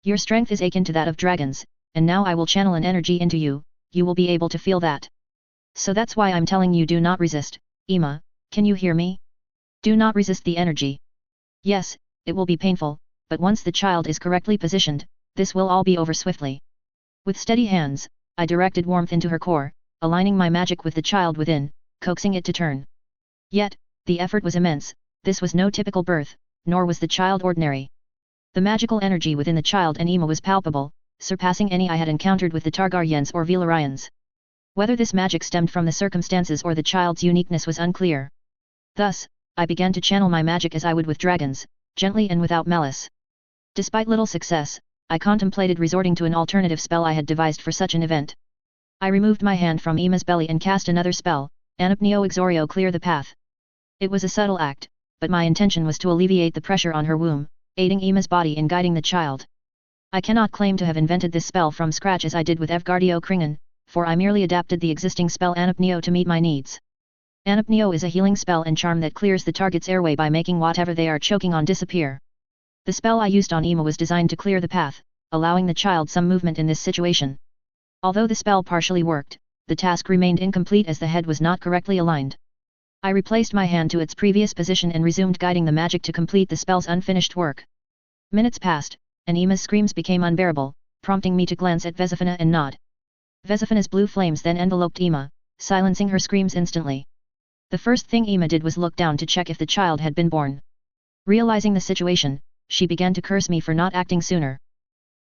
Your strength is akin to that of dragons, and now I will channel an energy into you, you will be able to feel that. So that's why I'm telling you, do not resist. Emma, can you hear me? Do not resist the energy. Yes, it will be painful, but once the child is correctly positioned, this will all be over swiftly. With steady hands, I directed warmth into her core, aligning my magic with the child within, coaxing it to turn. Yet, the effort was immense. This was no typical birth, nor was the child ordinary. The magical energy within the child and Emma was palpable, surpassing any I had encountered with the Targaryens or Valyrians. Whether this magic stemmed from the circumstances or the child's uniqueness was unclear. Thus, I began to channel my magic as I would with dragons, gently and without malice. Despite little success, I contemplated resorting to an alternative spell I had devised for such an event. I removed my hand from Emma's belly and cast another spell, Anapneo Exorio Clear the Path. It was a subtle act, but my intention was to alleviate the pressure on her womb, aiding Emma's body in guiding the child. I cannot claim to have invented this spell from scratch as I did with Evgardio Kringen, for I merely adapted the existing spell Anapneo to meet my needs. Anapneo is a healing spell and charm that clears the target's airway by making whatever they are choking on disappear. The spell I used on Emma was designed to clear the path, allowing the child some movement in this situation. Although the spell partially worked, the task remained incomplete as the head was not correctly aligned. I replaced my hand to its previous position and resumed guiding the magic to complete the spell's unfinished work. Minutes passed, and Emma's screams became unbearable, prompting me to glance at Vesifina and nod. Vesifina's blue flames then enveloped Emma, silencing her screams instantly. The first thing Emma did was look down to check if the child had been born. Realizing the situation, she began to curse me for not acting sooner.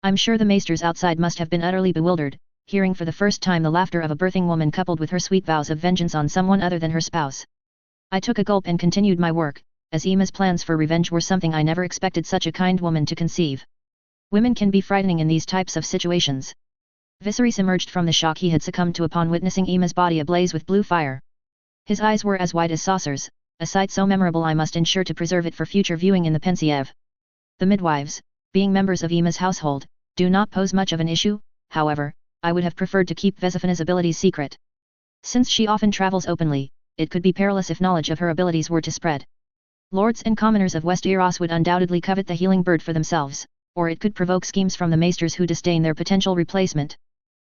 I'm sure the maesters outside must have been utterly bewildered, hearing for the first time the laughter of a birthing woman coupled with her sweet vows of vengeance on someone other than her spouse. I took a gulp and continued my work, as Emma's plans for revenge were something I never expected such a kind woman to conceive. Women can be frightening in these types of situations. Viserys emerged from the shock he had succumbed to upon witnessing Emma's body ablaze with blue fire. His eyes were as wide as saucers, a sight so memorable I must ensure to preserve it for future viewing in the Pensieve. The midwives, being members of Emma's household, do not pose much of an issue, however, I would have preferred to keep Vesifina's abilities secret. Since she often travels openly, it could be perilous if knowledge of her abilities were to spread. Lords and commoners of Westeros would undoubtedly covet the healing bird for themselves, or it could provoke schemes from the maesters who disdain their potential replacement.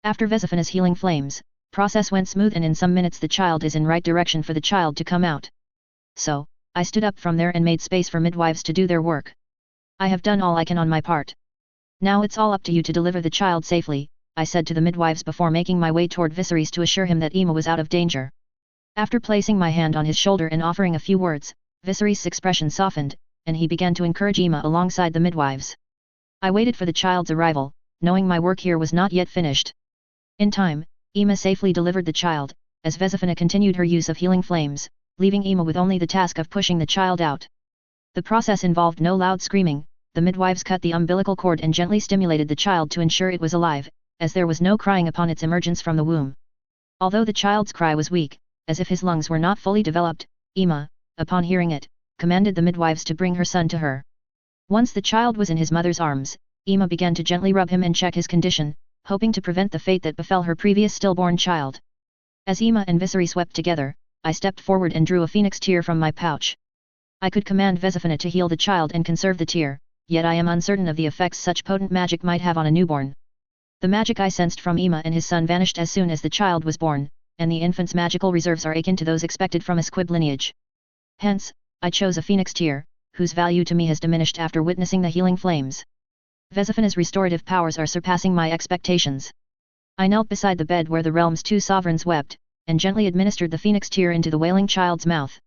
After Vesifina's healing flames, process went smooth and in some minutes the child is in right direction for the child to come out. So, I stood up from there and made space for midwives to do their work. I have done all I can on my part. Now it's all up to you to deliver the child safely, I said to the midwives before making my way toward Viserys to assure him that Emma was out of danger. After placing my hand on his shoulder and offering a few words, Viserys' expression softened, and he began to encourage Emma alongside the midwives. I waited for the child's arrival, knowing my work here was not yet finished. In time, Emma safely delivered the child, as Vesifina continued her use of healing flames, leaving Emma with only the task of pushing the child out. The process involved no loud screaming. The midwives cut the umbilical cord and gently stimulated the child to ensure it was alive, as there was no crying upon its emergence from the womb. Although the child's cry was weak, as if his lungs were not fully developed, Emma, upon hearing it, commanded the midwives to bring her son to her. Once the child was in his mother's arms, Emma began to gently rub him and check his condition, hoping to prevent the fate that befell her previous stillborn child. As Emma and Viserys wept together, I stepped forward and drew a phoenix tear from my pouch. I could command Vesifina to heal the child and conserve the tear, yet I am uncertain of the effects such potent magic might have on a newborn. The magic I sensed from Emma and his son vanished as soon as the child was born, and the infant's magical reserves are akin to those expected from a squib lineage. Hence, I chose a phoenix tear, whose value to me has diminished after witnessing the healing flames. Vesifina's restorative powers are surpassing my expectations. I knelt beside the bed where the realm's two sovereigns wept, and gently administered the phoenix tear into the wailing child's mouth.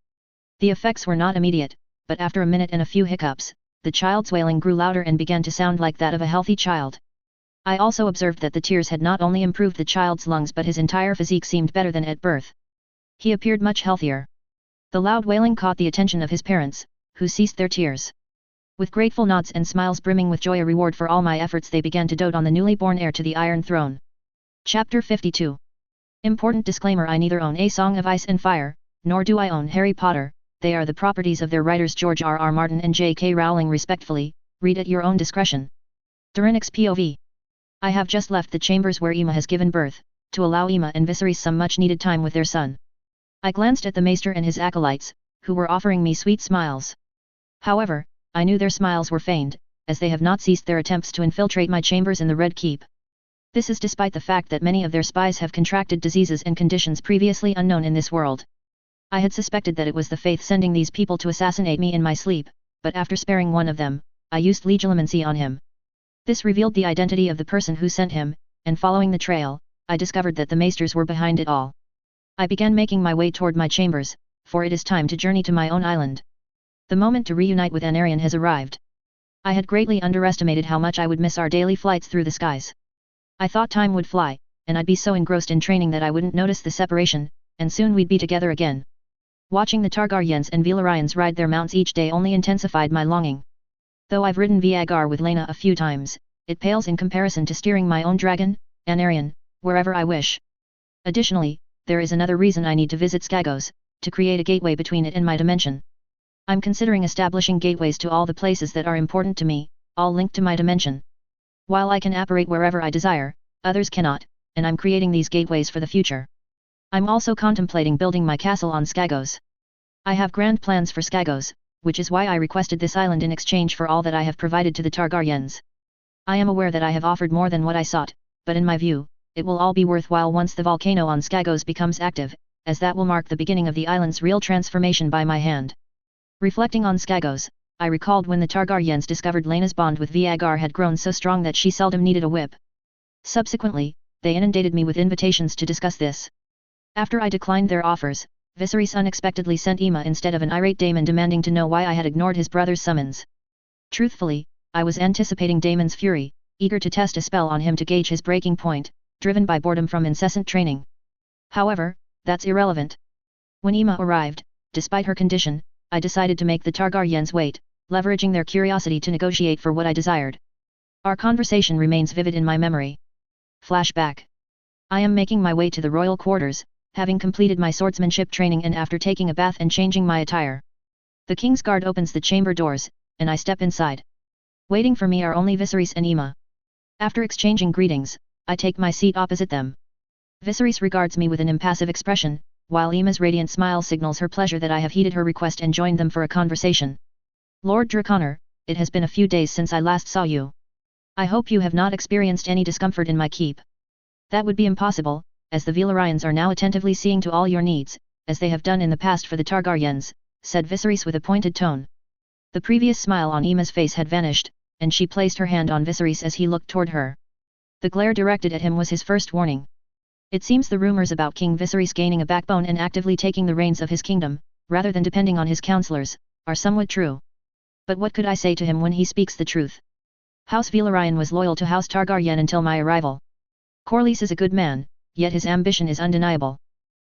The effects were not immediate, but after a minute and a few hiccups, the child's wailing grew louder and began to sound like that of a healthy child. I also observed that the tears had not only improved the child's lungs but his entire physique seemed better than at birth. He appeared much healthier. The loud wailing caught the attention of his parents, who ceased their tears. With grateful nods and smiles brimming with joy, a reward for all my efforts, they began to dote on the newly born heir to the Iron Throne. Chapter 52. Important disclaimer: I neither own A Song of Ice and Fire, nor do I own Harry Potter. They are the properties of their writers George R.R. Martin and J.K. Rowling respectfully. Read at your own discretion. Durinix POV. I have just left the chambers where Emma has given birth, to allow Emma and Viserys some much-needed time with their son. I glanced at the maester and his acolytes, who were offering me sweet smiles. However, I knew their smiles were feigned, as they have not ceased their attempts to infiltrate my chambers in the Red Keep. This is despite the fact that many of their spies have contracted diseases and conditions previously unknown in this world. I had suspected that it was the Faith sending these people to assassinate me in my sleep, but after sparing one of them, I used legilimency on him. This revealed the identity of the person who sent him, and following the trail, I discovered that the maesters were behind it all. I began making my way toward my chambers, for it is time to journey to my own island. The moment to reunite with Anarion has arrived. I had greatly underestimated how much I would miss our daily flights through the skies. I thought time would fly, and I'd be so engrossed in training that I wouldn't notice the separation, and soon we'd be together again. Watching the Targaryens and Valyrians ride their mounts each day only intensified my longing. Though I've ridden Viagar with Laena a few times, it pales in comparison to steering my own dragon, Anarion, wherever I wish. Additionally, there is another reason I need to visit Skagos, to create a gateway between it and my dimension. I'm considering establishing gateways to all the places that are important to me, all linked to my dimension. While I can apparate wherever I desire, others cannot, and I'm creating these gateways for the future. I'm also contemplating building my castle on Skagos. I have grand plans for Skagos, which is why I requested this island in exchange for all that I have provided to the Targaryens. I am aware that I have offered more than what I sought, but in my view, it will all be worthwhile once the volcano on Skagos becomes active, as that will mark the beginning of the island's real transformation by my hand. Reflecting on Skagos, I recalled when the Targaryens discovered Laena's bond with Vhagar had grown so strong that she seldom needed a whip. Subsequently, they inundated me with invitations to discuss this. After I declined their offers, Viserys unexpectedly sent Aemma instead of an irate Daemon demanding to know why I had ignored his brother's summons. Truthfully, I was anticipating Daemon's fury, eager to test a spell on him to gauge his breaking point, driven by boredom from incessant training. However, that's irrelevant. When Aemma arrived, despite her condition, I decided to make the Targaryens wait, leveraging their curiosity to negotiate for what I desired. Our conversation remains vivid in my memory. Flashback. I am making my way to the royal quarters, having completed my swordsmanship training and after taking a bath and changing my attire. The King's Guard opens the chamber doors, and I step inside. Waiting for me are only Viserys and Aemma. After exchanging greetings, I take my seat opposite them. Viserys regards me with an impassive expression, while Aemma's radiant smile signals her pleasure that I have heeded her request and joined them for a conversation. Lord Draconor, it has been a few days since I last saw you. I hope you have not experienced any discomfort in my keep. That would be impossible, as the Valyrians are now attentively seeing to all your needs, as they have done in the past for the Targaryens, said Viserys with a pointed tone. The previous smile on Aemma's face had vanished, and she placed her hand on Viserys as he looked toward her. The glare directed at him was his first warning. It seems the rumors about King Viserys gaining a backbone and actively taking the reins of his kingdom, rather than depending on his counselors, are somewhat true. But what could I say to him when he speaks the truth? House Valyrian was loyal to House Targaryen until my arrival. Corlys is a good man, yet his ambition is undeniable.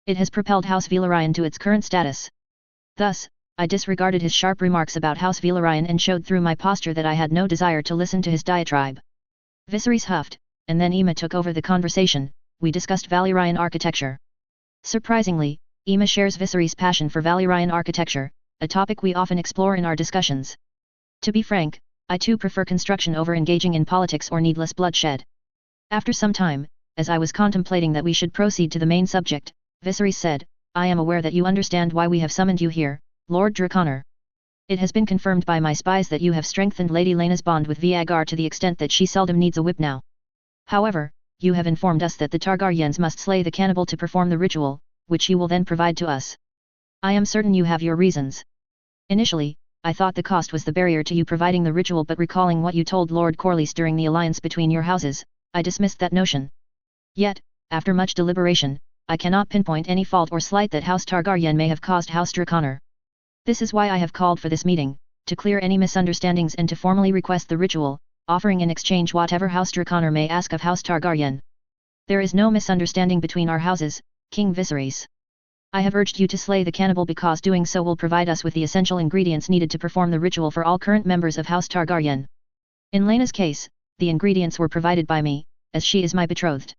It has propelled House Valyrian to its current status. Thus, I disregarded his sharp remarks about House Valyrian and showed through my posture that I had no desire to listen to his diatribe. Viserys huffed, and then Aemma took over the conversation. We discussed Valyrian architecture. Surprisingly, Aemma shares Viserys' passion for Valyrian architecture, a topic we often explore in our discussions. To be frank, I too prefer construction over engaging in politics or needless bloodshed. After some time, as I was contemplating that we should proceed to the main subject, Viserys said, I am aware that you understand why we have summoned you here, Lord Draconor. It has been confirmed by my spies that you have strengthened Lady Laena's bond with Vhagar to the extent that she seldom needs a whip now. However, you have informed us that the Targaryens must slay the cannibal to perform the ritual, which you will then provide to us. I am certain you have your reasons. Initially, I thought the cost was the barrier to you providing the ritual, but recalling what you told Lord Corlys during the alliance between your houses, I dismissed that notion. Yet, after much deliberation, I cannot pinpoint any fault or slight that House Targaryen may have caused House Draconor. This is why I have called for this meeting, to clear any misunderstandings and to formally request the ritual, offering in exchange whatever House Draconor may ask of House Targaryen. There is no misunderstanding between our houses, King Viserys. I have urged you to slay the cannibal because doing so will provide us with the essential ingredients needed to perform the ritual for all current members of House Targaryen. In Laena's case, the ingredients were provided by me, as she is my betrothed.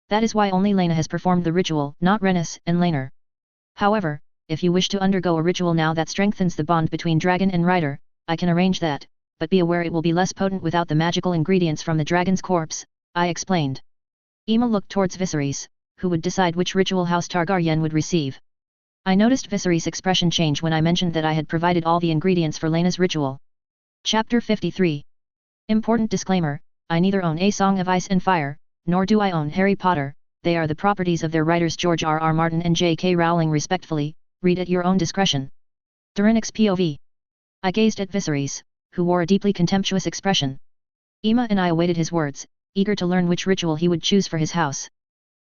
That is why only Laena has performed the ritual, not Rhaenys and Laenor. However, if you wish to undergo a ritual now that strengthens the bond between dragon and rider, I can arrange that, but be aware it will be less potent without the magical ingredients from the dragon's corpse, I explained. Aemma looked towards Viserys, who would decide which ritual House Targaryen would receive. I noticed Viserys' expression change when I mentioned that I had provided all the ingredients for Laena's ritual. Chapter 53. Important disclaimer, I neither own A Song of Ice and Fire, nor do I own Harry Potter, they are the properties of their writers George R.R. Martin and J.K. Rowling respectfully, read at your own discretion. Durinix POV. I gazed at Viserys, who wore a deeply contemptuous expression. Aemma and I awaited his words, eager to learn which ritual he would choose for his house.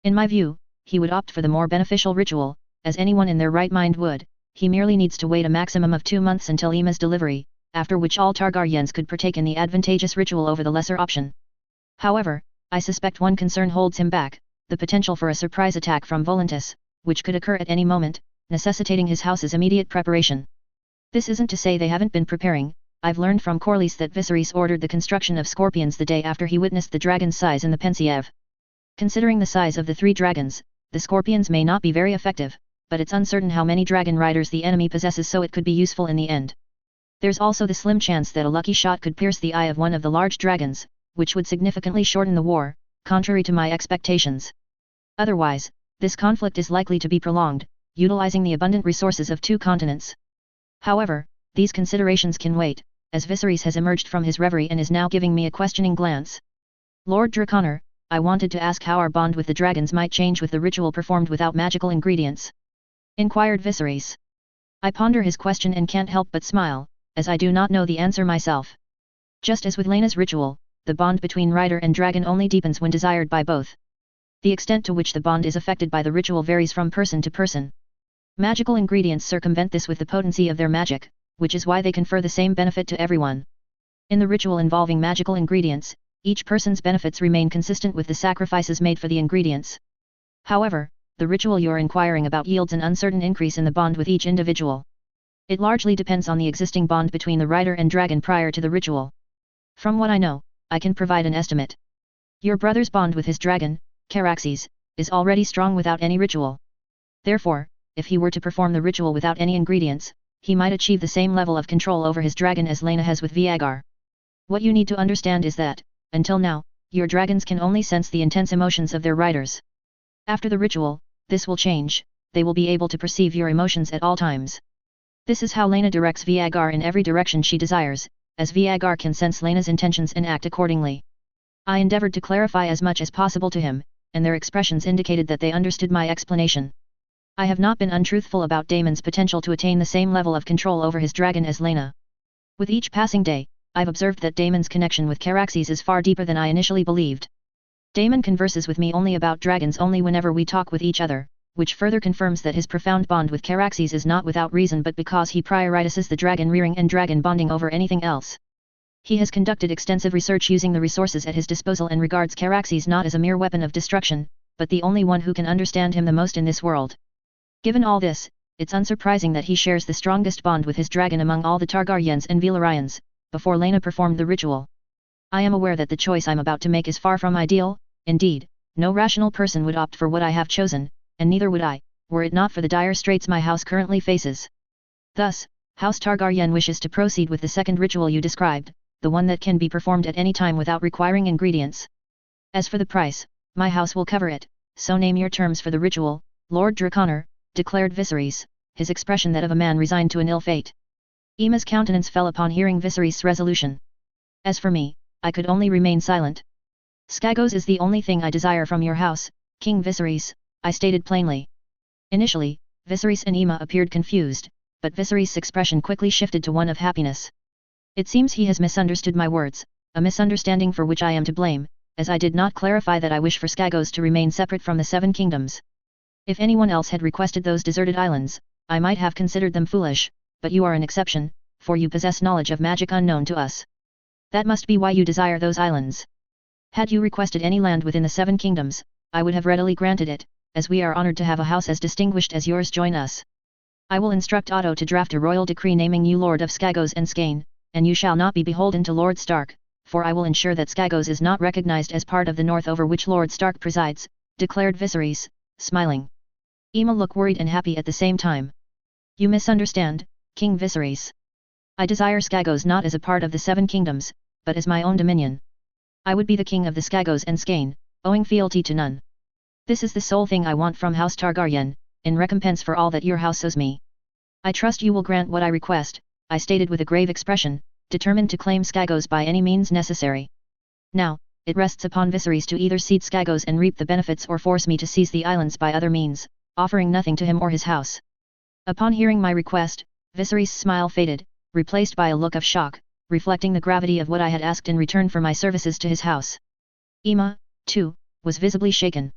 In my view, he would opt for the more beneficial ritual, as anyone in their right mind would. He merely needs to wait a maximum of 2 months until Aemma's delivery, after which all Targaryens could partake in the advantageous ritual over the lesser option. However, I suspect one concern holds him back, the potential for a surprise attack from Volantis, which could occur at any moment, necessitating his house's immediate preparation. This isn't to say they haven't been preparing. I've learned from Corlys that Viserys ordered the construction of scorpions the day after he witnessed the dragon's size in the Pensieve. Considering the size of the 3 dragons, the scorpions may not be very effective, but it's uncertain how many dragon riders the enemy possesses, so it could be useful in the end. There's also the slim chance that a lucky shot could pierce the eye of one of the large dragons, which would significantly shorten the war, contrary to my expectations. Otherwise, this conflict is likely to be prolonged, utilizing the abundant resources of 2 continents. However, these considerations can wait, as Viserys has emerged from his reverie and is now giving me a questioning glance. Lord Draconor, I wanted to ask how our bond with the dragons might change with the ritual performed without magical ingredients. Inquired Viserys. I ponder his question and can't help but smile, as I do not know the answer myself. Just as with Lena's ritual, the bond between rider and dragon only deepens when desired by both. The extent to which the bond is affected by the ritual varies from person to person. Magical ingredients circumvent this with the potency of their magic, which is why they confer the same benefit to everyone. In the ritual involving magical ingredients, each person's benefits remain consistent with the sacrifices made for the ingredients. However, the ritual you're inquiring about yields an uncertain increase in the bond with each individual. It largely depends on the existing bond between the rider and dragon prior to the ritual. From what I know, I can provide an estimate. Your brother's bond with his dragon, Caraxes, is already strong without any ritual. Therefore, if he were to perform the ritual without any ingredients, he might achieve the same level of control over his dragon as Lena has with Viagar. What you need to understand is that, until now, your dragons can only sense the intense emotions of their riders. After the ritual, this will change, they will be able to perceive your emotions at all times. This is how Lena directs Viagar in every direction she desires, as Viagar can sense Lena's intentions and act accordingly. I endeavored to clarify as much as possible to him, and their expressions indicated that they understood my explanation. I have not been untruthful about Daemon's potential to attain the same level of control over his dragon as Lena. With each passing day, I've observed that Daemon's connection with Caraxes is far deeper than I initially believed. Daemon converses with me only about dragons only whenever we talk with each other, which further confirms that his profound bond with Caraxes is not without reason but because he prioritizes the dragon rearing and dragon bonding over anything else. He has conducted extensive research using the resources at his disposal and regards Caraxes not as a mere weapon of destruction, but the only one who can understand him the most in this world. Given all this, it's unsurprising that he shares the strongest bond with his dragon among all the Targaryens and Valyrians. Before Lena performed the ritual. I am aware that the choice I'm about to make is far from ideal, indeed, no rational person would opt for what I have chosen, and neither would I, were it not for the dire straits my house currently faces. Thus, House Targaryen wishes to proceed with the second ritual you described, the one that can be performed at any time without requiring ingredients. As for the price, my house will cover it, so name your terms for the ritual, Lord Draconor, declared Viserys, his expression that of a man resigned to an ill fate. Emma's countenance fell upon hearing Viserys' resolution. As for me, I could only remain silent. Skagos is the only thing I desire from your house, King Viserys, I stated plainly. Initially, Viserys and Emma appeared confused, but Viserys' expression quickly shifted to one of happiness. It seems he has misunderstood my words, a misunderstanding for which I am to blame, as I did not clarify that I wish for Skagos to remain separate from the Seven Kingdoms. If anyone else had requested those deserted islands, I might have considered them foolish, but you are an exception, for you possess knowledge of magic unknown to us. That must be why you desire those islands. Had you requested any land within the Seven Kingdoms, I would have readily granted it, as we are honored to have a house as distinguished as yours join us. I will instruct Otto to draft a royal decree naming you Lord of Skagos and Skane, and you shall not be beholden to Lord Stark, for I will ensure that Skagos is not recognized as part of the North over which Lord Stark presides, declared Viserys, smiling. Emma looked worried and happy at the same time. You misunderstand, King Viserys. I desire Skagos not as a part of the Seven Kingdoms, but as my own dominion. I would be the king of the Skagos and Skane, owing fealty to none. This is the sole thing I want from House Targaryen, in recompense for all that your house owes me. I trust you will grant what I request, I stated with a grave expression, determined to claim Skagos by any means necessary. Now, it rests upon Viserys to either cede Skagos and reap the benefits or force me to seize the islands by other means, offering nothing to him or his house. Upon hearing my request, Viserys' smile faded, replaced by a look of shock, reflecting the gravity of what I had asked in return for my services to his house. Emma, too, was visibly shaken.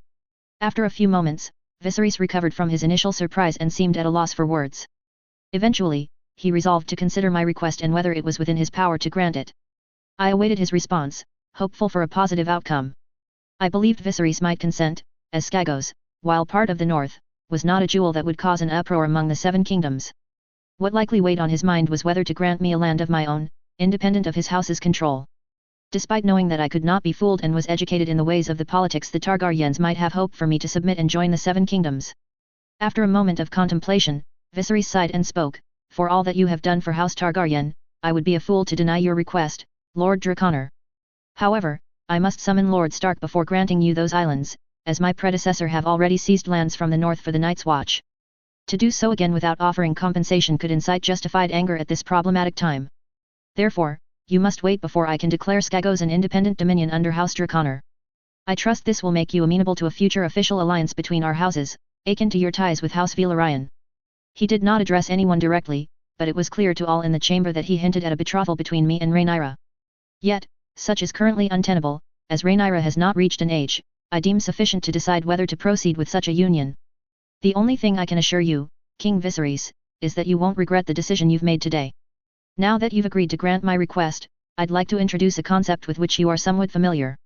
After a few moments, Viserys recovered from his initial surprise and seemed at a loss for words. Eventually, he resolved to consider my request and whether it was within his power to grant it. I awaited his response, hopeful for a positive outcome. I believed Viserys might consent, as Skagos, while part of the North, was not a jewel that would cause an uproar among the Seven Kingdoms. What likely weighed on his mind was whether to grant me a land of my own, independent of his house's control. Despite knowing that I could not be fooled and was educated in the ways of the politics, the Targaryens might have hoped for me to submit and join the Seven Kingdoms. After a moment of contemplation, Viserys sighed and spoke, "For all that you have done for House Targaryen, I would be a fool to deny your request, Lord Draconor. However, I must summon Lord Stark before granting you those islands, as my predecessor have already seized lands from the north for the Night's Watch. To do so again without offering compensation could incite justified anger at this problematic time. Therefore, you must wait before I can declare Skagos an independent dominion under House Draconor. I trust this will make you amenable to a future official alliance between our houses, akin to your ties with House Valyrian." He did not address anyone directly, but it was clear to all in the chamber that he hinted at a betrothal between me and Rhaenyra. Yet, such is currently untenable, as Rhaenyra has not reached an age I deem sufficient to decide whether to proceed with such a union. The only thing I can assure you, King Viserys, is that you won't regret the decision you've made today. Now that you've agreed to grant my request, I'd like to introduce a concept with which you are somewhat familiar.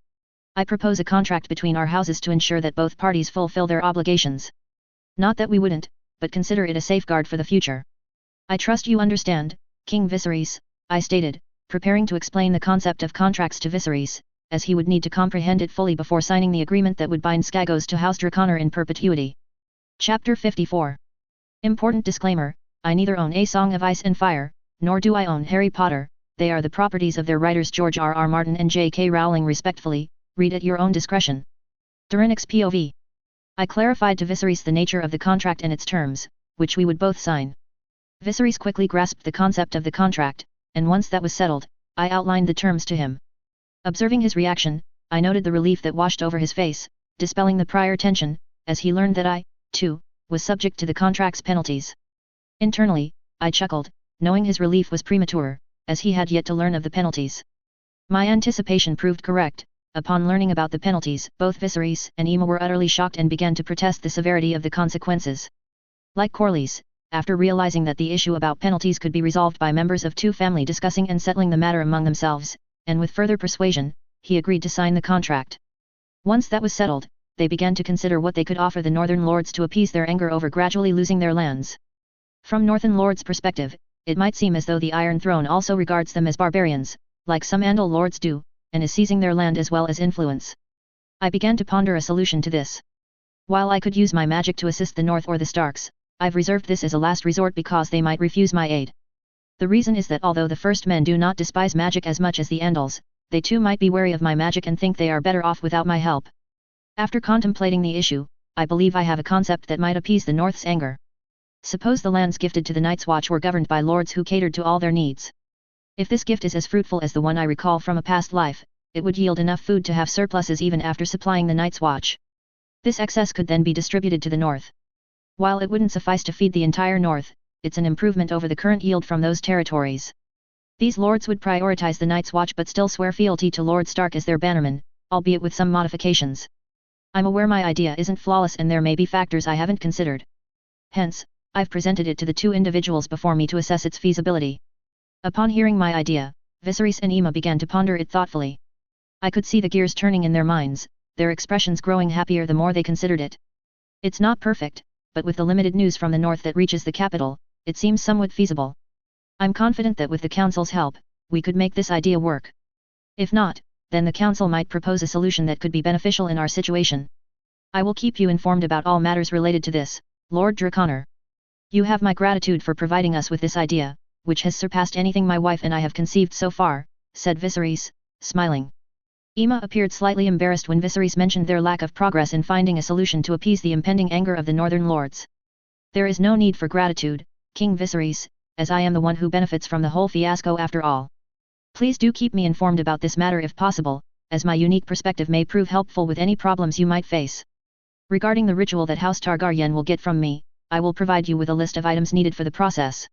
I propose a contract between our houses to ensure that both parties fulfill their obligations. Not that we wouldn't, but consider it a safeguard for the future. I trust you understand, King Viserys, I stated, preparing to explain the concept of contracts to Viserys, as he would need to comprehend it fully before signing the agreement that would bind Skagos to House Draconor in perpetuity. Chapter 54. Important disclaimer, I neither own A Song of Ice and Fire, nor do I own Harry Potter, they are the properties of their writers George R.R. Martin and J.K. Rowling respectfully, read at your own discretion. Durinix POV. I clarified to Viserys the nature of the contract and its terms, which we would both sign. Viserys quickly grasped the concept of the contract, and once that was settled, I outlined the terms to him. Observing his reaction, I noted the relief that washed over his face, dispelling the prior tension, as he learned that I, too, was subject to the contract's penalties. Internally, I chuckled, knowing his relief was premature, as he had yet to learn of the penalties. My anticipation proved correct. Upon learning about the penalties, both Viserys and Aemma were utterly shocked and began to protest the severity of the consequences. Like Corlys, after realizing that the issue about penalties could be resolved by members of two families discussing and settling the matter among themselves, and with further persuasion, he agreed to sign the contract. Once that was settled, they began to consider what they could offer the Northern Lords to appease their anger over gradually losing their lands. From Northern Lords' perspective, it might seem as though the Iron Throne also regards them as barbarians, like some Andal Lords do, and is seizing their land as well as influence. I began to ponder a solution to this. While I could use my magic to assist the North or the Starks, I've reserved this as a last resort because they might refuse my aid. The reason is that although the First Men do not despise magic as much as the Andals, they too might be wary of my magic and think they are better off without my help. After contemplating the issue, I believe I have a concept that might appease the North's anger. Suppose the lands gifted to the Night's Watch were governed by lords who catered to all their needs. If this gift is as fruitful as the one I recall from a past life, it would yield enough food to have surpluses even after supplying the Night's Watch. This excess could then be distributed to the North. While it wouldn't suffice to feed the entire North, it's an improvement over the current yield from those territories. These lords would prioritize the Night's Watch but still swear fealty to Lord Stark as their bannerman, albeit with some modifications. I'm aware my idea isn't flawless and there may be factors I haven't considered. Hence, I've presented it to the two individuals before me to assess its feasibility. Upon hearing my idea, Viserys and Aemma began to ponder it thoughtfully. I could see the gears turning in their minds, their expressions growing happier the more they considered it. It's not perfect, but with the limited news from the North that reaches the capital, it seems somewhat feasible. I'm confident that with the Council's help, we could make this idea work. If not, then the Council might propose a solution that could be beneficial in our situation. I will keep you informed about all matters related to this, Lord Draconor. You have my gratitude for providing us with this idea, which has surpassed anything my wife and I have conceived so far, said Viserys, smiling. Aemma appeared slightly embarrassed when Viserys mentioned their lack of progress in finding a solution to appease the impending anger of the Northern Lords. There is no need for gratitude, King Viserys, as I am the one who benefits from the whole fiasco after all. Please do keep me informed about this matter if possible, as my unique perspective may prove helpful with any problems you might face. Regarding the ritual that House Targaryen will get from me, I will provide you with a list of items needed for the process.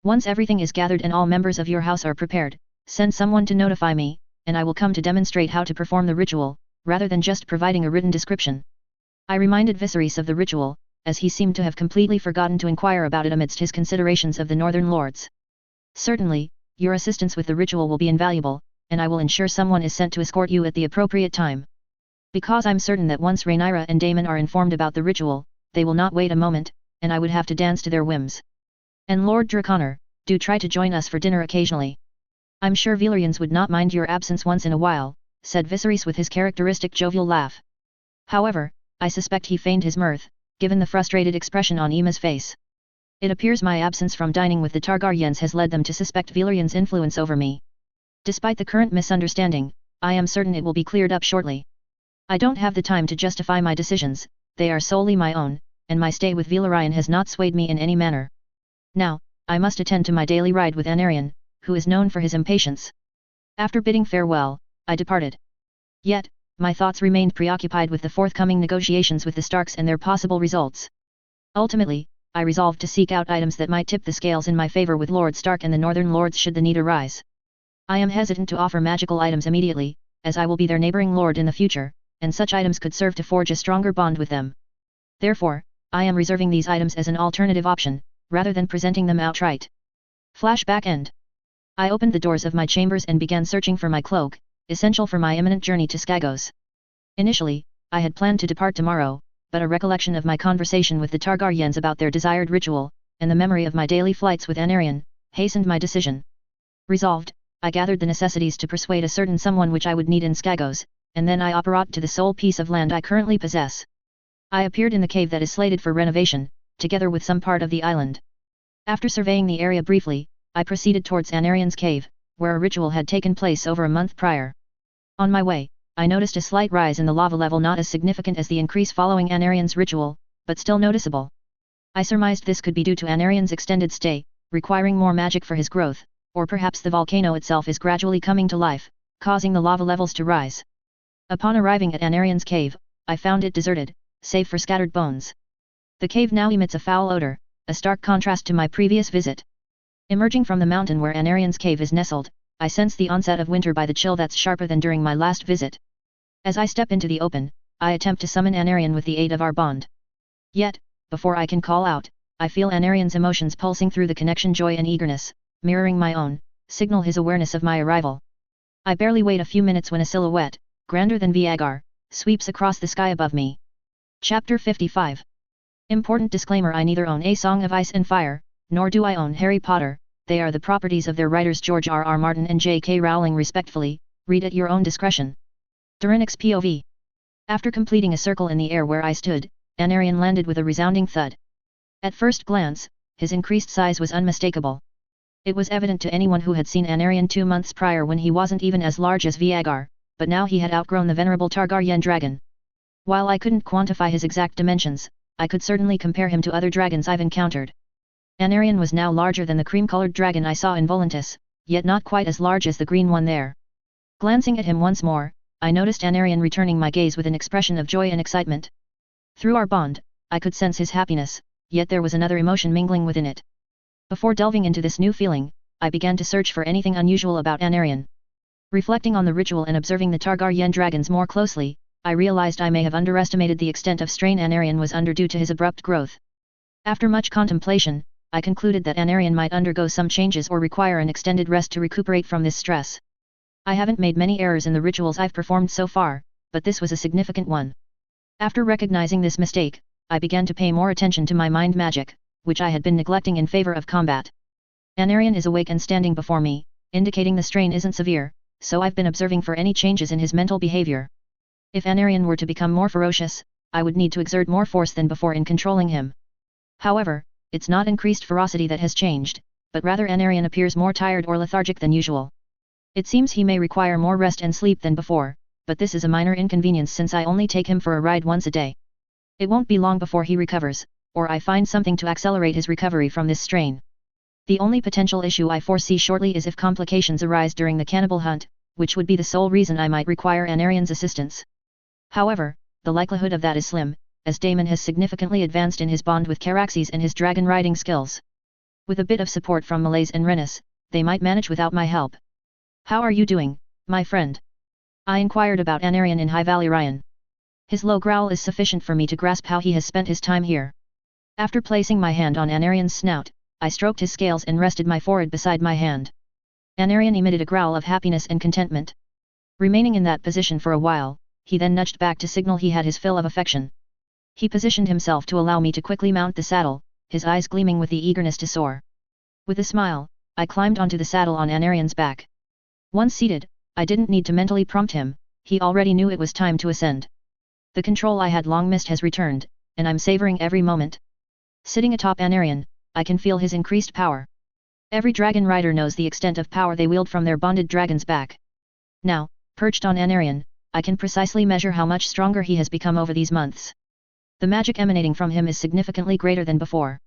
Once everything is gathered and all members of your house are prepared, send someone to notify me, and I will come to demonstrate how to perform the ritual, rather than just providing a written description. I reminded Viserys of the ritual, as he seemed to have completely forgotten to inquire about it amidst his considerations of the Northern Lords. Certainly, your assistance with the ritual will be invaluable, and I will ensure someone is sent to escort you at the appropriate time. Because I'm certain that once Rhaenyra and Daemon are informed about the ritual, they will not wait a moment, and I would have to dance to their whims. And Lord Draconor, do try to join us for dinner occasionally. I'm sure Valyrians would not mind your absence once in a while, said Viserys with his characteristic jovial laugh. However, I suspect he feigned his mirth, given the frustrated expression on Aemma's face. It appears my absence from dining with the Targaryens has led them to suspect Valyrians' influence over me. Despite the current misunderstanding, I am certain it will be cleared up shortly. I don't have the time to justify my decisions, they are solely my own, and my stay with Valyrian has not swayed me in any manner. Now, I must attend to my daily ride with Anarion, who is known for his impatience. After bidding farewell, I departed. Yet, my thoughts remained preoccupied with the forthcoming negotiations with the Starks and their possible results. Ultimately, I resolved to seek out items that might tip the scales in my favor with Lord Stark and the Northern Lords should the need arise. I am hesitant to offer magical items immediately, as I will be their neighboring lord in the future, and such items could serve to forge a stronger bond with them. Therefore, I am reserving these items as an alternative option, rather than presenting them outright. Flashback end. I opened the doors of my chambers and began searching for my cloak, essential for my imminent journey to Skagos. Initially, I had planned to depart tomorrow, but a recollection of my conversation with the Targaryens about their desired ritual, and the memory of my daily flights with Anarion, hastened my decision. Resolved, I gathered the necessities to persuade a certain someone which I would need in Skagos, and then I apparat to the sole piece of land I currently possess. I appeared in the cave that is slated for renovation, together with some part of the island. After surveying the area briefly, I proceeded towards Anarion's cave, where a ritual had taken place over a month prior. On my way, I noticed a slight rise in the lava level, not as significant as the increase following Anarion's ritual, but still noticeable. I surmised this could be due to Anarion's extended stay, requiring more magic for his growth, or perhaps the volcano itself is gradually coming to life, causing the lava levels to rise. Upon arriving at Anarion's cave, I found it deserted, save for scattered bones. The cave now emits a foul odor, a stark contrast to my previous visit. Emerging from the mountain where Anarion's cave is nestled, I sense the onset of winter by the chill that's sharper than during my last visit. As I step into the open, I attempt to summon Anarion with the aid of our bond. Yet, before I can call out, I feel Anarion's emotions pulsing through the connection, joy and eagerness, mirroring my own, signal his awareness of my arrival. I barely wait a few minutes when a silhouette, grander than Viagar, sweeps across the sky above me. Chapter 55. Important disclaimer: I neither own A Song of Ice and Fire, nor do I own Harry Potter. They are the properties of their writers George R.R. Martin and J.K. Rowling respectfully, read at your own discretion. Durinix POV. After completing a circle in the air where I stood, Anarion landed with a resounding thud. At first glance, his increased size was unmistakable. It was evident to anyone who had seen Anarion 2 months prior when he wasn't even as large as Viagar, but now he had outgrown the venerable Targaryen dragon. While I couldn't quantify his exact dimensions, I could certainly compare him to other dragons I've encountered. Anarion was now larger than the cream-colored dragon I saw in Volantis, yet not quite as large as the green one there. Glancing at him once more, I noticed Anarion returning my gaze with an expression of joy and excitement. Through our bond, I could sense his happiness, yet there was another emotion mingling within it. Before delving into this new feeling, I began to search for anything unusual about Anarion. Reflecting on the ritual and observing the Targaryen dragons more closely, I realized I may have underestimated the extent of strain Anarion was under due to his abrupt growth. After much contemplation, I concluded that Anarion might undergo some changes or require an extended rest to recuperate from this stress. I haven't made many errors in the rituals I've performed so far, but this was a significant one. After recognizing this mistake, I began to pay more attention to my mind magic, which I had been neglecting in favor of combat. Anarion is awake and standing before me, indicating the strain isn't severe, so I've been observing for any changes in his mental behavior. If Anarion were to become more ferocious, I would need to exert more force than before in controlling him. However, it's not increased ferocity that has changed, but rather Anarion appears more tired or lethargic than usual. It seems he may require more rest and sleep than before, but this is a minor inconvenience since I only take him for a ride once a day. It won't be long before he recovers, or I find something to accelerate his recovery from this strain. The only potential issue I foresee shortly is if complications arise during the cannibal hunt, which would be the sole reason I might require Anarion's assistance. However, the likelihood of that is slim, as Daemon has significantly advanced in his bond with Caraxes and his dragon riding skills. With a bit of support from Malaise and Renus, they might manage without my help. How are you doing, my friend? I inquired about Anarion in High Valyrian. His low growl is sufficient for me to grasp how he has spent his time here. After placing my hand on Anarion's snout, I stroked his scales and rested my forehead beside my hand. Anarion emitted a growl of happiness and contentment. Remaining in that position for a while, he then nudged back to signal he had his fill of affection. He positioned himself to allow me to quickly mount the saddle, his eyes gleaming with the eagerness to soar. With a smile, I climbed onto the saddle on Anarion's back. Once seated, I didn't need to mentally prompt him, he already knew it was time to ascend. The control I had long missed has returned, and I'm savoring every moment. Sitting atop Anarion, I can feel his increased power. Every dragon rider knows the extent of power they wield from their bonded dragon's back. Now, perched on Anarion, I can precisely measure how much stronger he has become over these months. The magic emanating from him is significantly greater than before.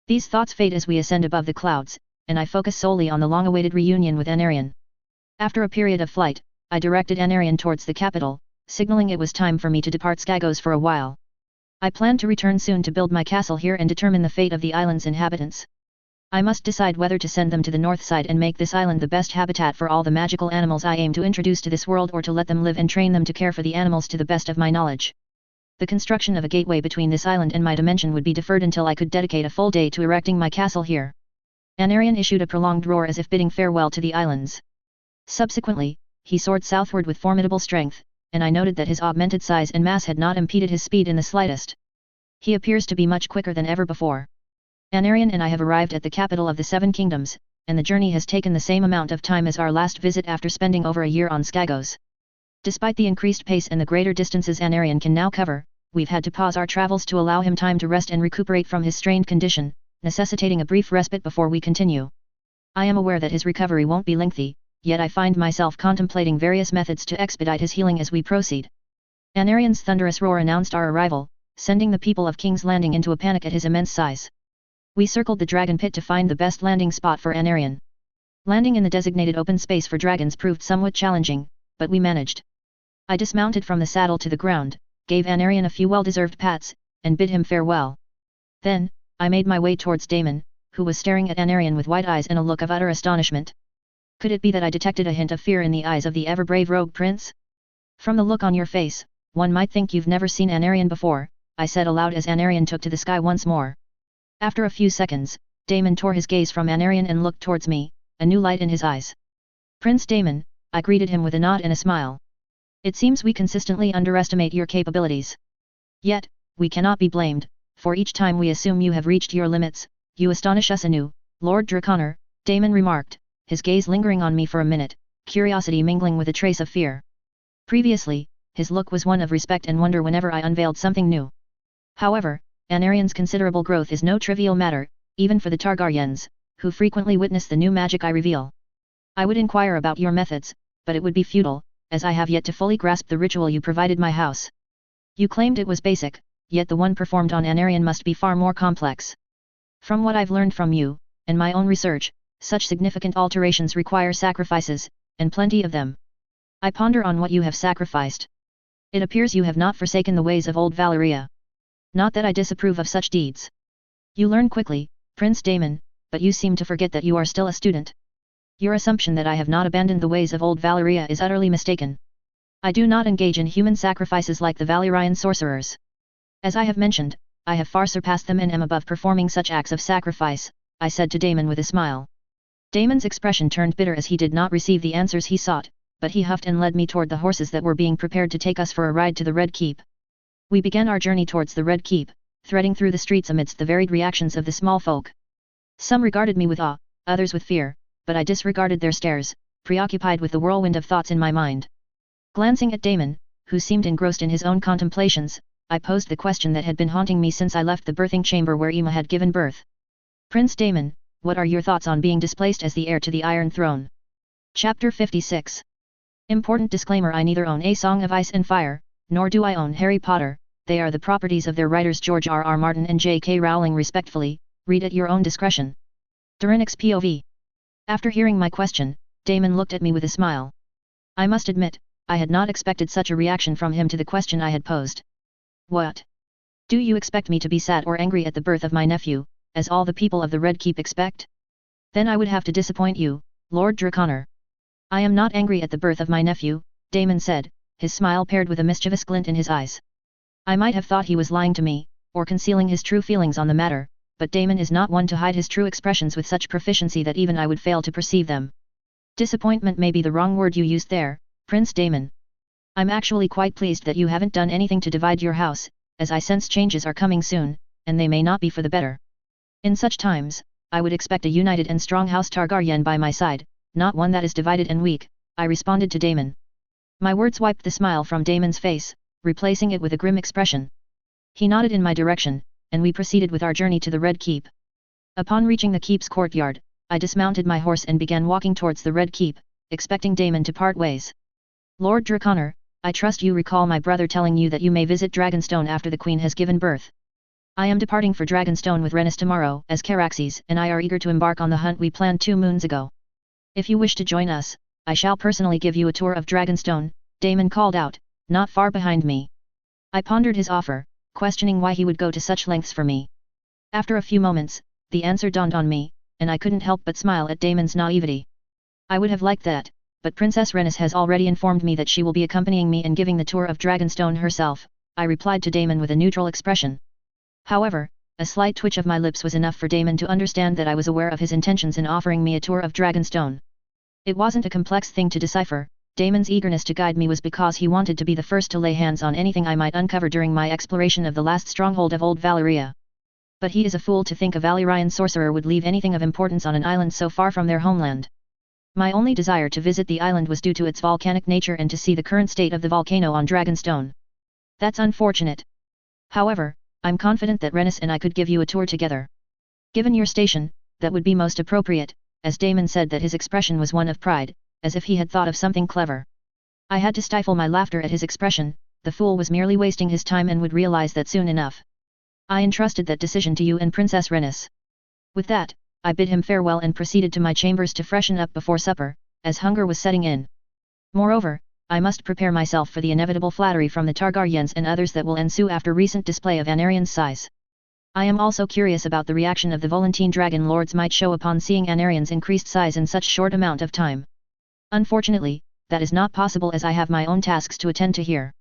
These thoughts fade as we ascend above the clouds, and I focus solely on the long-awaited reunion with Anarion. After a period of flight, I directed Anarion towards the capital, signaling it was time for me to depart Skagos for a while. I plan to return soon to build my castle here and determine the fate of the island's inhabitants. I must decide whether to send them to the north side and make this island the best habitat for all the magical animals I aim to introduce to this world, or to let them live and train them to care for the animals to the best of my knowledge. The construction of a gateway between this island and my dimension would be deferred until I could dedicate a full day to erecting my castle here. Anarion issued a prolonged roar as if bidding farewell to the islands. Subsequently, he soared southward with formidable strength, and I noted that his augmented size and mass had not impeded his speed in the slightest. He appears to be much quicker than ever before. Anarion and I have arrived at the capital of the Seven Kingdoms, and the journey has taken the same amount of time as our last visit after spending over a year on Skagos. Despite the increased pace and the greater distances Anarion can now cover, we've had to pause our travels to allow him time to rest and recuperate from his strained condition, necessitating a brief respite before we continue. I am aware that his recovery won't be lengthy, yet I find myself contemplating various methods to expedite his healing as we proceed. Anarion's thunderous roar announced our arrival, sending the people of King's Landing into a panic at his immense size. We circled the dragon pit to find the best landing spot for Anarion. Landing in the designated open space for dragons proved somewhat challenging, but we managed. I dismounted from the saddle to the ground, gave Anarion a few well-deserved pats, and bid him farewell. Then, I made my way towards Damon, who was staring at Anarion with wide eyes and a look of utter astonishment. Could it be that I detected a hint of fear in the eyes of the ever-brave rogue prince? From the look on your face, one might think you've never seen Anarion before, I said aloud as Anarion took to the sky once more. After a few seconds, Damon tore his gaze from Anarion and looked towards me, a new light in his eyes. Prince Damon, I greeted him with a nod and a smile. It seems we consistently underestimate your capabilities. Yet, we cannot be blamed, for each time we assume you have reached your limits, you astonish us anew, Lord Draconor, Damon remarked, his gaze lingering on me for a minute, curiosity mingling with a trace of fear. Previously, his look was one of respect and wonder whenever I unveiled something new. However, Anarion's considerable growth is no trivial matter, even for the Targaryens, who frequently witness the new magic I reveal. I would inquire about your methods, but it would be futile, as I have yet to fully grasp the ritual you provided my house. You claimed it was basic, yet the one performed on Anarion must be far more complex. From what I've learned from you, and my own research, such significant alterations require sacrifices, and plenty of them. I ponder on what you have sacrificed. It appears you have not forsaken the ways of old Valyria. Not that I disapprove of such deeds. You learn quickly, Prince Damon, but you seem to forget that you are still a student. Your assumption that I have not abandoned the ways of old Valyria is utterly mistaken. I do not engage in human sacrifices like the Valyryan sorcerers. As I have mentioned, I have far surpassed them and am above performing such acts of sacrifice, I said to Damon with a smile. Damon's expression turned bitter as he did not receive the answers he sought, but he huffed and led me toward the horses that were being prepared to take us for a ride to the Red Keep. We began our journey towards the Red Keep, threading through the streets amidst the varied reactions of the small folk. Some regarded me with awe, others with fear, but I disregarded their stares, preoccupied with the whirlwind of thoughts in my mind. Glancing at Damon, who seemed engrossed in his own contemplations, I posed the question that had been haunting me since I left the birthing chamber where Emma had given birth. Prince Damon, what are your thoughts on being displaced as the heir to the Iron Throne? Chapter 56. Important disclaimer: I neither own A Song of Ice and Fire, nor do I own Harry Potter. They are the properties of their writers George R.R. Martin and J.K. Rowling respectfully, read at your own discretion. Durinix POV. After hearing my question, Damon looked at me with a smile. I must admit, I had not expected such a reaction from him to the question I had posed. What? Do you expect me to be sad or angry at the birth of my nephew, as all the people of the Red Keep expect? Then I would have to disappoint you, Lord Draconor. I am not angry at the birth of my nephew, Damon said, his smile paired with a mischievous glint in his eyes. I might have thought he was lying to me, or concealing his true feelings on the matter, but Damon is not one to hide his true expressions with such proficiency that even I would fail to perceive them. Disappointment may be the wrong word you used there, Prince Damon. I'm actually quite pleased that you haven't done anything to divide your house, as I sense changes are coming soon, and they may not be for the better. In such times, I would expect a united and strong House Targaryen by my side, not one that is divided and weak, I responded to Damon. My words wiped the smile from Damon's face, replacing it with a grim expression. He nodded in my direction, and we proceeded with our journey to the Red Keep. Upon reaching the keep's courtyard, I dismounted my horse and began walking towards the Red Keep, expecting Damon to part ways. Lord Draconor, I trust you recall my brother telling you that you may visit Dragonstone after the Queen has given birth. I am departing for Dragonstone with Rhaenys tomorrow, as Caraxes and I are eager to embark on the hunt we planned 2 moons ago. If you wish to join us, I shall personally give you a tour of Dragonstone, Damon called out, not far behind me. I pondered his offer, questioning why he would go to such lengths for me. After a few moments, the answer dawned on me, and I couldn't help but smile at Damon's naivety. I would have liked that, but Princess Rhaenys has already informed me that she will be accompanying me and giving the tour of Dragonstone herself, I replied to Damon with a neutral expression. However, a slight twitch of my lips was enough for Damon to understand that I was aware of his intentions in offering me a tour of Dragonstone. It wasn't a complex thing to decipher. Damon's eagerness to guide me was because he wanted to be the first to lay hands on anything I might uncover during my exploration of the last stronghold of old Valyria. But he is a fool to think a Valyrian sorcerer would leave anything of importance on an island so far from their homeland. My only desire to visit the island was due to its volcanic nature and to see the current state of the volcano on Dragonstone. That's unfortunate. However, I'm confident that Rhaenys and I could give you a tour together. Given your station, that would be most appropriate, as Damon said that his expression was one of pride, as if he had thought of something clever. I had to stifle my laughter at his expression. The fool was merely wasting his time and would realize that soon enough. I entrusted that decision to you and Princess Rhaenys. With that, I bid him farewell and proceeded to my chambers to freshen up before supper, as hunger was setting in. Moreover, I must prepare myself for the inevitable flattery from the Targaryens and others that will ensue after recent display of Anarian's size. I am also curious about the reaction of the Volantene dragon lords might show upon seeing Anarian's increased size in such short amount of time. Unfortunately, that is not possible as I have my own tasks to attend to here.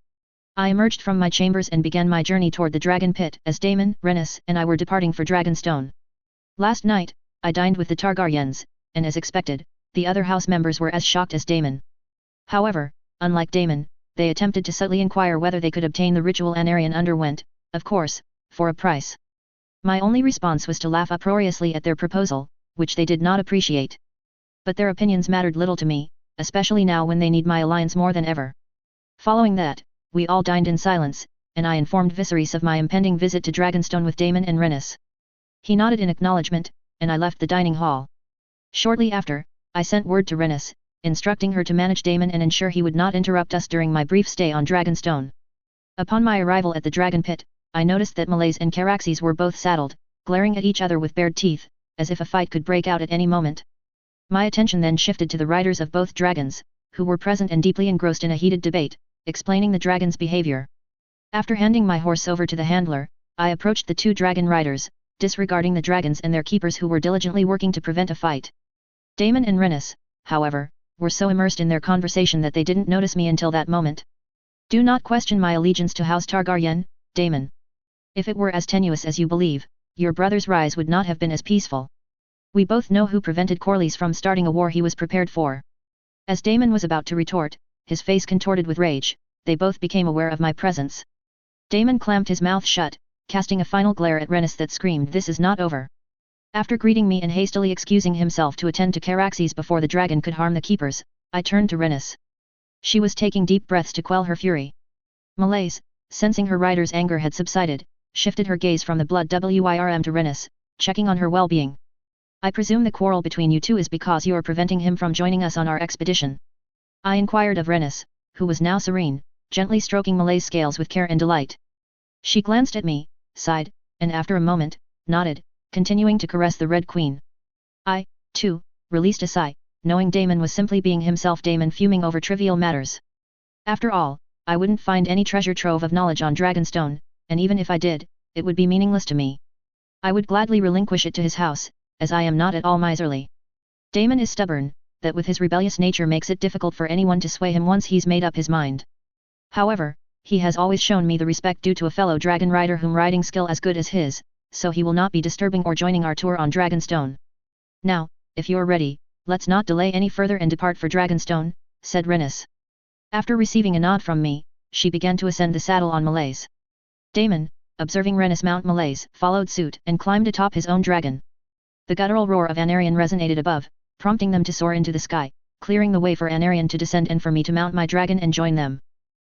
I emerged from my chambers and began my journey toward the dragon pit as Damon, Rhaenys, and I were departing for Dragonstone. Last night, I dined with the Targaryens, and as expected, the other house members were as shocked as Damon. However, unlike Damon, they attempted to subtly inquire whether they could obtain the ritual Anarian underwent, of course, for a price. My only response was to laugh uproariously at their proposal, which they did not appreciate. But their opinions mattered little to me, especially now when they need my alliance more than ever. Following that, we all dined in silence, and I informed Viserys of my impending visit to Dragonstone with Damon and Rhaenys. He nodded in acknowledgement, and I left the dining hall. Shortly after, I sent word to Rhaenys, instructing her to manage Damon and ensure he would not interrupt us during my brief stay on Dragonstone. Upon my arrival at the dragon pit, I noticed that Molaise and Caraxes were both saddled, glaring at each other with bared teeth, as if a fight could break out at any moment. My attention then shifted to the riders of both dragons, who were present and deeply engrossed in a heated debate, explaining the dragon's behavior. After handing my horse over to the handler, I approached the two dragon riders, disregarding the dragons and their keepers who were diligently working to prevent a fight. Damon and Rhaenys, however, were so immersed in their conversation that they didn't notice me until that moment. Do not question my allegiance to House Targaryen, Damon. If it were as tenuous as you believe, your brother's rise would not have been as peaceful. We both know who prevented Corlys from starting a war he was prepared for. As Damon was about to retort, his face contorted with rage, they both became aware of my presence. Damon clamped his mouth shut, casting a final glare at Rhaenys that screamed, "This is not over." After greeting me and hastily excusing himself to attend to Caraxes before the dragon could harm the keepers, I turned to Rhaenys. She was taking deep breaths to quell her fury. Molaise, sensing her rider's anger had subsided, shifted her gaze from the blood Wyrm to Rhaenys, checking on her well-being. "I presume the quarrel between you two is because you are preventing him from joining us on our expedition?" I inquired of Rhaenys, who was now serene, gently stroking Molaise's scales with care and delight. She glanced at me, sighed, and after a moment, nodded, continuing to caress the Red Queen. I, too, released a sigh, knowing Damon was simply being himself, Damon fuming over trivial matters. After all, I wouldn't find any treasure trove of knowledge on Dragonstone, and even if I did, it would be meaningless to me. I would gladly relinquish it to his house, as I am not at all miserly. Damon is stubborn, that with his rebellious nature makes it difficult for anyone to sway him once he's made up his mind. However, he has always shown me the respect due to a fellow dragon rider whom riding skill as good as his, so he will not be disturbing or joining our tour on Dragonstone. Now, if you're ready, let's not delay any further and depart for Dragonstone, said Rhaenys. After receiving a nod from me, she began to ascend the saddle on Molaise. Damon, observing Rhaenys mount Molaise, followed suit and climbed atop his own dragon. The guttural roar of Anarian resonated above, prompting them to soar into the sky, clearing the way for Anarian to descend and for me to mount my dragon and join them.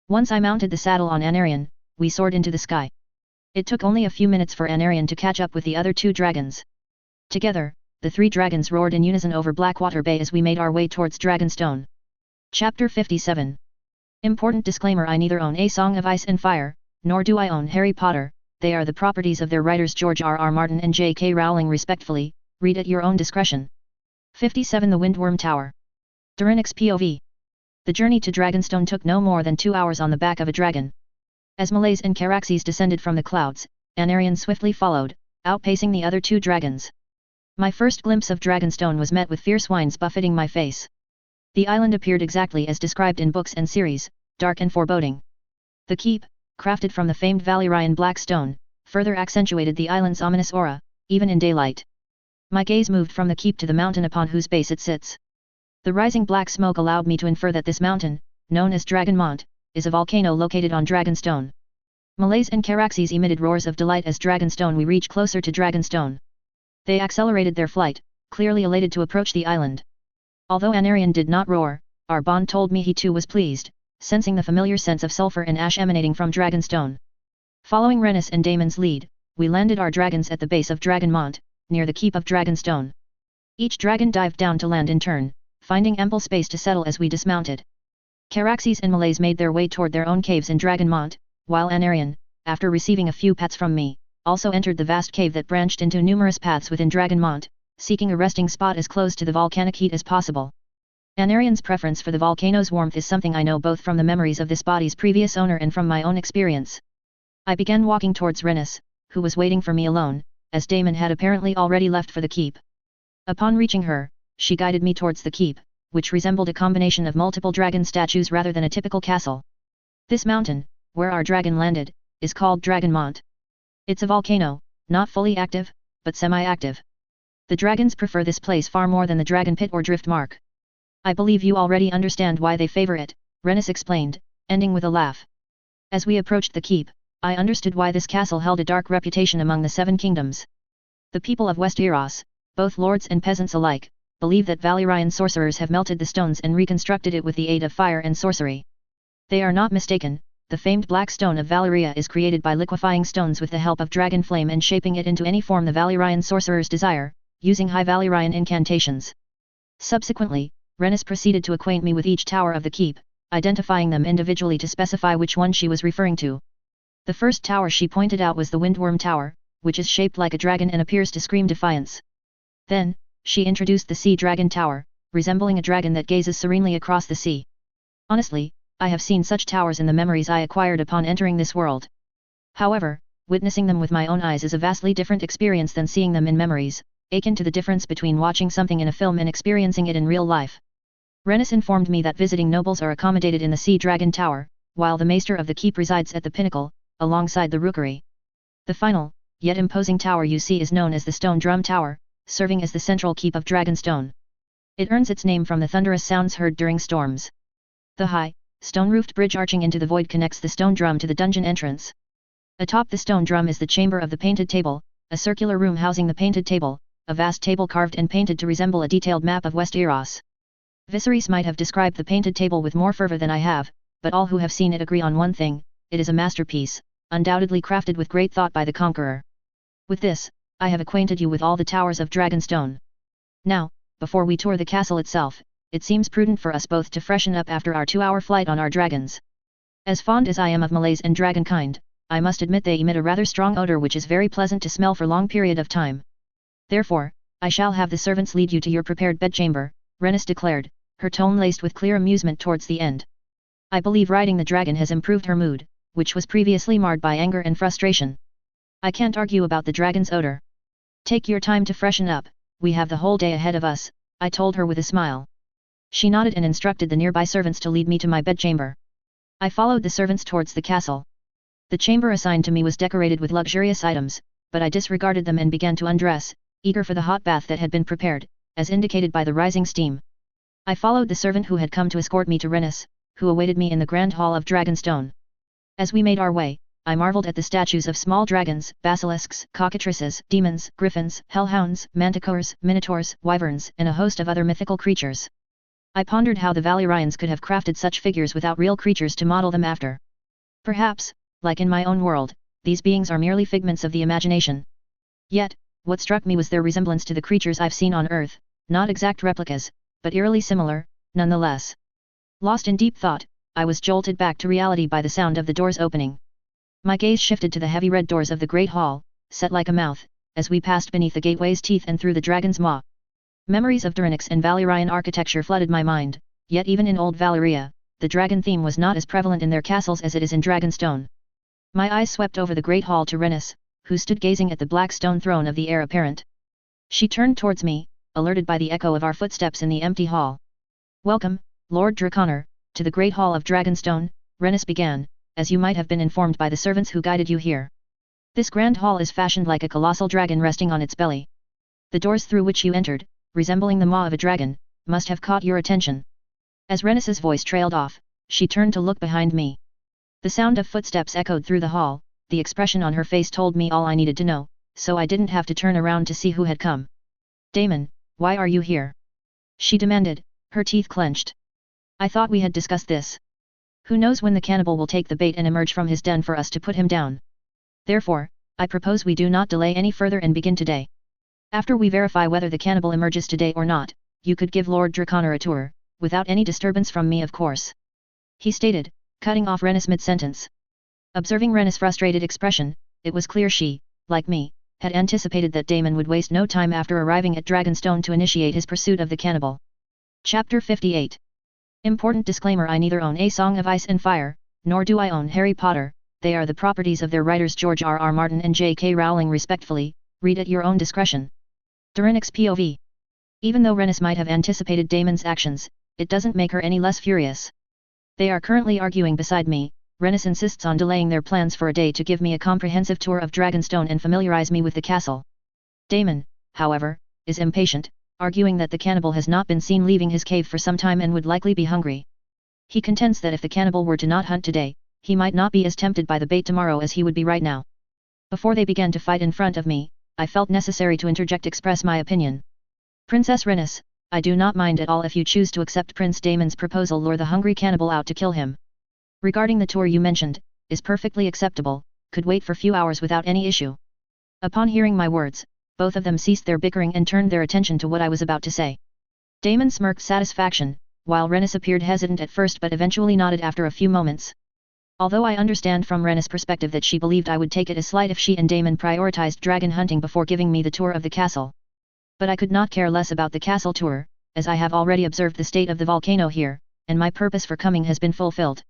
Once I mounted the saddle on Anarian, we soared into the sky. It took only a few minutes for Anarian to catch up with the other two dragons. Together, the three dragons roared in unison over Blackwater Bay as we made our way towards Dragonstone. Chapter 57. Important disclaimer: I neither own A Song of Ice and Fire, nor do I own Harry Potter. They are the properties of their writers George R.R. Martin and J.K. Rowling respectfully, read at your own discretion. 57. The Windworm Tower. Durinix POV. The journey to Dragonstone took no more than 2 hours on the back of a dragon. As Malays and Caraxes descended from the clouds, Anarion swiftly followed, outpacing the other two dragons. My first glimpse of Dragonstone was met with fierce whines buffeting my face. The island appeared exactly as described in books and series, dark and foreboding. The keep, crafted from the famed Valyrian black stone, further accentuated the island's ominous aura, even in daylight. My gaze moved from the keep to the mountain upon whose base it sits. The rising black smoke allowed me to infer that this mountain, known as Dragonmont, is a volcano located on Dragonstone. Malays and Caraxes emitted roars of delight as we reached closer to Dragonstone. They accelerated their flight, clearly elated to approach the island. Although Anarion did not roar, our bond told me he too was pleased, sensing the familiar sense of sulfur and ash emanating from Dragonstone. Following Rennis and Damon's lead, we landed our dragons at the base of Dragonmont, near the keep of Dragonstone. Each dragon dived down to land in turn, finding ample space to settle as we dismounted. Caraxes and Malays made their way toward their own caves in Dragonmont, while Anarion, after receiving a few pats from me, also entered the vast cave that branched into numerous paths within Dragonmont, seeking a resting spot as close to the volcanic heat as possible. Anarion's preference for the volcano's warmth is something I know both from the memories of this body's previous owner and from my own experience. I began walking towards Rennis, who was waiting for me alone, as Damon had apparently already left for the keep. Upon reaching her, she guided me towards the keep, which resembled a combination of multiple dragon statues rather than a typical castle. This mountain, where our dragon landed, is called Dragonmont. It's a volcano, not fully active, but semi-active. The dragons prefer this place far more than the dragon pit or drift mark. I believe you already understand why they favor it, Rennis explained, ending with a laugh. As we approached the keep, I understood why this castle held a dark reputation among the Seven Kingdoms. The people of Westeros, both lords and peasants alike, believe that Valyrian sorcerers have melted the stones and reconstructed it with the aid of fire and sorcery. They are not mistaken, the famed black stone of Valyria is created by liquefying stones with the help of dragon flame and shaping it into any form the Valyrian sorcerers desire, using high Valyrian incantations. Subsequently, Rennis proceeded to acquaint me with each tower of the keep, identifying them individually to specify which one she was referring to. The first tower she pointed out was the Windworm Tower, which is shaped like a dragon and appears to scream defiance. Then, she introduced the Sea Dragon Tower, resembling a dragon that gazes serenely across the sea. Honestly, I have seen such towers in the memories I acquired upon entering this world. However, witnessing them with my own eyes is a vastly different experience than seeing them in memories, akin to the difference between watching something in a film and experiencing it in real life. Rennis informed me that visiting nobles are accommodated in the Sea Dragon Tower, while the maester of the keep resides at the pinnacle, alongside the rookery. The final, yet imposing tower you see is known as the Stone Drum Tower, serving as the central keep of Dragonstone. It earns its name from the thunderous sounds heard during storms. The high, stone-roofed bridge arching into the void connects the stone drum to the dungeon entrance. Atop the stone drum is the chamber of the Painted Table, a circular room housing the Painted Table, a vast table carved and painted to resemble a detailed map of Westeros. Viserys might have described the Painted Table with more fervor than I have, but all who have seen it agree on one thing: it is a masterpiece, undoubtedly crafted with great thought by the conqueror. With this, I have acquainted you with all the towers of Dragonstone. Now, before we tour the castle itself, it seems prudent for us both to freshen up after our 2-hour flight on our dragons. As fond as I am of Malays and dragonkind, I must admit they emit a rather strong odor which is very pleasant to smell for long period of time. Therefore, I shall have the servants lead you to your prepared bedchamber, Rennis declared, her tone laced with clear amusement towards the end. I believe riding the dragon has improved her mood, which was previously marred by anger and frustration. I can't argue about the dragon's odor. Take your time to freshen up, we have the whole day ahead of us, I told her with a smile. She nodded and instructed the nearby servants to lead me to my bedchamber. I followed the servants towards the castle. The chamber assigned to me was decorated with luxurious items, but I disregarded them and began to undress, eager for the hot bath that had been prepared, as indicated by the rising steam. I followed the servant who had come to escort me to Rennis, who awaited me in the grand hall of Dragonstone. As we made our way, I marveled at the statues of small dragons, basilisks, cockatrices, demons, griffins, hellhounds, manticores, minotaurs, wyverns, and a host of other mythical creatures. I pondered how the Valyrians could have crafted such figures without real creatures to model them after. Perhaps, like in my own world, these beings are merely figments of the imagination. Yet, what struck me was their resemblance to the creatures I've seen on Earth, not exact replicas, but eerily similar, nonetheless. Lost in deep thought, I was jolted back to reality by the sound of the doors opening. My gaze shifted to the heavy red doors of the great hall, set like a mouth, as we passed beneath the gateway's teeth and through the dragon's maw. Memories of Durranics and Valyrian architecture flooded my mind, yet even in old Valyria, the dragon theme was not as prevalent in their castles as it is in Dragonstone. My eyes swept over the great hall to Rennis, who stood gazing at the black stone throne of the heir apparent. She turned towards me, alerted by the echo of our footsteps in the empty hall. "Welcome, Lord Draconor, to the Great Hall of Dragonstone," Rennis began, "as you might have been informed by the servants who guided you here. This grand hall is fashioned like a colossal dragon resting on its belly. The doors through which you entered, resembling the maw of a dragon, must have caught your attention." As Rennis's voice trailed off, she turned to look behind me. The sound of footsteps echoed through the hall, the expression on her face told me all I needed to know, so I didn't have to turn around to see who had come. "Daemon, why are you here?" she demanded, her teeth clenched. "I thought we had discussed this. Who knows when the cannibal will take the bait and emerge from his den for us to put him down. Therefore, I propose we do not delay any further and begin today. After we verify whether the cannibal emerges today or not, you could give Lord Draconor a tour, without any disturbance from me of course," he stated, cutting off Rennis mid-sentence. Observing Rennis' frustrated expression, it was clear she, like me, had anticipated that Daemon would waste no time after arriving at Dragonstone to initiate his pursuit of the cannibal. Chapter 58. Important disclaimer: I neither own A Song of Ice and Fire, nor do I own Harry Potter. They are the properties of their writers George R.R. Martin and J.K. Rowling respectfully, read at your own discretion. Durinix POV. Even though Rennis might have anticipated Daemon's actions, it doesn't make her any less furious. They are currently arguing beside me. Rennis insists on delaying their plans for a day to give me a comprehensive tour of Dragonstone and familiarize me with the castle. Daemon, however, is impatient, arguing that the cannibal has not been seen leaving his cave for some time and would likely be hungry. He contends that if the cannibal were to not hunt today, he might not be as tempted by the bait tomorrow as he would be right now. Before they began to fight in front of me, I felt necessary to express my opinion. "Princess Rennis, I do not mind at all if you choose to accept Prince Daemon's proposal, lure the hungry cannibal out to kill him. Regarding the tour you mentioned, is perfectly acceptable, could wait for few hours without any issue." Upon hearing my words, both of them ceased their bickering and turned their attention to what I was about to say. Daemon smirked satisfaction, while Rennis appeared hesitant at first but eventually nodded after a few moments. Although I understand from Rennis' perspective that she believed I would take it as slight if she and Daemon prioritized dragon hunting before giving me the tour of the castle. But I could not care less about the castle tour, as I have already observed the state of the volcano here, and my purpose for coming has been fulfilled.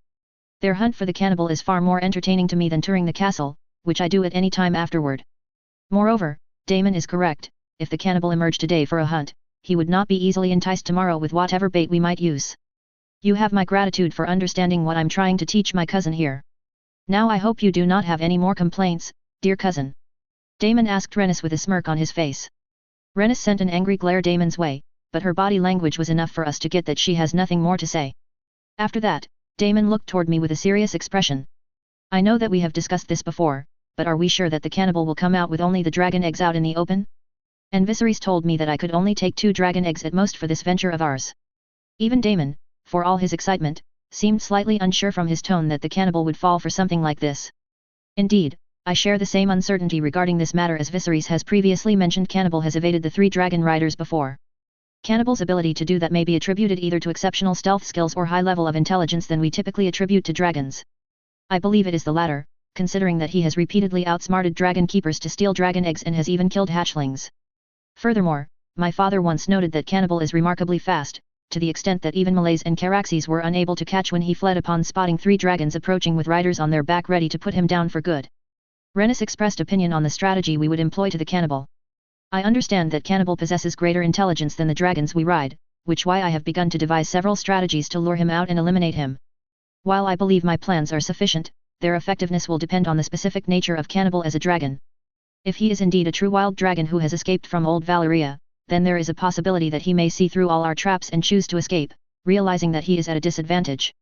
Their hunt for the cannibal is far more entertaining to me than touring the castle, which I do at any time afterward. Moreover, Daemon is correct, if the cannibal emerged today for a hunt, he would not be easily enticed tomorrow with whatever bait we might use. You have my gratitude for understanding what I'm trying to teach my cousin here. Now I hope you do not have any more complaints, dear cousin." Daemon asked Rennis with a smirk on his face. Rennis sent an angry glare Daemon's way, but her body language was enough for us to get that she has nothing more to say. After that, Daemon looked toward me with a serious expression. "I know that we have discussed this before, but are we sure that the cannibal will come out with only the dragon eggs out in the open? And Viserys told me that I could only take 2 dragon eggs at most for this venture of ours." Even Daemon, for all his excitement, seemed slightly unsure from his tone that the cannibal would fall for something like this. Indeed, I share the same uncertainty regarding this matter as Viserys has previously mentioned. Cannibal has evaded the 3 dragon riders before. Cannibal's ability to do that may be attributed either to exceptional stealth skills or high level of intelligence than we typically attribute to dragons. I believe it is the latter, considering that he has repeatedly outsmarted dragon keepers to steal dragon eggs and has even killed hatchlings. Furthermore, my father once noted that Cannibal is remarkably fast, to the extent that even Malays and Caraxes were unable to catch when he fled upon spotting 3 dragons approaching with riders on their back ready to put him down for good. Rennis expressed opinion on the strategy we would employ to the cannibal. "I understand that Cannibal possesses greater intelligence than the dragons we ride, which why I have begun to devise several strategies to lure him out and eliminate him. While I believe my plans are sufficient, their effectiveness will depend on the specific nature of Cannibal as a dragon. If he is indeed a true wild dragon who has escaped from old Valyria, then there is a possibility that he may see through all our traps and choose to escape, realizing that he is at a disadvantage.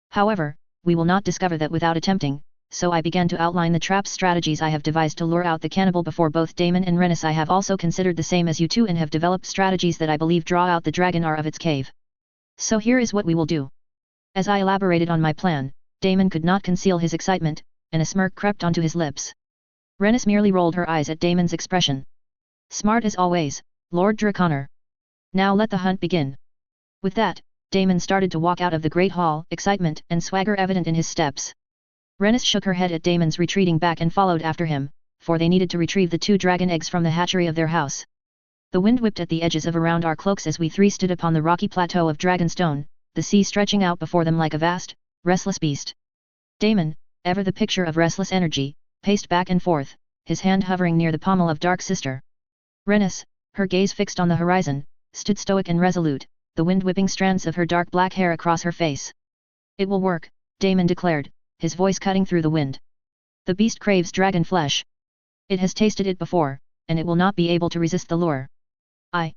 However, we will not discover that without attempting, so I began to outline the trap strategies I have devised to lure out the cannibal before both Daemon and Rennis. I have also considered the same as you two and have developed strategies that I believe draw out the dragon of its cave. So here is what we will do." As I elaborated on my plan, Daemon could not conceal his excitement, and a smirk crept onto his lips. Rennis merely rolled her eyes at Daemon's expression. "Smart as always, Lord Draconor. Now let the hunt begin." With that, Daemon started to walk out of the great hall, excitement and swagger evident in his steps. Rennis shook her head at Daemon's retreating back and followed after him, for they needed to retrieve the 2 dragon eggs from the hatchery of their house. The wind whipped at the edges of around our cloaks as we 3 stood upon the rocky plateau of Dragonstone, the sea stretching out before them like a vast, restless beast. Daemon, ever the picture of restless energy, paced back and forth, his hand hovering near the pommel of Dark Sister. Rhaenys, her gaze fixed on the horizon, stood stoic and resolute, the wind whipping strands of her dark black hair across her face. "It will work," Daemon declared, his voice cutting through the wind. "The beast craves dragon flesh. It has tasted it before, and it will not be able to resist the lure. I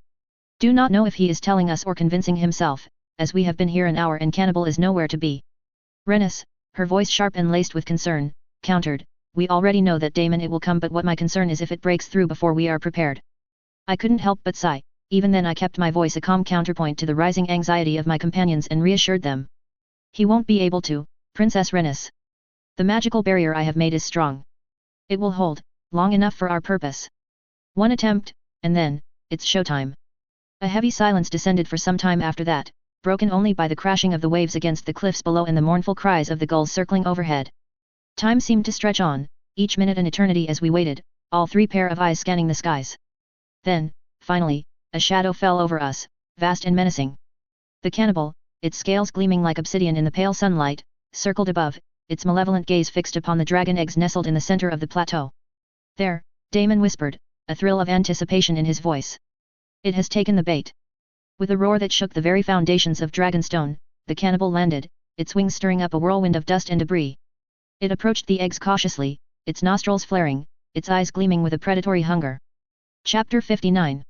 do not know if he is telling us or convincing himself, as we have been here an hour and cannibal is nowhere to be." Rhaenys, her voice sharp and laced with concern, countered, "We already know that, Daemon, it will come, but what my concern is if it breaks through before we are prepared." I couldn't help but sigh. Even then I kept my voice a calm counterpoint to the rising anxiety of my companions and reassured them. "He won't be able to, Princess Rhaenys. The magical barrier I have made is strong. It will hold, long enough for our purpose. One attempt, and then, it's showtime." A heavy silence descended for some time after that, broken only by the crashing of the waves against the cliffs below and the mournful cries of the gulls circling overhead. Time seemed to stretch on, each minute an eternity as we waited, all three pair of eyes scanning the skies. Then, finally, a shadow fell over us, vast and menacing. The cannibal, its scales gleaming like obsidian in the pale sunlight, circled above, its malevolent gaze fixed upon the dragon eggs nestled in the center of the plateau. "There," Daemon whispered, a thrill of anticipation in his voice. "It has taken the bait." With a roar that shook the very foundations of Dragonstone, the cannibal landed, its wings stirring up a whirlwind of dust and debris. It approached the eggs cautiously, its nostrils flaring, its eyes gleaming with a predatory hunger. Chapter 59.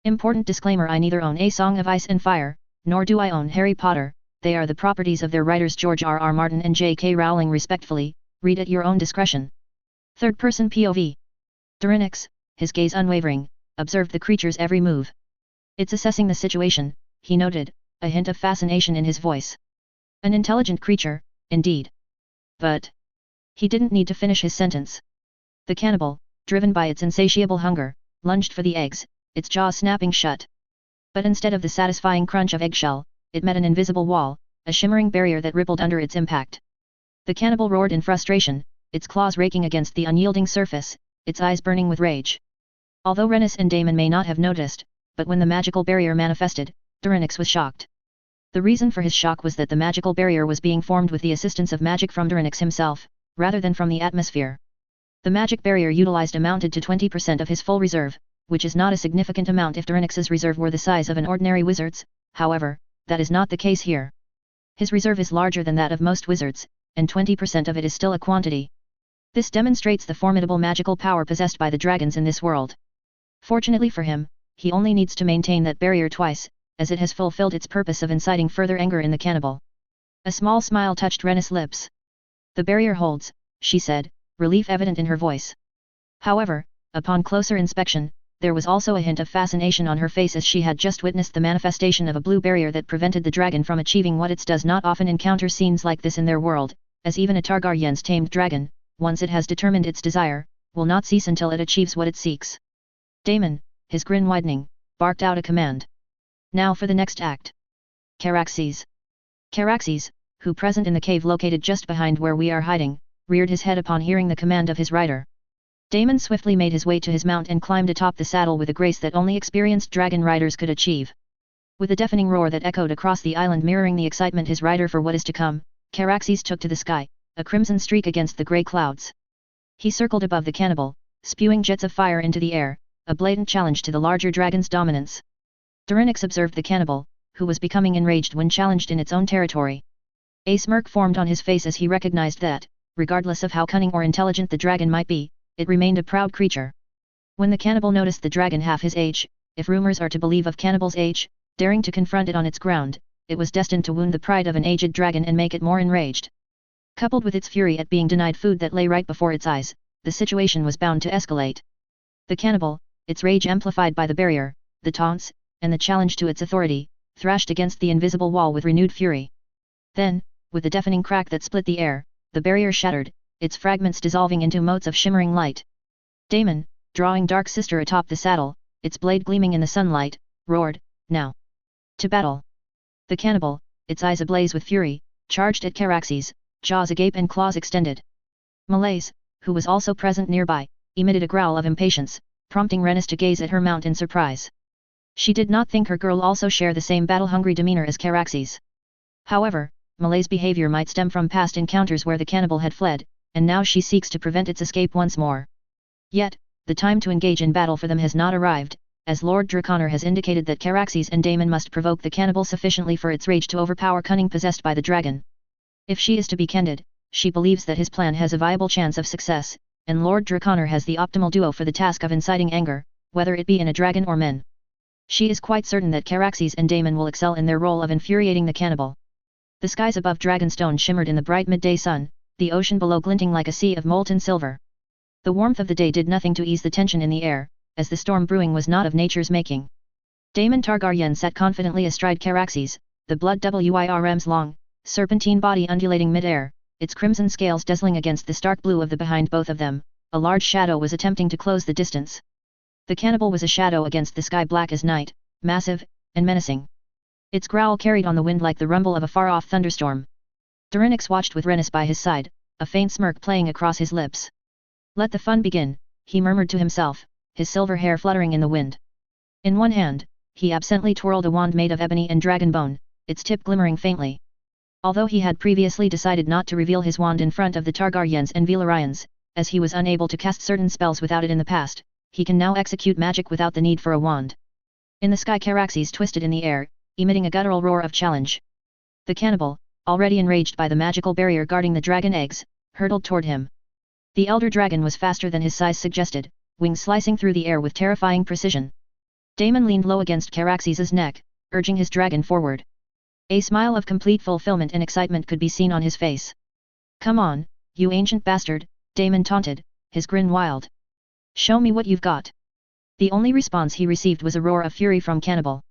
Important disclaimer: I neither own A Song of Ice and Fire, nor do I own Harry Potter. They are the properties of their writers George R.R. Martin and J.K. Rowling respectfully. Read at your own discretion. Third-person POV. Dorinix, his gaze unwavering, observed the creature's every move. "It's assessing the situation," he noted, a hint of fascination in his voice. "An intelligent creature, indeed. But..." He didn't need to finish his sentence. The cannibal, driven by its insatiable hunger, lunged for the eggs, its jaws snapping shut. But instead of the satisfying crunch of eggshell, it met an invisible wall, a shimmering barrier that rippled under its impact. The cannibal roared in frustration, its claws raking against the unyielding surface, its eyes burning with rage. Although Rhaenys and Daemon may not have noticed, but when the magical barrier manifested, Dorinix was shocked. The reason for his shock was that the magical barrier was being formed with the assistance of magic from Dorinix himself, rather than from the atmosphere. The magic barrier utilized amounted to 20% of his full reserve, which is not a significant amount if Dorinix's reserve were the size of an ordinary wizard's. However, that is not the case here. His reserve is larger than that of most wizards, and 20% of it is still a quantity. This demonstrates the formidable magical power possessed by the dragons in this world. Fortunately for him, he only needs to maintain that barrier twice, as it has fulfilled its purpose of inciting further anger in the cannibal. A small smile touched Rhaenys' lips. "The barrier holds," she said, relief evident in her voice. However, upon closer inspection, there was also a hint of fascination on her face as she had just witnessed the manifestation of a blue barrier that prevented the dragon from achieving what it does not often encounter scenes like this in their world, as even a Targaryen's tamed dragon, once it has determined its desire, will not cease until it achieves what it seeks. Daemon, his grin widening, barked out a command. "Now for the next act." Caraxes. Caraxes, who present in the cave located just behind where we are hiding, reared his head upon hearing the command of his rider. Daemon swiftly made his way to his mount and climbed atop the saddle with a grace that only experienced dragon riders could achieve. With a deafening roar that echoed across the island mirroring the excitement his rider for what is to come, Caraxes took to the sky, a crimson streak against the grey clouds. He circled above the cannibal, spewing jets of fire into the air, a blatant challenge to the larger dragon's dominance. Dorinix observed the cannibal, who was becoming enraged when challenged in its own territory. A smirk formed on his face as he recognized that, regardless of how cunning or intelligent the dragon might be, it remained a proud creature. When the cannibal noticed the dragon half his age, if rumors are to believe of cannibal's age, daring to confront it on its ground, it was destined to wound the pride of an aged dragon and make it more enraged. Coupled with its fury at being denied food that lay right before its eyes, the situation was bound to escalate. The cannibal, its rage amplified by the barrier, the taunts, and the challenge to its authority, thrashed against the invisible wall with renewed fury. Then, with a deafening crack that split the air, the barrier shattered, its fragments dissolving into motes of shimmering light. Daemon, drawing Dark Sister atop the saddle, its blade gleaming in the sunlight, roared, "Now! To battle!" The cannibal, its eyes ablaze with fury, charged at Caraxes, jaws agape and claws extended. Malaise, who was also present nearby, emitted a growl of impatience, prompting Rhaenys to gaze at her mount in surprise. She did not think her girl also share the same battle-hungry demeanor as Caraxes. However, Malaise behavior might stem from past encounters where the cannibal had fled, and now she seeks to prevent its escape once more. Yet, the time to engage in battle for them has not arrived, as Lord Draconor has indicated that Caraxes and Daemon must provoke the cannibal sufficiently for its rage to overpower cunning possessed by the dragon. If she is to be candid, she believes that his plan has a viable chance of success, and Lord Draconor has the optimal duo for the task of inciting anger, whether it be in a dragon or men. She is quite certain that Caraxes and Daemon will excel in their role of infuriating the cannibal. The skies above Dragonstone shimmered in the bright midday sun, the ocean below glinting like a sea of molten silver. The warmth of the day did nothing to ease the tension in the air, as the storm brewing was not of nature's making. Daemon Targaryen sat confidently astride Caraxes, the blood WIRM's long, serpentine body undulating mid-air, its crimson scales dazzling against the stark blue of the behind both of them. A large shadow was attempting to close the distance. The cannibal was a shadow against the sky black as night, massive, and menacing. Its growl carried on the wind like the rumble of a far-off thunderstorm. Dorinix watched with Rhaenys by his side, a faint smirk playing across his lips. "Let the fun begin," he murmured to himself, his silver hair fluttering in the wind. In one hand, he absently twirled a wand made of ebony and dragon bone, its tip glimmering faintly. Although he had previously decided not to reveal his wand in front of the Targaryens and Valyrians, as he was unable to cast certain spells without it in the past, he can now execute magic without the need for a wand. In the sky Caraxes twisted in the air, emitting a guttural roar of challenge. The cannibal, already enraged by the magical barrier guarding the dragon eggs, hurtled toward him. The elder dragon was faster than his size suggested, wings slicing through the air with terrifying precision. Daemon leaned low against Caraxes' neck, urging his dragon forward. A smile of complete fulfillment and excitement could be seen on his face. "Come on, you ancient bastard," Daemon taunted, his grin wild. "Show me what you've got." The only response he received was a roar of fury from Cannibal.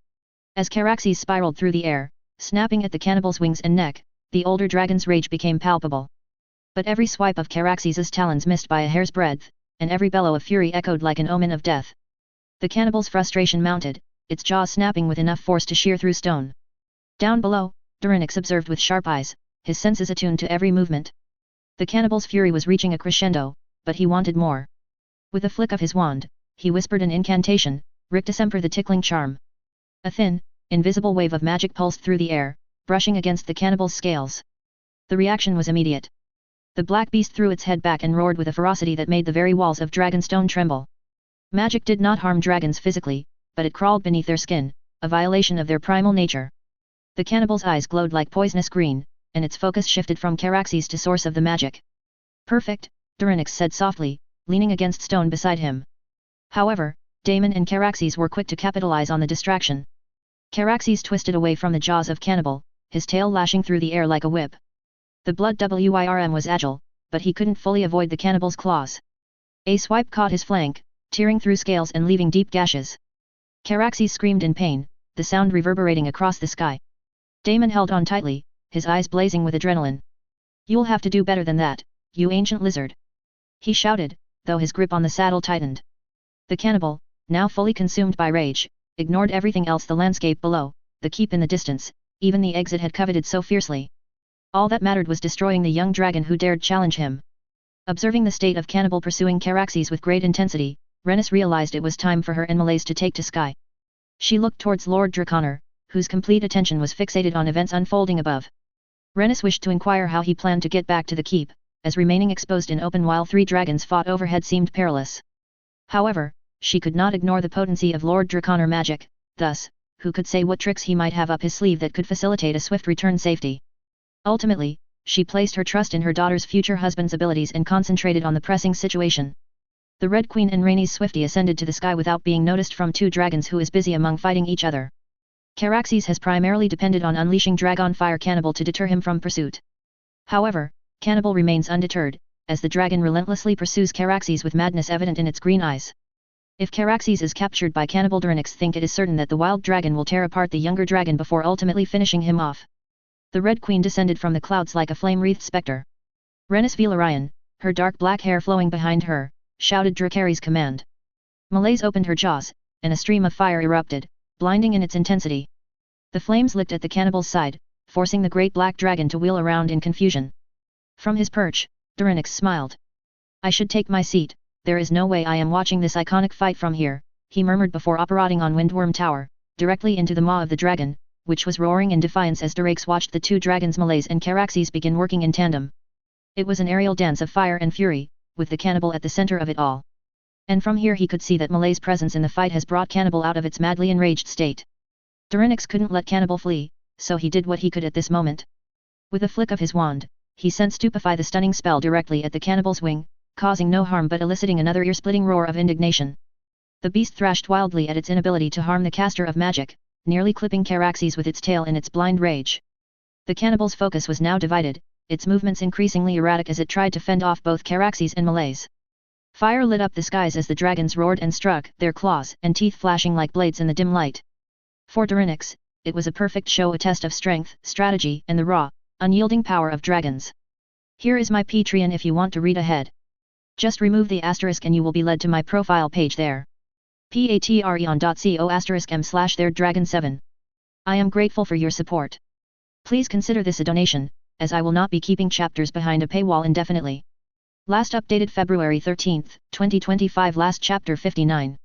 As Caraxes spiraled through the air, snapping at the cannibal's wings and neck, the older dragon's rage became palpable. But every swipe of Caraxes' talons missed by a hair's breadth, and every bellow of fury echoed like an omen of death. The cannibal's frustration mounted, its jaws snapping with enough force to shear through stone. Down below, Dorinix observed with sharp eyes, his senses attuned to every movement. The cannibal's fury was reaching a crescendo, but he wanted more. With a flick of his wand, he whispered an incantation, Rictusempor the tickling charm. A thin, invisible wave of magic pulsed through the air, brushing against the cannibal's scales. The reaction was immediate. The black beast threw its head back and roared with a ferocity that made the very walls of Dragonstone tremble. Magic did not harm dragons physically, but it crawled beneath their skin, a violation of their primal nature. The cannibal's eyes glowed like poisonous green, and its focus shifted from Caraxes to source of the magic. "Perfect," Dorinix said softly, leaning against stone beside him. However, Daemon and Caraxes were quick to capitalize on the distraction. Caraxes twisted away from the jaws of Cannibal, his tail lashing through the air like a whip. The blood WIRM was agile, but he couldn't fully avoid the cannibal's claws. A swipe caught his flank, tearing through scales and leaving deep gashes. Caraxes screamed in pain, the sound reverberating across the sky. Daemon held on tightly, his eyes blazing with adrenaline. "You'll have to do better than that, you ancient lizard!" he shouted, though his grip on the saddle tightened. The cannibal, now fully consumed by rage, ignored everything else, the landscape below, the keep in the distance, even the eggs it had coveted so fiercely. All that mattered was destroying the young dragon who dared challenge him. Observing the state of Cannibal pursuing Caraxes with great intensity, Rhaenys realized it was time for her and Malaise to take to sky. She looked towards Lord Draconor, whose complete attention was fixated on events unfolding above. Rhaenys wished to inquire how he planned to get back to the keep, as remaining exposed in open while 3 dragons fought overhead seemed perilous. However, she could not ignore the potency of Lord Draconor magic, thus, who could say what tricks he might have up his sleeve that could facilitate a swift return safety. Ultimately, she placed her trust in her daughter's future husband's abilities and concentrated on the pressing situation. The Red Queen and Rhaenys swiftly ascended to the sky without being noticed from 2 dragons who is busy among fighting each other. Caraxes has primarily depended on unleashing Dragon Fire Cannibal to deter him from pursuit. However, Cannibal remains undeterred, as the dragon relentlessly pursues Caraxes with madness evident in its green eyes. If Caraxes is captured by Cannibal, Dorinix think it is certain that the wild dragon will tear apart the younger dragon before ultimately finishing him off. The Red Queen descended from the clouds like a flame-wreathed spectre. Rhaenys Valyrian, her dark black hair flowing behind her, shouted Dracarys' command. Malaise opened her jaws, and a stream of fire erupted, blinding in its intensity. The flames licked at the cannibal's side, forcing the great black dragon to wheel around in confusion. From his perch, Dorinix smiled. "I should take my seat, there is no way I am watching this iconic fight from here," he murmured before operating on Windworm Tower, directly into the maw of the dragon, which was roaring in defiance as Dorinix watched the 2 dragons Malaise and Caraxes begin working in tandem. It was an aerial dance of fire and fury, with the cannibal at the center of it all. And from here he could see that Malay's presence in the fight has brought cannibal out of its madly enraged state. Dorinix couldn't let cannibal flee, so he did what he could at this moment. With a flick of his wand, he sent Stupefy the stunning spell directly at the cannibal's wing, causing no harm but eliciting another ear-splitting roar of indignation. The beast thrashed wildly at its inability to harm the caster of magic, nearly clipping Caraxes with its tail in its blind rage. The cannibal's focus was now divided, its movements increasingly erratic as it tried to fend off both Caraxes and Malays. Fire lit up the skies as the dragons roared and struck, their claws and teeth flashing like blades in the dim light. For Dorinix, it was a perfect show, a test of strength, strategy, and the raw, unyielding power of dragons. Here is my Patreon if you want to read ahead. Just remove the asterisk and you will be led to my profile page there. patreon.co*m/theirddragon7. I am grateful for your support. Please consider this a donation, as I will not be keeping chapters behind a paywall indefinitely. Last updated February 13, 2025. Last chapter 59.